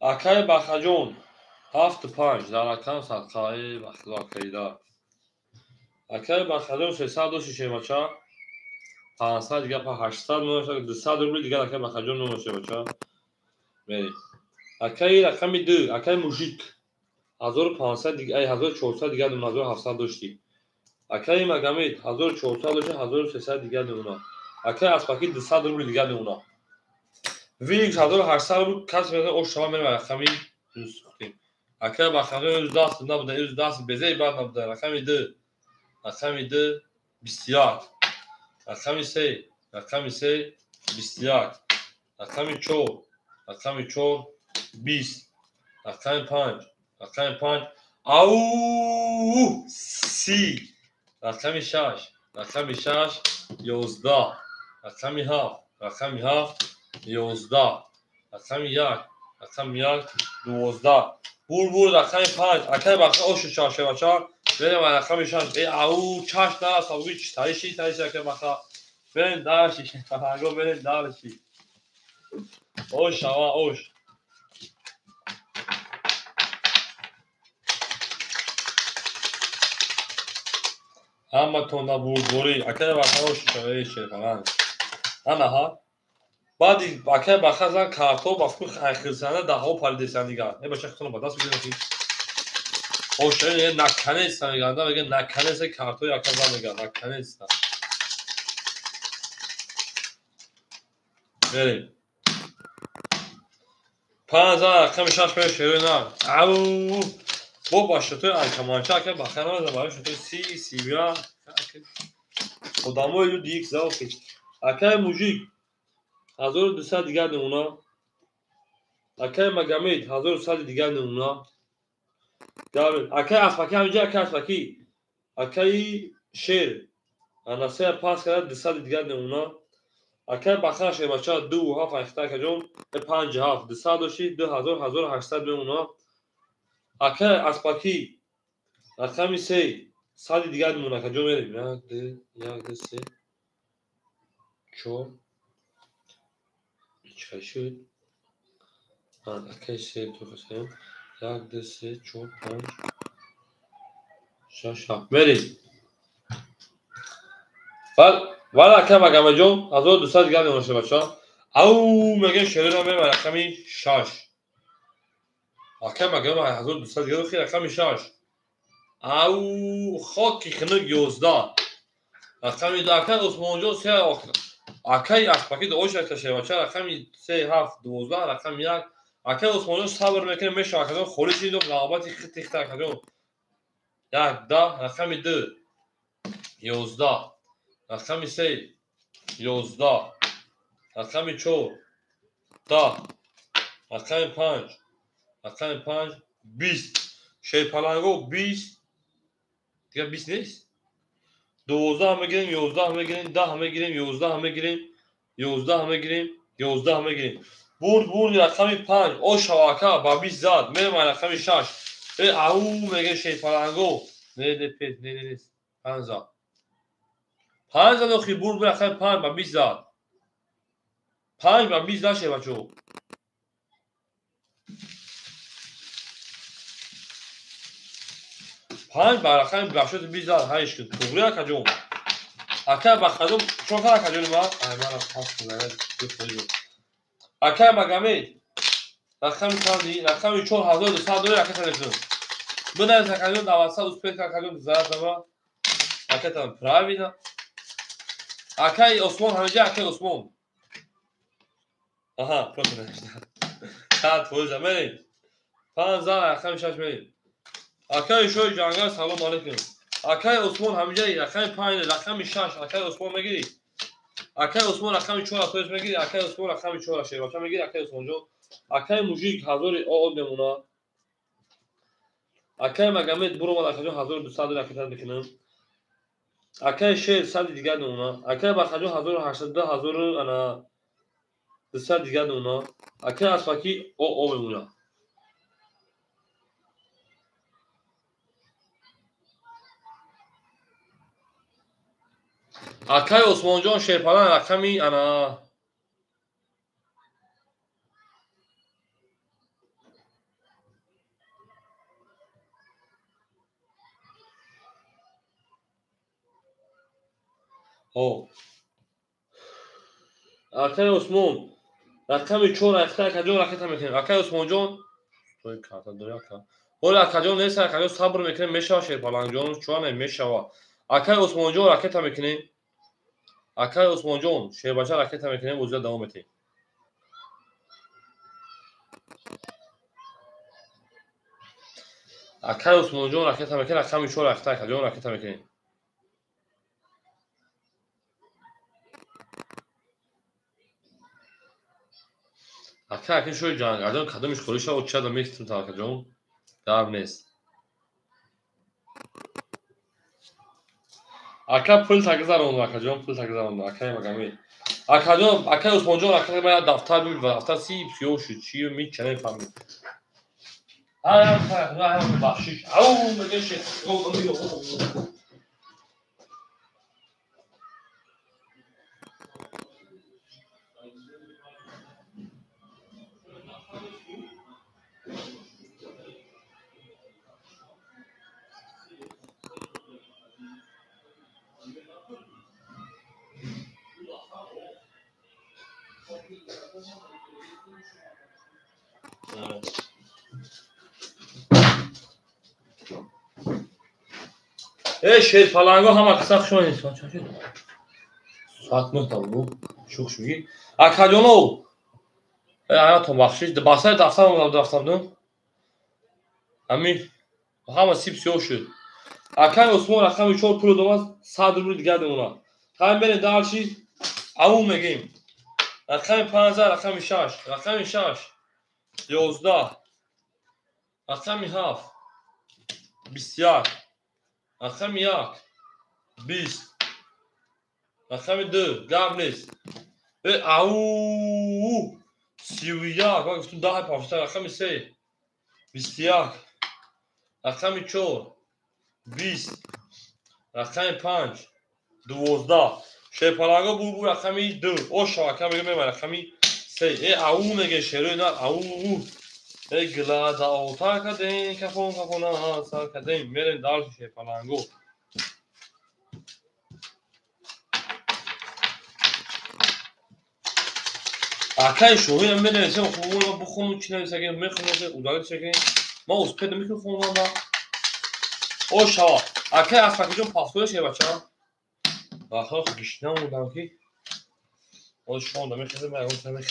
اکای بخجون 75 در رقم صدقه بخلا کیدا اکای بخجون 300 دوشی بچا 500 دیگه پا 800 میشه 200 روبل دیگه اکای بخجون نمیشه بچا میری اکای رقمی 2 اکای موژیک 1500 دیگه 1400 دیگه 2700 داشتی اکای مگامید 1400 داشتی 1300 دیگه نمونه اکای اسپاکی 200 روبل دیگه نمونه ویک 1800 بود کس میده او شما میره رقمی درست کنیم. اگر با خیلی دست نبوده از دست بزی بعد نبوده رقمی ده بسیار رقمی سه بسیار رقمی چور 20 رقمی پنج او سی رقمی شش 11 رقمی هفت 11 رقمی یک 12 بور رقمی 5 اگر بخیر اوش چاشه بچار بریم رقمی 6 ای او چاش نه سابقی تایشی اگر بخیر بریم دارشی فرگو بریم دارشی اوش شما اوش همه تونده بوری اگر بخیر اوش چاشه فلان انا ها بعدی اگر بخیر زن کارتو بافکو خیرسانه ده ها پالیدیسان دیگر نه بچه خودم با دست بگیرم اوش یه نکنه است میگن میگه نکنه است کارتو یا کذا میگن نکنه است بریم 5000 رقم شش به شیرین او بو باشه تو الکمانچا که بخیر نمیدونم برای تو سی بیا خدامو یو دیک زاوکی اکای موجیک 1200 دیگر نمونه اکای مگامید 1100 دیگر نمونه دارید اکای اسپاکی همینجا اکای اسپاکی اکای شیر انا سه پاس کرد 200 دیگر نمونه اکای بخیر شه بچا 2 هاف اختار کجون 5 هاف 200 1800 بمونه اکای اسپاکی رقمی سه 100 دیگر نمونه کجون میریم 1 3 4 چه شد اکای سه تو خسته 1 2 3 4 5 6 7 بریم والا اکای مگامه جون 1200 دیگر نمونه بچا او میگه شیرین رو میریم رقمی 6 اکای مگامه 1200 دیگر خیلی رقمی 6 او خاکی خنک 11 رقمی داکای عثمان جون 3 اکای اسپاکی دوش کشه بچا رقمی 3 7 12 رقم 1 اکای عثمان جون صبر میکنه میشه اکای خوریشی دو رقابتی خیلی تخت کجون 1 10 رقمی 2 11 رقمی 3 11 رقمی 4 10 رقمی 5 20 شی پلنگو 20 دیگه 20 نیست 12 همه گیریم 11 همه گیریم 10 همه گیریم 11 همه گیریم 11 همه گیریم 11 همه گیریم برد رقمی 5 او شواکا با 20 زاد میرم رقمی 6 او میگه شی پلنگو نه پیت نه نیست 5 زاد اخی برد رقمی 5 با 20 زاد 5 با 20 زاد شه بچو 5 با رقمی باشد 20 زاد هایش کن توگریا کجون اکای بخدم چون کار کجون ما من پاس کنم اکای مگامید رقمی کاندی رقمی 4200 دلار اکای تلفن بنا زکایون دواسا اسپیت کاکاگون زاد ما اکای تام پراوینا اکای عثمان همینجا اکای عثمان آها پروفیل ساعت فوز زمین 5000 رقم 6 میلیون اکای شوی جانگا سلام علیکم اکای عثمان همینجا رقم 5 رقم 6 اکای عثمان میگیری اکای عثمان رقم 4 توش میگیری اکای عثمان رقم 4 شیر باشه میگیری اکای عثمان جو اکای موجیک 1000 او بمونا اکای مگامید برو بالا کجا 1200 رقم میکنم اکای شیر 100 دیگه نمونه اکای بخجو 1800 1000 انا 200 دیگه نمونه اکای اسپاکی او بمونه اکای عثمان جان شیرپلن رقمی انا او اکای عثمان رقمی 4 اختار کجا رقم میکنه اکای عثمان جان توی کارت دنیا کا ولی اکای نیست اکای صبر میکنه میشه شیرپلن جان چون میشه اکای عثمان جان رقم میکنه اکای عثمان جان شیر بچه رقم میکنه موزه دوام میده Akay Osmonjon raketa mekin, rakami 4 raketa akajon raketa mekin. Akay akin şöyle can akajon kadın iş kolişa uçça da mektim ta akajon. Devam nes. Akay pul takizar onu akajon pul takizar onu akay magami. Akajon akay Osmonjon raketa baya daftar bir daftar si yo şu çiyo mi çene fami. Ay ay bahşiş. Au me geçe. O amigo. şey falango hama kısak şu an. Saat 9 bu. Çok şugi. Akajono. Hayatım bahşiş. Basay daftardım. Ami hama sips yoşu. Akay Osman rakami 4 pul domaz 100 rubl دیگه اونا. هم بره دارشی او میگیم. rakami 15 rakami 6 rakami 6 11 rakami 7 21 rakami 1 20 rakami 2 قبلش او 31 bak üstün daha pafta rakami 3 21 rakami 4 20 rakami 5 12 şey palaga bu rakami 2 o şaka میگم rakami 3 او میگه شروع اینا او glada ota kadın kafona sar kadın merin dar şey palango akay şovu hem ben neyse okuluna bu konu için neyse ki mekanizma udalet çekin ma uspede mikrofonla o şava akay asfakıcın pasoya şey baça ahak gişne ondan ki o şu anda mekanizma ayağını sevmek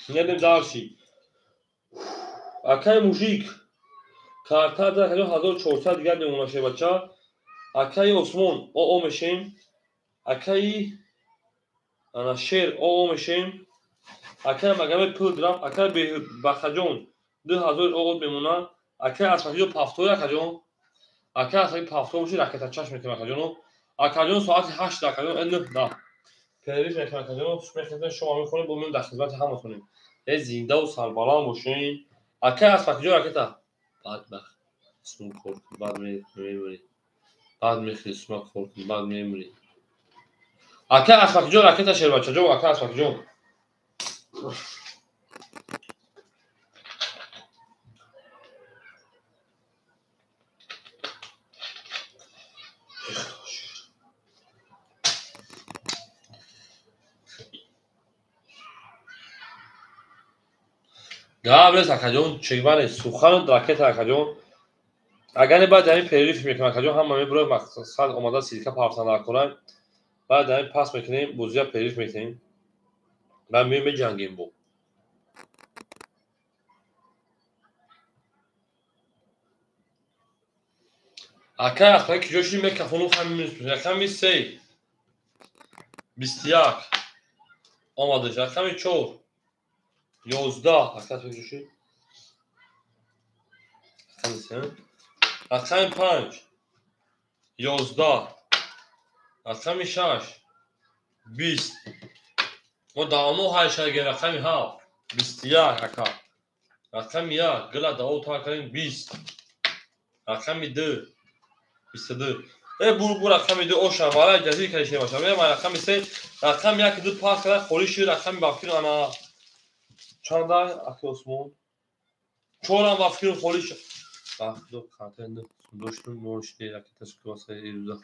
ne dar şey akay mujik karta da halo 1400 دیگه نمونه شه بچا akay Osman o meşim akay ana şer o meşim akay magame pul drap akay be bakajon 2000 oğul bemuna akay asfakıcı paftoya akajon akay asfakıcı pafto mushi raketa çaş mekan akajon akajon saat 8 akajon en da periş mekan akajon mekan şoma میکنه bu در خدمت همتونیم زنده و سربلند باشین akay asfakıcı raketa badbaxt اسم خورد بعد میمونی بعد میخری اسم خورد بعد میمونی akay asfakıcı raketa şer بچا جو akay asfakıcı قبل akajon چگونه سوخن raketa akajon اگر بعد در این پریف میکنم akajon هم برای مقصد اومده سیلیکا پارسان کنن بعد در این پاس میکنیم بوزیا پریف میکنیم بعد میریم جنگیم بو akay asfakıcı ki جوشی میکافونو همین rakami 3 21 آماده rakami 4 11 akay asfakıcı جوشی rakami 5 11 rakami 6 20 و دامو های شاگه rakami 7 21 akay rakami 1 glada اوتا کنیم 20 rakami 2 22 bu rakami 2 o şamala cezir kelişine başlamaya ama rakami 3 rakami 1 2 pas kadar خورشی rakami bakir ana çanda akay Osman çoğuran bakir خورشی bak do kartende doştun moşte raketa skvasa eruda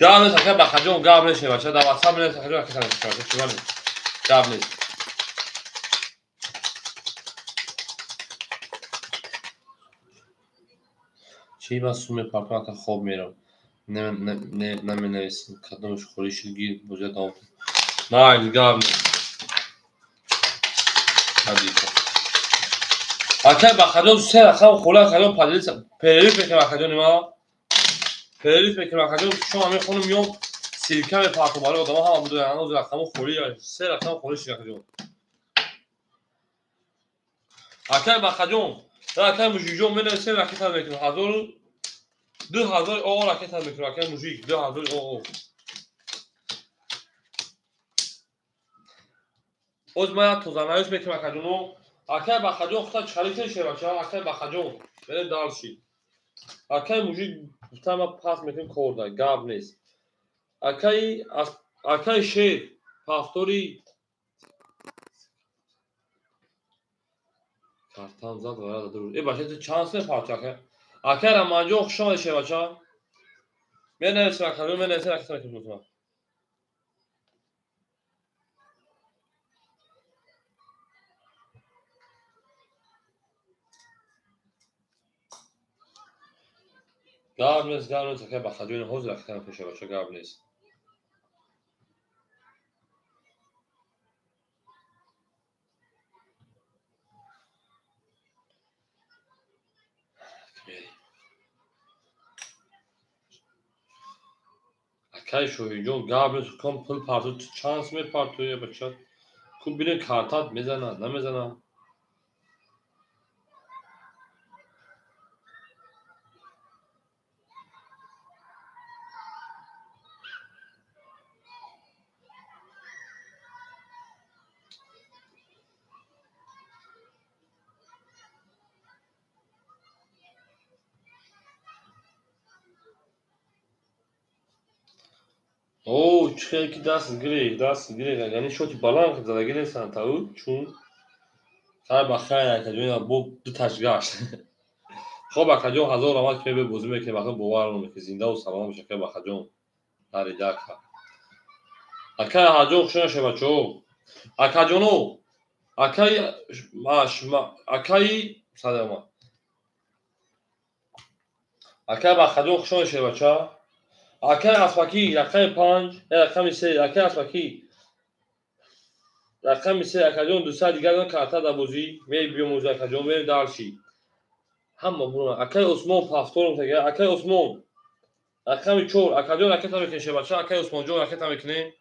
قبل از اینکه بخجون قبلش باشه در واتساپ میاد بخجون که تنظیم کرده چیکار می‌کنی قبلش چی بس سوم پاکات خوب میرم نمی‌نویسیم کدامش خورشیدگی بوده داوود نه گام حدیث اکر بخدم سه رقم خولا کدام پادلیس پریلیس میکنم بخدم ما پریلیس میکنم بخدم شما میخونم میام سیرکه به پارتو بالا آدم ها هم بوده هنوز رقم خوری سه رقم خورشید بخدم اکر بخدم اکر مجیجون می‌نویسیم راکت هم میکنم هزار 2000 او راکت هم میکنم اکر مجیج 2000 او اوز ما توزانایش میکنم بخدم اکر بخدم خدا چالیت شه بچه ها اکر بخدم بریم دارشی اکر مجیج گفتم ما پاس میکنیم کورده گاب نیست اکر شیر پافتوری کارتان زد و درود ای باشه تو چانس نپارچه اکر اکر اما جو شما شه بچه ها می‌نویسیم بخدم می‌نویسیم راکت هم میکنم گاب نیست اکر بخدم حوز راکت هم میشه بچه گاب نیست اکر شوی جو گاب نیست کم پل پارتو چانس میپارتوی بچه خوب ببین کارتات میزنه نمیزنه اوه چه کی دست گیری یعنی شوتی بالان زده گیری سانتاو چون خیر بخیر که بو دو تشگاش خب بخجون هزار آمد که به بوزی میکنه بخیر باور نمیکنه زنده و سلام بشه که بخجون هر جا اکای هجوم شون شه بچو اکاجونو اکای اکای سلام اکای بخجون شون شه بچا اکای اسپاکی رقم 5 رقم 3 اکای اسپاکی رقم 3 اکاجون دوستا دیگر کارتا دا بوزی می بیوموز اکاجون می دارشی همه برو اکای عثمان پافتورم تگه اکای عثمان رقم 4 اکاجون رکت هم میکنه شه بچا اکای عثمان جون رکت هم میکنه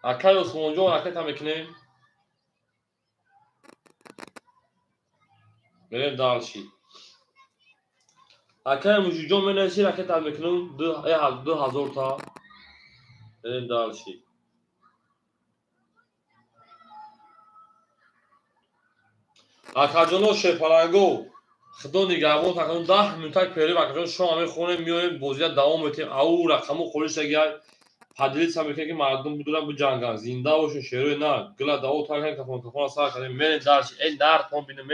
اکای عثمان جون رکت هم میکنه بریم دارشی اکای موجی جون می نویسی رکت هم میکنم 2000 تا بریم دارشی اکاجونو شپرانگو خدا نگهبان تقریبا 10 منتای پیری اکاجون شما همه خونه میایم بازی دوام میتیم او رقمو خورش اگر پادلیس هم میگه که مردم بدونن به جنگان زنده باشون شیروی نه گلا داو تا که کفون سر کنیم من دارش این نار کن بینم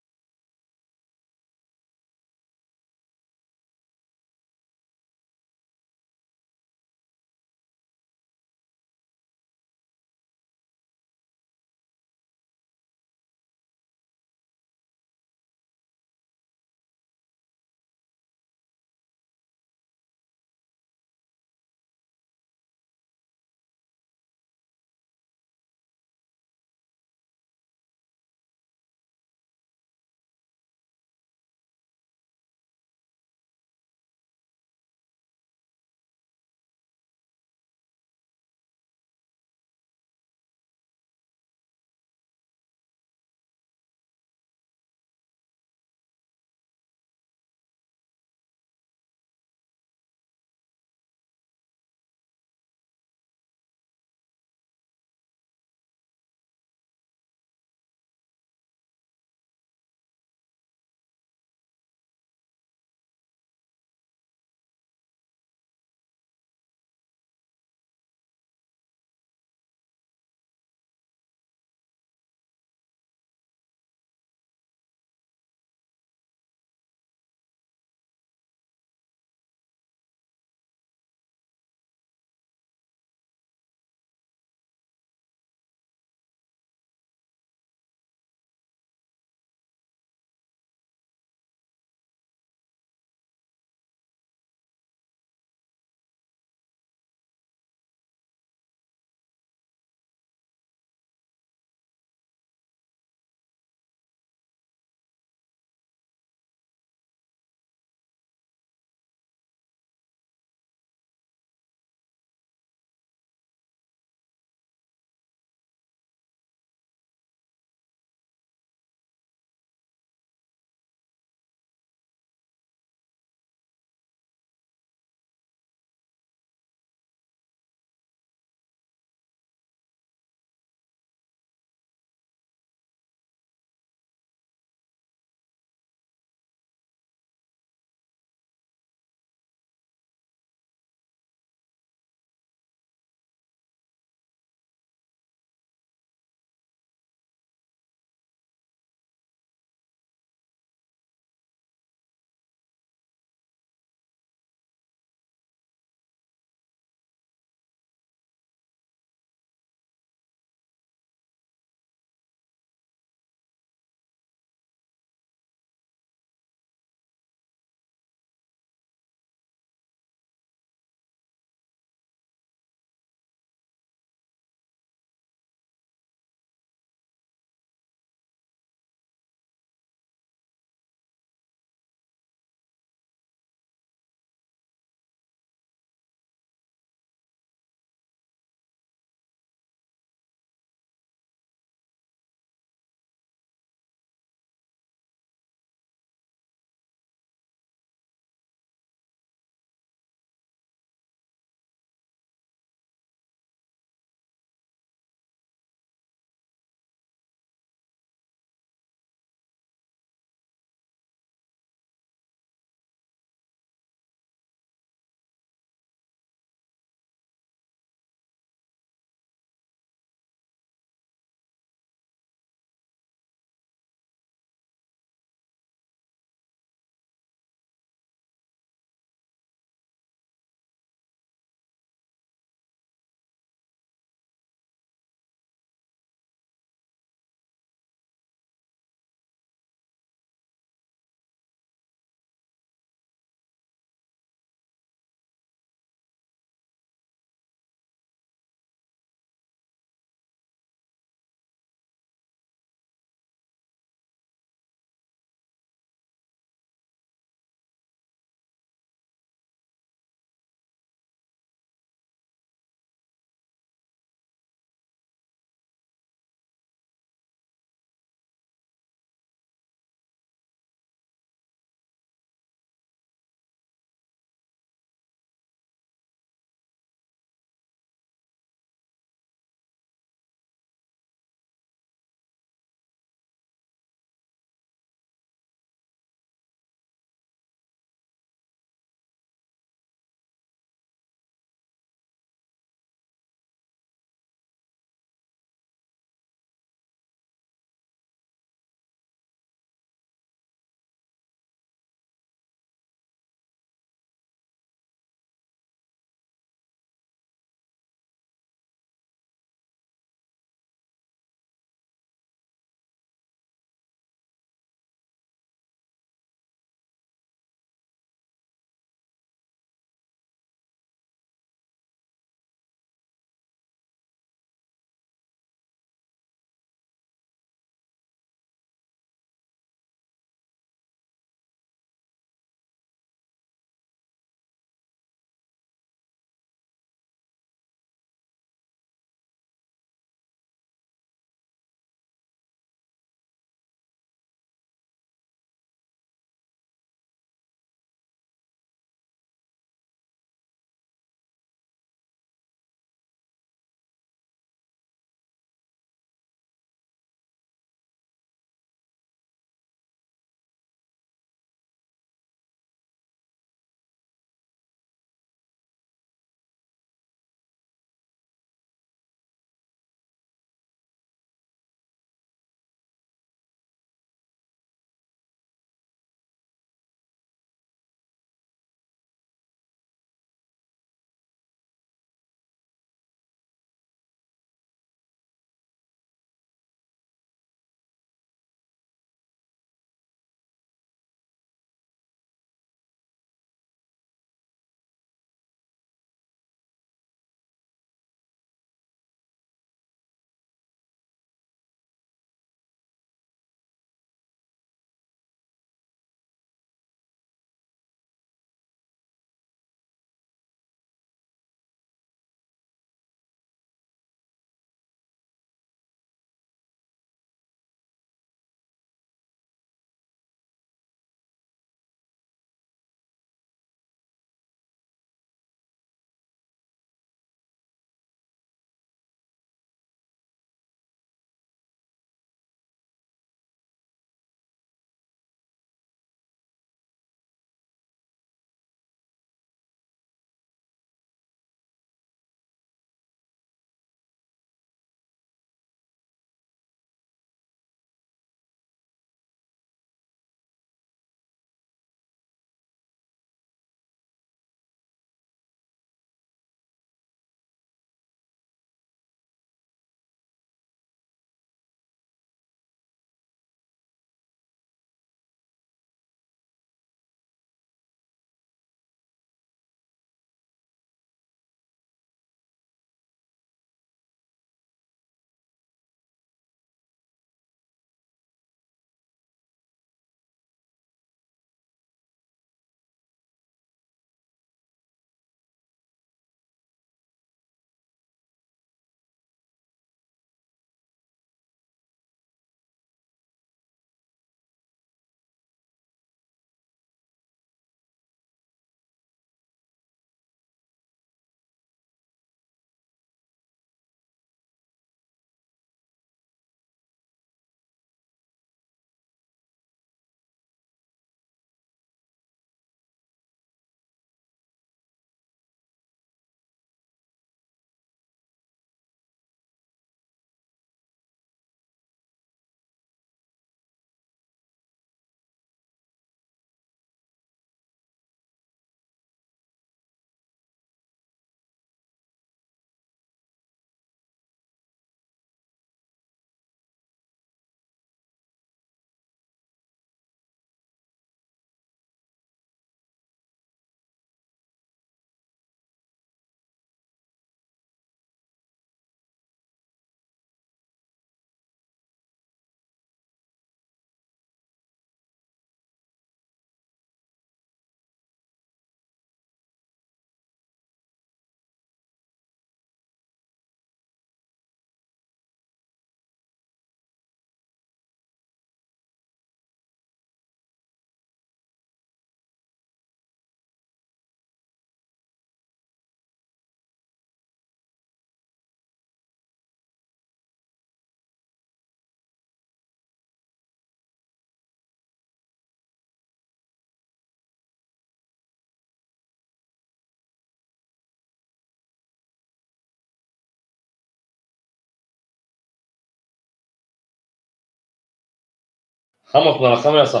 ҳаматон рақаме ҳаста.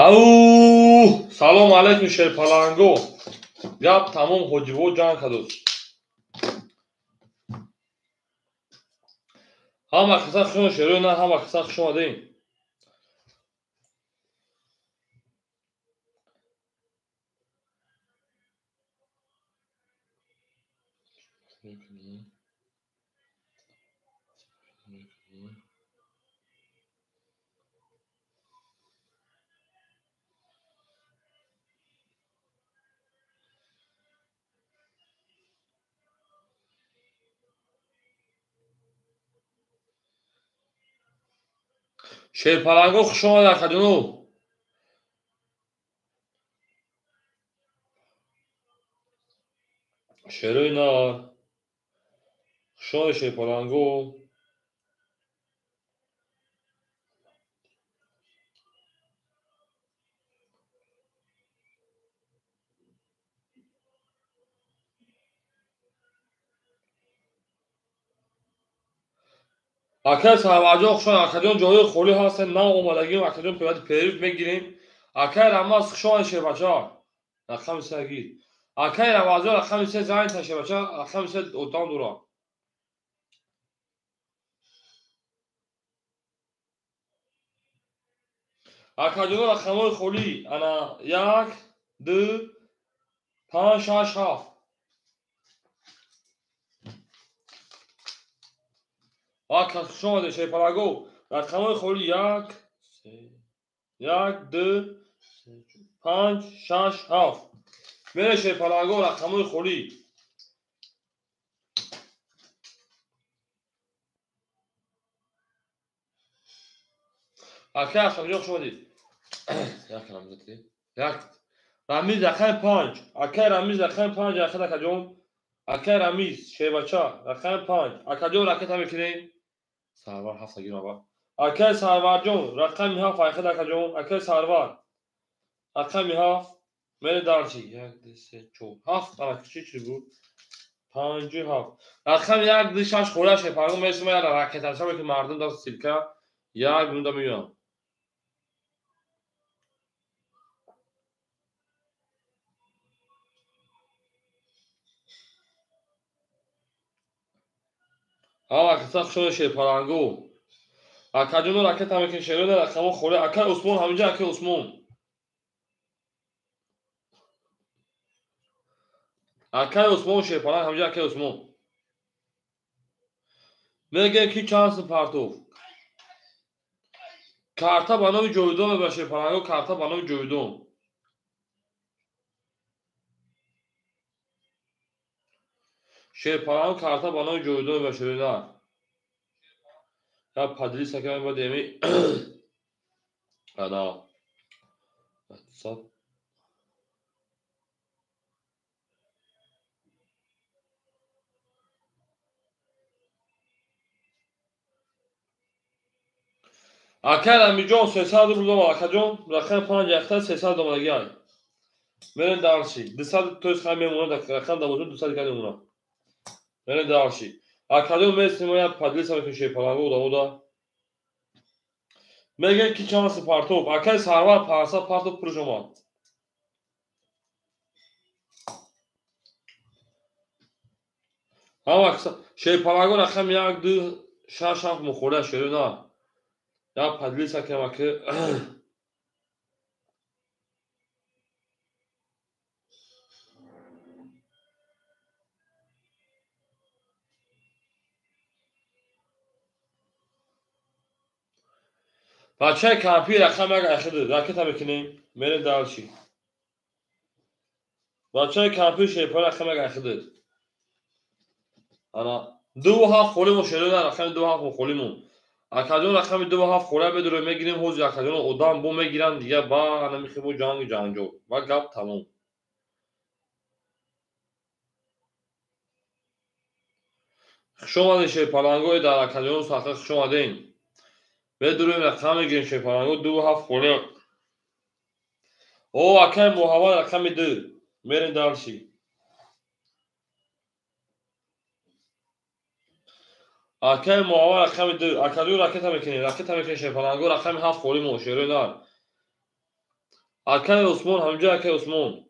Ау салом алайкум шерпаланго. Гап тамом ҳоҷиво ҷанг кадуд. ҳама қиса хушон шерӯ на ҳама қиса хуш омадем. Шерпаланго хуш омад акаҷону. Шерӯи нар. Хуш омад шерпаланго. Акай сарварҷон хуш омад. Акаҷон ҷойи холӣ ҳастем, нав омадагим. Акаҷон певади перив мегирем. Акай Рамаз хуш омад шербача. Рақами се гир. Акай Рамазон рақами се зани та шербача. Рақами се отам дура. Акаҷоно рақамҳои холӣ ана 1 2 5 6 7. Акай хуш омад шерпаланго. Рақамҳои холӣ 1 2 5 6 7. Мере шерпаланго рақамҳои холӣ. Акай Асфамҷон хуш омадед. Як рамз дидем. Як Рамиз рақами 5. Акай Рамиз рақами 5 яхад акаҷон. Акай Рамиз шербача рақами 5. Акаҷон ракета мекунем. Сарвар 7 гирма ба. Акай Сарварҷон рақами 7 яхад акаҷон. Акай Сарвар рақами 7. Мере дарчи 1 2 3 4 7 ана чӣ буд? 5 7. Рақами 1 2 6 хӯра шерпаланго месома яна ракеташа мекунем мардум даст силка. Як минута меём. ҳама қиса хуш омад шерпаланго. Акаҷоно ракета мекунем шерӯна рақамо холӣ. Акай Усмон ҳаминҷа акай Усмон. Акай Усмон шерпаланг ҳаминҷа акай Усмон. Мегӯем ки чанд сум партов. Карта ба номи ҷовидон ба шерпаланго карта ба номи ҷовидон. Шерпаланго карта ба номи ҷовидон ба шерӯи нар. Я падлис акай ба деми. Ана. Акай Рамиҷон 300 рубл дом акаҷон рақами 5 яхта 300 домадагиай. Мерен дарши 200 тоис хай мемонад рақам 12 200 кай мемонад. Мерен дарши. Акаҷон месимояд падлиса мекунем шерпаланго давода. Мегӯем ки чанд сум партов. Акай Сарвар 500 партов пурш омад. ҳама қиса шерпаланго рақами 1 2 6 7 мухӯра шерӯ на. Я падлиса кема ки бачаи кампи рақами 1 яхид ракета мекунем. Мерем дарчи. Бачаи кампи шерпаланго рақами 1 яхид. Ана 2 7 холимо шерӯ на рақами 2 7 холимо. Акаҷон рақами 2 7 хӯра медурем мегирем ҳози акаҷон одам бо мегиранд дига ба ана мехимо ҷангу ҷанҷол. Ва гап тамом. Хуш омадед шерпалангои дар акаҷон сақа хуш омадем. Медурем рақам мегирем шерпаланго 2 7 хӯра. О акай Муҳаммад рақами 2. Мерем дарчи. Akay muavar rakami 2. Akadou raketa mekeni. Raketa mekeni şepalango rakami 7 kholim o şere nar. Akay Osman hamca akay Osman.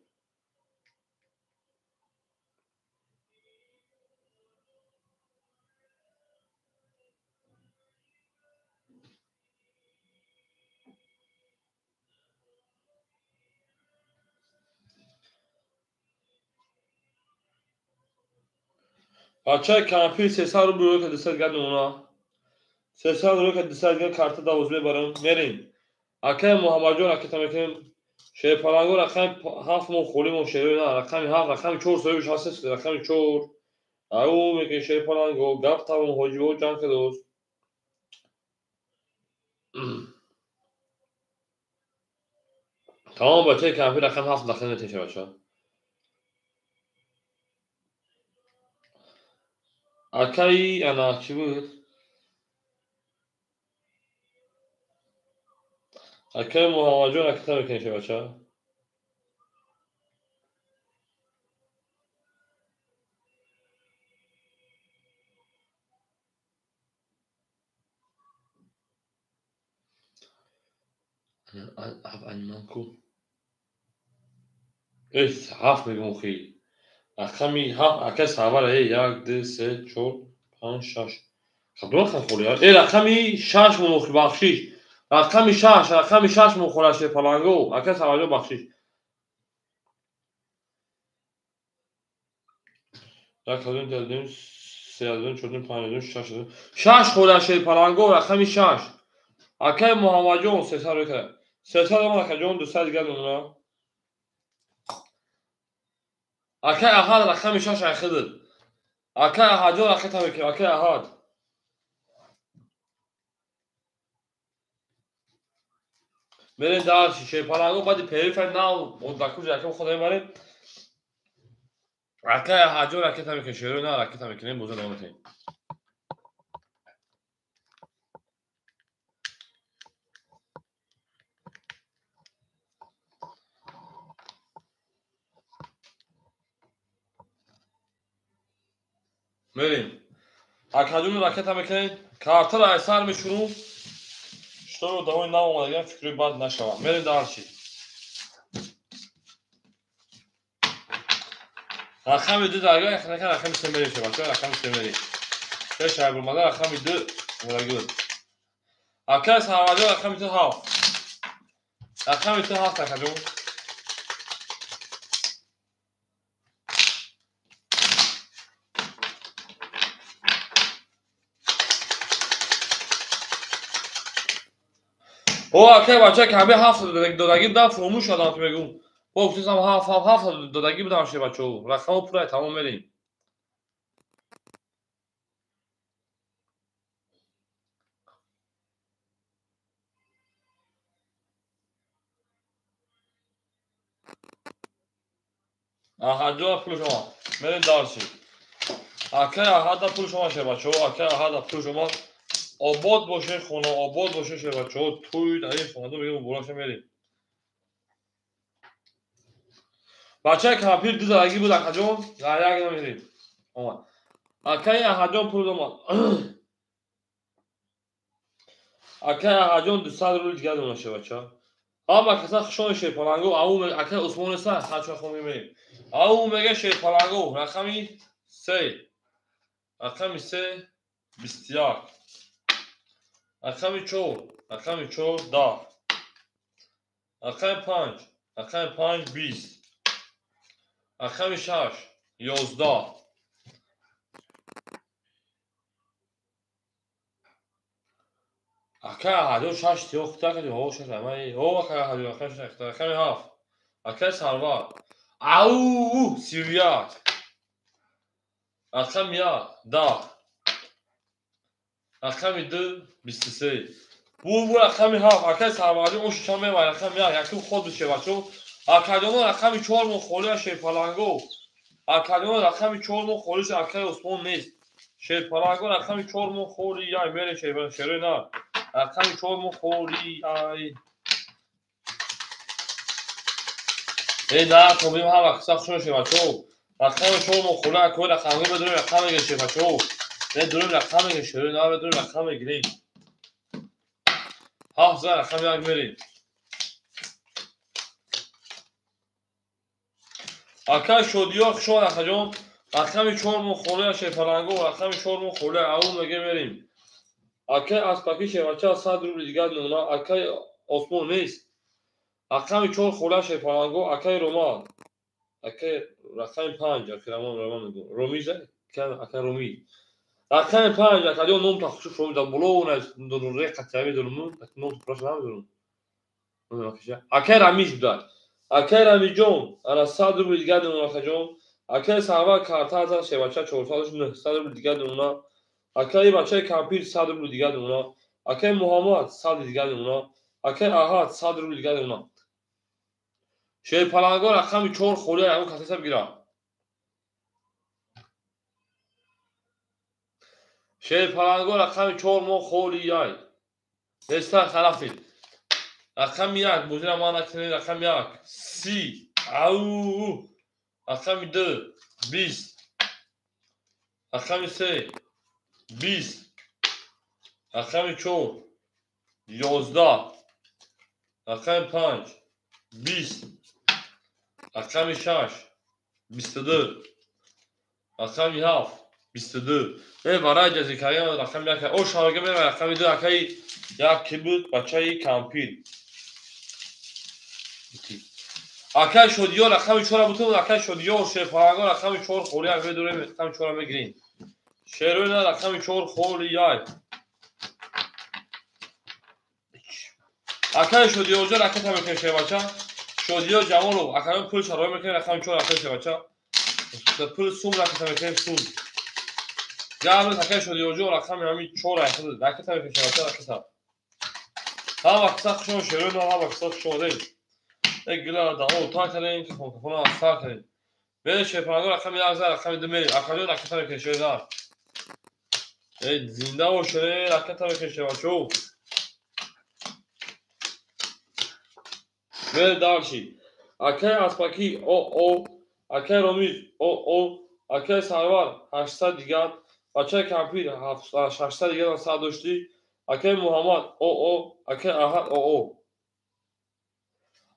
Akay kampir sesar buru ke desel gel ona. Sesar buru ke desel gel kartı da uzme barın. Merin. Akay Muhammadjon raketa mekeni şepalango rakami 7 mo kholim o şere nar. Rakami 7 rakami 4 soyuş hases rakami 4. Au mekeni şepalango gap tamam hoji o can ke dost. Tamam بچه کمپی رقم 7 داخل نتیشه بچه ها اکایی انا چی بود؟ اکای محمد اکتا بکنیشه بچه ها انمانکو ایست 7 میگم خیلی اکامی 7 اکای ساوار ای 1 2 3 4 5 6 خب دو رقم خوری ها ای رقمی 6 مخی بخشیش رقمی 6 مخورشه پلانگو اکای ساوار بخشیش یک کدوم دادیم 3 دادیم 4 5 دادیم 6 دادیم 6 خورشه پلانگو رقمی 6 اکای محمد جون 3 رو کرد 3 ما اکای جون 200 دیگه اونها اکای احد رقمی 6 اخذت اکای احد جون اخذت میکنه اکای احد برین در شیشه پلانگو بعد پیریفر ناو مدکوز یکم خدای ماریم اکای احد جون اخذت میکنه شیرو نه اخذت میکنه موزه نامتین بریم اکای جون اخذت میکنه کارتر ایسار میشونم شو دوای نام اومدگم فکری بد نشوم بریم در شی رقم 2 درگاه اخذت کن رقم 3 میشه بچه رقم 3 میشه به شهر اومده رقم 2 ولگود اکای سواد رقم 2 ها رقم 2 هست اکای جون او اکای بچه که همه 7 دادگی بودم فراموش شدم تو بگم با گفتم 7 دادگی بودم شه بچه رقم پوره تمام بریم احد جا پول شما بریم دارشی اکای احد پول شما شه بچه اکای احد پول شما آباد باشه خونه آباد باشه شه بچه توی در این خونه بگم بولاشه بریم بچه کمپیر 2 دادگی بود اکای جون در یک نمیریم اکای احد جون پول دو اکای احد جون 200 روز دیگه دونه شه بچه اما کسا خشون شه پلانگو او اکای عثمان سه خاطر خون میبریم او میگه شه پلانگو رقمی 3 رقمی 3 21 رقمی 4 رقمی 4 10 رقمی 5 رقمی 5 20 رقمی 6 11 اکای احد 6 تیو خطا کردی او 6 رقمی او اکای احد رقمی 7 اکای سالوار او 31 رقم 1 10 رقم 2 23 bu رقم 7 اکای سالواری اون شش می رقم 1 یکی خود بشه بچو اکادون رقم 4 مون خولی شه پلانگو اکادون رقم 4 مون خولیش اکای عثمان نیست شه پلانگو رقم 4 مون خولی یا میره شه شره نه رقم 4 مون خولی ای نه تو بیم ها وقت سخت شده شه بچو رقم 4 مون خولی اکای رقم بدون رقم میگه شه بچو ve durum rakamı geçiyor. Ne ve durum rakamı gireyim. Hafıza rakamı yak vereyim. Arkadaş diyor şu an akacağım. Rakamı çormu kolaya şey falango. Rakamı çormu kolaya avun ve vereyim. Akay aspaki şey vaça sadru diğer numara. Akay Osman neyiz? Rakamı çor kolaya şey falango. Akay Roma. Akay rakam 5. Akay Roman. Romize. Akay Romi. Rakam 5. Akay o nom takışı şu da bulona durur. Kaçavi durumu. Nom proşna durum. Akay Ramiz dar. Akay Ramizon. Ana sadru diğer numara akacağım. Akay sarva kartaza şey vaça çorsalış sadru diğer numara. Akay bachey kampir sadru diğer numara. Akay Muhammed sadru diğer numara. Akay Ahad sadru diğer numara. Şey palango rakamı çor xoliya yavun kasesab gira. Şey palango rakamı çor mo xoliyay. Destan xalafil. Rakam yak buzina mana kine rakam yak. Si. Au. Rakam 2. 20. Rakam 3. 20. Rakam 4. 11. Rakam 5. 20. Rakam 6. 22. Rakam 7. 22. Ve baraj zikaya rakam yak. O şarkı ve rakam 2 akay ya kibut bachai kampir. Akay şodiyor rakam 4 butun akay şodiyor şey paragon rakam 4 xoliya ve durum rakam 4 ve green. Şerona rakam 4 xoliya. Akay şodiyor jo rakam tabii ki şey bacha. Şodiyor jamolo akay pul şaroma ki rakam 4 akay şey bacha. Pul sum rakam tabii ki sum. Gamı akay şodiyor jo rakam yani 4 akay rakam tabii ki şey bacha rakam. Ha baksak şu şerona ha baksak şu değil. Egla da o ta kalen ki kafana sağ kalen. Ve şey paragon rakam yazar rakam demir. Akay rakam tabii ki şey var. Zinda o şöyle rakam tabii ki şey var şu. Ve darşi. Akay aspaki o akay romiz o akay sarvar 800 digar akay kampir 800 digar sadoshti akay Muhammed o akay Ahad o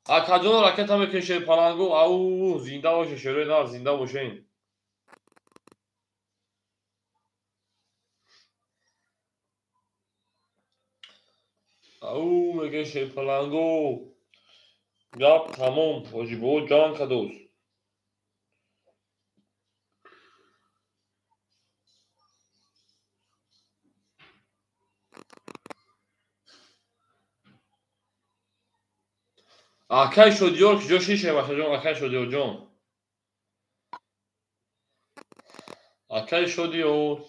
akajona rakam tabii ki şey palango au zinda o şöyle dar zinda o şeyin. Au mege şey palango. Yap tamam. Hojibo can kados. Akay şodiyor ki coşi şey başlayacağım. Akay şodiyor can. Akay şodiyor.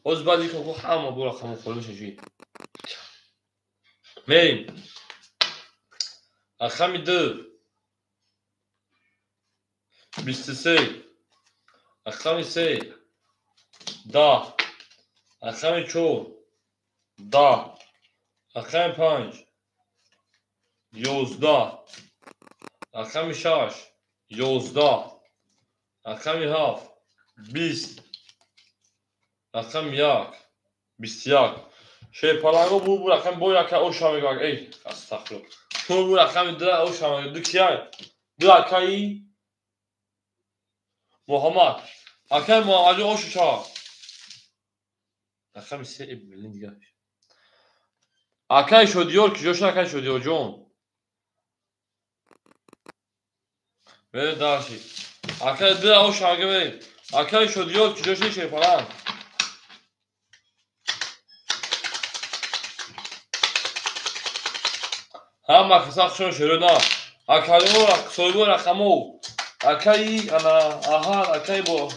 Ozbadi koku hama bu rakamı koymuş şey. Merim. Akam 2. 23. Akam 3. Da. Akam 4. Da. Akam 5. 11. Akam 6. 11. Akam 7. 20. Akam yak. 21. Şey palango bu rakam bu yaka o şamı bak ey astagfirullah. Bu rakam da o şamı dükya. Dükayı Muhammed. Akam Muhammed o şu çağ. Akam ise ibn diyor. Akay şodiyor ki coşun akay şodiyor John. Ve daha şey. Akay da o şarkı verin. Akay şodiyor ki coşun şey falan. هم خسخشون شرونا اکایو سویبو رقمو اکای انا آها اکای با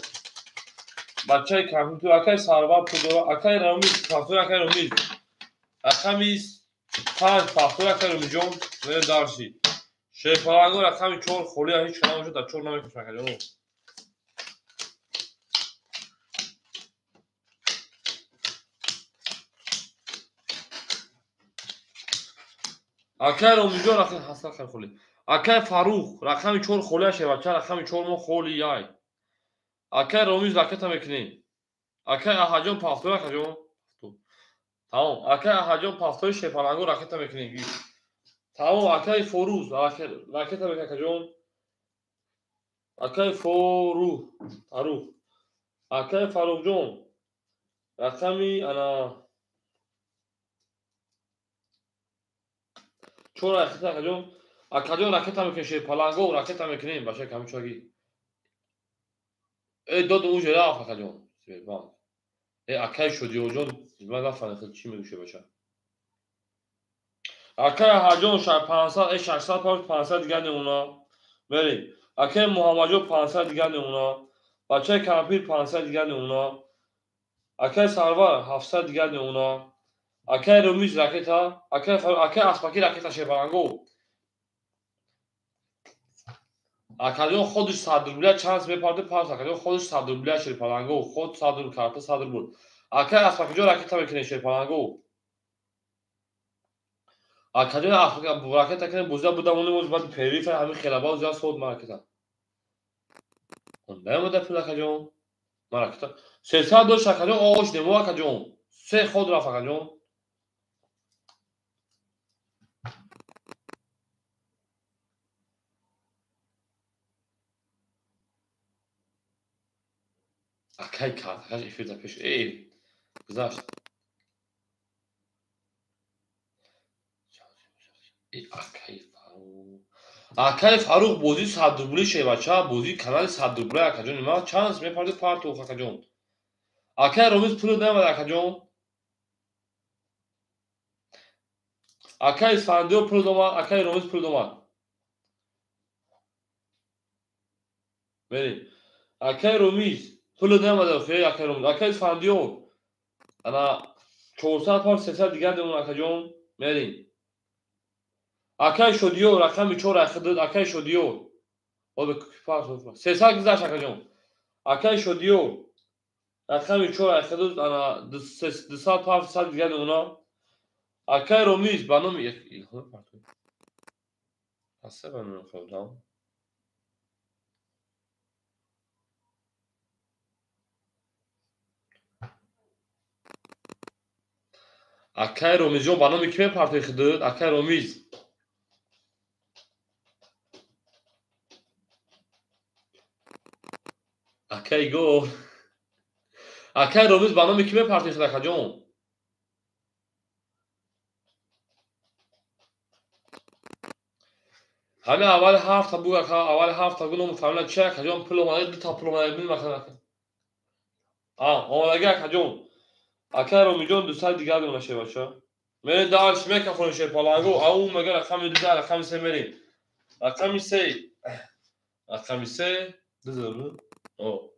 بچه کامپیوتر اکای ساروا پودو اکای رامیز فاکتور اکای رامیز اکامیز 5 فاکتور اکای رامیجون و دارشی شفاگو اکامی چور خولی هیچ کنامشو در چور نمیکش اکایو اکای رامیجون اکای حاصل خولی Акай Фарух рақами 4 холия шевача рақами 4 мо холи яй. Акай Ромиз ракета мекунем. Акай Аҳаҷон пафтор акаҷон. Тамом. Акай Аҳаҷон пафтори шепаланго ракета мекунем. Тамом. Акай Форуз ракета мекунем акаҷон. Акай Фарух. Акай Фарухҷон рақами ана 4 ракета акаҷон. Акаҷон ракета мекунем шепаланго ракета мекунем баша камчоги. Дод уҷ раф акаҷон. Акай Шодиёҷон ман нафаҳмидам чӣ мегӯше баша. Акай Аҳаҷон 500 600 паунд 500 дигар намуна. Берем. Акай Муҳаммадҷон 500 дигар намуна. Бачаи Кампир 500 дигар намуна. Акай Сарвар 700 дигар намуна. Акай Ромиз ракета. Акай Аспаки ракета шепаланго. Акаҷон ходиш 100 рубля чанс мепарде пас. Акаҷон ходиш 100 рубля шепаланго. Ход 100 рубля карта 100 рубля. Акай Аспакиҷон ракета мекунем шепаланго. Акаҷон ракета кунем бузда будамонем оз баъди перифа ҳамин хелаба зиёд сод маракета. Он намода пул акаҷон. Маракета 300 дош акаҷон ош немо акаҷон. 3 ход раф акаҷон. Акай карт акаҷ ифида пеш гузашт. Акай Фарух бозии 100 рубли шевача бозии канали 100 рубли акаҷон нима чанс мепарде партов акаҷон. Акай Ромиз пул намода акаҷон. Акай Исфандиё пул домад. Акай Ромиз пул домад. Берем. Акай Ромиз пул намода фе акай Ромиз. Акай Исфандиё ана 400 паунд 300 дигар намуна акаҷон. Берем. Акай Шодиё рақами 4 ахидад Акай Шодиё. Ода пас 300 гузашт акаҷон. Акай Шодиё рақами 4 ахидад ана 200 паунд 100 дигар намуна. Акай Ромиз ба номи Илҳом партов. Асе ба номи худам. Акай Ромизҷон ба номи ки мепартои худуд? Акай Ромиз. Акай го. Акай Ромиз ба номи ки мепартои худ акаҷон? ҳамин аввали ҳафта буд аввали ҳафта гу номи фамилия чи акаҷон пул омада 2 та пул омада бин акаҷон. Омадаги акаҷон. Акай Ромиҷон 200 дигар намуна шевача. Мерем даш мекафони шепаланго ау мага рақами 2 рақами 3 мерем. Рақами 3. Рақами 3 дузар. О.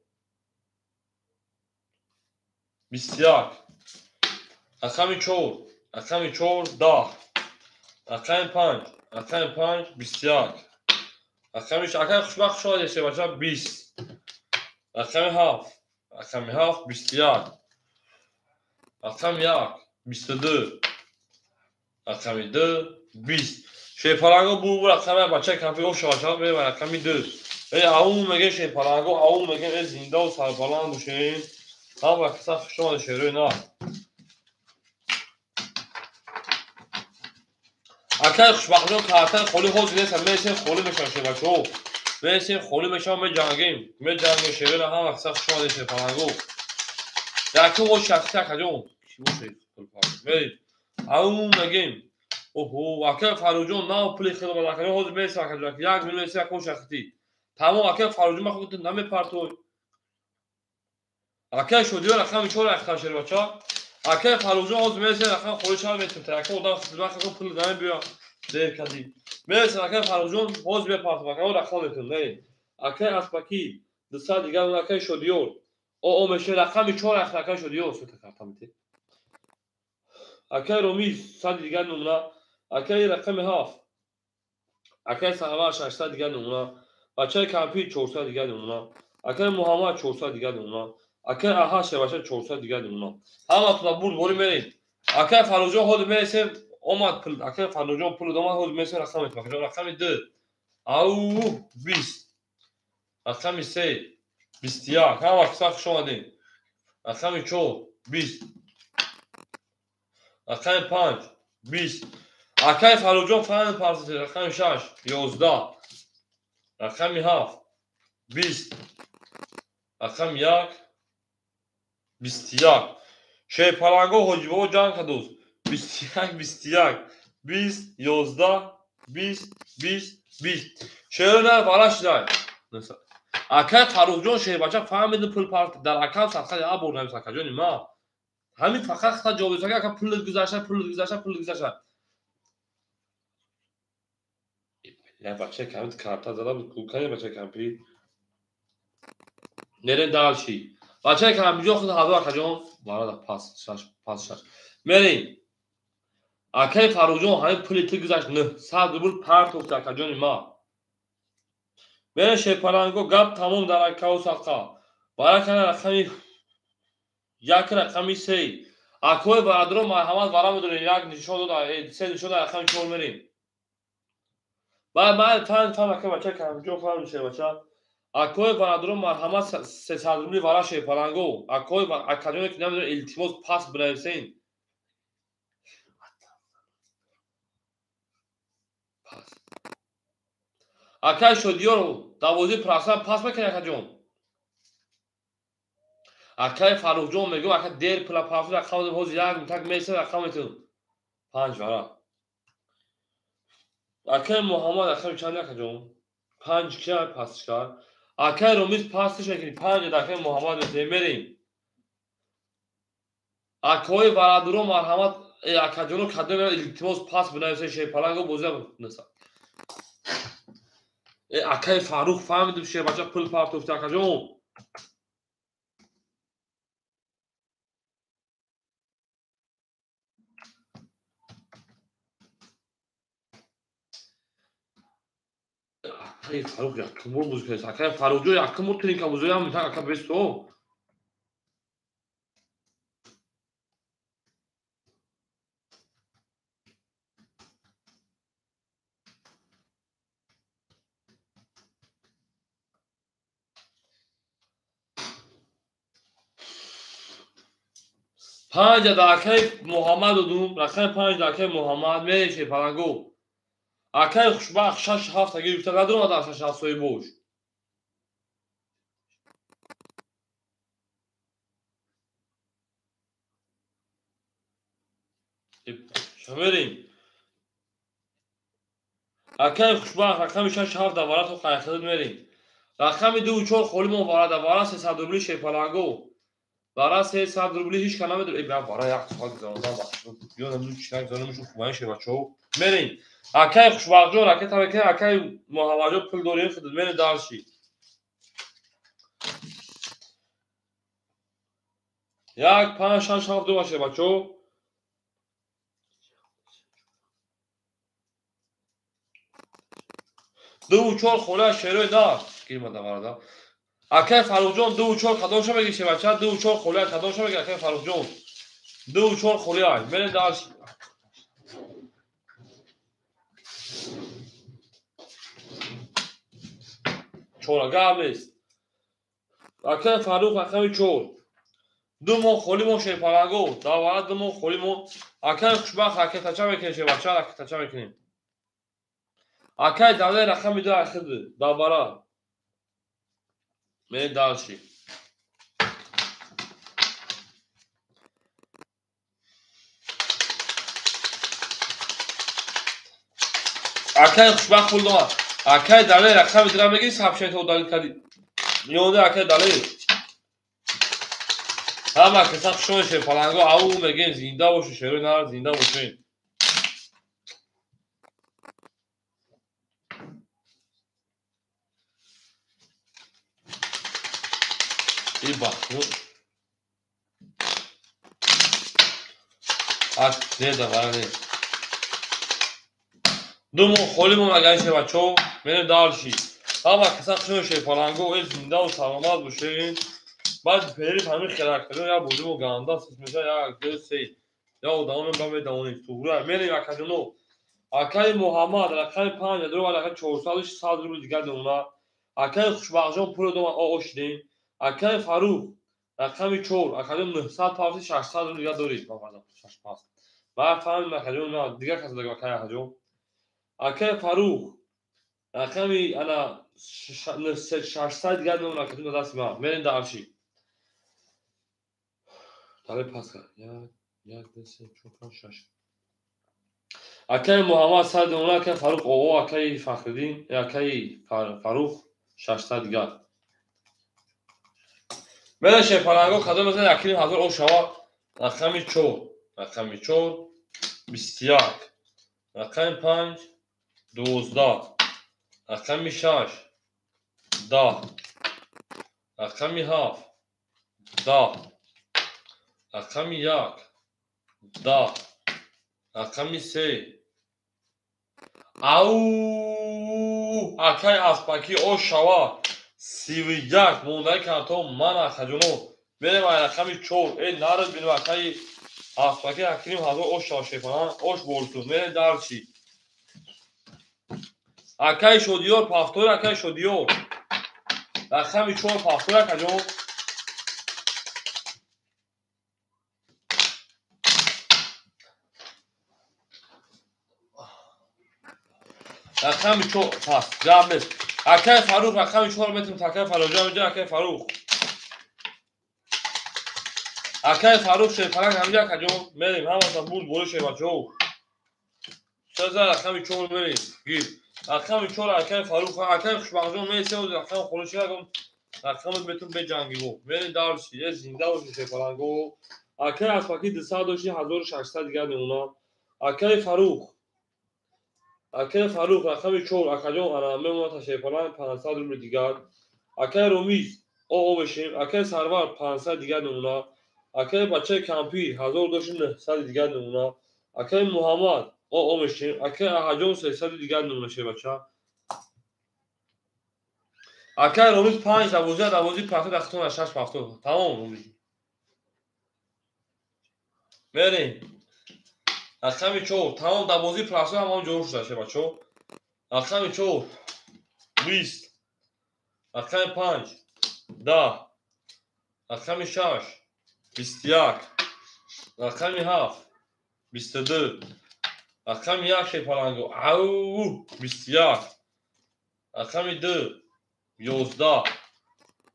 21. Рақами 4. Рақами 4 10. Рақами 5. Рақами 5 21. Рақами акай хушбахт шод шевача 20. Рақами 7. Рақами 7 21. Рақами 1 22. Рақами 2 20. Шепаланго бу рақами бачаи Кампир шавача мера рақами 2. Аун меге шепаланго аун меге зинда сарбаланд бошем. Ҳама каса хушомад шерои на. Акай хушбахтҷон картаи холи ҳозир нест месем холи мешавам шевачо. Месем холи мешавам меҷангем. Меҷангем шерои на ҳама каса хушомад шепаланго. Яки ҳо шахси акаҷон. Ки боше мерем. Аун мегем. Оҳо акай Фарухҷон нав пули хидмат акаҷон ҳозир месем акаҷон 1 миллион месем акаҷон шахсӣ. Тамом акай Фарухҷон ма худ намепартои. Акай Шодиё рақами 4 ахтар шервача. Акай Фарухҷон ҳозир месем рақам холи шава метавонад. Акай одам хидмат акаҷон пул намебиёрад. Дер кади. Месем акай Фарухҷон ҳозир мепартоад акаҷон рақам метавонад. Мерем. Акай Аспаки 200 дигар акай Шодиё. О меше рақами 4 ахтар акай Шодиё сота карта мете. Акай Ромиз 100 дигар номера. Акай рақами 7. Акай Сарвар 600 дигар номера. Бачаи Кампир 400 дигар номера. Акай Муҳаммад 400 дигар номера. Акай Аҳад шевача 400 дигар намуна. Ҳаматона бурд бори мерем. Акай Фарухҷон ҳозир месем омад пул. Акай Фарухҷон пул домад ҳозир месем рақам метавонад. Рақами 2. او 20 رقم 3 21 هم وقت سخت شمادیم رقم 4 20 رقم 5 20 اکای فروجان فهم پرسید رقم 6 11 رقم 7 20 رقم 1 21 شی پلنگو حجبه جان کدوز 21 21 20 11 20 20 20 شیر نه بالاش دای اکای فروجان شی بچه فهمیدن پول پارت در اکانت سخت یا برد نمی سکه جانی ما همین فقط خطا جواب سکه که پول گذاشته یا بچه کامت کارتا زده بود کوکانی بچه کامپی نرین دالشی بچه کامپی جو خود هوا کجون وارد پاس شش مرین اکای فروجان همین پولی تو گذاشت نه 100 روبل پارت افتاد کجونی ما مرین شپلانگو گپ تمام در اکاو ساختا برای کنه رقمی یک رقمی 3 اکوی برادرو مرحمت وارا میدونه یک نشون داد 3 نشون داد رقم 4 مرین بعد فهم که بچه کامپی جو فهم میشه بچه اکوی برادرو مرحمت 300 روبل وارا شپلانگو اکوی اکادمی که نمیدونه التماس پاس بنویسین پاس اکای شدیو 12% پاس میکنه اکاجون اکای فروجان میگه اکا دیر پلا پاس رقم باز یک میتاک میسه رقمتون 5 ورا اکای محمد اکای چند اکاجون 5 کیا پاس کار اکای رومیز پاسش میکنی 5 اکای محمد میریم اکای برادرو مرحمت اکاجونو کدو میره التماس پاس بنویسه شی پلنگو بوزه نسا اکای فاروق فهمیدم شی بچه پول پارت افتاد اکاجون اکای فاروق یک کمور موزیک است اکای فاروق جو یک کمور ترین که موزیک هم میتونه اکا بیستو پنج داکای محمد دوم رقم 5 داکای محمد میشه پلنگو اکای خوشبخت 6 7 اگه بیشتر ندارم در 6 7 سوی بوش شمیریم اکای خوشبخت رقم 6 7 دوارت و قایقداد میریم رقم 2 4 خولمون وارد دوارت 300 روبلی شه پلنگو برای 300 روبلی هیچ کنه میدونه ای برای یک سال زندان یادم نمیاد چیکار زنمشون خوبه شه بچه‌ها میریم اکای خوشبخت جو راکت که اکای محمد جو پول دوری خود میره دارشی یک 5 6 7 دو باشه بچه‌ها دو چهار خوله شیروی دار گیر ماده بردا اکای فروجان دو چهار قدمشو بگی شه بچه دو چهار خوله قدمشو بگی اکای فروجان دو چهار خوله های میره دارش چورا گابیست اکای فروخ اکای چور دو مو خولی مو شه پلنگو داورد دو مو خولی مو اکای خوشبخت اکای تچا میکنی شه بچه اکای تچا میکنیم اکای داده رقم دو اخید داورا میره دارشی اکای خوشبخت خول دوار اکای داده رقم درم بگی سبشه تو دالی کردی میوده اکای داده همه که سخت شوشه پلنگو او میگیم زنده باشه شروع نار زنده باشه ای بخنو اک دیده برده دو مو خولی مو مگه شه بچه میره دارشی همه که سخت شوشه پلنگو ای زنده و سلامت باشه بعد پیری همین خیرک کنه یا بودیم و گنده سیس میشه یا یک دو سی یا دانم بمی دانیم تو گروه میریم اکجونو Акаи Муҳаммад рақами 5 дар рақами 400 рубли дигар намуна. Акаи Хушбахҷон пули дома ошидем. Акаи Фарух рақами 4 акаҷон 900 павси 600 рубли дигар доред. Ма фаҳмидам акаҷон на дигар кас дагам акаи акаҷон. Акаи Фарух рақами ана 600 дигар намуна акаҷон дар дасти ман. Мерем дар чӣ? Тале пас кард. 1 2 3 4 5 6 Акаи Муҳаммад 100 намуна, акаи Фарух оғо, акаи Фахриддин, акаи Фарух 600 дигар. Мера шепаранго кадом мезанем якилим ҳазор об шавад. Рақами 4 рақами 4 21 рақами 5 12 рақами 6 10 рақами 7 10 рақами 1 10 рақами 3 ау акаи аспаки ош шава 31 мондаи кантон ман акаҷоно мерем ай рақами 4 э нарӯз бинем акаи аспаки якилим ҳазор ош шава шепаран ош борсун мерем дар чӣ? Акаи Шодиёр пафтори акаи Шодиёр рақами 4 пафтори акаҷон рақами 4 пас ҷамъ нест. Акаи Фарух рақами 4 метавонем акаи Фароҷон инҷа акаи Фарух. Акаи Фарух шепаранг ҳамҷа акаҷон мерем ҳамаша бурд болише бачаҳо. Чаза рақами 4 мерем гир. Рақами 4 акаи Фарух акаи Хушбахҷон месем рақами холиши агон рақамот метавон беҷангимо. Мерем дар чӣ? Е зинда бошед шепаранго. Акаи аспаки 200 дошти 1600 дигар намуна. Акаи Фарух рақами 4 акаҷон ана мемонад шепаранг 500 рубли дигар. Акаи Ромиз оғо мешем. Акаи Сарвар 500 дигар намуна. Акаи бачаи Кампир 1000 дошти 900 дигар намуна. Акаи Муҳаммад оғо мешем. Акаи Аҳаҷон 300 дигар намуна шебача. Акаи Ромиз 5 12 пафтор дақтона 6 пафтор тамом Ромиз. Мерем рақами 4 тамом 12 пафтор ҳамон ҷо шуда шебачо. рақами 4 20 рақами 5 10 рақами 6 21 рақами 7 22 рақами 1 шепаранго ау 21 рақами 2 11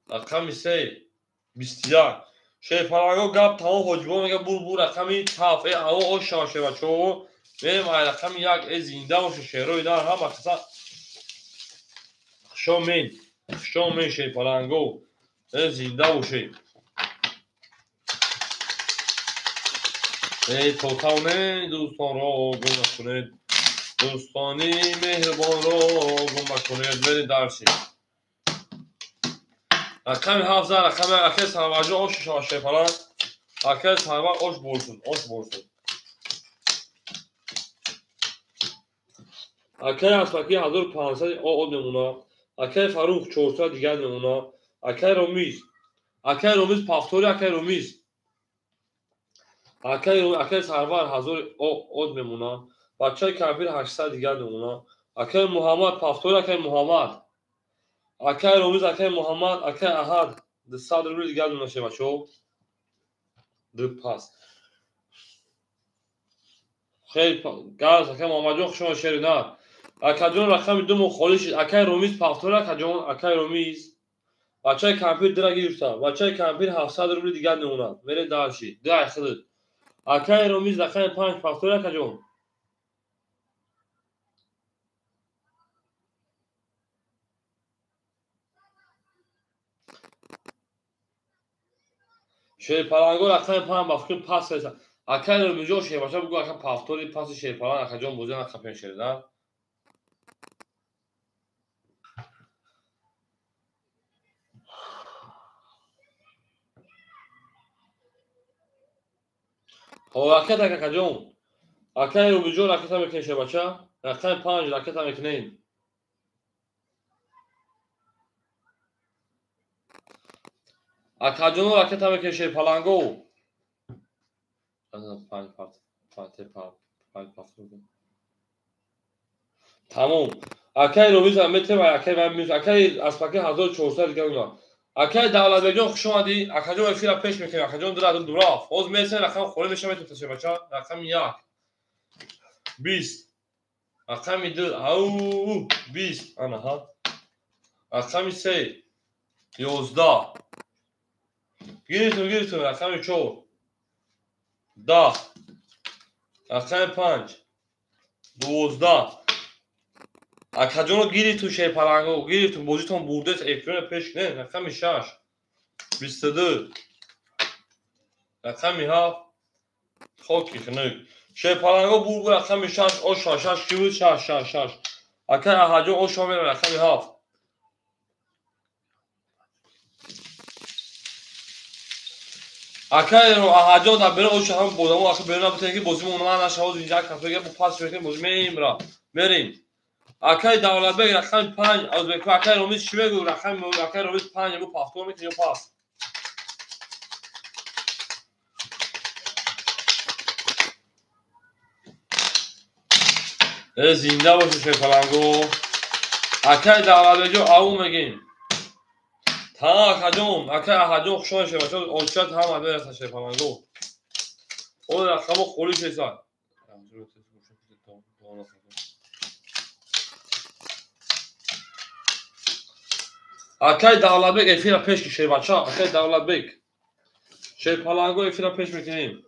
рақами 3 21 шепаранго гап тамом ҳоҷибон мега бур рақами 7 э ҳаво ош шава шебачо. мерем ай рақами 1 э зинда боше шерои нар ҳама каса хушомен шепаранго э зинда боше. تو تونه دوستان را گم نکنید دوستانی مهربان را گم نکنید برید درسی رقم 7 رقم اکه سرواجه آش شاشه پران اکه سرواج آش بورسون اکه اسمکی 1500 آد نمونا اکه فروخ 400 دیگر نمونا اکه رومیز پافتوری اکه رومیز акаи Сарвар 1000 од мемона. Бачаи Кампир 800 дигар мемона. Акаи Муҳаммад пафтори акаи Муҳаммад. Акаи Ромиз акаи Муҳаммад, акаи Аҳад 200 рубли дигар мемона шебачо. Ду пас. خیلی گاز акаи Муҳаммадҷон хушома шерина. Акаҷон рақами 2 мухолиш акаи Ромиз пафтори акаҷон акаи Ромиз. Бачаи Кампир дира гирифта. Бачаи Кампир 700 рубли дигар мемона. Мере дарши. Дай хилд. Акаи Ромиз рақами 5 пафтори акаҷон. шерпаранго рақами 5 бафқи пас кеса. Акаи Ромиҷон шебача бугӯ ака пафтори паси шерпаран акаҷон бозӣ накапен шеридан. ҳо ракета акаҷон. Акаи Ромиҷон ракета мекунем шебача. Рақами 5 ракета мекунем. акаҷон ракета мекунем шерпаранго. تمام. اکای رویز هم میتونه اکای من میز اکای از پاکی 1400 دیگه اونا. اکای دولت بجان خوش اومدی. اکای جو فیلا پیش میکنه. اکای جون درا. باز میسه رقم خوری میشه میتونه بچا. رقم 1 20 رقم 2 او 20 انا ها. رقم 3 11 گیرتون رقم 4 10 رقم 5 12 اکجون گیری تو شی پلنگو گیری تو بوزیتون بورده اکران پیش نه رقم 6 22 رقم 7 خاکی خنک شی پلنگو بورده رقم 6 او 6 کیلو 6 اکه احجون او شامل رقم 7 اکه رو احجون در بره او شام بودم اکه بره نبوده که بازی اون من نشود اینجا کافه بو پاس بکنیم بازی میمرا بریم اکه دولت بگ رقم 5 از بکو اکه رومیز چی بگو رقم اکه رومیز 5 بو پافتور میکنیم پاس زنده باشه شی پلنگو اکه دولت بجو او میگیم تا اکه خوشحال شه باشه اونچت هم اده است شی پلنگو اون رقم خوری شیسان اکه دولت بگ افیرا پیش کشه بچه اکه دولت بگ شی پلنگو افیرا پیش میکنیم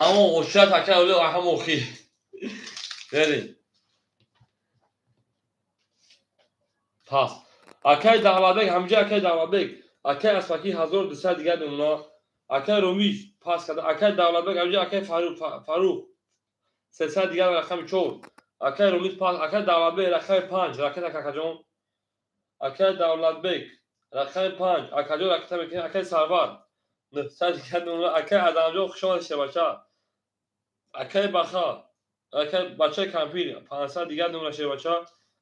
همون اونچت اکه اولو هم اوخی بریم پس اکه دولت بگ همجا اکه دولت بگ اکه اسفاکی 1200 دیگه اونا اکه رومیز پاس کرده اکه دولت بگ همجا اکه فاروق 300 دیگه رقم 4 اکه رومیز پاس اکه دولت بگ رقم 5 راکت اکه جون اکه دولت بگ رقم 5 اکه جون راکت میکنه اکه سرور 900 دیگه اونا اکه ادمجو خوشحال شه باشه اکه بخا اکه بچه کمپیر 500 دیگه اونا شه باشه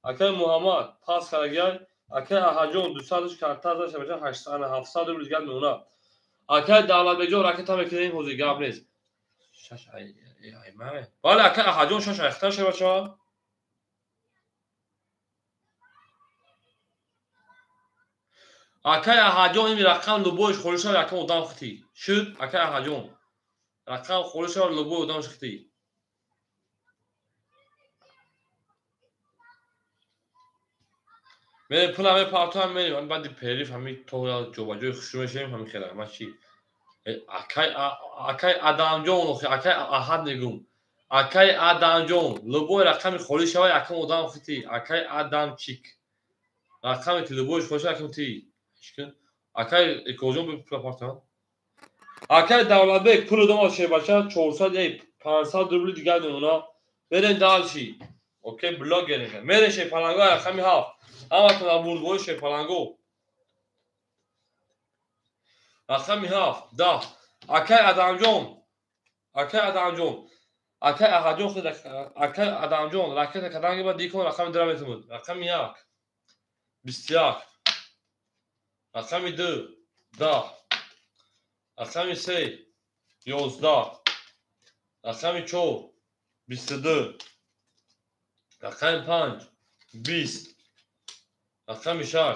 اکه محمد پاس کرده اکه احجون 200 کارتا شه باشه 800 700 روز دیگه اونا اکه دولت بگ جو راکت میکنه حوزه گاب نیست شش ای مامه بالا اکه احجون شش اختار شه باشه اکه احجون این رقم لوبوش خورش رقم ادام ختی شد اکه احجون رقم خورش لوبو ادام ختی من پولم پارتو هم میریم من بعد پریف همین تو جو باجو خوشو میشیم همین خیلی ما چی اکه ادم جون اکه احد نگم اکه ادم جون لوبو رقم خورش اکه ادام ختی اکه ادم چیک رقم که لوبوش خورش رقم تی اکه اکوزون به پارتو اکه دولت بگ پول دو شه باشه 400 یا 500 روبل دیگه اونا برن دالشی اوکی بلاگ گرفته میره شه پلنگو رقم 7 اما تو نبود شه پلنگو رقم 7 10 اکه ادم جون اکه احجون خود اکه ادم جون راکت کدانگی با دیکون رقم درام بود رقم 1 21 رقم 2 10 رقم 3 11 رقم 4 22 رقم 5 20 رقم 6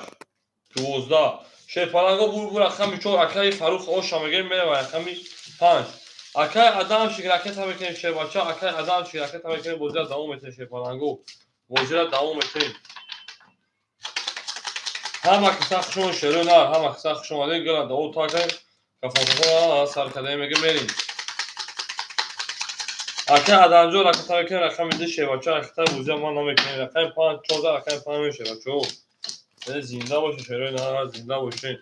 12 شی پلنگو بو رقم 4 اکه فاروق او شامگیر میره و رقم 5 اکه ادم شکرکت هم میکنه شی بچا اکه ادم شکرکت هم میکنه بوزه دوام میشه شی پلنگو بوزه دوام میشه همه که سخت شما شروع نه همه که سخت شما دیگه گلند دو تا که کفاته سر کده میگه میریم اکه ادم جو رقم میکنه رقم 2 شی بچا اکه بوزه ما نمیکنه رقم 5 14 رقم 5 میشه بچو زنده باشه شروع نه زنده باشه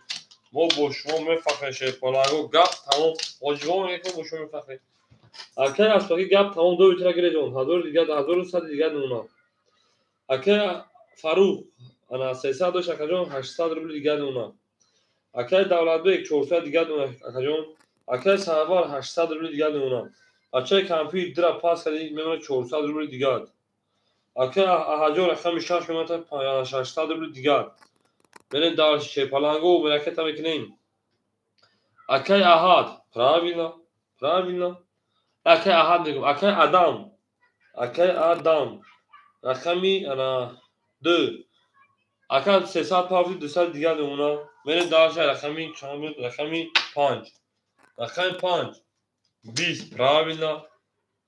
ما با شما میفخره شی پلنگو گپ تمام واجبا میگه که با شما میفخره اکه از پاکی گپ تمام دو بیتره گیره جون 1000 دیگه 1100 دیگه اونا اکه فاروق انا 300 دوش اکه جون 800 روبل دیگه اونا اکه دولت بگ 400 دیگه اونا اکه جون اکه سروار 800 روبل دیگه اونا اچه کمپیر درا پاس کردی میمونه 400 روبل دیگه Akay ahajo rakam 6 qiymat 600 rubl digar. Berin dar palango meraket mekinim. Akay ahad. Правильно. Akay ahad migum. Akay adam. Akay adam. Rakami ana 2. Akay 300 parti 200 digar bemuna. Berin dar rakami kamil rakami 5. Rakami 5. 20. Правильно.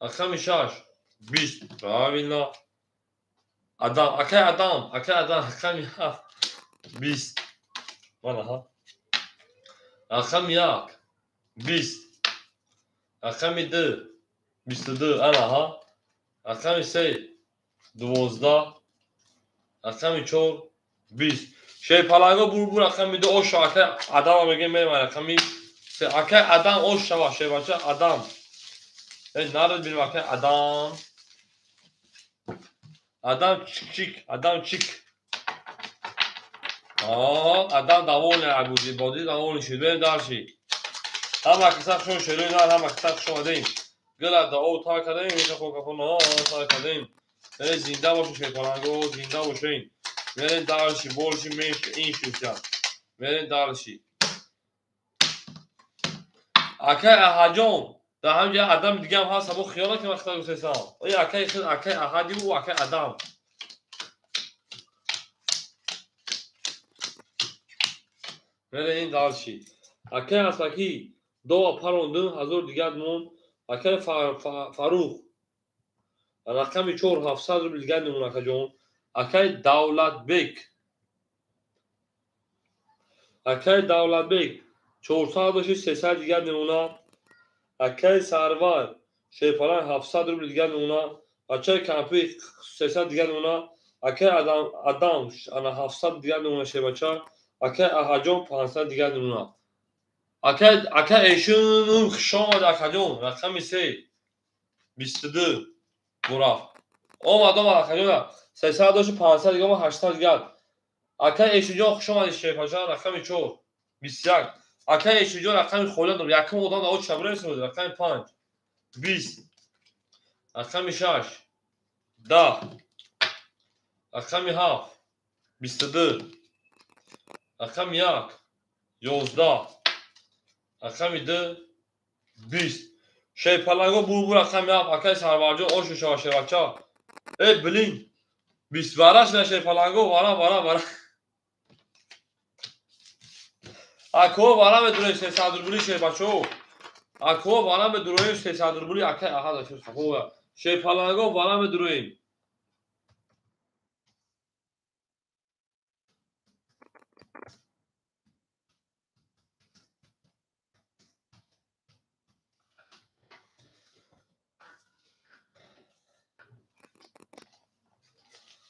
Rakami 6. 20. Правильно. Adam. Akay adam. Rakami 20. Bana ha. Rakam yak. 20. Rakam 2. 22. Ana ha. Rakam 3. 12. Rakam 4. 20. Palango bu rakam 2 o şaka adam megem benim rakam 3. Akay adam o şava bacha adam. Nerede benim akay adam. Adam çık. Adam çık. Adam davul abudi bodi davul şide darşi. Ama kısak şu şöyle ama kısak şu adayım. Gel da o ta kadayım hiç kokakona ta kadayım. Böyle zinda başı palango zinda başı. Verin darşi bolşi meş inşuya. Verin darşi. Akay ahacon. Daha önce adam digam ha sabah khiyala ki vakta göstersem. O ya akay ahadi bu akay adam. Verin darşi. Akay asaki do parondun hazır digad mon. Akay Faruk. Rakami 4700 rubl digad mon akajon. Akay Davlatbek. Akay Davlatbek 400 digad mon. Akay Sarvar falan 700 rubl digad mon. Akay Kampi 300 digad mon. Akay adam ana 700 digad mon bacha. Akay ahajon 500 digad mon. Akay eşinin şoma da akajon rakami 22 buraf. O adam akajon 300 500 digad 800 digad. Akay eşijon şoma bacha rakami 4 21. Akay eşijon rakami kholan yakın odan da o çabra esmedi rakami 5 20. Rakami 6 10. Rakami 7 22. Rakami 11 rakami 20. Palango bu rakami akay sarvarjo o şu bacha. Bilin 20 varaş ve palango vara. Ako vara ve duruyor 300 rubl bacho. Ako vara ve duruyor 300 rubl akay aha da şu palango vara ve duruyor.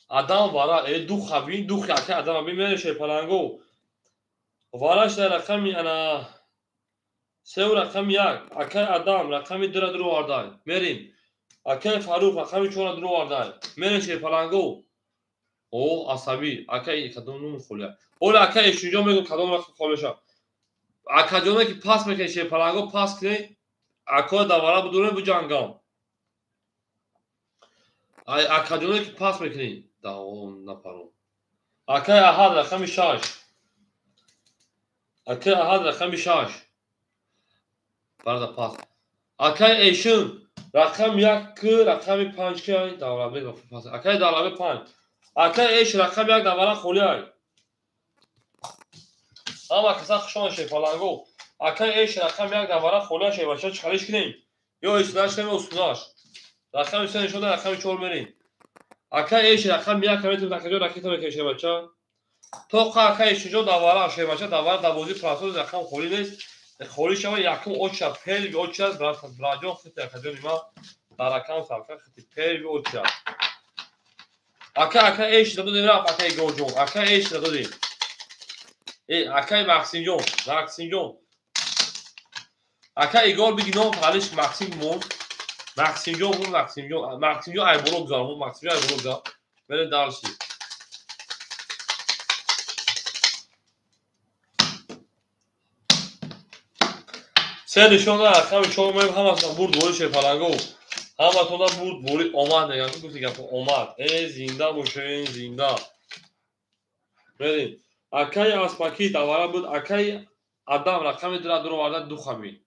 Adam vara du khabin du akay adam bimene palango. Varaş da rakami ana Sev rakami 1 akay adam rakami 2 duru varday. Merim. Akay Faruk rakami 4 duru varday. Mene palango. O asabi akay kadonu khulya. Ola akay eşinjo mego kadonu vaqt kholasha. Akajona ki pas mekene palango pas kine akay davara budune bu jangam. Ay akajona ki pas mekene da on naparo. Akay ahad rakami 6. Akay ahad rakami 6. Barda pas. Akay eşin rakam 1 rakami 5 ki davara be pas. Akay davara 5. Akay eş rakam 1 davara khulya. Ama kısa şon palango. Akay eş rakam 1 davara khulya bacha chalish kinem. Yo islash kinem usnash. Rakam 3 şoda rakam 4 merin. Akay eş rakam 1 kamet takajo rakita mekene bacha. Toqa akay eş jo davara bacha davara dabozi prasos rakam khulines. Kholi shava yakum ocha pel ocha brajon khit takajo nima darakam savka khit pel ocha. Akay eş dado devra akay gojo. Akay eş dado de. Akay Maximjon. Akay Igor bignon talish Maximjon ay blog zar Maximjon ay blog zar. Beni darshi. Sen şonda akam çoğumay hamasdan burdu o palango. همتون بود بوری آمد نگم گفتی گپ آمد زنده باشین زنده بریم اکای اسپاکی دوباره بود اکای آدم رقم دور آورده دو خمی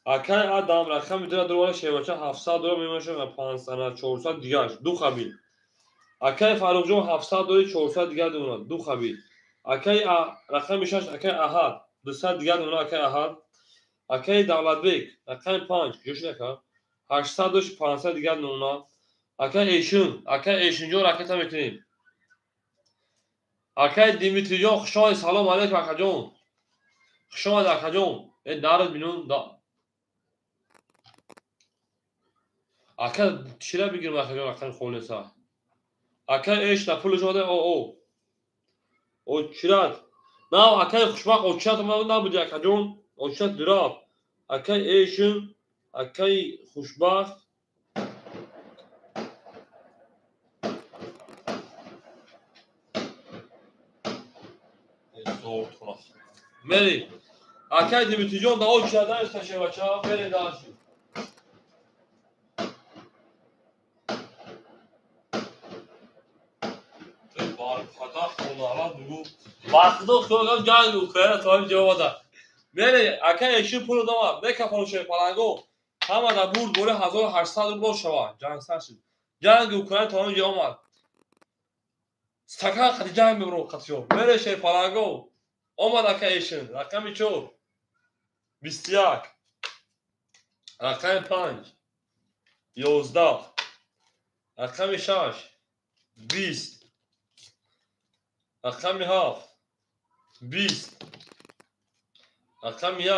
اکای آدم رقم دور آورده شیوچه 700 دلار میمونه و 500 400 دیگه دو خمی اکای فاروق جون 700 دلار 400 دیگه دونه دو خمی اکای رقم 6 اکای احد 200 دیگه دونه اکای احد اکای دولت بیگ رقم 5 جوش نکرد 800 دلار 500 دیگه دونه اکای ایشون جو رقم میکنیم اکای دیمیتری جون خوشای سلام علیکم اکا جون خوشای اکا جون این دارد بینون دا اکا چیرا بگیرم اکا جون اکا خونه سا اکا ایش نپول شده او چیراد نه اکا خوشبخت او چیراد ما نبودی اکا جون او چیراد دراب اکا ایشون اکا خوشبخت مری اکا دیمیتری جون دا او چیراد استشه بچه ها مری داشت وقتی خودم جنگ اوکراین تا جواب میره اکا ایشون پول دام نه کفارو شه پلنگو همه دا بود بوله 1800 روبل شوا جنگ سرش جنگ اوکراین تا جواب استکان خدی جنگ برو قطیو میره شه پلنگو اومد اکا ایشون رقمی چو 21 رقم 5 11 رقم 6 20 رقم 7 20 رقم 1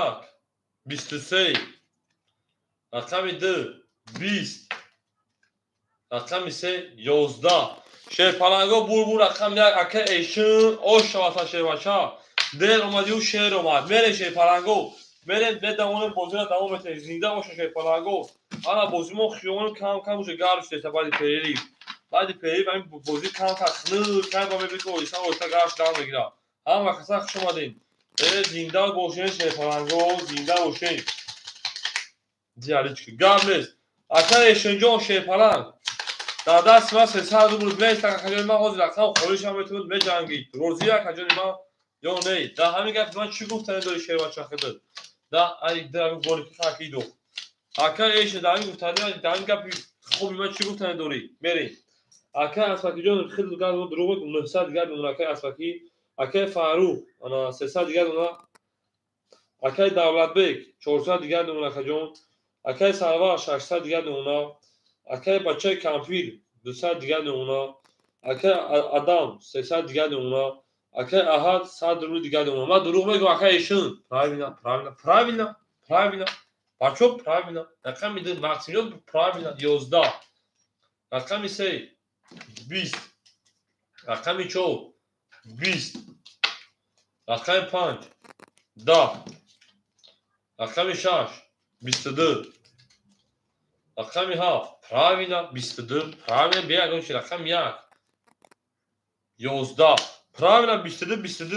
23 رقم 2 20 رقم 3 11 شه پلنگو بور رقم 1 اکا ایشون او شواتا شه بچا دل اومدی و شهر اومد میره شه پلنگو میره به دوام بازی را دوام بده زنده باشه شه پلنگو انا بازی مو خیون کم بشه گارش ته بعد پیری و بازی کم خنو کم با بگو ایسا او تا گارش دام میگیره هم وقت سخت شما دین زنده باشه شه پلنگو زنده باشه دیاری چی گامس اکا ایشون جو شه پلنگ در دست ما 300 روبل بیست تا کجا ما حاضر رقم خورش هم میتونید بجنگید روزی کجا ما یا نه در همین گپ من چی گفتن داری شیر بچه خدمت در ای در گوری که تاکیدو اکا ایش در همین گفتن در همین گپ خوبی من چی گفتن داری میری اکا اسفاکی جون خیلی گاز دروغ 900 دیگه اون اکا اسفاکی اکا فاروق انا 300 دیگه اون اکا دولت بیگ 400 دیگه اون اکا جون اکا سالوا 600 دیگه اون اکای بچه کامپیر 200 دیگه اونا اکای آدم 300 دیگه اونا اکای احد 100 رو دیگه اونا ما دروغ میگم اکای ایشون پراوینا بچو پراوینا رقم میده ماکسیموم پراوینا 11 رقم 3 20 رقم 4 20 رقم 5 10 رقم 6 22 رقم 7 پراوینا 22 پراوینا بیا اگه چی رقم 1 11 پراوینا 22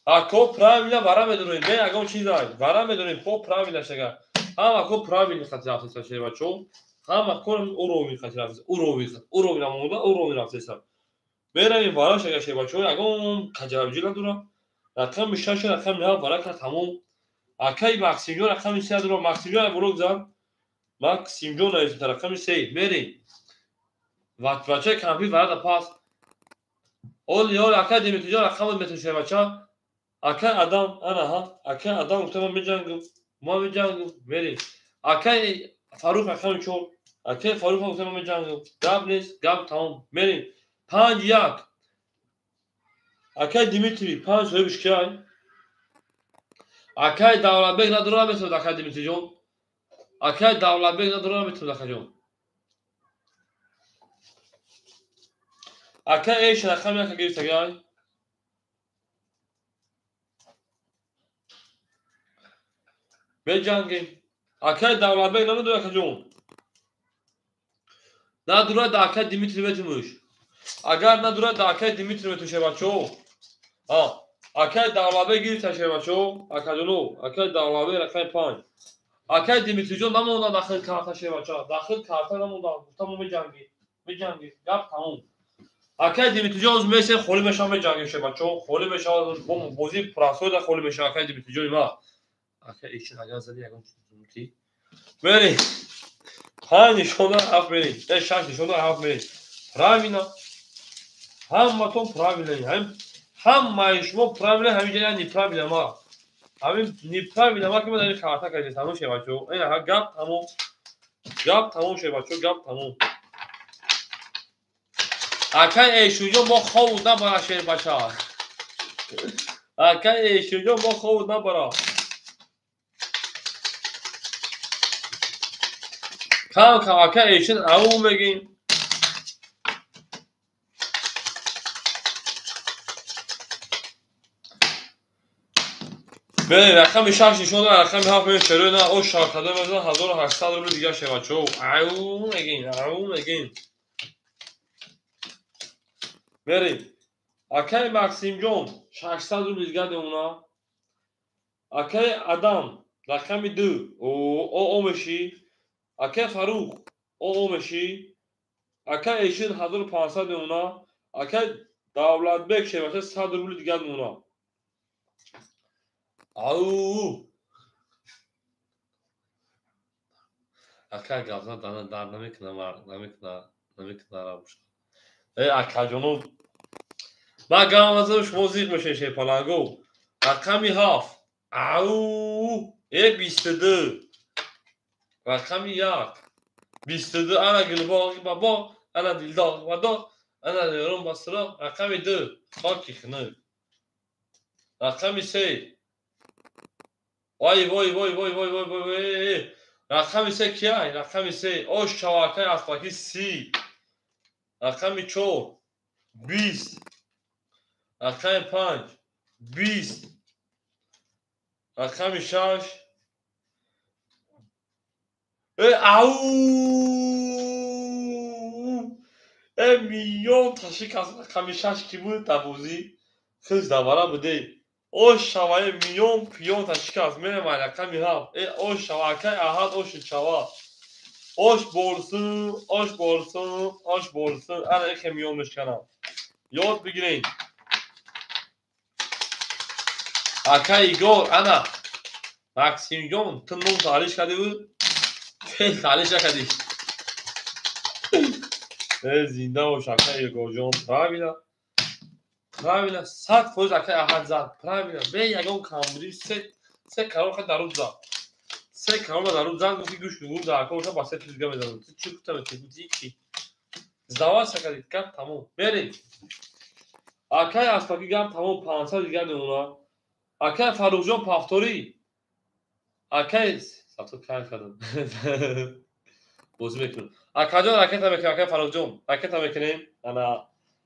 اکو پراوینا وارا میدونیم بیا اگه چی دای وارا میدونیم پو پراوینا شگا هم اکو پراوینا خاطر افسر شه بچو هم اکو اورو می خاطر افسر اورو مینا مودا اورو مینا افسر بیا این وارا شگا شه بچو اگه کجا بجیلا دورا رقم 6 رقم 9 وارا کا تمام اکای ماکسیموم رقم 3 دورا ماکسیموم ورو زد ماکسیم جون از رقم 3 میری وقت بچه کامپی وارد پاس اول یار اکادمی تجار رقم متر شه بچه اکا آدم انا ها اکا آدم گفتم میجنگم ما میجنگم میری اکا فاروق رقم 4 اکا فاروق گفتم میجنگم گاب نیست گاب تمام میری 5 1 اکا دیمیتری 5 رو بشکای اکا دولت بیگ نداره میتونه اکا دیمیتری جون اکا دولت بیگ نداره میتونه اکا جون اکا ایش رقم یک گیرت گای بجنگیم اکا دولت بیگ نداره اکا جون نداره اکا دیمیتری بتوش اگر نداره اکا دیمیتری بتوشه بچو ها اکا دولت بیگ گیرت شه بچو اکا جونو اکا دولت بیگ رقم 5 Akay Dimitrijon namona daxil karta şey bacha. Daxil karta namona. Tamam mejangi. Mejangi. Gap tamam. Akay Dimitrijon uz mese kholi mesha mejangi şey bacha. Kholi mesha bu bozi praso da kholi mesha Akay Dimitrijon ma. Akay için ajan zadi yagon ki. Beri. Hani şona haf beri. Ne şarkı şona haf beri. Pravina. Hammaton pravina. Hamma şmo pravina hamice yani pravina ma. همین نیپتر ما که ما داریم کارتا کردیم تموم شه بچه‌ها این ها گپ تموم شه بچه‌ها گپ تموم اکای ایشوجو ما خود نبره شه بچه‌ها اکای ایشوجو ما خود نبره کام اکای ایشون او میگین بله رقم 6 شده رقم 7 میشه چرا نه او شاکده بزن 1800 روبل دیگه شه بچه‌ها او میگین بریم اکای ماکسیم جون 600 روبل دیگه اونا اکای آدم رقم 2 او میشی اکای فاروق او میشی اکای ایشون 1500 اونا اکای دولت بک شه بچه 100 روبل دیگه اونا او اکای گازنا دار نمیکنه راوش اکای جونو با گامازش موزیک میشه شه پلنگو رقمی 7 او 22 رقمی 1 22 انا قلباقی بابا انا دلداغ ودا انا لیرون بسرا رقمی 2 خاکی خنه رقمی 3 وای رقمی 3 کیای رقمی 3 اوش چواکای اسپاکی 30 رقمی 4 20 رقمی 5 20 رقمی 6 او میلیون تشکیل از رقمی 6 کی بود تبوزی خیز دواره بوده او شوای میلیون پیون تشکیل از میرم رقمی 7 او شواکای احد اوش چوا اوش بولسون انا یک میلیون میشکنم یاد بگیرین اکای ایگور انا ماکسیم جون تو نون تاریش کردی بود خیلی تاریش کردی زنده و شکای ایگور جون правильно 100% اکای احد زد правильно به یگان کامبری 3 کارو خد در روز زد 3 کارو در روز زد گفتی گوش بگو در کارو با 3 دیگه میذارم چی گفتم چی здавай сакадит гап тамом берем акай аспаки гап тамом 500 دیگه اونا акай фаррухҷон пафторӣ акай сабто кайф кардам бозӣ мекунам акаҷон ракета мекунем акай фаррухҷон ракета мекунем ана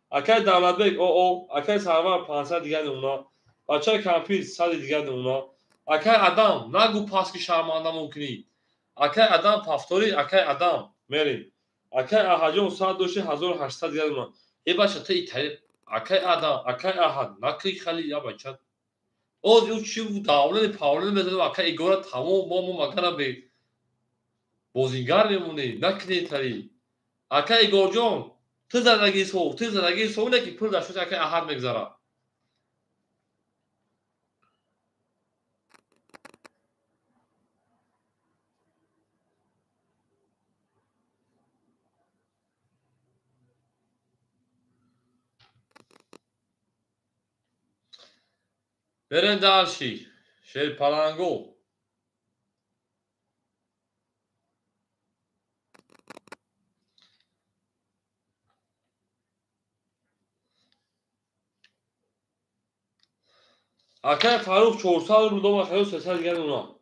акай давлатбек акай сарвар 500 دیگه اونا бачаи кампир 100 دیگه اونا акай адам нагу пас ки шарманда мумкини акай адам пафторӣ акай адам мерем акай аҳаҷон 100 дошти 1800 دیگه اونا бача то итали акай адам акай аҳад накӣ хали я бача оз ю чи давлати павлин мезанем акай игора тамом мо магара бе бозингар мемонем накне тари акай игорҷон ту зандаги сов не ки пул дар шоти акай аҳад мегзара берем далши шерпаланго акай фарух 400 рубл дома хаё 300 دیگه اونا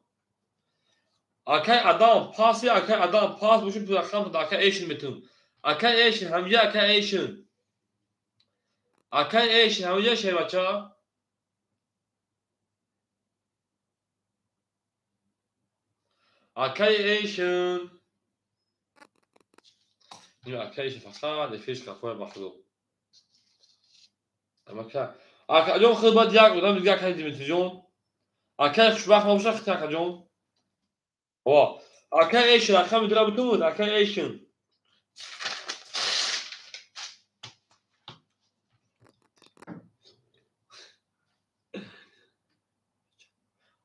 акай адам паси акай адам пас бошим рақам да акай эшин метун акай эшин ҳамҷа акай эшин ҳамҷа шебача акай эшин акай эшин фақат эфиш кафоя ба худо акаҷон хидмат як одам дига акай Димитриҷон акай хушбахт мабоша акаҷон وا اکا ایش رقم درا بتون اکا ایشن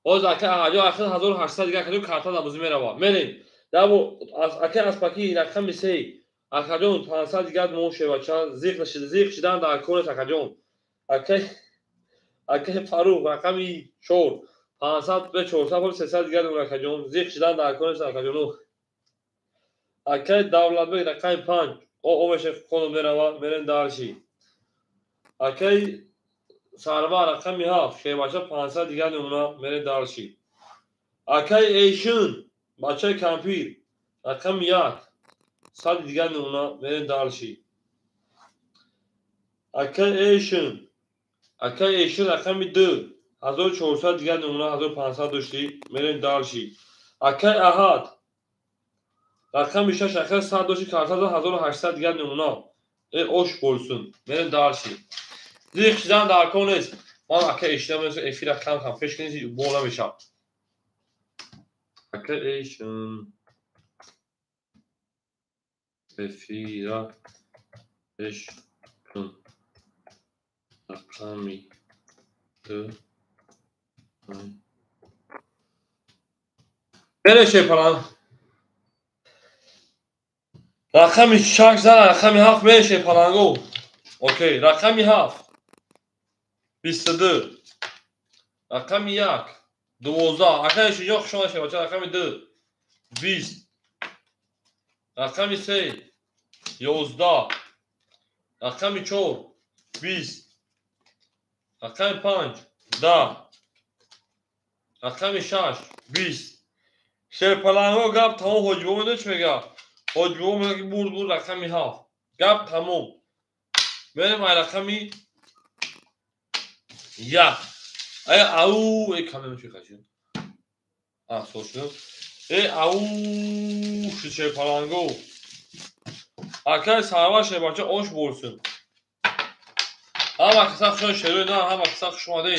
اوز اکا اجا اخر 1800 دیگه کدو کارتا دابوزی میروا میرین دابو اکا اسپاکی رقم سی اکا جون 500 دیگه موشه بچا زیق شدن در کور اکا جون اکا فاروق رقمی 4 500 به 400 پر 300 دیگه اون اکا جون زیق شدن در کور اکا جون اکا دولت به رقم 5 او بشه خون میروا میرین دارشی اکا ساروا رقمی 7 شه بچا 500 دیگه اون میرین دارشی اکا ایشون بچه کمپیر رقم 1 صد دیگه نمونه میرین دارشی اکا ایشون رقم 2 1400 دیگه نمونه 1500 داشتی میرین دارشی اکا احد رقم 6 اکا 100 داشتی کارتا 1800 دیگه نمونه اوش بولسون میرین دارشی دیگه چیزان در کن نیست من اکا ایشون مثل افی رقم هم فش کنیزی بولا میشم اکا ایشون افی رقم رقمی 2 برشه پلان رقمی 6 زن رقمی 7 برشه پلانگو اوکی رقمی 7 22 رقمی 1 12 اکا شجاع خوشحال شه بچه رقمی 2 20 رقمی 3 11 رقمی 4 20 رقمی 5 10 رقمی 6 20 شه پلانگو گپ تمام حجبو نش میگه حجبو میگه که بود رقمی 7 گپ تمام بریم رقمی 1 او ای کامل میشه خشن سوشنم او شیشه پلانگو اکای سرواشه بچه اوش بولسون هم اکسا خشن شروع نه هم اکسا خشماده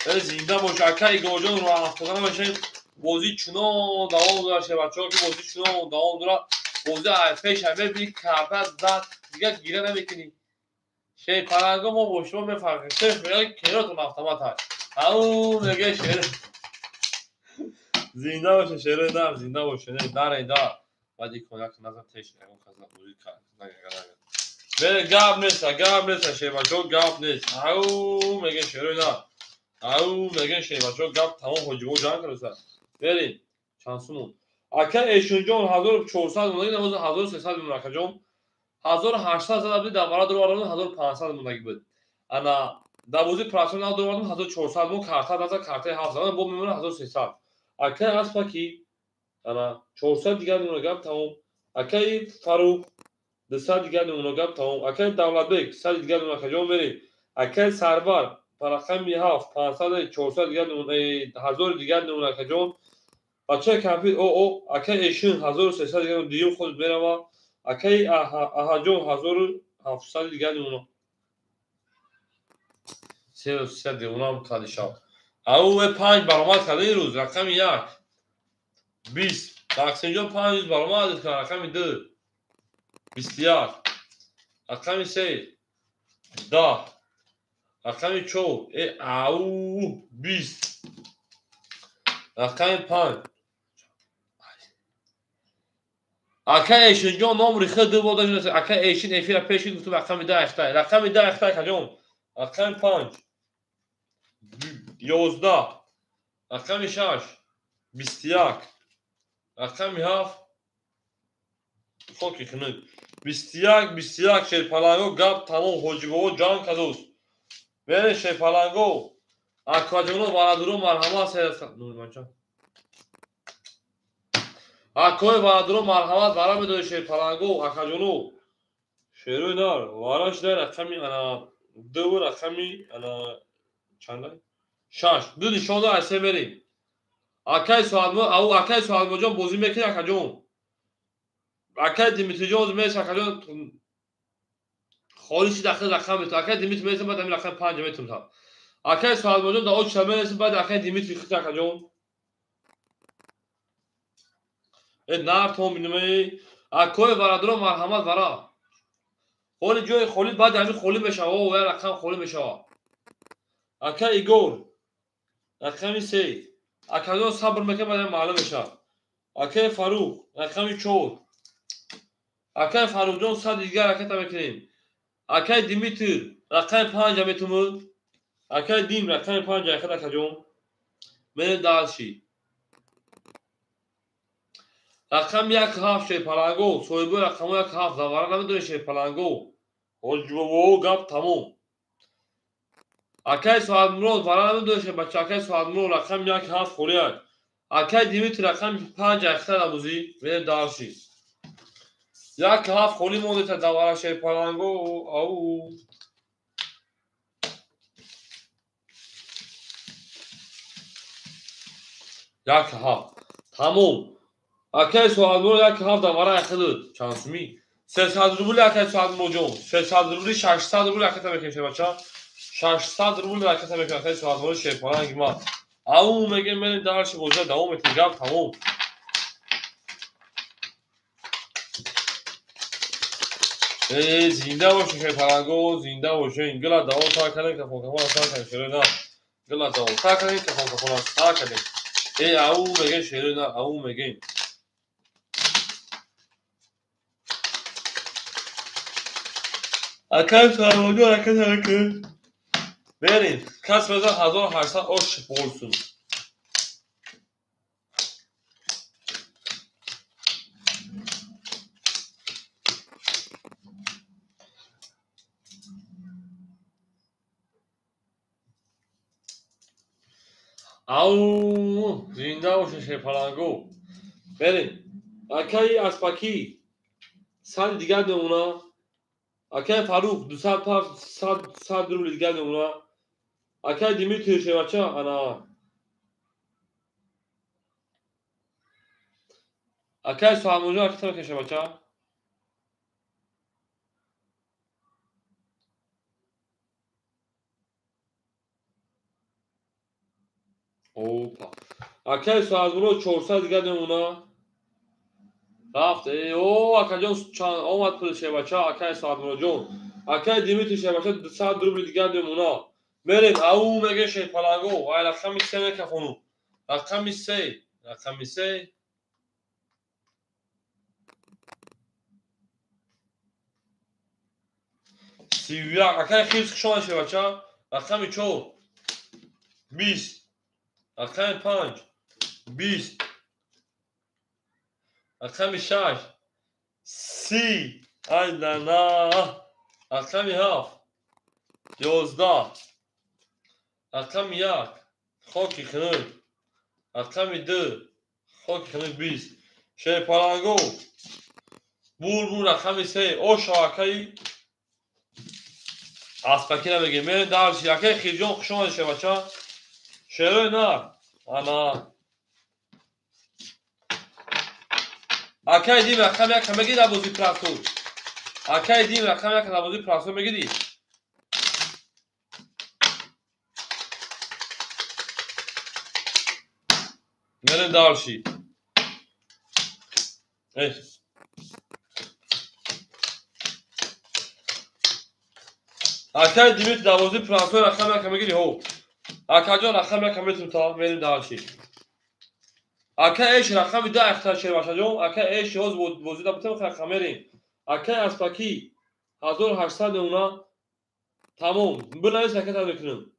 زنده باشه اکای گوجان رو افتادن باشه بازی چنان دوام داشته بچه ها که بازی چنان دوام داره بازی پیش همه بی کارت زد دیگه گیره نمیکنی شی پلانگو ما باشما میفرقه صرف میگه کنارتون افتامت هست او میگه شروع زنده باشه شروع دار زنده باشه نه داره دار بعدی کنک نظر تیش نگم کازا بوری کار بره گاب نیست شیباچو گاب نیست او میگه شروع دار او میگه شیباچو گاب تمام حجبو جان کرده بریم چانسمون اکا ایشون جون 1400 مونگی نماز 1300 مونگی جون 1800 زده بودی در برای دروارمون 1500 مونگی بود انا دبوزی پراسون نا دروارمون 1400 مونگ کارتا دازا کارتا 7 زمان بو میمونه 1300 اکا اسپا کی انا 400 دیگه مونگی تمام اکای فاروق 200 دیگه مونگی تمام اکای دولت بیگ 100 دیگه مونگی جون میری اکای سرور رقم 7 500 400 دیگه مونگی 1000 دیگه مونگی جون بچه کمپیوتر او اکای ایشون 1300 دیگه دیو خود میروا اکای احجون 1700 دیگه اونو 300 دیگه اونم کالی شاو او 5 برآمد کرده این روز رقم 1 20 تقسیم جون 5 برآمد کرد رقم 2 21 رقم 3 10 رقم 4 او 20 رقم 5 اکا ایشون جون نام ریخته دو بوده جون اکا ایشون افیر پیشی گفتم رقم 10 اختای رقم 10 اختای کجون رقم 5 11 رقم 6 21 رقم 7 فوکی کنه 21 شیر پلانگو گاب تمام حجبو جان کزوس بره شیر پلانگو اکا جونو برادرو مرحمت سیرت نور بچا اکای برادرو مرحمت برام میدوی شیر پلانگو اکا جونو شروع نار واراش در رقمی انا دو رقمی انا چنده شش دو نشان دار اسه بریم اکای سوالمو او اکای سوالمو جان بازی میکنه اکا جون اکای دیمیتری جون میشه اکا جون خالیش داخل رقم تو اکای دیمیتری میشه بعد رقم 5 میتونم تا اکای سوالمو جان داو شمه است بعد اکای دیمیتری خط اکا جون نار توم بینمی اکوی ورادرو مرحمت ورا خالی جای خالی بعد همین خالی میشه و رقم خالی میشه اکا ایگور رقمی سی اکا صبر میکنه بعد معلوم میشه اکا فاروق رقمی 4 اکا فاروق جان صد دیگر حرکت میکنیم اکا دیمیتر رقم 5 میتونم اکا دیم رقم 5 حرکت کجام من دالشی رقم 1 شه پلنگو صوبه رقم 1 زوار نمیدونه شه پلنگو و گپ تموم اکای سوال مرود ورا نمیدونه شه بچه اکای سوال مرود رقم 1 خوریاد اکای دیمیتر رقم 5 اختر آموزی من دالشی 1 خوری مونده تا دواره شه پلنگو او 1 تموم اکای سوال مرود 1 دواره اخدود چانسمی 300 روبل اکای سوال مرود 300 روبل 600 روبل اکای میکنه بچه 600 روبل اکای میکنه اکای سوال مرود شه پلنگ ما او میگه من دالشی گوزه دوام میتونم تموم زنده باشه شه پلنگو زنده باشه این گلا دوام تا کنه که فوق تا کنه شروع نه گلا دوام تا کنه که فوق تا کنه او میگه شروع نه او میگه اکای سوال مرود اکای میکنه بریم کس بزن 1800 اوش بولسون او زنده باشه شه پلنگو بریم اکای اسپاکی سال دیگر نمونه اکای فاروق 200 100 روبل دیگر نمونه اکای دیمیتر شه بچه انا اکای سوال مرود اکای میشه بچه اوپا اکای سوال مرود 400 دیگر نمونه رفت او اکا جان اومد پول شه بچه اکای سوال مرود جون اکای دیمیتر شه بچه 200 روبل دیگر نمونه بریم او میگه شه پلنگو وای رقم 3 میکفونو رقم 3 رقم 3 31 اکای خیلی شما شه بچه رقم 4 20 رقم 5 20 رقم 6 30 ای نه رقم 7 11 رقم 1 خاکی خنک رقم 2 خاکی خنک 20 شه پلنگو بور رقم 3 او شاکای اسپاکی نمیگه من دارش یکی خیجون خشون شه بچه شروع نه انا اکای دیم رقم 1 میگی در بازی پلاتو اکای دیم رقم 1 در بازی پلاتو میگی من دارشی اکای دیمیت در بازی پلاتو رقم 1 میگی هو اکای جان رقم 1 میتونم تا من دارشی اکای ایش رقم 2 اختر شه باشه جون اکای ایش هوز بازی در بتم رقم میریم اکای اسپاکی 1800 اونا تمام بنویس حرکت میکنم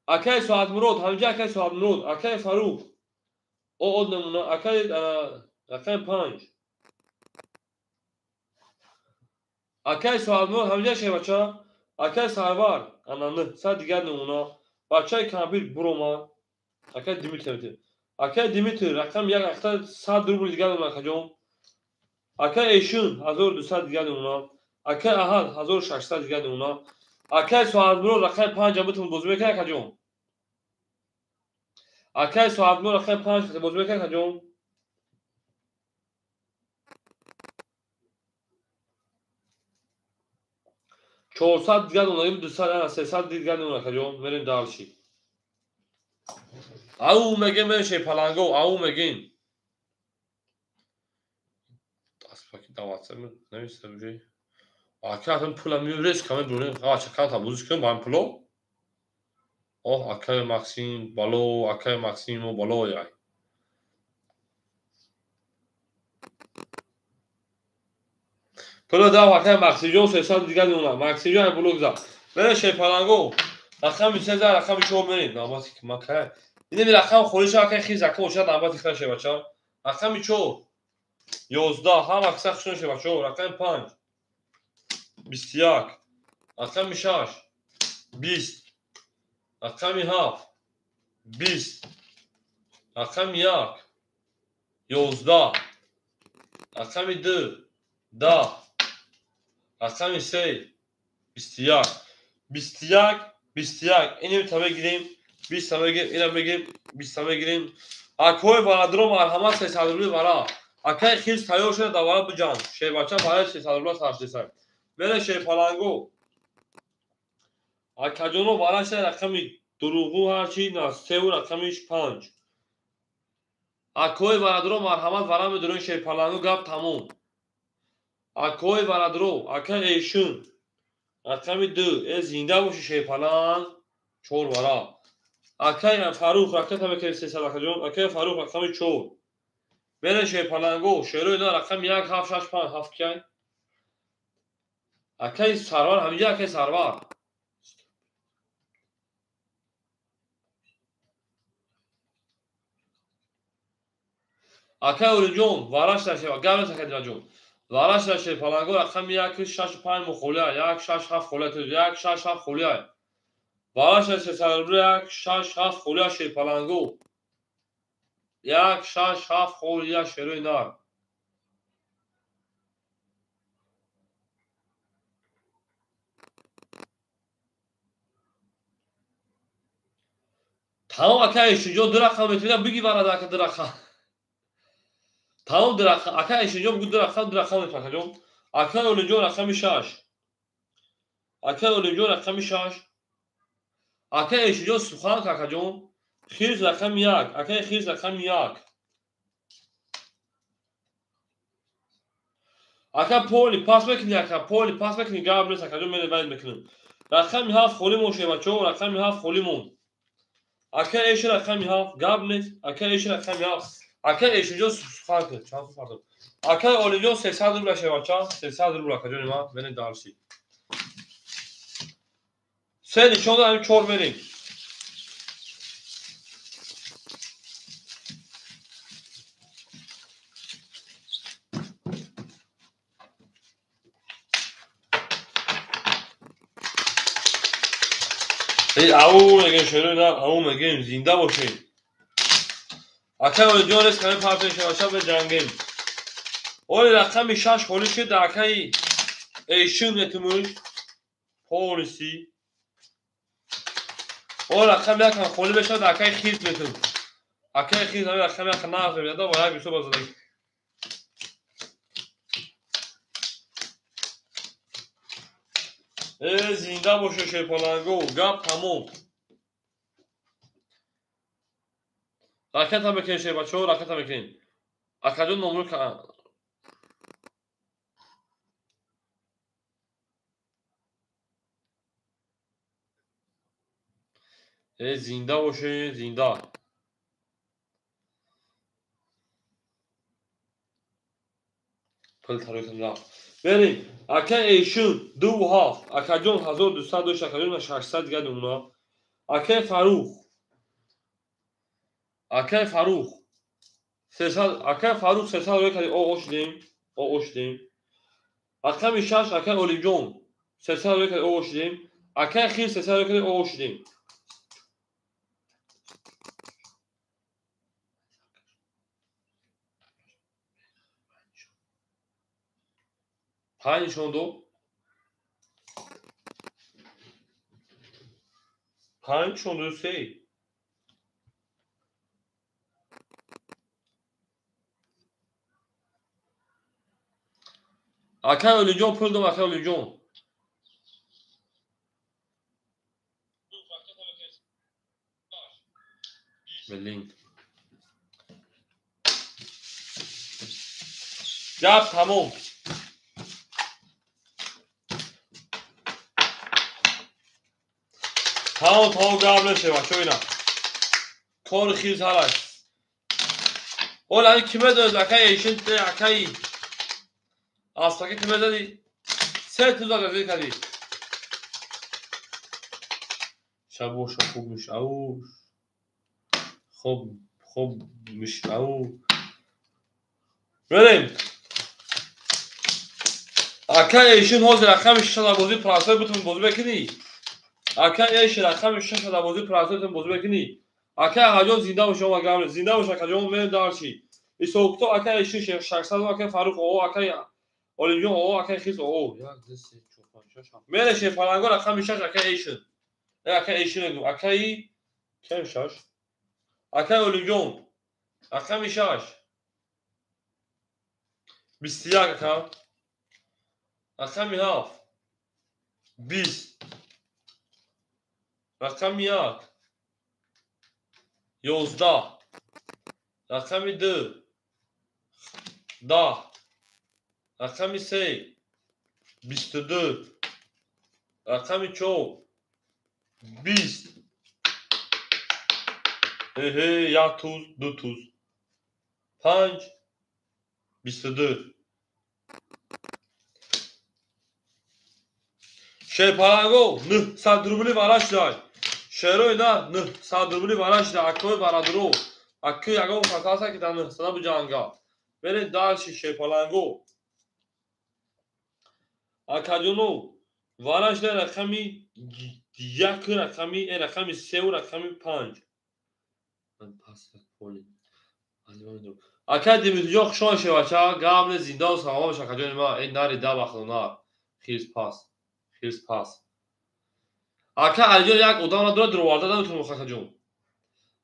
اکای ساعت مرود همینجا اکای ساعت مرود اکای فاروق او نمونه اکای رقم 5 اکای ساعت مرود همینجا شه بچه اکای سروار انانه صد دیگر نمونه بچه کامپیر بروما اکای دیمیتر اکای دیمیتر رقم 1 اختر 100 روبل دیگر نمونه کجام اکای ایشون 1200 دیگر نمونه اکای احد 1600 دیگر نمونه اکای ساعت مرود رقم 5 بتون بازی میکنه کجام اکای ساعت مرود رقم 5 بازی میکنه کجام 400 دیگر اونایی 200 300 دیگر اونایی کجام بریم دارشی. 青梅ゲメシェパランゴ青梅ゲン Fakir davatsa mı? Ne ister bir şey? Akatın pula müres kamen durun. Ha çakan tabuz kön ben pulo. Oh akay Maxim balo akay Maximo balo ya. Pulo da akay Maximo sesal diga duna. Maximo ya blok za. Böyle şey palango. Rakam yükselse rakam hiç olmayın. Namaz ki makaya. Bir de rakam خورش akay khiz akay oşa namaz ikra şey bacha. Rakam hiç o. 11 ha maksak şunu şey bacha. Rakam 5. Bistiyak. Rakam 6. 20. Rakam 7. 20. Rakam 1. 11. Rakam 2. 10. Rakam 3. Bistiyak. Bistiyak. İnim tabi gireyim. Biz tabi gireyim. İlem gireyim. Biz tabi gireyim. Akoy bana drom marhamat sesadırlı bana. Akay khiz tayo şuna davara bu can. Şey bacha bana sesadırlı saçlısan. Böyle şey palango. Akajono bana şey rakami duruğu her şey nas. Sev rakami 5. Akoy bana drom marhamat bana mı durun şey palango gap tamam. Akoy bana dro. Akay eşun. Rakami 2. Zinda boşu şey falan. Çor bana. Akay Faruk rakata bekir sesal akajon. Akay Faruk rakami 4. Böyle şey palango. Şöyle da rakam 1 7 8 5 7 kay. Akay sarvar hamiye akay sarvar. Akay orujon varaş da şey var. Gavre sakadirajon. Varaş da şey palango rakam 1 6 5 mukhulya. 1 6 7 khulya. 1 6 7 khulya. Varaş da şey sarvar 1 6 7 khulya şey palango. 1 6 7 khulya şöyle nar. Tamam akay şu rakam etmeden bir gibi arada akay rakam. Tamam rakam akay şu bu rakam etmeden. Akay olunca rakam 6. Akay olunca rakam 6. Akay şu suhan kakacon. Khiz rakam 1. Akay khiz rakam 1. Akay poli pas bekni akay poli pas bekni gabre sakacon mele bayd beknin. Rakam 7 kholimon shebacho rakam 7 kholimon. Akay eş rakam 7 gabnet. Akay eş rakam 7. Akay eşinci farkı. Çansı farkı. Akay olunca 80 rubla şey var. 80 rubla kakacon ima. Beni darsi. Sen hiç onda hem çor verin. او اگه شروع نه او مگه زنده باشین اکا و جونس کنه پارتش باشه به جنگیم اول رقم 6 خالی شد اکای ایشون اتموش پولیسی اول رقم یک خالی بشه اکای خیز بتون اکای خیز همه رقم یک ناز میاد و هر بیسو بازداری زنده باشه شیپالانگو گپ تموم راکت هم بکنین شیپا چو راکت هم بکنین اکاجون نمرو که زنده باشه زنده پل تاریخم رفت بریم اکا ایشون 2 اکاجون 1202 اکاجون 600 گد اونا اکا فاروق 300 اکا فاروق 300 روی کردی او اشدیم اکا میشاش اکا اولیجون 300 روی کردی او اشدیم اکا خیر 300 روی کردی او اشدیم پنج شوندو سی اکا اولیجون پل دوم اکا اولیجون بلین گپ تموم. تمام گپ نشه بچه اینا کار خیز هرش اولا این کمه داد اکای ایشن ته اکای آسفاکی کمه دادی سه توزا گذاری کردی شبوش خوب میشه اوش خوب میشه او بریم اکای ایشن حاضر رقم 6 تا بازی پراسای بتون بازی بکنی اکای ایشن رقم 6 تا بازی پراسای بتون بازی بکنی اکای هجان زنده و شما گام زنده و شکجان من دارچی ایسوکتو اکای ایشن 600 اکای فاروق او اکای اولیون او اکای خیس او یا دست چوپانشا من شفالانگو رقم 6 اکای ایشن اکای ایشن اکای کم شاش اکای اولیون رقم 6 21 اکا رقم 7 20 رقم 1 11 رقم 2 10 رقم 3 22 رقم 4 20 یا توز دو توز 5 22 شیپالانگو نه صد روبلی براش دای شروع نه نه صد روبلی براش دای اکوی برادرو اکوی اگه فکاسا که دانه صدا بجانگا برین دارشی شیپالانگو اکاجونو براش دای رقمی یک رقمی رقمی 3 و رقمی 5 من پاس کنی اکا دیمیتوجا خشون شوچا گابل زنده و سلام شکجون ما این ناری دا بخلونار خیز پاس اکا الجون یک ادام دو دروازه نمیتونه مخاطب جون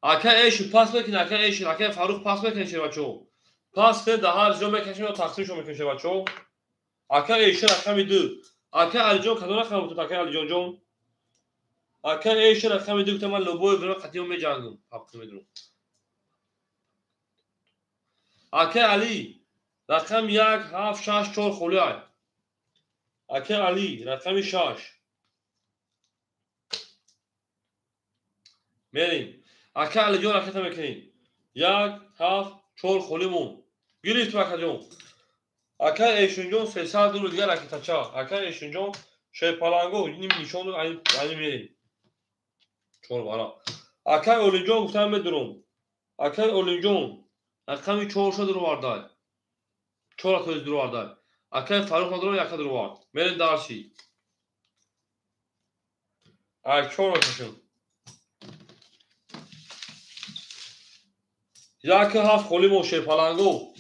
اکا ایش پاس بکن اکا ایش اکا فاروق پاس بکن شه بچو پاس که ده هر جو میکشیم و تقسیم شو میکنه شه بچو اکا ایش رقم 2 اکا الجون کدوم رقم تو اکا الجون جون اکا ایش رقم 2 که من لوبو برم قدیم میجنگم پاپ میدونم اکا علی رقم 1 7 6 4 خولای اکا علی رقم 6 میریم اکا علی جون رقم میکنیم 1 7 4 خولیمون گریفت اکا جون اکا ایشون جون 300 رو دیگه رقم چا اکا ایشون جون شیپالانگو این نشون رو علی میریم چور بارا اکا اولی جون گفتم بدرون اکا اولی جون رقم 4 شد رو واردای 4 تا رو واردای اکا فاروق ندارو یک رو وارد میرین دارشی ای 4 کشون یک هفت خولیمون شیپالانگو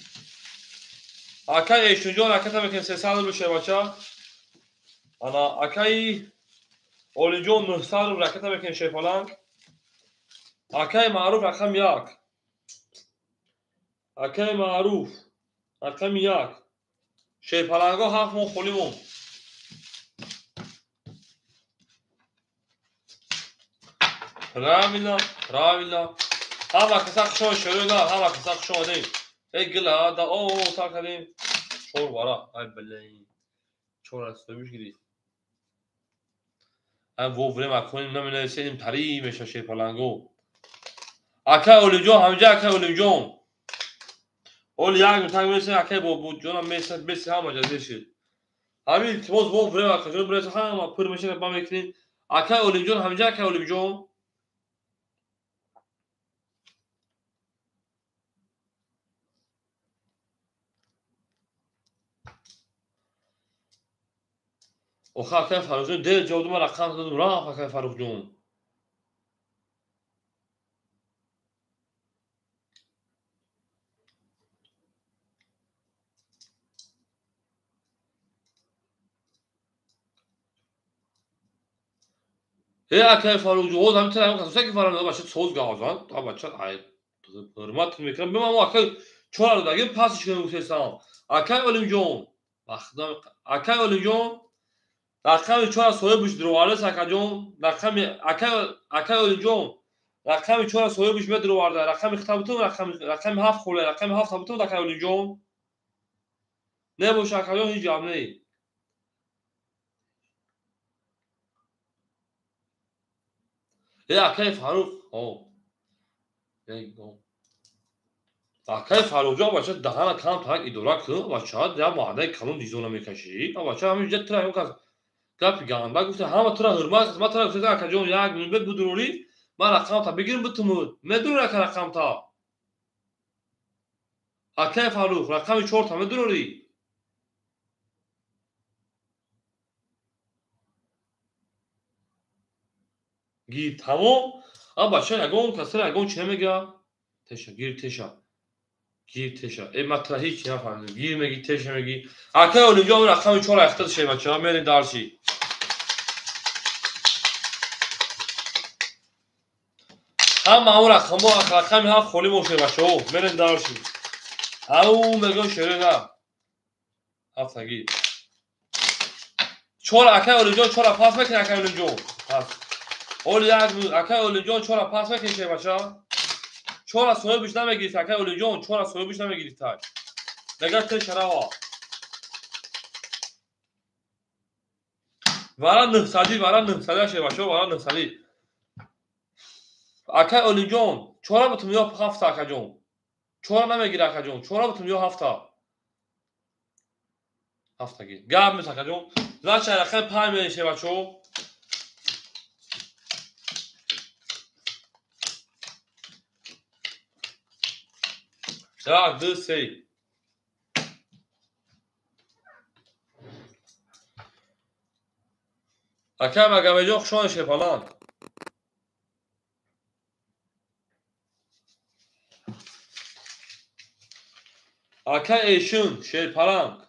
اکای ایشون جون رقم میکنیم 300 رو شه بچا انا اکای اولی جون 900 رو رقم میکنیم شیپالانگ اکای معروف رقم 1 اکای معروف رقم 1 شیپالانگو هفت مون خولیمون راویلا همه کسا خشون شروع نه همه کسا خشون دیم ای گل ها دا او تا کردیم چور بارا ای بلایی چور از تویش گیری هم ووفره مکنیم نمینه سیدیم تری میشه شیپالانگو اکای اولی جون همجا اکای اولی جون اولی یک نتاق میرسه اکای بود جونم میرسه بسی همه جزیر شد همین تماز ووفره مکنیم برسه همه پر میشه با میکنیم اکای اولی جون همجا اکای اولی جون اوخه اکای فاروق جون دل جودو من رقم دادم راه اکای فاروق جون ای اکای فاروق جون همین ترا کسا که فاروق باشه سوز گازان تا بچه ای حرمت میکنم به ما اکای چهار داگه پاسش کنم سلام اکای اولی جون وقتا اکای اولی جون رقم 4 سوی بوش دروارده سکا جون رقم اکای اولی جون رقم 4 سوی بوش به دروارده رقم خطابتون رقم 7 خوله رقم 7 خطابتون اکای اولی جون نباشه اکجون هیچ جمله ای. اکای فاروق اکای فاروق جان بچه دهان کام تاک اداره کن بچه در معده کانون دیزونه میکشی بچه همین جت ترا یک گپ گنده گفته همه ترا حرمت ما ترا گفته اکجون یک میلیون بدروری من رقم تا بگیرم بتمود میدونی که رقم تا اکای فاروق رقم 4 تا میدونی گیر تمام بچه یگون کسر یگون چه میگه تشا گیر تشا ای مطرح هیچ نفهمیدم گیر میگی تشا میگی اکای اونجا رقم 4 اختاد شه بچه ها میرین دارشی هم اون رقم ها خالی موشه بچه ها میرین دارشی او میگه شروع نه هفتگی 4 اکای اونجا 4 پاس میکنه اکای اونجا پاس اول یک اکای اونجا 4 پاس میکنه شه بچه ها 4 سوی بیش نمیگیری اکای اونجا 4 سوی بیش نمیگیری تا نگاه تشا روا ورا 900 شه بچه ها ورا 900 اکای اونجا 4 بتون یا 7 اکای جون 4 نمیگیره اکای جون 4 بتون یا 7 هفتگی گپ میزنه اکای جون زاچ رقم 5 میشه بچه ها یک دو سه اکای مگه جو خشون شه پلان اکای ایشون شه پلان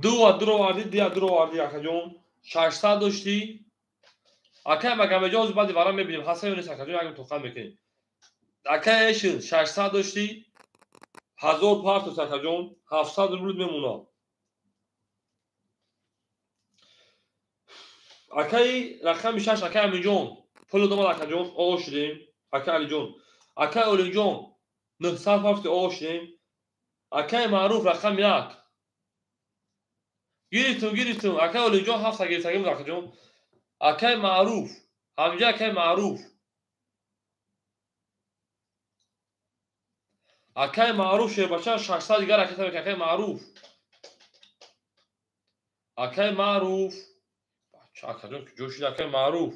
دو واردی دیا دو واردی اکای جون 600 داشتی اکای مگه جو بعد ورا میبینیم حسن نیست اکای جون اگه تو خام میکنی اکای ایشون 600 داشتی 1000 پارت اکای جون 700 روبل میمونه اکای رقم 6 اکای امی جون پول دوم اکای جون او شدیم اکای علی جون اکای اولی جون 900 پارت او شدیم اکای معروف رقم 1 گیریتون اکای اولی جون 7 گیرتگیم اکای جون اکای معروف همینجا اکای معروف اکای معروف شه بچه 600 دیگر اکای معروف اکای معروف بچه اکای جون که جوشید اکای معروف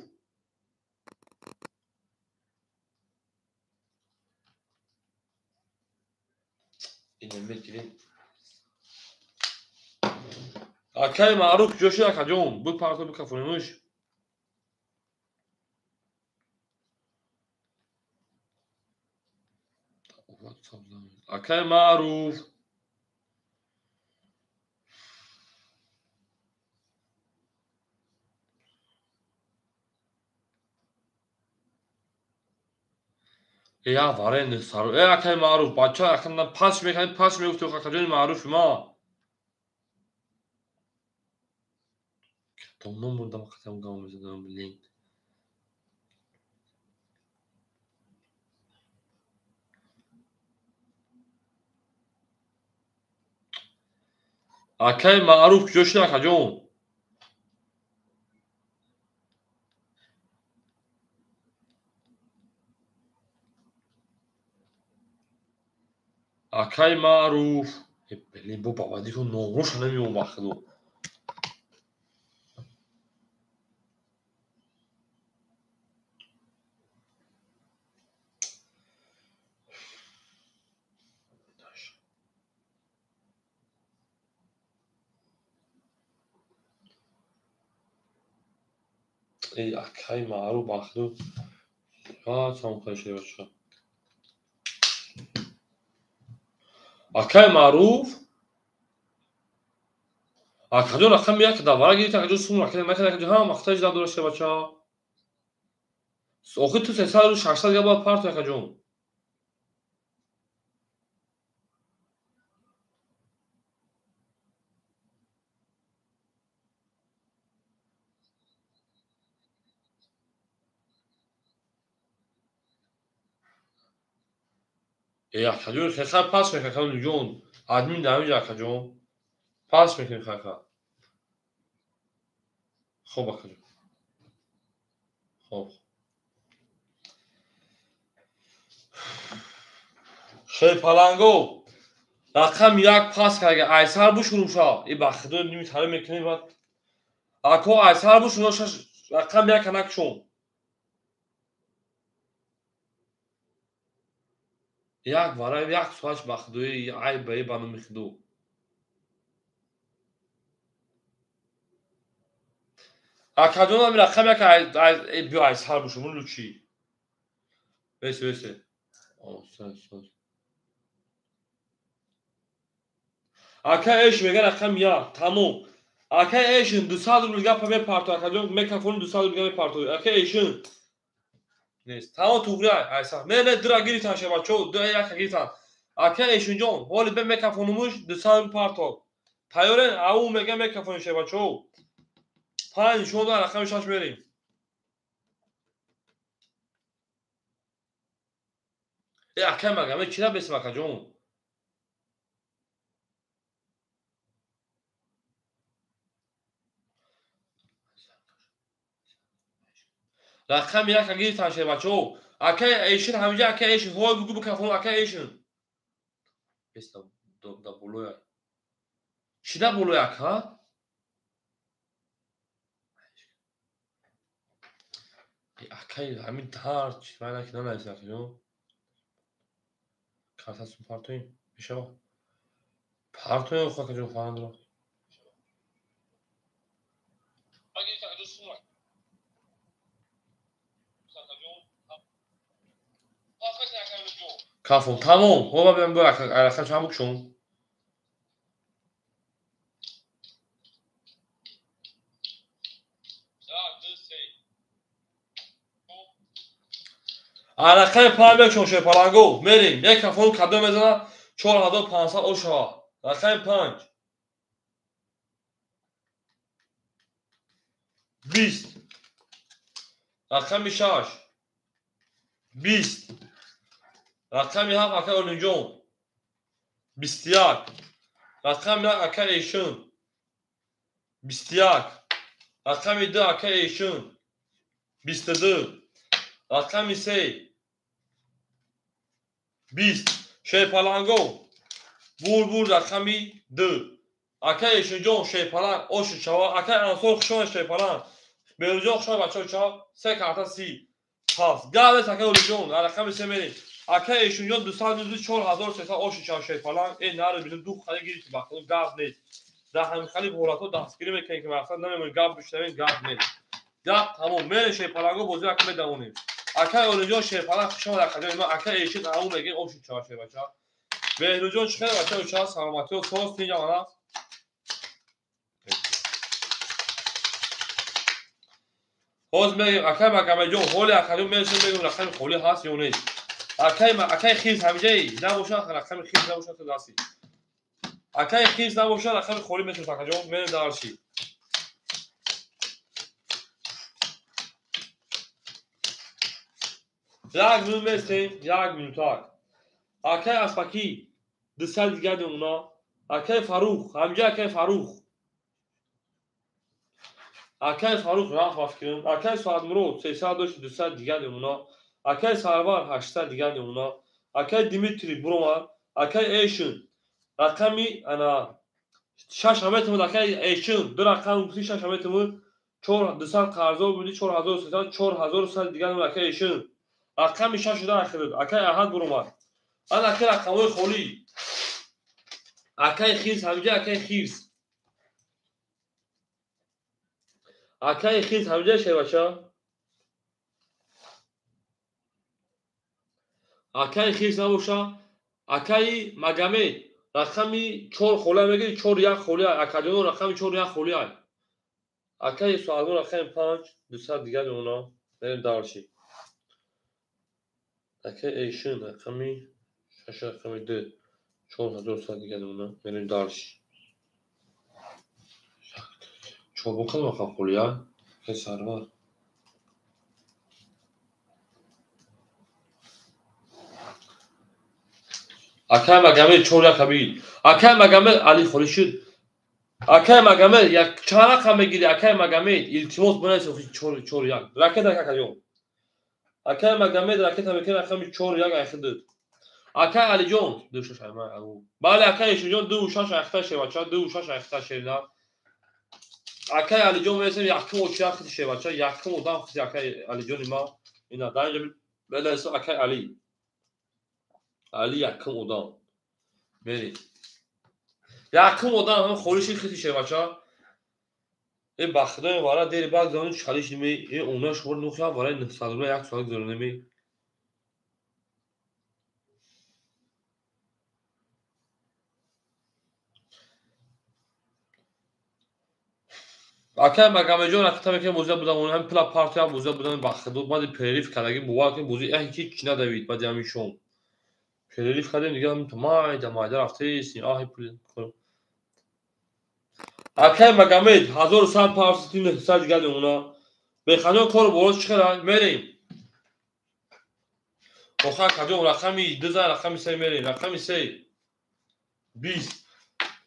اینو میگیریم اکای معروف جوشید اکای جون بود پارتو بکفونیمش اکای معروف یا وارن سارو اکای معروف بچه اکای پاس میکنید پاس میگفت تو اکای جون معروف ما تمام بردم اکای گام میزدم لینک اکای معروف جوشید اکای جون اکای معروف بلین بو بابا دیگه نوروش نمیون بخدو ای اکای معروف بخدو سام خشه بچه اکای معروف اکای جون رقم یک دوباره گیرید اکای جون سون اکای مکن اکای جون هم مختاج داد درشه بچه اوخی تو 300 رو 600 یا باید پارت اکای جون ای اکای جون 300 پاس میکنه اکای جون ادمین دمیج اکای جون پاس میکنیم خاکا. خوب اکا جون. خوب. شی پالانگو. رقم یک پاس که اگه ایسر بشونم شا ای بخدو نمیتونه میکنیم بعد اکو ایسر بشونم شا رقم یک کنک شون یک برای یک سواش بخدوی ای بایی بانو میخدو اکا جون هم رقم یک بیا ایسر بشونم اون لوچی بیسه اکا ایش میگه رقم یک تموم اکا ایشن 200 روبل گپ میپارتو اکا جون میکروفون 200 روبل میپارتو اکا ایشن نیست تمام توگری ایسر نه درا گیریتان شما چو دو یک گیریتان اکا ایشن جون ولی به میکروفونموش 200 روبل پارتو تایورن او میگه میکروفون شما چو پنج شما دو رقم شاش بریم ای اکا مگه چی را بسم اکا جون رقم یک گیریتان شما چو اکا ایشن همینجا اکا ایشن وای بگو میکروفون اکا ایشن بس دا بولویا چی دا بولویا اکا اکای همین تارچ من که نه نمیشه اکا کارتاسون پارتوین میشه پارتوین خو اکا جون فان درو کافون تمام هو ببین بو اکا چند بکشون علاقه پای بکشون شه پالانگو میریم یک کافون کدو میزنه 4500 اوشا رقم 5 20 رقم 6 20 رقم 7 اکا اولنجون 21 رقم 1 اکا ایشون 21 رقم 2 اکا ایشون 22 رقم 3 20 شه پالانگو بور رقمی 2 اکا ایشون جون شه پالان اوش چوا اکا انصور خشون شه پالان بیرجو خشون بچه چا سه کارتا سی پاس گاوه اکا اولنجون رقم 3 میریم اکا ایشون جون 224,300 اوش چوا شه پالان این نارو بیدون دو خالی گیری باخت گاو نیست ده هم خالی بولاتو دستگیری میکنیم که مقصد نمیمون گاو بشنوین گاو نیست گاو تموم میره شه پالانگو بازی اکا میدونیم اکا اولنجون شه پالان خشون در خالی ما اکا ایشون اون میگه اوش چوا شه بچه بهروجون چخیر بچه اوچه سلامتی و توست اینجا آنه باز میگیم اکای مگمه جون خولی اکایون میرسیم بگیم رقم خولی هست یا نیست اکای خیز همیجه ای نباشه رقم خیز نباشه تو دستی اکای خیز نباشه رقم خولی میتونیم اکا جون میریم دارشی یک منوت میستیم یک منوتاک اکای اسپاکی 200 دیگه اونا اکای فاروق همیجه اکای فاروق اکای فاروق رفت بافکرین اکای ساعت مرو 300 دیگه اونا اکای سرور 800 دیگه اونا اکای دیمیتری بروما اکای ایشون رقمی انا 6 همتون اکای ایشون دو رقم 6 همتون 200 قرضا بودی 4300 4100 دیگه اکای ایشون رقمی 6 شده اخیر اکای احد بروما انا اکای رقمای خولی اکای خیز همجا اکای خیز اکای خیز همجا شه بچا اکای خیز نباشه اکای مگمه رقمی 4 خوله میگی 4 یک خوله اکادون رقمی 4 یک خوله اکای سوالون رقم 5 200 دیگه اونا بریم دارشی اکای ایشون رقمی 6 رقمی 2 4100 دیگه اونا بریم دارشی چوبو کدوم رقم خوله که سرور اکای مگمه 4 یک کبیر اکای مگمه علی خولی شد Akay Magomed як чанд рақам мегирӣ Акай Магомед илтимос бинависед 4-1 ракета какаҷон Акай Магомед ракета мекунад рақами 4-1 айхидид Акай Алиҷон 2-6 бале Акай Ишонҷон 2-6 айхта шевача 2-6 айхта шевна Акай Алиҷон месем якум очиак хити шевача якум одам хити Акай Алиҷони ма ина даинҷа бенависем Акай Али якум одам мерӣ якум одам ҳам холиши хити шевача این بخدای وارا دیر باگ زمان چالش نمی این اونا شور نخیا وارا نسالونه یک سال زور نمی اکر مگم جون اکتا که موزه بودم اون هم پلا پارتی هم موزه بودم بخدو بعد پریف کردگی بوا که موزه هیچ چی ندارید بعد همین شون پریف کردیم دیگه هم تمام دمای در رفته است آهی پول اکر مگمید 1100 پارتی نه صد دیگه اونا به خانم کار باز چقدر میریم آخر کجا رقمی 2000 رقمی 3 میریم رقمی 3 20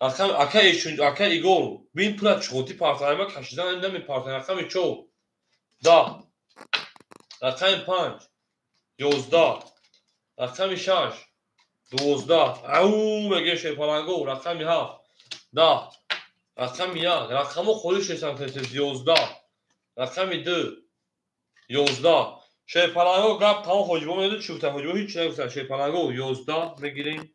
Акай Игор бин пула чоти партайма кашидан намепартаем рақами 4 10 рақами 5 11 рақами 6 12 ау мегем шепаранго рақами 7 10 рақами 1 рақамо холишесам тез 11 рақами 2 11 шепаранго гап тамом ҳоҷибо медод чуфта ҳоҷибо ҳеҷ нагуфтанд шепаранго 11 мегирем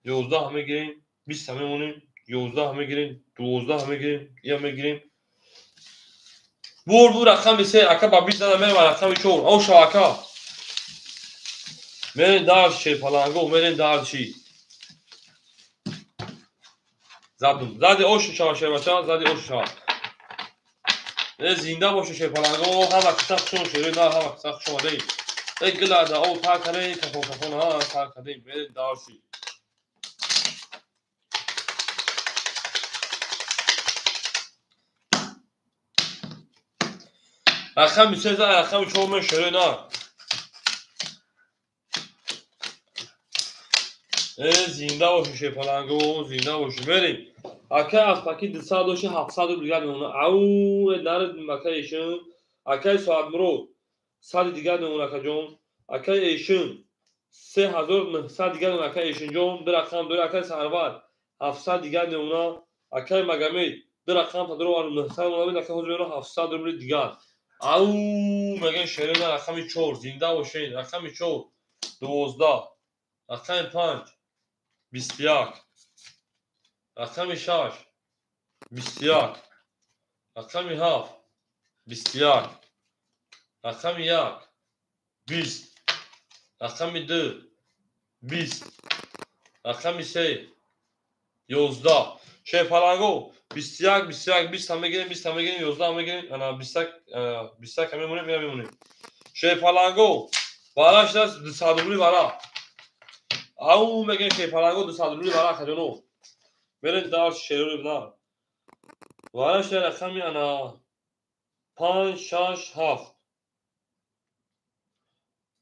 11 мегирем 20 мемонем 11 мегирем 12 мегирем я мегирем бурду рақами 3 ака ба 20 зада мерем рақами 4 о шавака мерем дар шепаланго мерем дар чи задум зади ош шава шевача зади ош шава зинда боше шепаланго ҳама киса хушон шере на ҳама киса хушон дем гилада о такаре кафон ҳа такадем мерем дар чи рақами 3 зада рақами 4 мен шере на زنده باشی شپلنگو زنده باشی بریم اکه از پاکی 200 داشتی 700 رو دیگر نمونه او نرد مکه ایشون اکه ساعت مرو 100 دیگر نمونه اکه جون اکه ایشون 3900 دیگر نمونه اکه ایشون جون در رقم دور اکه سرور 700 دیگر نمونه اکه مگمی در رقم تا درو 900 نمونه بید اکه حضور 700 رو دیگر او مگه شیرین رقمی 4 زنده باشین رقمی 4 12 رقمی 5 21 رقمی 6 21 رقمی 7 21 رقمی 1 20 رقمی 2 20 رقمی 3 11 شپلنگو 21 21 20 هم میگیریم 20 هم میگیریم 11 هم میگیریم انا 21 هم میمونیم شپلنگو بالا شده 200 روبلی بالا او میگن شپلنگو 200 روبلی بالا کجانو بریم دار شیرونی بنا وارش رقمی انا 5 6 7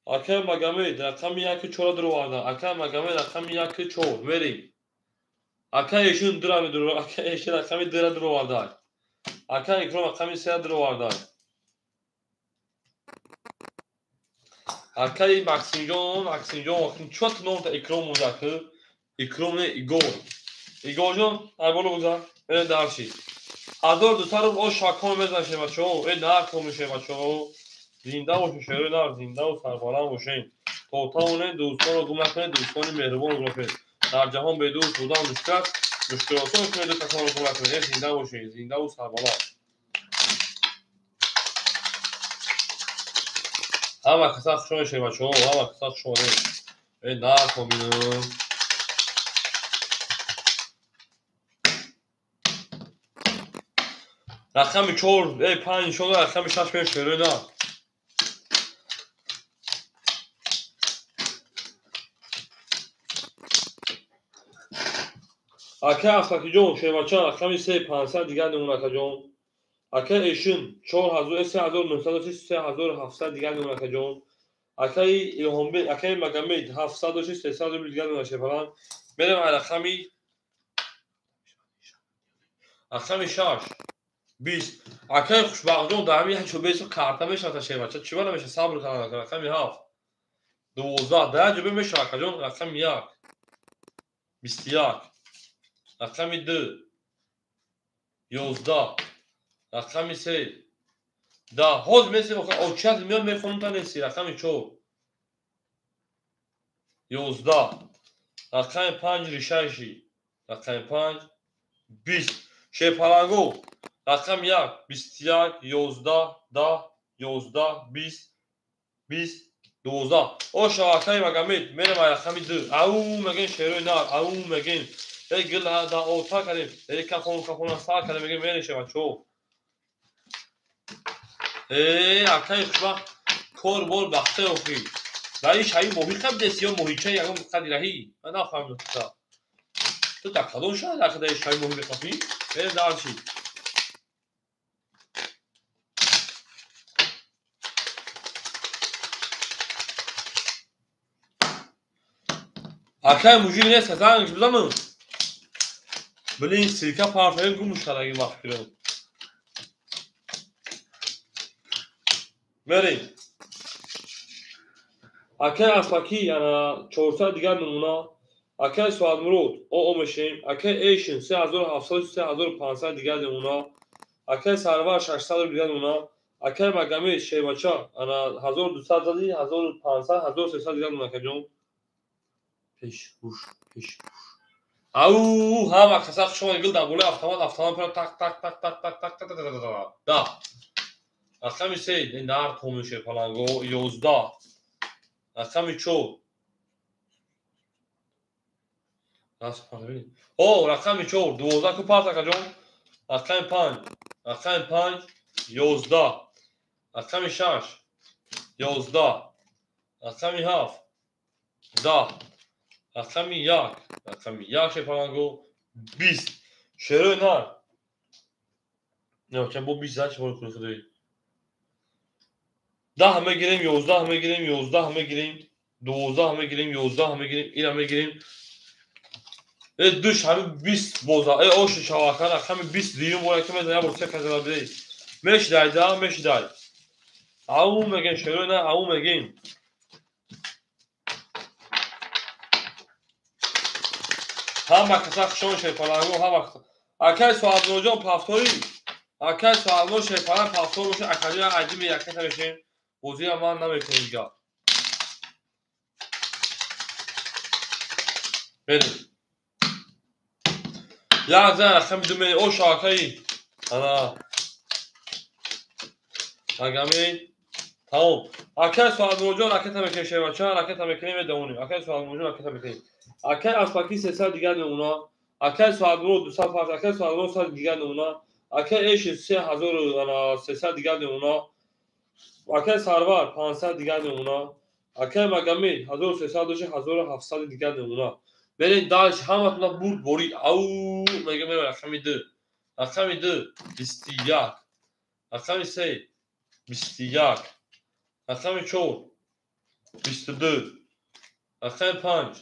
اکه مگمید رقمی 1 4 درو آورده اکه مگمید رقمی 1 4 بریم اکه ایشون درا درو اکه ایشون رقمی درو آورده اکه اکرام رقمی 3 درو آورده اکه ماکسیم جون وقتی چوت نوت اکرام مونده اکرام ایگور جون ایبالو بگذار بریم دارشی 1200 رو او شاکان بزنشه بچه ها این نرکو میشه بچه ها زنده باشه شعر دار زنده و سربالان باشین توتاونه دوستان رو گم نکنید دوستان مهربان رو گم در جهان بدون بودن مشکلاتون میتونید کسان رو گم نکنید زنده باشین زنده و سربالان همه کسا خوشون میشه بچه ها همه کسا خوشون این نرکو بینم رقمی 4 5 شده رقمی 6 میشه شعر نه اکه افسکی جون شیوچه رقمی 3 500 دیگر نمونه اکه جون اکه ایشون 4000 3900 3700 دیگر نمونه اکه جون اکه ایلهامبی اکه مگمید 700 300 دیگر نمونه شپلان بریم رقمی رقم 6 20 اکای خوشبختجون در همین چوبه ایسو کارتا میشه تا بچه چی ولی میشه صبر کنه رقم 7 12 در جوبه میشه اکاجون رقم 1 21 رقم 2 11 رقم 3 ده حوز میسی اوچت میاد میخونم تا نیستی رقم 4 11 رقم 5 ریشایشی رقم 5 20 شیپالانگو رقم 1 21 11 10 11 20 20 12 او شواکای مگمید میرم رقم 2 او مگین شیروی نار او مگین ای گل دا اوتا کردیم ای کخون سا کردیم مگین میرشه بچو ای اکای خوشبخت کور بول بخته اوخی دایی شایی محیقم دستی یا محیچه یکم قدی رهی من نفهمم تو دکادون شاید اخه دایی شایی محیق بخوافی بره دارچی اکای موجی نیست که زنگش بزنم بله این سیرکا پارتایی گمش کرده اگه وقت بیرم بریم اکای اسپاکی یعنی 400 دیگر نمونه اکای سوال مرود او میشیم اکای ایشن 3700 3500 دیگر نمونه اکای سرور 600 دیگر نمونه اکای مگمی شیبچا انا 1200 زدی 1500 1300 دیگر نمونه کجون پیش روش او هم اکساق شما گل دبوله автомат پر تاک تاک تاک تاک تاک تاک تاک تاک دا رقم 3 این نار تومشه پلانگو 11 رقم 4 او رقم 4 12 کو پاتا کجون رقم 5 رقم 5 11 رقم 6 11 رقم 7 10 رقم 1 رقم 1 پلانگو 20 شروع نار نه چند با 20 زد شما کنه خدایی 10 همه گیریم 11 همه گیریم 11 همه گیریم 12 همه گیریم 11 همه گیریم این همه گیریم دوش همه 20 بوزا ای اوش شواکان همه 20 دیون بولا که میزنه برسه کزلا بدهی مش دایده مش دای او مگن شروع نه او مگن هم وقت شون شیپالانگو هم وقت اکای سوال روزان پافتوری اکای سوال روز شیپالان پافتور باشه اکادی عجیب یکتا بشین بوزی امان نمیکنیم جا بریم یا زن رقم دومه او شاکایی انا اگمی تمام اکای سوال روزان رکتا بکنیم شیبچه رکتا بکنیم دونیم اکای سوال روزان رکتا بکنیم اکای اسپاکی 300 دیگر نمونه اکای سوال روز 250 اکای سوال روز 100 دیگر نمونه اکای ایش 3300 دیگر نمونه اکای سرور 500 دیگر نمونه اکای مگمی 1300 1700 دیگر نمونه برین داش همتون بود برید او مگه میره رقم 2 رقم 2 21 رقم 3 21 رقم 4 22 رقم 5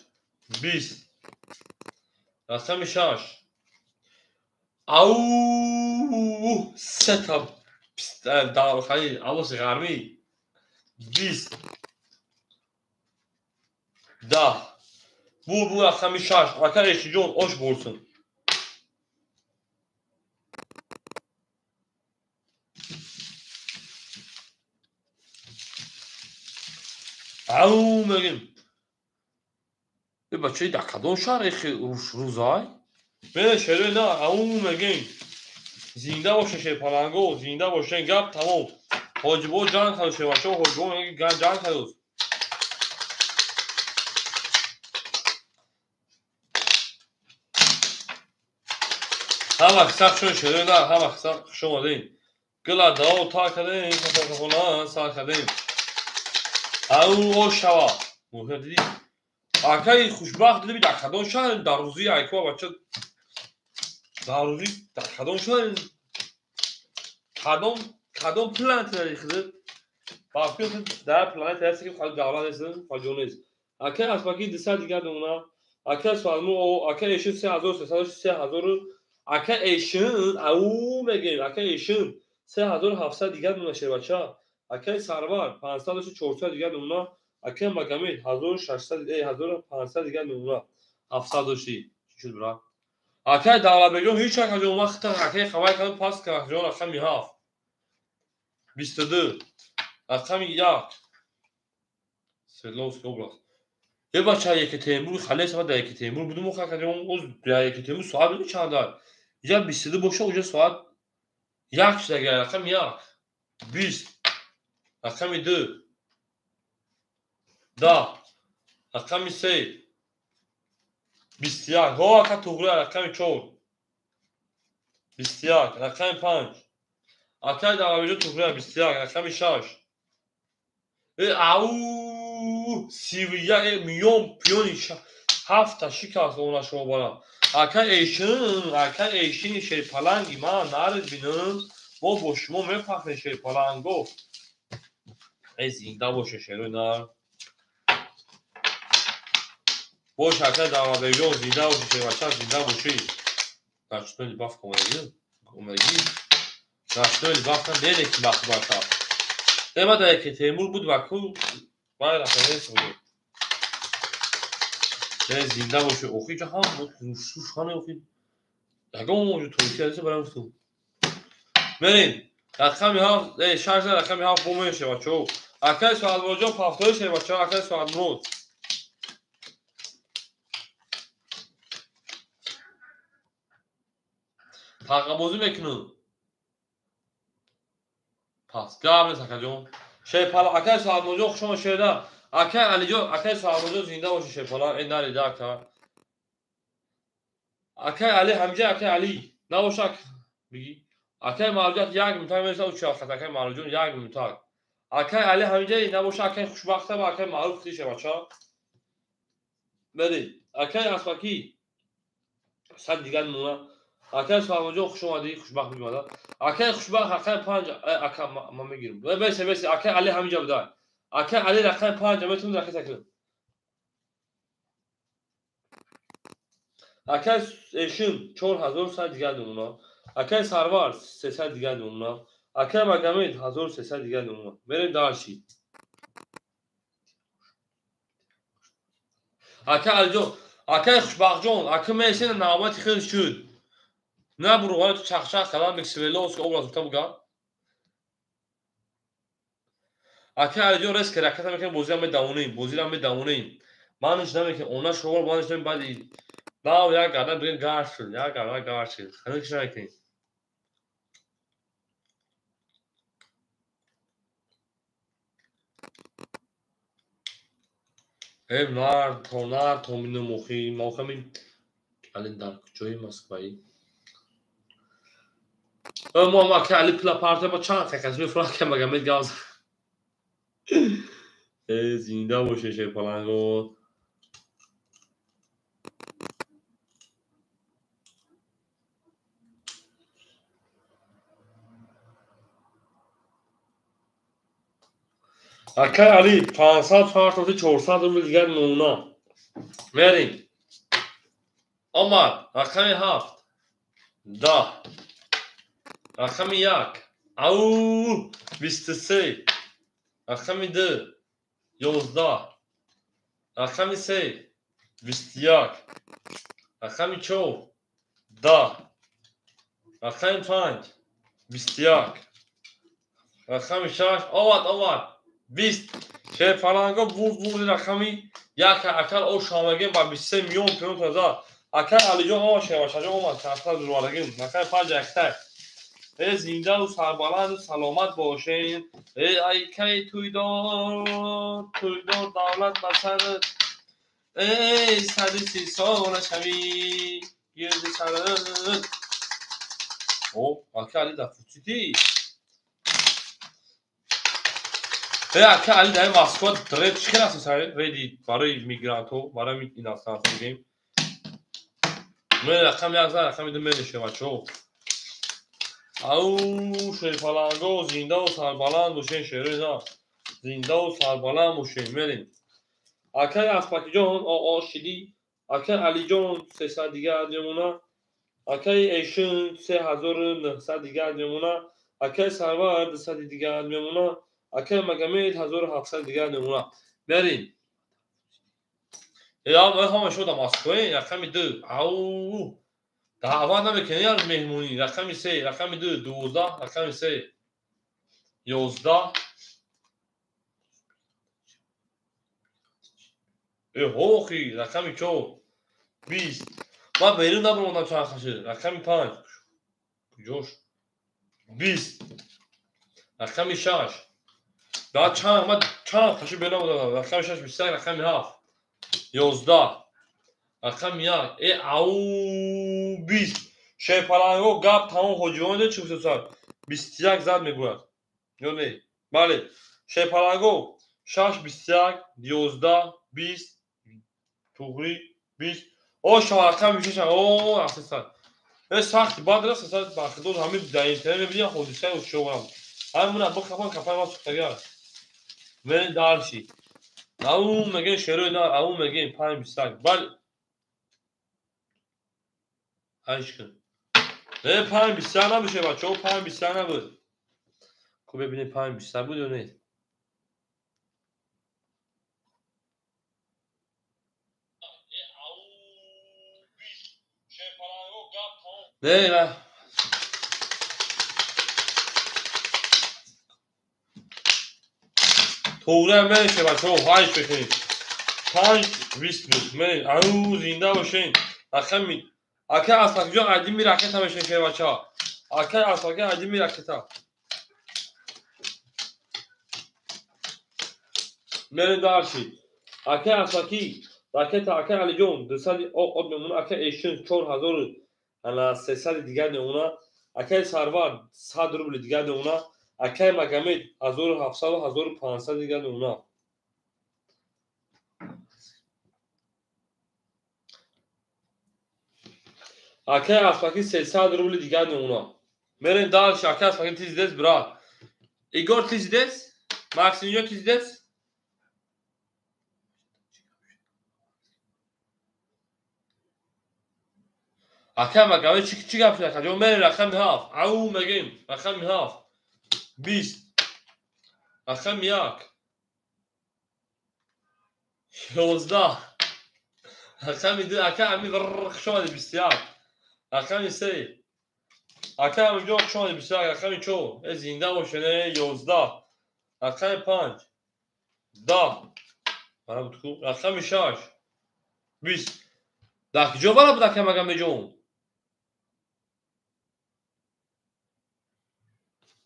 20 رقم 6 او سه تا دار خیلی عوض غرمی 20 10 bu رقم 6 arkadaş جون hoş bulsun او میگیم به بچه دکادون شهر روزای من شهر نه او میگیم زنده باشه شیپالانگو زنده باشه گپ تمام حاجبو جان خواهشه بچه حاجبو میگه جان خواهش هم اکساق شون شده نه هم اکساق شما دیم گلا داو تا کدیم کتاکونا سا کدیم او شوا موقع دیدی اکای خوشبخت دیدی دکادون شهر در روزی ایکوا بچه در روزی دکادون شهر کدوم پلانت ریخته باقی در پلانت هستی که خالی دولت هستن فاجونیز اکای اسپاکی 200 دیگر نمونه اکای سوالمو اکای ایشون 3300 3000 اکه ایشن او میگیم اکه ایشن 3700 دیگر نمونه شه بچه اکه سرور 500 400 دیگر نمونه اکه مگامید 1600 1500 دیگر نمونه 700 چی شد برا اکه داور بگم هیچ وقت اون وقت اکه خبر کنم پاس که جون رقم 7 22 رقم 1 سلوس اوبلاست یه بچه یک تیمور خاله ساعت یک تیمور بودم و خاله اون از یک تیمور ساعت بود چند دار یا 22 باشه اونجا ساعت یک شده دیگه رقم 1 20 رقم 2 10 رقم 3 21 ها که توغله رقم 4 21 رقم 5 اکای داویجو توغله 21 رقم 6 او 31 میلیون پیونی هفت شکست اون شما بالا اکای ایشین شی پلنگی من نرد بینم ما با شما میفهمه شی پلنگو ای زنده باشه شیرو نار باش اکای داویجو زنده باشه شی بچه زنده باشی داشتونی باف کومگی داشتونی باف کن دیده که باف باشه دیما ده که تیمور بود وکو باید رفته بود ده زنده باشه اوخی که هم بود روش خانه اوخی اگه اون ترکیه هسته برای تو برین رقمی ها شارژ رقمی ها بومه شه بچه اکای سوال باجا پافتای شه بچه اکای سوال مود تاقا بازی میکنون پس گرم نیست اکا جون شه پلا اکای سوال باجا شما شده اکای علی جون اکای سوال باجا زنده باشه شه پلا این ناری داکتا اکای علی همجه اکای علی نباشه بگی اکای مالجات یک میتای میشه او چه اکای مالجون یک میتای اکای علی همجه نباشه اکای خوشبخته با اکای معروف دیشه بچه بری اکای اسمکی صد دیگر نمونه اکای سوالمجو خوش اومدی خوشبخت میگم اکای خوشبخت اکای 5 اکای ما میگیرم بس اکای علی همینجا بده اکای علی رقم 5 میتونم رقم تکلیف اکای ایشون 4100 دیگر نمونه اکای سرور 300 دیگر نمونه اکای مگامید 1300 دیگر نمونه بریم دارشی اکای الجو اکای خوشبخت جون اکای میشین نامت خیلی شد نه برو تو چخچخ کلام بکسیلوس که اوبلاس تو بگم اکای الجو رس که رکت میکنه بازی هم بدونیم بازی هم بدونیم مانش نمیکنه اونا شغل مانش نمی بعدی نه یا گردن بگن گارش شد یا گردن گارش شد خیلی کشن کنیم هم نار تو منو مخی موخمین الان در کجای مسکوی ما که علی پلا پارت با چند تکس میفرا که مگه میگاز زنده باشه شه پلنگو اکای علی 500 400 400 رو دیگر نونا بریم آمد رقم 7 10 رقم 1 او 23 رقم 2 11 رقم 3 21 رقم 4 10 رقم 5 21 رقم 6 آمد 20 شه فلانگا بود رقمی یک اکل او شامگه با 23 میلیون پیون تازه اکل علی جان آمد شه باشه جان آمد چند دروارگیم اکل 5 اکتر ای زنده و سربلند و سلامت باشین ای کی توی دار دولت بسر ای 130 سال شوی گرد سرت او اکل علی در فوتیدی اکل علی در واسکوت رد چکر هست سر ریدی برای میگرانتو برای این هستن بگیم من رقم 11 رقم 2 میشه بچه او شه پلنگو زنده و سربلند باشین شیره نه زنده و سربلند باشین بریم اکای اسپاکی جان آقا شدی اکای علی جان 300 دیگه دیمونه Akay eşin 3900 دیگر میمونه. akay سرور 200 دیگر میمونه. akay مگمید 1700 دیگر میمونه. بریم. یا من همه شدم مسکوی رقم 2 او دعوت نمیکنی از مهمونی. رقم 3 رقم 2 12 رقم 3 11 هوخی رقم 4 20 من بیرون نبرموندم چند خشه. رقم 5 جوش 20 رقم 6 بعد چند خشه بیرون بودم. رقم 6 23 رقم 7 11 رقم 1 او 20 شیپالانگو گپ تمام حجوانده چی بسیار 21 زد میگوید یا نه؟ بله شیپالانگو 6 21 11 20 توغری 20 او شما رقم میشه شما او اساسا سخت بعد راست اساسا بخدود همین در اینترنت ببینید حدیثه و شما همون با کفان کفای ما سوختگار و دارشی او مگه شروع نه او مگه 5 21 بله عشق نه 5 21 نمیشه بچه‌ها 5 21 نبود خب ببینید 5 21 بود یا نه نه توغری هم بنشه بچه‌ها 8 بکنید 5 20 بود من او زنده باشین رقم می اکه اسفاک جان قدیمی رکت هم بشین که بچه‌ها اکه اسفاک قدیمی رکت ها من دارشید اکه اسفاکی رکت اکه علی جون 200 او میمونه اکه ایشون 4000 انا 300 دیگر نمونه اکه سرور 100 روبل دیگر نمونه اکه مگمید 1700 و 1500 دیگر نمونه اکه اسفاکی 300 روبل دیگر نمونه مرن دارش اکه اسفاکی تیزدس برات ایگور تیزدس ماکسینیو تیزدس اکه مگمید چی گپ شد اکه جون مرن رقم هاف او مگیم رقم هاف 20 رقم 1 11 رقم 2 اکه امی برخ شد 21 رقم 3 اکه امی جو شد 21 رقم 4 زنده باشنه 11 رقم 5 10 رقم 6 20 داک جو بالا بود اکه مگم جون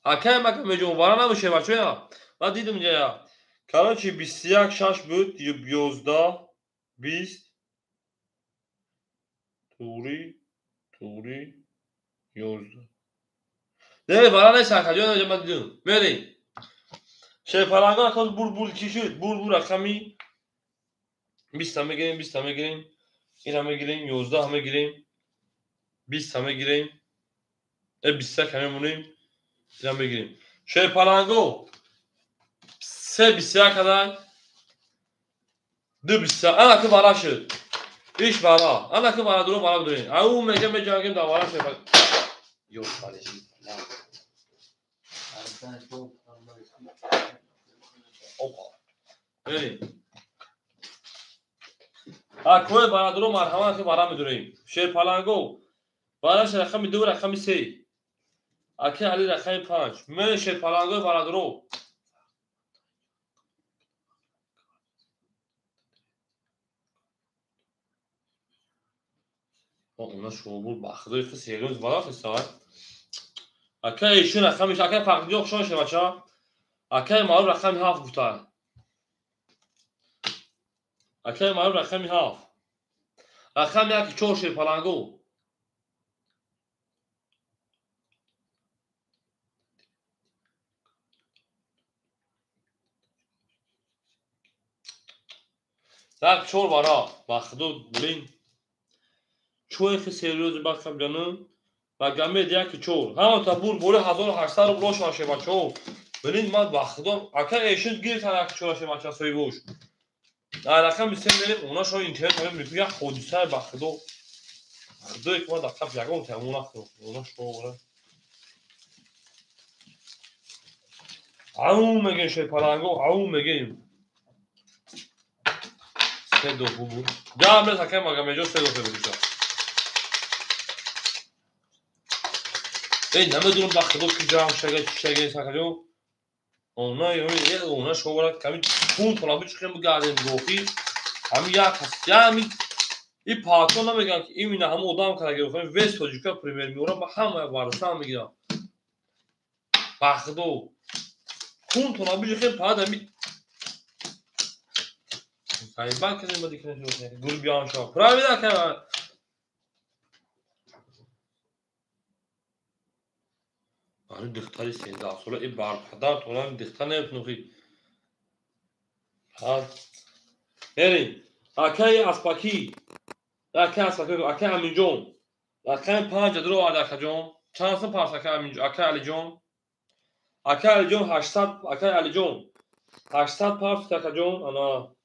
اکه مگم جون بالا نمیشه بچه‌ها من دیدم اینجا کالاچی 21 6 بود 11 20 توری 11 نه بالا نیست اکه جون اینجا من دیدم بریم شیپالانگا اکاز بول چی شد بول رقمی 20 همه گیریم 20 همه گیریم این همه گیریم 11 همه گیریم 20 همه گیریم 21 همه مونیم این همه گیریم شیپالانگو 3 21 kadar 2 21 انا که بالا شد ایش بالا انا که بالا درو بالا بدونین او میگه میگم دوباره شد یو خالشی بریم اکوی بالا درو مرحمت که بالا میدونیم شیپالانگو بالاش رقم 2 رقم 3 اکی علی رقم 5 من شیپالانگو بالا درو اونا شغل بخدای خیلی سیروز بالا خستاد اکی ایشون رقمش اکی فقط yok شون شه بچا اکی معلوم رقم 7 گفتن اکی معلوم رقم 7 رقم یک چور شیپالانگو یک چور بارا بخدود بلین چوی خیلی سیروز بخم جانم و گمه یک چور همون تا بور بوله 1800 رو بلوش باشه بچو بلین من بخدم اکی ایشون گیر تا یک چور شه بچا سوی بوش رقم 3 بریم اونا شو اینترنت هم میگه خودسر بخدو خدای که ما دقیق یکم تموم نکنم اونا شو عوم میگن شی پلنگو عوم میگیم سه دو بود جام نه که ما گم جو سه دو بود ای نمیدونم با خدا کی جام شگه ساکجو اونا یه اونا شو کمی پون طلب چخیم بگردیم روخی هم یک هست یعنی این پاتون نمیگن که این هم ادام کرده گرفتن وست توجیکا پریمیر میورا با همه وارسان میگیرن بخدو پون طلب چخیم پاد همی سایبان کنیم با دیگه نشون گل بیان شو پراویدا که آره دختری 13 ساله این بار پدر طولان دختر نمیتونی ها بریم اکای اسپاکی اکای امینجون اکای 5 درو اکای جون چند سن پاس اکای امینجون اکای علی جون 800 اکای علی جون 800 پاس اکای جون انا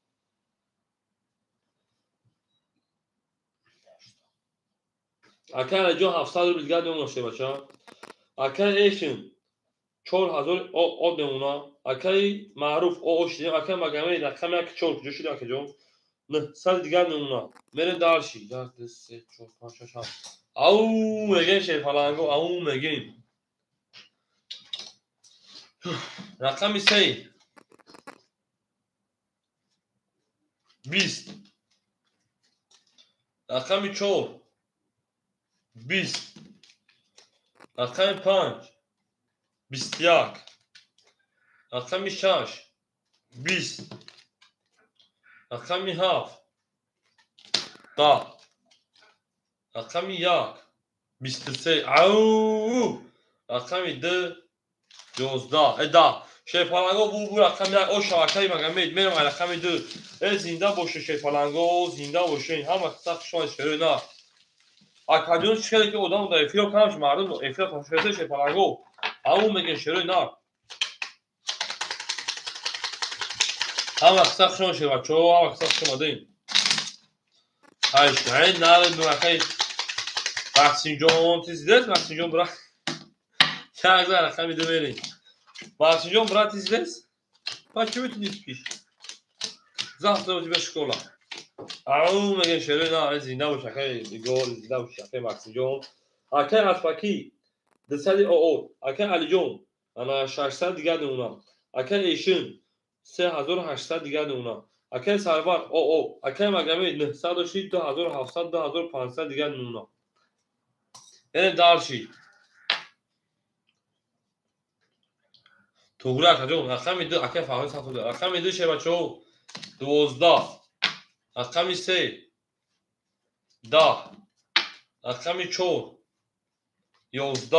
اکای علی جون 700 رو دیگه دون باشه بچا اکای ایشن 4000 او دمونا اکای معروف او شدیم اکای مگامه رقم یک 4 جو شده اکای جون نه سال دیگه نمونا میره دارشی 1 2 3 4 5 6 7 او میگن شی فلانگو او میگن رقم 3 20 رقم 4 20 رقم 5 21 رقم 6 20 رقم 7 10 رقم 1 23 او رقم 2 12 10 شیپالنگو بو رقم 1 او شاکای مگم میرم رقم 2 زنده باشه شیپالنگو زنده باشه هم سخت شما شروع نه اکادون چیکار که ادام داره فیلم کامش مردم افراد کنشته شیپالنگو همون میگه شروع نه هم سخت شما شروع بچو هم سخت شما دین هایش نه نه نوکای وقتی جون تیزیدت وقتی جون برا چه رقم 2 بریم وقتی جون برا تیزیدت بچه میتونید پیش زخم رو به شکولا او میگه شروع نه زنده و شکای گل زنده و شکای مکسی جون اکای اسپاکی دسالی او اکای علی جون انا 600 دیگه اونا اکای ایشون 3800 دیگه اونا اکای سرور او اکای مگامی 906 2700 2500 دیگه اونا یعنی دارشی توگرا کجون رقم 2 اکای فاوی ساتو رقم 2 شه بچو 12 رقم 3 10 رقم 4 11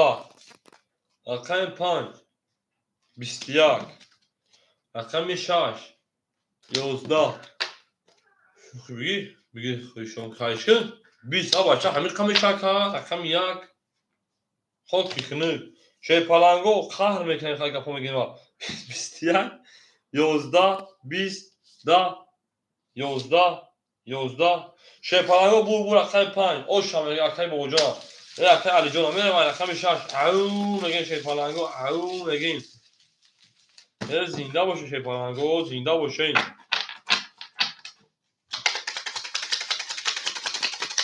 رقم 5 21 رقم 6 11 بگی خویشون خواهش کن 20 بچه همین رقم 6 رقم 1 خود میکنه شیپالنگو قهر میکنه خیلی گپا میگیم 21 11 20 10 11 شیپالنگو بو رقم 5 او شما میگه رقم بوجا رقم علی جون میره رقم 6 او میگه شیپالنگو او میگیم زنده باشه شیپالنگو زنده باشه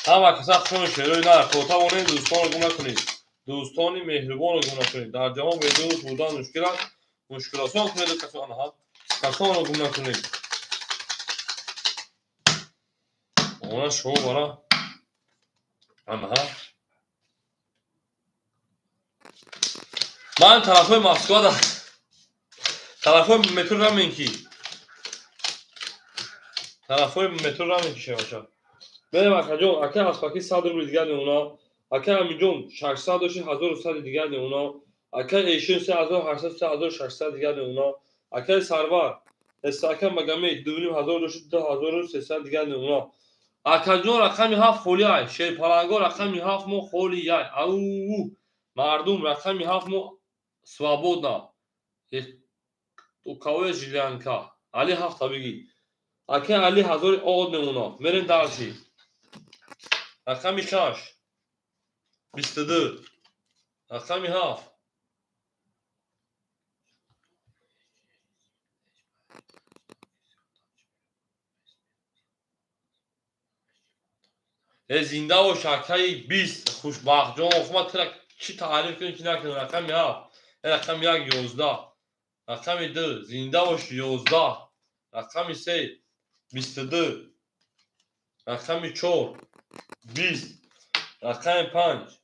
همه کسا خون شروع نه کوتا بانه دوستان رو گم نکنید دوستانی مهربان رو گم نکنید در جوان به دوست بودن مشکلات کنید کسان رو گم نکنید اونا شو برا اما من طرفای مسکو دارم طرفای مترو رامینکی شه باشه بریم اکجون اکه اسپاکی 100 رو دیگه اونا اکه همینجون 600 و 1100 دیگه اونا اکه ایشون 3800 3600 دیگه اونا اکه سرور استاکم مگامی 2200 دیگه اونا اکجون رقمی 7 خولیای شیپالنگو رقمی 7 مو خولیای او مردم رقمی 7 مو свободно у кого жилянка علی 7 بگی اکه علی 1000 عاد نمونا میرین دارشی رقم 6 22 رقمی 7 زنده و شکای 20 خوشبخت جان حکومت ترک چی تعریف کنی که نکنی رقمی 7 رقم 1 11 رقم 2 زنده و 11 رقم 3 22 رقم 4 20 رقم 5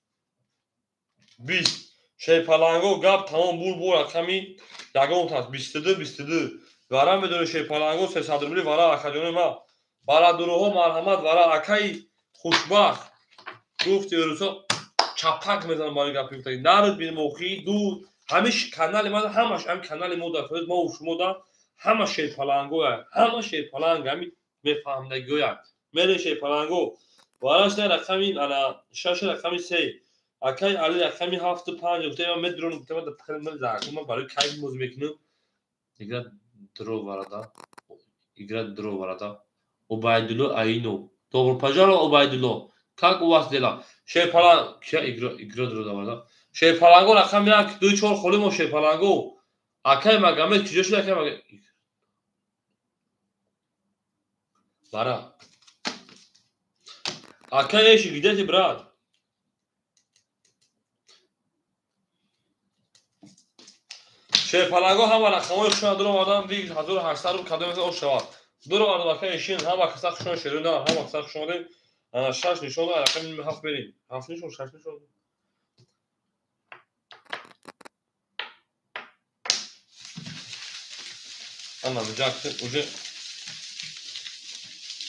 20 شیپالانگو گپ تمام بول رقمی یگم هست 22 ورا بدون شیپالانگو 300 روبلی ورا اکادمی ما برا دروغ مرحمت ورا اکای خوشبخت گفتی روسا چپک میزنم برای گپ گفتگی نرد بین موقعی دو همیش کانال من همش هم کانال ما در ما و شما در همه شیپالانگو همه شیپالانگ همی میفهمدگی میره شیپالانگو وراش رقمی انا شش رقمی 3 اکای علی رقمی 7 و 5 گفته من مدرون گفته من در من زاکم برای کای موز میکنم دیگه درو وردا ایگرا درو وردا عبیدالله اینو تو پجارو عبیدالله как у вас дела шейпалан кия игро درو وردا шейпалангу рақам 1 2 4 холимо шейпалангу акай магамет чижо шуда акай мага бара акай эши где ты брат шейпалангу ҳама рақамои хушона درو وردا виг 1800 рубл кадом о шавад درو ورда акай эшин ҳама каса хушона шерунда ҳама каса хушона ана шаш нишон рақами 7 берем 7 нишон 6 нишон ана миҷак уже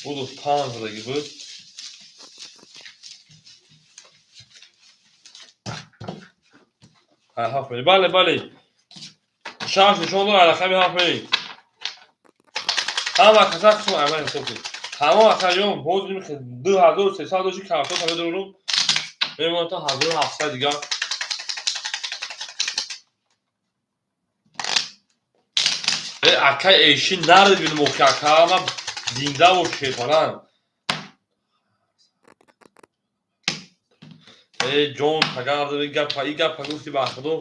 буду 5 дagi буд7 берем бале бале 6 нишон рақами 7 берем ҳама каса хушона амал ҳисоб кунед ҳама акаҷон боз мехед 2300 доши кафто таве дорум мемон то 1700 дига акай эши нард бинем окакама зинда ва шепалан ҷон тагарда гапа гуфти ба худо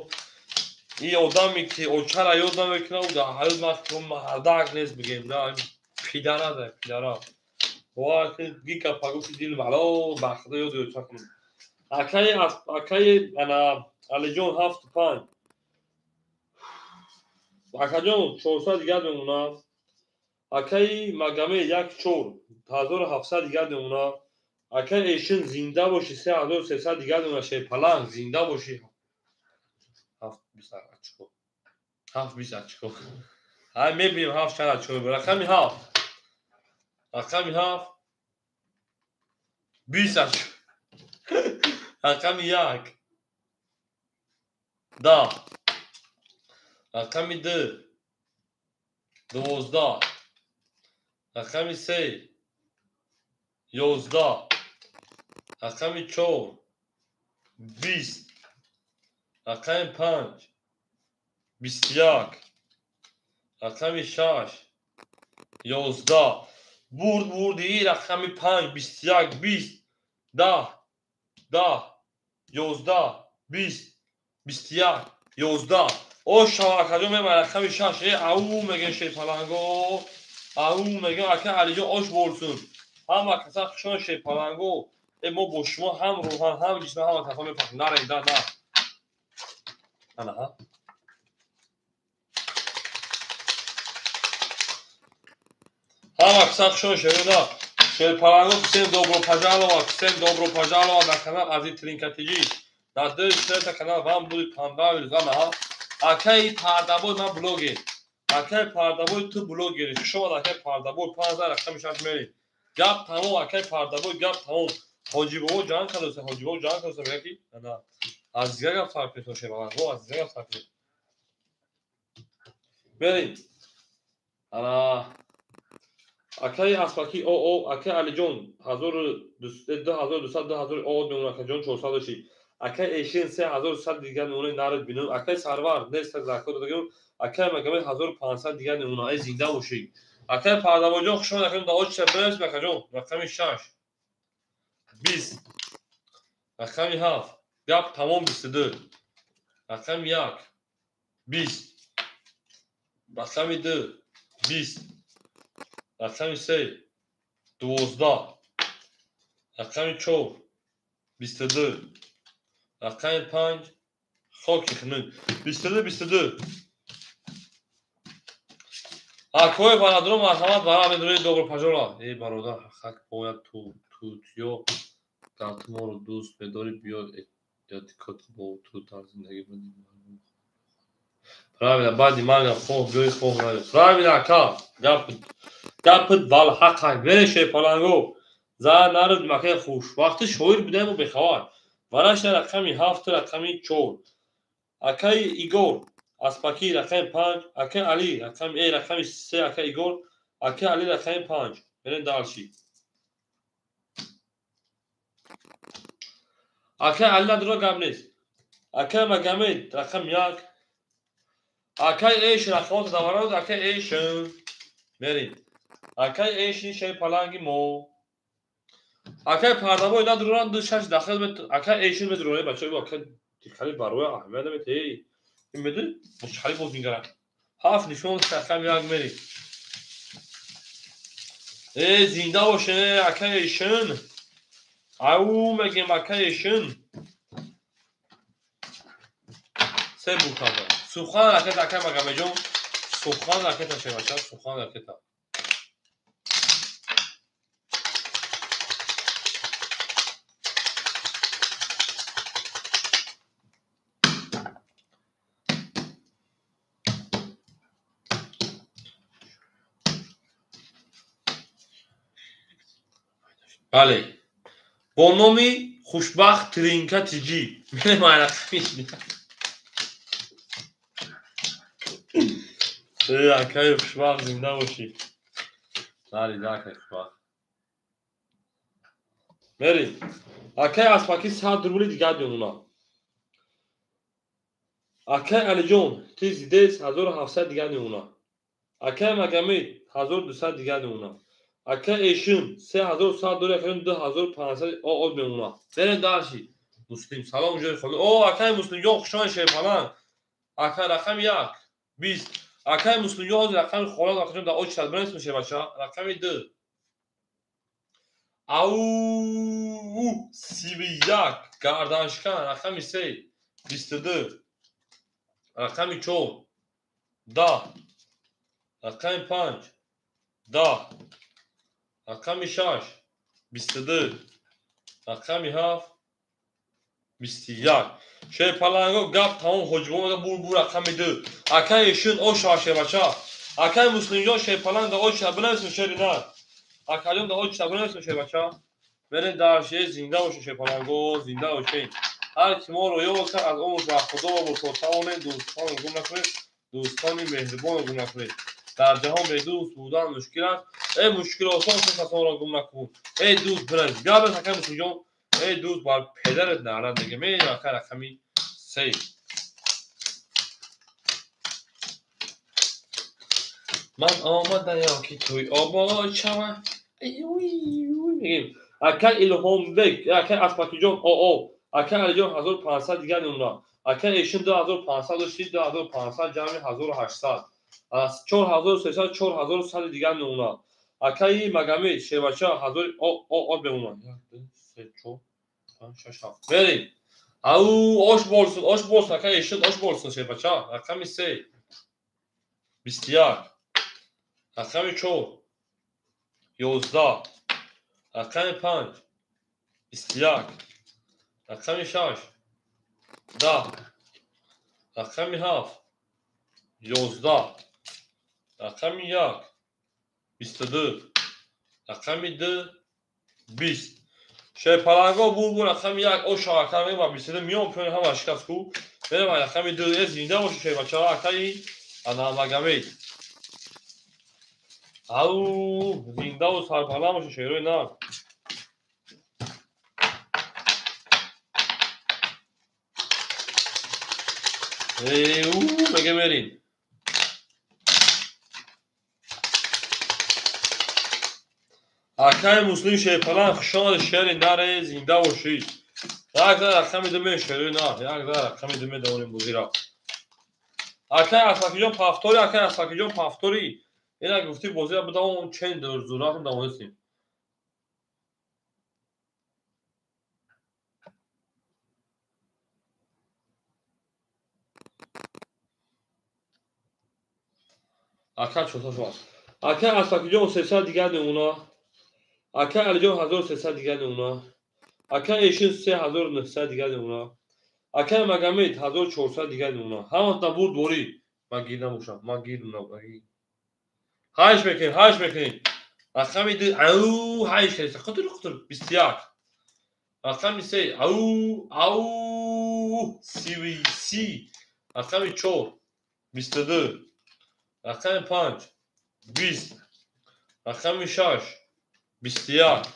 ин одаме ки очара ёд намекунам да ҳаёт мардак нест бигем да пидара пидара ва ки гапа гуфти дил мало ба худо ёд ётакунам акай ана алиҷон 75 акаҷон 400 дига мемонад акай магаме 14 1700 дига мемонад акай эшин зинда боши 3300 дига мемонад шейпаланг зинда боши 7 очко ҳай мебинем 7 чанд очко рақами 7 рақами 7 20 очко рақами 1 10 рақами 2 12 рақами 3 11 рақами 4 20 рақами 5 21 рақами 6 11 бурди рақами 5 21 20 10 10 11 20 21 11 о шавакаҷон меман рақами 6 ау мегем шейпаланго ау мегем ака алиҷон ош борсун ҳама каса хушон шейпаланго мо бо шумо ҳам рӯҳан ҳам ҷисман ҳама тафо мефаҳмем наренда на анаҳа ҳама каса хушон шерунда шейпаланго всем добро пожаловать на канал Азиз Тринкатиҷи надеюсь что это канал вам будет понравиться анаҳа акай пардабой ман блогер акай пардабой ту блогери шумо акай пардабой 5000 рақами 6 мерем гап тамом акай пардабой гап тамом ҳоҷибово ҷан кадоса ҳоҷибово ҷан кадоса мега ки ана азизга гап фарқ мекунад шейпаланго азизга гап фарқ мекунад берем ана акай аспаки оо акай алиҷон 1200 2000 оо мемонад акаҷон 400 доши акай эшин 3300 дига мемонад нард бинам акай сарвар нест закот додагам акай магаме 1500 дига мемонад зинда бошӣ акай пардабоҷон хушон акай да оч брес акаҷон рақами 6 20 рақами 7 گپ تمام 22 رقم 1 20 رقم 2 20 رقم 3 12 رقم 4 22 رقم 5 خاک خنک 22 اکوی برادرم مرحمت برام روی دوباره پجورا ای برادر حق باید تو یا گفت ما رو دوست بداری بیاد اتکات با تو در زندگی بدیم правильно بعد مرگ خوب بیای خوب نگه правильно اکا گپت بال حق حق برشه پلنگو زن نرد مکه خوش وقتی شویر بودم و بخواد ورش رقمی 7 رقمی 4 اکای ایگور اسپاکی رقم 5 اکای علی رقم ای رقم 3 اکای ایگور اکای علی رقم 5 برین دالشی اکای علی ندارو گپ نیست اکای مگمید رقم 1 اکای ایش رقمات دوران اکای ایشن برین اکای ایشی شی پلنگی مو اکای پردابو اینا دروران دو شش داخل بت اکای ایشن بدرونه بچه با اکای خیلی بروی احمد مت ای این بده مشخصی بود میگرا هاف نشون رقم 1 میری ای زنده باشه اکای ایشن او مگه اکای ایشن سه بوکاوا سوخان اکای اکای مگه جون سوخان اکای تا چه باشه سوخان اکای تا بله با نامی خوشبخت ترینکا تیجی میره معرفیش اکای خوشبخت زنده باشی بله اکای خوشبخت میری اکای اسپاکی 100 روبل دیگه دیونا اکای علی جون تیز دیس 1700 دیگه دیونا اکای مگمی 1200 دیگه دیونا اکای ایشون 3100 دلار کنیم 2500 آد میمونا برین داشی مسلم سلام جوی خود او اکای مسلم جو خوشان شیپالان اکای رقم 1 20 اکای مسلم جو رقم خورد اکای در اوج شد برنس میشه بچه رقم 2 او 31 گردنشکن رقم 3 22 رقم 4 10 رقم 5 10 رقم 6 22 رقم 7 21 شی پلنگو گپ تمام حجبو بور رقم 2 اکای ایشون او شاشه بچا اکای مسلم جو شی پلنگ دا اوج شد برنس میشه نه اکایون دا اوج شد برنس میشه بچا برین در شی زنده باشه شی پلنگو زنده باشه هر کی ما رو یاد کرد از اون و خدا و بزرگان دوستان گم نکنید دوستان مهربان گم نکنید در جهان به دوست بودن مشکل است ای مشکل آسان کسان را گم نکن ای دوست برنج بیا به حکم مسلم جان ای دوست بر پدرت نعرت دیگه می آخر رقمی 3 من آمدم یا که توی آباد شوم میگیم اکای الهام بگ اکای اسپاکی جان او اکای علی جان 1500 دیگه نمونه اکای ایشون 2500 داشتید 2500 جمع 1800 از 4300 4100 دیگه نمونه اکای مگمی شیبچا 1000 او بمونه 3 4 5 6 7 بریم او آش بولسون اکای ایشون آش بولسون شیبچا رقم 3 21 رقم 4 11 رقم 5 21 رقم 6 10 رقم 7 11 رقم 1 22 رقم 2 20 شی پلنگا بور رقم 1 او شاکر و 22 میام پون هم اشکاس کو بریم رقم 2 زنده باشه شی بچا اکای انا مگمی او زنده و سرپناه باشه شیروی نه او مگه بریم اکای مسلم شیپلان خشان شهر نره زنده باشید یک ذره رقم دومه شروع نه یک ذره رقم دومه داریم بوزیرا اکای اسفاکی جان پافتوری اکای اسفاکی جان پافتوری اینا گفتی بوزیرا بدون چند دور زورات دامونستیم اکای چوتا شما اکای اسفاکی جان 300 دیگر اونا اکای علی جان 1300 دیگر اونا اکای ایشین 3900 دیگر اونا اکای مگامید 1400 دیگر اونا همون نبود دوری من گیر نموشم من گیر نموشم هاش بکن رقم دو او هاش کردی خطر 21 رقم سه او سی رقم 4 22 رقم 5 20 رقم 6 21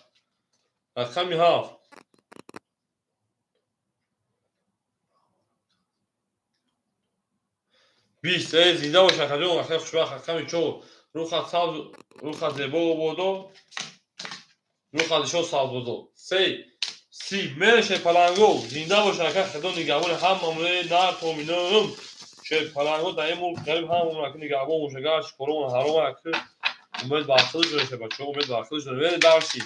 رقم 7 20 زنده باش رقم خوشبخت رقم 4 روخ سبز روخ زیبا بودو روخ شو سبز بودو 3 سی مرشه پلنگو زنده باش رقم خدا نگهبان هم مامونه نر تومینم شه پلنگو دائم قریب هم ممکن نگهبان موشگاش کرونا هرو که امید باخته شده بچه امید باخته شده ببین درسی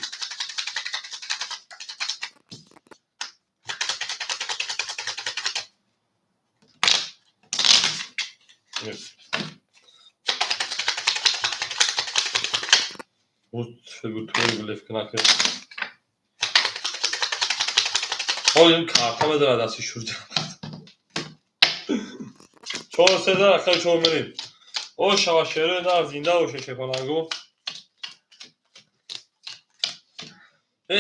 بود توی بلیف کنه که این کارتا بداره دستی شده 4 در اخیر 4 میریم او شواشره در زنده باشه شه پلنگو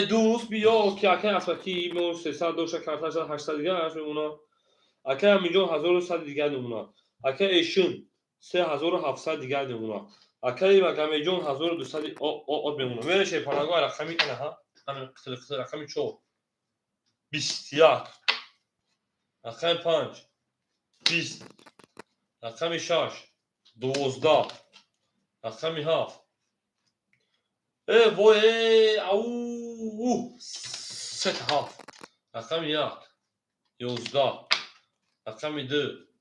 دوست بیا که اکه اسفاکی مو 300 دوشه کارتاش 800 دیگه هست اونا اکه همینجا 1100 دیگه اونا اکه ایشون 3700 دیگه اونا اکه مگامه جون 1200 او بمونه میره شه پلنگو رقمی کنه ها همین رقمی 4 21 رقم 5 20 رقم 6 12 رقم 7 وای او 7 رقم 1 11 رقم 2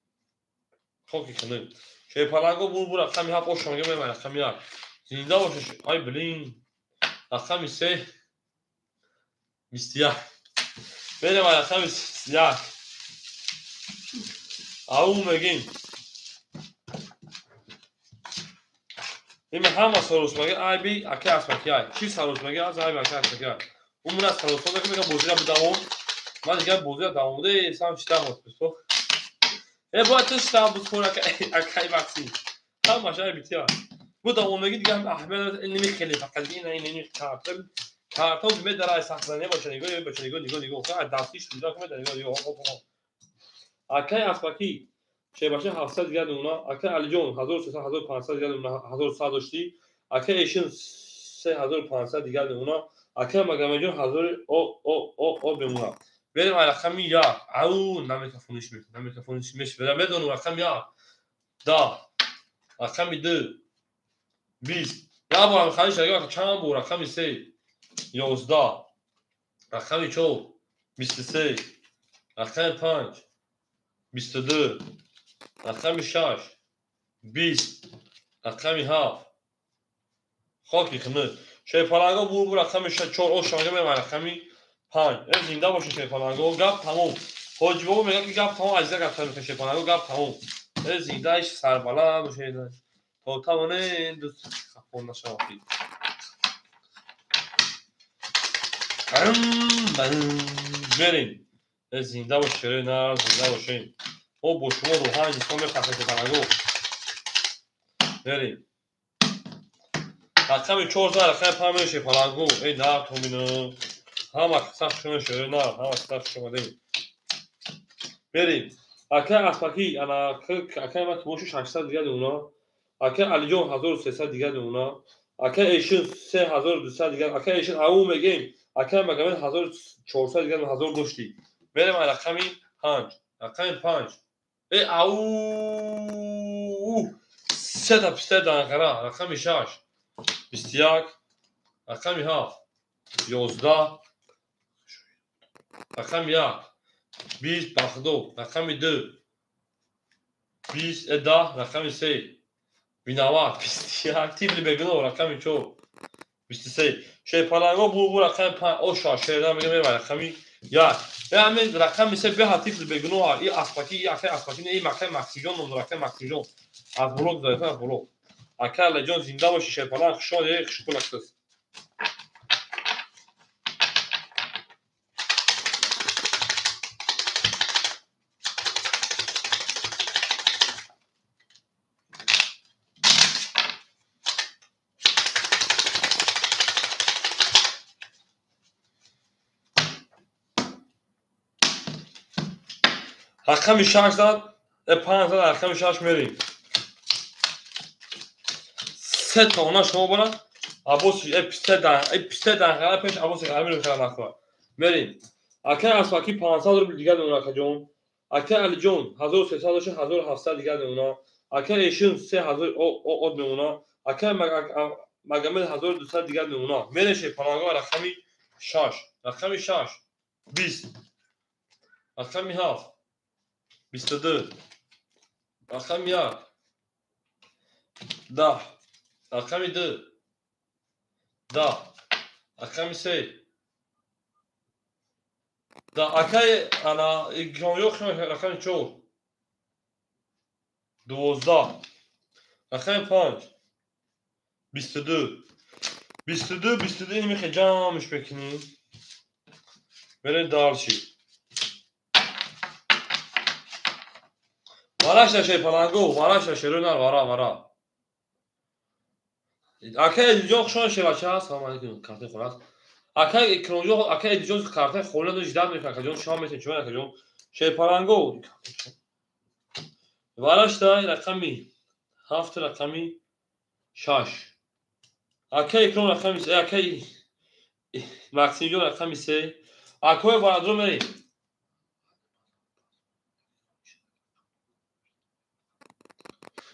خوکی کنه شه پلنگو بور رقم 7 باشه میگم من رقم 1 زنده باشه ای بلین رقم 3 21 بره من رقم 1 او میگیم این همه سروس مگه ای بی اکه اسفاکی ای چی سروس مگه از ای اکه اسفاکی ای اون از سروس مگه میگم بوزیرا بداون من دیگه بوزیرا داونده سام چتا هست بسو باید تو شتا بسو اکه واکسین هم ماشای بیتیا بودا اون میگه دیگه احمد نمیخلی فقط این کارتا به درای ساختنی باشه نگاه فقط دستیش دیگه که نگاه اکه اسفاکی شه باشه 700 دیگه اونا اکه علی جون 1300 1500 دیگه اونا 1100 داشتی اکه ایشون 3500 دیگه اونا اکه مگامه جون 1000 او بمونا بریم رقم یا او نمیکفونش میشه بدم بدون رقم یا دا رقم 2 20 یا با هم خواهش اگه چند بو رقم 3 11 رقم 4 23 رقم 5 22 رقم 6 20 رقم 7 خاکی خمه شه پلنگو بور رقم 4 او شاگه من رقمی 5 این زنده باشه شه پلنگو گپ تموم حاجبو میگه که گپ تموم از گپ تموم شه پلنگو گپ تموم این زندهش سربلند باشه تا تمونه دوست خون نشافی بریم این زنده باشه نه زنده باشه او با شما روحانی نیستم میخواه شه پلنگو بریم رقم 4 رقم 5 شه پلنگو ای نه تومینو همه سخت شما شده نه همه سخت شما دیم بریم اکه اسفاکی انا اکه ما کموشش 800 دیگه اونا اکه علی جون 1300 دیگه اونا اکه ایشون 3200 دیگه اکه ایشون او میگیم اکه مگمن 1400 دیگه 1000 داشتی بریم رقمی 5 رقم 5 ای او سه تا پسته دانقرا رقم 6 21 رقم 7 11 رقم 1 20 باخدو رقم 2 20 10 رقم 3 بینوات 21 تیبل بگنو رقم 4 23 şey palango bu رقم 5 o şaşırdan میگم رقمی یا به همین رقم میشه به هاتیف بگنو ای اسپاکی ای اخه اسپاکی ای مکه مکسیجون اون رقم مکسیجون از بلوک زایفه از بلوک اکل جون زنده باشی şey پالان خشون یک خشکولکس رقم 6 داد 5 داد رقم 6 میریم 3 تا اونا شما برن ابوس اپیسته در پیش ابوس همین رو نخواه میریم اکه اسپاکی 500 رو دیگه اونا که جون اکه علی جون 1300 و 1700 دیگه اونا اکه ایشون 3000 او اونا اکه مگامل 1200 دیگه اونا میرشه پناهگاه رقمی 6 رقمی 6 20 رقمی 7 22 رقم 1 10 رقم 2 10 رقم 3 10 اکای انا گرویوخ رقم 4 12 رقم 5 22 اینو میخوای جامش بکنی برای دارچی وراش شی پلانگو وراش شروع نار ورا اکای دیجوخ شون شباچه سلام علیکم کارت خلاص اکای کرونجو اکای دیجوخ کارت خولن رو جداد میکنه که جون شام میشه چون که جون شی پلانگو وراش دای رقمی 7 رقمی 6 اکای کرون رقمی اکای ماکسیمو رقمی 3 اکای وارادرو میری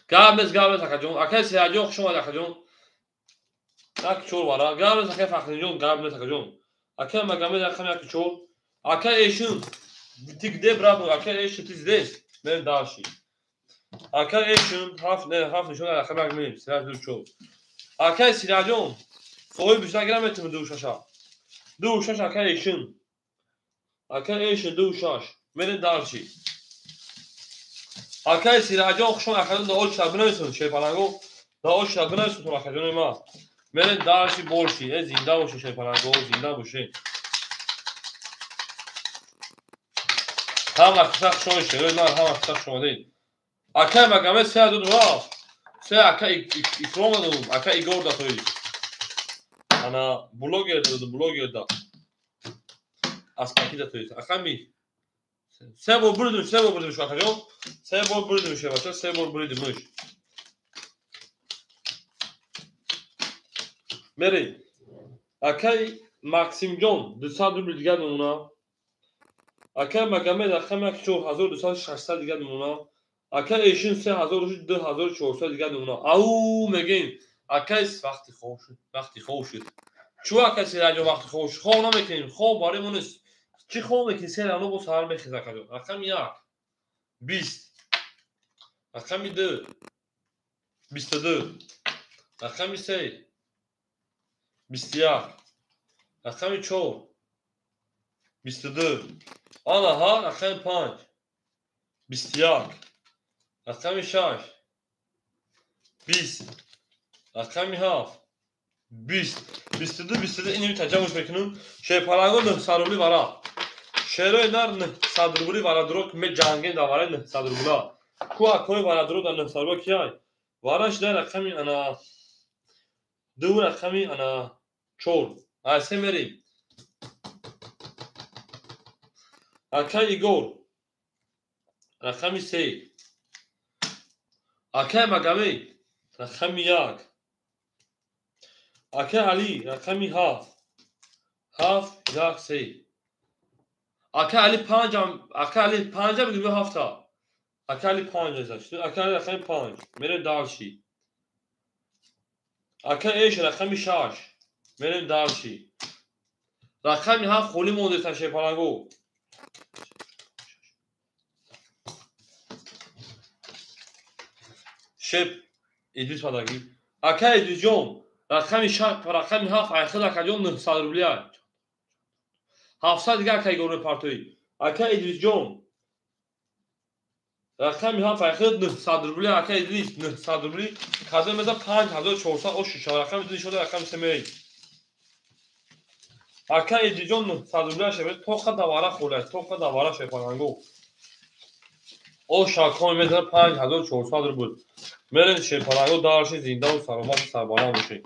گابز تاکجون اکای سیاجو شما تاکجون اک چور وارا گابز اکای فخرجون گابز تاکجون اکای مگامه رقمی اک چور اکای ایشون تیک ده برافو اکای ایشون تیز دست من داشی اکای ایشون هاف نشون رقمی اک میریم سیاج دو چور اکای سیاجون soy büyüsüne giremedim mi şaşa? Şaş akay eşin. Akay eşin şaş. Beni darçı. Akay siracı okşun akadın da o şabınayısın şey falan o. Da o şabınayısın tu akadın ma. Beni darçı bolşi. Zinda boşu şey falan o zinda boşu. Ham aksak şoy şey. Öyle ham aksak şoy değil. Akay magame se adu va. Se akay ikromadım. Akay igor da toy. Ana blogger da. Aspaki da toy. Akami سه بار بریدمش بخجام سه بار بریدمش بچه سه بار بریدمش میری اکای ماکسیم جون 200 روبل دیگه اونا اکای مگامه رقم 1200 دیگه اونا اکای ایشون 2400 دیگه اونا او میگیم اکای وقتی خوب شد چو اکای سیراجو وقتی خوب شد خوب نمیکنیم خوب باره مونست چی خوب میکنی سیرانو با سهار میخیزه کجا رقم 1 20 رقم 2 22 رقم 3 21 رقم 4 22 آنها ها رقم 5 21 رقم 6 20 رقم 7 22 اینو تجاوز میکنم شی پالاگو نه سارولی ورا شیرو نار نه سادربولی ورا دروک می جانگین داوره نه سادربولا کوی ورا درو نه سارو کیای وراش ده رقمی انا دو رقمی انا چور اسه میری اکای ایگور رقمی 3 اکای مگامی رقمی 1 اکای علی رقمی 7 1 3 اکای علی 5 بگیری 7 اکای 5 ازش اکای رقمی 5 میره دارشی اکای ایش رقمی 6 میره دارشی رقم 7 خالی مونده تشه پلنگو. شب ادریس پاداگی اکا ادریس جون رقم 7 ایخد اکا جون 900 روبلیه 700 دیگه اکا گونه پارتوی اکا ادریس جون رقم 7 ایخد 900 روبلیه اکا ادریس 900 روبلی کادو مثلا 5400 او 6 رقم ادریس شده رقم سمی اکا ادریس جون 900 روبلیه شده تو خد دواره خوله تو خد دواره شه پلنگو او شاکان مثلا 5400 روبل میرن شه پلنگو دارش زنده و سلامت سربالا بشه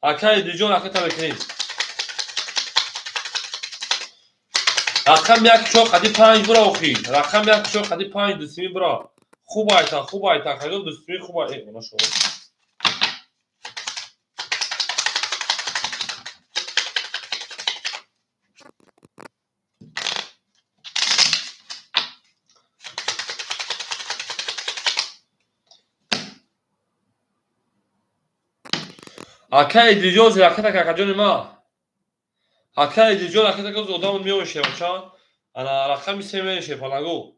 اکا ادریس جون اکا تبکنید رقم یک چوک قدی 5 برا اخی رقم یک چوک قدی 5 دوسمی برا خوب ایتا خیلی دوسمی خوب ای اونا شو اکا ادریجوز رکتا که کجا نما اکا ادریجوز رکتا که زودامون میوشه بچا انا رقم سمی شه پلنگو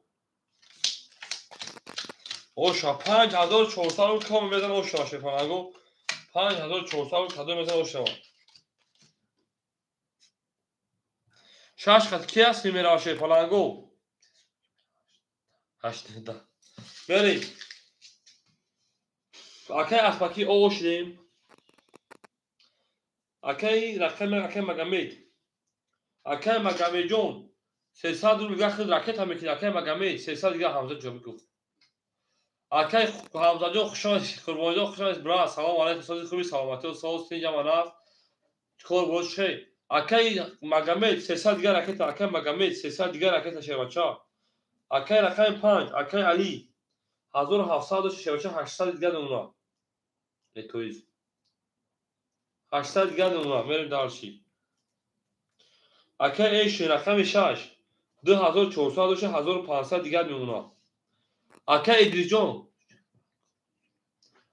اوشا 5400 رو کام میزنه اوشا شه پلنگو 5400 رو کادو میزنه اوشا شش خط کی است میره شه پلنگو 8 بری اکا اسپاکی اوشدیم اکای رقم اکای مگامید اکای مگامید جون 300 رو دیگه خود راکت هم میکنه اکای مگامید 300 دیگه حمزه جواب گفت اکای حمزه جون خوشش قربان جون خوشش برا سلام علیکم سازی خوبی سلامتی و ساوس تین جمانات کور بود چه اکای مگامید 300 دیگه راکت اکای مگامید 300 دیگه راکت شه بچا اکای رقم 5 اکای علی 1700 شه بچا 800 دیگه اونا اتویز 800 دیگه اونا میریم دارشی اکای ایش رقم 6 2400 شه 1500 دیگه میمونا اکای ادریس جون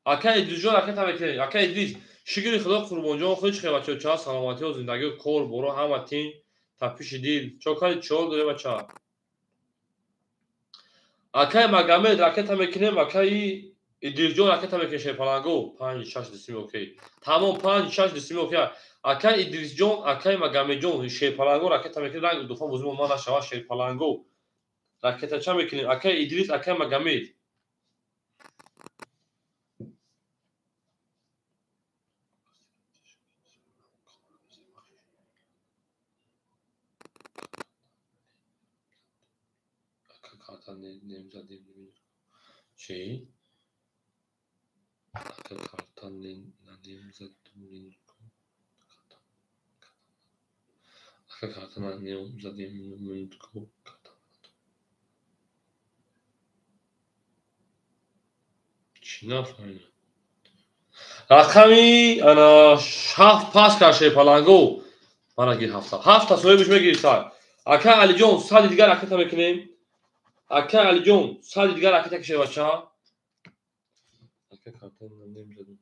اکای ادریس جون اکای تبکه اکای ادریس شکر خدا قربان جون خودش خیلی بچا چا سلامتی و زندگی کور برو همه تین تپیش دیل چوکای چول داره بچا اکای مگامد اکای تبکه اکای ادریس جون اکای تبکه شه پلنگو 5 6 دسمی اوکی تمام 5 6 دسمی اوکی اکای ادریس جون اکای مگامد جون شه پلنگو اکای تبکه رنگ دو فا بزرگ ما نشوا شه پلنگو راکت چا میکنیم اکای ادریس اکای مگامد kartdan nemzadیم چی؟ kartdan nemzadیم kartdan nemzadیم چی نفهمیدم رقمی انا 7 پاس کرده پلنگو من اگه 7 سوی بهش میگیری سال اکا علی جون سال دیگر اکا تا میکنیم اکا علی جون سال دیگر اکا تا کشه بچه ها اکا kartdan nemzadیم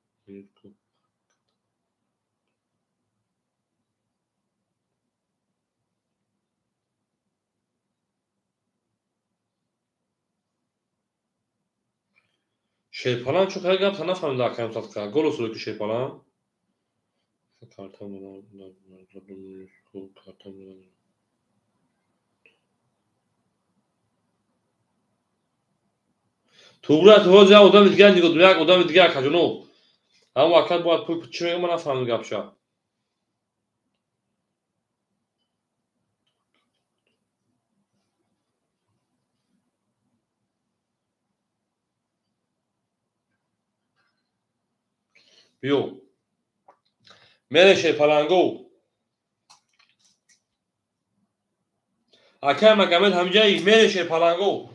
şeypalan çok her gap sana falan da kan satka gol usulü şeypalan kartan توبرا تو جا odam دیگه دیگه یک odam دیگه کجونو هم وقت باید پول چی میگم من فهمیدم گپشا بیو میره şeyپalangو اکه مگمد همجایی میره şeyپalangو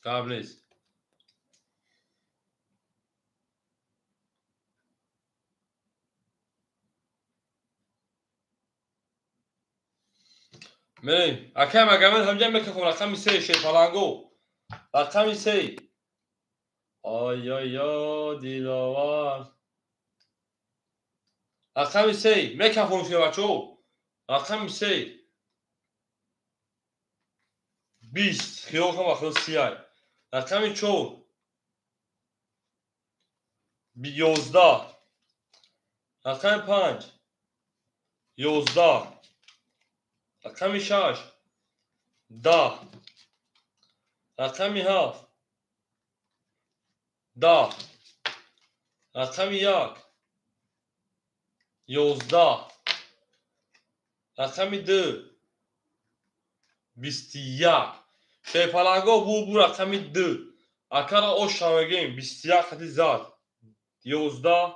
قبلش میره اکه مگمد همجایی میگه خب رقم 3 şeyپalangو رقم 3 آی آی یا دیلاور. رقم 3 میکفون که بچه. رقم 3 20 خیال کنم وقت سیای. رقم 4 11. رقم 5 11. رقم 6 10. رقم 7 10. رقم 1 11. رقم 2 21. شیپلنگا بو رقم 2 اکر اوش شمگیم 21 خطی زد 11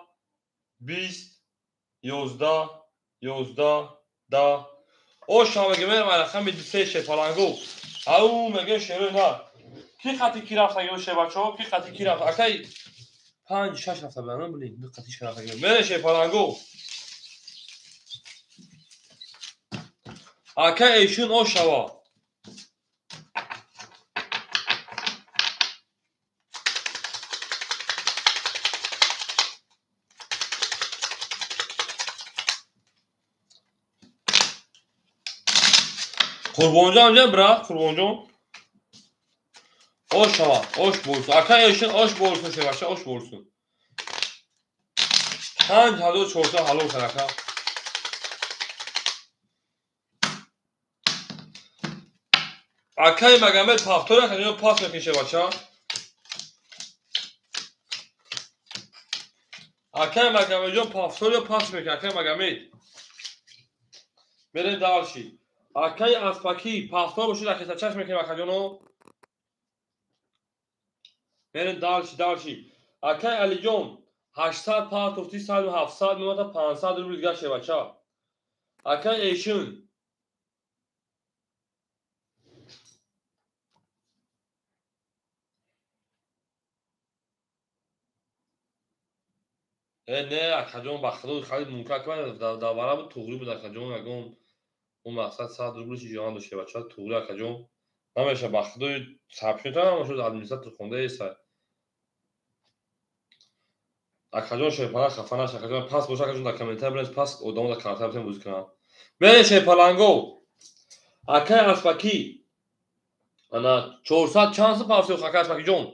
20 11 11 10 اوش شمگیم رقم 23 شیپلنگو او میگه شروع نه کی خطی کی رفت اگه باشه بچه‌ها کی خطی کی رفت اکی 5 6 رفت بلند بلین دو خطیش رفت اگه میره شیپلنگو اکی ایشون اوش شوا قربانجان جا برا قربانجان oş hava, oş bolsun. Aka yaşın oş bolsun sevaşa, oş bolsun. Hangi halo çorsa halo saraka. Akay magamet paftora kanyo pas mekin sevaşa. Akay magamet paftora pas mekin. Akay magamet. Bere dalşi. Akay aspaki paftora boşu da kesa çaş mekin bakajono. Bere dalşi. Akay alijon 800 پاس توفتی 100 و 700 میومد تا 500 روبل دیگه شه بچا. اکای ایشون نه اکاجون بخدو خیلی ممکن که داورا بود توغری بود اکاجون اگم اون مقصد 100 روبل چی جهان داشته بچا توغری اکاجون نمیشه بخدو ثبت تا هم شد ادمنستراتور خونده ایست اکاجون شپلا خفنش اکاجون پاس باشه اکاجون در کامنتر برنس پاس ادامه در کارتر بتون بازی کنم بره شپلانگو اکای اسپاکی انا 400 چانس پاس اکای اسپاکی جون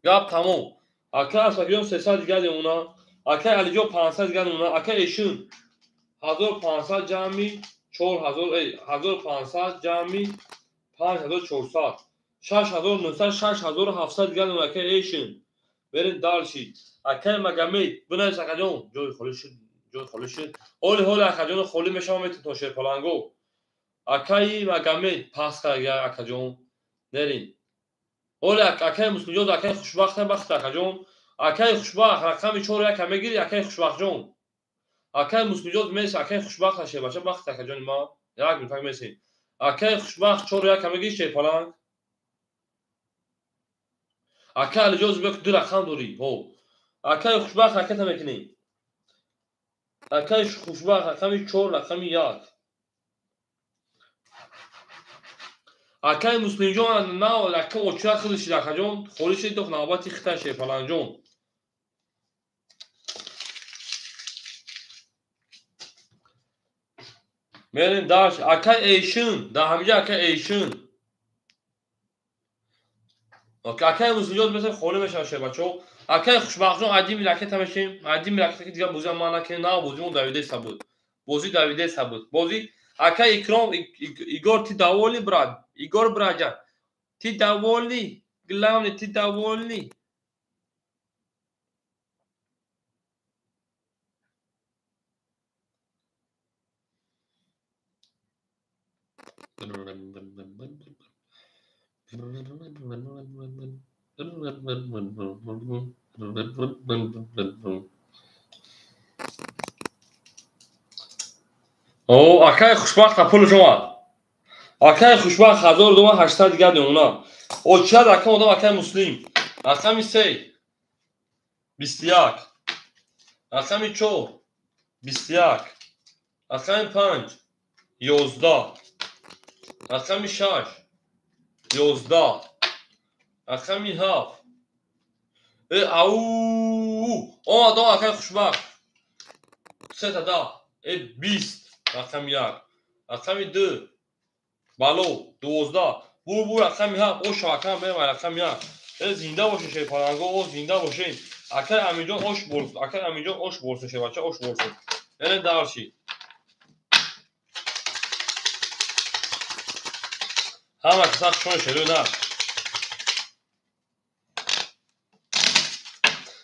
گپ تموم اکای اسپاکی جون 300 دیگه اونا اکای علی جو 500 دیگه اونا اکای ایشون 1500 جمعی 1500 جمعی 5400 6900 6700 دیگه اونا اکای ایشون برین دالشید اکای مگامید بنش اکاجون جوی خالی شد اول اکاجون خالی میشم میتون تو شپلانگو اکای مگامید پاس کرد اکاجون نرین اول اکای مسلجوز اکای خوشبخت بخت اکاجون اکای خوشبخت رقم 4 یک میگیری اکای خوشبخت جون اکای مسلجوز میس اکای خوشبخت شه بچا بخت اکاجون ما یک میفهم میسین اکای خوشبخت 4 یک میگیری شپلانگ اکای جوز بک دو رقم دوری هو اکای خوشبخت حرکت میکنی اکای خوشبخت رقم 4 رقم 1 اکای مسلجوز نه رقم اوچا خودش اکاجون خودش تو نوبتی خطا شپلانگ جون میرین داش اکای ایشون دا همینجا اکای ایشون اکای مسلجوز مثل خالی میشه شه بچو اکای خوشبخت جون عادی ملکت میشیم عادی ملکت که دیگه بوزی ما نکنه نه بوزیمون داویده ثبوت بوزی داویده ثبوت بوزی اکای اکرام ایگور تی داولی براد ایگور براجا تی داولی گلام تی داولی او اکای خوشبخت پول شما اکای خوشبخت 1800 دیگه اونا او چه رقم اون اکای مسلم رقم 3 21 رقم 4 21 رقم 5 11 رقم 6 11 رقم 7 او آمد خوشبخت. 3 تا 10 20 رقم 1 رقم 2 بالو 12 بور رقم 7 او شاکم بریم رقم 1 زنده باشین شه پالانگو او زنده باشین. اکر امیجان اوش برس اکر امیجان اوش برسون شه بچه اوش برسون یعنی دارشی همه کسا شون شده نه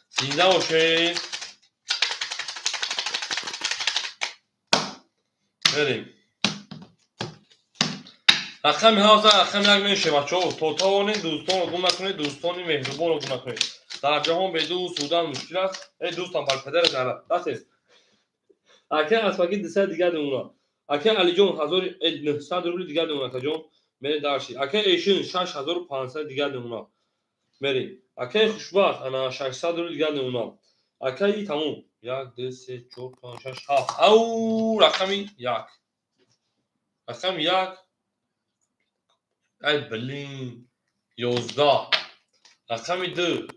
زنده باشین بریم. رقم 7 رقم 1 میشه بچه‌ها. توتال دوستان رو گم نکنید، دوستان مهربان رو گم نکنید. در جهان بدون سودن مشکل است. ای دوستان بر پدر غلط دست اکه از فقط دسته دیگه دونا اکه علی جون 1900 روبل دیگه دونا تا جون میره دارشی اکه ایشون 6500 دیگه دونا میری اکه خوشبخت انا 600 روبل دیگه دونا اکه ای تموم 1 2 3 4 5 6 7 او رقمی 1 رقم 1 ای بلین 11 رقم 2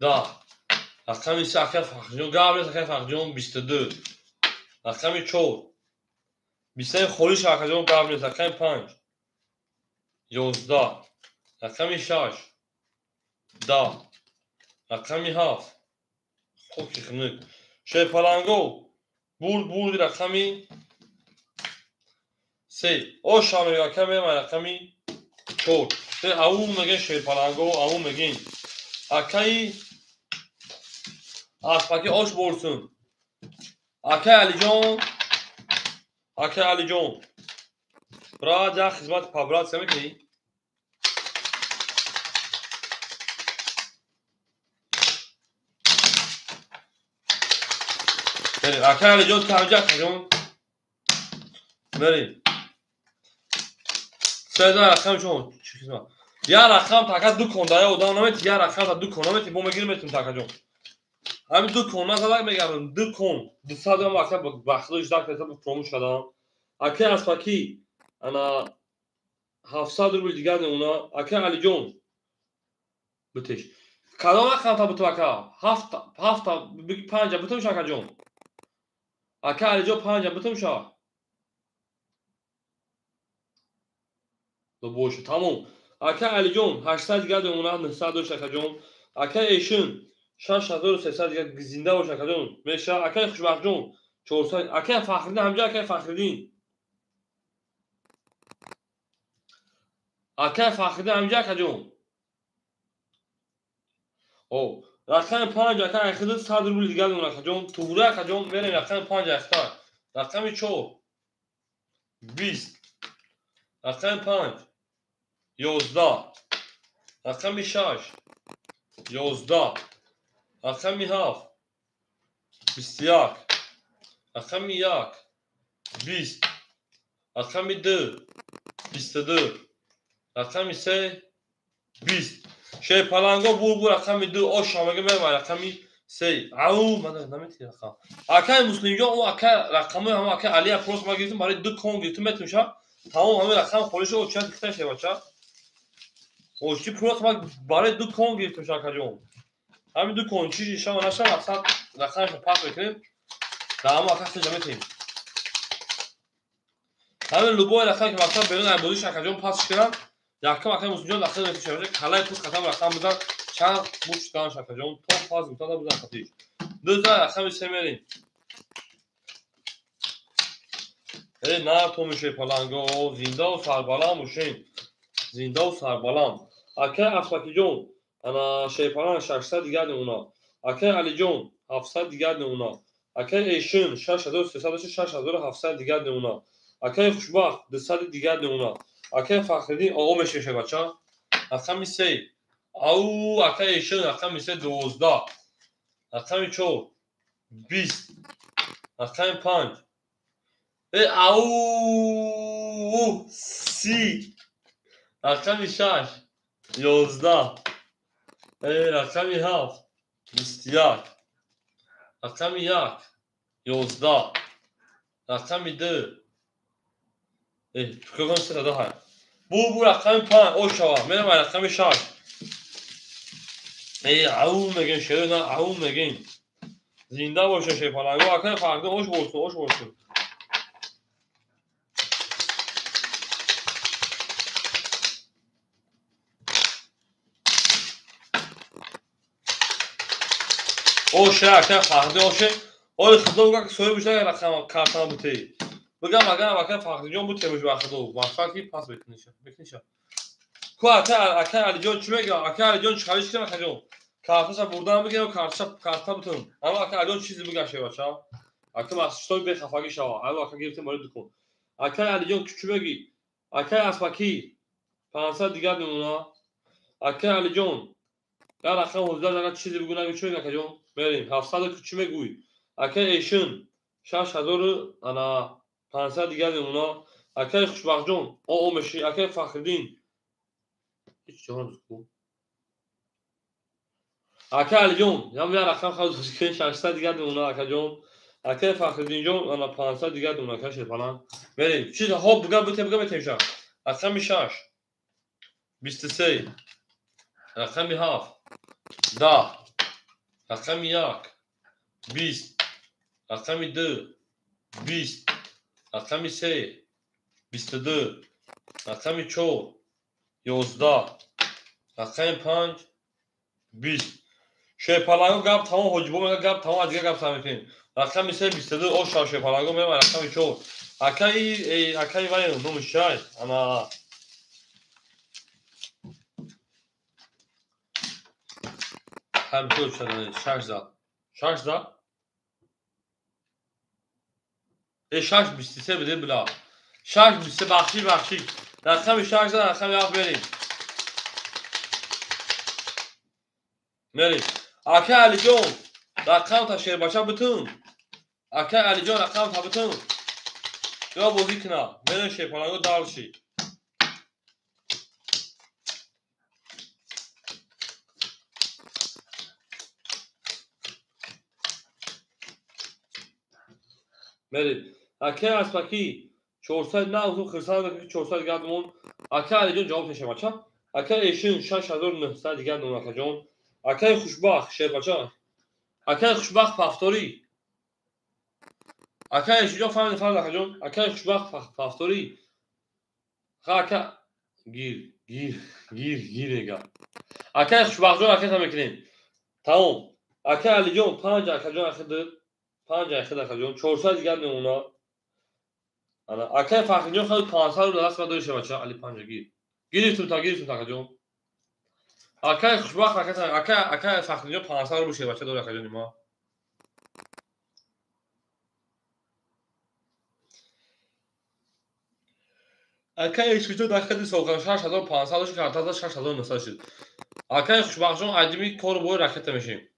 10 رقم 3 اکه فخجون قبل اکه فخجون 22 رقم 4 بیشتر خوریش اکه قبل رقم 5 11 رقم 6 10 رقم 7 خوب که خنک شه پالانگو بود رقمی 3 او شامل رقم رقمی 4 او میگه شه پالانگو او میگین اکای اسپاکی اوش برسون اکای علی جون برا جا خدمت پابرات سمکی بریم اکای علی جون تمجا جون بریم 3 رقم جون یا رقم تاکا دو کندای اودان نمیت یا رقم تا دو کنامت بو میگیرم میتونم تاکا جون همین دو کن زدم میگم دو کن 200 هم وقتا بخشش داک تا پرومو شدم اکه اسپاکی انا 700 روبل دیگه اونا اکه علی جون بتش کدام رقم تا بتو اکا 7 5 بتو شاکا جون اکه علی جون 5 بتو شا دو بوش تمام اکه علی جون 800 دیگه اونا 900 شاکا جون اکه ایشون 6300 دیگه زنده باشه اکا جون میشه اکه خوشبخت جون 400 اکه فخرین همجا اکه فخرین اکه فخرین همجا اکا جون او رقم 5 اکه اخذ 100 روبل دیگه اون اکا جون توره اکا جون بریم رقم 5 اختار رقم 4 20 رقم 5 11 رقم 6 11 رقم 7 21 رقم 1 20 رقم 2 22 رقم 3 20 شه پالانگو بور رقم 2 او شامگه به رقم 3 او من نمیتونم رقم اکه مسلم جان او اکه رقم هم اکه علی اپروس ما گفتیم برای دو کون گفتیم میتونشه تمام همه رقم خودش او چند کتا شه بچا او چی پروس ما برای دو کون گفتیم شاکا جون همین دو کون چی شما نشه اصلا رقمش پاس بکنیم در هم اکه جمع تیم همین لوبو رقم که مثلا بیرون بودی شاکا جون پاس کردن یکم اکه مسلم جان داخل نمیشه کلای تو ختم رقم بزن چند بوش دان شاکا جون تو پاس گفتاد بزن خاطیش دو تا رقم سمرین نه تو میشه پالانگو زنده و سربالام موشین زنده و سربالام اکه اسپاکی جون انا شیپالان 600 دیگه اونا اکه علی جون 700 دیگه اونا اکه ایشون 6300 دیگه اونا اکه خوشبخت 200 دیگه اونا اکه فخردین آقا میشه بچا رقم 3 او اکه ایشون رقم 3 12 رقم 4 20 رقم 5 او سی رقم 6 11 رقم 7 21 رقم 1 11 رقم 2 فکر کنم 3 تا 2 بو رقم 5 او شوا میرم رقم 6 ای او میگن شده نه او میگن زنده باشه شی پلنگو اکای فردا hoş olsun. O şey اکای فردا باشه اول خدا بگه سوی بشه رقم کارتان بوده بگم اگر اکای فردا جون بود تمش وقت دو وقتی پاس بکنیش کو اکای علی جون چی میگه اکای علی جون چالش کنه خجون کارتاشا بردن بگه کارتا بتون اما اکای علی جون چیزی بگه شی بچا اکای ماسشتوی به خفاگی شوا اما اکای گرفت مورد دکون اکای علی جون چی میگی اکای اسپاکی 500 دیگه میمونه اکای علی جون یا رقم 17 دارن چیزی بگو نگو چی میگه جون بریم 700 چی میگوی اکای ایشون 6000 انا 500 دیگه میمونه اکای خوشبخت جون او مشی اکای فخردین هیچ جوان کو اکای علی جون یا بیا رقم خواهد که 600 دیگه میمونه اکای جون اکای فخردین جون انا 500 دیگه میمونه اکای فلان بریم چیز ها بگم بگم تمشا رقم 6 23 رقم 7 10 رقم 1 20 رقم 2 20 رقم 3 22 رقم 4 11 رقم 5 20 شپلنگو گپ تمام حجبو میگه گپ تمام دیگه گپ سمیتین رقم 3 22 او شپلنگو میگه رقم 4 اکای وای نو مشای انا هم تو شده شارژ دا شارژ 23 بده بلا شارژ 23 بخشی رقم شارژ دا رقم یاف بریم اکای علی جون رقم تا شیر باشه بتون اکای علی جون رقم تا بتون یا بازی کنه بریم شپلنگو دالشی بریم اکای اسپاکی 400 نه اوزو خرسان 400 دیگه دمون اکای علی جون جواب نشه بچه اکای ایشون 6900 دیگه دمون اکای جون اکای خوشبخت شیر بچه اکای خوشبخت پفتوری اکای ایشون فهمید فرد اکای جون اکای خوشبخت پفتوری اکای گیر ایگا اکای خوشبخت جون اکای تا میکنیم تمام اکای علی جون 5 اکای جون اکای 5 اکای جون 400 دیگه دمون انا اکای فخر جون خود 500 رو دست داشته بچه علی 5 گیرتون تا جون اکای خوشبخت اکای فخر جون 500 رو بشه بچه دور اکای جون ما اکای ایشون داخل سوکان 6500 رو کارتا 6900 شد اکای خوشبخت جون ادمی کور بو راکت میشیم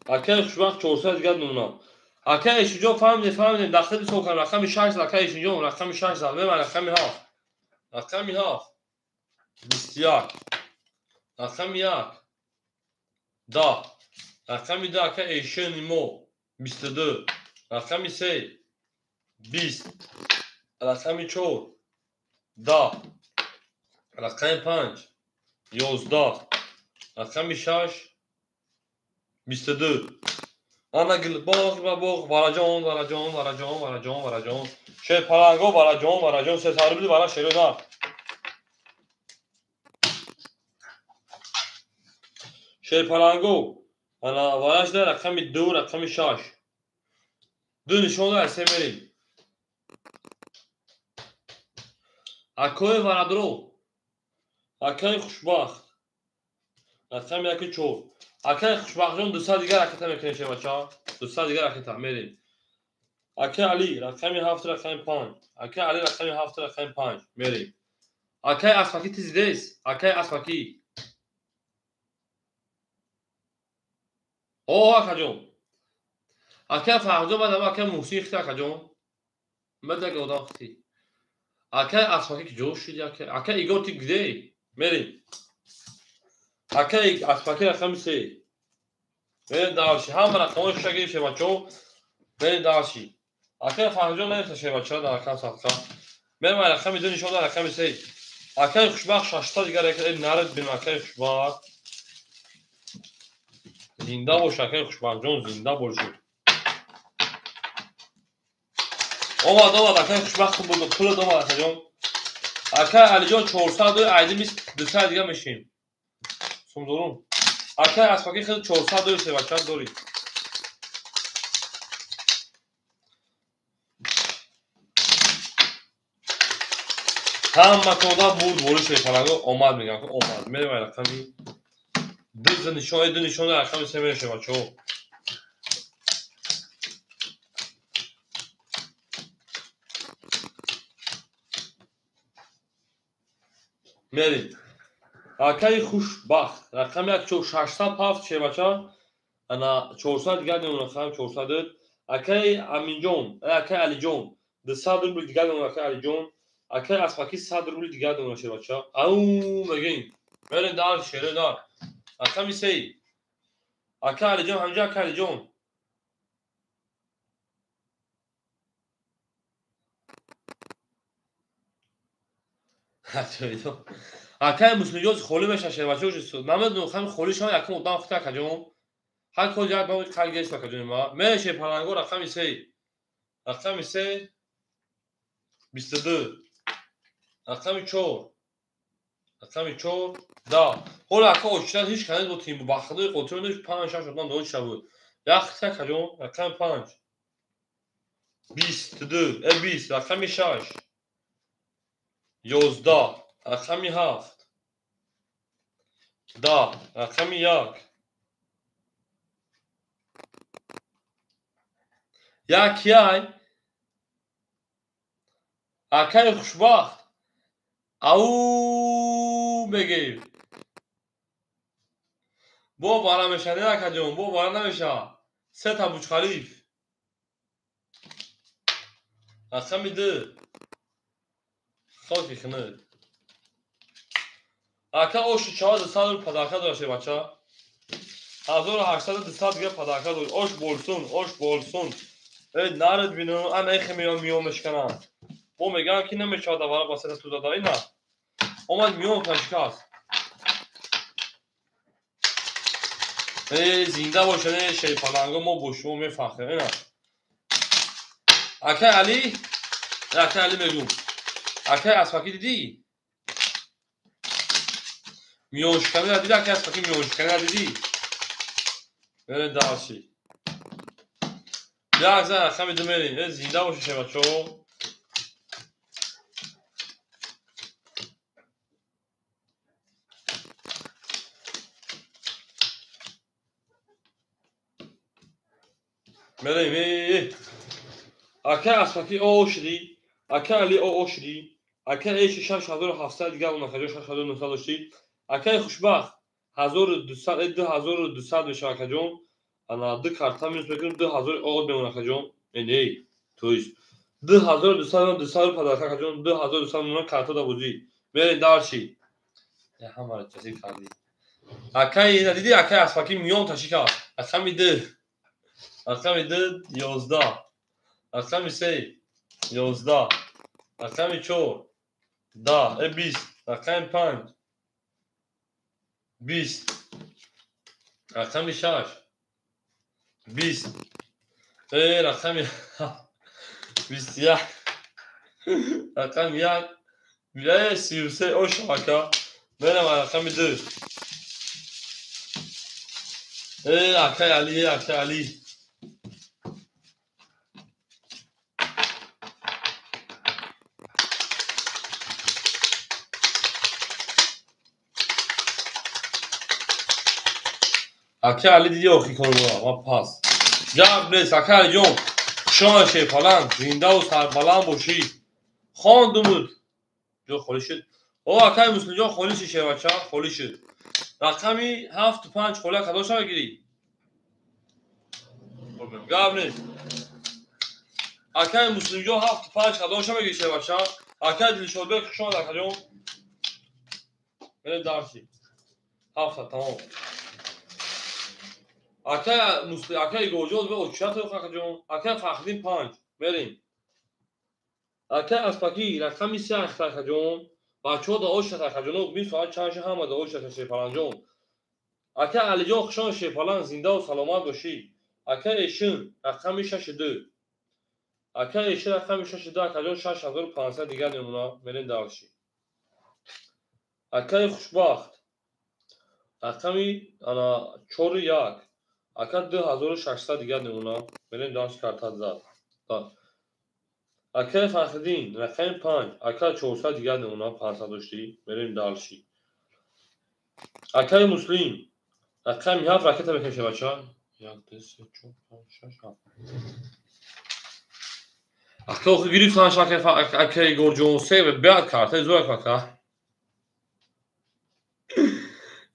اکای خوشبخت 400 دیگه نمونه اکای ایشون فهمید داخل سوکان رقم 6 اکای ایشون رقم 6 زده و رقم 7 بسیار رقم 1 10 رقم 2 اکای ایشون نیمو 22 رقم 3 20 رقم 4 10 رقم 5 11 رقم 6 22 انا گل باغ وراجون شه پلنگو وراجون سه سر بده برا شیرو نه شه پلنگو انا وراش ده رقم 2 رقم 6 دو نشون ده سمری اکوی ورادرو اکای خوشبخت رقم 1 4 اکای خوشبخت جون 200 دیگه رکت میکنه شه بچا 200 دیگه رکت میریم اکای علی رقم 7 رقم 5 اکای علی رقم 7 رقم 5 میریم اکای اسفاکی تیزیدس اکای اسفاکی او اکا جون اکای فهمزو بعد اکای موسیقی اکا جون بده گودا اختی اکای اسفاکی که جوش شدی اکای ایگو تی گده میریم اکای اسفاکی رقم 3 بریم دارشی هم رقمش شگی شه بچو بریم دارشی اکای فهمزو نمیشه شه بچا در رقم 7 بریم رقم 2 نشون داد رقم 3 اکای خوشبخت 6 تا دیگه رکل نرد بین اکای خوشبخت زنده باش اکای خوشبخت جون زنده باشی اومد اکای خوشبخت بود پول دوم اکای جون اکای علی جون 400 ایدی میست 200 دیگه میشیم سومدورم اکای اسفاکی خیلی 400 سه بچه دوری همه تودا بود بولش پلنگو اومد میگم اومد میریم رقمی دو نشون رقم 3 میشه بچه‌ها میریم اکای خوشبخت رقم 607 چه بچه انا 400 دیگه نمونه رقم 400 اکای امین جون اکای علی جون 200 روبل دیگه نمونه اکای علی جون اکای اسفاکی 100 روبل دیگه نمونه شه بچه او میگیم بریم دار شیره دار رقم 3 اکای علی جون همجا اکای علی جون اکای مسلم جوز خولی میشه شه بچه محمد نوخم خولی شما یکم ادام خطا کجون هر کجا جات باید خالگیش بکجون ما میشه پلنگو رقم 3 رقم 3 22 رقم 4 رقم 4 دا حالا اکا اوشتن هیچ کنید با تیم بخدای قطرونش 5 6 شدن دو شبود یک خطا کجون رقم 5 22 20 رقم 6 11 رقم 7 دا رقم 1 یک یای اکای خوشبخت او بگیر بو بالا میشه نه اکا جون بو بالا نمیشه 3 تا بوچ خلیف رقم 2 خاکی خنه اکا اوش 400 پداکا داشته بچه 1800 200 دیگه پداکا داشته اوش بولسون ای نارد بینو ان ایخ میو مشکنن بو میگم که نمیشه دوباره با سر تو دادای نه اومد میو پشکاس ای زنده باشه شی پلنگو ما بوشو میفخره اینا اکا علی میگم اکا اسفاکی دیدی میوشکنه دیدی اکا اسفاکی میوشکنه دیدی بره داشی یک زن رقم 2 میریم زنده باشه شه بچه‌ها میریم اکا اسفاکی اوشدی اکا علی اوشدی اکا ایش 6700 دیگه اون اکا 6900 داشتی اکا خوشبخت 2200 میشه اکا جون انا دو کارتا میز بگیرم 2000 اول بمون اکا جون ای تویش 2200 پداکا اکا جون 2200 اون کارتا دا بودی میریم دارشی یا همه چیزی کردی اکا اینا دیدی اکا اسفاکی میون تشیکا اکا میده رقم 2 11 رقم 3 11 رقم 4 10 20 رقم 5 20 رقم 6 20 رقم 21 رقم 1 بیای 33 او شبکه برم رقم 2 اکای علی اکای علی دیدی آخی کنم ما پاس جاب نیست اکای جون شان شه پلنگ زنده و سربلند باشی خان دومود جو خولی شد او اکای مسلم جان خولی شه بچه خولی شد رقمی 7 و 5 خوله کداش بگیری جاب نیست اکای مسلم جان 7 و 5 کداش بگیری شه بچه اکای دلشاد بک شان اکای جون بله دارشی 7 تمام اکای گوجود به اوچات اکای جون اکای فخدین 5 بریم اکه اسپاکی رقمی 3 اختر جون بچه‌ها داوش اختر جون 20 ساعت چند هم داوش اختر پلنجون اکه علی جان خوشان شپلان زنده و سلامت باشی اکه ایشون رقمی 62 اکه ایشون رقمی 62 اکه جان 6500 دیگه نمونه برین داشی اکه خوشبخت رقمی انا 41 اکه 2600 دیگه نمونه برین داش کارت زد اکه فخردین رقم 5 اکه 400 دیگه نمونه 500 داشتی برین دالشی اکه مسلم رقم 7 رکت بکشه بچه‌ها 1 2 3 4 5 6 7 اکه خو گریف سان شاکه اکه گورجون سه بعد کارت زور کاکا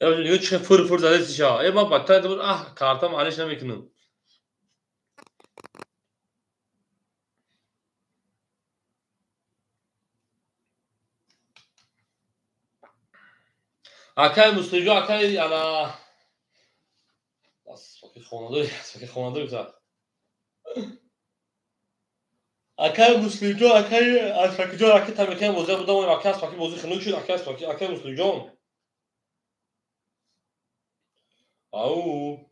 یا دیگه چه فر زده چیشا ای بابا تا دور کارتا معلش نمیکنم اکه مسلم اکه انا بس فکر خونده بزن اکه مسلم اکه از فکر جو اکه تمکن موزه بودم و اکه از فکر موزه خنوک شد اکه مسلم جون او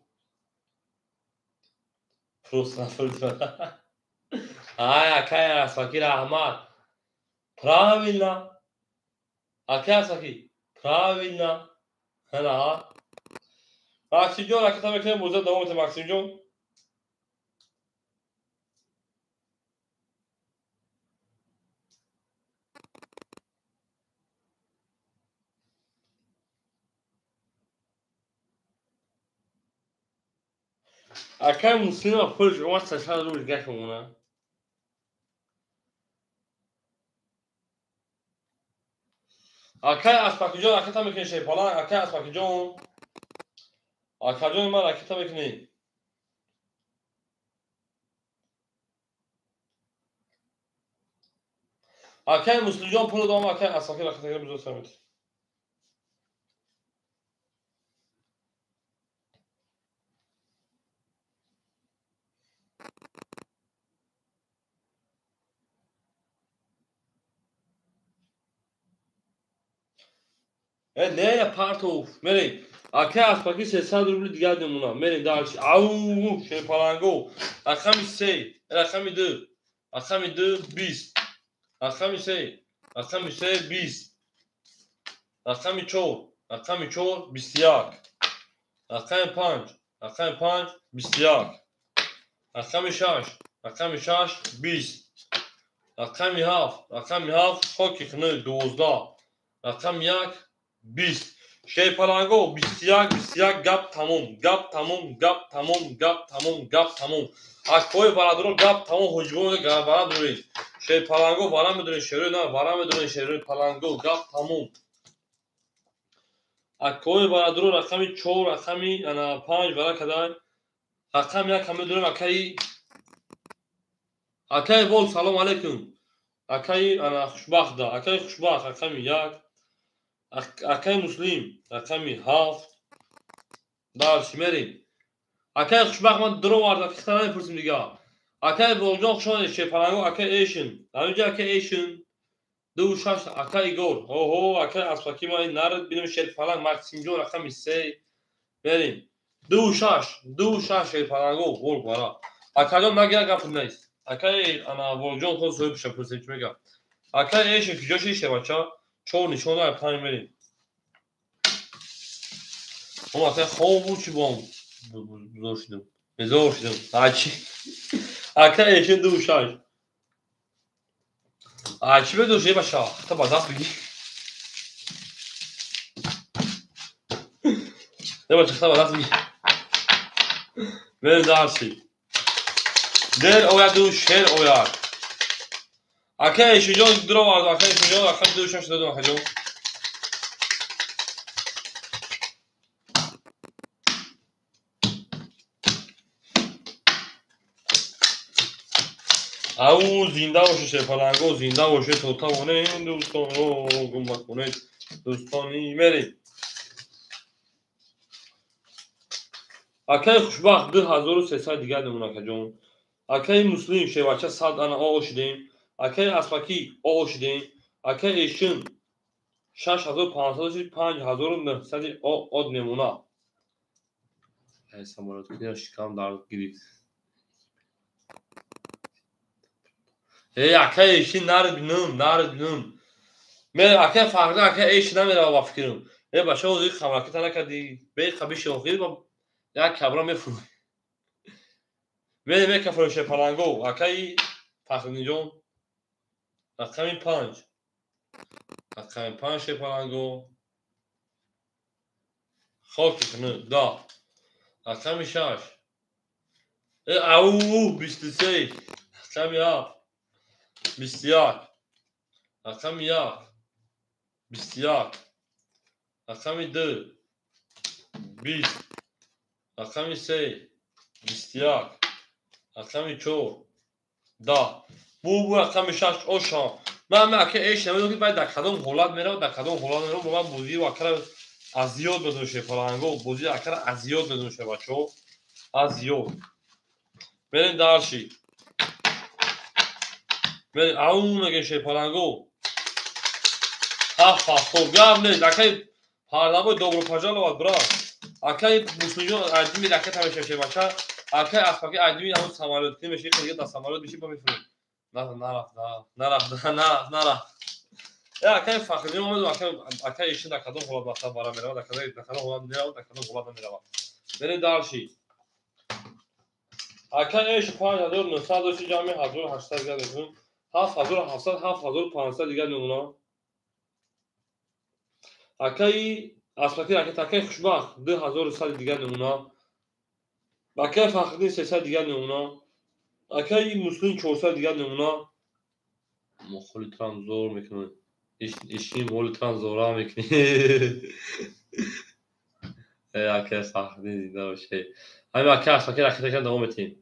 فروس نفرد اکه از فکر احمد پراویلا اکه از فکر پراویلا هلا ماکسیم جون اکه تمکن موزه دومت ماکسیم جون اکه مسلم خودش واسه سشار رو دیگه کنونه اکه از فکر جون اکه تمکن شیپالا اکه از فکر جون اکه جون من اکه تمکنی اکه مسلم جون پول دوم اکه از فکر اکه تمکن بزرگ سمت نه پارتو مرین اکه از فکر 300 روبل دیگه نمونه مرین دارش او شیپالانگو رقمی 3 رقمی 2 رقمی 2 20 رقمی 3 رقمی 3 20 رقمی 4 رقمی 4 21 رقم 5 رقم 5 21 رقم 6 رقم 6 20 رقم 7 رقم 7 خاکی خنه 12 رقم 1 20 شیپالانگو 21 21 گپ تموم گپ تموم گپ تموم گپ تموم گپ تموم از کوی برادرو گپ تموم حجبون برادروی شیپالانگو وارا میدونی شروع نه وارا میدونی شروع پالانگو گپ تموم اکوی برادرو رقمی 4 رقمی انا 5 برا کدای رقم 1 هم میدونم اکی اکی بول سلام علیکم اکی انا خوشبخت دا اکی خوشبخت رقمی 1 اکی مسلم رقمی 7 دار شمیریم اکی خوشبخت من درو وارد اکی اختار نمیپرسیم دیگه اکی بولجان خوشان شیپالانگو اکی ایشن همینجا اکی ایشن دو شش اکی ایگور اوه اکی اسپاکی ما این نرد بینم شیپالانگ ماکسیم جون رقمی 3 بریم دو شش شیپالانگو بول برا اکجان نگیره گپ نیست اکی انا بولجان خود سوی پشه پرسیم چی میگم اکی ایشن که جاش ایشه بچه چون نشون داره پایین بریم اما اکی خوب بود چی بام بزار شدم بزار شدم اکی اکی ایشن دو شش اکی به دوشه بچه تا با دست بگی نه بچه تا با دست بگی بریم درسی در اویا دو شهر اویا اکی ایشن جان درو وارد اکی ایشن جان رقم دو شش دادم اکی جان او زنده باشه شیپالانگو زنده باشه توتا مونه دوستان رو گمبت کنه دوستانی مریم اکی خوشبخت 2300 دیگه نمونه که جون اکی مسلم شه بچه 100 انا آشدیم Акаи аспакӣ о шидем. Акаи эшин 6500 5900 од мемона. Самолёткунаш шикам дард гирифт. Акаи эшин наридбинам. Мен акаи фарқи акаи эшин намерава ба фикрам. Бачаҳо ҳозир хамракита накардӣ. Беқа бишохӣ ба як кабра мефурӯшӣ. Мека фурӯше паланго. Акаи Фахриддинҷон рақами 5. Рақами 5 шепаланго. Хок мекунӣ 10. Рақами 6. Ау 23. Рақами 7. 21. Рақами 1. 21. Рақами 2. 20. Рақами 3. 21. Рақами 4. 10. Бу рақами 6 ошам. Ман ака эш намедонам ки баъд дар кадом ҳолат меравад, дар кадом ҳолат меравад. Ман бозиро акара азиёд медонам шепаланго. Бозиро акара азиёд медонам шебачаҳо. Азиёд. Мерем дарши. Мерем ау мегем шепаланго. Гап нест. Акаи пардабои добропажаловат брат. Акаи муслимҷон айдими ракета мешавад шебача. Акаи аспаки айдими ҳамон самолёткӣ мешавад. Дига дар самолёт меши ба мефурӯ. Нарафт. Акаи Фахриддинҷон медонам акаи эшин дар кадом ҳолат мақсад бара меравад, дар кадом ҳолат меравад, дар кадом ҳолат намеравад. Мерем дарши. Акаи эш 5900 дошти ҷамъи 1800 дига мекунем. 7700 7500 дига мемона. Акаи аспаки ракета акаи хушбахт 2100 дига мемона. Акаи Фахриддин 300 дига мемона. Акаи Муслим 400 дига мемона. Мо холи транзор мекунем. Ишин моли транзора мекунем. Акаи Фахриддин зинда боше. Ҳамин акаи аспаки ракета давом метем.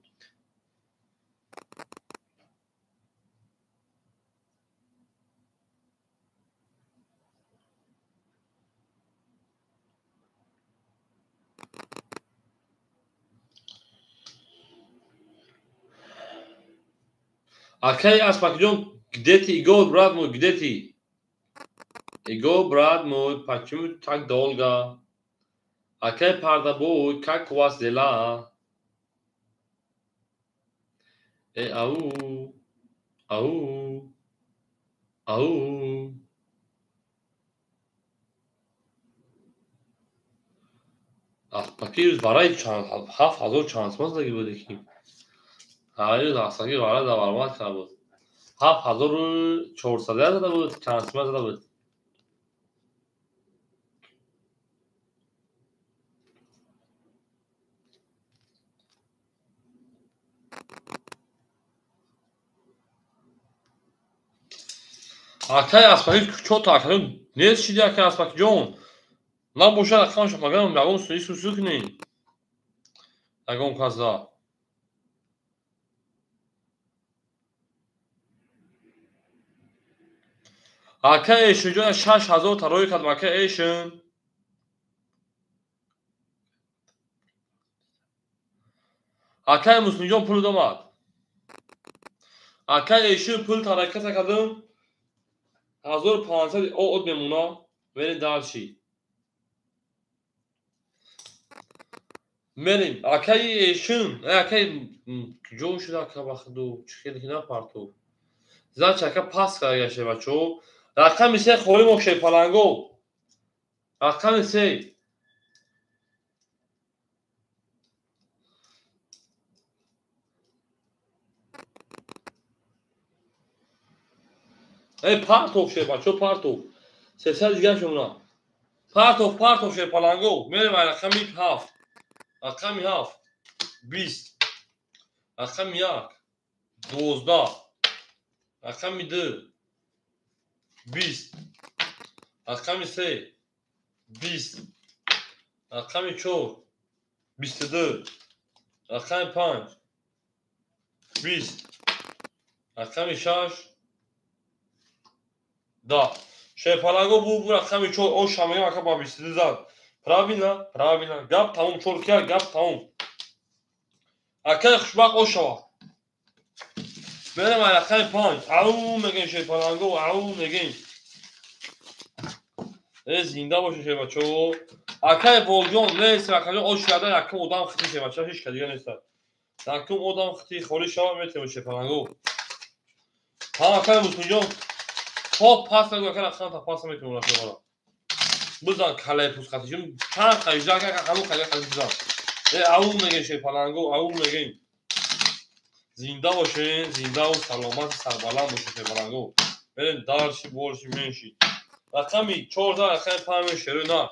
Акаи аспакиҷон где ты, Игорь, брат мой, где ты? Игорь, брат мой, почему так долго? Акаи пардабой, как у вас дела? Ау. Аспаки рӯз барои 7000 чандсомон задагӣ буде ки. Рӯз аспаки барои даварманд карда буд. 7400 зада буд, чандсомон зада буд. Акаи аспаки чото акаи нест шиди акаи аспакиҷон. Набошад рақамаш магам ягон сӯ кунем. Ягон каза. Акаи Эшинҷон 6000 тарои кардам акаи Эшин. Акаи Муслимҷон пул домад. Акаи Эшин пул тараката кардам. 1500 од мемона. Мерем дарши. Мерем акаи Эшин, акаи куҷо шуда ака бахду. Чӣ хеле ки напарту. Зача ака пас карда шебачаҳо. Рақами 3 холӣ мо шепаланго. Рақами 3. Партов шебачаҳо партов. 300 дига мемона. Партов шепаланго. Мерем рақами 7. Рақами 7. 20. Рақами 1. 12. Рақами 2. 20. Рақами 3. 20. Рақами 4. 22. Рақами 5. 20. Рақами 6. 10. Шепаланго бу рақами 4 ошам мегам ака ба 22 зад. Правильно. Гап тамом. Чоркия гап тамом. Акаи хушбахт ош шавад. بریم رقم 5 او میگیم شیر پلنگو او میگیم زنده باشه شیر بچه اکای بولجون نیست رقم آش کرده یکم ادام خطی شیر بچه هیچ که دیگه نیست یکم ادام خطی خوری شما میتونیم شیر پلنگو هم اکای مسلم خب پاس نگو اکای رقم تا پاس میتونیم رقم بالا بزن کله پوست خطیشون پنج خیجا که همون کله خطیش بزن او میگیم شیر پلنگو او میگیم زنده باشین زنده و سلامت سربلند باشین شیر پلنگو برین دارشی بولشی منشی رقمی 14 رقم 5 شروع نه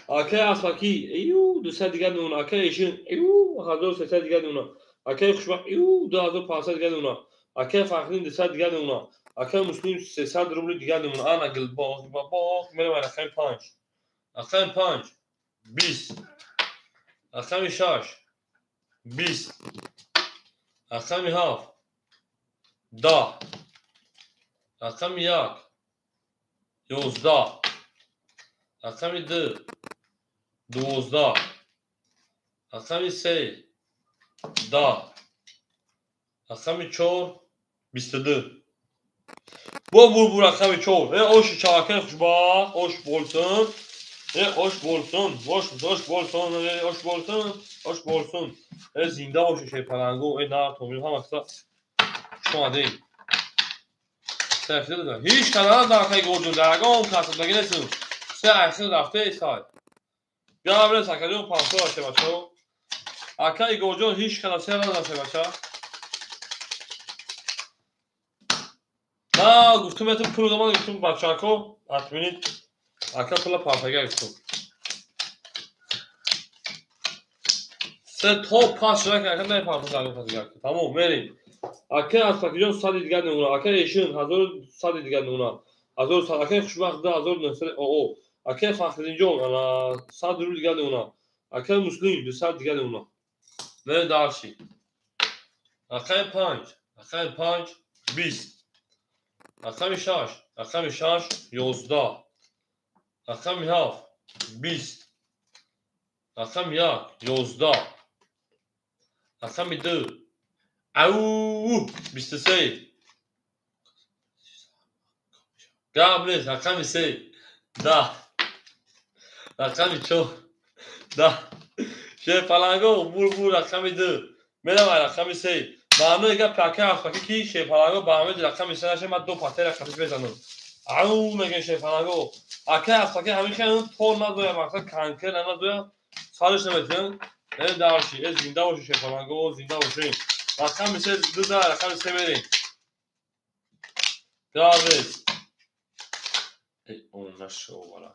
اکای اسماکی ایو 200 دیگه نون اکای ایشون ایو 1300 دیگه نون اکای خوشبخت ایو 2500 دیگه نون اکای فخرین 200 دیگه نون اکای مسلم 300 روبل دیگه نون انا گل باغ بابا میرم رقم 5 رقم 5 20 رقم 6 20 رقم 7 10 رقم 1 11 رقم 2 12 رقم 3 10 رقم 4 22 bu raqami 4 oş çakır xoşbaxt oş bolsun oş bolsun oş bolsun oş bolsun oş bolsun zinde oş şey palango na tomil ham aksa şuna değil sefte de hiç kanal da kay gördün dragon kasıp da gelsin se ayşe rafte say ya böyle sakalıyor panto aşağı başo akay gördün hiç kanal se da başa گفتم بهتون پول دادم گفتم بچه‌ها حتما اکا پول پارتاگه گفتم سه تا پاس شده که اکا نه پارتاگه تمام بریم اکا از پاکیجان 100 دیگه نمونه اکا ایشون 1100 دیگه نمونه 1100 اکا خوشبخت 1900 او اکا فخرین جون انا 100 رو دیگه نمونه اکا مسلم 200 دیگه نمونه نه دارشی اکا 5 اکا 5 20 رقم 6 رقم 6 11 رقم 7 20 رقم 1 11 رقم 2 او 23 قبل رقم 3 10 رقم 4 10 شیر پلنگو بور رقم 2 میرم رقم 3 معمول دیگه پاکه افاکی کی شیر پلنگو با همه رقم 3 نشه من دو پاتر خفیف بزنم او میگه شیر پلنگو اکه افاکی همین خیلی طول نداره مثلا کنکر نداره سالش نمیتون نه دارشی زنده باشه شیر پلنگو زنده باشه رقم میشه دو تا رقم 3 بریم گاوز اون نشو والا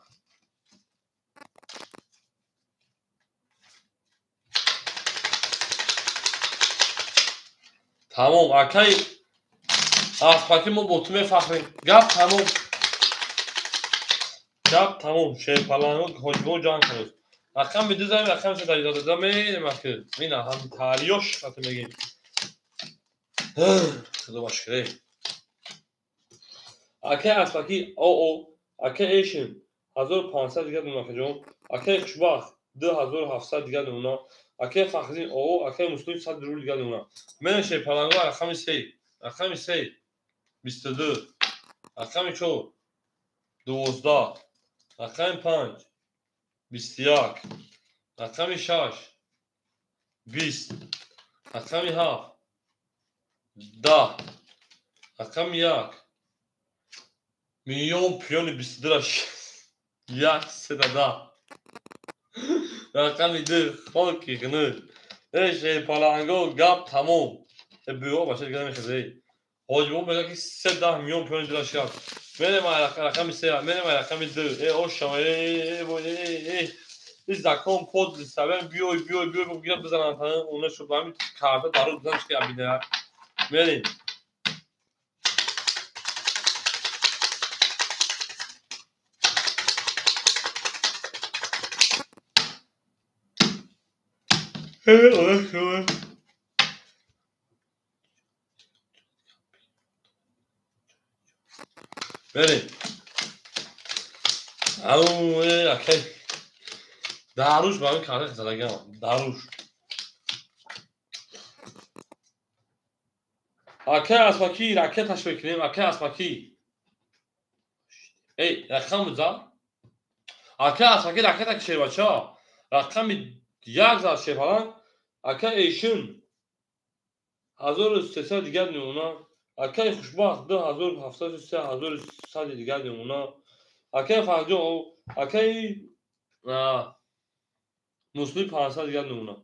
تمام اکای افاکی ما بوتومه فخری گپ تمام شیر پلنگو خوشبو جان کنید رقم میدوزم رقم شو داری داده میرم که اینا هم تاریوش خاطر میگیم خدا باشکره اکای اسپاکی او اکای ایشن 1500 دیگه دونه کجون اکای خوشبخت 2700 دیگه دونه اکای فخرین او اکای مسلم 100 رو دیگه دونه من شیر پلنگو رقم 3 22 رقم 4 12 رقم 5 21 رقم 6 20 رقم 7 10 رقم 1 milyon piyon 22 lira یک سدادا رقم 2 خاکی کنه شیر پلنگو گپ تمام بیو باشه دیگه نمیشه حاجبو میگه که 3 میلیون پیون دلار شد میرم رقم 3 میرم رقم 2 او شما biz zakon pod seven biyo bugün بزنن ona şu ben karta darı düzen çıkıyor bir de verin verin au okay داروش برای کاره زدگم داروش اکه اسپاکی راکتش بکنیم اکه اسپاکی ای رقم بزن اکه اسپاکی راکت کشه بچا رقم یک زد شپالان اکه ایشون 1300 دیگر نمونه اکه خوشبخت 2703 1100 دیگر نمونه اکه فاجو اکه مسلم 500 دیگر نمونه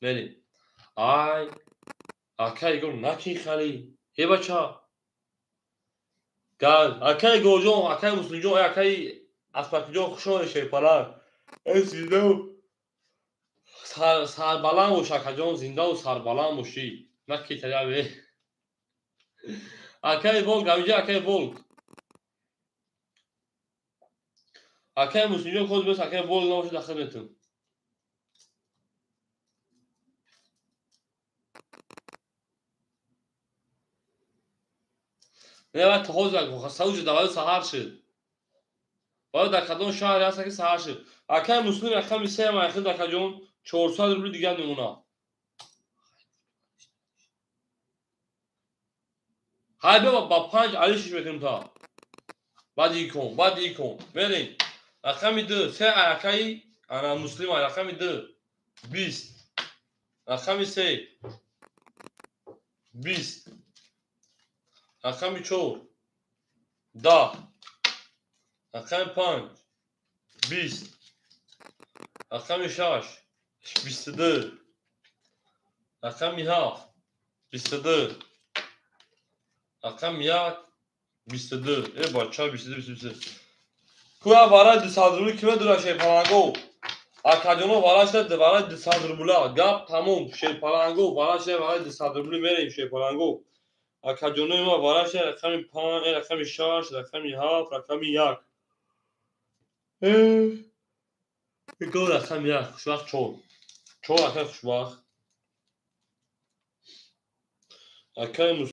بریم ay اکه گو نکی خری ای بچا گل اکه گوجو اکه مسلم جو اکه اسپاکی جو خوشو شپالان ای سیدو سربلند باش اکه جان زنده و سربلند باشی نکی تریابی اکه ولگ اینجا اکه ولگ اکه مسلم جو خود بس اکه ولگ نباشه داخل نتون نه بعد تخوز لگو خسته وجود دوال سهر شد باید در کدام شهری هست که سهر شد اکه مسلم اکه سه ما اخیر در کجان 400 روبل دیگر نمونه های بیا با 5 علیشش بکنیم تا بعد ای کن بریم رقم 2 سه اکه انا مسلم رقم 2 20 رقم 3 20 رقم 4 10 رقم 5 20 رقم 6 22 رقم 7 22 رقم 1 22 ای بچه 22 کوه برای 200 روبل کیلو داره شیپالانگو اکاجونو برای شده برای 200 روبل گپ تموم شیپالانگو برای شده برای 200 روبل میریم شیپالانگو اکاجونو ما برای شده رقم 5 رقم 6 رقم 7 رقم 1 گو رقم 1 خوشبخت چون اکه خوشبخت اکه